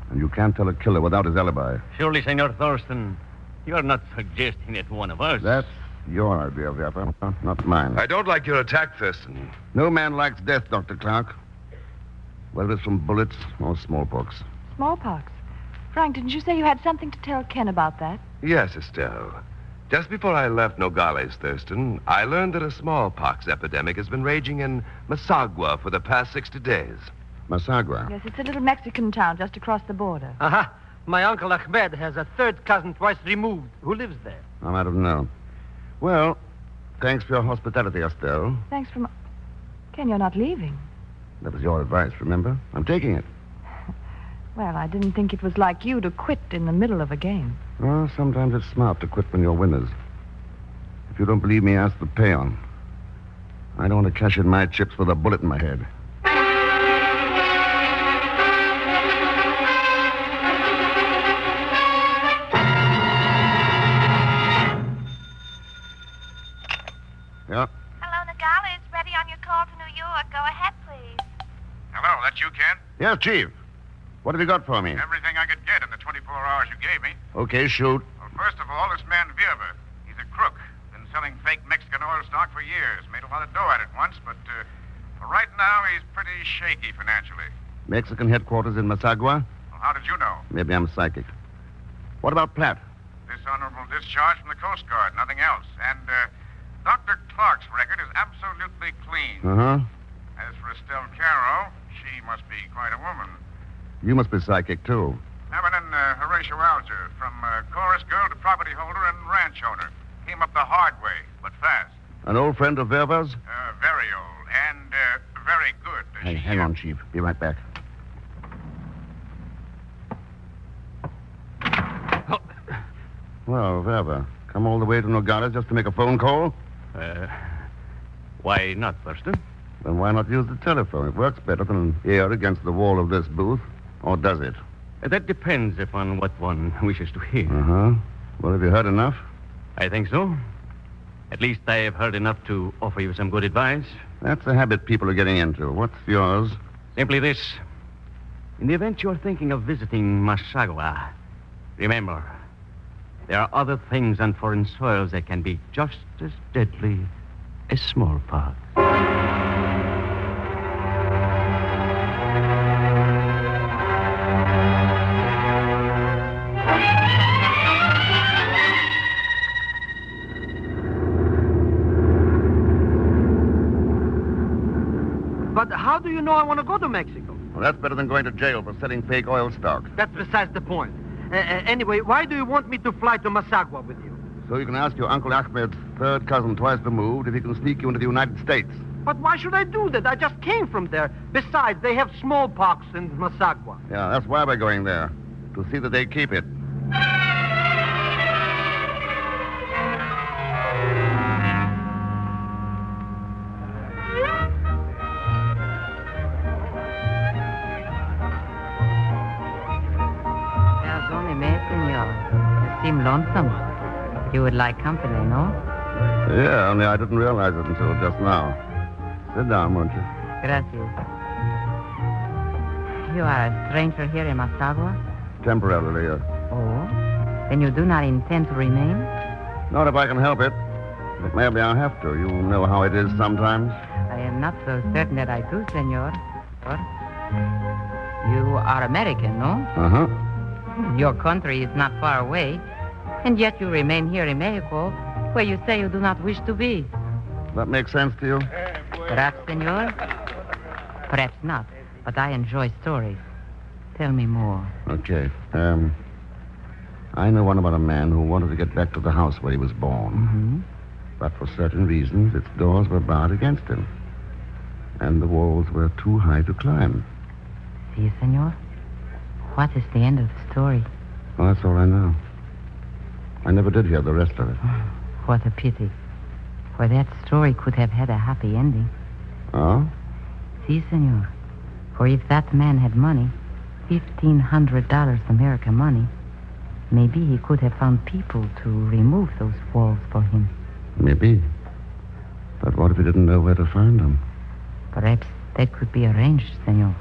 And you can't tell a killer without his alibi. Surely, Senor Thurston, you're not suggesting it one of us. That's your idea, Verpa, not mine. I don't like your attack, Thurston. No man likes death, Dr. Clark. Whether it's from bullets or smallpox. Smallpox? Frank, didn't you say you had something to tell Ken about that? Yes, Estelle. Just before I left Nogales, Thurston, I learned that a smallpox epidemic has been raging in Masagua for the past 60 days. Masagua? Yes, it's a little Mexican town just across the border. Aha. My uncle Ahmed has a third cousin twice removed who lives there. I don't know. Well, thanks for your hospitality, Estelle. Thanks for Ken, you're not leaving. That was your advice, remember? I'm taking it. Well, I didn't think it was like you to quit in the middle of a game. Well, sometimes it's smart to quit when you're winners. If you don't believe me, ask the peon. I don't want to cash in my chips with a bullet in my head. Yeah? Hello, Nogales. Ready on your call to New York. Go ahead, please. Hello, that's you, Ken? Yes, Chief. What have you got for me? Everything I could get in the 24 hours you gave me. Okay, shoot. Well, first of all, this man Verba. He's a crook. Been selling fake Mexican oil stock for years. Made a lot of dough at it once, but right now he's pretty shaky financially. Mexican headquarters in Masagua? Well, how did you know? Maybe I'm psychic. What about Platt? Dishonorable discharge from the Coast Guard, nothing else. And Dr. Clark's record is absolutely clean. Uh-huh. As for Estelle Caro, she must be quite a woman. You must be psychic, too. Evelyn Horatio Alger, from chorus girl to property holder and ranch owner. Came up the hard way, but fast. An old friend of Verba's? Very old, and very good. Hey, hang on, Chief. Be right back. Well, Verba, come all the way to Nogales just to make a phone call? Why not, Thurston? Then why not use the telephone? It works better than an ear against the wall of this booth. Or does it? That depends upon what one wishes to hear. Uh-huh. Well, have you heard enough? I think so. At least I have heard enough to offer you some good advice. That's a habit people are getting into. What's yours? Simply this. In the event you're thinking of visiting Masagua, remember, there are other things on foreign soils that can be just as deadly as smallpox. But how do you know I want to go to Mexico? Well, that's better than going to jail for selling fake oil stock. That's besides the point. Anyway, why do you want me to fly to Masagua with you? So you can ask your Uncle Ahmed's third cousin twice removed if he can sneak you into the United States. But why should I do that? I just came from there. Besides, they have smallpox in Masagua. Yeah, that's why we're going there. To see that they keep it. Seem lonesome. You would like company, no? Yeah, only I didn't realize it until just now. Sit down, won't you? Gracias. You are a stranger here in Masagua? Temporarily, yes. Oh? Then you do not intend to remain? Not if I can help it. But maybe I'll have to. You know how it is sometimes. I am not so certain that I do, senor. You are American, no? Uh-huh. Your country is not far away, and yet you remain here in Mexico, where you say you do not wish to be. That makes sense to you? Perhaps, senor. Perhaps not, but I enjoy stories. Tell me more. Okay. I know one about a man who wanted to get back to the house where he was born. Mm-hmm. But for certain reasons, its doors were barred against him. And the walls were too high to climb. See, senor? What is the end of the story? Well, that's all I know. I never did hear the rest of it. What a pity. For that story could have had a happy ending. Oh? Si, senor. For if that man had money, $1,500 American money, maybe he could have found people to remove those walls for him. Maybe. But what if he didn't know where to find them? Perhaps that could be arranged, senor.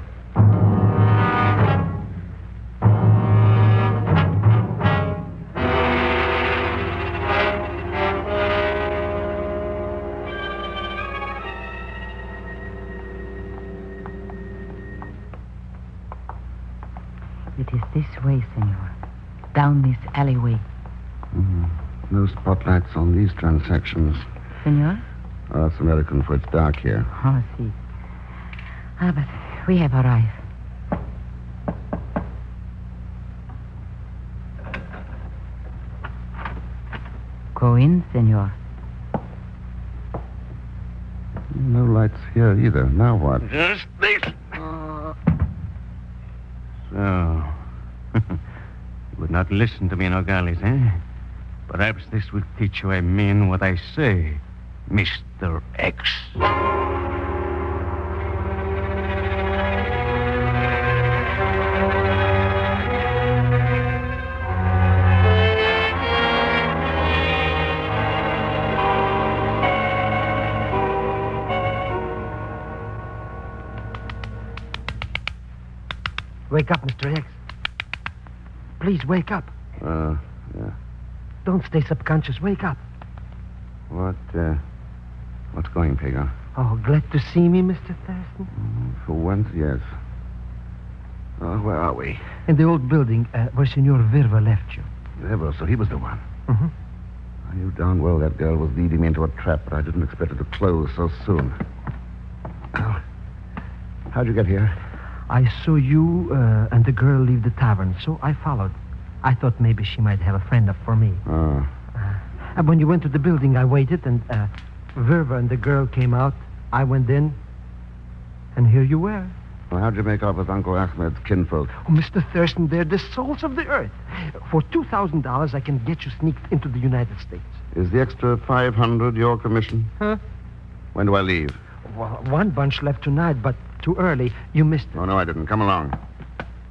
It is this way, senor. Down this alleyway. No spotlights on these transactions. Senor? Oh, that's American, for it's dark here. Oh, see. Ah, but we have arrived. Go in, senor. No lights here either. Now what? Just this. So, you would not listen to me, Nogales, eh? Perhaps this will teach you I mean what I say, Mr. X. Wake up, Mr. X. Please, wake up. Yeah. Don't stay subconscious. Wake up. What's going, Pagan? Oh, glad to see me, Mr. Thurston. For once, yes. Oh, where are we? In the old building where Senor Verva left you. Verva, so he was the one. Mm-hmm. I knew darn well that girl was leading me into a trap, but I didn't expect it to close so soon. Oh. How'd you get here? I saw you and the girl leave the tavern, so I followed. I thought maybe she might have a friend up for me. Oh. And when you went to the building, I waited, and Verva and the girl came out. I went in, and here you were. Well, how'd you make off with Uncle Ahmed's kinfolk? Oh, Mr. Thurston, they're the souls of the earth. For $2,000, I can get you sneaked into the United States. Is the extra $500 your commission? Huh? When do I leave? Well, one bunch left tonight, but too early. You missed it. Oh, no, I didn't. Come along.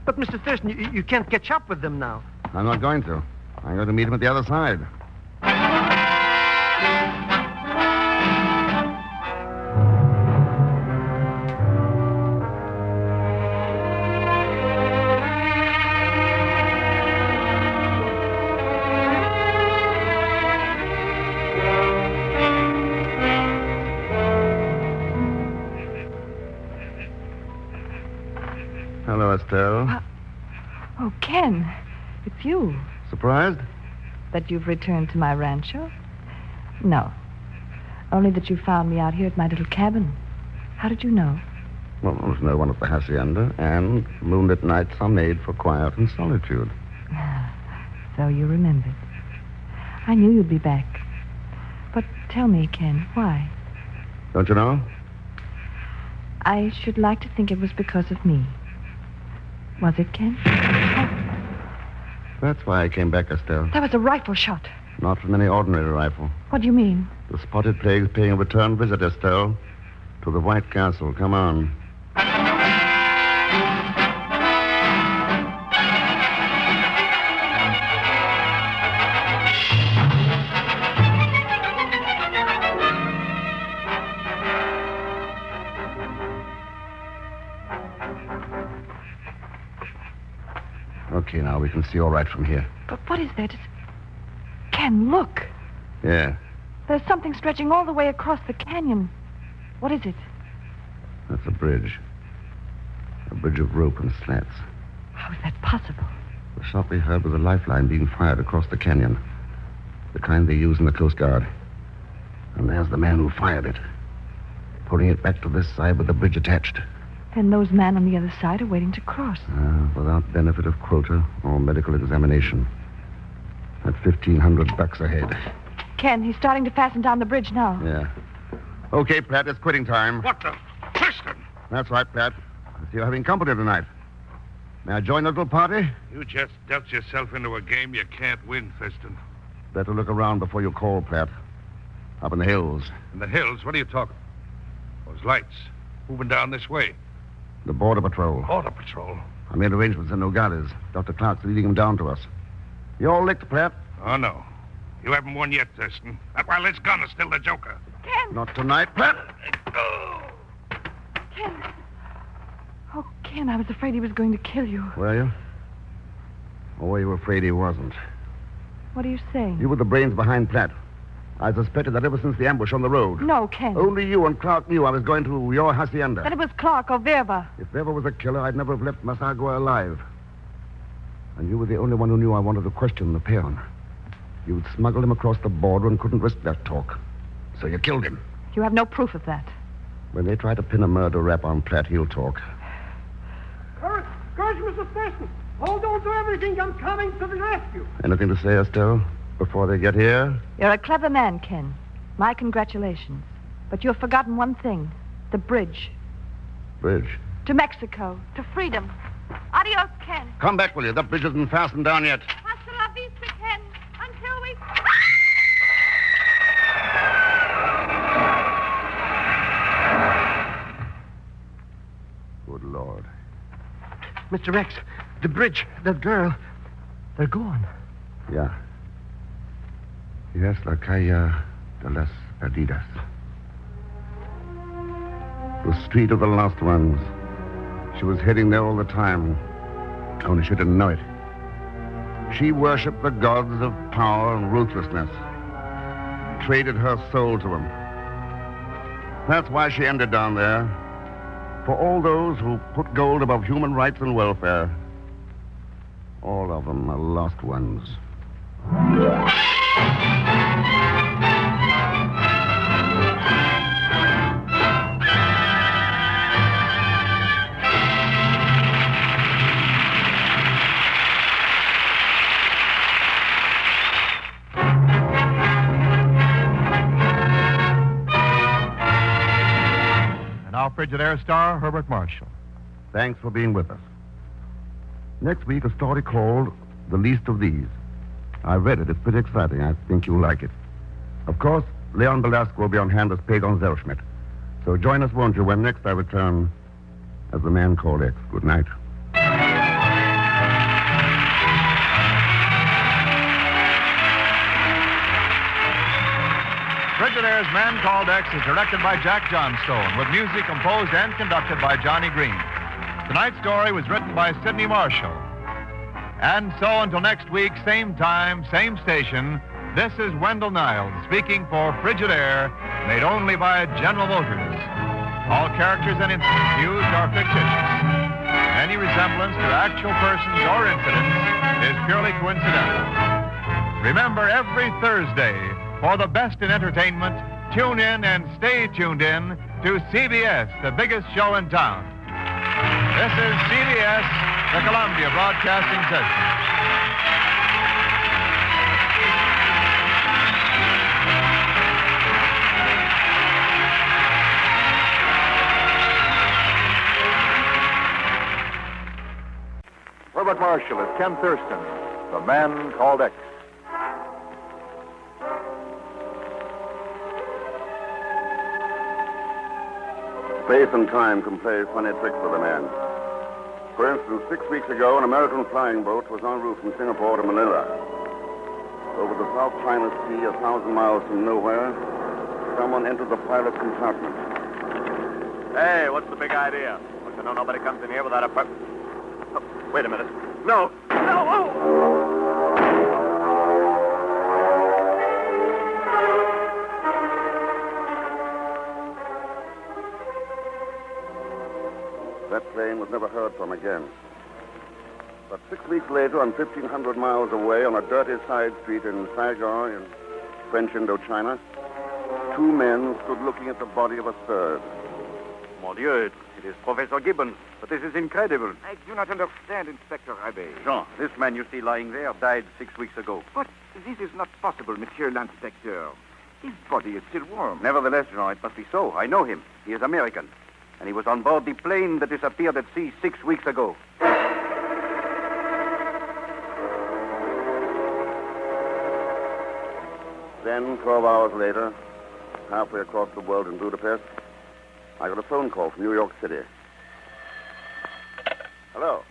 But, Mr. Thurston, you can't catch up with them now. I'm not going to. I'm going to meet him at the other side. Hello, Estelle. Oh, Ken, it's you. Surprised? That you've returned to my rancho? No. Only that you found me out here at my little cabin. How did you know? Well, there's no one at the hacienda, and moonlit nights are made for quiet and solitude. So you remembered. I knew you'd be back. But tell me, Ken, why? Don't you know? I should like to think it was because of me. Was it, Ken? That's why I came back, Estelle. That was a rifle shot. Not from any ordinary rifle. What do you mean? The spotted plague's paying a return visit, Estelle. To the White Castle. Come on. Okay, now we can see all right from here. But what is that? Ken, look. Yeah. There's something stretching all the way across the canyon. What is it? That's a bridge. A bridge of rope and slats. How is that possible? The shot we heard was a lifeline being fired across the canyon. The kind they use in the Coast Guard. And there's the man who fired it. Pulling it back to this side with the bridge attached. And those men on the other side are waiting to cross. Without benefit of quota or medical examination. At $1,500 ahead. Ken, he's starting to fasten down the bridge now. Yeah. Okay, Platt, it's quitting time. What the? Thurston! That's right, Platt. I see you're having company tonight. May I join the little party? You just dealt yourself into a game you can't win, Thurston. Better look around before you call, Platt. Up in the hills. In the hills? What are you talking? Those lights. Moving down this way. The Border Patrol. Border Patrol? I made arrangements in Nogales. Dr. Clark's leading him down to us. You all licked, Pratt? Oh, no. You haven't won yet, Thurston. Not while this gun is still the joker. Ken! Not tonight, Pratt. Ken! Oh, Ken, I was afraid he was going to kill you. Were you? Or were you afraid he wasn't? What are you saying? You were the brains behind Pratt. I suspected that ever since the ambush on the road. No, Ken. Only you and Clark knew I was going to your hacienda. That it was Clark or Verba. If Verba was a killer, I'd never have left Masagua alive. And you were the only one who knew I wanted to question the peon. You'd smuggled him across the border and couldn't risk that talk. So you killed him. You have no proof of that. When they try to pin a murder rap on Pratt, he'll talk. Courage, Mr. Thurston. Hold on to everything. I'm coming to the rescue. Anything to say, Estelle, before they get here? You're a clever man, Ken. My congratulations. But you've forgotten one thing. The bridge. Bridge? To Mexico. To freedom. Adios, Ken. Come back, will you? That bridge isn't fastened down yet. Hasta la vista, Ken. Until we... Good Lord. Mr. Rex, the bridge, that girl, they're gone. Yeah. Yes, la calle de las Perdidas. The street of the lost ones. She was heading there all the time. Only she didn't know it. She worshipped the gods of power and ruthlessness. Traded her soul to them. That's why she ended down there. For all those who put gold above human rights and welfare. All of them are lost ones. Now, Frigidaire star Herbert Marshall. Thanks for being with us. Next week, a story called The Least of These. I read it. It's pretty exciting. I think you'll like it. Of course, Leon Belasco will be on hand as Pagon Zellschmidt. So join us, won't you, when next I return as the man called X. Good night. Frigidaire's Man Called X is directed by Jack Johnstone, with music composed and conducted by Johnny Green. Tonight's story was written by Sidney Marshall. And so until next week, same time, same station, this is Wendell Niles speaking for Frigidaire, made only by General Motors. All characters and incidents used are fictitious. Any resemblance to actual persons or incidents is purely coincidental. Remember, every Thursday, for the best in entertainment, tune in and stay tuned in to CBS, the biggest show in town. This is CBS, the Columbia Broadcasting System. Herbert Marshall as Ken Thurston, the Man Called X. Space and time can play funny tricks with a man. For instance, 6 weeks ago, an American flying boat was en route from Singapore to Manila. Over the South China Sea, 1,000 miles from nowhere, someone entered the pilot's compartment. Hey, what's the big idea? Want to know nobody comes in here without a permit? Oh, wait a minute. No! No! Oh! That plane was never heard from again. But 6 weeks later, on 1,500 miles away, on a dirty side street in Saigon, in French Indochina, two men stood looking at the body of a third. Mon Dieu, it is Professor Gibbons. But this is incredible. I do not understand, Inspector Abbé. Jean, this man you see lying there died 6 weeks ago. But this is not possible, Monsieur l'Inspecteur. His body is still warm. Nevertheless, Jean, it must be so. I know him. He is American. And he was on board the plane that disappeared at sea 6 weeks ago. Then, 12 hours later, halfway across the world in Budapest, I got a phone call from New York City. Hello.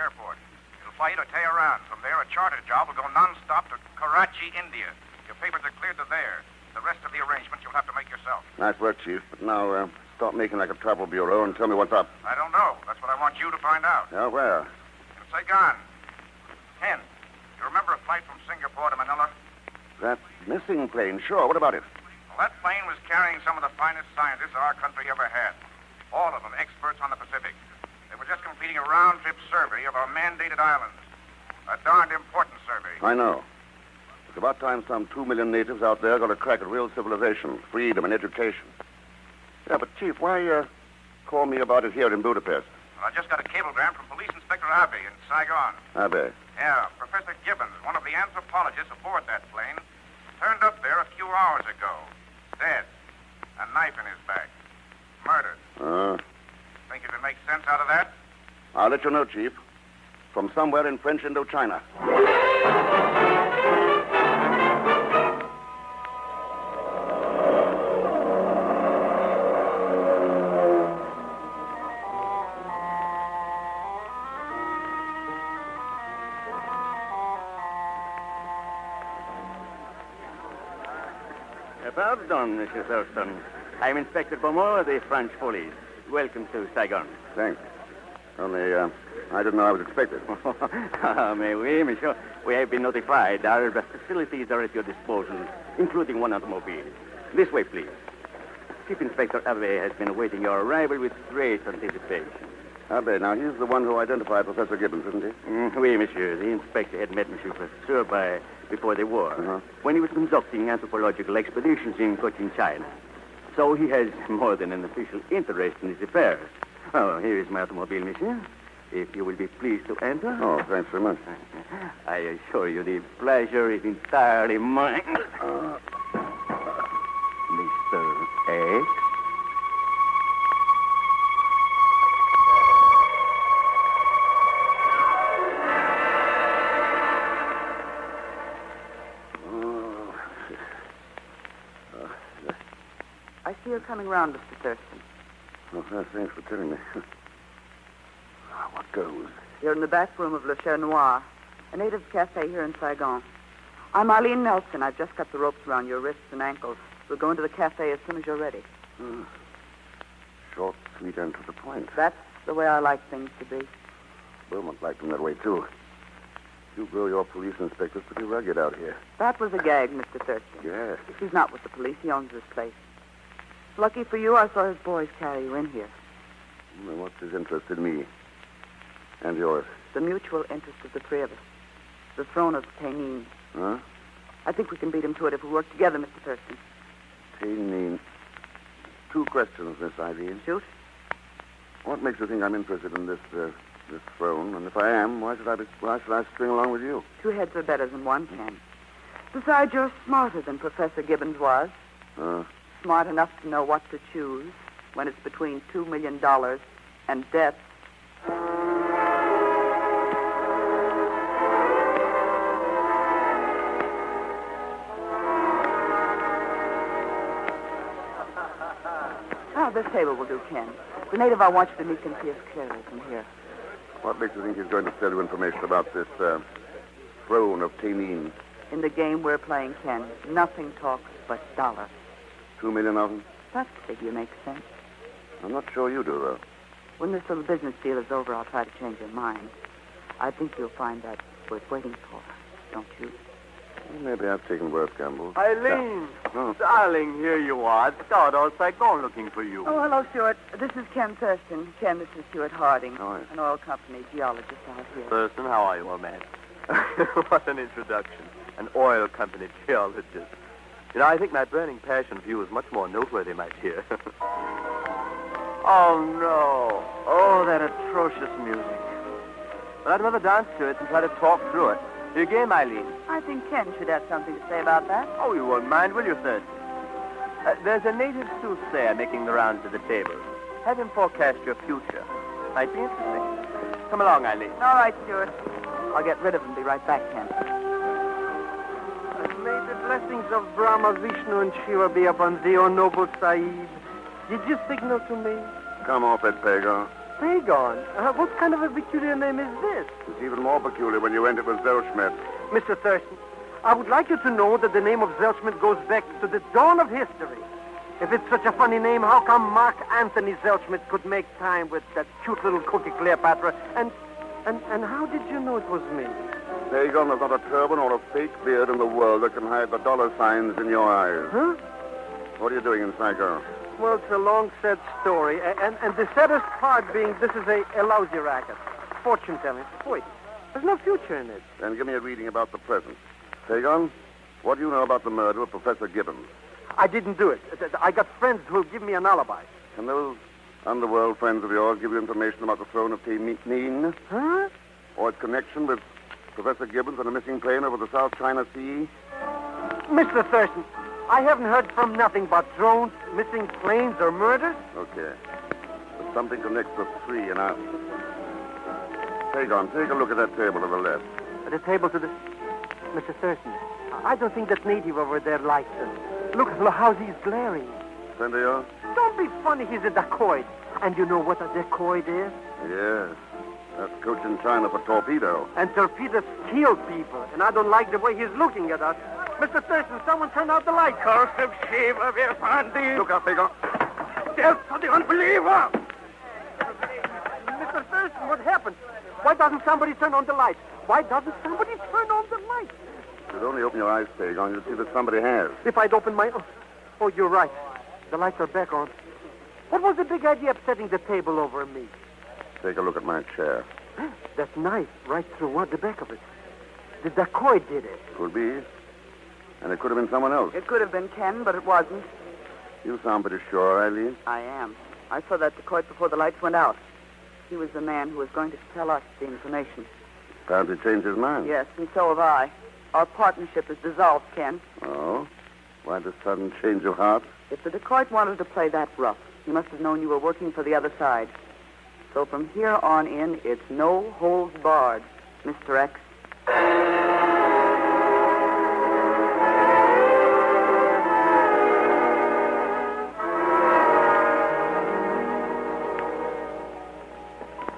airport. It'll fly you to Tehran. From there, a charter job will go non-stop to Karachi, India. Your papers are cleared to there. The rest of the arrangements you'll have to make yourself. Nice work, Chief. But now, stop making like a travel bureau and tell me what's up. I don't know. That's what I want you to find out. Yeah, where? In Saigon. Ken, you remember a flight from Singapore to Manila? That missing plane, sure. What about it? Well, that plane was carrying some of the finest scientists our country ever had. All of them experts on the Pacific. They were just completing a round-trip survey of our mandated islands. A darned important survey. I know. It's about time some 2 million natives out there got a crack at real civilization, freedom, and education. Yeah, but, Chief, why call me about it here in Budapest? Well, I just got a cablegram from Police Inspector Abe in Saigon. Abe. Yeah, Professor Gibbons, one of the anthropologists aboard that plane, turned up there a few hours ago. Dead. A knife in his back. Murdered. Think you can make sense out of that? I'll let you know, Chief. From somewhere in French Indochina. Pardon, Mr. Thurston. I'm Inspector Beaumont of the French police. Welcome to Saigon. Thanks. Only, I didn't know I was expected. Mais oui, monsieur. We have been notified. Our facilities are at your disposal, including one automobile. This way, please. Chief Inspector Abe has been awaiting your arrival with great anticipation. Abe, now, he's the one who identified Professor Gibbons, isn't he? Oui, monsieur. The inspector had met Monsieur Professor before the war, when he was conducting anthropological expeditions in Cochin, China. So he has more than an official interest in his affairs. Oh, here is my automobile, monsieur. If you will be pleased to enter. Oh, thanks very much. I assure you the pleasure is entirely mine. Mr. X? I see you're coming round, Mr. Thurston. Oh, thanks for telling me. What goes? You're in the back room of Le Cher Noir, a native cafe here in Saigon. I'm Arlene Nelson. I've just cut the ropes around your wrists and ankles. We'll go into the cafe as soon as you're ready. Short, sweet, and to the point. That's the way I like things to be. Beaumont liked them that way, too. You grow your police inspectors pretty rugged out here. That was a gag, Mr. Thurston. Yes. He's not with the police. He owns this place. Lucky for you, I saw his boys carry you in here. Well, what's his interest in me? And yours? The mutual interest of the three of us. The throne of Tainin. Huh? I think we can beat him to it if we work together, Mr. Thurston. Tainin. 2 questions, Miss Eileen. Shoot. What makes you think I'm interested in this throne? And if I am, why should I string along with you? 2 heads are better than one, Ken. Besides, you're smarter than Professor Gibbons was. Smart enough to know what to choose when it's between $2 million and death. This table will do, Ken. The native I want you to meet can see us clearly from here. What makes you think he's going to tell you information about this throne of Tainin? In the game we're playing, Ken, nothing talks but dollar. 2 million of them? That figure makes sense. I'm not sure you do, though. When this little business deal is over, I'll try to change your mind. I think you'll find that worth waiting for, don't you? Well, maybe I've taken worse gambles. Eileen! Darling, here you are. Start all Saigon looking for you. Oh, hello, Stuart. This is Ken Thurston. Ken, this is Stuart Harding, Oh, yes. an oil company geologist out here. Thurston, how are you, old man? What an introduction. An oil company geologist. You know, I think my burning passion for you is much more noteworthy, my dear. Oh, no. Oh, that atrocious music. But I'd rather dance to it and try to talk through it. You game, Eileen? I think Ken should have something to say about that. Oh, you won't mind, will you, Thurston? There's a native soothsayer making the rounds of the table. Have him forecast your future. Might be interesting. Come along, Eileen. All right, Stuart. I'll get rid of him. Be right back, Ken. May the blessings of Brahma, Vishnu, and Shiva be upon thee, O noble Saeed. Did you signal to me? Come off it, Pago. Pagon. What kind of a peculiar name is this? It's even more peculiar when you enter with Zelschmidt. Mr. Thurston, I would like you to know that the name of Zelschmidt goes back to the dawn of history. If it's such a funny name, how come Mark Anthony Zelschmidt could make time with that cute little cookie Cleopatra? And how did you know it was me? Pagan, there's not a turban or a fake beard in the world that can hide the dollar signs in your eyes. Huh? What are you doing inside, girl? Well, it's a long, sad story. And the saddest part being this is a lousy racket. Fortune-telling. Wait, there's no future in it. Then give me a reading about the present. Pagan, what do you know about the murder of Professor Gibbons? I didn't do it. I got friends who'll give me an alibi. Can those underworld friends of yours give you information about the throne of Temin? Huh? Or its connection with Professor Gibbons and a missing plane over the South China Sea? Mr. Thurston, I haven't heard from nothing but drones, missing planes, or murders. Okay. But something connects the three, and I... Pagan, take a look at that table to the left. The table to the... Mr. Thurston, I don't think that native over there likes us. Look how he's glaring. Friend of yours? Don't be funny, he's a dacoit. And you know what a dacoit is? Yes. That's coach in China for torpedo. And torpedoes kill people, and I don't like the way he's looking at us. Mr. Thurston, someone turn out the light. Curse of Shiva, wir fahren die. Look out, Pagan. Death to the unbeliever! Mr. Thurston, what happened? Why doesn't somebody turn on the light? Why doesn't somebody turn on the light? You'd only open your eyes, Pagan. You'd see that somebody has. If I'd open my... Oh, you're right. The lights are back on. What was the big idea of setting the table over me? Take a look at my chair. That knife right through the back of it. The dacoit did it. Could be. And it could have been someone else. It could have been Ken, but it wasn't. You sound pretty sure, Eileen. I am. I saw that dacoit before the lights went out. He was the man who was going to tell us the information. Apparently changed his mind. Yes, and so have I. Our partnership is dissolved, Ken. Oh? Why this sudden change of heart? If the dacoit wanted to play that rough, he must have known you were working for the other side. So from here on in, it's no holds barred, Mr. X.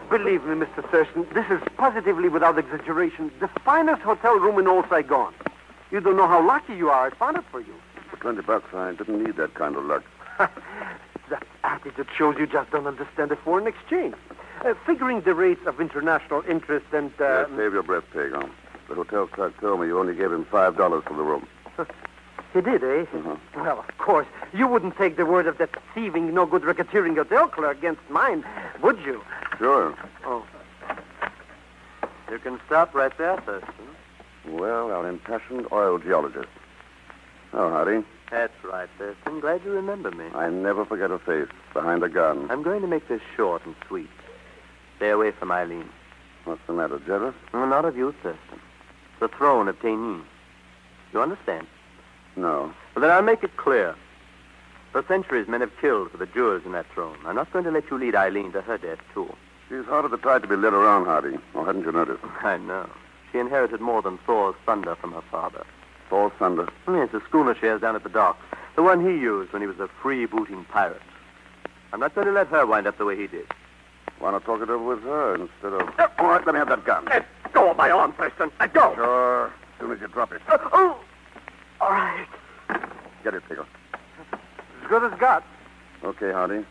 Believe me, Mr. Thurston, this is positively without exaggeration the finest hotel room in all Saigon. You don't know how lucky you are. I found it for you. For $20, I didn't need that kind of luck. That attitude shows you just don't understand the foreign exchange. Figuring the rates of international interest and... Yes, save your breath, Pagan. The hotel clerk told me you only gave him $5 for the room. He did, eh? Uh-huh. Well, of course. You wouldn't take the word of that thieving, no-good racketeering hotel clerk against mine, would you? Sure. Oh. You can stop right there, Thurston. Well, our impassioned oil geologist. Oh, howdy. That's right, Thurston. Glad you remember me. I never forget a face behind a gun. I'm going to make this short and sweet. Stay away from Eileen. What's the matter, jealous? No, not of you, Thurston. The throne of Tenin. You understand? No. Well, then I'll make it clear. For centuries, men have killed for the jewels in that throne. I'm not going to let you lead Eileen to her death, too. She's harder to try to be led around, Hardy. Or hadn't you noticed? I know. She inherited more than Thor's thunder from her father. Thor's thunder? Yes, the schooner she has down at the docks. The one he used when he was a freebooting pirate. I'm not going to let her wind up the way he did. Why not talk it over with her instead of... All right, let me have that gun. Let go of my arm, Thurston. Let go. Sure. As soon as you drop it. Oh! All right. Get it, Pickle. As good as got. Okay, Hardy.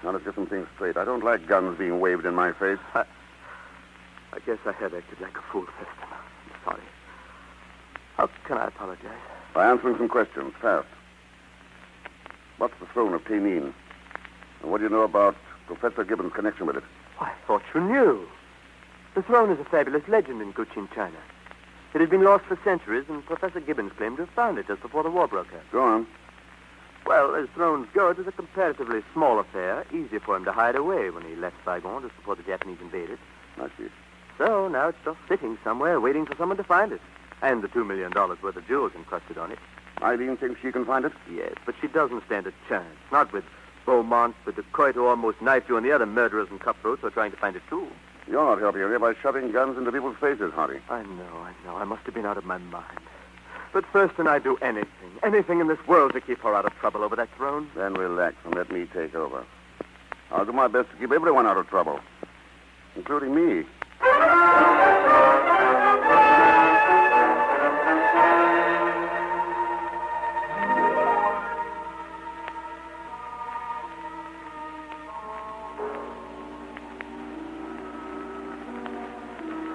Now let's get some things straight. I don't like guns being waved in my face. I guess I have acted like a fool, Thurston. I'm sorry. How can I apologize? By answering some questions, fast. What's the throne of Tenin? And what do you know about Professor Gibbons' connection with it? I thought you knew. The throne is a fabulous legend in Cochin, China. It had been lost for centuries, and Professor Gibbons claimed to have found it just before the war broke out. Go on. Well, as thrones go, it was a comparatively small affair, easy for him to hide away when he left Saigon just before the Japanese invaded. I see. So now it's just sitting somewhere waiting for someone to find it. And the $2 million worth of jewels encrusted on it. Eileen thinks she can find it? Yes, but she doesn't stand a chance. Not with Beaumont, the dacoit who almost knifed you, and the other murderers and cutthroats who are trying to find it, too. You're not helping her by shoving guns into people's faces, Hardy. I know. I must have been out of my mind. But Thurston, I'd do anything in this world to keep her out of trouble over that throne. Then relax and let me take over. I'll do my best to keep everyone out of trouble, including me.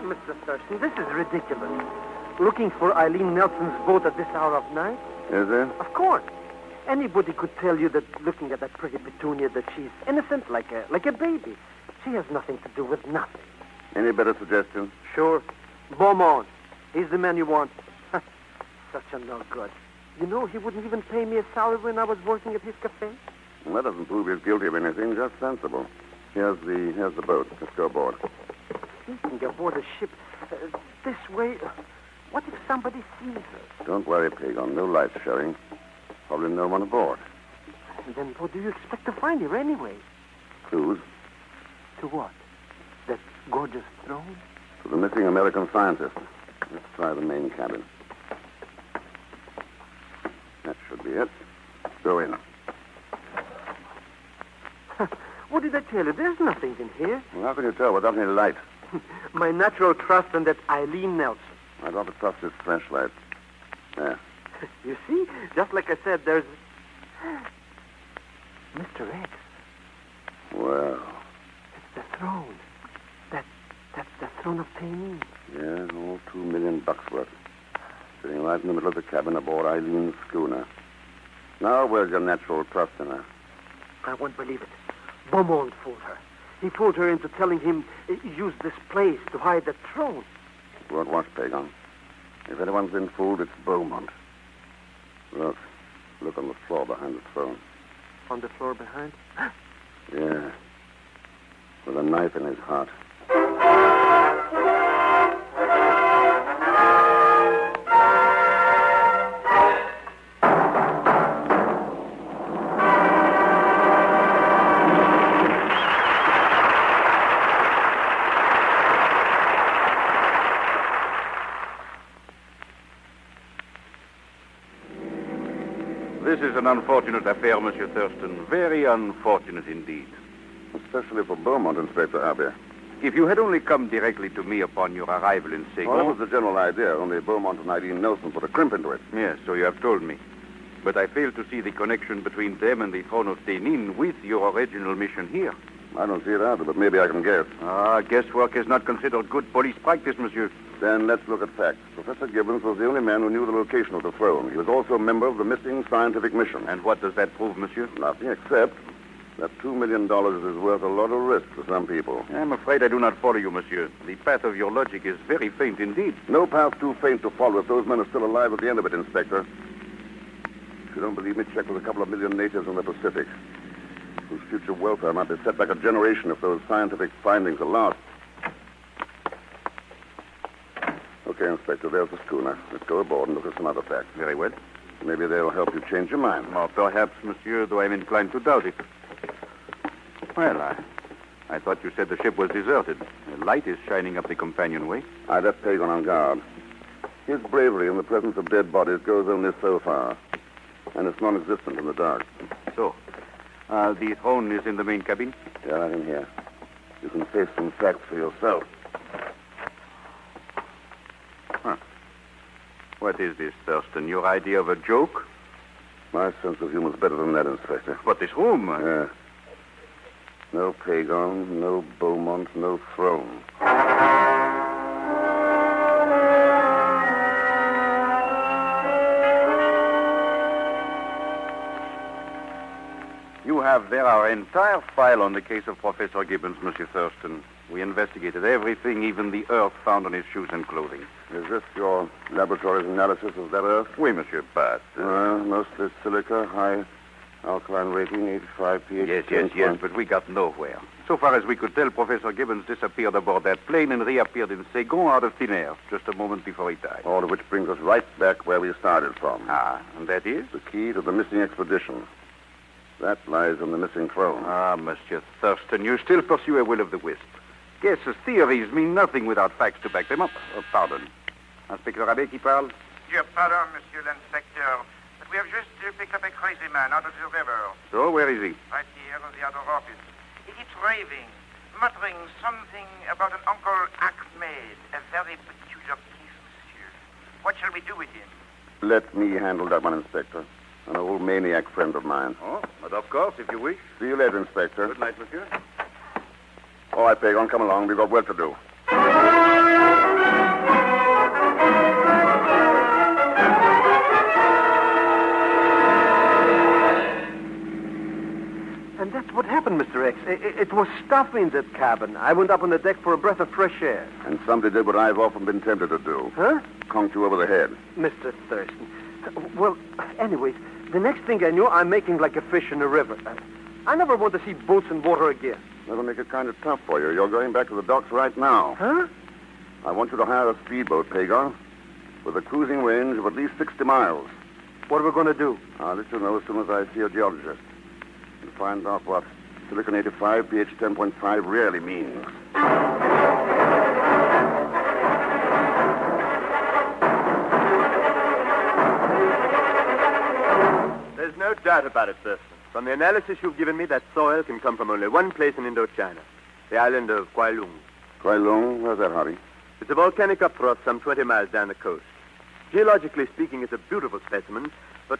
Mr. Thurston, this is ridiculous. Looking for Eileen Nelson's boat at this hour of night? Is there? Of course. Anybody could tell you that looking at that pretty Petunia that she's innocent like a baby. She has nothing to do with nothing. Any better suggestions? Sure. Beaumont. He's the man you want. Such a no good. You know, he wouldn't even pay me a salary when I was working at his cafe. Well, that doesn't prove he's guilty of anything, just sensible. Here's the boat. Let's go aboard. Sneaking aboard a ship this way. What if somebody sees her? Don't worry, Pagon. No lights showing. Probably no one aboard. And then what do you expect to find here anyway? Clues? To what? That gorgeous throne? To the missing American scientist. Let's try the main cabin. That should be it. Go in. What did I tell you? There's nothing in here. Well, how can you tell without any light? My natural trust in that Eileen Nelson. I'd rather trust this flashlight. There. You see? Just like I said, there's... Mr. X. Well. It's the throne. That's the throne of Taimeen. Yeah, all $2 million worth. Sitting right in the middle of the cabin aboard Eileen's schooner. Now, where's your natural trust in her? I won't believe it. Beaumont fooled her. He fooled her into telling him use this place to hide the throne. It won't wash, Pagon. If anyone's been fooled, it's Beaumont. Look on the floor behind the throne. On the floor behind? Yeah. With a knife in his heart. This is an unfortunate affair, Monsieur Thurston. Very unfortunate indeed. Especially for Beaumont, Inspector Harvey. If you had only come directly to me upon your arrival in Segon... Well, that was the general idea. Only Beaumont and Eileen Nelson put a crimp into it. Yes, so you have told me. But I fail to see the connection between them and the throne of Tenin with your original mission here. I don't see it either, but maybe I can guess. Guesswork is not considered good police practice, monsieur. Then let's look at facts. Professor Gibbons was the only man who knew the location of the throne. He was also a member of the missing scientific mission. And what does that prove, monsieur? Nothing except that $2 million is worth a lot of risk to some people. I'm afraid I do not follow you, monsieur. The path of your logic is very faint indeed. No path too faint to follow if those men are still alive at the end of it, Inspector. If you don't believe me, check with a couple of million natives in the Pacific, whose future welfare might be set back a generation if those scientific findings are lost. Okay, Inspector, there's the schooner. Let's go aboard and look at some other facts. Very well. Maybe they'll help you change your mind. Or perhaps, monsieur, though I'm inclined to doubt it. Well, I thought you said the ship was deserted. A light is shining up the companionway. I left Pagan on guard. His bravery in the presence of dead bodies goes only so far, and it's non-existent in the dark. So, the throne is in the main cabin? Yeah, right in here. You can face some facts for yourself. What is this, Thurston? Your idea of a joke? My sense of humor's better than that, Inspector. But this room... Yeah. No Pagon, no Beaumont, no throne. You have there our entire file on the case of Professor Gibbons, Monsieur Thurston. We investigated everything, even the earth found on his shoes and clothing. Is this your laboratory's analysis of that earth? Oui, monsieur, but... mostly silica, high alkaline rating, 85 pH. Yes, but we got nowhere. So far as we could tell, Professor Gibbons disappeared aboard that plane and reappeared in Segon out of thin air, just a moment before he died. All of which brings us right back where we started from. And that is? The key to the missing expedition. That lies in the missing throne. Monsieur Thurston, you still pursue a will-o'-the-wisp. Guesses, theories mean nothing without facts to back them up. Pardon. Inspector Abbé qui parle? Your pardon, Monsieur l'Inspecteur, but we have just picked up a crazy man out of the river. So, where is he? Right here in the other office. He hit raving, muttering something about an Uncle Ahmed, a very peculiar case, monsieur. What shall we do with him? Let me handle that one, Inspector. An old maniac friend of mine. Oh, but of course, if you wish. See you later, Inspector. Good night, monsieur. All right, Pagon, come along. We've got work to do. And that's what happened, Mr. X. It was stuffy in that cabin. I went up on the deck for a breath of fresh air. And somebody did what I've often been tempted to do. Huh? Conked you over the head. Mr. Thurston. Well, anyways, the next thing I knew, I'm making like a fish in a river. I never want to see boats in water again. That'll make it kind of tough for you. You're going back to the docks right now. Huh? I want you to hire a speedboat, Pagon, with a cruising range of at least 60 miles. What are we going to do? I'll let you know as soon as I see a geologist. And find out what silicon 85 pH 10.5 really means. There's no doubt about it, Thurston. From the analysis you've given me, that soil can come from only one place in Indochina, the island of Kwai Lung. Kwai Lung? Where's that, Hardy? It's a volcanic upthrust some 20 miles down the coast. Geologically speaking, it's a beautiful specimen, but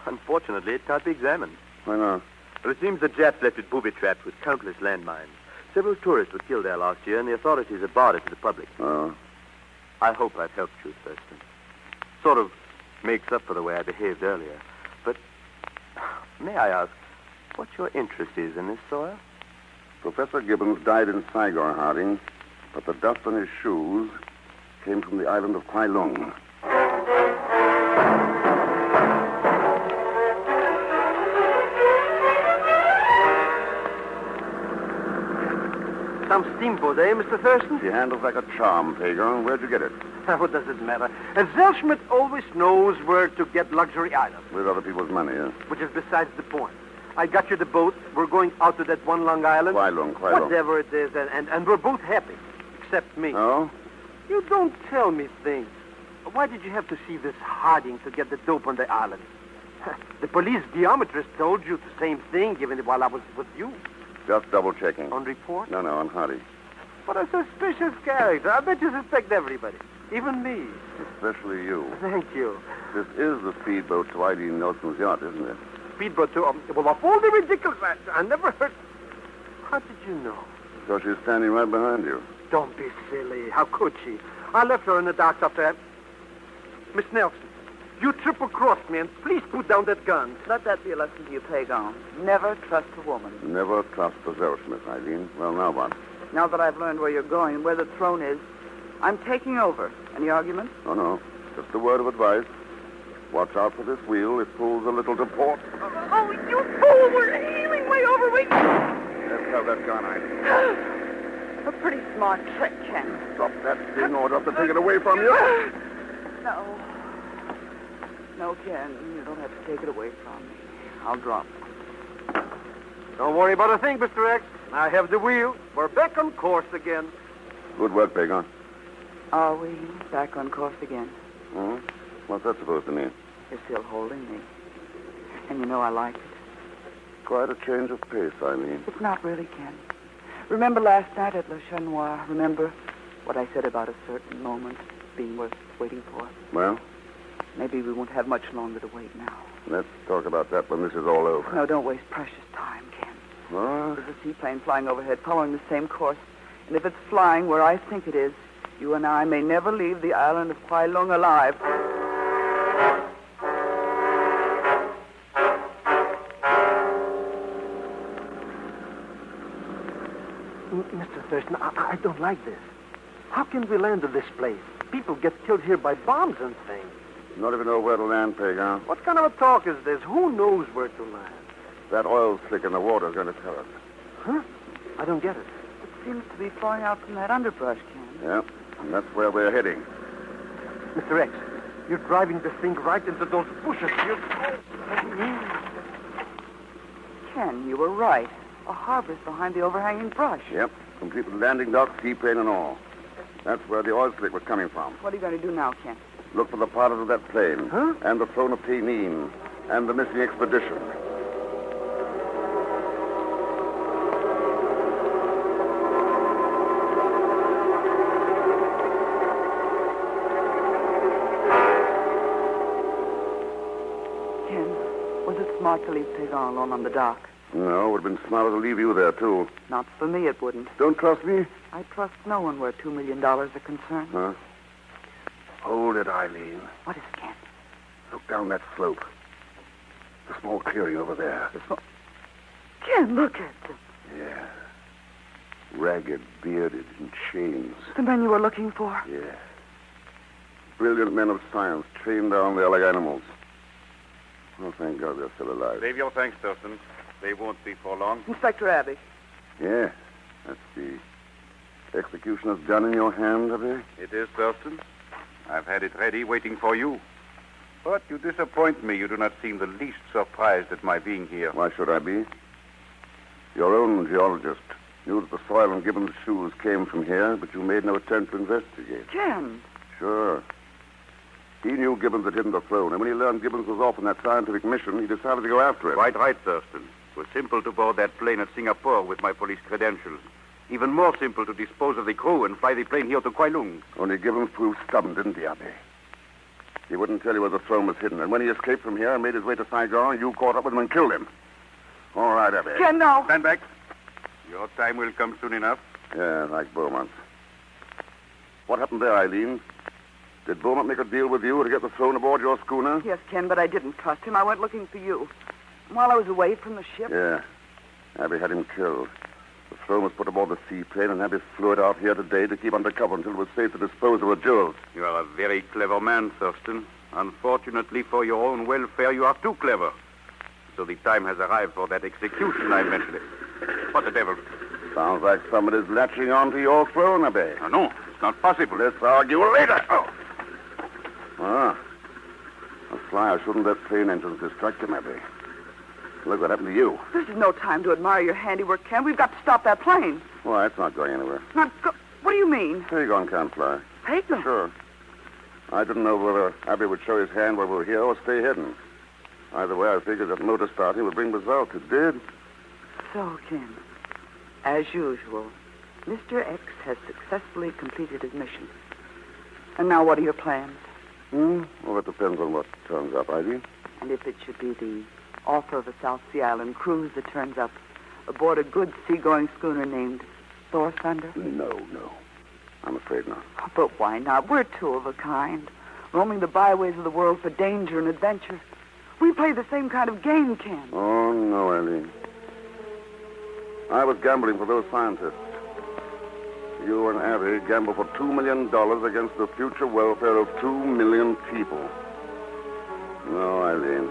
unfortunately, it can't be examined. Why not? Well, it seems the Japs left it booby-trapped with countless landmines. Several tourists were killed there last year, and the authorities have barred it to the public. Oh. I hope I've helped you, Thurston. Sort of makes up for the way I behaved earlier. But may I ask what your interest is in this soil? Professor Gibbons died in Saigon, Harding, but the dust on his shoes came from the island of Kwai Lung. Some steamboat, eh, Mr. Thurston? She handles like a charm, Pagon. Where'd you get it? What does it matter? And Zellschmidt always knows where to get luxury items. With other people's money, huh? Which is besides the point. I got you the boat. We're going out to that one Long Island. Kwai Lung. Whatever it is, and we're both happy. Except me. Oh? You don't tell me things. Why did you have to see this Harding to get the dope on the island? The police geometrist told you the same thing, given it while I was with you. Just double-checking. On report? No, on Hardy. What a suspicious character. I bet you suspect everybody. Even me. Especially you. Thank you. This is the speedboat to Eileen Nelson's yacht, isn't it? Speedboat to... well, of all the ridiculous... I never heard... How did you know? Because she's standing right behind you. Don't be silly. How could she? I left her in the docks after... Miss Nelson, you triple-crossed me, and please put down that gun. Let that be a lesson to you, Pagon. Never trust a woman. Never trust the Zellschmidt, Eileen. Well, now what? Now that I've learned where you're going and where the throne is, I'm taking over. Any arguments? Oh, no. Just a word of advice. Watch out for this wheel. It pulls a little to port. Oh, you fool! We're heeling way over. Let's have that gun, Eileen. A pretty smart trick, Ken. Drop that thing or I'll have to take it away from you. No. No, Ken, you don't have to take it away from me. I'll drop it. Don't worry about a thing, Mr. X. I have the wheel. We're back on course again. Good work, Pagon. Are we back on course again? Hmm? What's that supposed to mean? You're still holding me. And you know I like it. Quite a change of pace, Eileen. It's not really, Ken. Remember last night at Le Chat Noir? Remember what I said about a certain moment being worth waiting for? Well? Maybe we won't have much longer to wait now. Let's talk about that when this is all over. No, don't waste precious time, Ken. What? There's a seaplane flying overhead, following the same course. And if it's flying where I think it is, you and I may never leave the island of Kwai Lung alive. Mr. Thurston, I don't like this. How can we land at this place? People get killed here by bombs and things. Not even know where to land, Pagan. What kind of a talk is this? Who knows where to land? That oil slick in the water is going to tell us. Huh? I don't get it. It seems to be flowing out from that underbrush, Ken. Yeah, and that's where we're heading. Mr. X, you're driving this thing right into those bushes. Ken, you were right. A harbor's behind the overhanging brush. Yep, complete with landing dock, seaplane, and all. That's where the oil slick was coming from. What are you going to do now, Ken? Look for the pilots of that plane. Huh? And the throne of Tanin. And the missing expedition. Was it smart to leave Pégan alone on the dock? No, it would have been smarter to leave you there, too. Not for me, it wouldn't. Don't trust me? I trust no one where $2 million are concerned. Huh? Hold it, Eileen. What is it, Ken? Look down that slope. The small clearing over there. Ken, look at them. Yeah. Ragged, bearded, in chains. The men you were looking for? Yeah. Brilliant men of science, trained down there like animals. Oh, thank God they're still alive. Save your thanks, Thurston. They won't be for long. Inspector Abbey. Yeah, that's the executioner's gun in your hand, Abbey? It is, Thurston. I've had it ready, waiting for you. But you disappoint me. You do not seem the least surprised at my being here. Why should I be? Your own geologist knew that the soil on Gibbons' shoes came from here, but you made no attempt to investigate. Ken. Sure. He knew Gibbons had hidden the throne, and when he learned Gibbons was off on that scientific mission, he decided to go after it. Quite right, Thurston. It was simple to board that plane at Singapore with my police credentials. Even more simple to dispose of the crew and fly the plane here to Kuala Lumpur. Only Gibbons proved stubborn, didn't he, Abbey? He wouldn't tell you where the throne was hidden, and when he escaped from here and made his way to Saigon, you caught up with him and killed him. All right, Abbey. Ken, no. Stand back. Your time will come soon enough. Yeah, like Beaumont's. What happened there, Eileen? Did Beaumont make a deal with you to get the throne aboard your schooner? Yes, Ken, but I didn't trust him. I went looking for you. While I was away from the ship... Yeah. Abbey had him killed. The throne was put aboard the seaplane, and Abbey flew it out here today to keep under cover until it was safe to dispose of the jewels. You are a very clever man, Thurston. Unfortunately for your own welfare, you are too clever. So the time has arrived for that execution I mentioned. What the devil? Sounds like somebody's latching onto your throne, Abbey. No, it's not possible. Let's argue later. Oh. Ah. A flyer shouldn't let plane engines distract him, Abbey. Look what happened to you. This is no time to admire your handiwork, Ken. We've got to stop that plane. Why, it's not going anywhere. Not go... What do you mean? Pagon can't fly. Pagon? Sure. I didn't know whether Abbey would show his hand while we were here or stay hidden. Either way, I figured that motor starting would bring results. It did. So, Ken, as usual, Mr. X has successfully completed his mission. And now what are your plans? Well, that depends on what turns up, Ivy. And if it should be the author of a South Sea Island cruise that turns up aboard a good seagoing schooner named Thor Thunder? No. I'm afraid not. But why not? We're two of a kind, roaming the byways of the world for danger and adventure. We play the same kind of game, Ken. Oh, no, Eileen. I was gambling for those scientists. You and Abby gamble for $2 million against the future welfare of 2 million people. No, Eileen.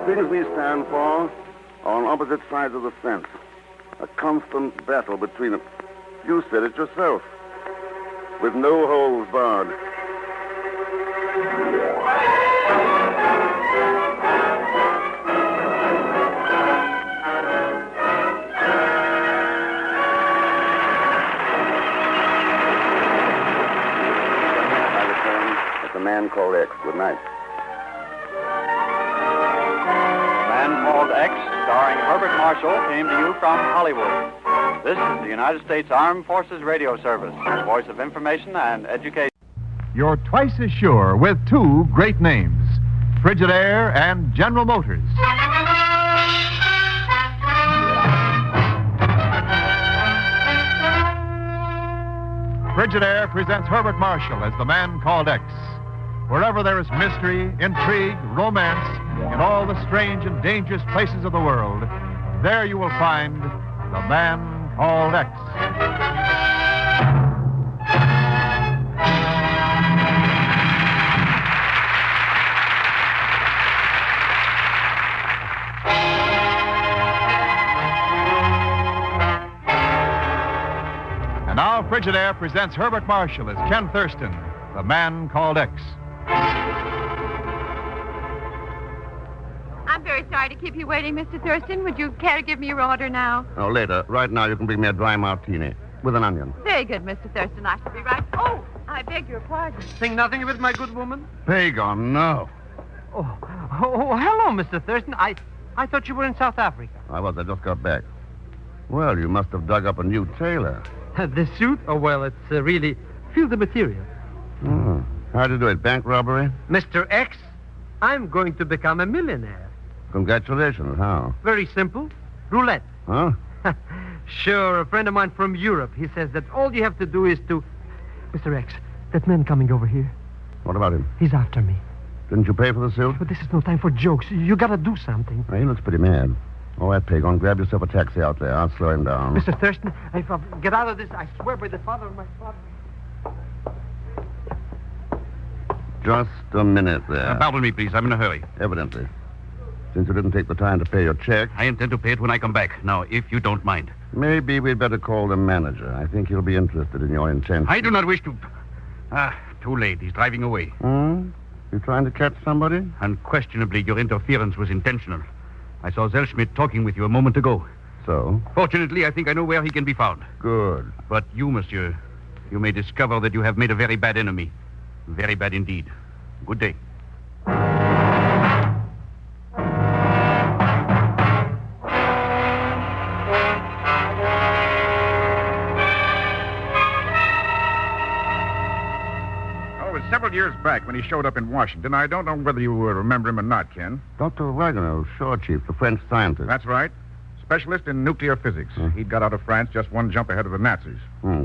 Things we stand for are on opposite sides of the fence. A constant battle between them. You said it yourself. With no holes barred. A Man Called X. Good night. Man Called X, starring Herbert Marshall, came to you from Hollywood. This is the United States Armed Forces Radio Service, voice of information and education. You're twice as sure with two great names, Frigidaire and General Motors. Frigidaire presents Herbert Marshall as the Man Called X. Wherever there is mystery, intrigue, romance, in all the strange and dangerous places of the world, there you will find the Man Called X. And now Frigidaire presents Herbert Marshall as Ken Thurston, the Man Called X. I'm very sorry to keep you waiting, Mr. Thurston. Would you care to give me your order now? Oh, later. Right now, you can bring me a dry martini with an onion. Very good, Mr. Thurston. I shall be right. Oh, I beg your pardon. Think nothing of it, my good woman? Pagon, no. Oh, hello, Mr. Thurston. I thought you were in South Africa. I was. I just got back. Well, you must have dug up a new tailor. The suit? Oh, well, it's really... Feel the material. Oh. How'd you do it? Bank robbery? Mr. X, I'm going to become a millionaire. Congratulations. How? Very simple. Roulette. Huh? Sure, a friend of mine from Europe. He says that all you have to do is to... Mr. X, that man coming over here. What about him? He's after me. Didn't you pay for the suit? But this is no time for jokes. You gotta do something. Well, he looks pretty mad. All right, Pagon, grab yourself a taxi out there. I'll slow him down. Mr. Thurston, if I get out of this, I swear by the father of my father... Just a minute there. Pardon me, please. I'm in a hurry. Evidently. Since you didn't take the time to pay your check... I intend to pay it when I come back. Now, if you don't mind. Maybe we'd better call the manager. I think he'll be interested in your intentions. I do not wish to... too late. He's driving away. You trying to catch somebody? Unquestionably, your interference was intentional. I saw Zellschmidt talking with you a moment ago. So? Fortunately, I think I know where he can be found. Good. But you, monsieur, you may discover that you have made a very bad enemy. Very bad indeed. Good day. Several years back when he showed up in Washington. I don't know whether you remember him or not, Ken. Dr. Wagner, sure, Chief, the French scientist. That's right. Specialist in nuclear physics. He'd got out of France just one jump ahead of the Nazis.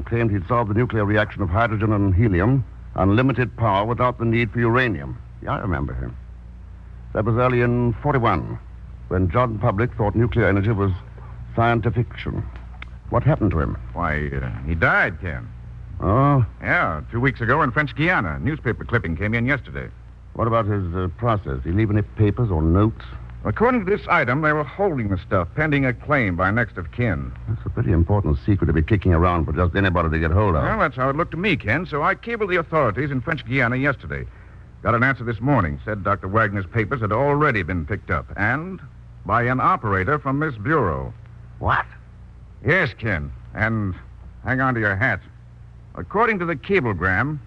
Claimed he'd solved the nuclear reaction of hydrogen and helium, unlimited power without the need for uranium. Yeah, I remember him. That was early in 41, when John Public thought nuclear energy was scientific fiction. What happened to him? Why, he died, Ken. Oh? Yeah, 2 weeks ago in French Guiana. A newspaper clipping came in yesterday. What about his process? Did he leave any papers or notes? According to this item, they were holding the stuff pending a claim by next of kin. That's a pretty important secret to be kicking around for just anybody to get hold of. Well, that's how it looked to me, Ken, so I cabled the authorities in French Guiana yesterday. Got an answer this morning. Said Dr. Wagner's papers had already been picked up, and by an operator from this bureau. What? Yes, Ken, and hang on to your hat. According to the cablegram,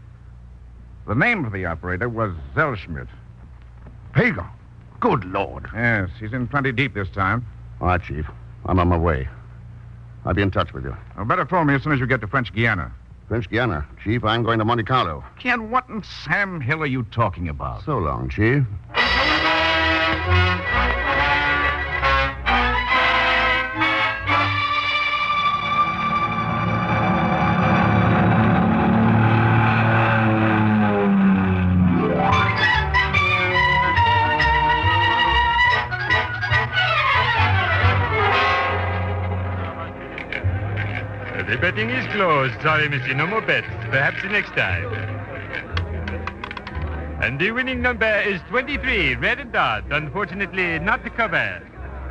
the name of the operator was Zellschmidt. Pagan? Good Lord. Yes, he's in plenty deep this time. All right, Chief. I'm on my way. I'll be in touch with you. Well, better phone me as soon as you get to French Guiana. French Guiana? Chief, I'm going to Monte Carlo. Ken, what in Sam Hill are you talking about? So long, Chief. The betting is closed. Sorry, monsieur. No more bets. Perhaps the next time. And the winning number is 23, red and dot. Unfortunately, not the cover.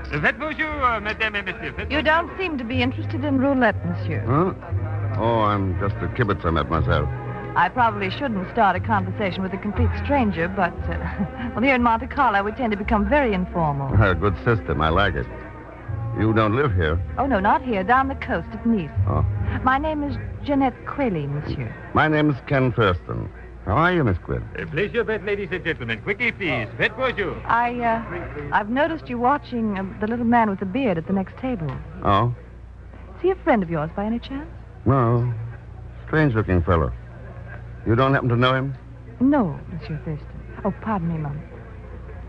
Faites vos jours, madame et monsieur. You don't seem to be interested in roulette, monsieur. Huh? Oh, I'm just a kibitzer met myself. I probably shouldn't start a conversation with a complete stranger, but, well, here in Monte Carlo, we tend to become very informal. A good system. I like it. You don't live here? Oh, no, not here. Down the coast at Nice. Oh. My name is Jeanette Quayle, monsieur. My name's Ken Thurston. How are you, Miss Quinn? Place your bet, ladies and gentlemen. Quickly, please. Faites vos jours. I've noticed you watching the little man with the beard at the next table. Oh? Is he a friend of yours by any chance? No. Strange-looking fellow. You don't happen to know him? No, Monsieur Thurston. Oh, pardon me, Mum.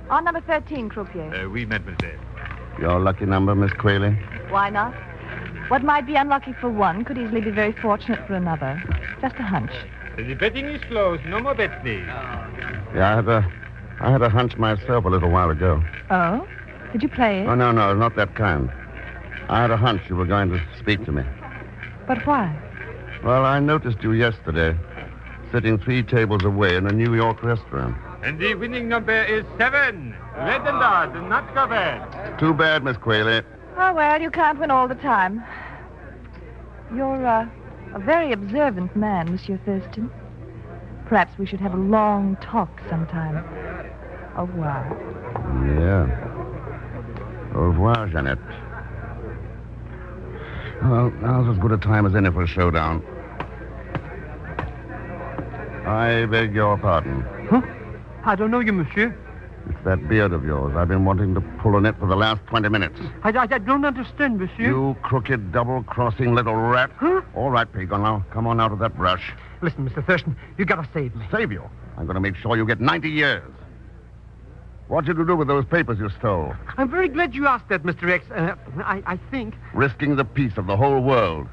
On number 13, croupier. Oui, mademoiselle. Your lucky number, Miss Quayle? Why not? What might be unlucky for one could easily be very fortunate for another. Just a hunch. The betting is closed. No more bets, please. Yeah, I had a hunch myself a little while ago. Oh? Did you play it? Oh, no, not that kind. I had a hunch you were going to speak to me. But why? Well, I noticed you yesterday, sitting 3 tables away in a New York restaurant. And the winning number is 7. Red and dot, not covered. Too bad, Miss Quayle. Oh, well, you can't win all the time. You're a very observant man, Monsieur Thurston. Perhaps we should have a long talk sometime. Au revoir. Yeah. Au revoir, Jeanette. Well, now's as good a time as any for a showdown. I beg your pardon. Huh? I don't know you, monsieur. It's that beard of yours. I've been wanting to pull on it for the last 20 minutes. I don't understand, monsieur. You crooked, double-crossing little rat. Huh? All right, Pagan, now come on out of that brush. Listen, Mr. Thurston, you gotta save me. Save you? I'm going to make sure you get 90 years. What did you do with those papers you stole? I'm very glad you asked that, Mr. X. I think... Risking the peace of the whole world.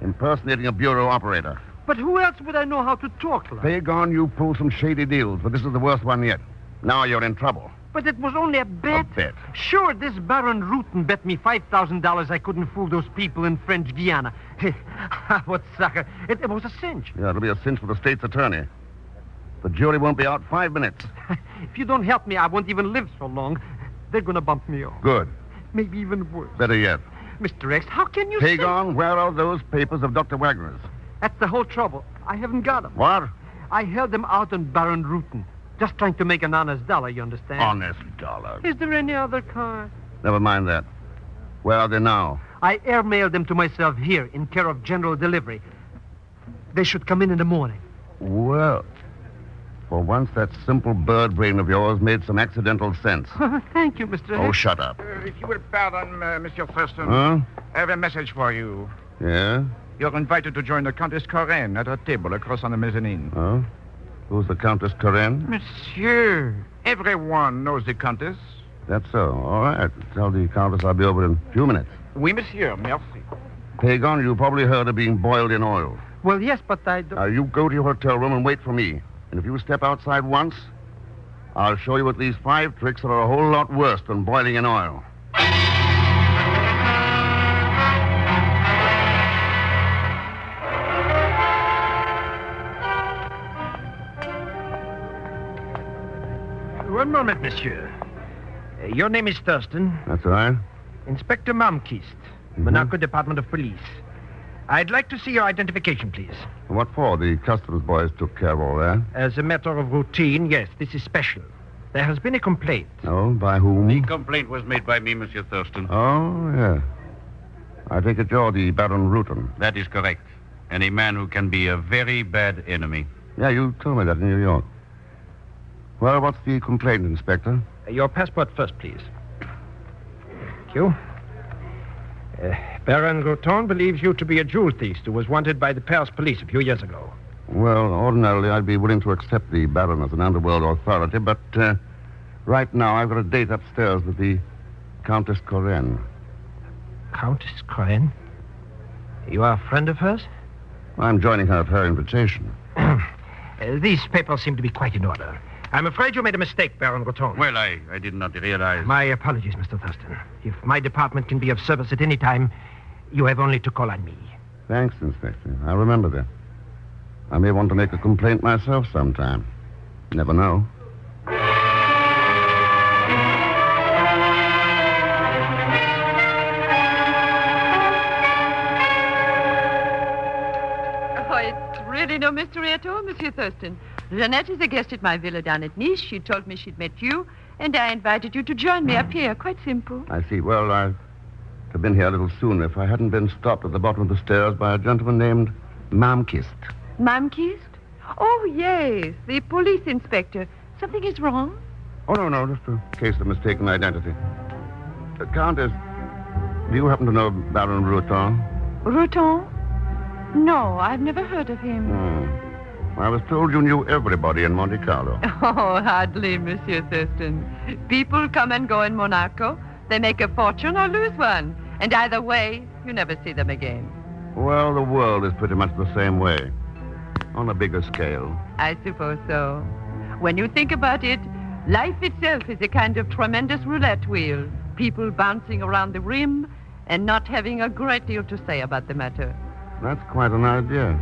Impersonating a bureau operator. But who else would I know how to talk like? Pagon, you pulled some shady deals, but this is the worst one yet. Now you're in trouble. But it was only a bet. A bet? Sure, this Baron Rutten bet me $5,000 I couldn't fool those people in French Guiana. What sucker. It was a cinch. Yeah, it'll be a cinch for the state's attorney. The jury won't be out 5 minutes. If you don't help me, I won't even live so long. They're going to bump me off. Good. Maybe even worse. Better yet. Mr. X, how can you Pagon, where are those papers of Dr. Wagner's? That's the whole trouble. I haven't got them. What? I held them out on Baron Rutten. Just trying to make an honest dollar, you understand? Honest dollar. Is there any other car? Never mind that. Where are they now? I airmailed them to myself here in care of general delivery. They should come in the morning. Well, for once that simple bird brain of yours made some accidental sense. Thank you, Mr. Oh, X. shut up. If you will pardon, Monsieur Thurston. Huh? I have a message for you. Yeah? You're invited to join the Countess Corinne at her table across on the mezzanine. Oh? Who's the Countess Corinne? Monsieur, everyone knows the Countess. That's so. All right. Tell the Countess I'll be over in a few minutes. Oui, monsieur. Merci. Pagon, you probably heard of being boiled in oil. Well, yes, but I don't... Now, you go to your hotel room and wait for me. And if you step outside once, I'll show you at least 5 tricks that are a whole lot worse than boiling in oil. One moment, monsieur. Your name is Thurston. That's all right. Inspector Malmquist, Monaco Department of Police. I'd like to see your identification, please. What for? The customs boys took care of all that. As a matter of routine, yes, this is special. There has been a complaint. Oh, by whom? The complaint was made by me, Monsieur Thurston. Oh, yeah. I take it you're the Baron Rutten. That is correct. And a man who can be a very bad enemy. Yeah, you told me that in New York. Well, what's the complaint, Inspector? Your passport first, please. Thank you. Baron Routon believes you to be a jewel thief who was wanted by the Paris police a few years ago. Well, ordinarily, I'd be willing to accept the Baron as an underworld authority, but right now I've got a date upstairs with the Countess Corinne. Countess Corinne? You are a friend of hers? I'm joining her at her invitation. These papers seem to be quite in order. I'm afraid you made a mistake, Baron Routon. Well, I did not realize... My apologies, Mr. Thurston. If my department can be of service at any time, you have only to call on me. Thanks, Inspector. I'll remember that. I may want to make a complaint myself sometime. Never know. Oh, it's really no mystery at all, Monsieur Thurston. Jeanette is a guest at my villa down at Nice. She told me she'd met you, and I invited you to join me up here. Quite simple. I see. Well, I'd have been here a little sooner if I hadn't been stopped at the bottom of the stairs by a gentleman named Malmquist. Malmquist? Oh, yes, the police inspector. Something is wrong? Oh, no, just a case of mistaken identity. Countess, do you happen to know Baron Routon? Routon? No, I've never heard of him. I was told you knew everybody in Monte Carlo. Oh, hardly, Monsieur Thurston. People come and go in Monaco. They make a fortune or lose one. And either way, you never see them again. Well, the world is pretty much the same way. On a bigger scale. I suppose so. When you think about it, life itself is a kind of tremendous roulette wheel. People bouncing around the rim and not having a great deal to say about the matter. That's quite an idea.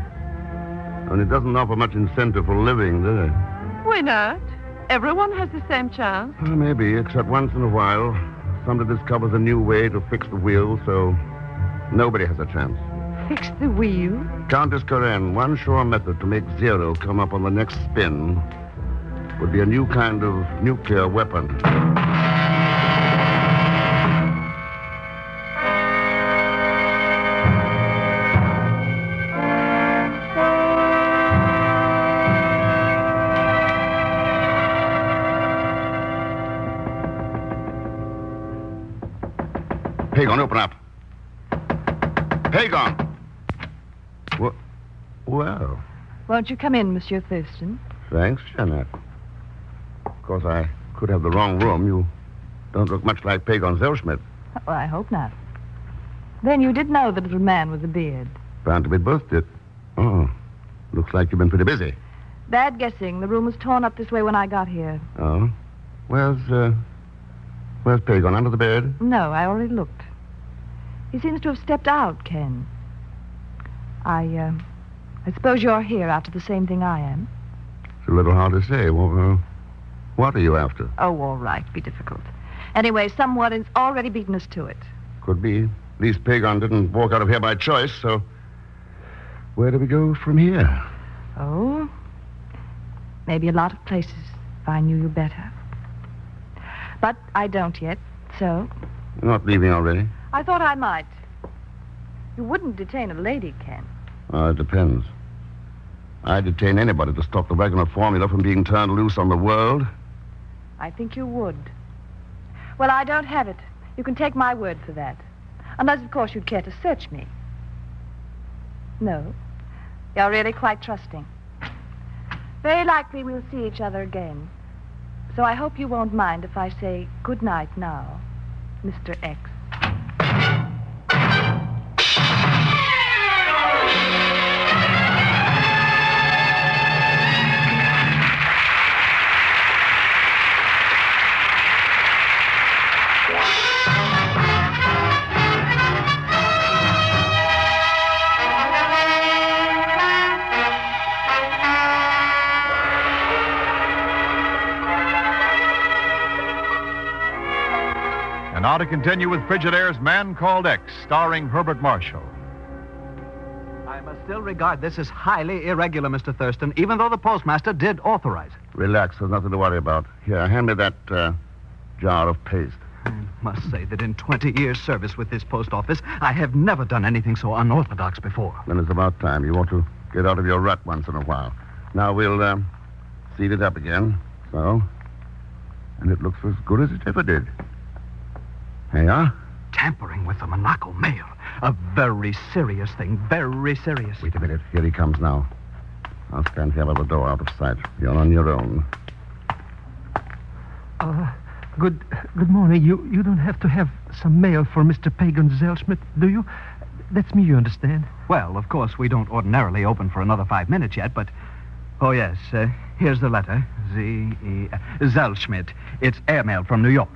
And it doesn't offer much incentive for living, does it? Why not? Everyone has the same chance. Well, maybe, except once in a while, somebody discovers a new way to fix the wheel, so nobody has a chance. Fix the wheel? Countess Corinne, one sure method to make zero come up on the next spin would be a new kind of nuclear weapon. Pagon, open up. Pagon! Well, Won't you come in, Monsieur Thurston? thanks, Jeanette. Of course, I could have the wrong room. You don't look much like Pagon Zellschmidt. Well, I hope not. Then you did know the little man with the beard. Found to be both did. Oh, looks like you've been pretty busy. Bad guessing. The room was torn up this way when I got here. Oh? Where's Pagon? Under the bed? No, I already looked. He seems to have stepped out, Ken. I suppose you're here after the same thing I am. It's a little hard to say. Well, what are you after? Oh, all right. Be difficult. Anyway, someone has already beaten us to it. Could be. At least Pagon didn't walk out of here by choice, so where do we go from here? Oh, maybe a lot of places if I knew you better. But I don't yet, so... You're not leaving already? I thought I might. You wouldn't detain a lady, Ken. It depends. I'd detain anybody to stop the wagon of formula from being turned loose on the world. I think you would. Well, I don't have it. You can take my word for that. Unless, of course, you'd care to search me. No. You're really quite trusting. Very likely we'll see each other again. So I hope you won't mind if I say good night now, Mr. X. And now to continue with Frigidaire's Man Called X, starring Herbert Marshall. I must still regard this as highly irregular, Mr. Thurston, even though the postmaster did authorize it. Relax, there's nothing to worry about. Here, hand me that jar of paste. I must say that in 20 years' service with this post office, I have never done anything so unorthodox before. Then it's about time. You ought to get out of your rut once in a while. Now we'll seat it up again. So. And it looks as good as it ever did. Here you are. Tampering with the Monaco mail. A very serious thing. Very serious. Wait a minute. Here he comes now. I'll stand here by the door out of sight. You're on your own. Good morning. You don't have to have some mail for Mr. Pagan Zellschmidt, do you? That's me, you understand? Well, of course, we don't ordinarily open for another 5 minutes yet, but... Oh, yes. Here's the letter. Zellschmidt. It's airmail from New York.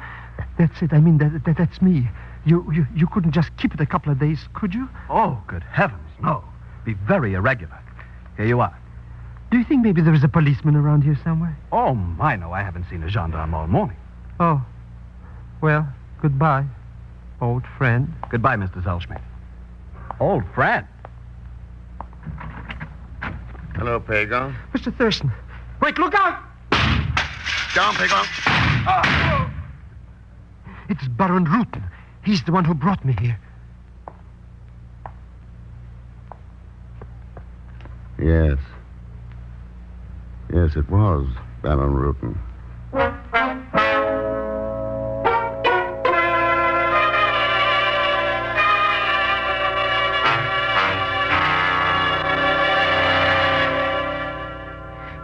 That's it. I mean, that's me. You couldn't just keep it a couple of days, could you? Oh, good heavens, no. Be very irregular. Here you are. Do you think maybe there's a policeman around here somewhere? Oh, my, no. I haven't seen a gendarme all morning. Oh. Well, goodbye, old friend. Goodbye, Mr. Zellschmidt. Old friend? Hello, Pagon. Mr. Thurston. Wait, look out! Down, Pagon. Oh! It's Baron Rutten. He's the one who brought me here. Yes. Yes, it was Baron Rutten.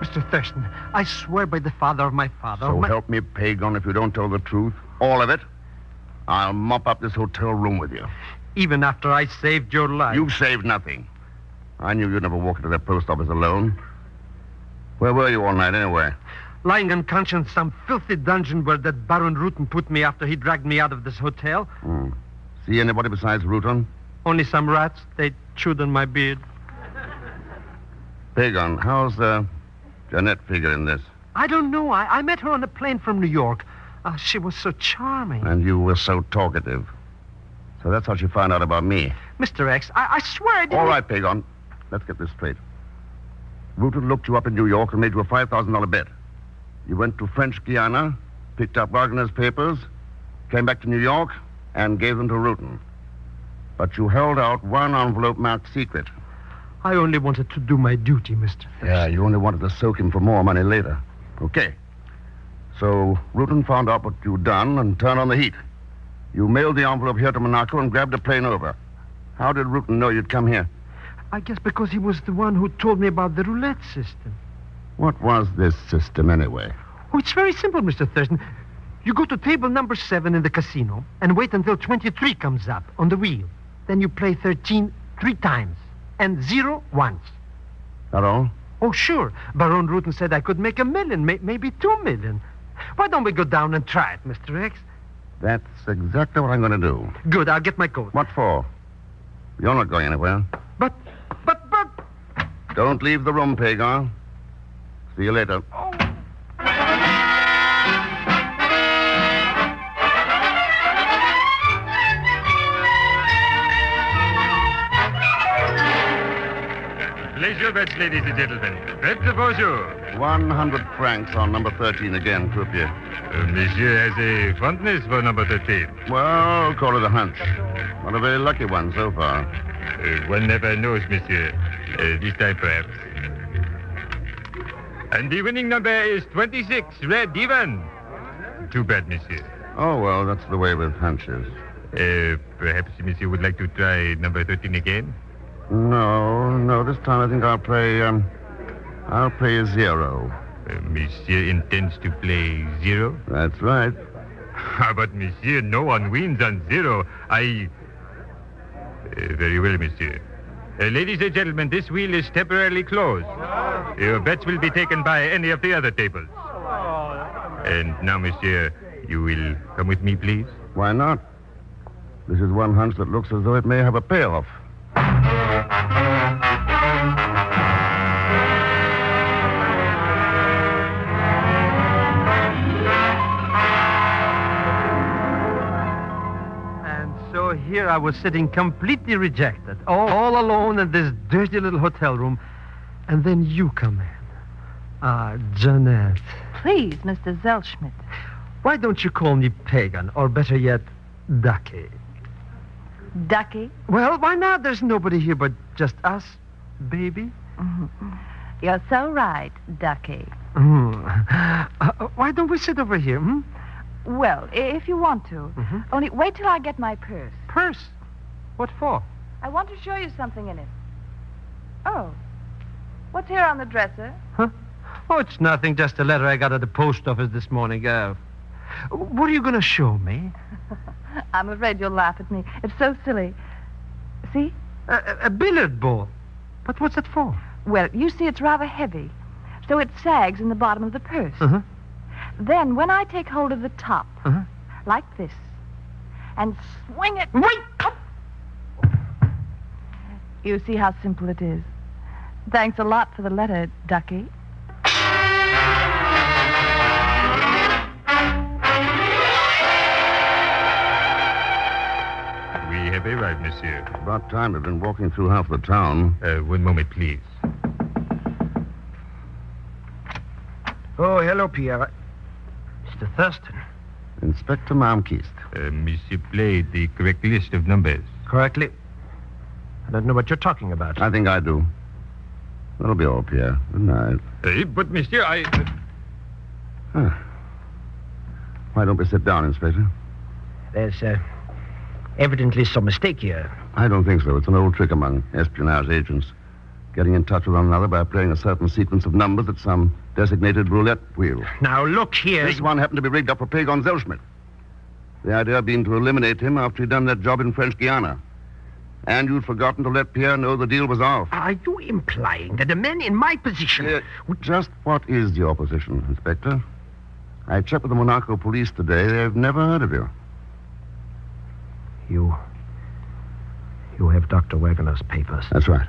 Mr. Thurston, I swear by the father of my father... So help me, Pagon, if you don't tell the truth. All of it. I'll mop up this hotel room with you. Even after I saved your life? You saved nothing. I knew you'd never walk into that post office alone. Where were you all night, anyway? Lying unconscious in some filthy dungeon where that Baron Rutten put me after he dragged me out of this hotel. See anybody besides Rutten? Only some rats. They chewed on my beard. Pagon, how's Jeanette figure in this? I don't know. I met her on a plane from New York. She was so charming. And you were so talkative. So that's how she found out about me. Mr. X, I swear I didn't... All right, Pagon. Let's get this straight. Rutten looked you up in New York and made you a $5,000 bet. You went to French Guiana, picked up Wagner's papers, came back to New York, and gave them to Rutten. But you held out one envelope marked secret. I only wanted to do my duty, Mr. Thurston. Yeah, you only wanted to soak him for more money later. Okay. So Rutten found out what you'd done and turned on the heat. You mailed the envelope here to Monaco and grabbed a plane over. How did Rutten know you'd come here? I guess because he was the one who told me about the roulette system. What was this system, anyway? Oh, it's very simple, Mr. Thurston. You go to table number 7 in the casino and wait until 23 comes up on the wheel. Then you play 13 3 times and 0 once. That all? Oh, sure. Baron Rutten said I could make $1 million, maybe $2 million. Why don't we go down and try it, Mr. X? That's exactly what I'm going to do. Good, I'll get my coat. What for? You're not going anywhere. But... Don't leave the room, Pagan. See you later. Place your bets, ladies and gentlemen. Bets of bonjour. 100 francs on number 13 again, croupier. Monsieur has a fondness for number 13. Well, call it a hunch. Not a very lucky one so far. One never knows, monsieur. This time, perhaps. And the winning number is 26, red even. Too bad, monsieur. Oh, well, that's the way with hunches. Perhaps monsieur would like to try number 13 again? No, this time I think I'll play a 0. Monsieur intends to play 0? That's right. But monsieur, no one wins on 0. Very well, monsieur. Ladies and gentlemen, this wheel is temporarily closed. Your bets will be taken by any of the other tables. And now, monsieur, you will come with me, please? Why not? This is one hunch that looks as though it may have a payoff. So here I was sitting completely rejected, all alone in this dirty little hotel room. And then you come in. Jeanette. Please, Mr. Zellschmidt. Why don't you call me Pagan, or better yet, Ducky? Ducky? Well, why not? There's nobody here but just us, baby. Mm-hmm. You're so right, Ducky. Why don't we sit over here, hmm? Well, if you want to. Mm-hmm. Only wait till I get my purse. Purse? What for? I want to show you something in it. Oh. What's here on the dresser? Huh? Oh, it's nothing. Just a letter I got at the post office this morning. What are you going to show me? I'm afraid you'll laugh at me. It's so silly. See? A billiard ball. But what's it for? Well, you see, it's rather heavy. So it sags in the bottom of the purse. Uh-huh. Then, when I take hold of the top, like this, and swing it... Wait! Up, you see how simple it is. Thanks a lot for the letter, Ducky. We have arrived, monsieur. About time. We've been walking through half the town. One moment, please. Oh, hello, Pierre. Mr. Thurston. Inspector Malmquist. Monsieur played the correct list of numbers. Correctly? I don't know what you're talking about. I think I do. That'll be all, Pierre. Good night. But, monsieur, Why don't we sit down, Inspector? There's evidently some mistake here. I don't think so. It's an old trick among espionage agents. Getting in touch with one another by playing a certain sequence of numbers at some designated roulette wheel. Now, look here. This one happened to be rigged up for Pagan Zellschmidt. The idea being to eliminate him after he'd done that job in French Guiana. And you'd forgotten to let Pierre know the deal was off. Are you implying that a man in my position... Just what is your position, Inspector? I checked with the Monaco police today. They've never heard of you. You have Dr. Wagner's papers. That's right.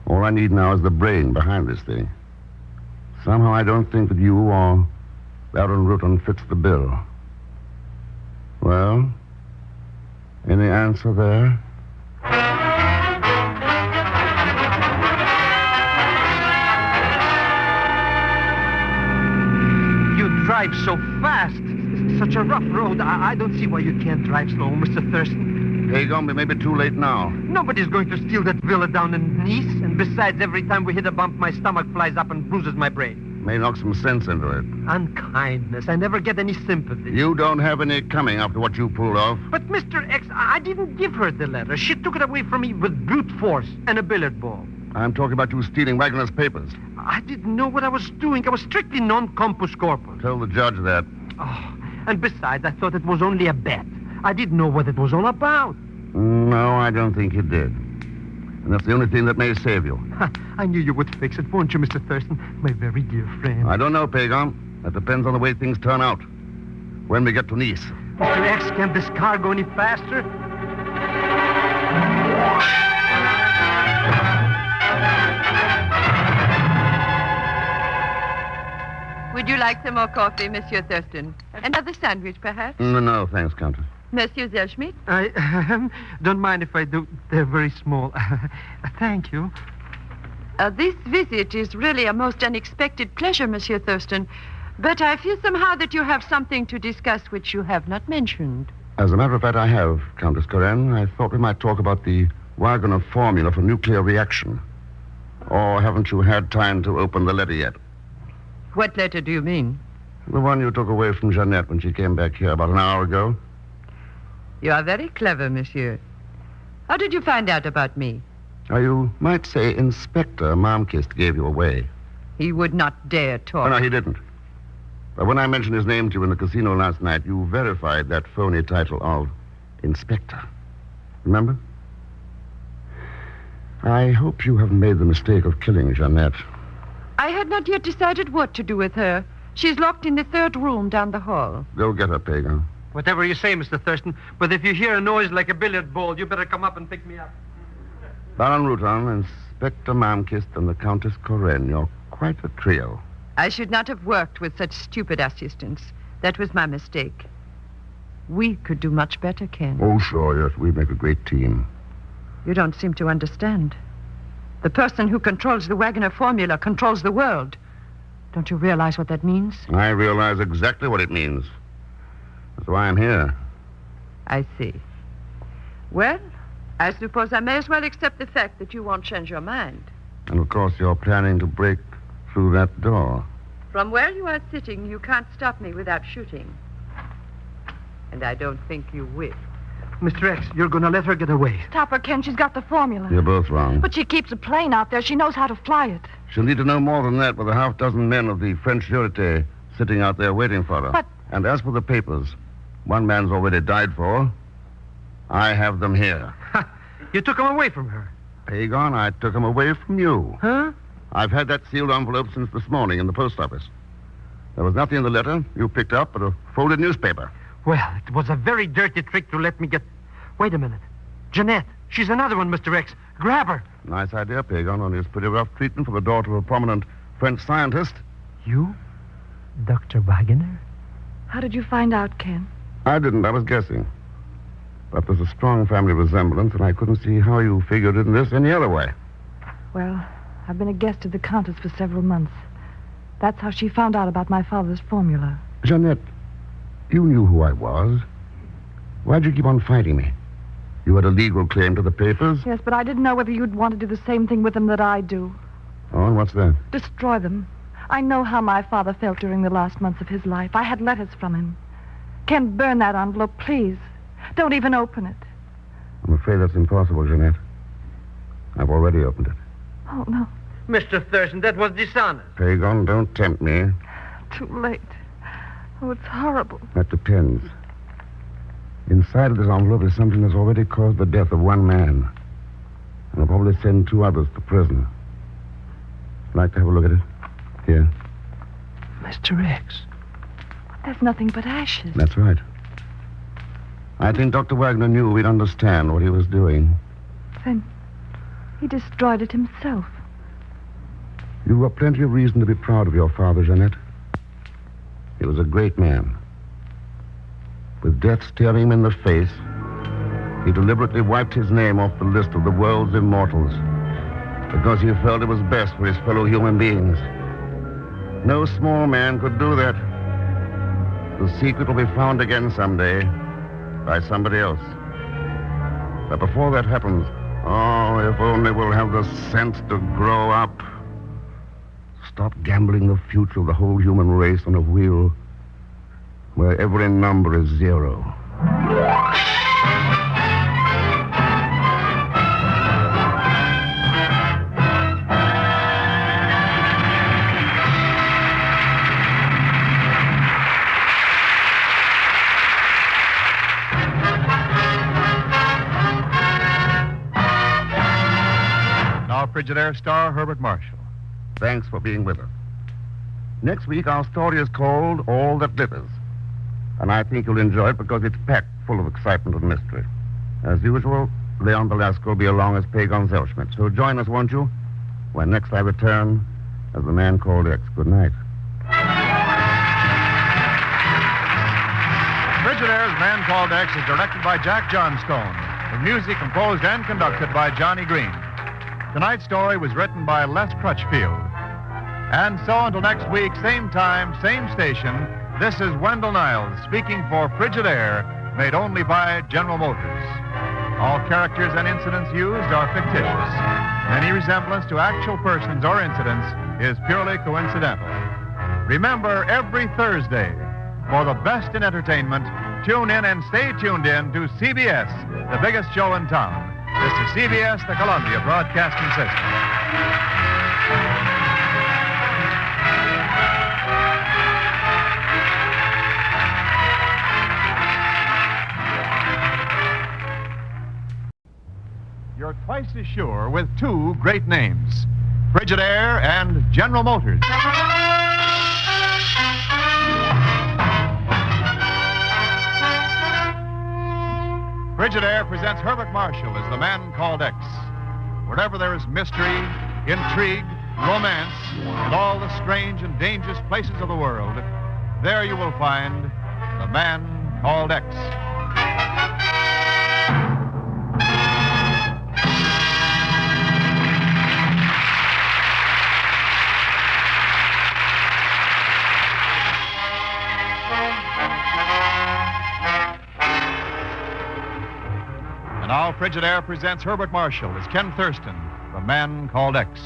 All I need now is the brain behind this thing. Somehow I don't think that you or Baron Rutten fits the bill. Well, any answer there? You drive so fast. Such a rough road. I don't see why you can't drive slow, Mr. Thurston. Pagan, we may be too late now. Nobody's going to steal that villa down in Nice. And besides, every time we hit a bump, my stomach flies up and bruises my brain. May knock some sense into it. Unkindness. I never get any sympathy. You don't have any coming after what you pulled off. But, Mr. X, I didn't give her the letter. She took it away from me with brute force and a billiard ball. I'm talking about you stealing Wagner's papers. I didn't know what I was doing. I was strictly non-compos corpus. Tell the judge that. Oh, and besides, I thought it was only a bet. I didn't know what it was all about. No, I don't think you did. And that's the only thing that may save you. I knew you would fix it, won't you, Mr. Thurston? My very dear friend. I don't know, Pagan. That depends on the way things turn out. When we get to Nice. Mr. X, can't this car go any faster? Would you like some more coffee, Monsieur Thurston? Another sandwich, perhaps? No, thanks, Countess. Monsieur Zellschmidt? I don't mind if I do. They're very small. Thank you. This visit is really a most unexpected pleasure, Monsieur Thurston. But I feel somehow that you have something to discuss which you have not mentioned. As a matter of fact, I have, Countess Corinne. I thought we might talk about the Wagner formula for nuclear reaction. Or haven't you had time to open the letter yet? What letter do you mean? The one you took away from Jeanette when she came back here about an hour ago. You are very clever, monsieur. How did you find out about me? You might say Inspector Malmquist gave you away. He would not dare talk. Oh, no, he didn't. But when I mentioned his name to you in the casino last night, you verified that phony title of Inspector. Remember? I hope you haven't made the mistake of killing Jeanette. I had not yet decided what to do with her. She's locked in the third room down the hall. Go get her, Pagan. Whatever you say, Mr. Thurston, but if you hear a noise like a billiard ball, you better come up and pick me up. Baron Routon, Inspector Malmquist, and the Countess Corinne. You're quite a trio. I should not have worked with such stupid assistants. That was my mistake. We could do much better, Ken. Oh, sure, yes. We'd make a great team. You don't seem to understand. The person who controls the Wagner formula controls the world. Don't you realize what that means? I realize exactly what it means. That's why I'm here. I see. Well, I suppose I may as well accept the fact that you won't change your mind. And, of course, you're planning to break through that door. From where you are sitting, you can't stop me without shooting. And I don't think you will. Mr. X, you're going to let her get away. Stop her, Ken. She's got the formula. You're both wrong. But she keeps a plane out there. She knows how to fly it. She'll need to know more than that with a half-dozen men of the French Sûreté sitting out there waiting for her. But... And as for the papers, one man's already died for. I have them here. You took them away from her. Pagan, I took them away from you. Huh? I've had that sealed envelope since this morning in the post office. There was nothing in the letter you picked up but a folded newspaper. Well, it was a very dirty trick to let me get... Wait a minute. Jeanette. She's another one, Mr. X. Grab her. Nice idea, Pagan, only it's pretty rough treatment for the daughter of a prominent French scientist. You? Dr. Wagner? How did you find out, Ken? I didn't. I was guessing. But there's a strong family resemblance, and I couldn't see how you figured in this any other way. Well, I've been a guest of the Countess for several months. That's how she found out about my father's formula. Jeanette, you knew who I was. Why'd you keep on fighting me? You had a legal claim to the papers? Yes, but I didn't know whether you'd want to do the same thing with them that I do. Oh, and what's that? Destroy them. I know how my father felt during the last months of his life. I had letters from him. Ken, burn that envelope, please. Don't even open it. I'm afraid that's impossible, Jeanette. I've already opened it. Oh, no. Mr. Thurston, that was dishonest. Pagan, don't tempt me. Too late. Oh, it's horrible. That depends. Inside of this envelope is something that's already caused the death of one man. And will probably send 2 others to prison. Like to have a look at it? Here. Mr. X. There's nothing but ashes. That's right. I think Dr. Wagner knew we'd understand what he was doing. Then he destroyed it himself. You've got plenty of reason to be proud of your father, Jeanette. He was a great man. With death staring him in the face, he deliberately wiped his name off the list of the world's immortals because he felt it was best for his fellow human beings. No small man could do that. The secret will be found again someday by somebody else. But before that happens, oh, if only we'll have the sense to grow up. Stop gambling the future of the whole human race on a wheel where every number is 0. Frigidaire star Herbert Marshall. Thanks for being with us. Next week, our story is called All That Glitters. And I think you'll enjoy it because it's packed full of excitement and mystery. As usual, Leon Velasco will be along as Pagon Zellschmidt. So join us, won't you? When next I return as the man called X. Good night. Frigidaire's Man Called X is directed by Jack Johnstone, with music composed and conducted by Johnny Green. Tonight's story was written by Les Crutchfield. And so until next week, same time, same station, this is Wendell Niles speaking for Frigidaire, made only by General Motors. All characters and incidents used are fictitious. Any resemblance to actual persons or incidents is purely coincidental. Remember, every Thursday, for the best in entertainment, tune in and stay tuned in to CBS, the biggest show in town. This is CBS, the Columbia Broadcasting System. You're twice as sure with two great names, Frigidaire and General Motors. Frigidaire presents Herbert Marshall as the Man Called X. Wherever there is mystery, intrigue, romance, and all the strange and dangerous places of the world, there you will find the Man Called X. Now, Frigidaire presents Herbert Marshall as Ken Thurston, the Man Called X.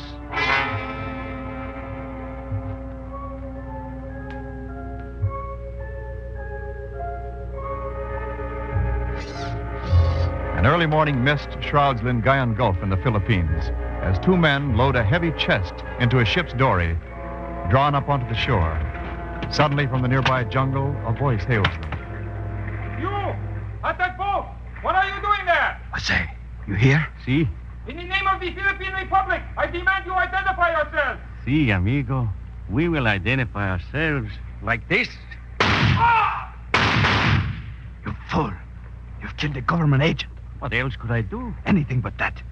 An early morning mist shrouds Lingayen Gulf in the Philippines as two men load a heavy chest into a ship's dory, drawn up onto the shore. Suddenly, from the nearby jungle, a voice hails them. You! At that boat! What are you doing there? I say, you hear? Si. In the name of the Philippine Republic, I demand you identify yourselves. Si, amigo. We will identify ourselves like this. You fool. You've killed a government agent. What else could I do? Anything but that.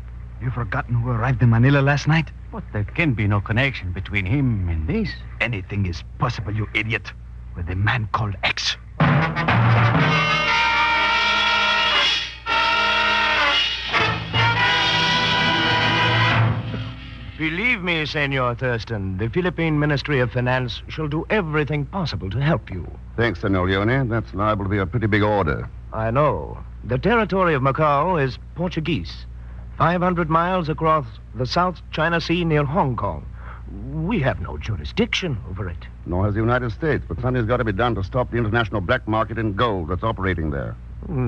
You've forgotten who arrived in Manila last night? But there can be no connection between him and this. Anything is possible, you idiot. With a Man Called X. Believe me, Senor Thurston, the Philippine Ministry of Finance shall do everything possible to help you. Thanks, Senor Leone. That's liable to be a pretty big order. I know. The territory of Macau is Portuguese, 500 miles across the South China Sea near Hong Kong. We have no jurisdiction over it. Nor has the United States, but something's got to be done to stop the international black market in gold that's operating there.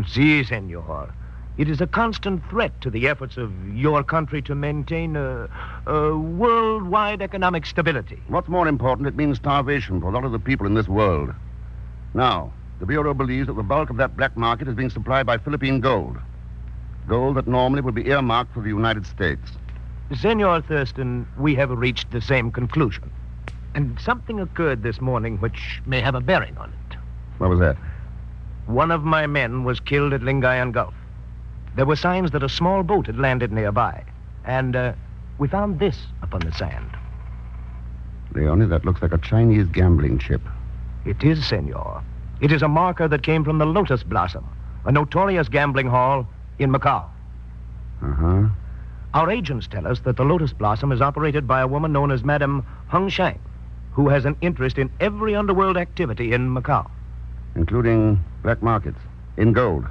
Si, senor. It is a constant threat to the efforts of your country to maintain a worldwide economic stability. What's more important, it means starvation for a lot of the people in this world. Now, the Bureau believes that the bulk of that black market is being supplied by Philippine gold. Gold that normally would be earmarked for the United States. Senor Thurston, we have reached the same conclusion. And something occurred this morning which may have a bearing on it. What was that? One of my men was killed at Lingayen Gulf. There were signs that a small boat had landed nearby. And we found this upon the sand. Leone, that looks like a Chinese gambling chip. It is, senor. It is a marker that came from the Lotus Blossom, a notorious gambling hall in Macau. Uh-huh. Our agents tell us that the Lotus Blossom is operated by a woman known as Madame Hung Shang, who has an interest in every underworld activity in Macau. Including black markets, in gold.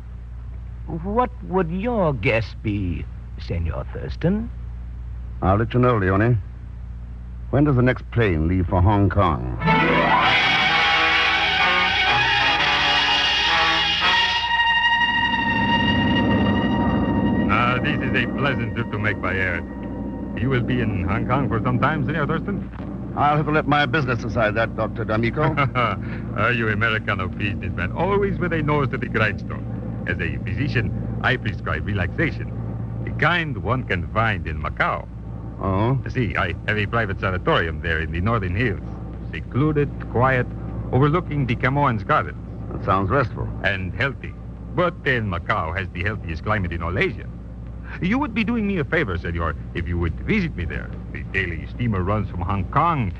What would your guess be, Senor Thurston? I'll let you know, Leone. When does the next plane leave for Hong Kong? This is a pleasant trip to make by air. You will be in Hong Kong for some time, Senor Thurston? I'll have to let my business decide that, Dr. D'Amico. Are you Americano businessman, always with a nose to the grindstone? As a physician, I prescribe relaxation, the kind one can find in Macau. Oh? See, I have a private sanatorium there in the northern hills. Secluded, quiet, overlooking the Camoens Gardens. That sounds restful. And healthy. But then Macau has the healthiest climate in all Asia. You would be doing me a favor, senor, if you would visit me there. The daily steamer runs from Hong Kong.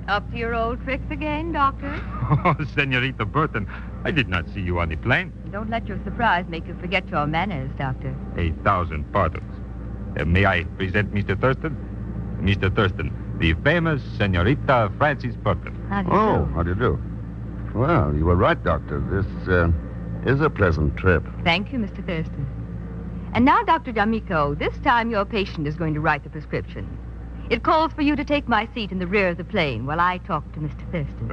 Up to your old tricks again, Doctor? Oh, Senorita Burton, I did not see you on the plane. Don't let your surprise make you forget your manners, Doctor. 1,000 pardons. May I present Mr. Thurston? Mr. Thurston, the famous Senorita Frances Burton. How do you do? Well, you were right, Doctor. This is a pleasant trip. Thank you, Mr. Thurston. And now, Dr. D'Amico, this time your patient is going to write the prescription. It calls for you to take my seat in the rear of the plane while I talk to Mr. Thurston.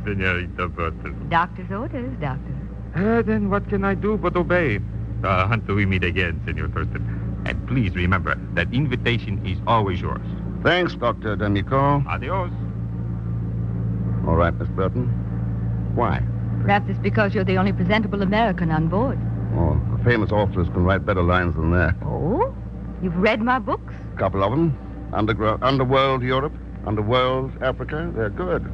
Senorita Burton. Doctor's orders, Doctor. Then what can I do but obey? Until we meet again, Senor Thurston. And please remember that invitation is always yours. Thanks, Dr. D'Amico. Adios. All right, Miss Burton. Why? Perhaps it's because you're the only presentable American on board. Oh, the famous authors can write better lines than that. Oh? You've read my books? A couple of them. Underworld Europe, Underworld Africa. They're good.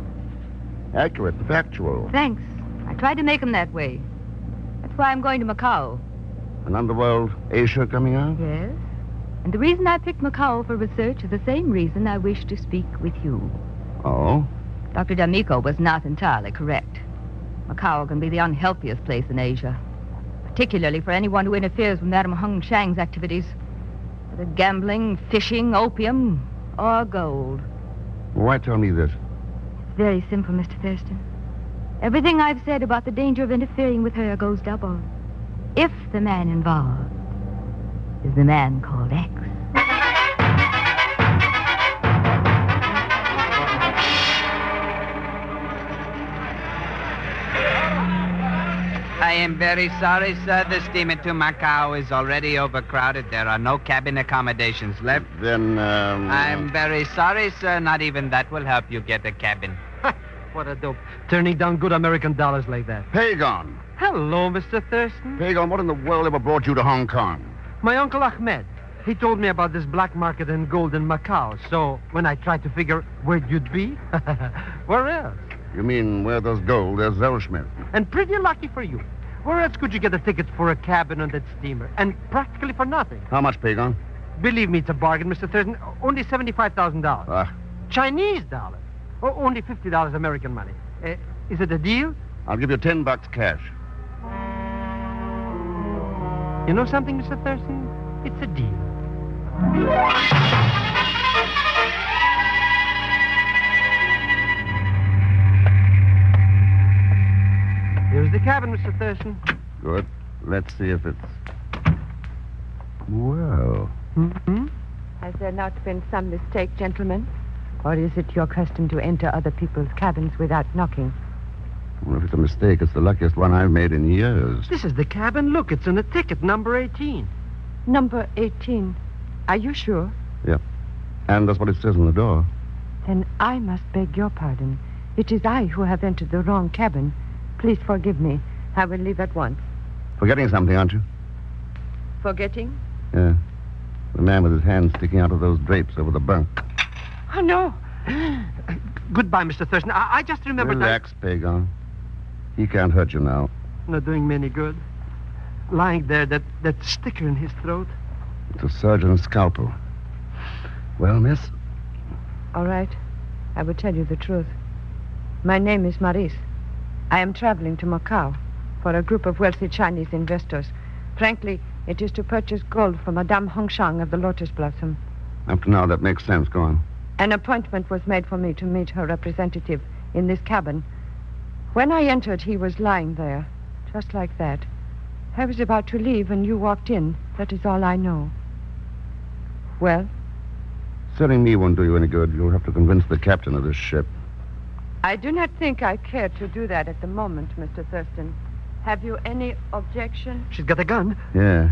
Accurate and factual. Thanks. I tried to make them that way. That's why I'm going to Macau. An Underworld Asia coming out? Yes. And the reason I picked Macau for research is the same reason I wish to speak with you. Oh? Dr. D'Amico was not entirely correct. Macau can be the unhealthiest place in Asia, particularly for anyone who interferes with Madame Hung Chang's activities. Whether gambling, fishing, opium, or gold. Why tell me this? It's very simple, Mr. Thurston. Everything I've said about the danger of interfering with her goes double. If the man involved is the man called X. I am very sorry, sir. The steamer to Macau is already overcrowded. There are no cabin accommodations left. Then, I'm very sorry, sir. Not even that will help you get a cabin. What a dope. Turning down good American dollars like that. Pagan. Hello, Mr. Thurston. Pagan, what in the world ever brought you to Hong Kong? My Uncle Ahmed. He told me about this black market in gold in Macau. So when I tried to figure where you'd be, where else? You mean where there's gold, there's Zellschmidt. And pretty lucky for you. Where else could you get a ticket for a cabin on that steamer? And practically for nothing. How much, Pagan? Believe me, it's a bargain, Mr. Thurston. Only $75,000. Chinese dollars. Only $50 American money. Is it a deal? I'll give you $10 cash. You know something, Mr. Thurston? It's a deal. Here's the cabin, Mr. Thurston. Good. Let's see if it's... Well... Mm-hmm. Has there not been some mistake, gentlemen? Or is it your custom to enter other people's cabins without knocking? Well, if it's a mistake, it's the luckiest one I've made in years. This is the cabin. Look, it's on the ticket, number 18. Number 18. Are you sure? Yep. And that's what it says on the door. Then I must beg your pardon. It is I who have entered the wrong cabin. Please forgive me. I will leave at once. Forgetting something, aren't you? Forgetting? Yeah. The man with his hand sticking out of those drapes over the bunk. Oh, no. Goodbye, Mr. Thurston. I just remembered Relax, Pagan. He can't hurt you now. Not doing me any good. Lying there, that sticker in his throat. It's a surgeon's scalpel. Well, miss? All right. I will tell you the truth. My name is Maurice. I am traveling to Macau for a group of wealthy Chinese investors. Frankly, it is to purchase gold for Madame Hongshang of the Lotus Blossom. Up to now, that makes sense. Go on. An appointment was made for me to meet her representative in this cabin. When I entered, he was lying there, just like that. I was about to leave, and you walked in. That is all I know. Well? Selling me won't do you any good. You'll have to convince the captain of this ship. I do not think I care to do that at the moment, Mr. Thurston. Have you any objection? She's got a gun. Yeah.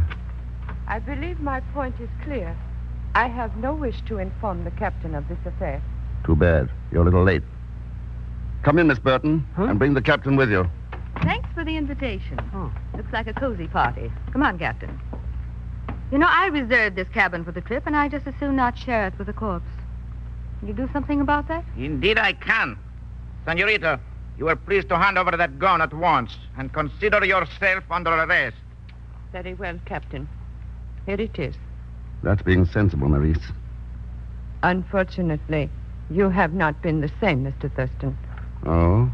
I believe my point is clear. I have no wish to inform the captain of this affair. Too bad. You're a little late. Come in, Miss Burton, and bring the captain with you. Thanks for the invitation. Looks like a cozy party. Come on, Captain. You know, I reserved this cabin for the trip, and I just as soon not share it with the corpse. Can you do something about that? Indeed I can. Senorita, you are pleased to hand over that gun at once and consider yourself under arrest. Very well, Captain. Here it is. That's being sensible, Maurice. Unfortunately, you have not been the same, Mr. Thurston. Oh?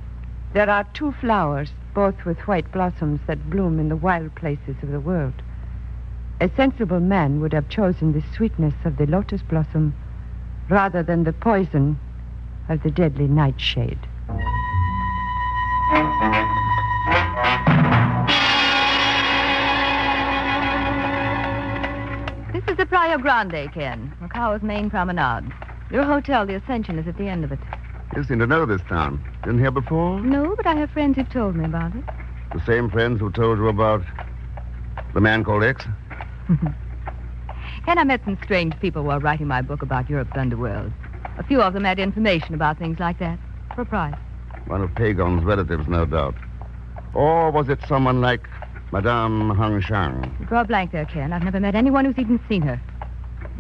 There are 2 flowers, both with white blossoms that bloom in the wild places of the world. A sensible man would have chosen the sweetness of the lotus blossom rather than the poison of the deadly nightshade. This is the Playa Grande, Ken. Macao's main promenade. Your hotel, the Ascension, is at the end of it. You seem to know this town. Been here before? No, but I have friends who've told me about it. The same friends who told you about the man called X? Ken, I met some strange people while writing my book about Europe's underworld. A few of them had information about things like that. For a price. One of Pagon's relatives, no doubt. Or was it someone like Madame Hung Shang? You draw a blank there, Ken. I've never met anyone who's even seen her.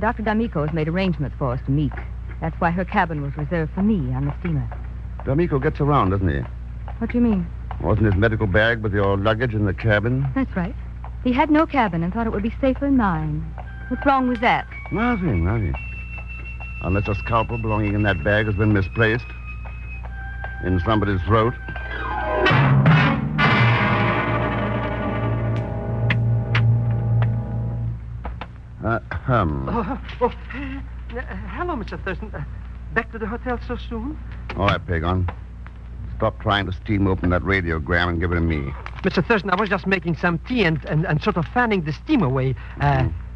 Dr. D'Amico has made arrangements for us to meet. That's why her cabin was reserved for me on the steamer. D'Amico gets around, doesn't he? What do you mean? Wasn't his medical bag with your luggage in the cabin? That's right. He had no cabin and thought it would be safer in mine. What's wrong with that? Nothing. Unless a scalpel belonging in that bag has been misplaced in somebody's throat. Hello, Mr. Thurston. Back to the hotel so soon? All right, Pagon. Stop trying to steam open that radiogram and give it to me. Mr. Thurston, I was just making some tea and sort of fanning the steam away.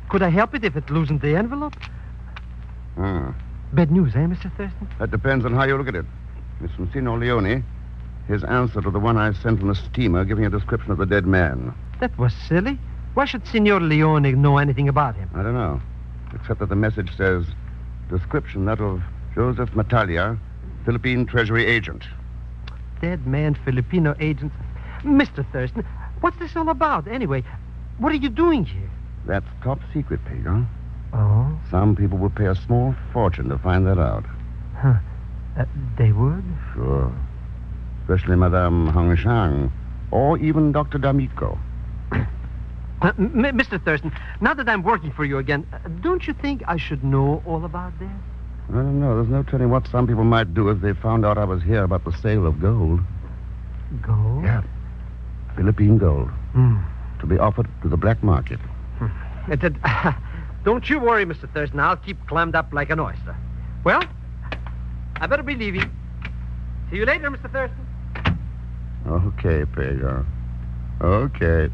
Could I help it if it loosened the envelope? Bad news, Mr. Thurston? That depends on how you look at it. It's from Signor Leone. His answer to the one I sent from the steamer giving a description of the dead man. That was silly. Why should Signor Leone know anything about him? I don't know. Except that the message says, description that of Joseph Matalia, Philippine Treasury agent. Dead man, Filipino agent. Mr. Thurston, what's this all about, anyway? What are you doing here? That's top secret, Pagon. Oh? Some people would pay a small fortune to find that out. Huh. They would? Sure. Especially Madame Hung Shang, or even Dr. D'Amico. Mr. Thurston, now that I'm working for you again, don't you think I should know all about this? I don't know. There's no telling what some people might do if they found out I was here about the sale of gold. Gold? Yeah. Philippine gold. To be offered to the black market. Don't you worry, Mr. Thurston. I'll keep clammed up like an oyster. Well, I better be leaving. See you later, Mr. Thurston. Okay, Pagon. Okay.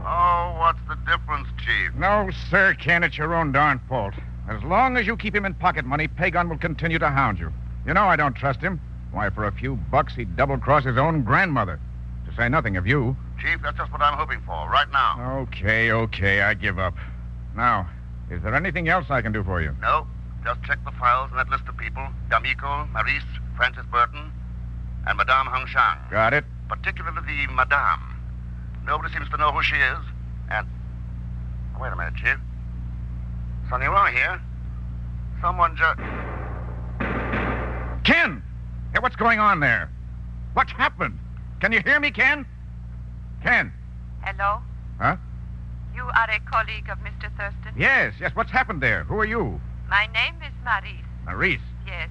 Oh, what's the difference, Chief? No, sir, Ken, it's your own darn fault. As long as you keep him in pocket money, Pagon will continue to hound you. You know I don't trust him. Why, for a few bucks, he'd double-cross his own grandmother. To say nothing of you. Chief, that's just what I'm hoping for, right now. Okay, I give up. Now, is there anything else I can do for you? No, just check the files in that list of people. D'Amico, Maurice, Francis Burton, and Madame Hung Shang. Got it. Particularly the Madame. Nobody seems to know who she is, and... Wait a minute, Chief. Something wrong here. Someone just... Ken! Hey, what's going on there? What's happened? Can you hear me, Ken? Ken? Hello? Huh? You are a colleague of Mr. Thurston? Yes. What's happened there? Who are you? My name is Maurice. Maurice? Yes.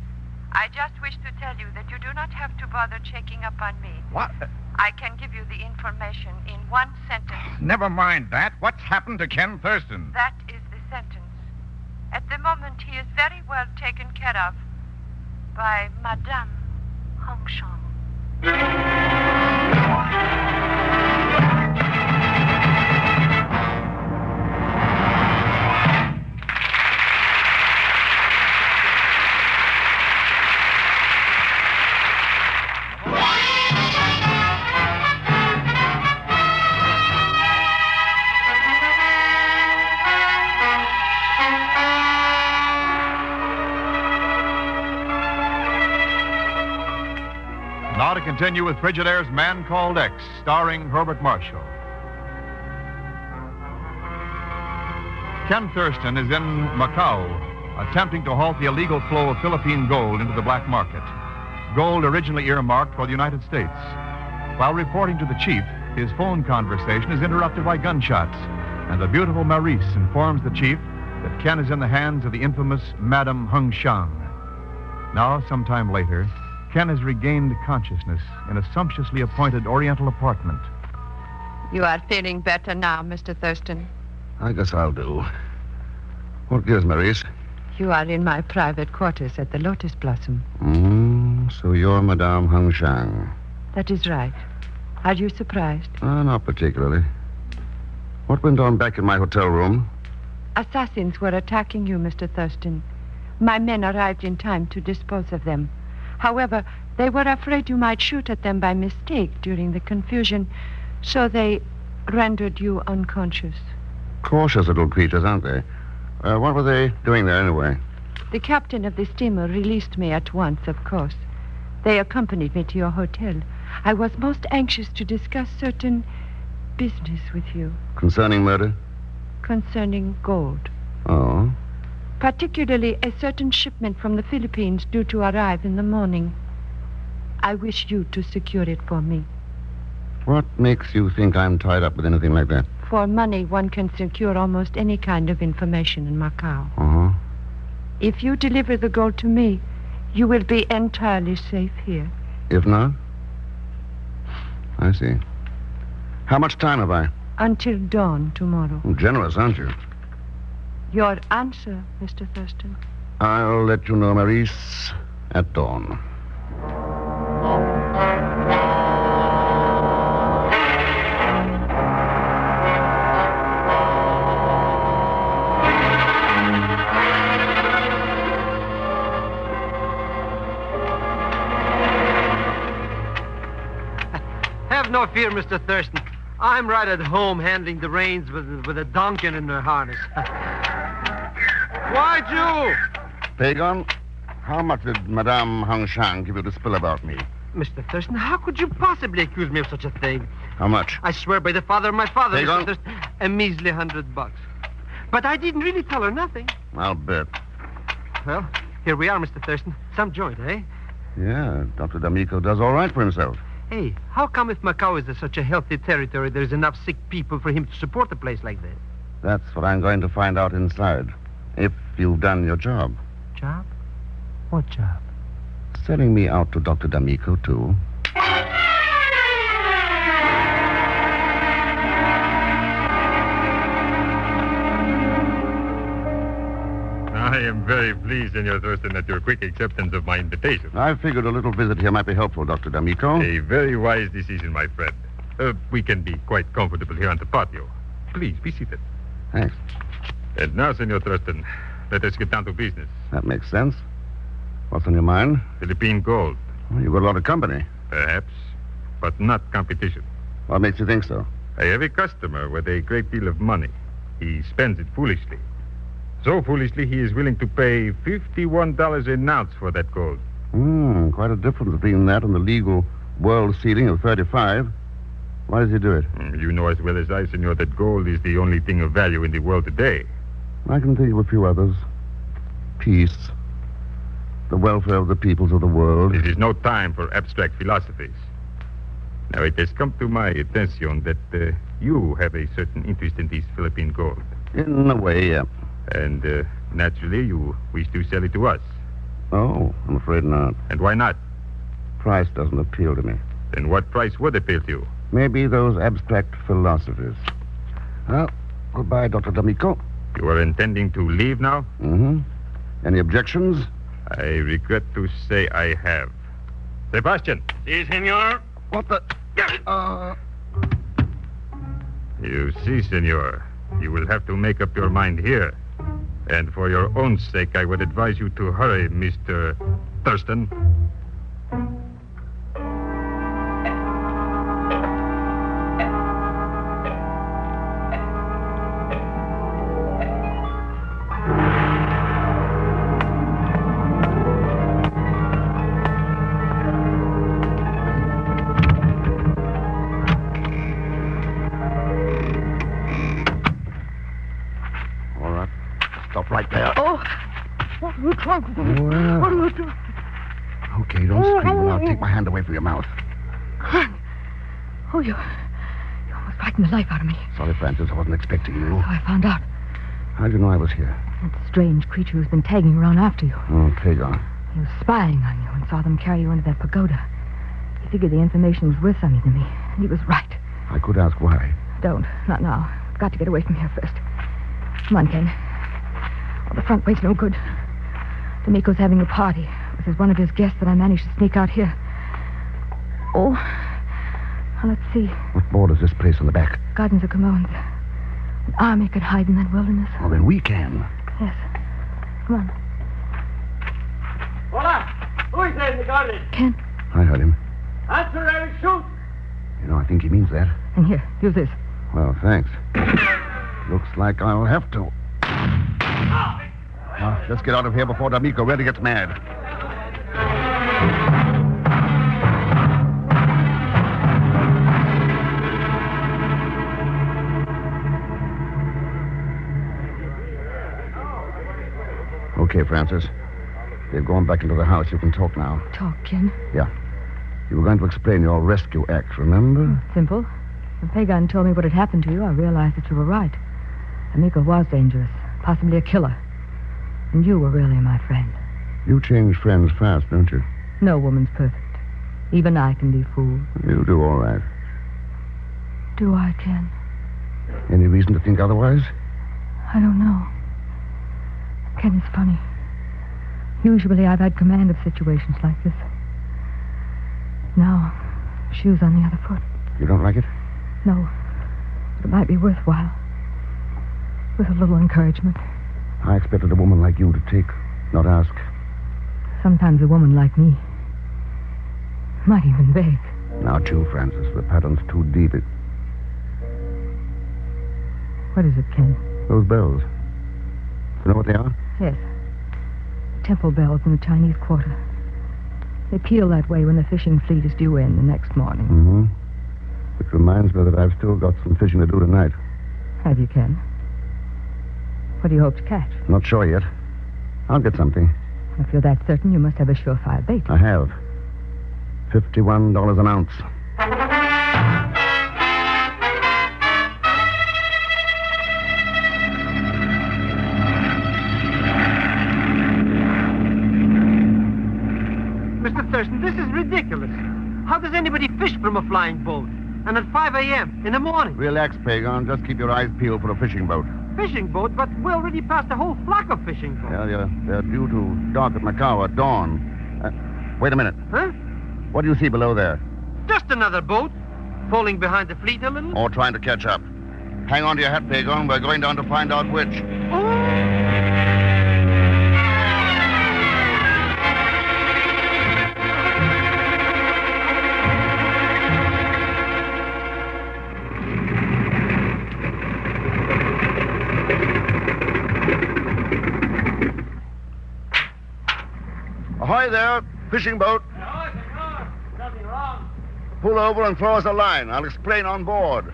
I just wish to tell you that you do not have to bother checking up on me. What? I can give you the information in one sentence. Never mind that. What's happened to Ken Thurston? That is the sentence. At the moment, he is very well taken care of by Madame Hung Shang. Now to continue with Frigidaire's Man Called X, starring Herbert Marshall. Ken Thurston is in Macau, attempting to halt the illegal flow of Philippine gold into the black market. Gold originally earmarked for the United States. While reporting to the chief, his phone conversation is interrupted by gunshots, and the beautiful Maurice informs the chief that Ken is in the hands of the infamous Madame Hung Shang. Now, sometime later, Ken has regained consciousness in a sumptuously appointed Oriental apartment. You are feeling better now, Mr. Thurston. I guess I'll do. What gives, Maurice? You are in my private quarters at the Lotus Blossom. So you're Madame Hung Shang. That is right. Are you surprised? Not particularly. What went on back in my hotel room? Assassins were attacking you, Mr. Thurston. My men arrived in time to dispose of them. However, they were afraid you might shoot at them by mistake during the confusion, so they rendered you unconscious. Cautious little creatures, aren't they? What were they doing there anyway? The captain of the steamer released me at once, of course. They accompanied me to your hotel. I was most anxious to discuss certain business with you. Concerning murder? Concerning gold. Oh? Particularly a certain shipment from the Philippines due to arrive in the morning. I wish you to secure it for me. What makes you think I'm tied up with anything like that? For money, one can secure almost any kind of information in Macau. Uh-huh. If you deliver the gold to me, you will be entirely safe here. If not? I see. How much time have I? Until dawn tomorrow. Generous, aren't you? Your answer, Mr. Thurston. I'll let you know, Maurice, at dawn. Have no fear, Mr. Thurston. I'm right at home handling the reins with a Duncan in their harness. Why, Jew? Pagon, how much did Madame Hung Shang give you to spill about me? Mr. Thurston, how could you possibly accuse me of such a thing? How much? I swear by the father of my father, Pagon? Mr. Thurston, a measly $100. But I didn't really tell her nothing. I'll bet. Well, here we are, Mr. Thurston. Some joint, eh? Yeah, Dr. D'Amico does all right for himself. Hey, how come if Macau is such a healthy territory, there's enough sick people for him to support a place like that? That's what I'm going to find out inside. If you've done your job. Job? What job? Selling me out to Dr. D'Amico, too. I am very pleased, Senor Thurston, at your quick acceptance of my invitation. I figured a little visit here might be helpful, Dr. D'Amico. A very wise decision, my friend. We can be quite comfortable here on the patio. Please, be seated. Thanks. And now, Senor Thurston, let us get down to business. That makes sense. What's on your mind? Philippine gold. Well, you've got a lot of company. Perhaps, but not competition. What makes you think so? I have a customer with a great deal of money. He spends it foolishly. So foolishly, he is willing to pay $51 an ounce for that gold. Quite a difference between that and the legal world ceiling of 35. Why does he do it? You know as well as I, senor, that gold is the only thing of value in the world today. I can think of a few others. Peace. The welfare of the peoples of the world. This is no time for abstract philosophies. Now, it has come to my attention that you have a certain interest in this Philippine gold. In a way, yeah. And naturally, you wish to sell it to us. Oh, I'm afraid not. And why not? Price doesn't appeal to me. Then what price would appeal to you? Maybe those abstract philosophies. Well, goodbye, Dr. D'Amico. You are intending to leave now? Mm-hmm. Any objections? I regret to say I have. Sebastian. Si, senor. What the... You see, senor, you will have to make up your mind here. And for your own sake, I would advise you to hurry, Mr. Thurston. Well. Okay, don't scream, and I'll take my hand away from your mouth. Oh, you almost frightened the life out of me. Sorry, Francis, I wasn't expecting you. So I found out. How did you know I was here? That strange creature who's been tagging you around after you. Oh, Pagon. He was spying on you and saw them carry you into that pagoda. He figured the information was worth something to me, and he was right. I could ask why. Don't. Not now. I've got to get away from here first. Come on, Ken. Oh, the front way's no good. D'Amico's having a party. It was one of his guests that I managed to sneak out here. Oh. Now, let's see. What borders this place on the back? Gardens of Commons. An army could hide in that wilderness. Well, then we can. Yes. Come on. Hola! Who is there in the garden? Ken. I heard him. Answer or I will shoot! You know, I think he means that. And here, use this. Well, thanks. Looks like I'll have to. Now, let's get out of here before D'Amico really gets mad. Okay, Francis. They've gone back into the house. You can talk now. Talk, Ken. Yeah. You were going to explain your rescue act, remember? Simple. When Pagan told me what had happened to you, I realized that you were right. Amico was dangerous, possibly a killer. And you were really my friend. You change friends fast, don't you? No woman's perfect. Even I can be fooled. You do all right. Do I, Ken? Any reason to think otherwise? I don't know. Ken, it's funny. Usually I've had command of situations like this. Now, shoes on the other foot. You don't like it? No. But it might be worthwhile. With a little encouragement. I expected a woman like you to take, not ask. Sometimes a woman like me might even beg. Now, too, Francis. The pattern's too deep. What is it, Ken? Those bells. You know what they are? Yes. Temple bells in the Chinese Quarter. They peal that way when the fishing fleet is due in the next morning. Mm-hmm. Which reminds me that I've still got some fishing to do tonight. Have you, Ken? What do you hope to catch? Not sure yet. I'll get something. If you're that certain, you must have a surefire bait. I have. $51 an ounce. Mr. Thurston, this is ridiculous. How does anybody fish from a flying boat? And at 5 a.m. in the morning? Relax, Pagon. Just keep your eyes peeled for a fishing boat. Fishing boat? But we already passed a whole flock of fishing boats. Yeah, they're due to dock at Macau at dawn. Wait a minute. Huh? What do you see below there? Just another boat. Falling behind the fleet a little? Or trying to catch up. Hang on to your hat, Pagon. We're going down to find out which. Ahoy there, fishing boat. Nothing wrong. Pull over and throw us a line. I'll explain on board.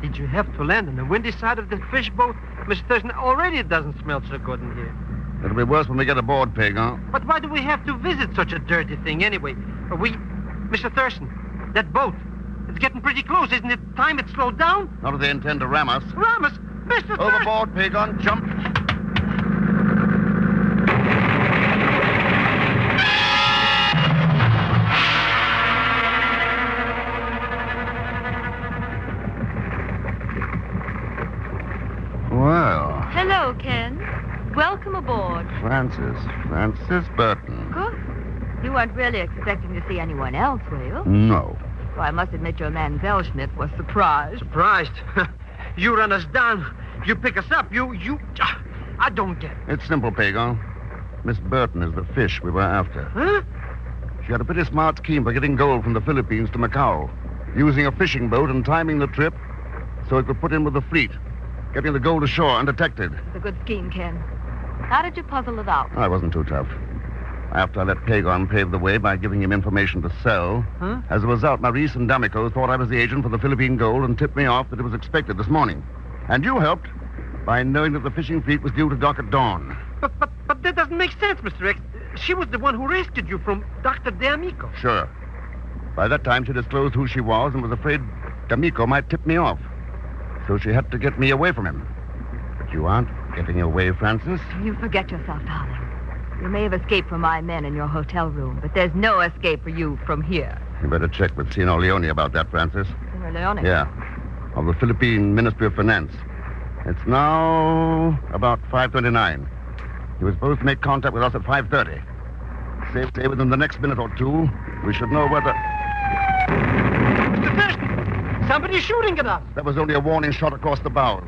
Did you have to land on the windy side of the fish boat? Mr. Thurston, already it doesn't smell so good in here. It'll be worse when we get aboard, Pagon. But why do we have to visit such a dirty thing anyway? Mr. Thurston, that boat, it's getting pretty close. Isn't it time it slowed down? Not if they intend to ram us. Ram us? Mr. Thurston! Overboard, Pagon. Jump. Well, Hello, Ken. Welcome aboard. Francis Burton. Good. You weren't really expecting to see anyone else, were you? No. So I must admit your man Welschmidt was surprised. Surprised? You run us down. You pick us up. I don't get it. It's simple, Pagon. Miss Burton is the fish we were after. Huh? She had a pretty smart scheme for getting gold from the Philippines to Macau, using a fishing boat and timing the trip so it could put in with the fleet, getting the gold ashore undetected. It's a good scheme, Ken. How did you puzzle it out? I wasn't too tough. After I let Pagon pave the way by giving him information to sell, as a result, Maurice and D'Amico thought I was the agent for the Philippine gold and tipped me off that it was expected this morning. And you helped by knowing that the fishing fleet was due to dock at dawn. But that doesn't make sense, Mr. X. She was the one who rescued you from Dr. D'Amico. Sure. By that time, she disclosed who she was and was afraid D'Amico might tip me off. So she had to get me away from him. But you aren't getting away, Francis. You forget yourself, darling. You may have escaped from my men in your hotel room, but there's no escape for you from here. You better check with Sino Leone about that, Francis. Sino Leone? Yeah. Of the Philippine Ministry of Finance. It's now about 5:29. He was supposed to make contact with us at 5:30. Say within the next minute or two, we should know whether... Mr. Thurston, somebody's shooting at us. That was only a warning shot across the bows.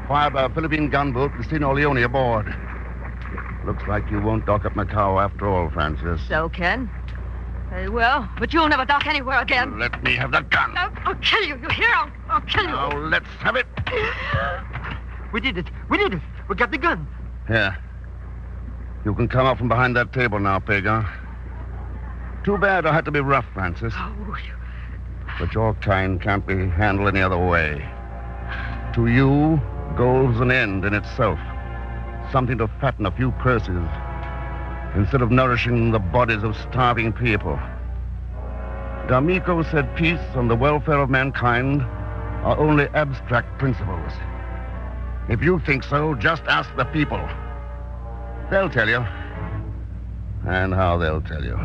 Fired by a Philippine gunboat with Sino Leone aboard. Looks like you won't dock at Macau after all, Francis. So, Ken? Very well, but you'll never dock anywhere again. Let me have that gun. I'll kill you. You hear? I'll kill you. Now, let's have it. We did it. We got the gun. Yeah. You can come out from behind that table now, Pagan. Too bad I had to be rough, Francis. Oh, But your kind can't be handled any other way. To you, gold's an end in itself. Something to fatten a few purses instead of nourishing the bodies of starving people. D'Amico said peace and the welfare of mankind are only abstract principles. If you think so, just ask the people. They'll tell you. And how they'll tell you.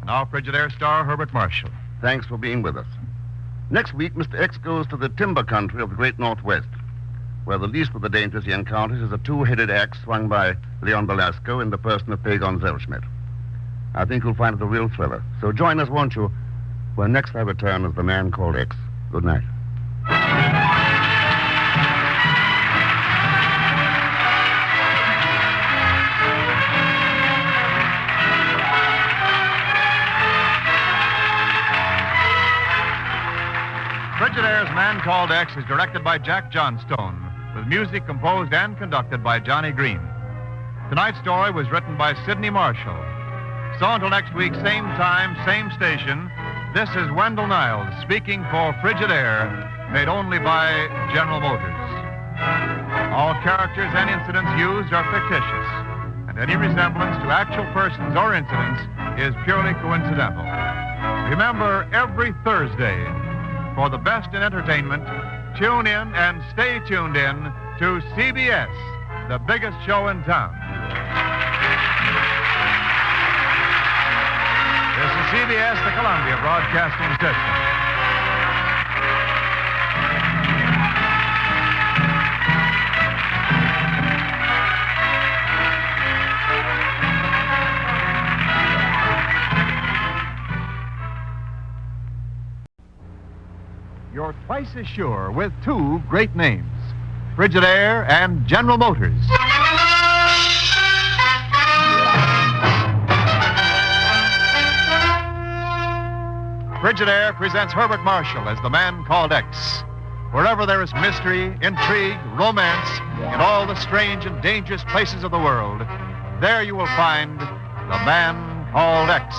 Now, Frigidaire star Herbert Marshall. Thanks for being with us. Next week, Mr. X goes to the timber country of the great Northwest, where the least of the dangers he encounters is a two-headed axe swung by Leon Velasco in the person of Pagon Zellschmidt. I think you'll find it a real thriller. So join us, won't you, when next I return as the man called X. Good night. Frigidaire's Man Called X is directed by Jack Johnstone, with music composed and conducted by Johnny Green. Tonight's story was written by Sidney Marshall. So until next week, same time, same station, this is Wendell Niles speaking for Frigidaire, made only by General Motors. All characters and incidents used are fictitious, and any resemblance to actual persons or incidents is purely coincidental. Remember, every Thursday, for the best in entertainment, tune in and stay tuned in to CBS, the biggest show in town. This is CBS, the Columbia Broadcasting System. You're twice as sure with two great names, Frigidaire and General Motors. Frigidaire presents Herbert Marshall as the Man Called X. Wherever there is mystery, intrigue, romance, in all the strange and dangerous places of the world, there you will find the Man Called X.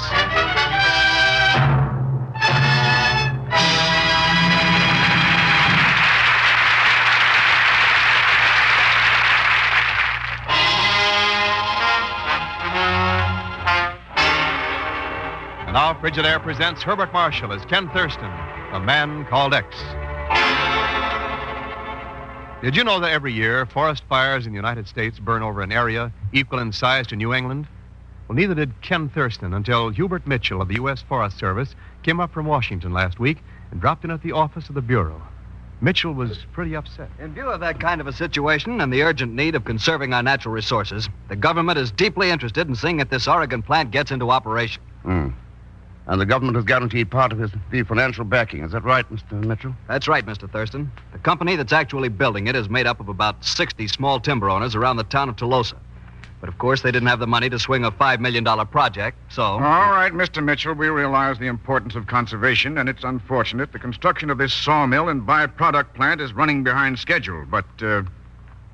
Now, Frigidaire presents Herbert Marshall as Ken Thurston, the Man Called X. Did you know that every year forest fires in the United States burn over an area equal in size to New England? Well, neither did Ken Thurston until Hubert Mitchell of the U.S. Forest Service came up from Washington last week and dropped in at the office of the Bureau. Mitchell was pretty upset. In view of that kind of a situation and the urgent need of conserving our natural resources, the government is deeply interested in seeing that this Oregon plant gets into operation. And the government has guaranteed part of the financial backing. Is that right, Mr. Mitchell? That's right, Mr. Thurston. The company that's actually building it is made up of about 60 small timber owners around the town of Tolosa. But of course, they didn't have the money to swing a $5 million project, so. All right, Mr. Mitchell, we realize the importance of conservation, and it's unfortunate the construction of this sawmill and byproduct plant is running behind schedule. But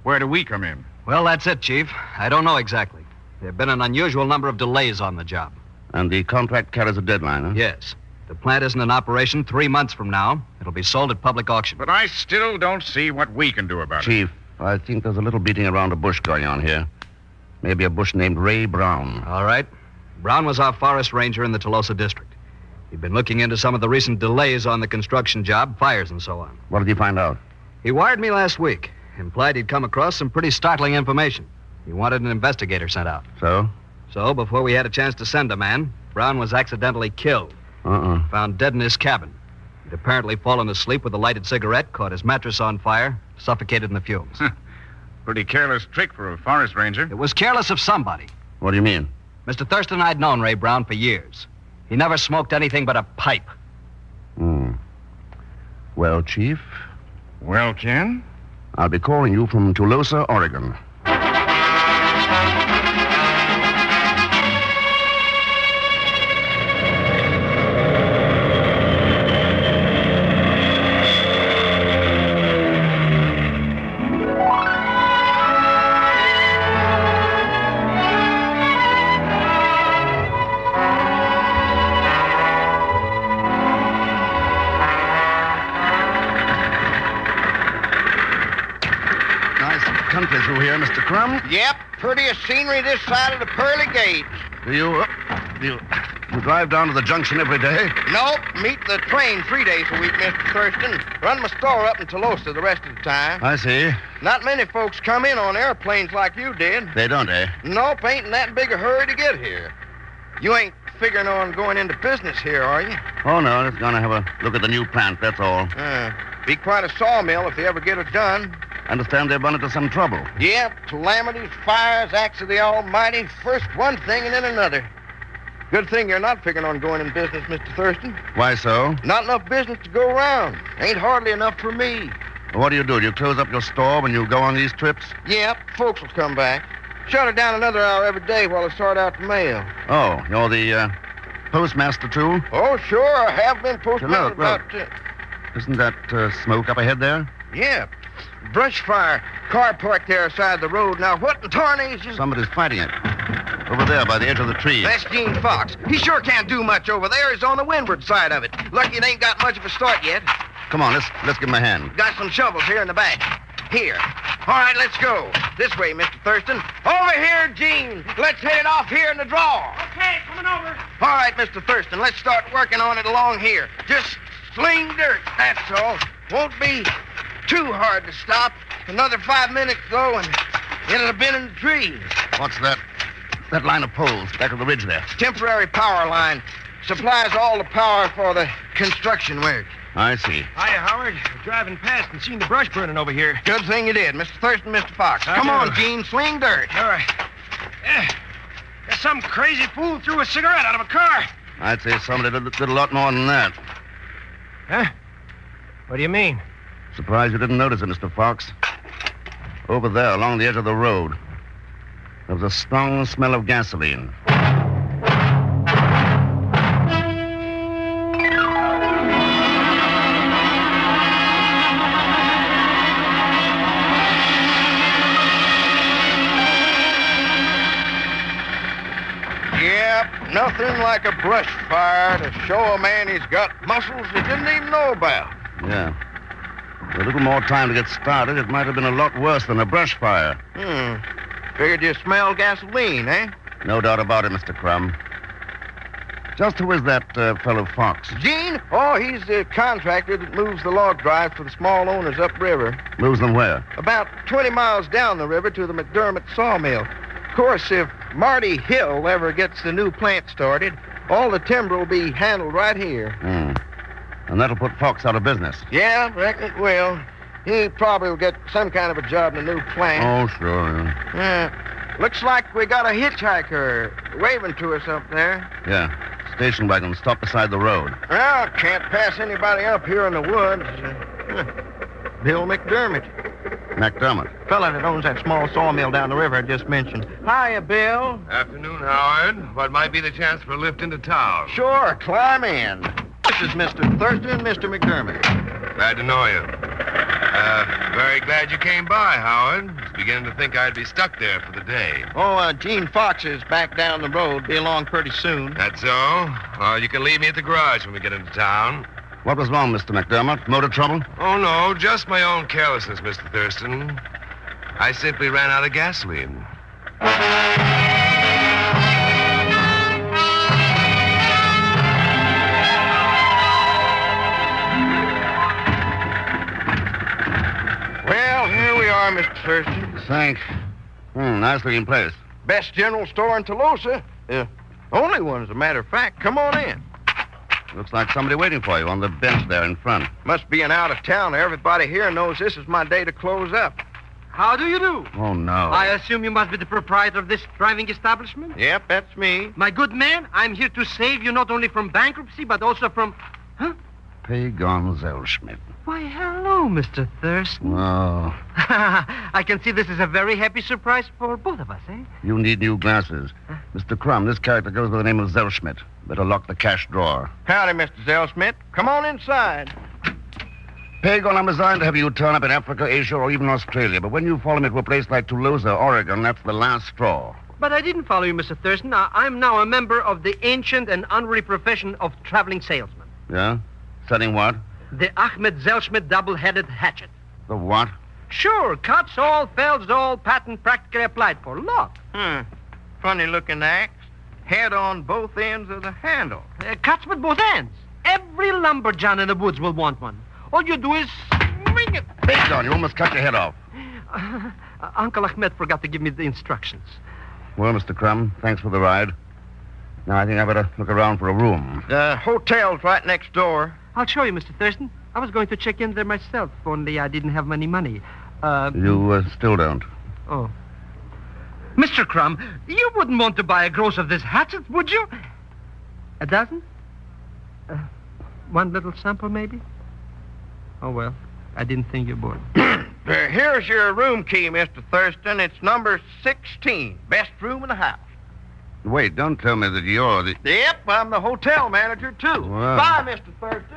where do we come in? Well, that's it, Chief. I don't know exactly. There have been an unusual number of delays on the job. And the contract carries a deadline, huh? Yes. The plant isn't in operation 3 months from now. It'll be sold at public auction. But I still don't see what we can do about it. Chief, I think there's a little beating around the bush going on here. Maybe a bush named Ray Brown. All right. Brown was our forest ranger in the Tolosa district. He'd been looking into some of the recent delays on the construction job, fires and so on. What did you find out? He wired me last week. Implied he'd come across some pretty startling information. He wanted an investigator sent out. So? So, before we had a chance to send a man, Brown was accidentally killed. Found dead in his cabin. He'd apparently fallen asleep with a lighted cigarette, caught his mattress on fire, suffocated in the fumes. Pretty careless trick for a forest ranger. It was careless of somebody. What do you mean? Mr. Thurston, I'd known Ray Brown for years. He never smoked anything but a pipe. Well, Chief? Well, Ken? I'll be calling you from Tolosa, Oregon. Country through here, Mr. Crum. Yep, prettiest scenery this side of the pearly gates. Do you drive down to the junction every day? Nope, meet the train 3 days a week, Mr. Thurston. Run my store up in Tolosa the rest of the time. I see. Not many folks come in on airplanes like you did. They don't, eh? Nope, ain't in that big a hurry to get here. You ain't figuring on going into business here, are you? Oh, no, just gonna have a look at the new plant, that's all. Be quite a sawmill if they ever get it done. Understand they've run into some trouble. Yep, calamities, fires, acts of the Almighty. First one thing and then another. Good thing you're not figuring on going in business, Mr. Thurston. Why so? Not enough business to go around. Ain't hardly enough for me. What do? You close up your store when you go on these trips? Yep, folks will come back. Shut it down another hour every day while I sort out the mail. Oh, you're the postmaster, too? Oh, sure. I have been postmaster Look. Isn't that smoke up ahead there? Yeah. Brush fire. Car parked there aside the road. Now, what in tarnation? Somebody's fighting it. Over there by the edge of the trees. That's Gene Fox. He sure can't do much over there. He's on the windward side of it. Lucky it ain't got much of a start yet. Come on, let's give him a hand. Got some shovels here in the back. Here. All right, let's go. This way, Mr. Thurston. Over here, Gene. Let's hit it off here in the draw. Okay, coming over. All right, Mr. Thurston, let's start working on it along here. Just sling dirt, that's all. Won't be too hard to stop. Another 5 minutes, though, and it'll have been in the trees. What's that? That line of poles back of the ridge there. Temporary power line. Supplies all the power for the construction work. I see. Hiya, Howard. Driving past and seen the brush burning over here. Good thing you did, Mr. Thurston, Mr. Fox. Come on, Gene, sling dirt. All right. Some crazy fool threw a cigarette out of a car. I'd say somebody did a lot more than that. Huh? What do you mean? Surprised you didn't notice it, Mr. Fox. Over there, along the edge of the road, there was a strong smell of gasoline. Yep, nothing like a brush fire to show a man he's got muscles he didn't even know about. Yeah. With a little more time to get started, it might have been a lot worse than a brush fire. Figured you smelled gasoline, eh? No doubt about it, Mr. Crum. Just who is that fellow Fox? Gene? Oh, he's the contractor that moves the log drive for the small owners upriver. Moves them where? About 20 miles down the river to the McDermott sawmill. Of course, if Marty Hill ever gets the new plant started, all the timber will be handled right here. And that'll put Fox out of business. Yeah, reckon it will. He probably will get some kind of a job in the new plant. Oh, sure. Looks like we got a hitchhiker waving to us up there. Yeah. Station wagon stopped beside the road. Well, can't pass anybody up here in the woods. Bill McDermott. McDermott. Fella that owns that small sawmill down the river I just mentioned. Hiya, Bill. Afternoon, Howard. What might be the chance for a lift into town? Sure, climb in. This is Mr. Thurston and Mr. McDermott. Glad to know you. Very glad you came by, Howard. Was beginning to think I'd be stuck there for the day. Oh, Gene Fox is back down the road. Be along pretty soon. That's so? Well, you can leave me at the garage when we get into town. What was wrong, Mr. McDermott? Motor trouble? Oh, no, just my own carelessness, Mr. Thurston. I simply ran out of gasoline. Well, here we are, Mr. Thurston. Thanks. Nice looking place. Best general store in Toulouse. Only one, as a matter of fact. Come on in. Looks like somebody waiting for you on the bench there in front. Must be an out-of-towner. Everybody here knows this is my day to close up. How do you do? Oh, no. I assume you must be the proprietor of this thriving establishment? Yep, that's me. My good man, I'm here to save you not only from bankruptcy, but also from... Huh? Pagon Zellschmidt. Why, hello, Mr. Thurston. Oh, I can see this is a very happy surprise for both of us, eh? you need new glasses. Mr. Crumb, this character goes by the name of Zellschmidt. Better lock the cash drawer. Howdy, Mr. Zellschmidt. Come on inside. Pagon, I'm resigned to have you turn up in Africa, Asia, or even Australia. But when you follow me to a place like Toulouse or Oregon, that's the last straw. But I didn't follow you, Mr. Thurston. I'm now a member of the ancient and unruly profession of traveling salesman. Yeah? Selling what? The Ahmed Zellschmidt double-headed hatchet. The what? Sure, cuts all, fells all, patent practically applied for. Look. Funny-looking axe. Head on both ends of the handle. Cuts with both ends. Every lumberjack in the woods will want one. All you do is swing it. Pagon, you almost cut your head off. Uncle Ahmed forgot to give me the instructions. Well, Mr. Crumb, thanks for the ride. Now, I think I better look around for a room. The hotel's right next door. I'll show you, Mr. Thurston. I was going to check in there myself, only I didn't have any money. You still don't? Oh. Mr. Crumb, you wouldn't want to buy a gross of this hatchet, would you? A dozen? One little sample, maybe? Oh, well, I didn't think you would. Here's your room key, Mr. Thurston. It's number 16. Best room in the house. Wait, don't tell me that you're the... Yep, I'm the hotel manager, too. Wow. Bye, Mr. Thurston.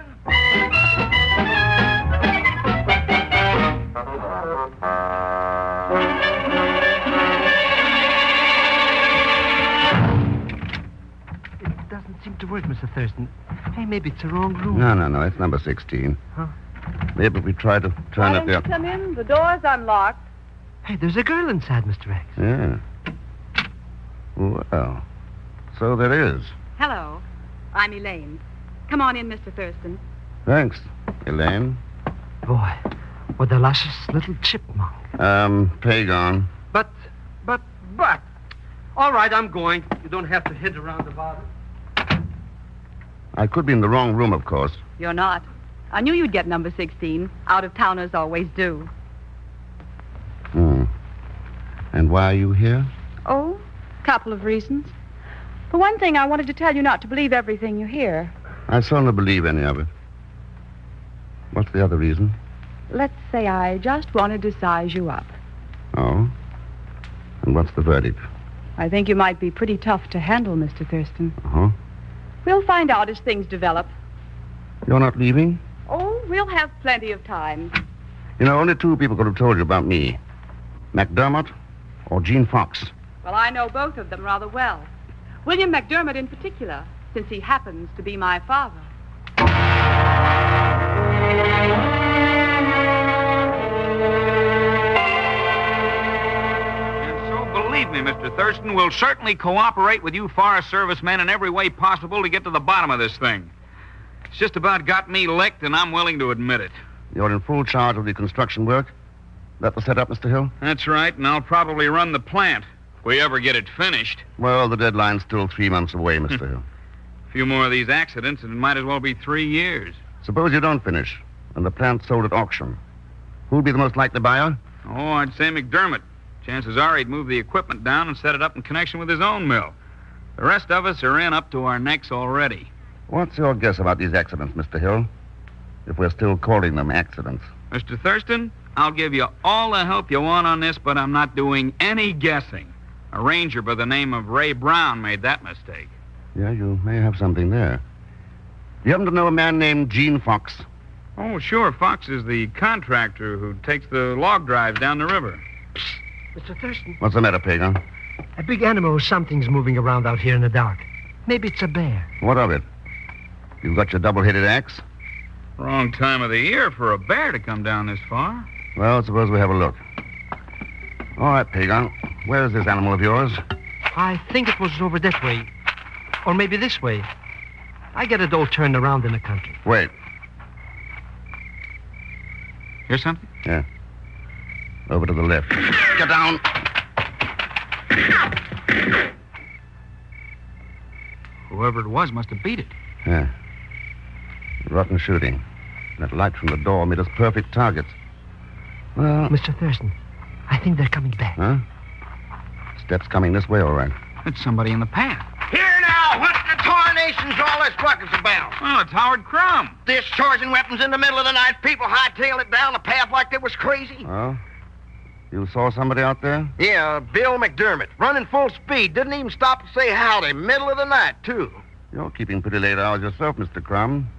It doesn't seem to work, Mr. Thurston. Hey, maybe it's the wrong room. No, it's number 16. Huh? Maybe if we try to turn it Why there. don't you come in? The door's unlocked. Hey, there's a girl inside, Mr. X. Yeah. Well, so there is. Hello. I'm Elaine. Come on in, Mr. Thurston. Thanks, Elaine. Boy, what a luscious little chipmunk. Pagon. But. All right, I'm going. You don't have to hint around about it. I could be in the wrong room, of course. You're not. I knew you'd get number 16. Out-of-towners always do. And why are you here? Oh, couple of reasons. For one thing, I wanted to tell you not to believe everything you hear. I seldom believe any of it. What's the other reason? Let's say I just wanted to size you up. Oh? And what's the verdict? I think you might be pretty tough to handle, Mr. Thurston. Uh-huh. We'll find out as things develop. You're not leaving? Oh, we'll have plenty of time. You know, only two people could have told you about me. McDermott or Gene Fox. Well, I know both of them rather well. William McDermott in particular, since he happens to be my father. Believe me, Mr. Thurston, we'll certainly cooperate with you Forest Service men in every way possible to get to the bottom of this thing. It's just about got me licked, and I'm willing to admit it. You're in full charge of the construction work? That the setup, Mr. Hill? That's right, and I'll probably run the plant if we ever get it finished. Well, the deadline's still 3 months away, Mr. Hill. A few more of these accidents, and it might as well be 3 years. Suppose you don't finish, and the plant's sold at auction. Who'll be the most likely buyer? Oh, I'd say McDermott. Chances are he'd move the equipment down and set it up in connection with his own mill. The rest of us are in up to our necks already. What's your guess about these accidents, Mr. Hill? If we're still calling them accidents. Mr. Thurston, I'll give you all the help you want on this, but I'm not doing any guessing. A ranger by the name of Ray Brown made that mistake. Yeah, you may have something there. You happen to know a man named Gene Fox? Oh, sure. Fox is the contractor who takes the log drives down the river. Mr. Thurston. What's the matter, Pagan? A big animal or something's moving around out here in the dark. Maybe it's a bear. What of it? You've got your double-headed axe? Wrong time of the year for a bear to come down this far. Well, suppose we have a look. All right, Pagan. Where's this animal of yours? I think it was over that way. Or maybe this way. I get it all turned around in the country. Wait. Hear something? Yeah. Over to the left. Get down. Whoever it was must have beat it. Yeah. Rotten shooting. That light from the door made us perfect targets. Well... Mr. Thurston, I think they're coming back. Huh? Steps coming this way, all right. It's somebody in the path. Here now, what the tarnation's all this ruckus about? Oh, it's Howard Crumb. Discharging weapons in the middle of the night, people hightail it down the path like they was crazy. Oh? You saw somebody out there? Yeah, Bill McDermott, running full speed, didn't even stop to say howdy, middle of the night, too. You're keeping pretty late hours yourself, Mr. Crumb.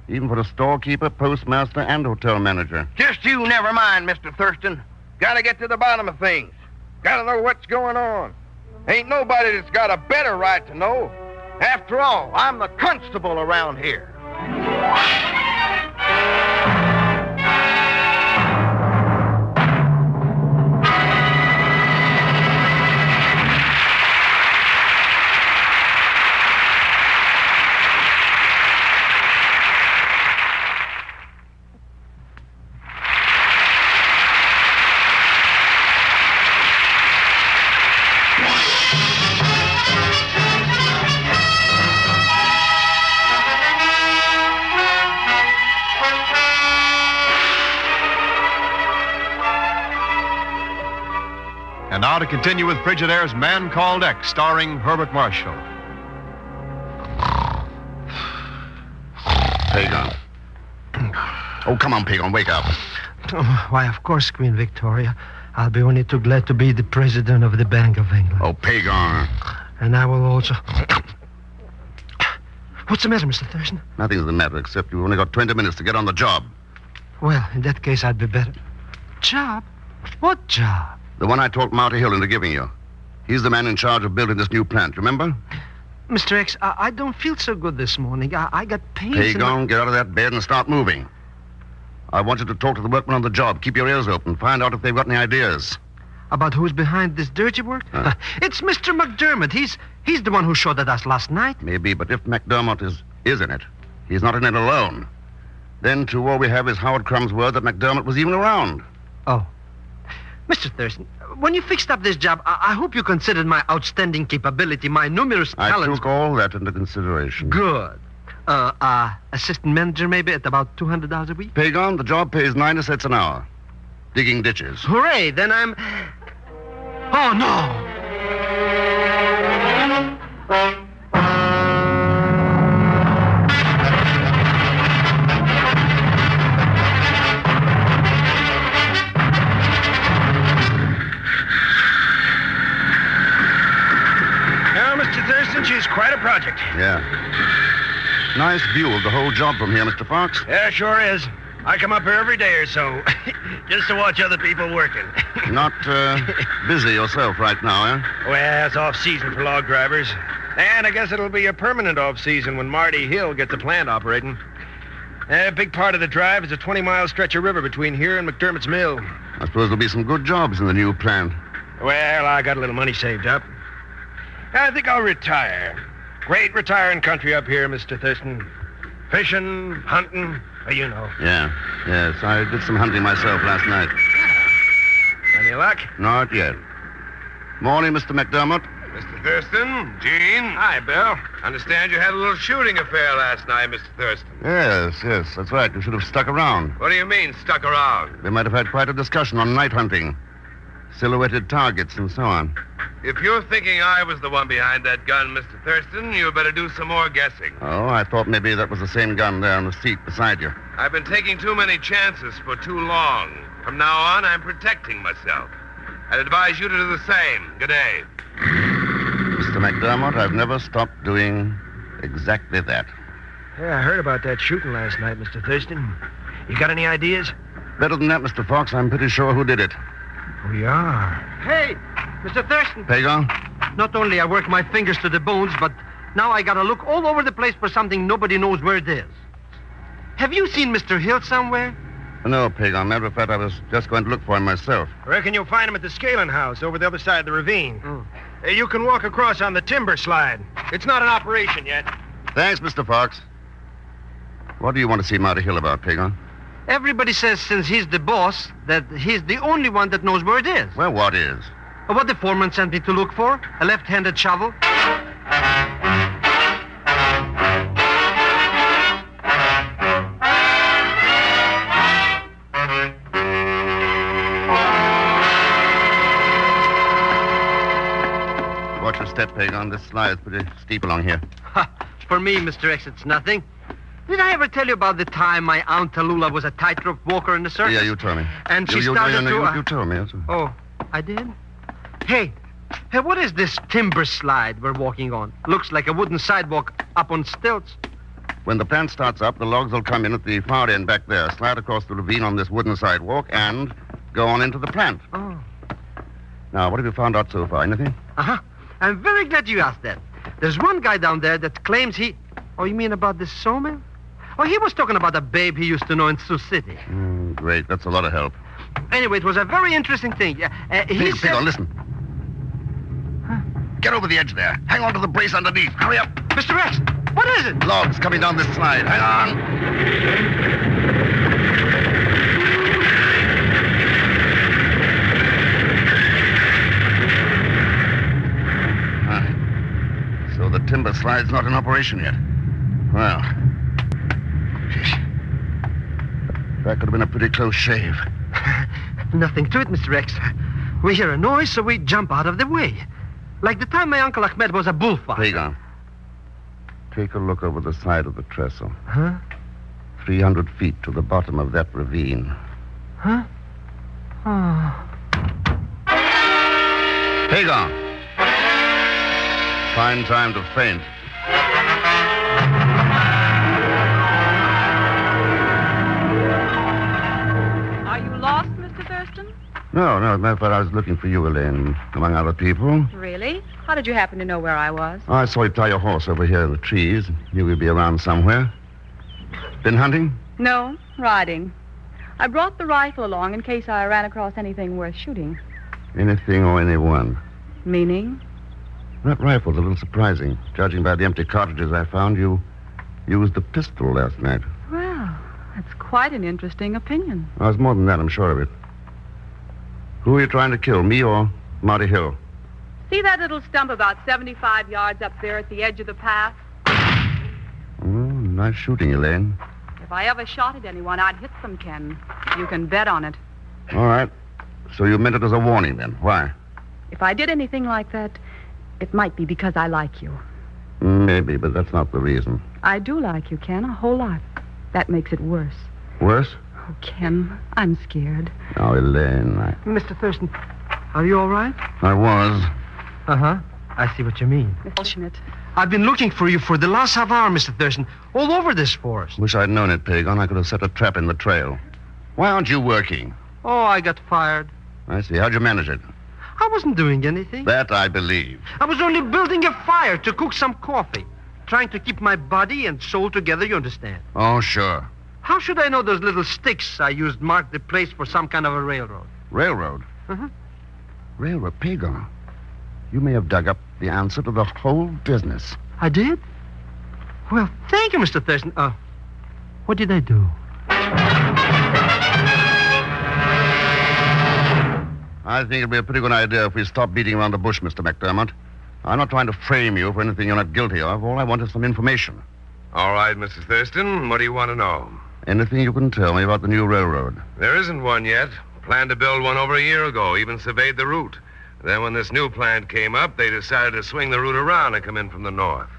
Even for a storekeeper, postmaster, and hotel manager. Just you never mind, Mr. Thurston. Gotta get to the bottom of things. Gotta know what's going on. Ain't nobody that's got a better right to know. After all, I'm the constable around here. And now to continue with Frigidaire's Man Called X, starring Herbert Marshall. Pagan. Oh, come on, Pagan, wake up. Oh, why, of course, Queen Victoria. I'll be only too glad to be the president of the Bank of England. Oh, Pagan. And I will also... What's the matter, Mr. Thurston? Nothing's the matter, except you've only got 20 minutes to get on the job. Well, in that case, I'd be better. Job? What job? The one I talked Marty Hill into giving you. He's the man in charge of building this new plant, remember? Mr. X, I don't feel so good this morning. I got pains Pagan, get out of that bed and start moving. I want you to talk to the workmen on the job. Keep your ears open. Find out if they've got any ideas. About who's behind this dirty work? Huh? It's Mr. McDermott. He's the one who shot at us last night. Maybe, but if McDermott is in it, he's not in it alone. Then, too, all we have is Howard Crumb's word that McDermott was even around. Oh. Mr. Thurston, when you fixed up this job, I hope you considered my outstanding capability, my numerous talents. I took all that into consideration. Good. Assistant manager maybe at about $200 a week? Pagan, the job pays 90 cents an hour. Digging ditches. Hooray, then I'm... Oh, no! She's quite a project. Yeah. Nice view of the whole job from here, Mr. Fox. Yeah, sure is. I come up here every day or so, just to watch other people working. Not busy yourself right now, eh? Well, it's off-season for log drivers. And I guess it'll be a permanent off-season when Marty Hill gets the plant operating. A big part of the drive is a 20-mile stretch of river between here and McDermott's mill. I suppose there'll be some good jobs in the new plant. Well, I got a little money saved up. I think I'll retire. Great retiring country up here, Mr. Thurston. Fishing, hunting, you know. Yeah, yes. I did some hunting myself last night. Any luck? Not yet. Morning, Mr. McDermott. Mr. Thurston, Gene. Hi, Bill. Understand you had a little shooting affair last night, Mr. Thurston. Yes, that's right. You should have stuck around. What do you mean, stuck around? We might have had quite a discussion on night hunting. Silhouetted targets and so on. If you're thinking I was the one behind that gun, Mr. Thurston, you better do some more guessing. Oh, I thought maybe that was the same gun there on the seat beside you. I've been taking too many chances for too long. From now on, I'm protecting myself. I'd advise you to do the same. Good day. Mr. McDermott, I've never stopped doing exactly that. Yeah, I heard about that shooting last night, Mr. Thurston. You got any ideas? Better than that, Mr. Fox. I'm pretty sure who did it. We are. Hey, Mr. Thurston. Pagon? Not only I work my fingers to the bones, but now I gotta look all over the place for something nobody knows where it is. Have you seen Mr. Hill somewhere? No, Pagon. Matter of fact, I was just going to look for him myself. I reckon you'll find him at the scaling house over the other side of the ravine. You can walk across on the timber slide. It's not an operation yet. Thanks, Mr. Fox. What do you want to see Marty Hill about, Pagon? Everybody says since he's the boss that he's the only one that knows where it is. Well, what is? What the foreman sent me to look for. A left-handed shovel. Watch your step, Pagon. This slide is pretty steep along here. For me, Mr. X, it's nothing. Did I ever tell you about the time my Aunt Tallulah was a tightrope walker in the circus? Yeah, you told me. And she you started to... You told me. Oh, I did? Hey, what is this timber slide we're walking on? Looks like a wooden sidewalk up on stilts. When the plant starts up, the logs will come in at the far end back there, slide across the ravine on this wooden sidewalk, and go on into the plant. Oh. Now, what have you found out so far? Anything? Uh-huh. I'm very glad you asked that. There's one guy down there that claims he... Oh, you mean about this sawmill? Oh, he was talking about a babe he used to know in Sioux City. Great. That's a lot of help. Anyway, it was a very interesting thing. He said... Pagon, listen. Huh? Get over the edge there. Hang on to the brace underneath. Hurry up. Mr. X, what is it? Logs coming down this slide. Hang on. So the timber slide's not in operation yet. Well, that could have been a pretty close shave. Nothing to it, Mr. X. We hear a noise, so we jump out of the way. Like the time my Uncle Ahmed was a bullfighter. Pagon, take a look over the side of the trestle. Huh? 300 feet to the bottom of that ravine. Huh? Oh. Pagon! Fine time to faint. Are you lost, Mr. Thurston? No. As a matter of fact, I was looking for you, Elaine, among other people. Really? How did you happen to know where I was? I saw you tie your horse over here in the trees. Knew you'd be around somewhere. Been hunting? No, riding. I brought the rifle along in case I ran across anything worth shooting. Anything or anyone? Meaning? That rifle's a little surprising. Judging by the empty cartridges I found, you used the pistol last night. Well, that's quite an interesting opinion. Oh, it's more than that, I'm sure of it. Who are you trying to kill, me or Marty Hill? See that little stump about 75 yards up there at the edge of the path? Oh, nice shooting, Elaine. If I ever shot at anyone, I'd hit them, Ken. You can bet on it. All right. So you meant it as a warning, then. Why? If I did anything like that, it might be because I like you. Maybe, but that's not the reason. I do like you, Ken, a whole lot. That makes it worse. Worse? Oh, Ken, I'm scared. Oh, Elaine, Mr. Thurston, are you all right? I was. Uh-huh. I see what you mean. Mr. Schmidt. I've been looking for you for the last half hour, Mr. Thurston, all over this forest. Wish I'd known it, Pagon. I could have set a trap in the trail. Why aren't you working? Oh, I got fired. I see. How'd you manage it? I wasn't doing anything. That I believe. I was only building a fire to cook some coffee. Trying to keep my body and soul together, you understand? Oh, sure. How should I know those little sticks I used marked the place for some kind of a railroad? Railroad? Uh-huh. Railroad, Pagon. You may have dug up the answer to the whole business. I did? Well, thank you, Mr. Thurston. What did I do? I think it'd be a pretty good idea if we stopped beating around the bush, Mr. McDermott. I'm not trying to frame you for anything you're not guilty of. All I want is some information. All right, Mr. Thurston. What do you want to know? Anything you can tell me about the new railroad. There isn't one yet. Planned to build one over a year ago, even surveyed the route. Then when this new plant came up, they decided to swing the route around and come in from the north.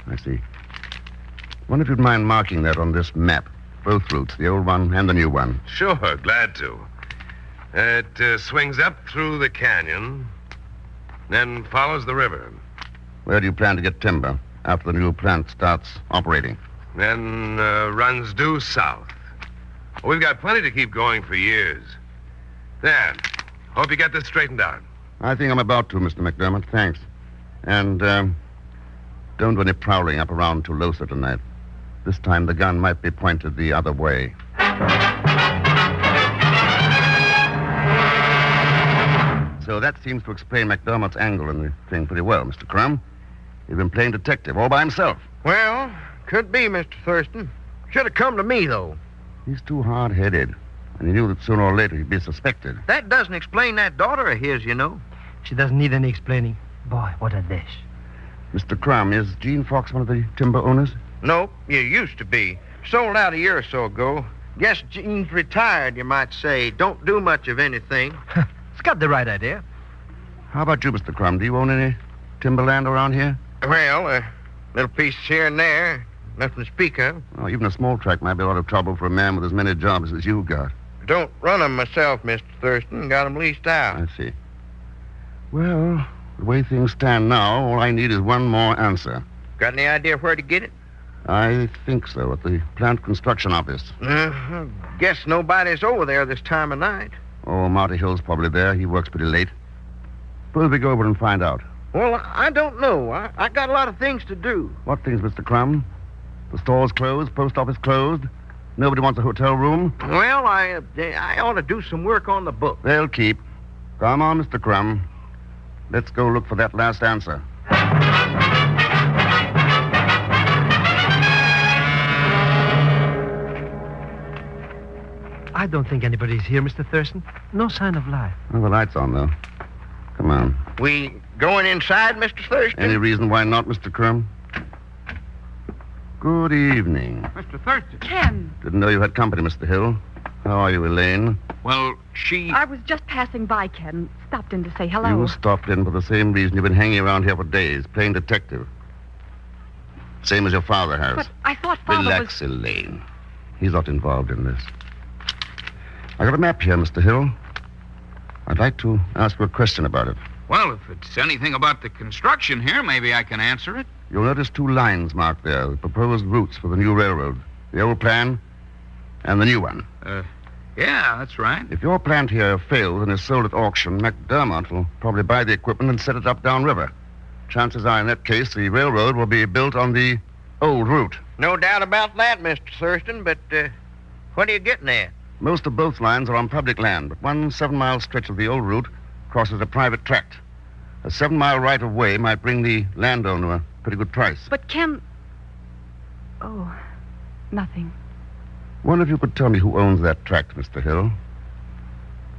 I see. Wonder if you'd mind marking that on this map. Both routes, the old one and the new one. Sure, glad to. It swings up through the canyon, then follows the river. Where do you plan to get timber after the new plant starts operating? Then runs due south. We've got plenty to keep going for years. There. Hope you get this straightened out. I think I'm about to, Mr. McDermott. Thanks. And don't do any prowling up around Tolosa tonight. This time the gun might be pointed the other way. So that seems to explain McDermott's angle in the thing pretty well, Mr. Crumb. He's been playing detective all by himself. Well, could be, Mr. Thurston. Should have come to me, though. He's too hard-headed, and he knew that sooner or later he'd be suspected. That doesn't explain that daughter of his, you know. She doesn't need any explaining. Boy, what a dish. Mr. Crumb, is Gene Fox one of the timber owners? Nope, you used to be. Sold out a year or so ago. Guess Gene's retired, you might say. Don't do much of anything. He's got the right idea. How about you, Mr. Crumb? Do you own any timberland around here? Well, little pieces here and there. Nothing to speak of. Oh, even a small tract might be a lot of trouble for a man with as many jobs as you've got. Don't run 'em myself, Mr. Thurston. Got 'em leased out. I see. Well, the way things stand now, all I need is one more answer. Got any idea where to get it? I think so, at the plant construction office. Guess nobody's over there this time of night. Oh, Marty Hill's probably there. He works pretty late. Suppose we go over and find out. Well, I don't know. I got a lot of things to do. What things, Mr. Crumb? The store's closed, post office closed. Nobody wants a hotel room. Well, I ought to do some work on the book. They'll keep. Come on, Mr. Crumb. Let's go look for that last answer. I don't think anybody's here, Mr. Thurston. No sign of life. Well, the light's on, though. Come on. We going inside, Mr. Thurston? Any reason why not, Mr. Crumb? Good evening. Mr. Thurston. Ken. Didn't know you had company, Mr. Hill. How are you, Elaine? Well, she... I was just passing by, Ken. Stopped in to say hello. You stopped in for the same reason you've been hanging around here for days, playing detective. Same as your father has. But I thought Father Relax, Elaine. He's not involved in this. I got a map here, Mr. Hill. I'd like to ask you a question about it. Well, if it's anything about the construction here, maybe I can answer it. You'll notice two lines marked there, the proposed routes for the new railroad. The old plan and the new one. Yeah, that's right. If your plant here fails and is sold at auction, McDermott will probably buy the equipment and set it up downriver. Chances are, in that case, the railroad will be built on the old route. No doubt about that, Mr. Thurston, but what are you getting at? Most of both lines are on public land, but one 7-mile stretch of the old route crosses a private tract. A 7-mile right-of-way might bring the landowner a pretty good price. But Ken... Oh, nothing. Wonder if you could tell me who owns that tract, Mr. Hill.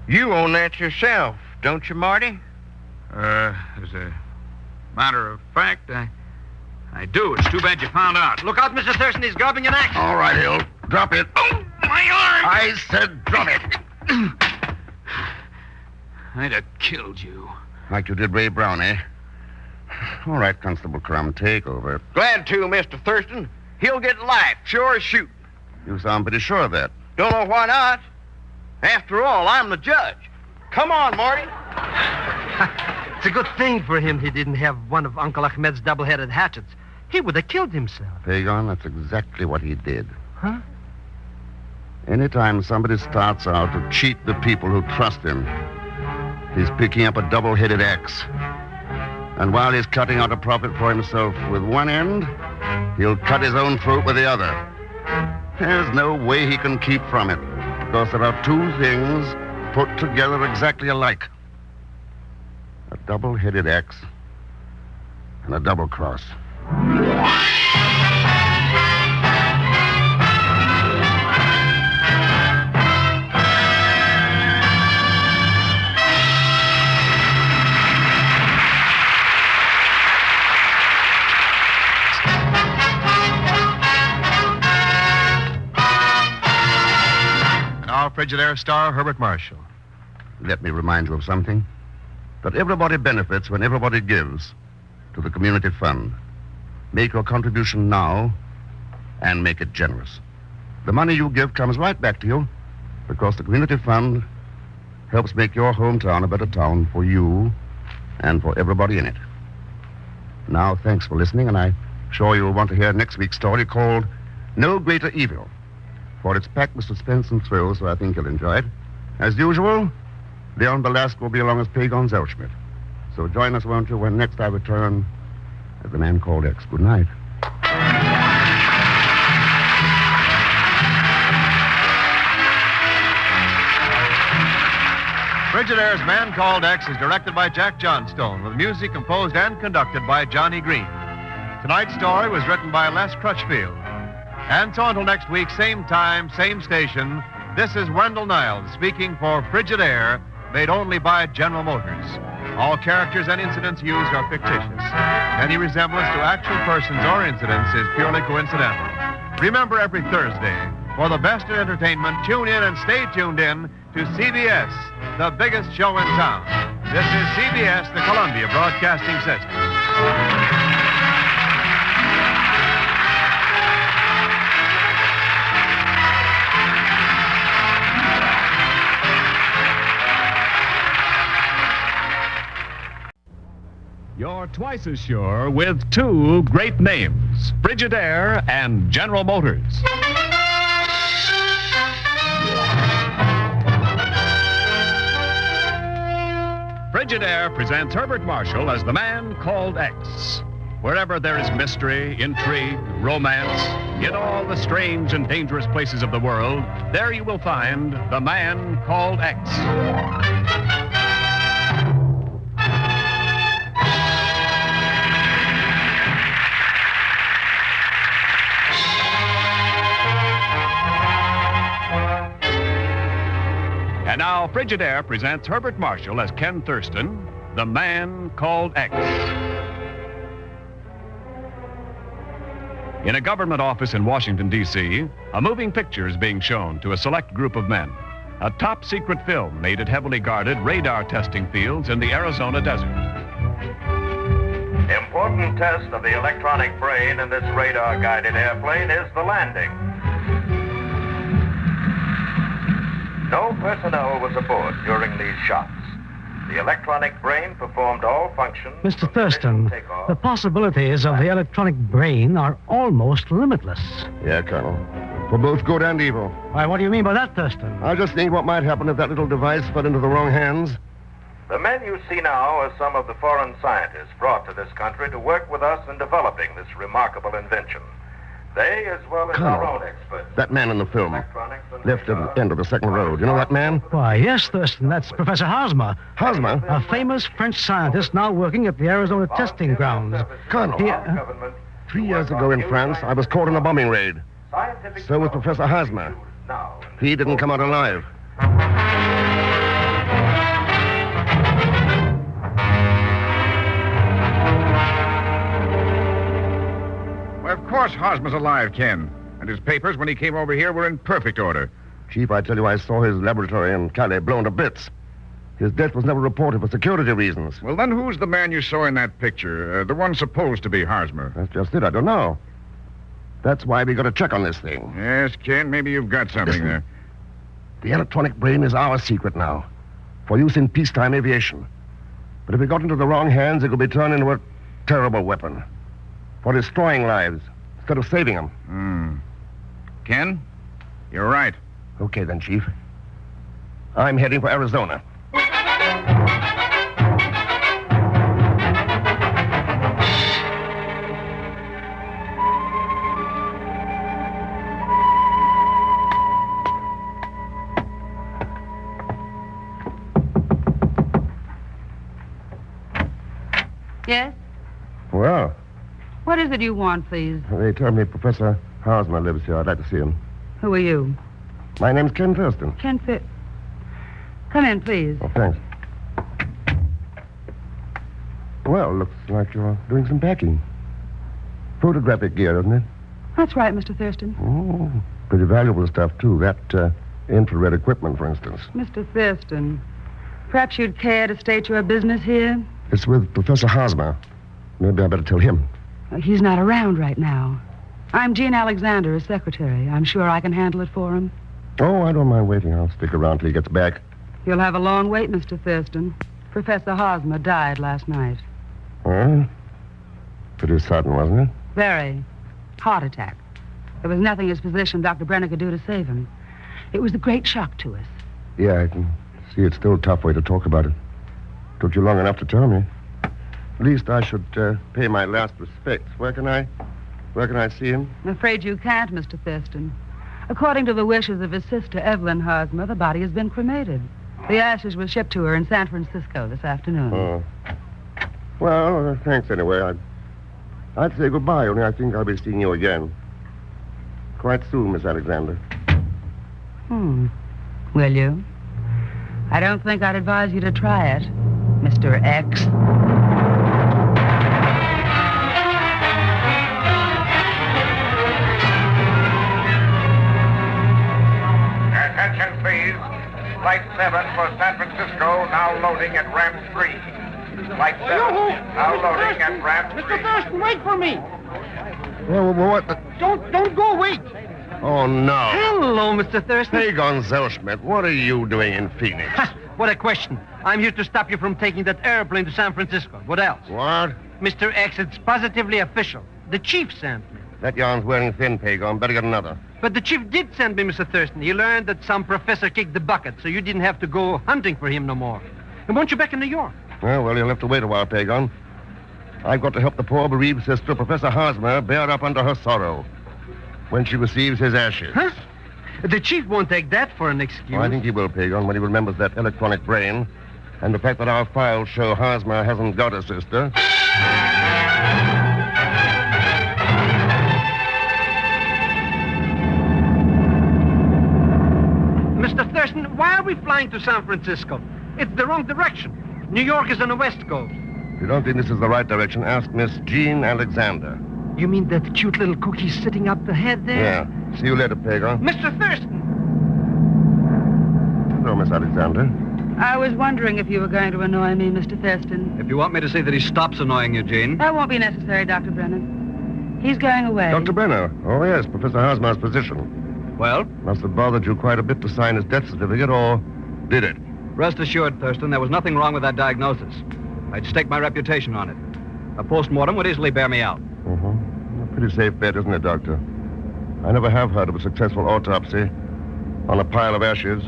You own that yourself, don't you, Marty? As a matter of fact, I do. It's too bad you found out. Look out, Mr. Thurston. He's grabbing an axe. All right, Hill. Drop it. Oh, my arm! I said drop it. I'd have killed you. Like you did Ray Brown, eh? All right, Constable Crumb, take over. Glad to, Mr. Thurston. He'll get life, sure as shoot. You sound pretty sure of that. Don't know why not. After all, I'm the judge. Come on, Marty. It's a good thing for him he didn't have one of Uncle Ahmed's double-headed hatchets. He would have killed himself. Pagon, that's exactly what he did. Huh? Anytime somebody starts out to cheat the people who trust him, he's picking up a double-headed axe. And while he's cutting out a profit for himself with one end, he'll cut his own throat with the other. There's no way he can keep from it, because there are two things put together exactly alike. A double-headed axe and a double cross. Our Frigidaire star, Herbert Marshall. Let me remind you of something. That everybody benefits when everybody gives to the community fund. Make your contribution now and make it generous. The money you give comes right back to you because the community fund helps make your hometown a better town for you and for everybody in it. Now, thanks for listening, and I'm sure you'll want to hear next week's story called No Greater Evil, for it's packed with suspense and thrill, so I think you'll enjoy it. As usual, Leon Belasco will be along as Pagon Zellschmidt. So join us, won't you, when next I return as the man called X. Good night. Frigidaire's Man Called X is directed by Jack Johnstone, with music composed and conducted by Johnny Green. Tonight's story was written by Les Crutchfield. And so until next week, same time, same station, this is Wendell Niles speaking for Frigidaire, made only by General Motors. All characters and incidents used are fictitious. Any resemblance to actual persons or incidents is purely coincidental. Remember, every Thursday, for the best in entertainment, tune in and stay tuned in to CBS, the biggest show in town. This is CBS, the Columbia Broadcasting System. You're twice as sure with two great names, Frigidaire and General Motors. Frigidaire presents Herbert Marshall as the Man Called X. Wherever there is mystery, intrigue, romance, in all the strange and dangerous places of the world, there you will find the Man Called X. And now, Frigidaire presents Herbert Marshall as Ken Thurston, the Man Called X. In a government office in Washington, D.C., a moving picture is being shown to a select group of men. A top-secret film made at heavily guarded radar testing fields in the Arizona desert. Important test of the electronic brain in this radar-guided airplane is the landing. No personnel was aboard during these shots. The electronic brain performed all functions. Mr. Thurston, the possibilities of the electronic brain are almost limitless. Yeah, Colonel. For both good and evil. Why, what do you mean by that, Thurston? I just think what might happen if that little device fell into the wrong hands. The men you see now are some of the foreign scientists brought to this country to work with us in developing this remarkable invention. They, as well as our own experts. That man in the film. Left at the end of the second road. You know that man? Why, yes, Thurston. That's Professor Hosmer. Hosmer? A famous French scientist now working at the Arizona testing grounds. Colonel, 3 years ago in France, I was caught in a bombing raid. So was Professor Hosmer. He didn't come out alive. Well, of course Hosmer's alive, Ken. And his papers, when he came over here, were in perfect order. Chief, I tell you, I saw his laboratory in Calais blown to bits. His death was never reported for security reasons. Well, then who's the man you saw in that picture? The one supposed to be Hosmer? That's just it. I don't know. That's why we got to check on this thing. Yes, Ken, maybe you've got something there. The electronic brain is our secret now, for use in peacetime aviation. But if it got into the wrong hands, it could be turned into a terrible weapon for destroying lives instead of saving them. Ken, you're right. Okay, then, Chief. I'm heading for Arizona. Yes? Well, What is it you want, please? they tell me Professor Hosmer lives here. I'd like to see him. Who are you? My name's Ken Thurston. Ken Fit. Come in, please. Oh, thanks. Well, looks like you're doing some packing. Photographic gear, doesn't it? That's right, Mr. Thurston. Oh, pretty valuable stuff, too. That infrared equipment, for instance. Mr. Thurston, perhaps you'd care to state your business here? It's with Professor Hosmer. Maybe I better tell him. He's not around right now. I'm Jean Alexander, his secretary. I'm sure I can handle it for him. Oh, I don't mind waiting. I'll stick around till he gets back. You'll have a long wait, Mr. Thurston. Professor Hosmer died last night. Well, pretty sudden, wasn't it? Very. Heart attack. There was nothing his physician, Dr. Brenner, could do to save him. It was a great shock to us. Yeah, I can see it's still a tough way to talk about it. Took you long enough to tell me. At least I should pay my last respects. Where can I see him? I'm afraid you can't, Mr. Thurston. According to the wishes of his sister, Evelyn Hosmer, the body has been cremated. The ashes were shipped to her in San Francisco this afternoon. Oh. Well, thanks anyway. I'd say goodbye, only I think I'll be seeing you again. Quite soon, Miss Alexander. Will you? I don't think I'd advise you to try it, Mr. X. Attention, please. Flight 7 for San Francisco, now loading at ramp 3. Flight 7, now loading at ramp 3. Mr. Thurston, wait for me. Well, what the... Don't go, wait. Oh, no. Hello, Mr. Thurston. Hey, Gonzalez-Schmidt, what are you doing in Phoenix? What a question. I'm here to stop you from taking that airplane to San Francisco. What else? What? Mr. X, it's positively official. The chief sent me. That yarn's wearing thin, Pagon. Better get another. But the chief did send me, Mr. Thurston. He learned that some professor kicked the bucket, so you didn't have to go hunting for him no more. And won't you back in New York? Well, you'll have to wait a while, Pagon. I've got to help the poor bereaved sister, Professor Hosmer, bear up under her sorrow when she receives his ashes. Huh? The chief won't take that for an excuse. Oh, I think he will, Pagon, when he remembers that electronic brain and the fact that our files show Hosmer hasn't got a sister. Mr. Thurston, why are we flying to San Francisco? It's the wrong direction. New York is on the west coast. If you don't think this is the right direction, ask Miss Jean Alexander. You mean that cute little cookie sitting up ahead there? Yeah. See you later, Pagon. Mr. Thurston! Hello, Miss Alexander. I was wondering if you were going to annoy me, Mr. Thurston. If you want me to see that he stops annoying you, Jean. That won't be necessary, Dr. Brennan. He's going away. Dr. Brenner? Oh, yes, Professor Hosmer's physician. Well? Must have bothered you quite a bit to sign his death certificate, or did it? Rest assured, Thurston, there was nothing wrong with that diagnosis. I'd stake my reputation on it. A post-mortem would easily bear me out. A pretty safe bet, isn't it, Doctor? I never have heard of a successful autopsy on a pile of ashes.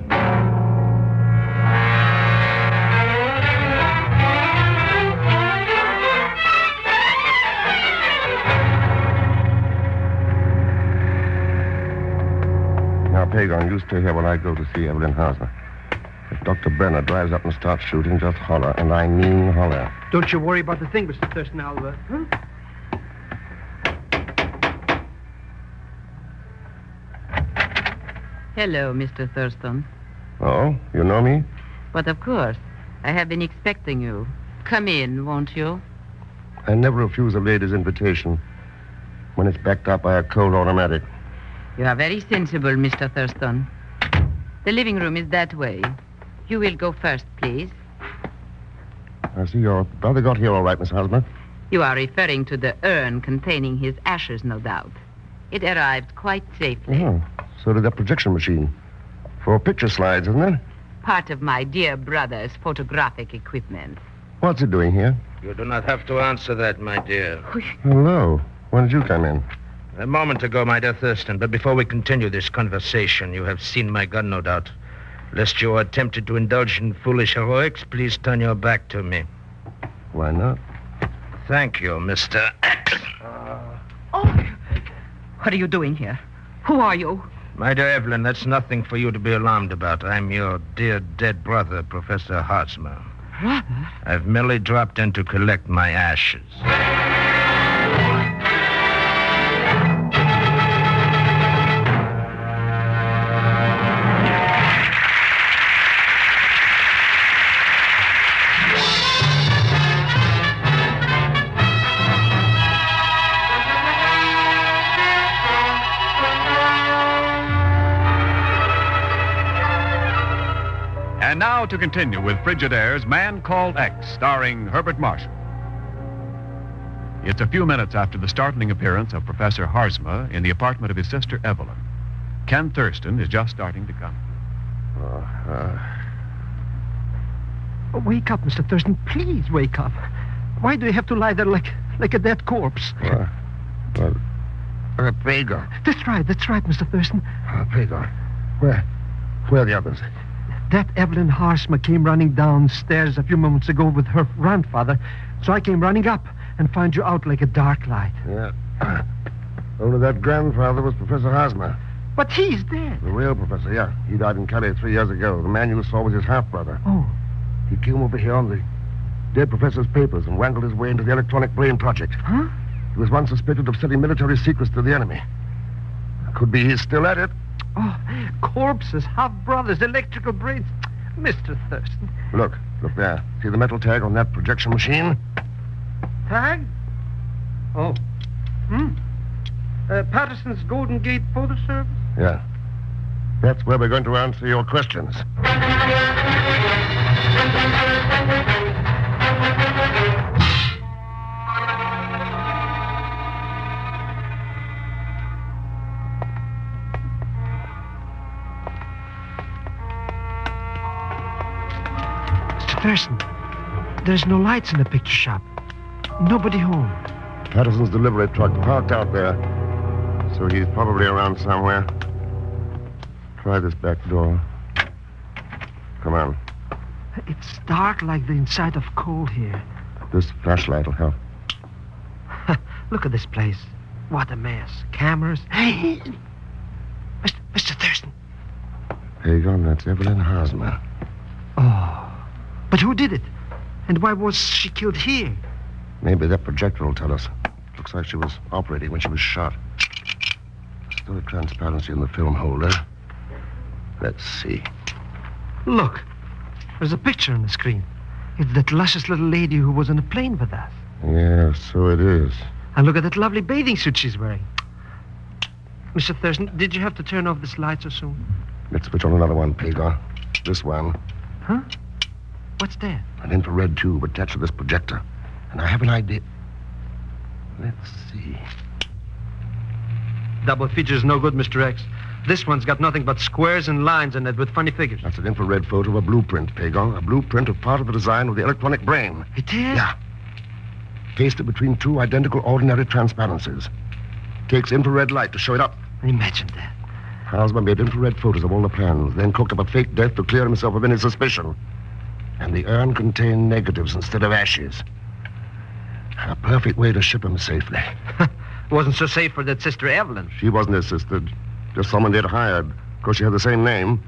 Now, Pagon, you stay here while I go to see Evelyn Hosmer. If Dr. Brenner drives up and starts shooting, just holler, and I mean holler. Don't you worry about the thing, Mr. Thurston, Albert. Huh? Hello, Mr. Thurston. Oh, you know me? But of course, I have been expecting you. Come in, won't you? I never refuse a lady's invitation when it's backed up by a cold automatic. You are very sensible, Mr. Thurston. The living room is that way. You will go first, please. I see your brother got here all right, Miss Hosmer. You are referring to the urn containing his ashes, no doubt. It arrived quite safely. Oh, so did that projection machine. For picture slides, isn't it? Part of my dear brother's photographic equipment. What's it doing here? You do not have to answer that, my dear. Hello. When did you come in? A moment ago, my dear Thurston. But before we continue this conversation, you have seen my gun, no doubt. Lest you are tempted to indulge in foolish heroics, please turn your back to me. Why not? Thank you, Mr. X. What are you doing here? Who are you? My dear Evelyn, that's nothing for you to be alarmed about. I'm your dear dead brother, Professor Hosmer. Brother? I've merely dropped in to collect my ashes. And now to continue with Frigidaire's Man Called X, starring Herbert Marshall. It's a few minutes after the startling appearance of Professor Hosmer in the apartment of his sister Evelyn. Ken Thurston is just starting to come. Oh, wake up, Mr. Thurston. Please wake up. Why do you have to lie there like a dead corpse? Pagan. That's right, Mr. Thurston. Pagan. Where are the others? That Evelyn Harsma came running downstairs a few moments ago with her grandfather, so I came running up and found you out like a dark light. Yeah. Only that grandfather was Professor Harsma. But he's dead. The real professor, yeah. He died in Calais 3 years ago. The man you saw was his half-brother. Oh. He came over here on the dead professor's papers and wangled his way into the electronic brain project. Huh? He was once suspected of selling military secrets to the enemy. Could be he's still at it. Oh, corpses, half-brothers, electrical brains. Mr. Thurston. Look there. See the metal tag on that projection machine? Tag? Oh. Patterson's Golden Gate Photo Service? Yeah. That's where we're going to answer your questions. Mr. Thurston, there's no lights in the picture shop. Nobody home. Patterson's delivery truck parked out there. So he's probably around somewhere. Try this back door. Come on. It's dark like the inside of coal here. This flashlight will help. Look at this place. What a mess. Cameras. Hey! Mr. Thurston. Pagan, that's Evelyn Harsma. Oh. But who did it? And why was she killed here? Maybe that projector will tell us. Looks like she was operating when she was shot. Still a transparency in the film holder. Let's see. Look. There's a picture on the screen. It's that luscious little lady who was on the plane with us. Yeah, so it is. And look at that lovely bathing suit she's wearing. Mr. Thurston, did you have to turn off this light so soon? Let's switch on another one, Pagan. This one. Huh? What's that? An infrared tube attached to this projector. And I have an idea. Let's see. Double feature's no good, Mr. X. This one's got nothing but squares and lines in it with funny figures. That's an infrared photo of a blueprint, Pagan. A blueprint of part of the design of the electronic brain. It is? Yeah. Pasted between two identical ordinary transparencies. Takes infrared light to show it up. Imagine that. Harsma made infrared photos of all the plans, then cooked up a fake death to clear himself of any suspicion. And the urn contained negatives instead of ashes. A perfect way to ship him safely. Wasn't so safe for that Sister Evelyn. She wasn't assisted. Just someone they'd hired, because she had the same name,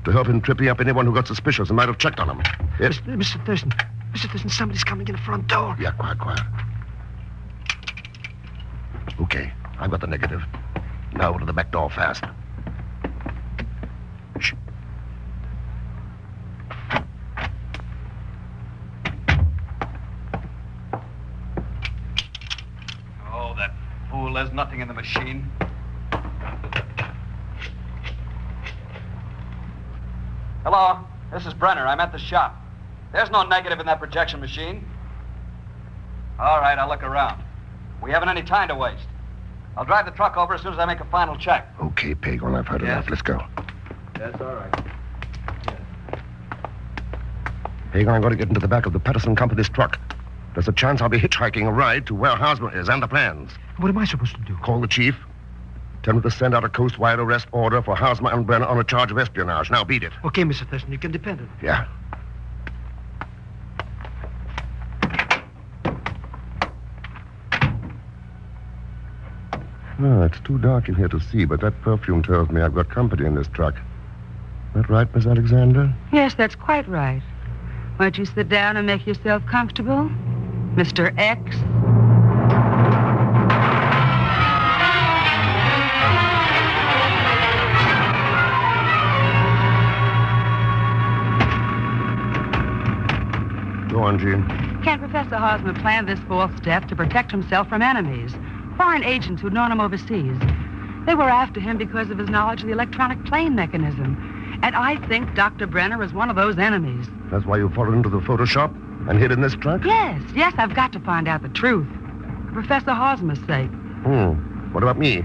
to help him tripping up anyone who got suspicious and might have checked on him. Mr. Thurston. Mr. Thurston, somebody's coming in the front door. Yeah, quiet. Okay, I've got the negative. Now to the back door fast. Shh. Oh, that fool. There's nothing in the machine. Hello, this is Brenner. I'm at the shop. There's no negative in that projection machine. All right, I'll look around. We haven't any time to waste. I'll drive the truck over as soon as I make a final check. Okay, Pagan, I've heard enough. Let's go. That's all right. Pagan, I'm going to get into the back of the Patterson Company's truck. There's a chance I'll be hitchhiking a ride to where Harsma is and the plans. What am I supposed to do? Call the chief. Tell him to send out a coast-wide arrest order for Harsma and Brenner on a charge of espionage. Now, beat it. Okay, Mr. Thurston, you can depend on it. Yeah. Oh, it's too dark in here to see, but that perfume tells me I've got company in this truck. That right, Miss Alexander? Yes, that's quite right. Won't you sit down and make yourself comfortable, Mr. X? Go on, Jean. Can Professor Harsma planned this fourth step to protect himself from enemies, foreign agents who'd known him overseas. They were after him because of his knowledge of the electronic plane mechanism. And I think Dr. Brenner is one of those enemies. That's why you followed into the photo shop and hid in this truck? Yes, I've got to find out the truth. For Professor Harsma's sake. What about me?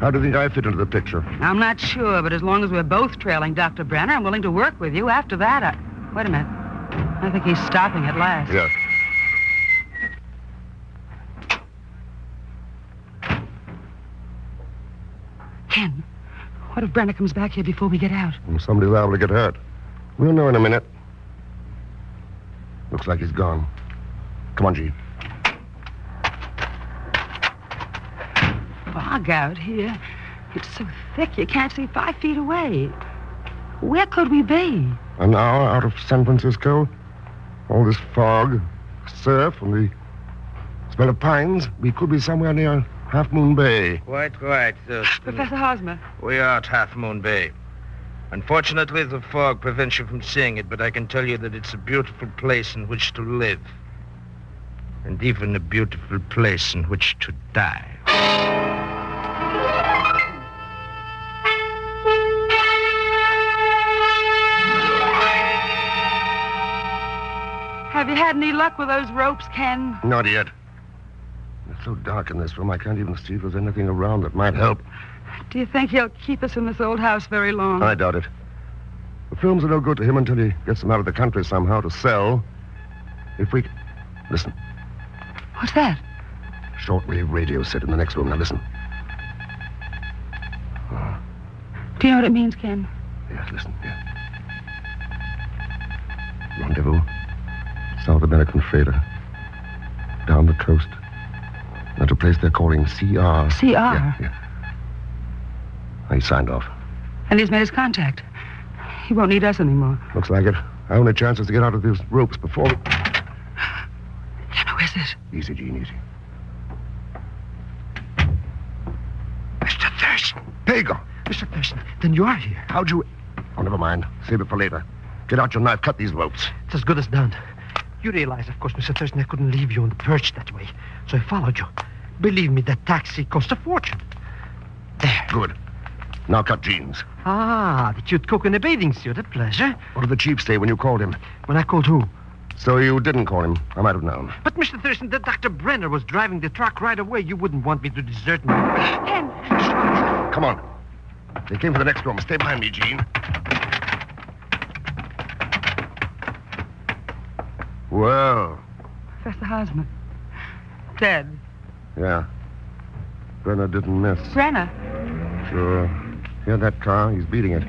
How do you think I fit into the picture? I'm not sure, but as long as we're both trailing Dr. Brenner, I'm willing to work with you. After that, Wait a minute. I think he's stopping at last. Yes. Ken, what if Brenner comes back here before we get out? And somebody's liable to get hurt. We'll know in a minute. Looks like he's gone. Come on, G. Fog out here. It's so thick you can't see 5 feet away. Where could we be? An hour out of San Francisco. All this fog, surf, and the smell of pines. We could be somewhere near Half Moon Bay. Quite right, Thurston. Professor Hosmer. We are at Half Moon Bay. Unfortunately, the fog prevents you from seeing it, but I can tell you that it's a beautiful place in which to live. And even a beautiful place in which to die. Have you had any luck with those ropes, Ken? Not yet. It's so dark in this room, I can't even see if there's anything around that might help. Do you think he'll keep us in this old house very long? I doubt it. The films are no good to him until he gets them out of the country somehow to sell. If we... Listen. What's that? Shortwave radio set in the next room. Now listen. Do you know what it means, Ken? Yes, listen. Yeah. Rendezvous. South American freighter. Down the coast. At a place they're calling CR. CR? Yeah. He signed off. And he's made his contact. He won't need us anymore. Looks like it. Our only chance is to get out of these ropes before we... Ken, who is this? Easy, Gene, easy. Mr. Thurston. Pago. Mr. Thurston, then you are here. How'd you... Oh, never mind. Save it for later. Get out your knife. Cut these ropes. It's as good as done. You realize, of course, Mr. Thurston, I couldn't leave you on the perch that way. So I followed you. Believe me, that taxi cost a fortune. There. Good. Now cut Gene's. Ah, the cute cook in a bathing suit. A pleasure. What did the chief say when you called him? When I called who? So you didn't call him. I might have known. But, Mr. Thurston, the Dr. Brenner was driving the truck right away. You wouldn't want me to desert me. Ken! Come on. They came for the next room. Stay behind me, Gene. Well. Professor Hosmer. Dead. Yeah. Brenner didn't miss. Brenner? Sure. Hear that car? He's beating it.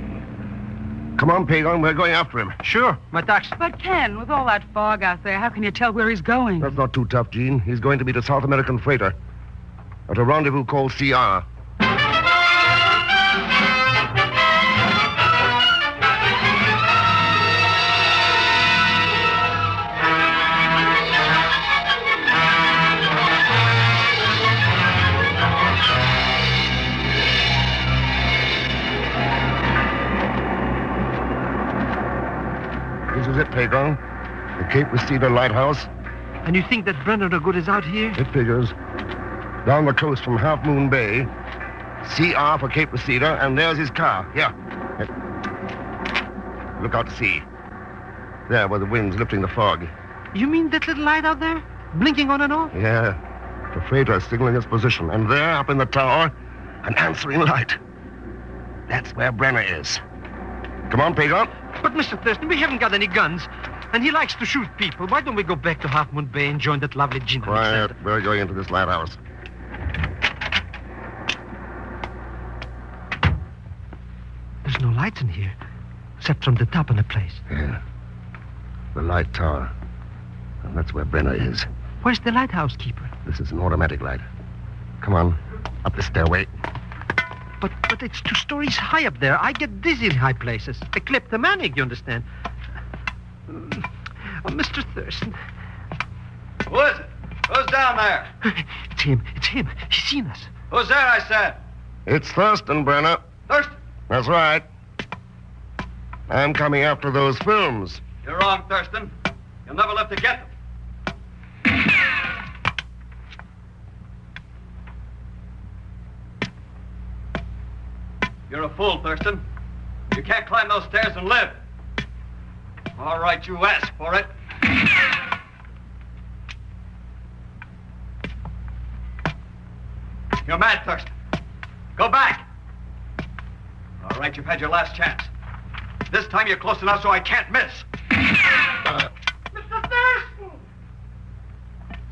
Come on, Pagon. We're going after him. Sure. My taxi. But, Ken, with all that fog out there, how can you tell where he's going? That's not too tough, Gene. He's going to meet a South American freighter at a rendezvous called CR. This is it, Pagon. The Cape Reseda Lighthouse. And you think that Brenner the Good is out here? It figures. Down the coast from Half Moon Bay. CR for Cape Reseda, and there's his car. Yeah. Look out to sea. There, where the wind's lifting the fog. You mean that little light out there? Blinking on and off? Yeah. The freighter is signaling its position. And there, up in the tower, an answering light. That's where Brenner is. Come on, Pagon. But, Mr. Thurston, we haven't got any guns. And he likes to shoot people. Why don't we go back to Half Moon Bay and join that lovely gin? Quiet. We're going into this lighthouse. There's no lights in here, except from the top of the place. Yeah. The light tower. And that's where Brenner is. Where's the lighthouse keeper? This is an automatic light. Come on. Up the stairway. But it's 2 stories high up there. I get dizzy in high places. A kleptomaniac, you understand? Oh, Mr. Thurston. Who is it? Who's down there? It's him. It's him. He's seen us. Who's there, I said? It's Thurston, Brenner. Thurston? That's right. I'm coming after those films. You're wrong, Thurston. You'll never live to get them. You're a fool, Thurston. You can't climb those stairs and live. All right, you ask for it. You're mad, Thurston. Go back. All right, you've had your last chance. This time you're close enough so I can't miss.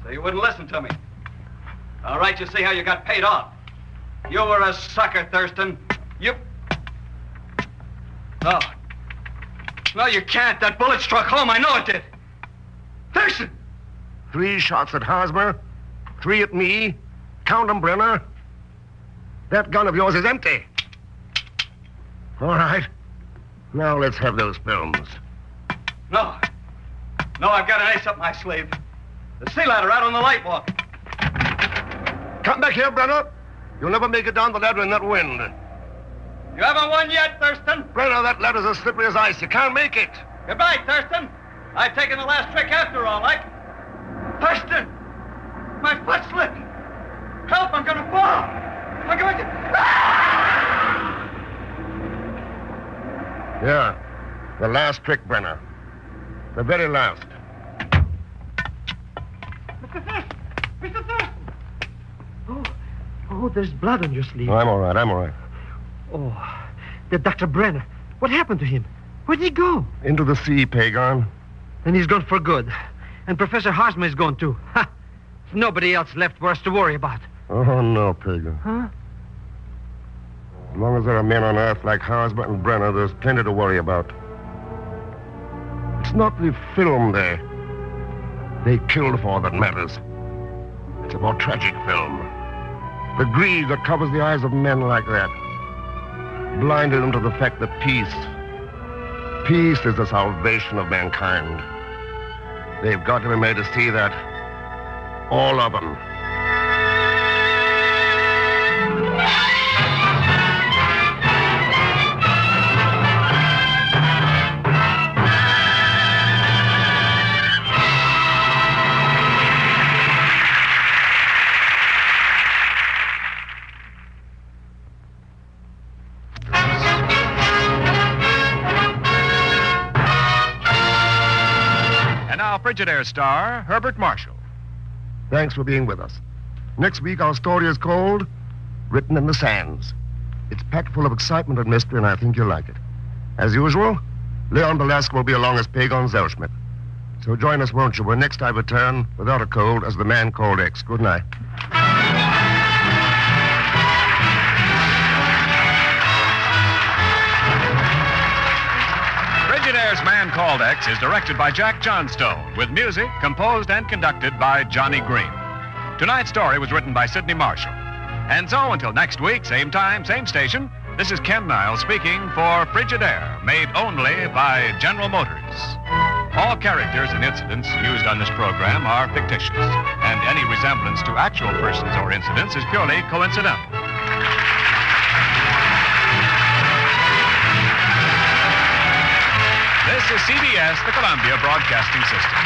So you wouldn't listen to me. All right, you see how you got paid off. You were a sucker, Thurston. You... No. No, you can't. That bullet struck home. I know it did. Thurston! 3 shots at Hosmer, 3 at me. Count 'em, Brenner. That gun of yours is empty. All right. Now let's have those films. No. No, I've got an ace up my sleeve. The sea ladder out on the light walk. Come back here, Brenner. You'll never make it down the ladder in that wind. You haven't won yet, Thurston. Brenner, that ladder's as slippery as ice. You can't make it. Goodbye, Thurston. I've taken the last trick after all, like. Thurston! My foot slipped. Help, I'm gonna fall. I'm going to... Yeah. The last trick, Brenner. The very last. Mr. Thurston! Mr. Thurston! Oh, there's blood on your sleeve. Oh, I'm all right. Oh, the Dr. Brenner. What happened to him? Where'd he go? Into the sea, Pagon. Then he's gone for good. And Professor Hosmer is gone, too. Ha! Nobody else left for us to worry about. Oh, no, Pagan. Huh? As long as there are men on Earth like Hosmer and Brenner, there's plenty to worry about. It's not the film they killed for that matters. It's a more tragic film. The greed that covers the eyes of men like that blinded them to the fact that peace is the salvation of mankind. They've got to be made to see that. All of them. Frigidaire star, Herbert Marshall. Thanks for being with us. Next week, our story is called Written in the Sands. It's packed full of excitement and mystery, and I think you'll like it. As usual, Leon Belasco will be along as Pagon Zellschmidt. So join us, won't you, when next I return, without a cold, as the man called X. Good night. Frigidaire's Man Called X is directed by Jack Johnstone, with music composed and conducted by Johnny Green. Tonight's story was written by Sidney Marshall. And so, until next week, same time, same station, this is Ken Niles speaking for Frigidaire, made only by General Motors. All characters and incidents used on this program are fictitious, and any resemblance to actual persons or incidents is purely coincidental. This is CBS, the Columbia Broadcasting System.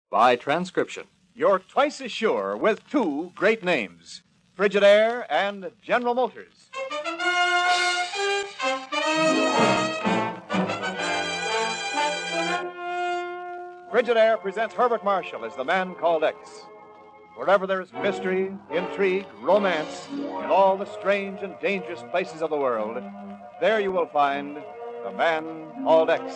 By transcription. You're twice as sure with two great names, Frigidaire and General Motors. Frigidaire presents Herbert Marshall as the man called X. Wherever there's mystery, intrigue, romance, in all the strange and dangerous places of the world, there you will find the man called X.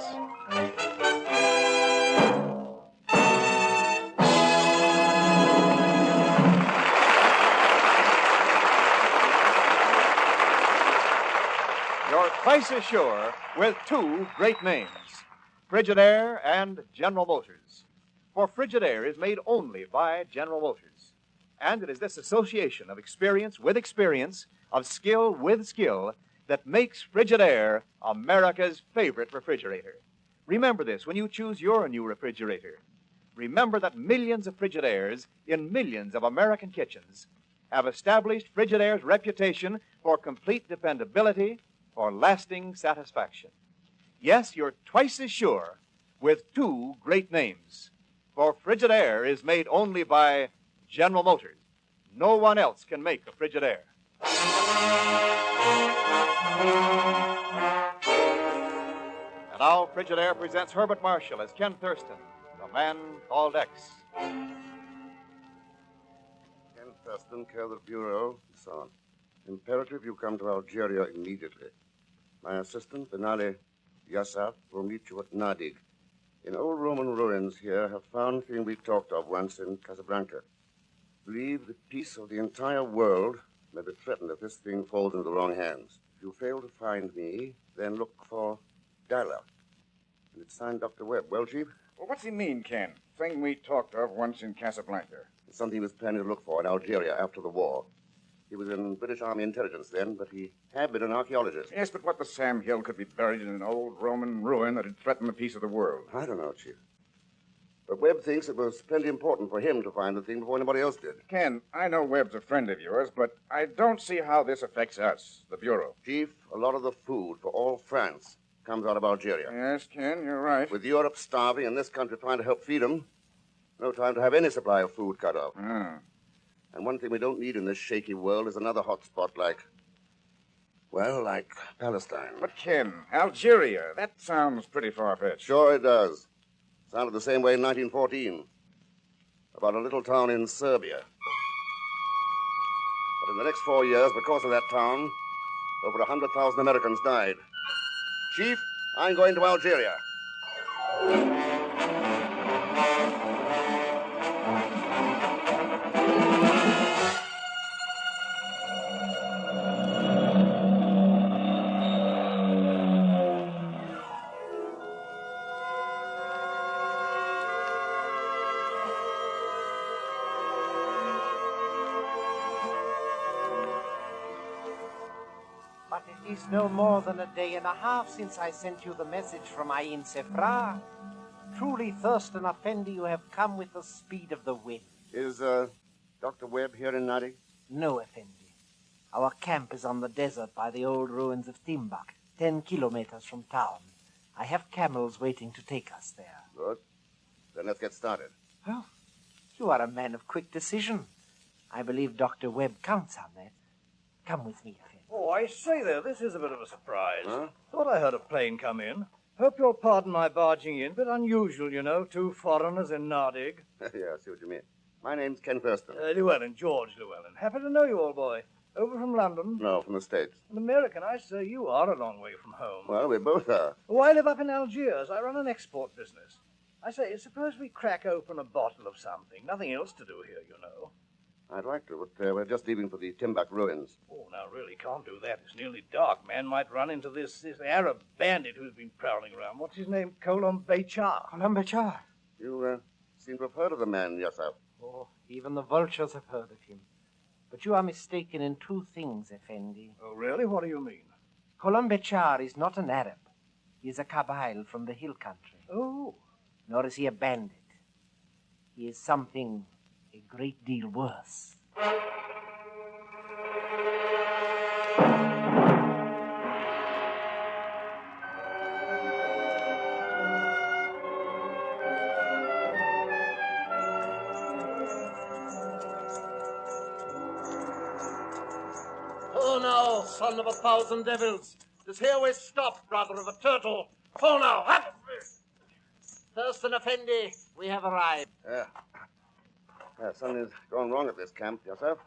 You're twice as sure with two great names, Frigidaire and General Motors. For Frigidaire is made only by General Motors. And it is this association of experience with experience, of skill with skill, that makes Frigidaire America's favorite refrigerator. Remember this when you choose your new refrigerator. Remember that millions of Frigidaires in millions of American kitchens have established Frigidaire's reputation for complete dependability, for lasting satisfaction. Yes, you're twice as sure with two great names. For Frigidaire is made only by General Motors. No one else can make a Frigidaire. And now Frigidaire presents Herbert Marshall as Ken Thurston, the man called X. Ken Thurston, care of the Bureau, and so on. Imperative you come to Algeria immediately. My assistant, Benali Yassaf, will meet you at Nadig. In old Roman ruins here have found thing we talked of once in Casablanca. Believe the peace of the entire world may be threatened if this thing falls into the wrong hands. If you fail to find me, then look for Dalla. And it's signed Dr. Webb. Well, Chief? Well, what's he mean, Ken? Thing we talked of once in Casablanca. It's something he was planning to look for in Algeria after the war. He was in British Army intelligence then, but he had been an archaeologist. Yes, but what the Sam Hill could be buried in an old Roman ruin that had threatened the peace of the world? I don't know, Chief. But Webb thinks it was plenty important for him to find the thing before anybody else did. Ken, I know Webb's a friend of yours, but I don't see how this affects us, the Bureau. Chief, a lot of the food for all France comes out of Algeria. Yes, Ken, you're right. With Europe starving and this country trying to help feed them, no time to have any supply of food cut off. Ah. And one thing we don't need in this shaky world is another hot spot like Palestine. But, Ken, Algeria, that sounds pretty far-fetched. Sure it does. Sounded the same way in 1914. About a little town in Serbia. But in the next 4 years, because of that town, over 100,000 Americans died. Chief, I'm going to Algeria. But it is no more than a day and a half since I sent you the message from Ain Sefra. Truly, Thurston Effendi, you have come with the speed of the wind. Is, Dr. Webb here in Nadi? No, Effendi. Our camp is on the desert by the old ruins of Timbuk, 10 kilometers from town. I have camels waiting to take us there. Good. Then let's get started. Well, you are a man of quick decision. I believe Dr. Webb counts on that. Come with me, Effendi. Oh, I say there, this is a bit of a surprise. Huh? Thought I heard a plane come in. Hope you'll pardon my barging in. Bit unusual, you know, two foreigners in Nardig. Yeah, I see what you mean. My name's Ken Thurston. Llewellyn, George Llewellyn. Happy to know you, old boy. Over from London? No, from the States. An American, I say. You are a long way from home. Well, we both are. Oh, I live up in Algiers. I run an export business. I say, suppose we crack open a bottle of something. Nothing else to do here, you know. I'd like to, but we're just leaving for the Timbuk ruins. Oh, now, really can't do that. It's nearly dark. Man might run into this Arab bandit who's been prowling around. What's his name? Colomb Bechar. Colomb Bechar? You seem to have heard of the man yourself. Oh, even the vultures have heard of him. But you are mistaken in two things, Effendi. Oh, really? What do you mean? Colomb Bechar is not an Arab. He is a Kabyle from the hill country. Oh. Nor is he a bandit. He is something a great deal worse. now, son of 1,000 devils. This here way stop, brother of a turtle. Pull now, up! Thurston Effendi, we have arrived. Yeah, something's gone wrong at this camp, yourself.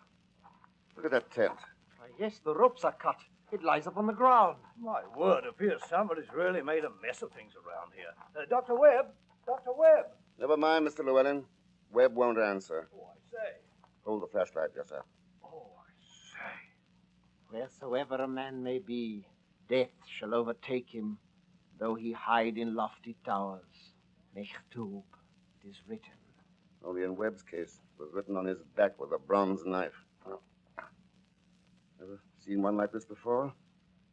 Look at that tent. Yes, the ropes are cut. It lies up on the ground. My word, appears somebody's really made a mess of things around here. Dr. Webb! Dr. Webb! Never mind, Mr. Llewellyn. Webb won't answer. Oh, I say. Hold the flashlight, yourself. Oh, I say. Wheresoever a man may be, death shall overtake him, though he hide in lofty towers. Mechtub, it is written. Only in Webb's case, it was written on his back with a bronze knife. Oh. Ever seen one like this before?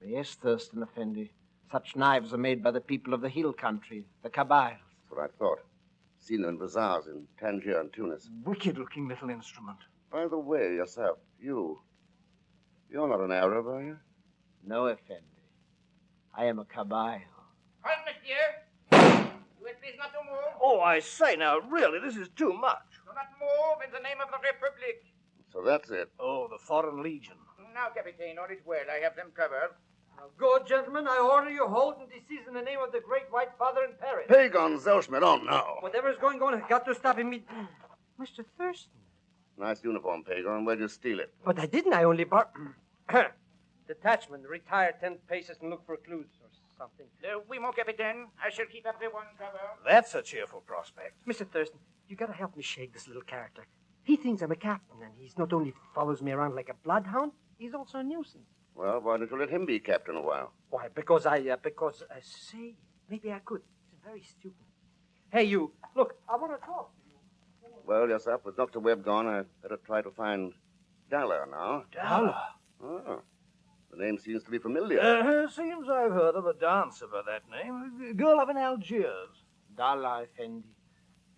Yes, Thurston Effendi. Such knives are made by the people of the hill country, the Kabyles. That's what I thought. Seen them in bazaars in Tangier and Tunis. Wicked-looking little instrument. By the way, yourself, you're not an Arab, are you? No, Effendi. I am a Kabyle. Halt, monsieur! You will please not to move. Oh, I say now, really, this is too much. Do not move in the name of the Republic. So that's it. Oh, the Foreign Legion. Now, Captain, all is well. I have them covered. Now, go, gentlemen. I order you hold and desist in the name of the Great White Father in Paris. Pagan Zelschmidt, on now. Whatever's going on, I've got to stop him. Mr. Thurston. Nice uniform, Pagan. Where'd you steal it? But I didn't. I only Detachment. Retire 10 paces and look for clues or something. Oui, mon capitaine. I shall keep everyone covered. That's a cheerful prospect. Mr. Thurston, you gotta help me shake this little character. He thinks I'm a captain, and he's not only follows me around like a bloodhound, he's also a nuisance. Well, why don't you let him be captain a while? Why, say, maybe I could. It's very stupid. Hey, you, look, I want to talk to you. Well, yourself, with Dr. Webb gone, I better try to find Dalla now. Dalla? Oh, the name seems to be familiar. Seems I've heard of a dancer by that name. A girl up in Algiers. Dalla Effendi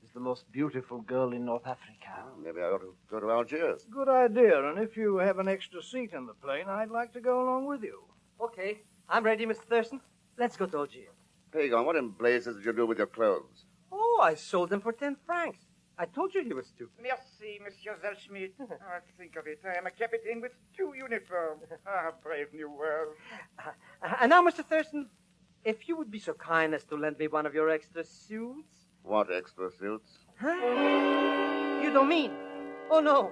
is the most beautiful girl in North Africa. Maybe I ought to go to Algiers. Good idea, and if you have an extra seat in the plane, I'd like to go along with you. Okay, I'm ready, Mr. Thurston. Let's go to Algiers. Pagan, what in blazes did you do with your clothes? Oh, I sold them for 10 francs. I told you he was stupid. Merci, Monsieur Zelschmidt. Think of it. I am a captain with 2 uniforms. Brave new world. And now, Mr. Thurston, if you would be so kind as to lend me one of your extra suits. What extra suits? Huh? You don't mean? Oh, no.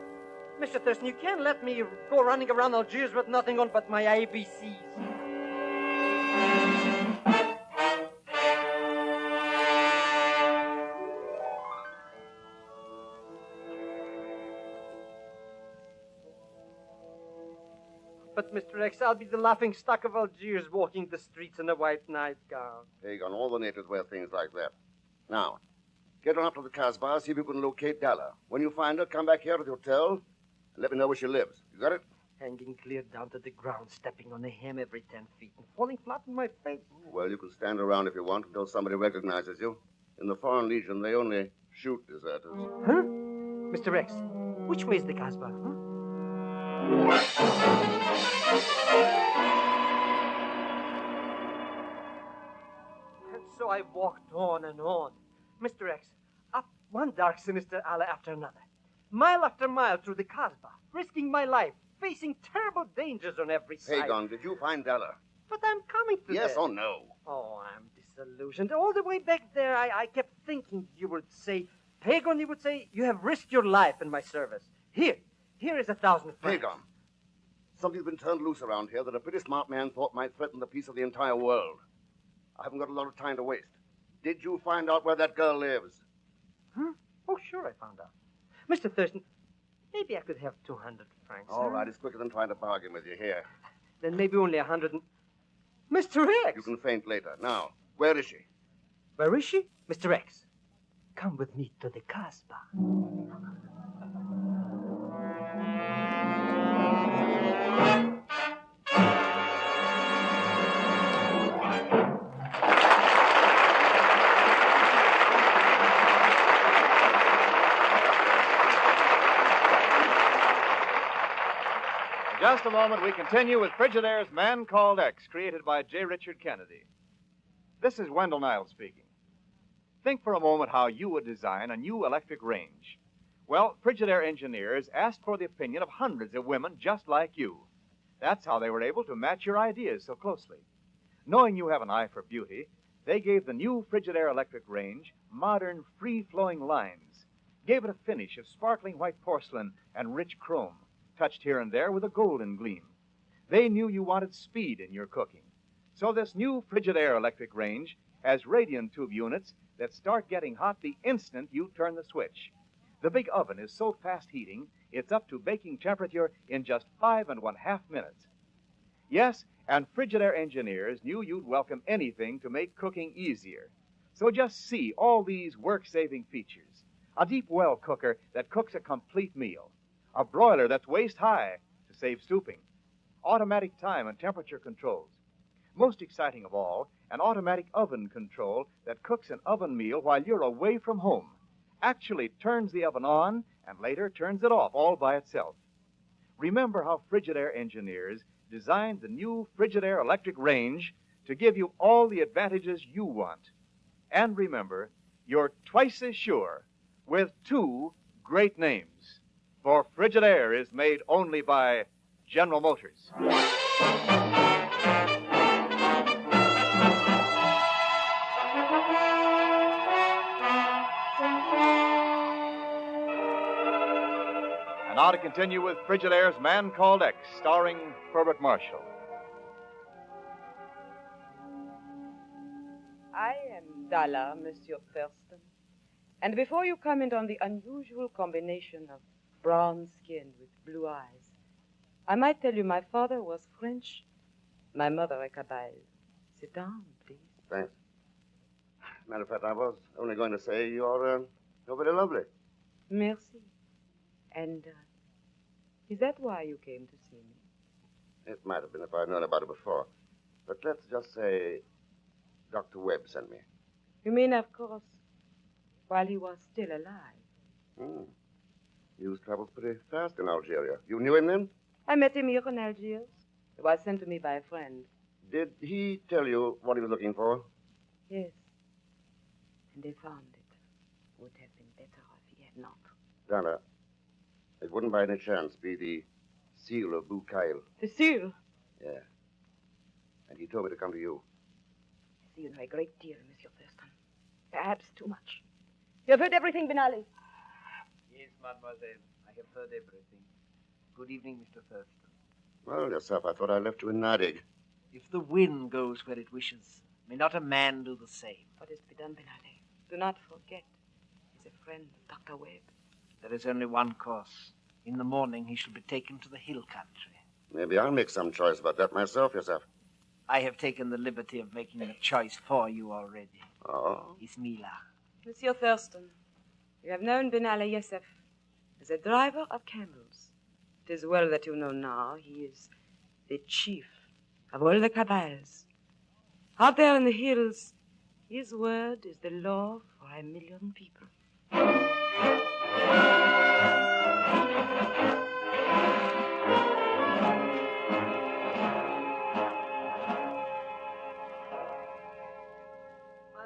Mr. Thurston, you can't let me go running around Algiers with nothing on but my ABCs. But, Mr. X, I'll be the laughing stock of Algiers walking the streets in a white nightgown. Pagan, all the natives wear things like that. Now, get on up to the Casbah, see if you can locate Dalla. When you find her, come back here to the hotel and let me know where she lives. You got it? Hanging clear down to the ground, stepping on a hem every 10 feet, and falling flat on my face. Well, you can stand around if you want until somebody recognizes you. In the Foreign Legion, they only shoot deserters. Huh? Mr. X, which way is the Casbah, huh? And so I walked on and on. Mr. X, up one dark, sinister alley after another. Mile after mile through the Casbah, risking my life, facing terrible dangers on every side. Pagan, did you find Dalla? But I'm coming to Yes that. or no? Oh, I'm disillusioned. All the way back there, I kept thinking you would say, Pagan, you would say, you have risked your life in my service. Here is 1,000 francs. Pagan, something's been turned loose around here that a pretty smart man thought might threaten the peace of the entire world. I haven't got a lot of time to waste. Did you find out where that girl lives? Huh? Oh, sure, I found out. Mr. Thurston, maybe I could have 200 francs. All right, it's quicker than trying to bargain with you here. Then maybe only 100 and... Mr. X! You can faint later. Now, where is she? Where is she? Mr. X, come with me to the Casbah. In just a moment, we continue with Frigidaire's Man Called X, created by J. Richard Kennedy. This is Wendell Niles speaking. Think for a moment how you would design a new electric range. Well, Frigidaire engineers asked for the opinion of hundreds of women just like you. That's how they were able to match your ideas so closely. Knowing you have an eye for beauty, they gave the new Frigidaire electric range modern, free-flowing lines, gave it a finish of sparkling white porcelain and rich chrome, touched here and there with a golden gleam. They knew you wanted speed in your cooking. So this new Frigidaire electric range has radiant tube units that start getting hot the instant you turn the switch. The big oven is so fast heating, it's up to baking temperature in just 5½ minutes. Yes, and Frigidaire engineers knew you'd welcome anything to make cooking easier. So just see all these work-saving features. A deep well cooker that cooks a complete meal. A broiler that's waist-high to save stooping. Automatic time and temperature controls. Most exciting of all, an automatic oven control that cooks an oven meal while you're away from home. Actually turns the oven on and later turns it off all by itself. Remember how Frigidaire engineers designed the new Frigidaire electric range to give you all the advantages you want. And remember, you're twice as sure with two great names. For Frigidaire is made only by General Motors. And now to continue with Frigidaire's Man Called X, starring Herbert Marshall. I am Dalla, Monsieur Thurston. And before you comment on the unusual combination of brown skin with blue eyes, I might tell you my father was French, my mother a Cabal. Sit down, please. Thanks. Matter of fact, I was only going to say you're very lovely. Merci. And is that why you came to see me? It might have been if I'd known about it before. But let's just say Dr. Webb sent me. You mean, of course, while he was still alive? News travels pretty fast in Algeria. You knew him then? I met him here in Algiers. He was sent to me by a friend. Did he tell you what he was looking for? Yes. And they found it. Would have been better if he had not. Donna, it wouldn't by any chance be the seal of Boukail. The seal? Yeah. And he told me to come to you. I see you know a great deal, Monsieur Thurston. Perhaps too much. You have heard everything, Benali? Yes, mademoiselle. I have heard everything. Good evening, Mr. Thurston. Well, yourself, I thought I left you in Nadig. If the wind goes where it wishes, may not a man do the same? What is to be done, Benali? Do not forget, he's a friend of Dr. Webb. There is only one course. In the morning, he shall be taken to the hill country. Maybe I'll make some choice about that myself, yourself. I have taken the liberty of making the choice for you already. Oh? Ismila. Monsieur Thurston, you have known Benali Yosef as a driver of camels. It is well that you know now he is the chief of all the cabals. Out there in the hills, his word is the law for 1 million people. I'm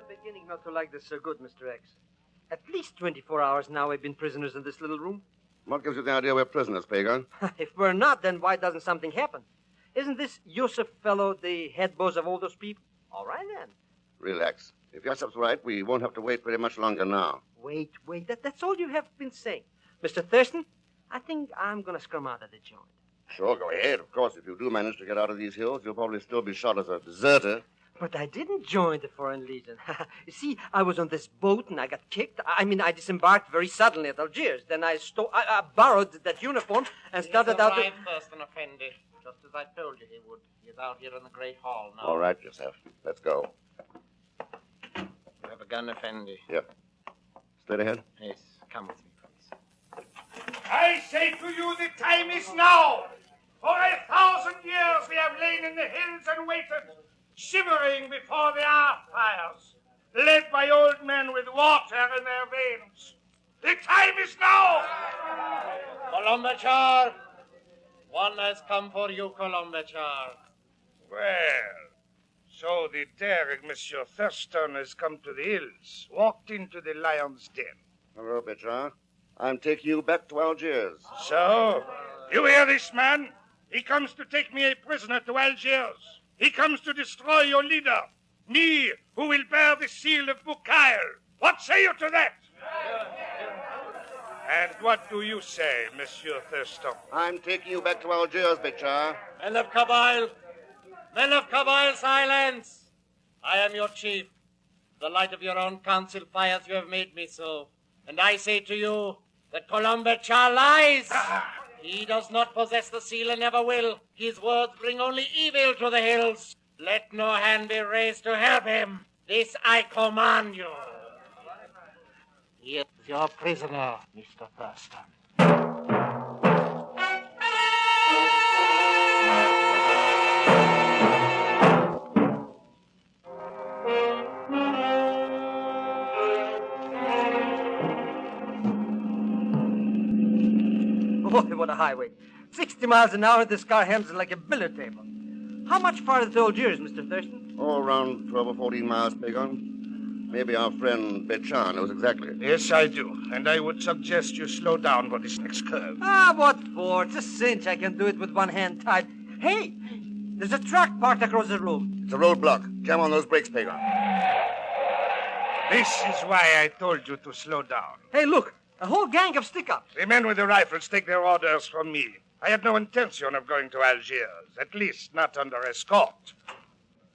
beginning not to like this so good, Mr. X. At least 24 hours now we've been prisoners in this little room. What gives you the idea we're prisoners, Pagan? If we're not, then why doesn't something happen? Isn't this Yusuf fellow the head boss of all those people? All right, then. Relax. If Yosef's right, we won't have to wait very much longer now. Wait. That's all you have been saying. Mr. Thurston, I think I'm going to scrum out of the joint. Sure, go ahead. Of course, if you do manage to get out of these hills, you'll probably still be shot as a deserter. But I didn't join the Foreign Legion. You see, I was on this boat and I got kicked. I disembarked very suddenly at Algiers. Then I borrowed that uniform and started out... He's arrived, Thurston Effendi, just as I told you he would. He's out here in the Great Hall now. All right, Joseph. Let's go. You have a gun, Effendi? Yep. Straight ahead? Yes, come with me, please. I say to you, the time is now. For 1,000 years we have lain in the hills and waited, shivering before the hearth fires, led by old men with water in their veins. The time is now! Colombachar! One has come for you, Colombachar. Well, so the daring Monsieur Thurston has come to the hills, walked into the lion's den. Hello, Petra. I'm taking you back to Algiers. So, you hear this, man? He comes to take me a prisoner to Algiers. He comes to destroy your leader, me, who will bear the seal of Boucaille. What say you to that? And what do you say, Monsieur Thurston? I'm taking you back to Algiers, Bichar. Men of Kabyle! Men of Kabyle, silence! I am your chief. The light of your own council fires, you have made me so. And I say to you that Colombe-Char lies. He does not possess the seal and never will. His words bring only evil to the hills. Let no hand be raised to help him. This I command you. He is your prisoner, Mr. Thurston. Boy, what a highway. 60 miles an hour, this car hems like a billiard table. How much farther to Algiers, Mr. Thurston? Oh, around 12 or 14 miles, Pagon. Maybe our friend Bichar knows exactly. Yes, I do. And I would suggest you slow down for this next curve. Ah, what for? It's a cinch. I can do it with one hand tied. Hey, there's a truck parked across the road. It's a roadblock. Jam on those brakes, Pagon. This is why I told you to slow down. Hey, look. A whole gang of stick-ups. The men with the rifles take their orders from me. I had no intention of going to Algiers, at least not under escort.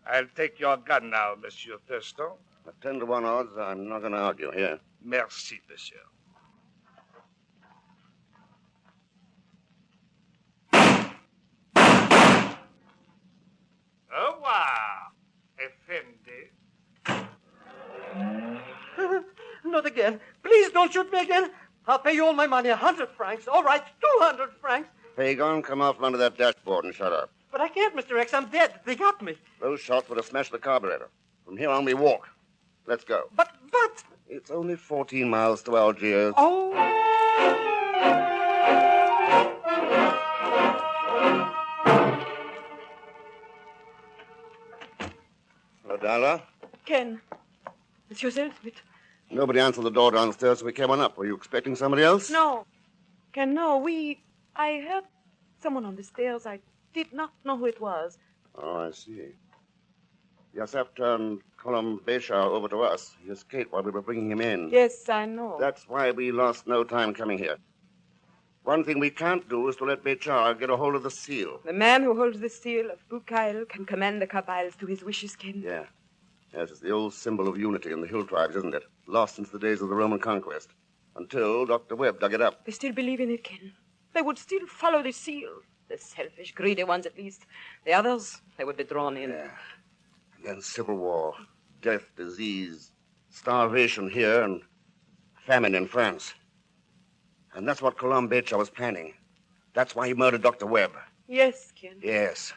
I'll take your gun now, Monsieur Thurston. At 10 to 1 odds, I'm not going to argue here. Merci, monsieur. Au revoir, Effendi. Not again. Please don't shoot me again. I'll pay you all my money, 100 francs. All right, 200 francs. Pagon, come out from under that dashboard and shut up. But I can't, Mr. X. I'm dead. They got me. Those shots would have smashed the carburetor. From here on, we walk. Let's go. But... It's only 14 miles to Algiers. Oh... Hello, Darla. Ken. Monsieur Zelsmith. Nobody answered the door downstairs, so we came on up. Were you expecting somebody else? No. Ken, no. I heard someone on the stairs. I did not know who it was. Oh, I see. Yosef turned Colum Beshar over to us. He escaped while we were bringing him in. Yes, I know. That's why we lost no time coming here. One thing we can't do is to let Bechar get a hold of the seal. The man who holds the seal of Boucaille can command the Kabyles to his wishes, Ken. Yeah. Yes, it's the old symbol of unity in the hill tribes, isn't it? Lost since the days of the Roman conquest. Until Dr. Webb dug it up. They still believe in it, Ken. They would still follow the seal. The selfish, greedy ones, at least. The others, they would be drawn in. Yeah. And then civil war, death, disease, starvation here, and famine in France. And that's what Colombe Bechar was planning. That's why he murdered Dr. Webb. Yes, Ken. Yes.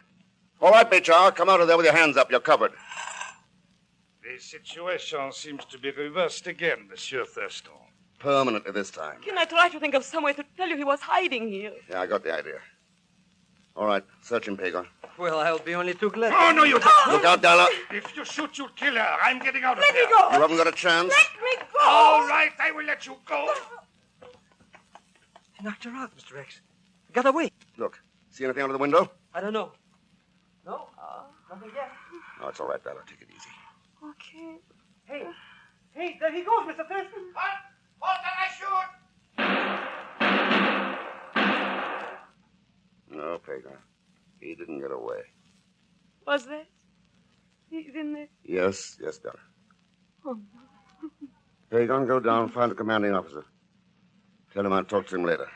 All right, Bechar, come out of there with your hands up. You're covered. The situation seems to be reversed again, Monsieur Thurston. Permanently this time. Ken, I tried to think of some way to tell you he was hiding here. Yeah, I got the idea. All right, search him, Pagon. Well, I'll be only too glad. Oh, no, you don't. Look out, Dalla. If you shoot, you'll kill her. I'm getting out of here. Let me go. You haven't got a chance. Let me go. All right, I will let you go. He knocked her out, Mr. X. Got away. Look, see anything out of the window? I don't know. No, nothing yet. Oh, it's all right, Dalla. Take it easy. Okay. Hey, there he goes, Mr. Thurston. What did I shoot? No, Pagon. He didn't get away. Was that? He's in there. Yes, Dalla. Oh, Pagon, go down, find the commanding officer. Tell him I'll talk to him later.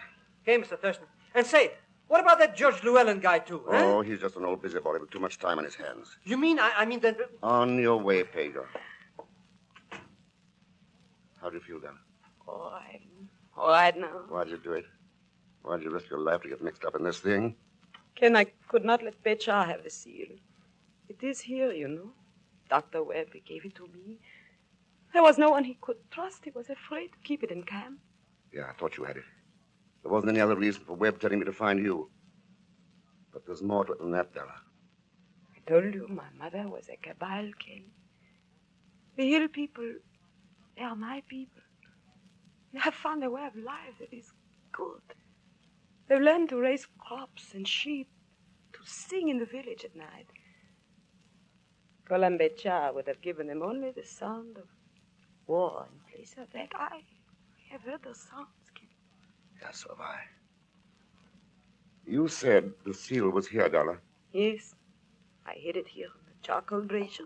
Okay, Mr. Thurston. And say, what about that Judge Llewellyn guy, too? Oh, he's just an old busybody with too much time on his hands. You mean, I mean that... On your way, Pagon. How do you feel, Dalla? Oh, I'm all right now. Why'd you do it? Why'd you risk your life to get mixed up in this thing? Ken, I could not let Bechar have the seal. It is here, you know. Dr. Webb, he gave it to me. There was no one he could trust. He was afraid to keep it in camp. Yeah, I thought you had it. There wasn't any other reason for Webb telling me to find you. But there's more to it than that, Dalla. I told you my mother was a Kabyle, Ken. The hill people, they are my people. They have found a way of life that is good. They've learned to raise crops and sheep sing in the village at night. Colombecha would have given them only the sound of war in place of that. I have heard those sounds, Ken. Yes, so have I. You said the seal was here, Dollar. Yes, I hid it here in the charcoal brazier.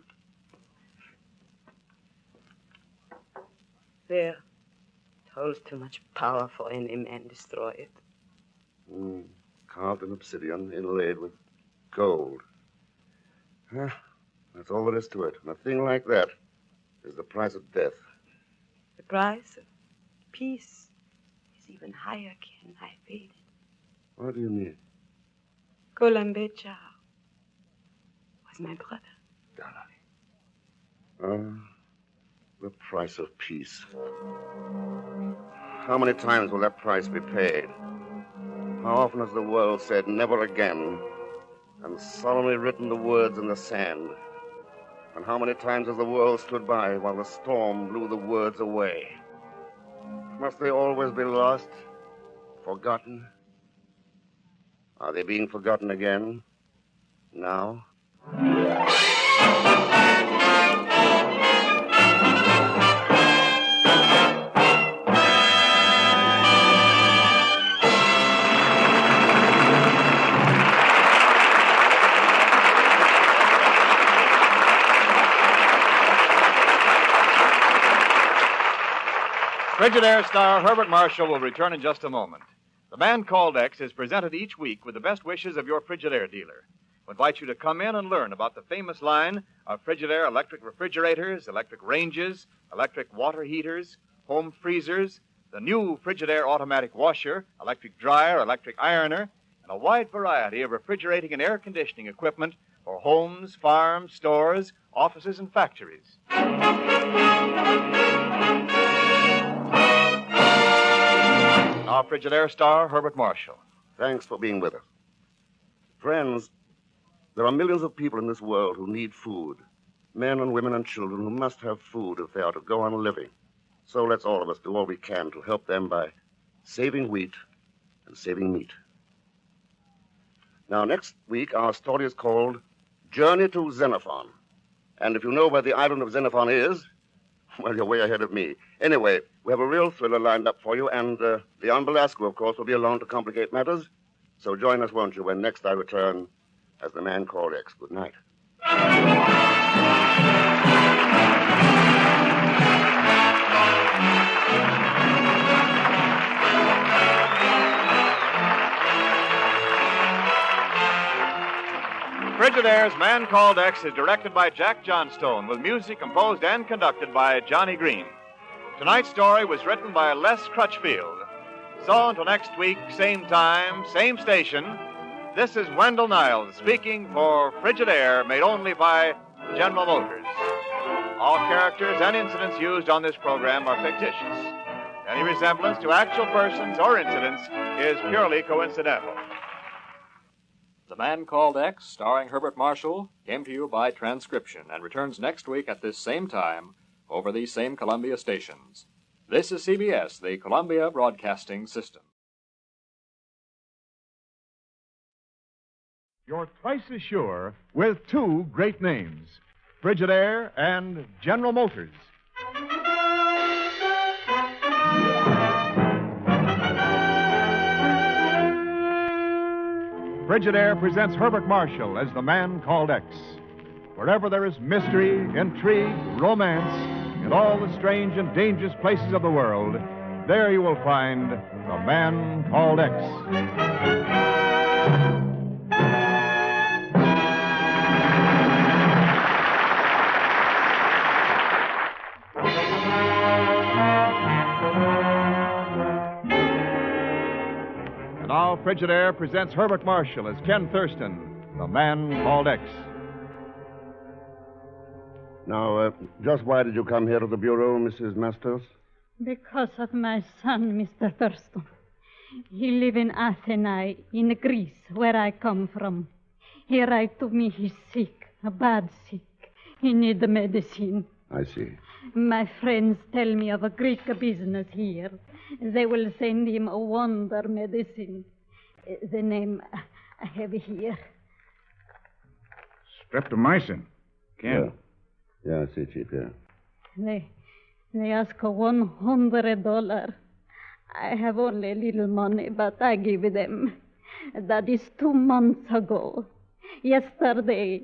There. It holds too much power for any man to destroy it. Carved in obsidian, inlaid with gold. That's all there is to it. And a thing like that is the price of death. The price of peace is even higher, Ken. I paid it. What do you mean? Colombecha was my brother. The price of peace. How many times will that price be paid? How often has the world said never again and solemnly written the words in the sand? And how many times has the world stood by while the storm blew the words away? Must they always be lost? Forgotten? Are they being forgotten again? Now? Frigidaire star Herbert Marshall will return in just a moment. The Man Called X is presented each week with the best wishes of your Frigidaire dealer. We invite you to come in and learn about the famous line of Frigidaire electric refrigerators, electric ranges, electric water heaters, home freezers, the new Frigidaire automatic washer, electric dryer, electric ironer, and a wide variety of refrigerating and air conditioning equipment for homes, farms, stores, offices, and factories. Our Frigidaire star, Herbert Marshall. Thanks for being with us. Friends, there are millions of people in this world who need food. Men and women and children who must have food if they are to go on living. So let's all of us do all we can to help them by saving wheat and saving meat. Now, next week, our story is called Journey to Xenophon. And if you know where the island of Xenophon is, well, you're way ahead of me. Anyway, we have a real thriller lined up for you, and Leon Belasco, of course, will be along to complicate matters. So join us, won't you, when next I return as the Man Called X. Good night. Frigidaire's Man Called X is directed by Jack Johnstone, with music composed and conducted by Johnny Green. Tonight's story was written by Les Crutchfield. So until next week, same time, same station, this is Wendell Niles speaking for Frigidaire, made only by General Motors. All characters and incidents used on this program are fictitious. Any resemblance to actual persons or incidents is purely coincidental. The Man Called X, starring Herbert Marshall, came to you by transcription and returns next week at this same time over these same Columbia stations. This is CBS, the Columbia Broadcasting System. You're twice as sure with two great names, Frigidaire and General Motors. Frigidaire presents Herbert Marshall as the Man Called X. Wherever there is mystery, intrigue, romance, in all the strange and dangerous places of the world, there you will find the Man Called X. Now, Frigidaire presents Herbert Marshall as Ken Thurston, the Man Called X. Now, just why did you come here to the Bureau, Mrs. Masters? Because of my son, Mr. Thurston. He lives in Athens, in Greece, where I come from. He write to me he's sick, bad sick. He need medicine. I see. My friends tell me of a Greek business here. They will send him a wonder medicine. The name I have here. Streptomycin. Ken. Yeah, I see, Chief, yeah. They ask $100. I have only a little money, but I give them. That is 2 months ago. Yesterday,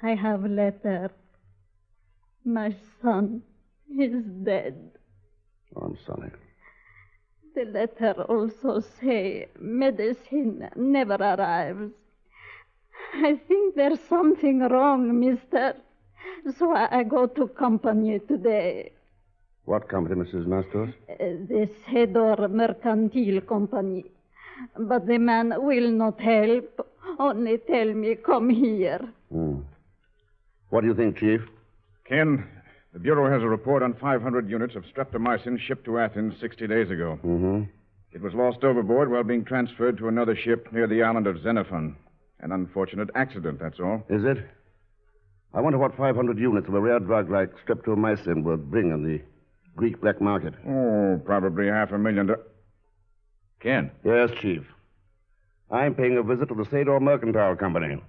I have a letter. My son is dead. Oh, I'm sorry. The letter also say medicine never arrives. I think there's something wrong, mister. So I go to company today. What company, Mrs. Masters? The Sedor Mercantile Company. But the man will not help. Only tell me, come here. What do you think, Chief? Ken, the Bureau has a report on 500 units of streptomycin shipped to Athens 60 days ago. Mm-hmm. It was lost overboard while being transferred to another ship near the island of Xenophon. An unfortunate accident, that's all. Is it? I wonder what 500 units of a rare drug like streptomycin would bring on the Greek black market. Oh, probably $500,000. Ken? Yes, Chief. I'm paying a visit to the Sador Mercantile Company.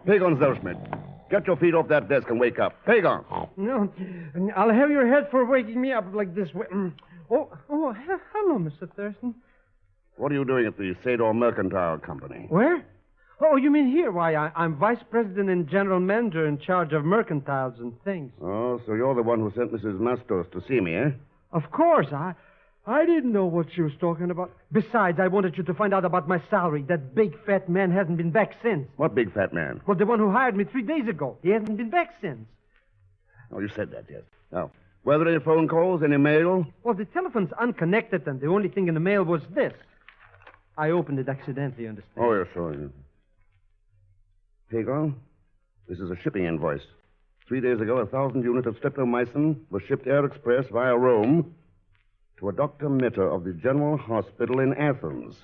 Pagon Zellschmidt, get your feet off that desk and wake up. Pagon! No, I'll have your head for waking me up like this way. Hello, Mr. Thurston. What are you doing at the Sador Mercantile Company? Where? Oh, you mean here? Why, I'm vice president and general manager in charge of mercantiles and things. Oh, so you're the one who sent Mrs. Mastos to see me, eh? Of course. I didn't know what she was talking about. Besides, I wanted you to find out about my salary. That big fat man hasn't been back since. What big fat man? Well, the one who hired me 3 days ago. He hasn't been back since. Oh, you said that, yes. Now, were there any phone calls, any mail? Well, the telephone's unconnected, and the only thing in the mail was this. I opened it accidentally, you understand? Oh, yes, sure. Yeah. Pagon, this is a shipping invoice. 3 days ago, 1,000 units of streptomycin was shipped air express via Rome to a Dr. Mitter of the General Hospital in Athens.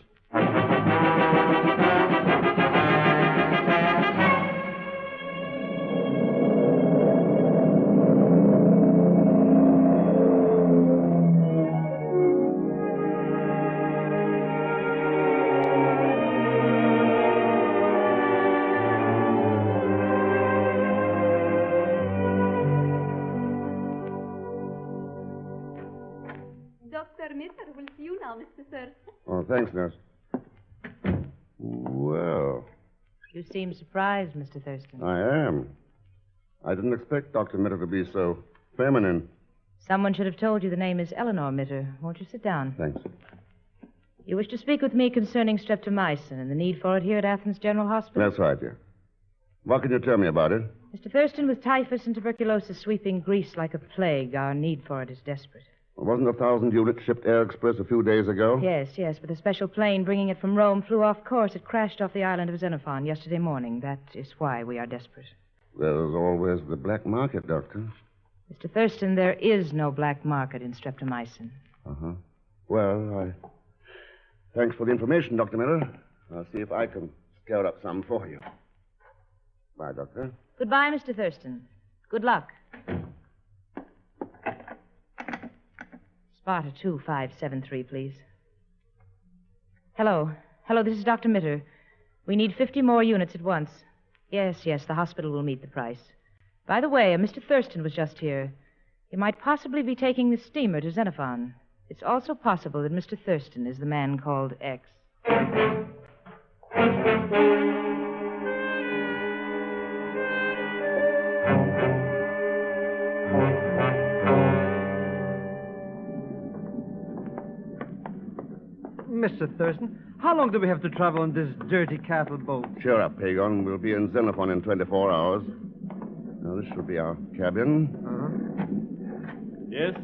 Mr. Thurston. Oh, thanks, nurse. Well, You seem surprised, Mr. Thurston. I am. I didn't expect Dr. Mitter to be so feminine. Someone should have told you the name is Eleanor Mitter. Won't you sit down? Thanks. You wish to speak with me concerning streptomycin and the need for it here at Athens General Hospital? That's right, dear. What can you tell me about it? Mr. Thurston, with typhus and tuberculosis sweeping Greece like a plague, our need for it is desperate. Wasn't 1,000 units shipped air express a few days ago? Yes, but a special plane bringing it from Rome flew off course. It crashed off the island of Xenophon yesterday morning. That is why we are desperate. There's always the black market, Doctor. Mr. Thurston, there is no black market in streptomycin. Uh-huh. Well, thanks for the information, Dr. Miller. I'll see if I can scout up some for you. Bye, Doctor. Goodbye, Mr. Thurston. Good luck. Sparta 2573, please. Hello, this is Dr. Mitter. We need 50 more units at once. Yes, the hospital will meet the price. By the way, Mr. Thurston was just here. He might possibly be taking the steamer to Xenophon. It's also possible that Mr. Thurston is the man called X. Mr. Thurston, how long do we have to travel on this dirty cattle boat? Cheer up, Pagon. We'll be in Xenophon in 24 hours. Now, this should be our cabin. Uh-huh. Yes?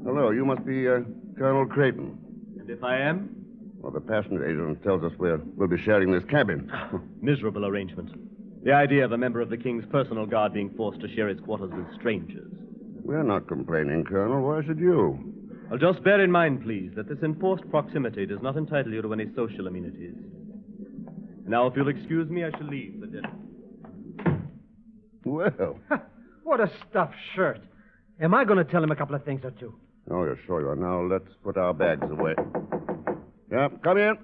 Hello, you must be Colonel Creighton. And if I am? Well, the passenger agent tells us we'll be sharing this cabin. Miserable arrangement. The idea of a member of the King's personal guard being forced to share his quarters with strangers. We're not complaining, Colonel. Why should you? Well, just bear in mind, please, that this enforced proximity does not entitle you to any social amenities. Now, if you'll excuse me, I shall leave for dinner. Well. What a stuffed shirt. Am I going to tell him a couple of things or two? Oh, you're sure you are. Now, let's put our bags away. Yeah, come in.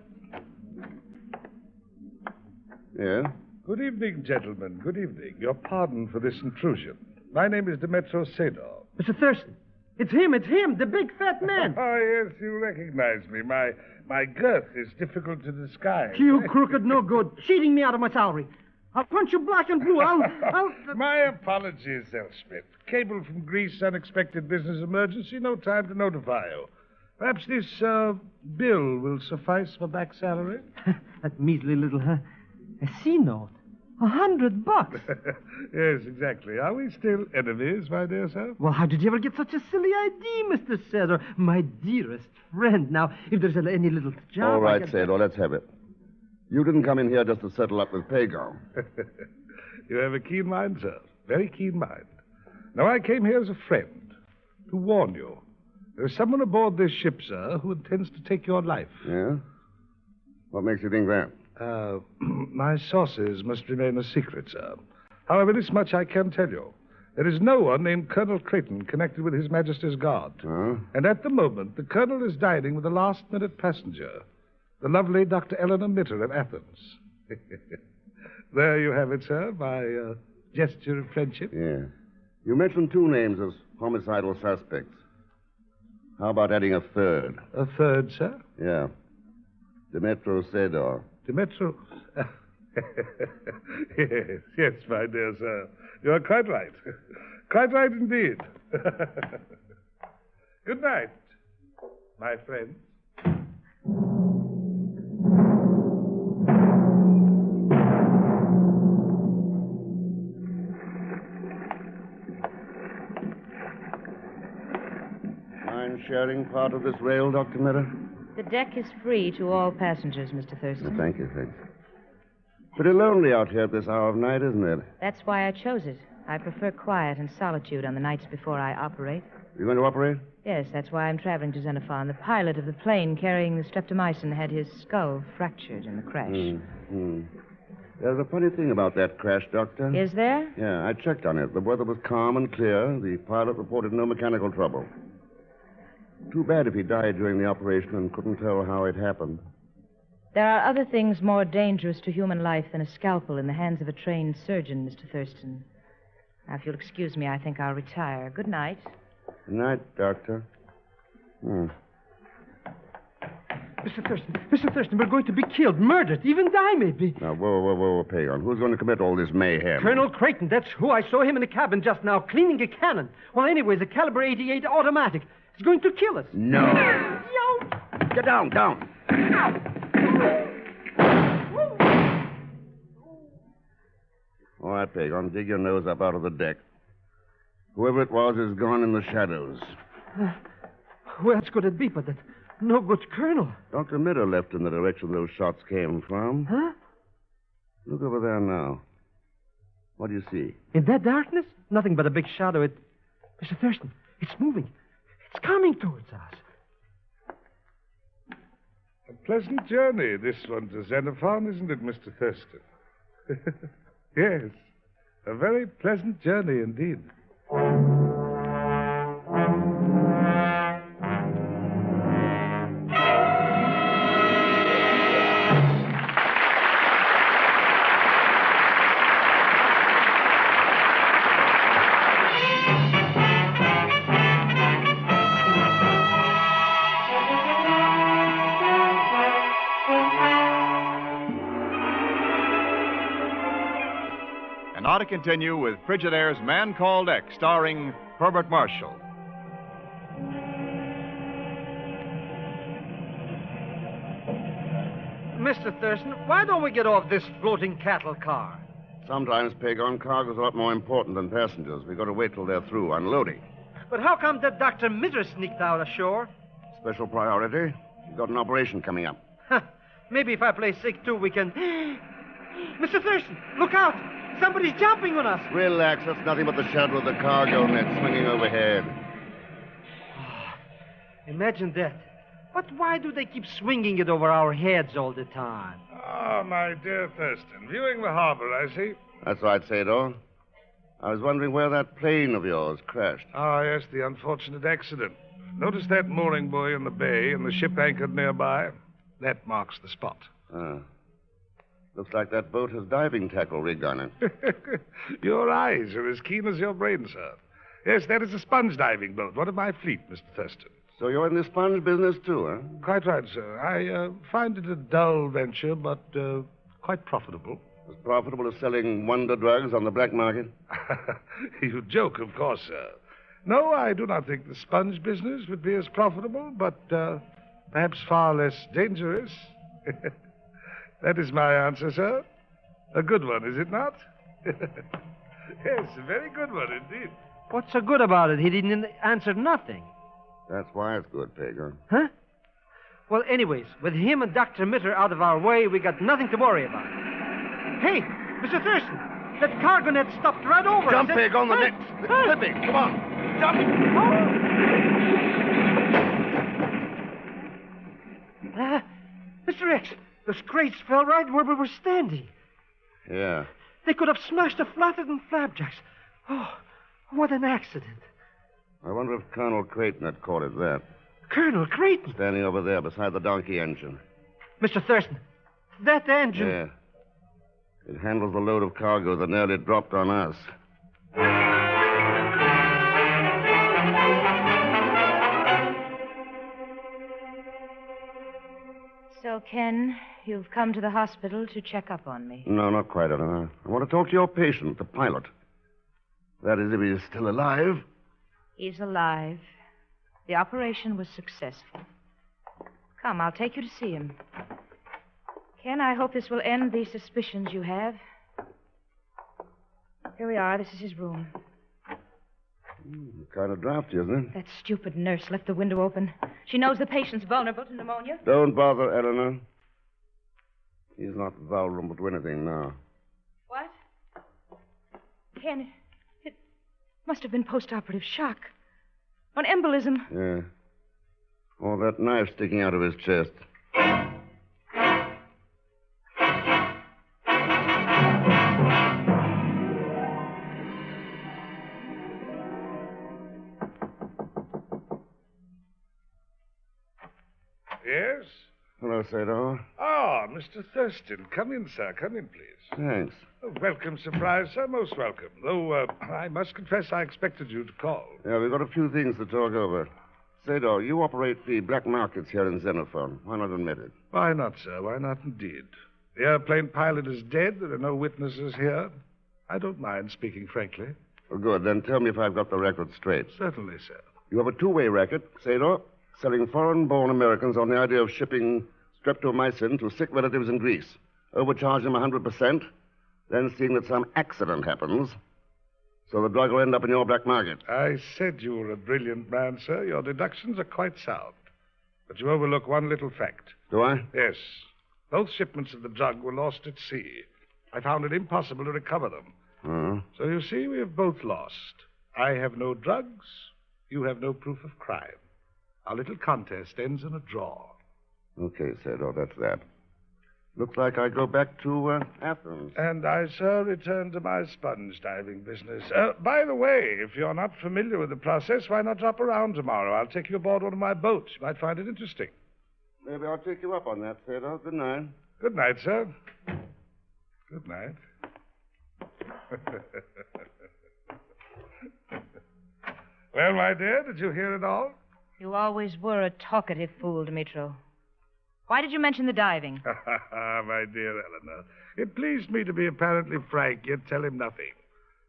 Yeah? Good evening, gentlemen. Good evening. Your pardon for this intrusion. My name is Demetrio Sedor. Mr. Thurston. It's him, the big fat man. Oh, yes, you recognize me. My girth is difficult to disguise. You crooked no good. Cheating me out of my salary. I'll punch you black and blue. I'll... My apologies, Elspeth. Cable from Greece, unexpected business emergency, no time to notify you. Perhaps this bill will suffice for back salary? That measly little, a C-note. $100. Yes, exactly. Are we still enemies, my dear sir? Well, how did you ever get such a silly idea, Mr. Cesar? My dearest friend. Now, if there's any little job... All right, Cedar, let's have it. You didn't come in here just to settle up with Pago. You have a keen mind, sir. Very keen mind. Now, I came here as a friend to warn you. There's someone aboard this ship, sir, who intends to take your life. Yeah? What makes you think that? My sources must remain a secret, sir. However, this much I can tell you. There is no one named Colonel Creighton connected with His Majesty's Guard. And at the moment, the Colonel is dining with a last-minute passenger, the lovely Dr. Eleanor Mitter of Athens. There you have it, sir, my gesture of friendship. Yeah. You mentioned two names as homicidal suspects. How about adding a third? A third, sir? Yeah. Demetrio Sedor. Demetrio... yes, my dear sir. You are quite right. Quite right indeed. Good night, my friend. Mind sharing part of this rail, Dr. Miller? The deck is free to all passengers, Mr. Thurston. Thank you, thanks. Pretty lonely out here at this hour of night, isn't it? That's why I chose it. I prefer quiet and solitude on the nights before I operate. You going to operate? Yes, that's why I'm traveling to Xenophon. The pilot of the plane carrying the streptomycin had his skull fractured in the crash. There's a funny thing about that crash, Doctor. Is there? Yeah, I checked on it. The weather was calm and clear. The pilot reported no mechanical trouble. Too bad if he died during the operation and couldn't tell how it happened. There are other things more dangerous to human life than a scalpel in the hands of a trained surgeon, Mr. Thurston. Now, if you'll excuse me, I think I'll retire. Good night. Good night, Doctor. Mr. Thurston, we're going to be killed, murdered, even die, maybe. Now, whoa, Pagon. Who's going to commit all this mayhem? Colonel Creighton, that's who. I saw him in the cabin just now, cleaning a cannon. Well, anyway, it's a caliber 88 automatic. He's going to kill us. No. Yo! Get down. All right, Pagon, dig your nose up out of the deck. Whoever it was is gone in the shadows. Where else could it be but that no good colonel? Dr. Mitter left in the direction those shots came from. Huh? Look over there now. What do you see? In that darkness? Nothing but a big shadow. Mr. Thurston, it's moving. It's coming towards us. A pleasant journey, this one to Xenophon, isn't it, Mr. Thurston? Yes, a very pleasant journey indeed. Now to continue with Frigidaire's Man Called X, starring Herbert Marshall. Mr. Thurston, why don't we get off this floating cattle car? Sometimes, Pagon, cargo's a lot more important than passengers. We've got to wait till they're through unloading. But how come that Dr. Mitter sneaked out ashore? Special priority. We've got an operation coming up. Maybe if I play sick, too, we can... Mr. Thurston, look out! Somebody's jumping on us. Relax. That's nothing but the shadow of the cargo net swinging overhead. Imagine that. But why do they keep swinging it over our heads all the time? Ah, my dear Thurston. Viewing the harbor, I see. That's right, Sador. I was wondering where that plane of yours crashed. Ah, yes, the unfortunate accident. Notice that mooring buoy in the bay and the ship anchored nearby? That marks the spot. Ah. Looks like that boat has diving tackle rigged on it. Your eyes are as keen as your brain, sir. Yes, that is a sponge diving boat, one of my fleet, Mr. Thurston. So you're in the sponge business, too, huh? Quite right, sir. I find it a dull venture, but quite profitable. As profitable as selling wonder drugs on the black market? You joke, of course, sir. No, I do not think the sponge business would be as profitable, but perhaps far less dangerous. That is my answer, sir. A good one, is it not? Yes, a very good one indeed. What's so good about it? He didn't answer nothing. That's why it's good, Pager. Huh? Well, anyways, with him and Dr. Mitter out of our way, we got nothing to worry about. Hey, Mr. Thurston, that cargo net stopped right over us. Jump, Pig, on the net. Slipping. Come on. Jump. Mr. X, those crates fell right where we were standing. Yeah. They could have smashed us flatter than flapjacks. Oh, what an accident. I wonder if Colonel Creighton had caught it that. Colonel Creighton? Standing over there beside the donkey engine. Mr. Thurston, that engine... Yeah. It handles the load of cargo that nearly dropped on us. So, Ken, you've come to the hospital to check up on me. No, not quite, Eleanor. I want to talk to your patient, the pilot. That is, if he is still alive. He's alive. The operation was successful. Come, I'll take you to see him. Ken, I hope this will end the suspicions you have. Here we are. This is his room. Kind of drafty, isn't it? That stupid nurse left the window open. She knows the patient's vulnerable to pneumonia. Don't bother, Eleanor. He's not vulnerable to anything now. What? Ken, it must have been post-operative shock. An embolism. Yeah. Or that knife sticking out of his chest. Yes? Hello, Sador. Ah, Mr. Thurston. Come in, sir. Come in, please. Thanks. Oh, welcome surprise, sir. Most welcome. Though I must confess I expected you to call. Yeah, we've got a few things to talk over. Sador, you operate the black markets here in Xenophon. Why not admit it? Why not, sir? Why not indeed? The airplane pilot is dead. There are no witnesses here. I don't mind speaking frankly. Well, good. Then tell me if I've got the record straight. Certainly, sir. You have a two-way racket, Sador, selling foreign-born Americans on the idea of shipping streptomycin to sick relatives in Greece. Overcharge them 100%, then seeing that some accident happens, so the drug will end up in your black market. I said you were a brilliant man, sir. Your deductions are quite sound. But you overlook one little fact. Do I? Yes. Both shipments of the drug were lost at sea. I found it impossible to recover them. So you see, we have both lost. I have no drugs. You have no proof of crime. Our little contest ends in a draw. Okay, Sador, that's that. Looks like I go back to Athens. And I, sir, return to my sponge diving business. By the way, if you're not familiar with the process, why not drop around tomorrow? I'll take you aboard one of my boats. You might find it interesting. Maybe I'll take you up on that, Sador. Good night. Good night, sir. Good night. Well, my dear, did you hear it all? You always were a talkative fool, Dmitro. Why did you mention the diving? My dear Eleanor, it pleased me to be apparently frank, yet tell him nothing.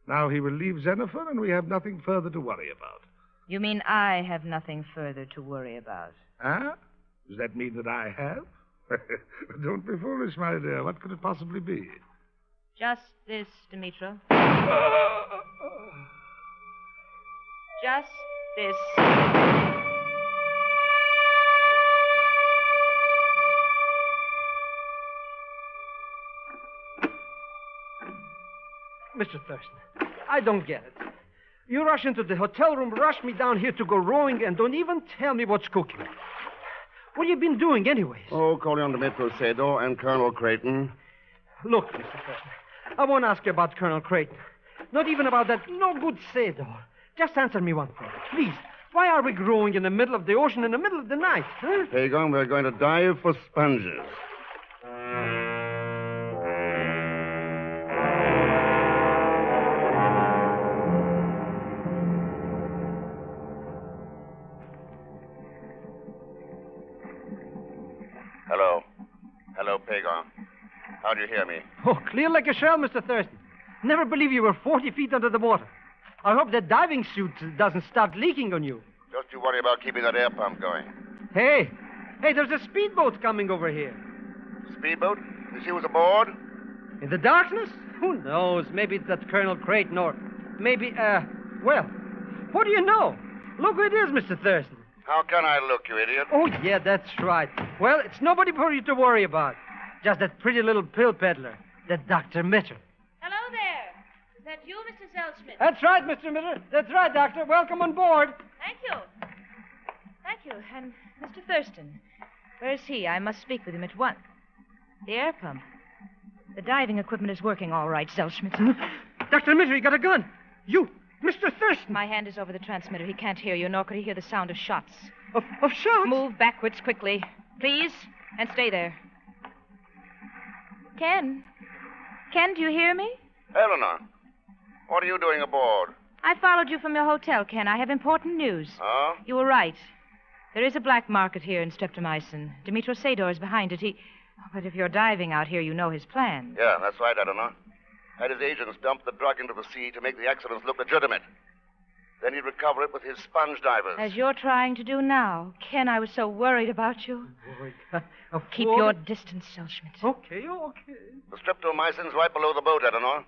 Now he will leave Xenophon, and we have nothing further to worry about. You mean I have nothing further to worry about? Huh? Does that mean that I have? Don't be foolish, my dear. What could it possibly be? Just this, Dmitro. Just this. Mr. Thurston, I don't get it. You rush into the hotel room, rush me down here to go rowing, and don't even tell me what's cooking. What have you been doing, anyways? Oh, calling on Dmitro Sador and Colonel Creighton. Look, Mr. Thurston, I won't ask you about Colonel Creighton. Not even about that no good Sador. Just answer me one thing, please. Why are we growing in the middle of the ocean in the middle of the night? Huh? Pagon, we're going to dive for sponges. Hello. Hello, Pagon. How do you hear me? Oh, clear like a shell, Mr. Thurston. Never believe you were 40 feet under the water. I hope that diving suit doesn't start leaking on you. Just you worry about keeping that air pump going. Hey, there's a speedboat coming over here. Speedboat? You see who's aboard? In the darkness? Who knows? Maybe it's that Colonel Creighton or maybe, well, what do you know? Look who it is, Mr. Thurston. How can I look, you idiot? Oh, yeah, that's right. Well, it's nobody for you to worry about. Just that pretty little pill peddler, that Dr. Mitter. Hello there. Is that you, Mr. Zellschmidt? That's right, Mr. Mitter. That's right, Doctor. Welcome on board. Thank you. Thank you. And Mr. Thurston, where is he? I must speak with him at once. The air pump. The diving equipment is working all right, Zellschmidt. Dr. Mitter, you got a gun. You, Mr. Thurston. My hand is over the transmitter. He can't hear you, nor could he hear the sound of shots. Of shots? Move backwards quickly, please, and stay there. Ken, do you hear me? Eleanor, what are you doing aboard? I followed you from your hotel, Ken. I have important news. Oh? You were right. There is a black market here in streptomycin. Dimitro Sador is behind it. But if you're diving out here, you know his plan. Yeah, that's right, Eleanor. Had his agents dump the drug into the sea to make the accidents look legitimate. Then he'd recover it with his sponge divers. As you're trying to do now. Ken, I was so worried about you. Keep your distance, Zellschmidt. Okay. The streptomycin's right below the boat, Eleanor.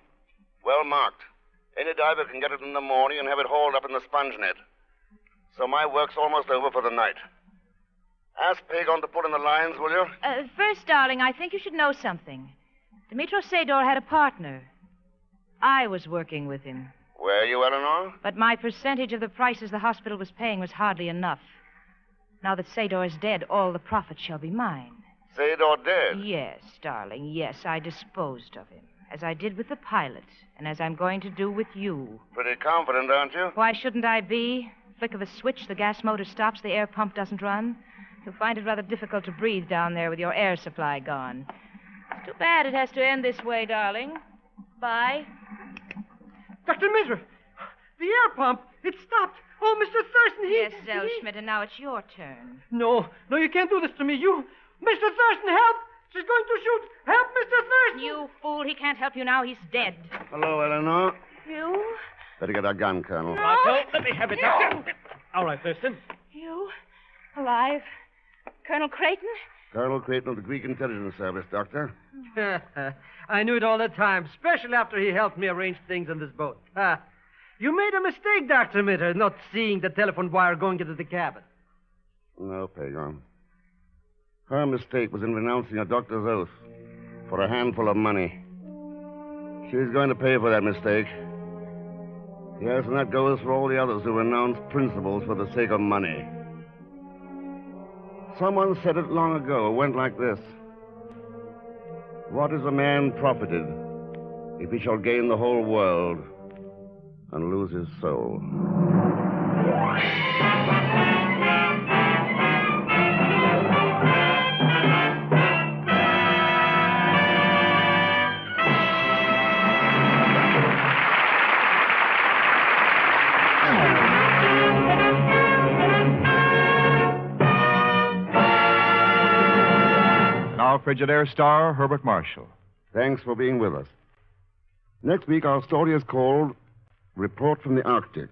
Well marked. Any diver can get it in the morning and have it hauled up in the sponge net. So my work's almost over for the night. Ask Pagon to put in the lines, will you? First, darling, I think you should know something. Dimitro Sador had a partner. I was working with him. Were you, Eleanor? But my percentage of the prices the hospital was paying was hardly enough. Now that Sador is dead, all the profits shall be mine. Sador dead? Yes, darling, yes. I disposed of him, as I did with the pilot, and as I'm going to do with you. Pretty confident, aren't you? Why shouldn't I be? Flick of a switch, the gas motor stops, the air pump doesn't run. You'll find it rather difficult to breathe down there with your air supply gone. It's too bad it has to end this way, darling. Bye. Dr. Mitter, the air pump, it stopped. Oh, Mr. Thurston, Yes, Zellschmidt, and now it's your turn. No, you can't do this to me. You... Mr. Thurston, help! She's going to shoot. Help, Mr. Thurston! You fool, he can't help you now. He's dead. Hello, Eleanor. You? Better get our gun, Colonel. Marshall, let me have it, Doctor. All right, Thurston. You? Alive? Colonel Creighton? Colonel Creighton of the Greek Intelligence Service, Doctor. I knew it all the time, especially after he helped me arrange things on this boat. You made a mistake, Dr. Mitter, not seeing the telephone wire going into the cabin. No, Pagon. Her mistake was in renouncing a doctor's oath for a handful of money. She's going to pay for that mistake. Yes, and that goes for all the others who renounce principles for the sake of money. Someone said it long ago. It went like this. What is a man profited if he shall gain the whole world and lose his soul? Now, Frigidaire star Herbert Marshall. Thanks for being with us. Next week, our story is called Report from the Arctic.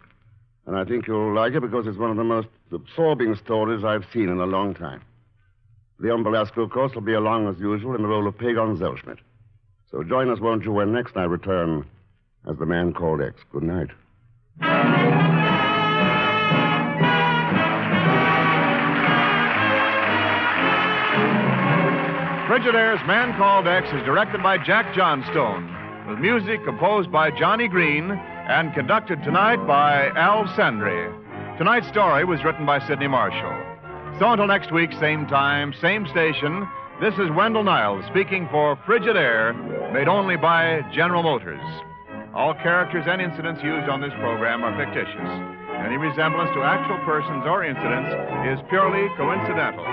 And I think you'll like it because it's one of the most absorbing stories I've seen in a long time. Leon Belasco, of course, will be along as usual in the role of Pagon Zellschmidt. So join us, won't you, when next I return as the man called X. Good night. Frigidaire's Man Called X is directed by Jack Johnstone, with music composed by Johnny Green and conducted tonight by Al Sandry. Tonight's story was written by Sidney Marshall. So until next week, same time, same station, this is Wendell Niles speaking for Frigidaire, made only by General Motors. All characters and incidents used on this program are fictitious. Any resemblance to actual persons or incidents is purely coincidental.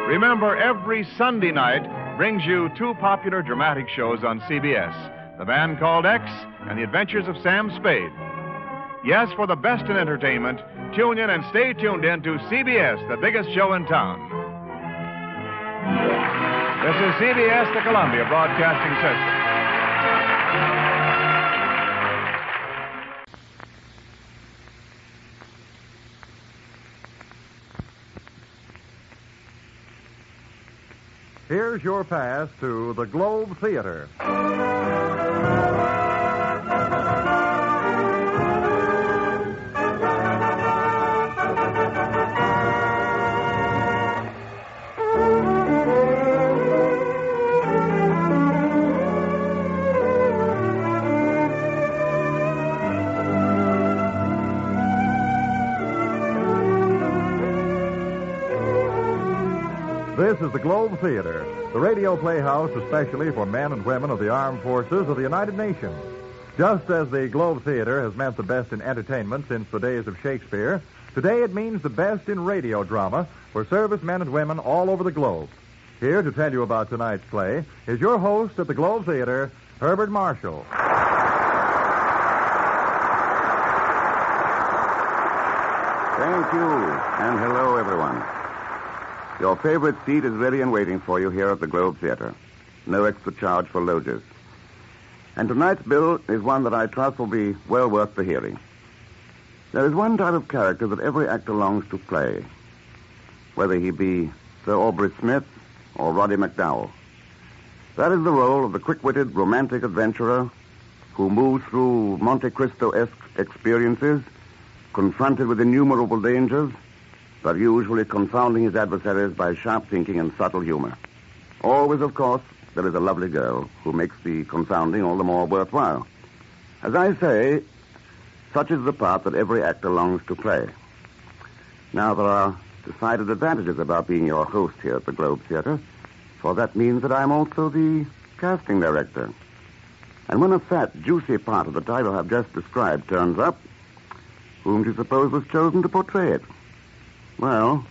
Remember, every Sunday night brings you two popular dramatic shows on CBS, The Man Called X and The Adventures of Sam Spade. Yes, for the best in entertainment, tune in and stay tuned in to CBS, the biggest show in town. This is CBS, the Columbia Broadcasting System. Here's your pass to the Globe Theater. This is the Globe Theater, the radio playhouse especially for men and women of the armed forces of the United Nations. Just as the Globe Theater has meant the best in entertainment since the days of Shakespeare, today it means the best in radio drama for servicemen and women all over the globe. Here to tell you about tonight's play is your host at the Globe Theater, Herbert Marshall. Thank you, and hello, everyone. Your favorite seat is ready and waiting for you here at the Globe Theater. No extra charge for lodgers. And tonight's bill is one that I trust will be well worth the hearing. There is one type of character that every actor longs to play, whether he be Sir Aubrey Smith or Roddy McDowell. That is the role of the quick-witted, romantic adventurer who moves through Monte Cristo-esque experiences, confronted with innumerable dangers, but usually confounding his adversaries by sharp thinking and subtle humor. Always, of course, there is a lovely girl who makes the confounding all the more worthwhile. As I say, such is the part that every actor longs to play. Now, there are decided advantages about being your host here at the Globe Theater, for that means that I'm also the casting director. And when a fat, juicy part of the title I've just described turns up, whom do you suppose was chosen to portray it? Well,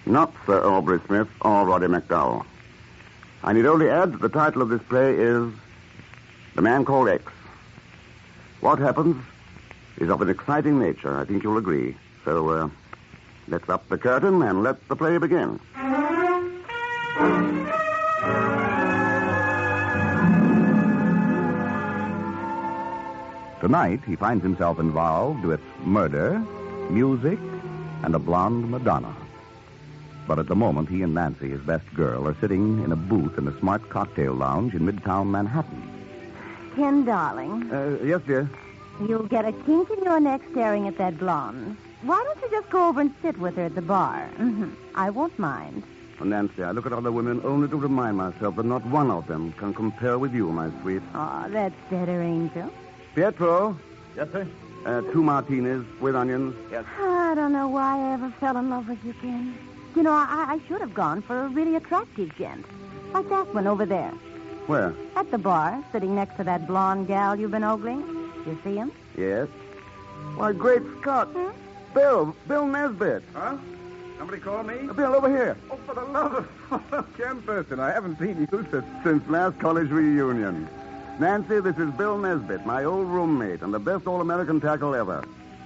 not Sir Aubrey Smith or Roddy McDowell. I need only add that the title of this play is The Man Called X. What happens is of an exciting nature, I think you'll agree. So, let's up the curtain and let the play begin. Tonight, he finds himself involved with murder, music, and a blonde Madonna. But at the moment, he and Nancy, his best girl, are sitting in a booth in a smart cocktail lounge in Midtown Manhattan. Ken, darling, Yes, dear? you'll get a kink in your neck staring at that blonde. Why don't you just go over and sit with her at the bar? I won't mind. Oh, Nancy, I look at other women only to remind myself that not one of them can compare with you, my sweet. Oh, that's better, Angel. Pietro? Yes, sir? 2 martinis with onions. Yes. I don't know why I ever fell in love with you, Ken. You know, I should have gone for a really attractive gent. Like that one over there. Where? At the bar, sitting next to that blonde gal you've been ogling. You see him? Yes. Why, great Scott. Bill Nesbitt. Huh? Somebody call me? Bill, over here. Oh, for the love of Ken Thurston, I haven't seen you Since last college reunion. Nancy, this is Bill Nesbitt, my old roommate, and the best all-American tackle ever.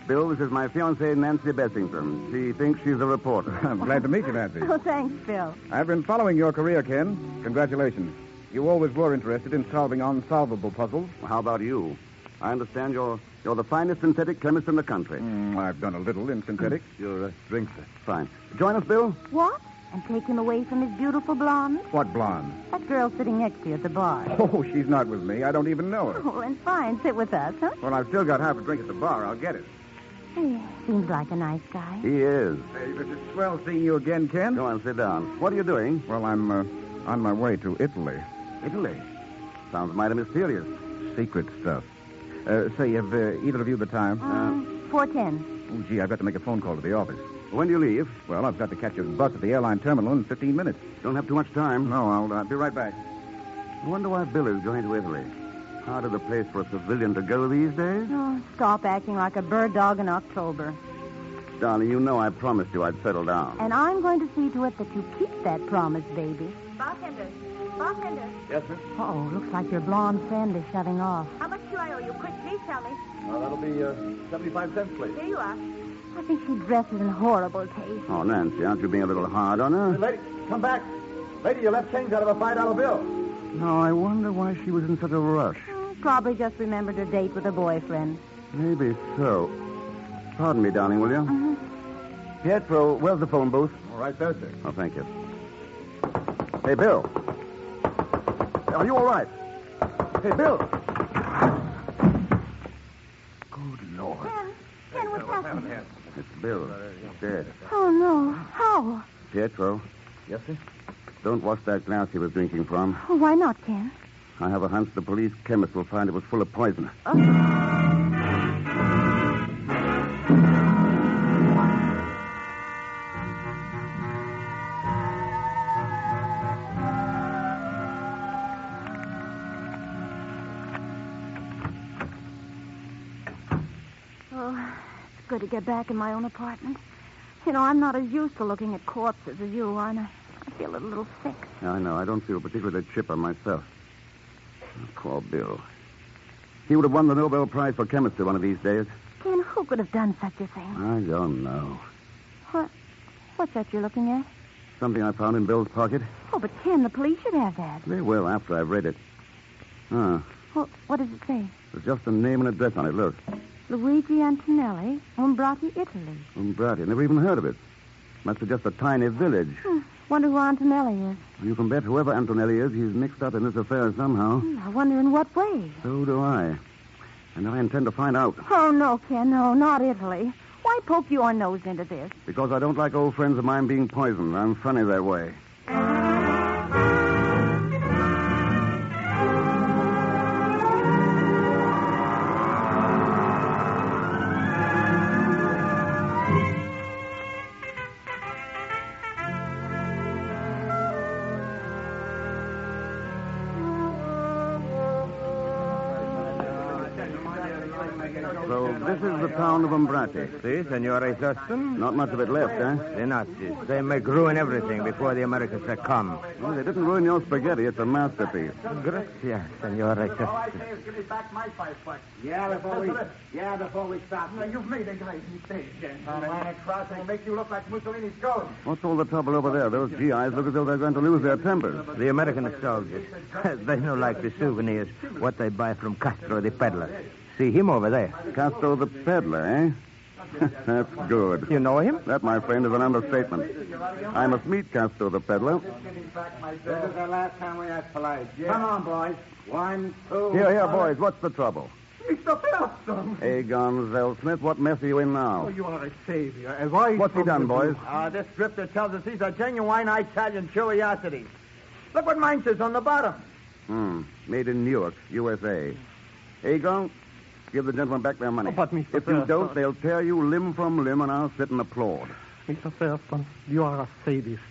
Bill, this is my fiancée, Nancy Bessington. She thinks she's a reporter. I'm glad to meet you, Nancy. Oh, thanks, Bill. I've been following your career, Ken. Congratulations. You always were interested in solving unsolvable puzzles. How about you? I understand you're the finest synthetic chemist in the country. I've done a little in synthetics. Your drinks. Fine. Join us, Bill? What? And take him away from his beautiful blonde? What blonde? That girl sitting next to you at the bar. Oh, she's not with me. I don't even know her. Oh, and fine. Sit with us, huh? Well, I've still got half a drink at the bar. I'll get it. Hey, seems like a nice guy. He is. Hey, it's swell seeing you again, Ken. Go on, sit down. What are you doing? Well, I'm on my way to Italy. Italy? Sounds mighty mysterious. Secret stuff. Say, have either of you the time? 4:10. Oh, gee, I've got to make a phone call to the office. When do you leave? Well, I've got to catch a bus at the airline terminal in 15 minutes. Don't have too much time. No, I'll be right back. I wonder why Bill is going to Italy. Hard of the place for a civilian to go these days. Oh, stop acting like a bird dog in October. Darling, you know I promised you I'd settle down. And I'm going to see to it that you keep that promise, baby. Bartender. Bartender. Yes, miss? Oh, looks like your blonde friend is shutting off. How much do I owe you? Quick, please tell me. Well, that'll be 75 cents, please. Here you are. I think she dresses in horrible taste. Oh, Nancy, aren't you being a little hard on her? Hey, lady, come back. Lady, you left change out of a $5 bill. No, I wonder why she was in such a rush. Probably just remembered her date with her boyfriend. Maybe so. Pardon me, darling, will you? Mm-hmm. Pietro, where's the phone booth? All right, there, sir. Oh, thank you. Hey, Bill. Are you all right? Hey, Bill. Good Lord. Ken, what's happening? It's Bill. He's dead. Oh, no. How? Pietro. Yes, sir? Don't wash that glass he was drinking from. Oh, why not, Ken? I have a hunch the police chemist will find it was full of poison. Oh, it's good to get back in my own apartment. You know, I'm not as used to looking at corpses as you are, and I feel a little sick. Yeah, I know. I don't feel particularly chipper myself. Poor Bill. He would have won the Nobel Prize for chemistry one of these days. Ken, who could have done such a thing? I don't know. What's that you're looking at? Something I found in Bill's pocket. Oh, but Ken, the police should have that. They will after I've read it. Well, what does it say? There's just a name and address on it. Look. Luigi Antonelli, Umbrati, Italy. Umbrati. Never even heard of it. Must be just a tiny village. Wonder who Antonelli is. You can bet whoever Antonelli is, he's mixed up in this affair somehow. I wonder in what way. So do I. And I intend to find out. Oh, no, Ken, no, not Italy. Why poke your nose into this? Because I don't like old friends of mine being poisoned. I'm funny that way. So this is the town of Umbrati. Si, Senora Thurston? Not much of it left, eh? The Nazis. They make ruin everything before the Americans succumb. Well, they didn't ruin your spaghetti. It's a masterpiece. Gracias, Senora Thurston. Give me back my fireplace. Yeah, before we stop. No, you've made a great mistake, gentlemen. It will make you look like Mussolini's ghost. What's all the trouble over there? Those GIs look as though they're going to lose their tempers. The American soldiers. They know like the souvenirs, what they buy from Castro the peddler. See him over there. Castro the peddler, eh? That's good. You know him? That, my friend, is an understatement. I must meet Castro the peddler. This is the last time we ask polite. Yeah. Come on, boys. 1, 2... Here, boys. What's the trouble? Mr. Thurston! Egon Zellsmith, what mess are you in now? Oh, you are a savior. As I What's he done, boys? This drifter tells us he's a genuine Italian curiosity. Look what mine says on the bottom. Made in Newark, USA. Egon, give the gentlemen back their money. Oh, but Mr. If you don't, they'll tear you limb from limb, and I'll sit and applaud. Mr. Thurston, you are a sadist.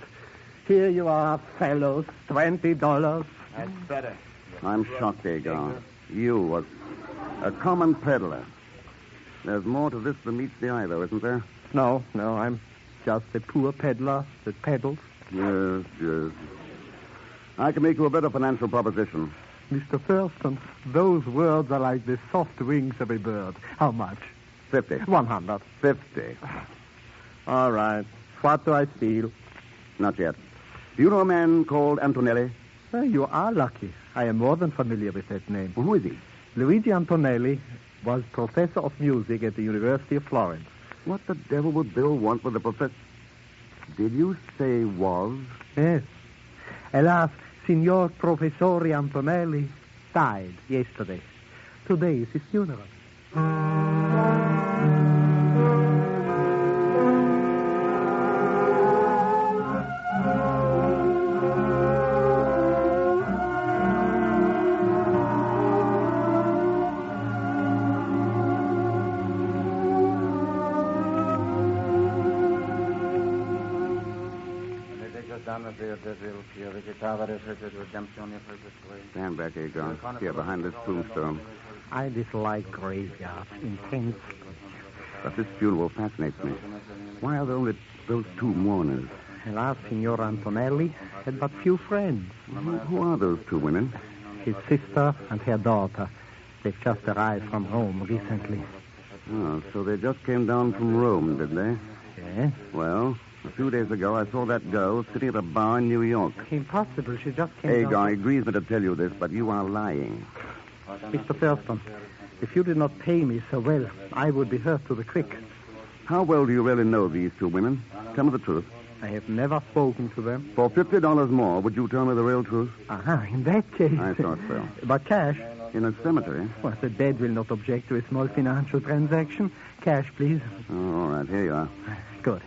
Here you are, fellows, $20. That's better. I'm shocked, Egon. You, a common peddler. There's more to this than meets the eye, though, isn't there? No, I'm just a poor peddler that peddles. Yes. I can make you a better financial proposition. Mr. Thurston, those words are like the soft wings of a bird. How much? 50. 100. 50. All right. What do I steal? Not yet. Do you know a man called Antonelli? You are lucky. I am more than familiar with that name. Well, who is he? Luigi Antonelli was professor of music at the University of Florence. What the devil would Bill want with the professor? Did you say was? Yes. Alas, Signor Professore Antonelli died yesterday. Today is his funeral. Stand back, Aegon. Here, behind this tombstone. I dislike graveyards intensely. But this funeral fascinates me. Why are there only those two mourners? Alas, Signor Antonelli had but few friends. Who are those two women? His sister and her daughter. They've just arrived from Rome recently. Oh, so they just came down from Rome, did they? Yes. Well, a few days ago I saw that girl sitting at a bar in New York. Impossible. She just came Aegon down. agrees me to tell you this, but you are lying. Mr. Thurston, if you did not pay me so well, I would be hurt to the quick. How well do you really know these two women? Tell me the truth. I have never spoken to them. For $50 more, would you tell me the real truth? Aha, in that case. I thought so. But cash? In a cemetery? Well, the dead will not object to a small financial transaction. Cash, please. Oh, all right, here you are. Good.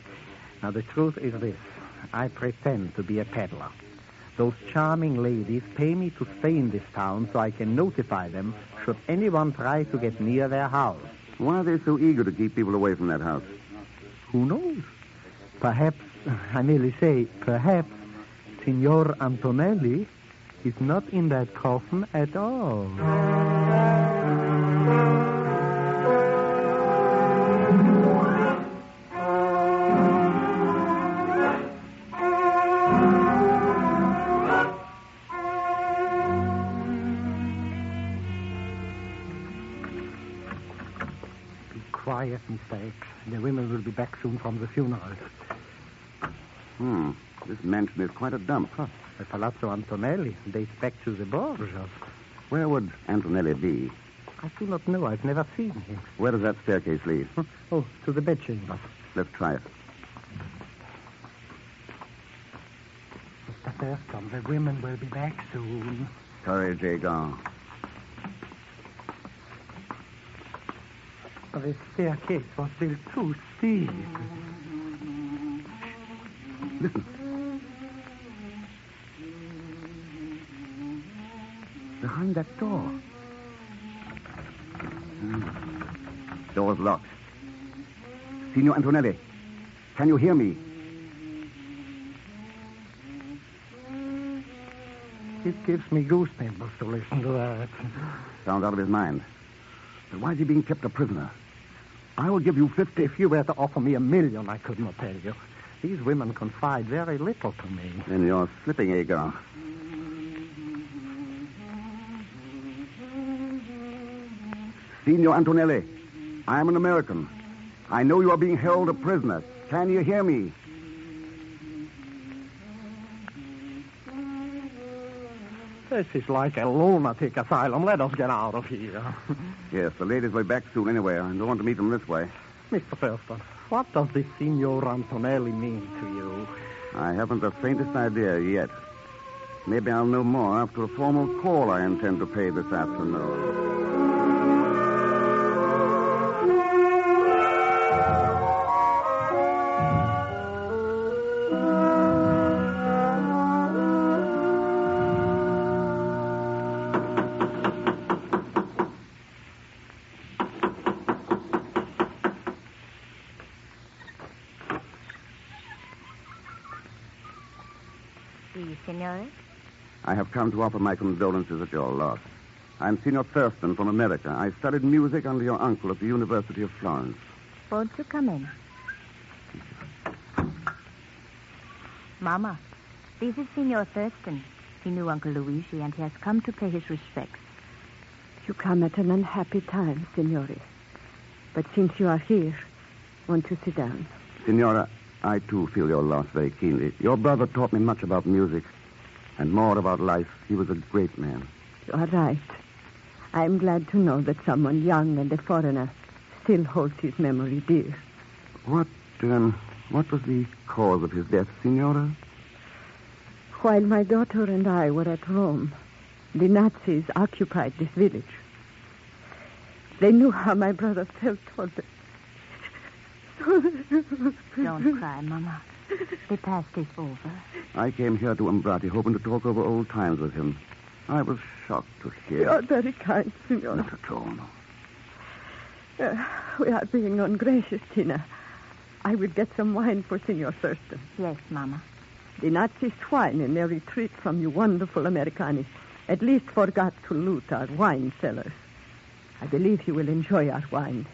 Now, the truth is this. I pretend to be a peddler. Those charming ladies pay me to stay in this town so I can notify them should anyone try to get near their house. Why are they so eager to keep people away from that house? Who knows? Perhaps, I merely say, perhaps Signor Antonelli is not in that coffin at all. Be quiet, Mr. X. The women will be back soon from the funeral. This mansion is quite a dump. The Palazzo Antonelli dates back to the Borgias. Where would Antonelli be? I do not know. I've never seen him. Where does that staircase lead? Oh, to the bedchamber. Let's try it. Mr. Thurston, the women will be back soon. Courage, Aegon. The staircase was built too steep. Listen. Behind that door. Door's locked. Signor Antonelli, can you hear me? It gives me goosebumps to listen to that. Sounds out of his mind. But why is he being kept a prisoner? I will give you 50. If you were to offer me $1 million, I could not tell you. These women confide very little to me. Then you're slipping, Aegon. Signor Antonelli, I am an American. I know you are being held a prisoner. Can you hear me? This is like a lunatic asylum. Let us get out of here. Yes, the ladies will be back soon anyway. I don't want to meet them this way. Mr. Thurston, what does this Signor Antonelli mean to you? I haven't the faintest idea yet. Maybe I'll know more after a formal call I intend to pay this afternoon. Signore? I have come to offer my condolences at your loss. I'm Signor Thurston from America. I studied music under your uncle at the University of Florence. Won't you come in? Mama, this is Signor Thurston. He knew Uncle Luigi, and he has come to pay his respects. You come at an unhappy time, Signore. But since you are here, won't you sit down? Signora, I too feel your loss very keenly. Your brother taught me much about music and more about life. He was a great man. You are right. I am glad to know that someone young and a foreigner still holds his memory dear. What was the cause of his death, Signora? While my daughter and I were at Rome, the Nazis occupied this village. They knew how my brother felt toward them. Don't cry, Mama. The past is over. I came here to Umbrati hoping to talk over old times with him. I was shocked to hear. You are very kind, Signor. Not at all. We are being ungracious, Tina. I will get some wine for Signor Thurston. Yes, Mama. The Nazi swine in their retreat from you wonderful Americani at least forgot to loot our wine cellars. I believe you will enjoy our wine.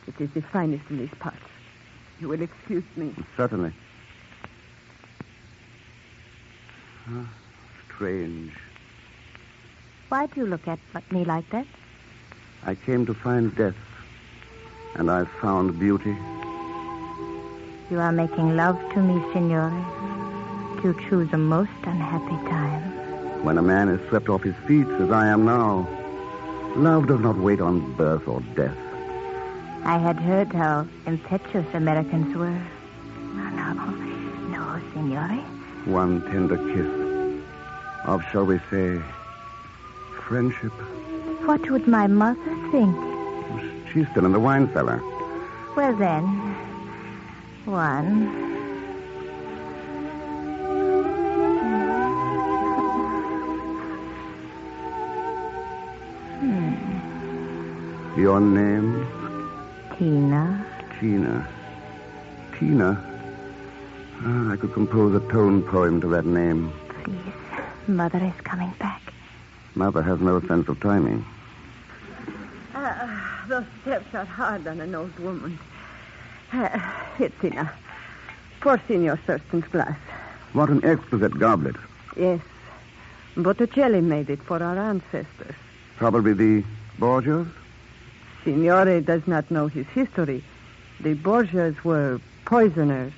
It is the finest in these parts. You will excuse me. Certainly. Strange. Why do you look at me like that? I came to find death, and I found beauty. You are making love to me, Signore. You choose a most unhappy time. When a man is swept off his feet, as I am now, love does not wait on birth or death. I had heard how impetuous Americans were. No, Signore. One tender kiss of, shall we say, friendship. What would my mother think? She's still in the wine cellar. Well, then, one. Your name? Tina. Tina? I could compose a tone poem to that name. Please, Mother is coming back. Mother has no sense of timing. Those steps are hard on an old woman. Here, Tina. Pour Signor Thurston's glass. What an exquisite goblet. Yes. Botticelli made it for our ancestors. Probably the Borgias? Signore does not know his history. The Borgias were poisoners.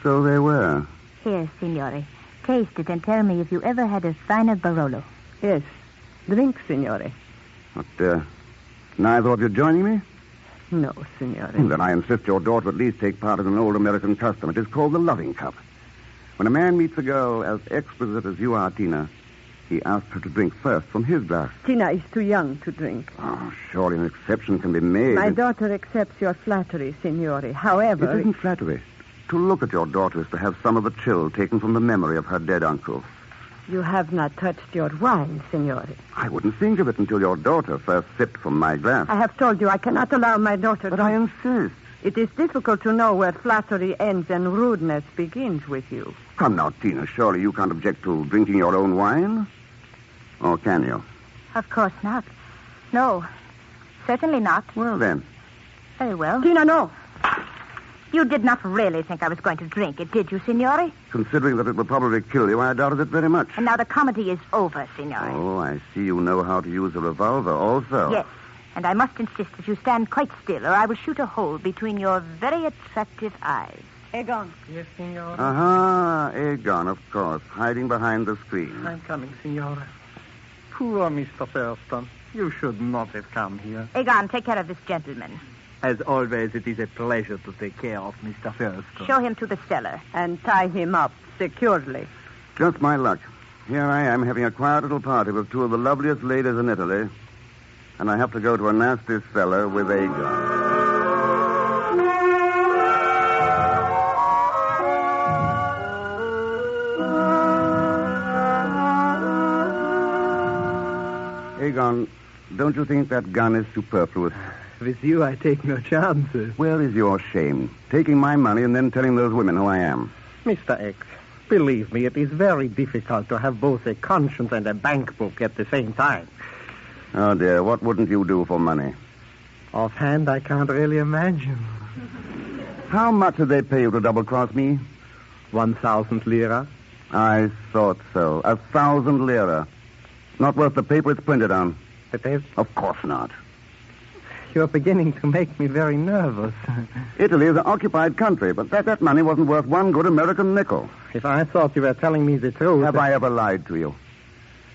So they were. Here, Signore. Taste it and tell me if you ever had a finer Barolo. Yes. Drink, Signore. But, neither of you joining me? No, Signore. Then I insist your daughter at least take part in an old American custom. It is called the loving cup. When a man meets a girl as exquisite as you are, Tina, he asks her to drink first from his glass. Tina is too young to drink. Oh, surely an exception can be made. My daughter accepts your flattery, Signore. However... It isn't flattery. To look at your daughter is to have some of the chill taken from the memory of her dead uncle. You have not touched your wine, Signore. I wouldn't think of it until your daughter first sipped from my glass. I have told you I cannot allow my daughter But I insist. It is difficult to know where flattery ends and rudeness begins with you. Come now, Tina. Surely you can't object to drinking your own wine? Or can you? Of course not. No, certainly not. Well, then. Very well. Tina, no. You did not really think I was going to drink it, did you, Signore? Considering that it would probably kill you, I doubted it very much. And now the comedy is over, Signore. Oh, I see you know how to use a revolver also. Yes, and I must insist that you stand quite still, or I will shoot a hole between your very attractive eyes. Egon. Yes, Signore. Aha, Egon, of course, hiding behind the screen. I'm coming, Signore. Poor Mr. Thurston. You should not have come here. Egon, take care of this gentleman. As always, it is a pleasure to take care of Mr. Thurston. Show him to the cellar. And tie him up securely. Just my luck. Here I am having a quiet little party with two of the loveliest ladies in Italy, and I have to go to a nasty cellar with Egon. Egon, don't you think that gun is superfluous? With you, I take no chances. Where is your shame? Taking my money and then telling those women who I am. Mr. X, believe me, it is very difficult to have both a conscience and a bank book at the same time. Oh, dear, what wouldn't you do for money? Offhand, I can't really imagine. How much did they pay you to double-cross me? 1,000 lira. I thought so. 1,000 lira. Not worth the paper it's printed on. It is? Of course not. You're beginning to make me very nervous. Italy is an occupied country, but that money wasn't worth one good American nickel. If I thought you were telling me the truth... Have I ever lied to you?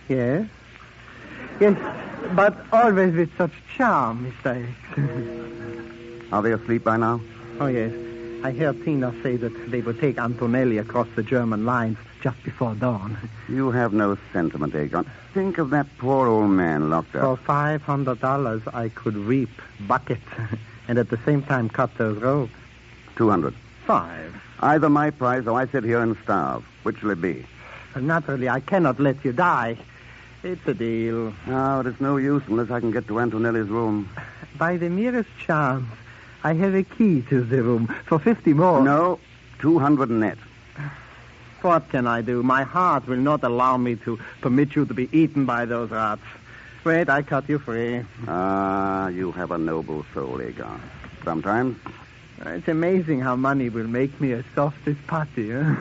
Yes. Yes, but always with such charm, Mr. X. Are they asleep by now? Oh, yes. I heard Tina say that they would take Antonelli across the German lines just before dawn. You have no sentiment, Egon. Think of that poor old man locked up. For $500, I could reap buckets and at the same time cut those ropes. 200. 5. Either my price or I sit here and starve. Which will it be? Naturally, I cannot let you die. It's a deal. No, it is no use unless I can get to Antonelli's room. By the merest chance, I have a key to the room for 50 more. No, 200 net. what can I do? My heart will not allow me to permit you to be eaten by those rats. Wait, I cut you free. Ah, you have a noble soul, Egon. Sometimes. It's amazing how money will make me as soft as putty. Huh?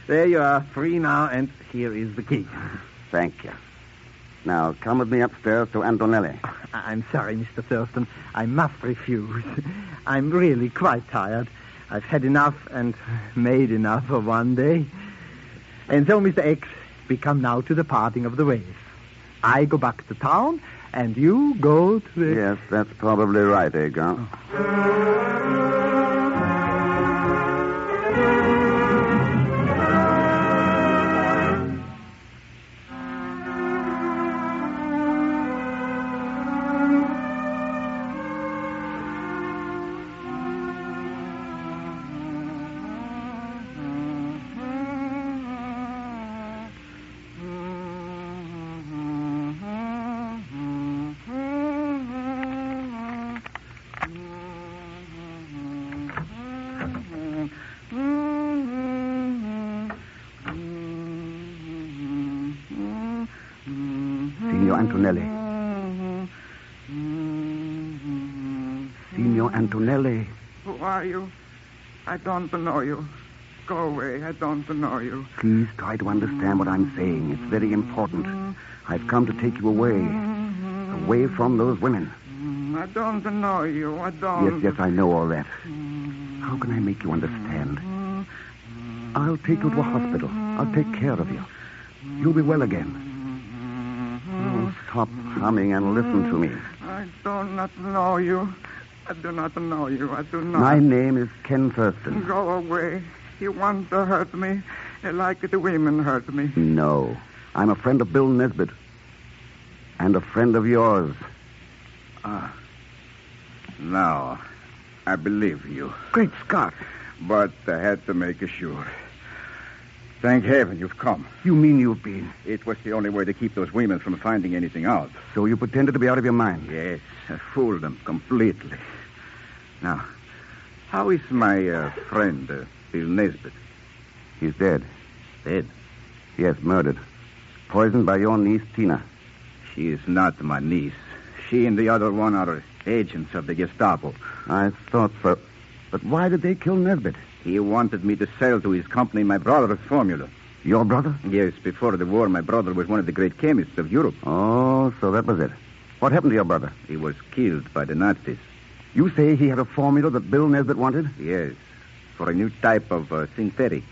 There you are, free now, and here is the key. Thank you. Now, come with me upstairs to Antonelli. I'm sorry, Mr. Thurston. I must refuse. I'm really quite tired. I've had enough and made enough for one day. And so, Mr. X, we come now to the parting of the ways. I go back to town, and you go to the... Yes, that's probably right, Egon. Antonelli. Signor Antonelli. Who are you? I don't know you. Go away. I don't know you. Please try to understand what I'm saying. It's very important. I've come to take you away. Away from those women. I don't know you. I don't. Yes, I know all that. How can I make you understand? I'll take you to a hospital. I'll take care of you. You'll be well again. Oh, stop humming and listen to me. I do not know you. I do not know you. I do not. My name is Ken Thurston. Go away. You want to hurt me like the women hurt me. No. I'm a friend of Bill Nesbitt. And a friend of yours. Now, I believe you. Great Scott. But I had to make sure. Thank heaven you've come. You mean you've been? It was the only way to keep those women from finding anything out. So you pretended to be out of your mind? Yes, I fooled them completely. Now, how is my friend, Bill Nesbitt? He's dead. Dead? Yes, murdered. Poisoned by your niece, Tina. She is not my niece. She and the other one are agents of the Gestapo. I thought so. But why did they kill Nesbitt? He wanted me to sell to his company my brother's formula. Your brother? Yes, before the war, my brother was one of the great chemists of Europe. Oh, so that was it. What happened to your brother? He was killed by the Nazis. You say he had a formula that Bill Nesbitt wanted? Yes, for a new type of synthetic.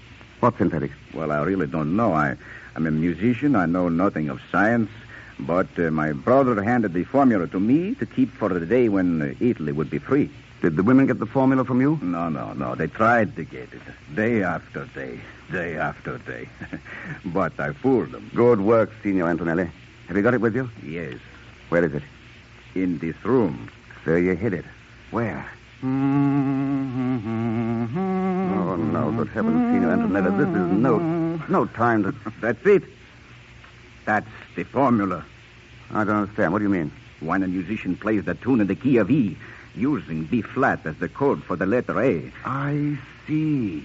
What synthetic? Well, I really don't know. I'm a musician. I know nothing of science. But my brother handed the formula to me to keep for the day when Italy would be free. Did the women get the formula from you? No. They tried to get it. Day after day. Day after day. But I fooled them. Good work, Signor Antonelli. Have you got it with you? Yes. Where is it? In this room. So you hid it. Where? Oh, no, good heavens, Signor Antonelli. This is no time to... That's it. That's the formula. I don't understand. What do you mean? When a musician plays the tune in the key of E, using B flat as the code for the letter A. I see.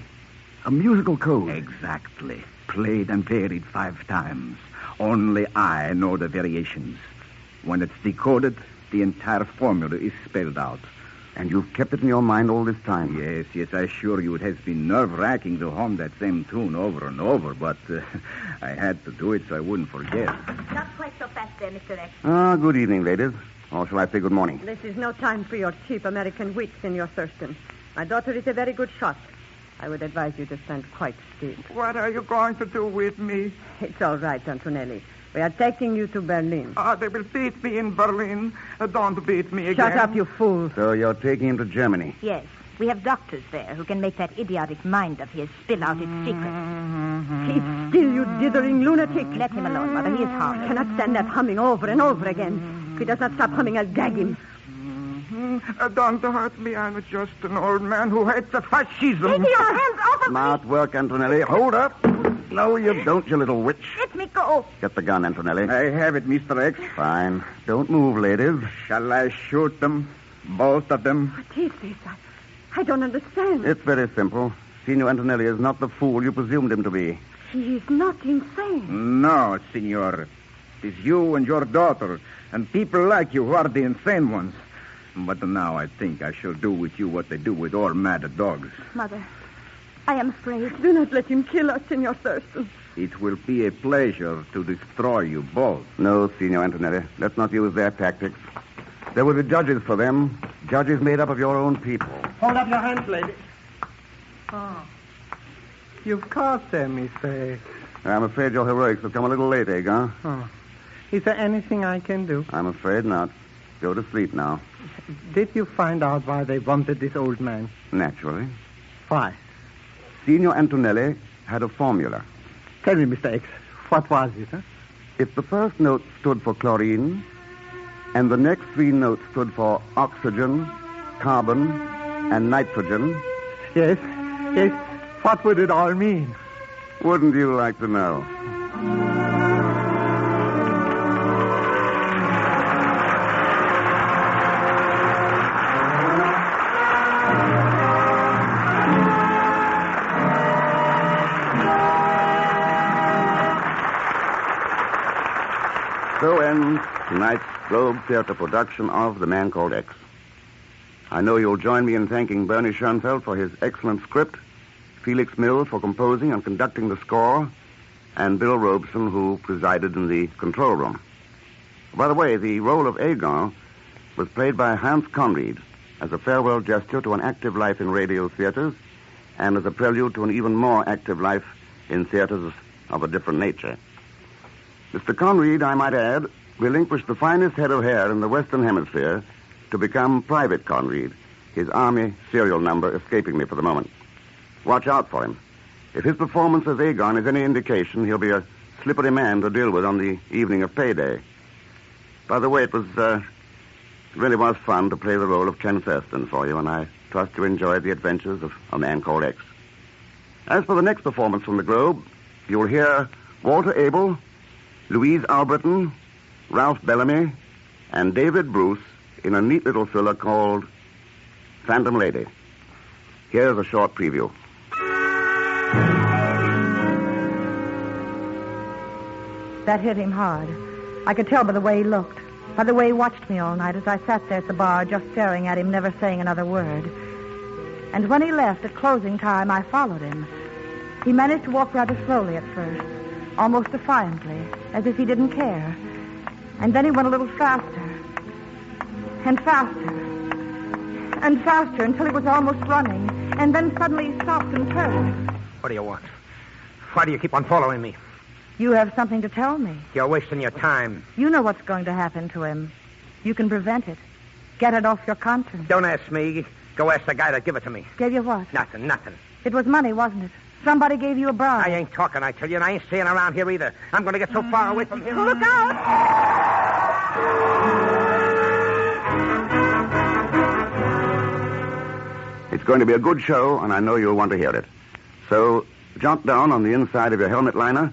A musical code. Exactly. Played and varied 5 times. Only I know the variations. When it's decoded, the entire formula is spelled out. And you've kept it in your mind all this time? Yes, I assure you it has been nerve-wracking to hum that same tune over and over, but I had to do it so I wouldn't forget. Not quite so fast there, Mr. X. Good evening, ladies. Or shall I say good morning? This is no time for your cheap American wit, Senor Thurston. My daughter is a very good shot. I would advise you to stand quite still. What are you going to do with me? It's all right, Antonelli. We are taking you to Berlin. They will beat me in Berlin. Don't beat me again. Shut up, you fool. So you're taking him to Germany? Yes. We have doctors there who can make that idiotic mind of his spill out its secrets. Keep still, you dithering lunatic. Let him alone, Mother. He is harmless. I cannot stand that humming over and over again. If he does not stop humming, I'll gag him. Don't hurt me. I'm just an old man who hates fascism. Take your hands off of me. Smart work, Antonelli. Hold up. No, you don't, you little witch. Let me go. Get the gun, Antonelli. I have it, Mr. X. Fine. Don't move, ladies. Shall I shoot them? Both of them? What is this? I don't understand. It's very simple. Signor Antonelli is not the fool you presumed him to be. He is not insane. No, Signor. It is you and your daughter, and people like you who are the insane ones. But now I think I shall do with you what they do with all mad dogs. Mother, I am afraid. Do not let him kill us, Senor Thurston. It will be a pleasure to destroy you both. No, Signor Antonelli. Let's not use their tactics. There will be judges for them. Judges made up of your own people. Hold up your hands, lady. Oh. You've caught them, Mr. X. I'm afraid your heroics have come a little late, Agar. Oh. Is there anything I can do? I'm afraid not. Go to sleep now. Did you find out why they wanted this old man? Naturally. Why? Signor Antonelli had a formula. Tell me, Mr. X, what was it, huh? If the first note stood for chlorine, and the next 3 notes stood for oxygen, carbon, and nitrogen... Yes, what would it all mean? Wouldn't you like to know? So ends tonight's Globe Theater production of The Man Called X. I know you'll join me in thanking Bernie Schoenfeld for his excellent script, Felix Mills for composing and conducting the score, and Bill Robeson, who presided in the control room. By the way, the role of Agar was played by Hans Conried as a farewell gesture to an active life in radio theaters and as a prelude to an even more active life in theaters of a different nature. Mr. Conried, I might add, relinquished the finest head of hair in the Western Hemisphere to become Private Conried, his Army serial number escaping me for the moment. Watch out for him. If his performance as Agon is any indication, he'll be a slippery man to deal with on the evening of payday. By the way, it really was fun to play the role of Ken Thurston for you, and I trust you enjoyed the adventures of A Man Called X. As for the next performance from the Globe, you'll hear Walter Abel, Louise Alberton, Ralph Bellamy, and David Bruce in a neat little thriller called Phantom Lady. Here's a short preview. That hit him hard. I could tell by the way he looked, by the way he watched me all night as I sat there at the bar just staring at him, never saying another word. And when he left at closing time, I followed him. He managed to walk rather slowly at first, almost defiantly, as if he didn't care. And then he went a little faster, and faster, and faster until he was almost running. And then suddenly he stopped and turned. What do you want? Why do you keep on following me? You have something to tell me. You're wasting your time. You know what's going to happen to him. You can prevent it. Get it off your conscience. Don't ask me. Go ask the guy that give it to me. Gave you what? Nothing. It was money, wasn't it? Somebody gave you a bribe. I ain't talking, I tell you, and I ain't staying around here either. I'm going to get so far away from here. Look out! It's going to be a good show, and I know you'll want to hear it. So, jot down on the inside of your helmet liner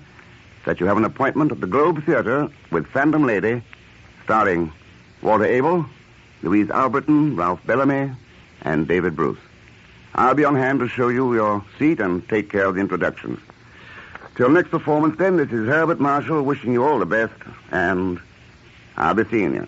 that you have an appointment at the Globe Theater with Phantom Lady, starring Walter Abel, Louise Alberton, Ralph Bellamy, and David Bruce. I'll be on hand to show you your seat and take care of the introductions. Till next performance, then, this is Herbert Marshall wishing you all the best, and I'll be seeing you.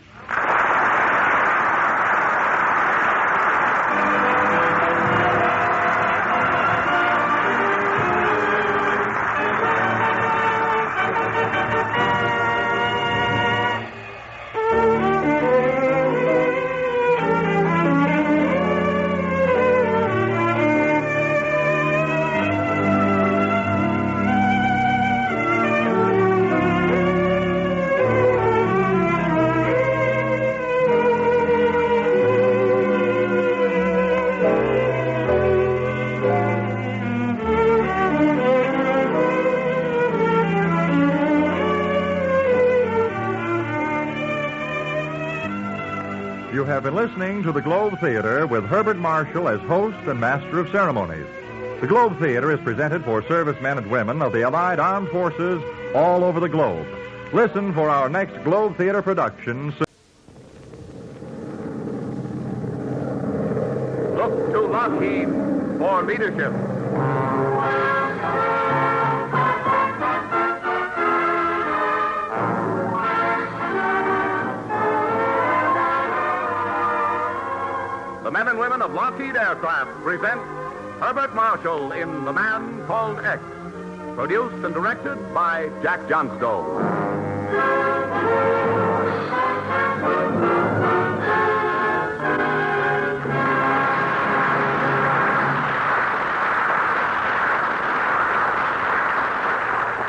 You have been listening to the Globe Theater with Herbert Marshall as host and master of ceremonies. The Globe Theater is presented for servicemen and women of the Allied Armed Forces all over the globe. Listen for our next Globe Theater production. Look to Lockheed for leadership. Lockheed Aircraft presents Herbert Marshall in The Man Called X. Produced and directed by Jack Johnstone.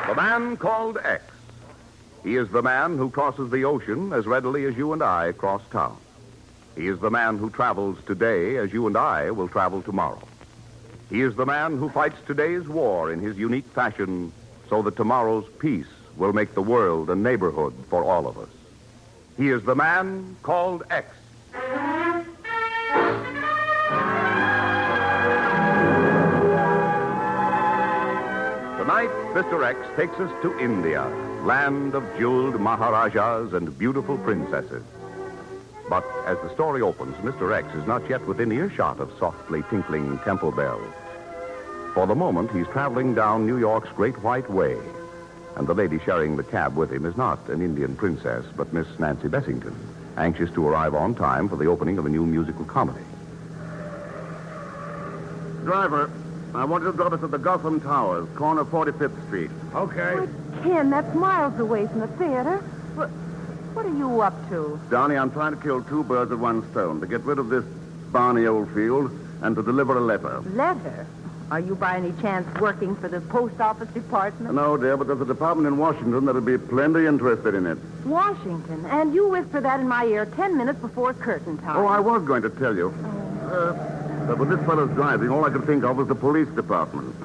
The Man Called X. He is the man who crosses the ocean as readily as you and I cross town. He is the man who travels today as you and I will travel tomorrow. He is the man who fights today's war in his unique fashion so that tomorrow's peace will make the world a neighborhood for all of us. He is the Man Called X. Tonight, Mr. X takes us to India, land of jeweled Maharajas and beautiful princesses. But as the story opens, Mr. X is not yet within earshot of softly tinkling temple bells. For the moment, he's traveling down New York's Great White Way. And the lady sharing the cab with him is not an Indian princess, but Miss Nancy Bessington, anxious to arrive on time for the opening of a new musical comedy. Driver, I want you to drop us at the Gotham Towers, corner 45th Street. Okay. Ken, that's miles away from the theater. What are you up to? Downey, I'm trying to kill two birds with one stone, to get rid of this Barney Oldfield and to deliver a letter. Letter? Are you by any chance working for the post office department? No, dear, but there's a department in Washington that'll be plenty interested in it. Washington? And you whisper that in my ear 10 minutes before curtain time. Oh, I was going to tell you. But when this fellow's driving, all I could think of was the police department.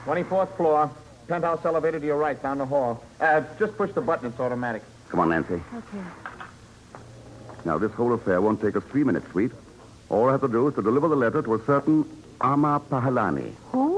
24th floor. Penthouse elevator to your right, down the hall. Just push the button, it's automatic. Come on, Nancy. Okay. Now, this whole affair won't take us 3 minutes, sweet. All I have to do is to deliver the letter to a certain Amma Pahalani. Who?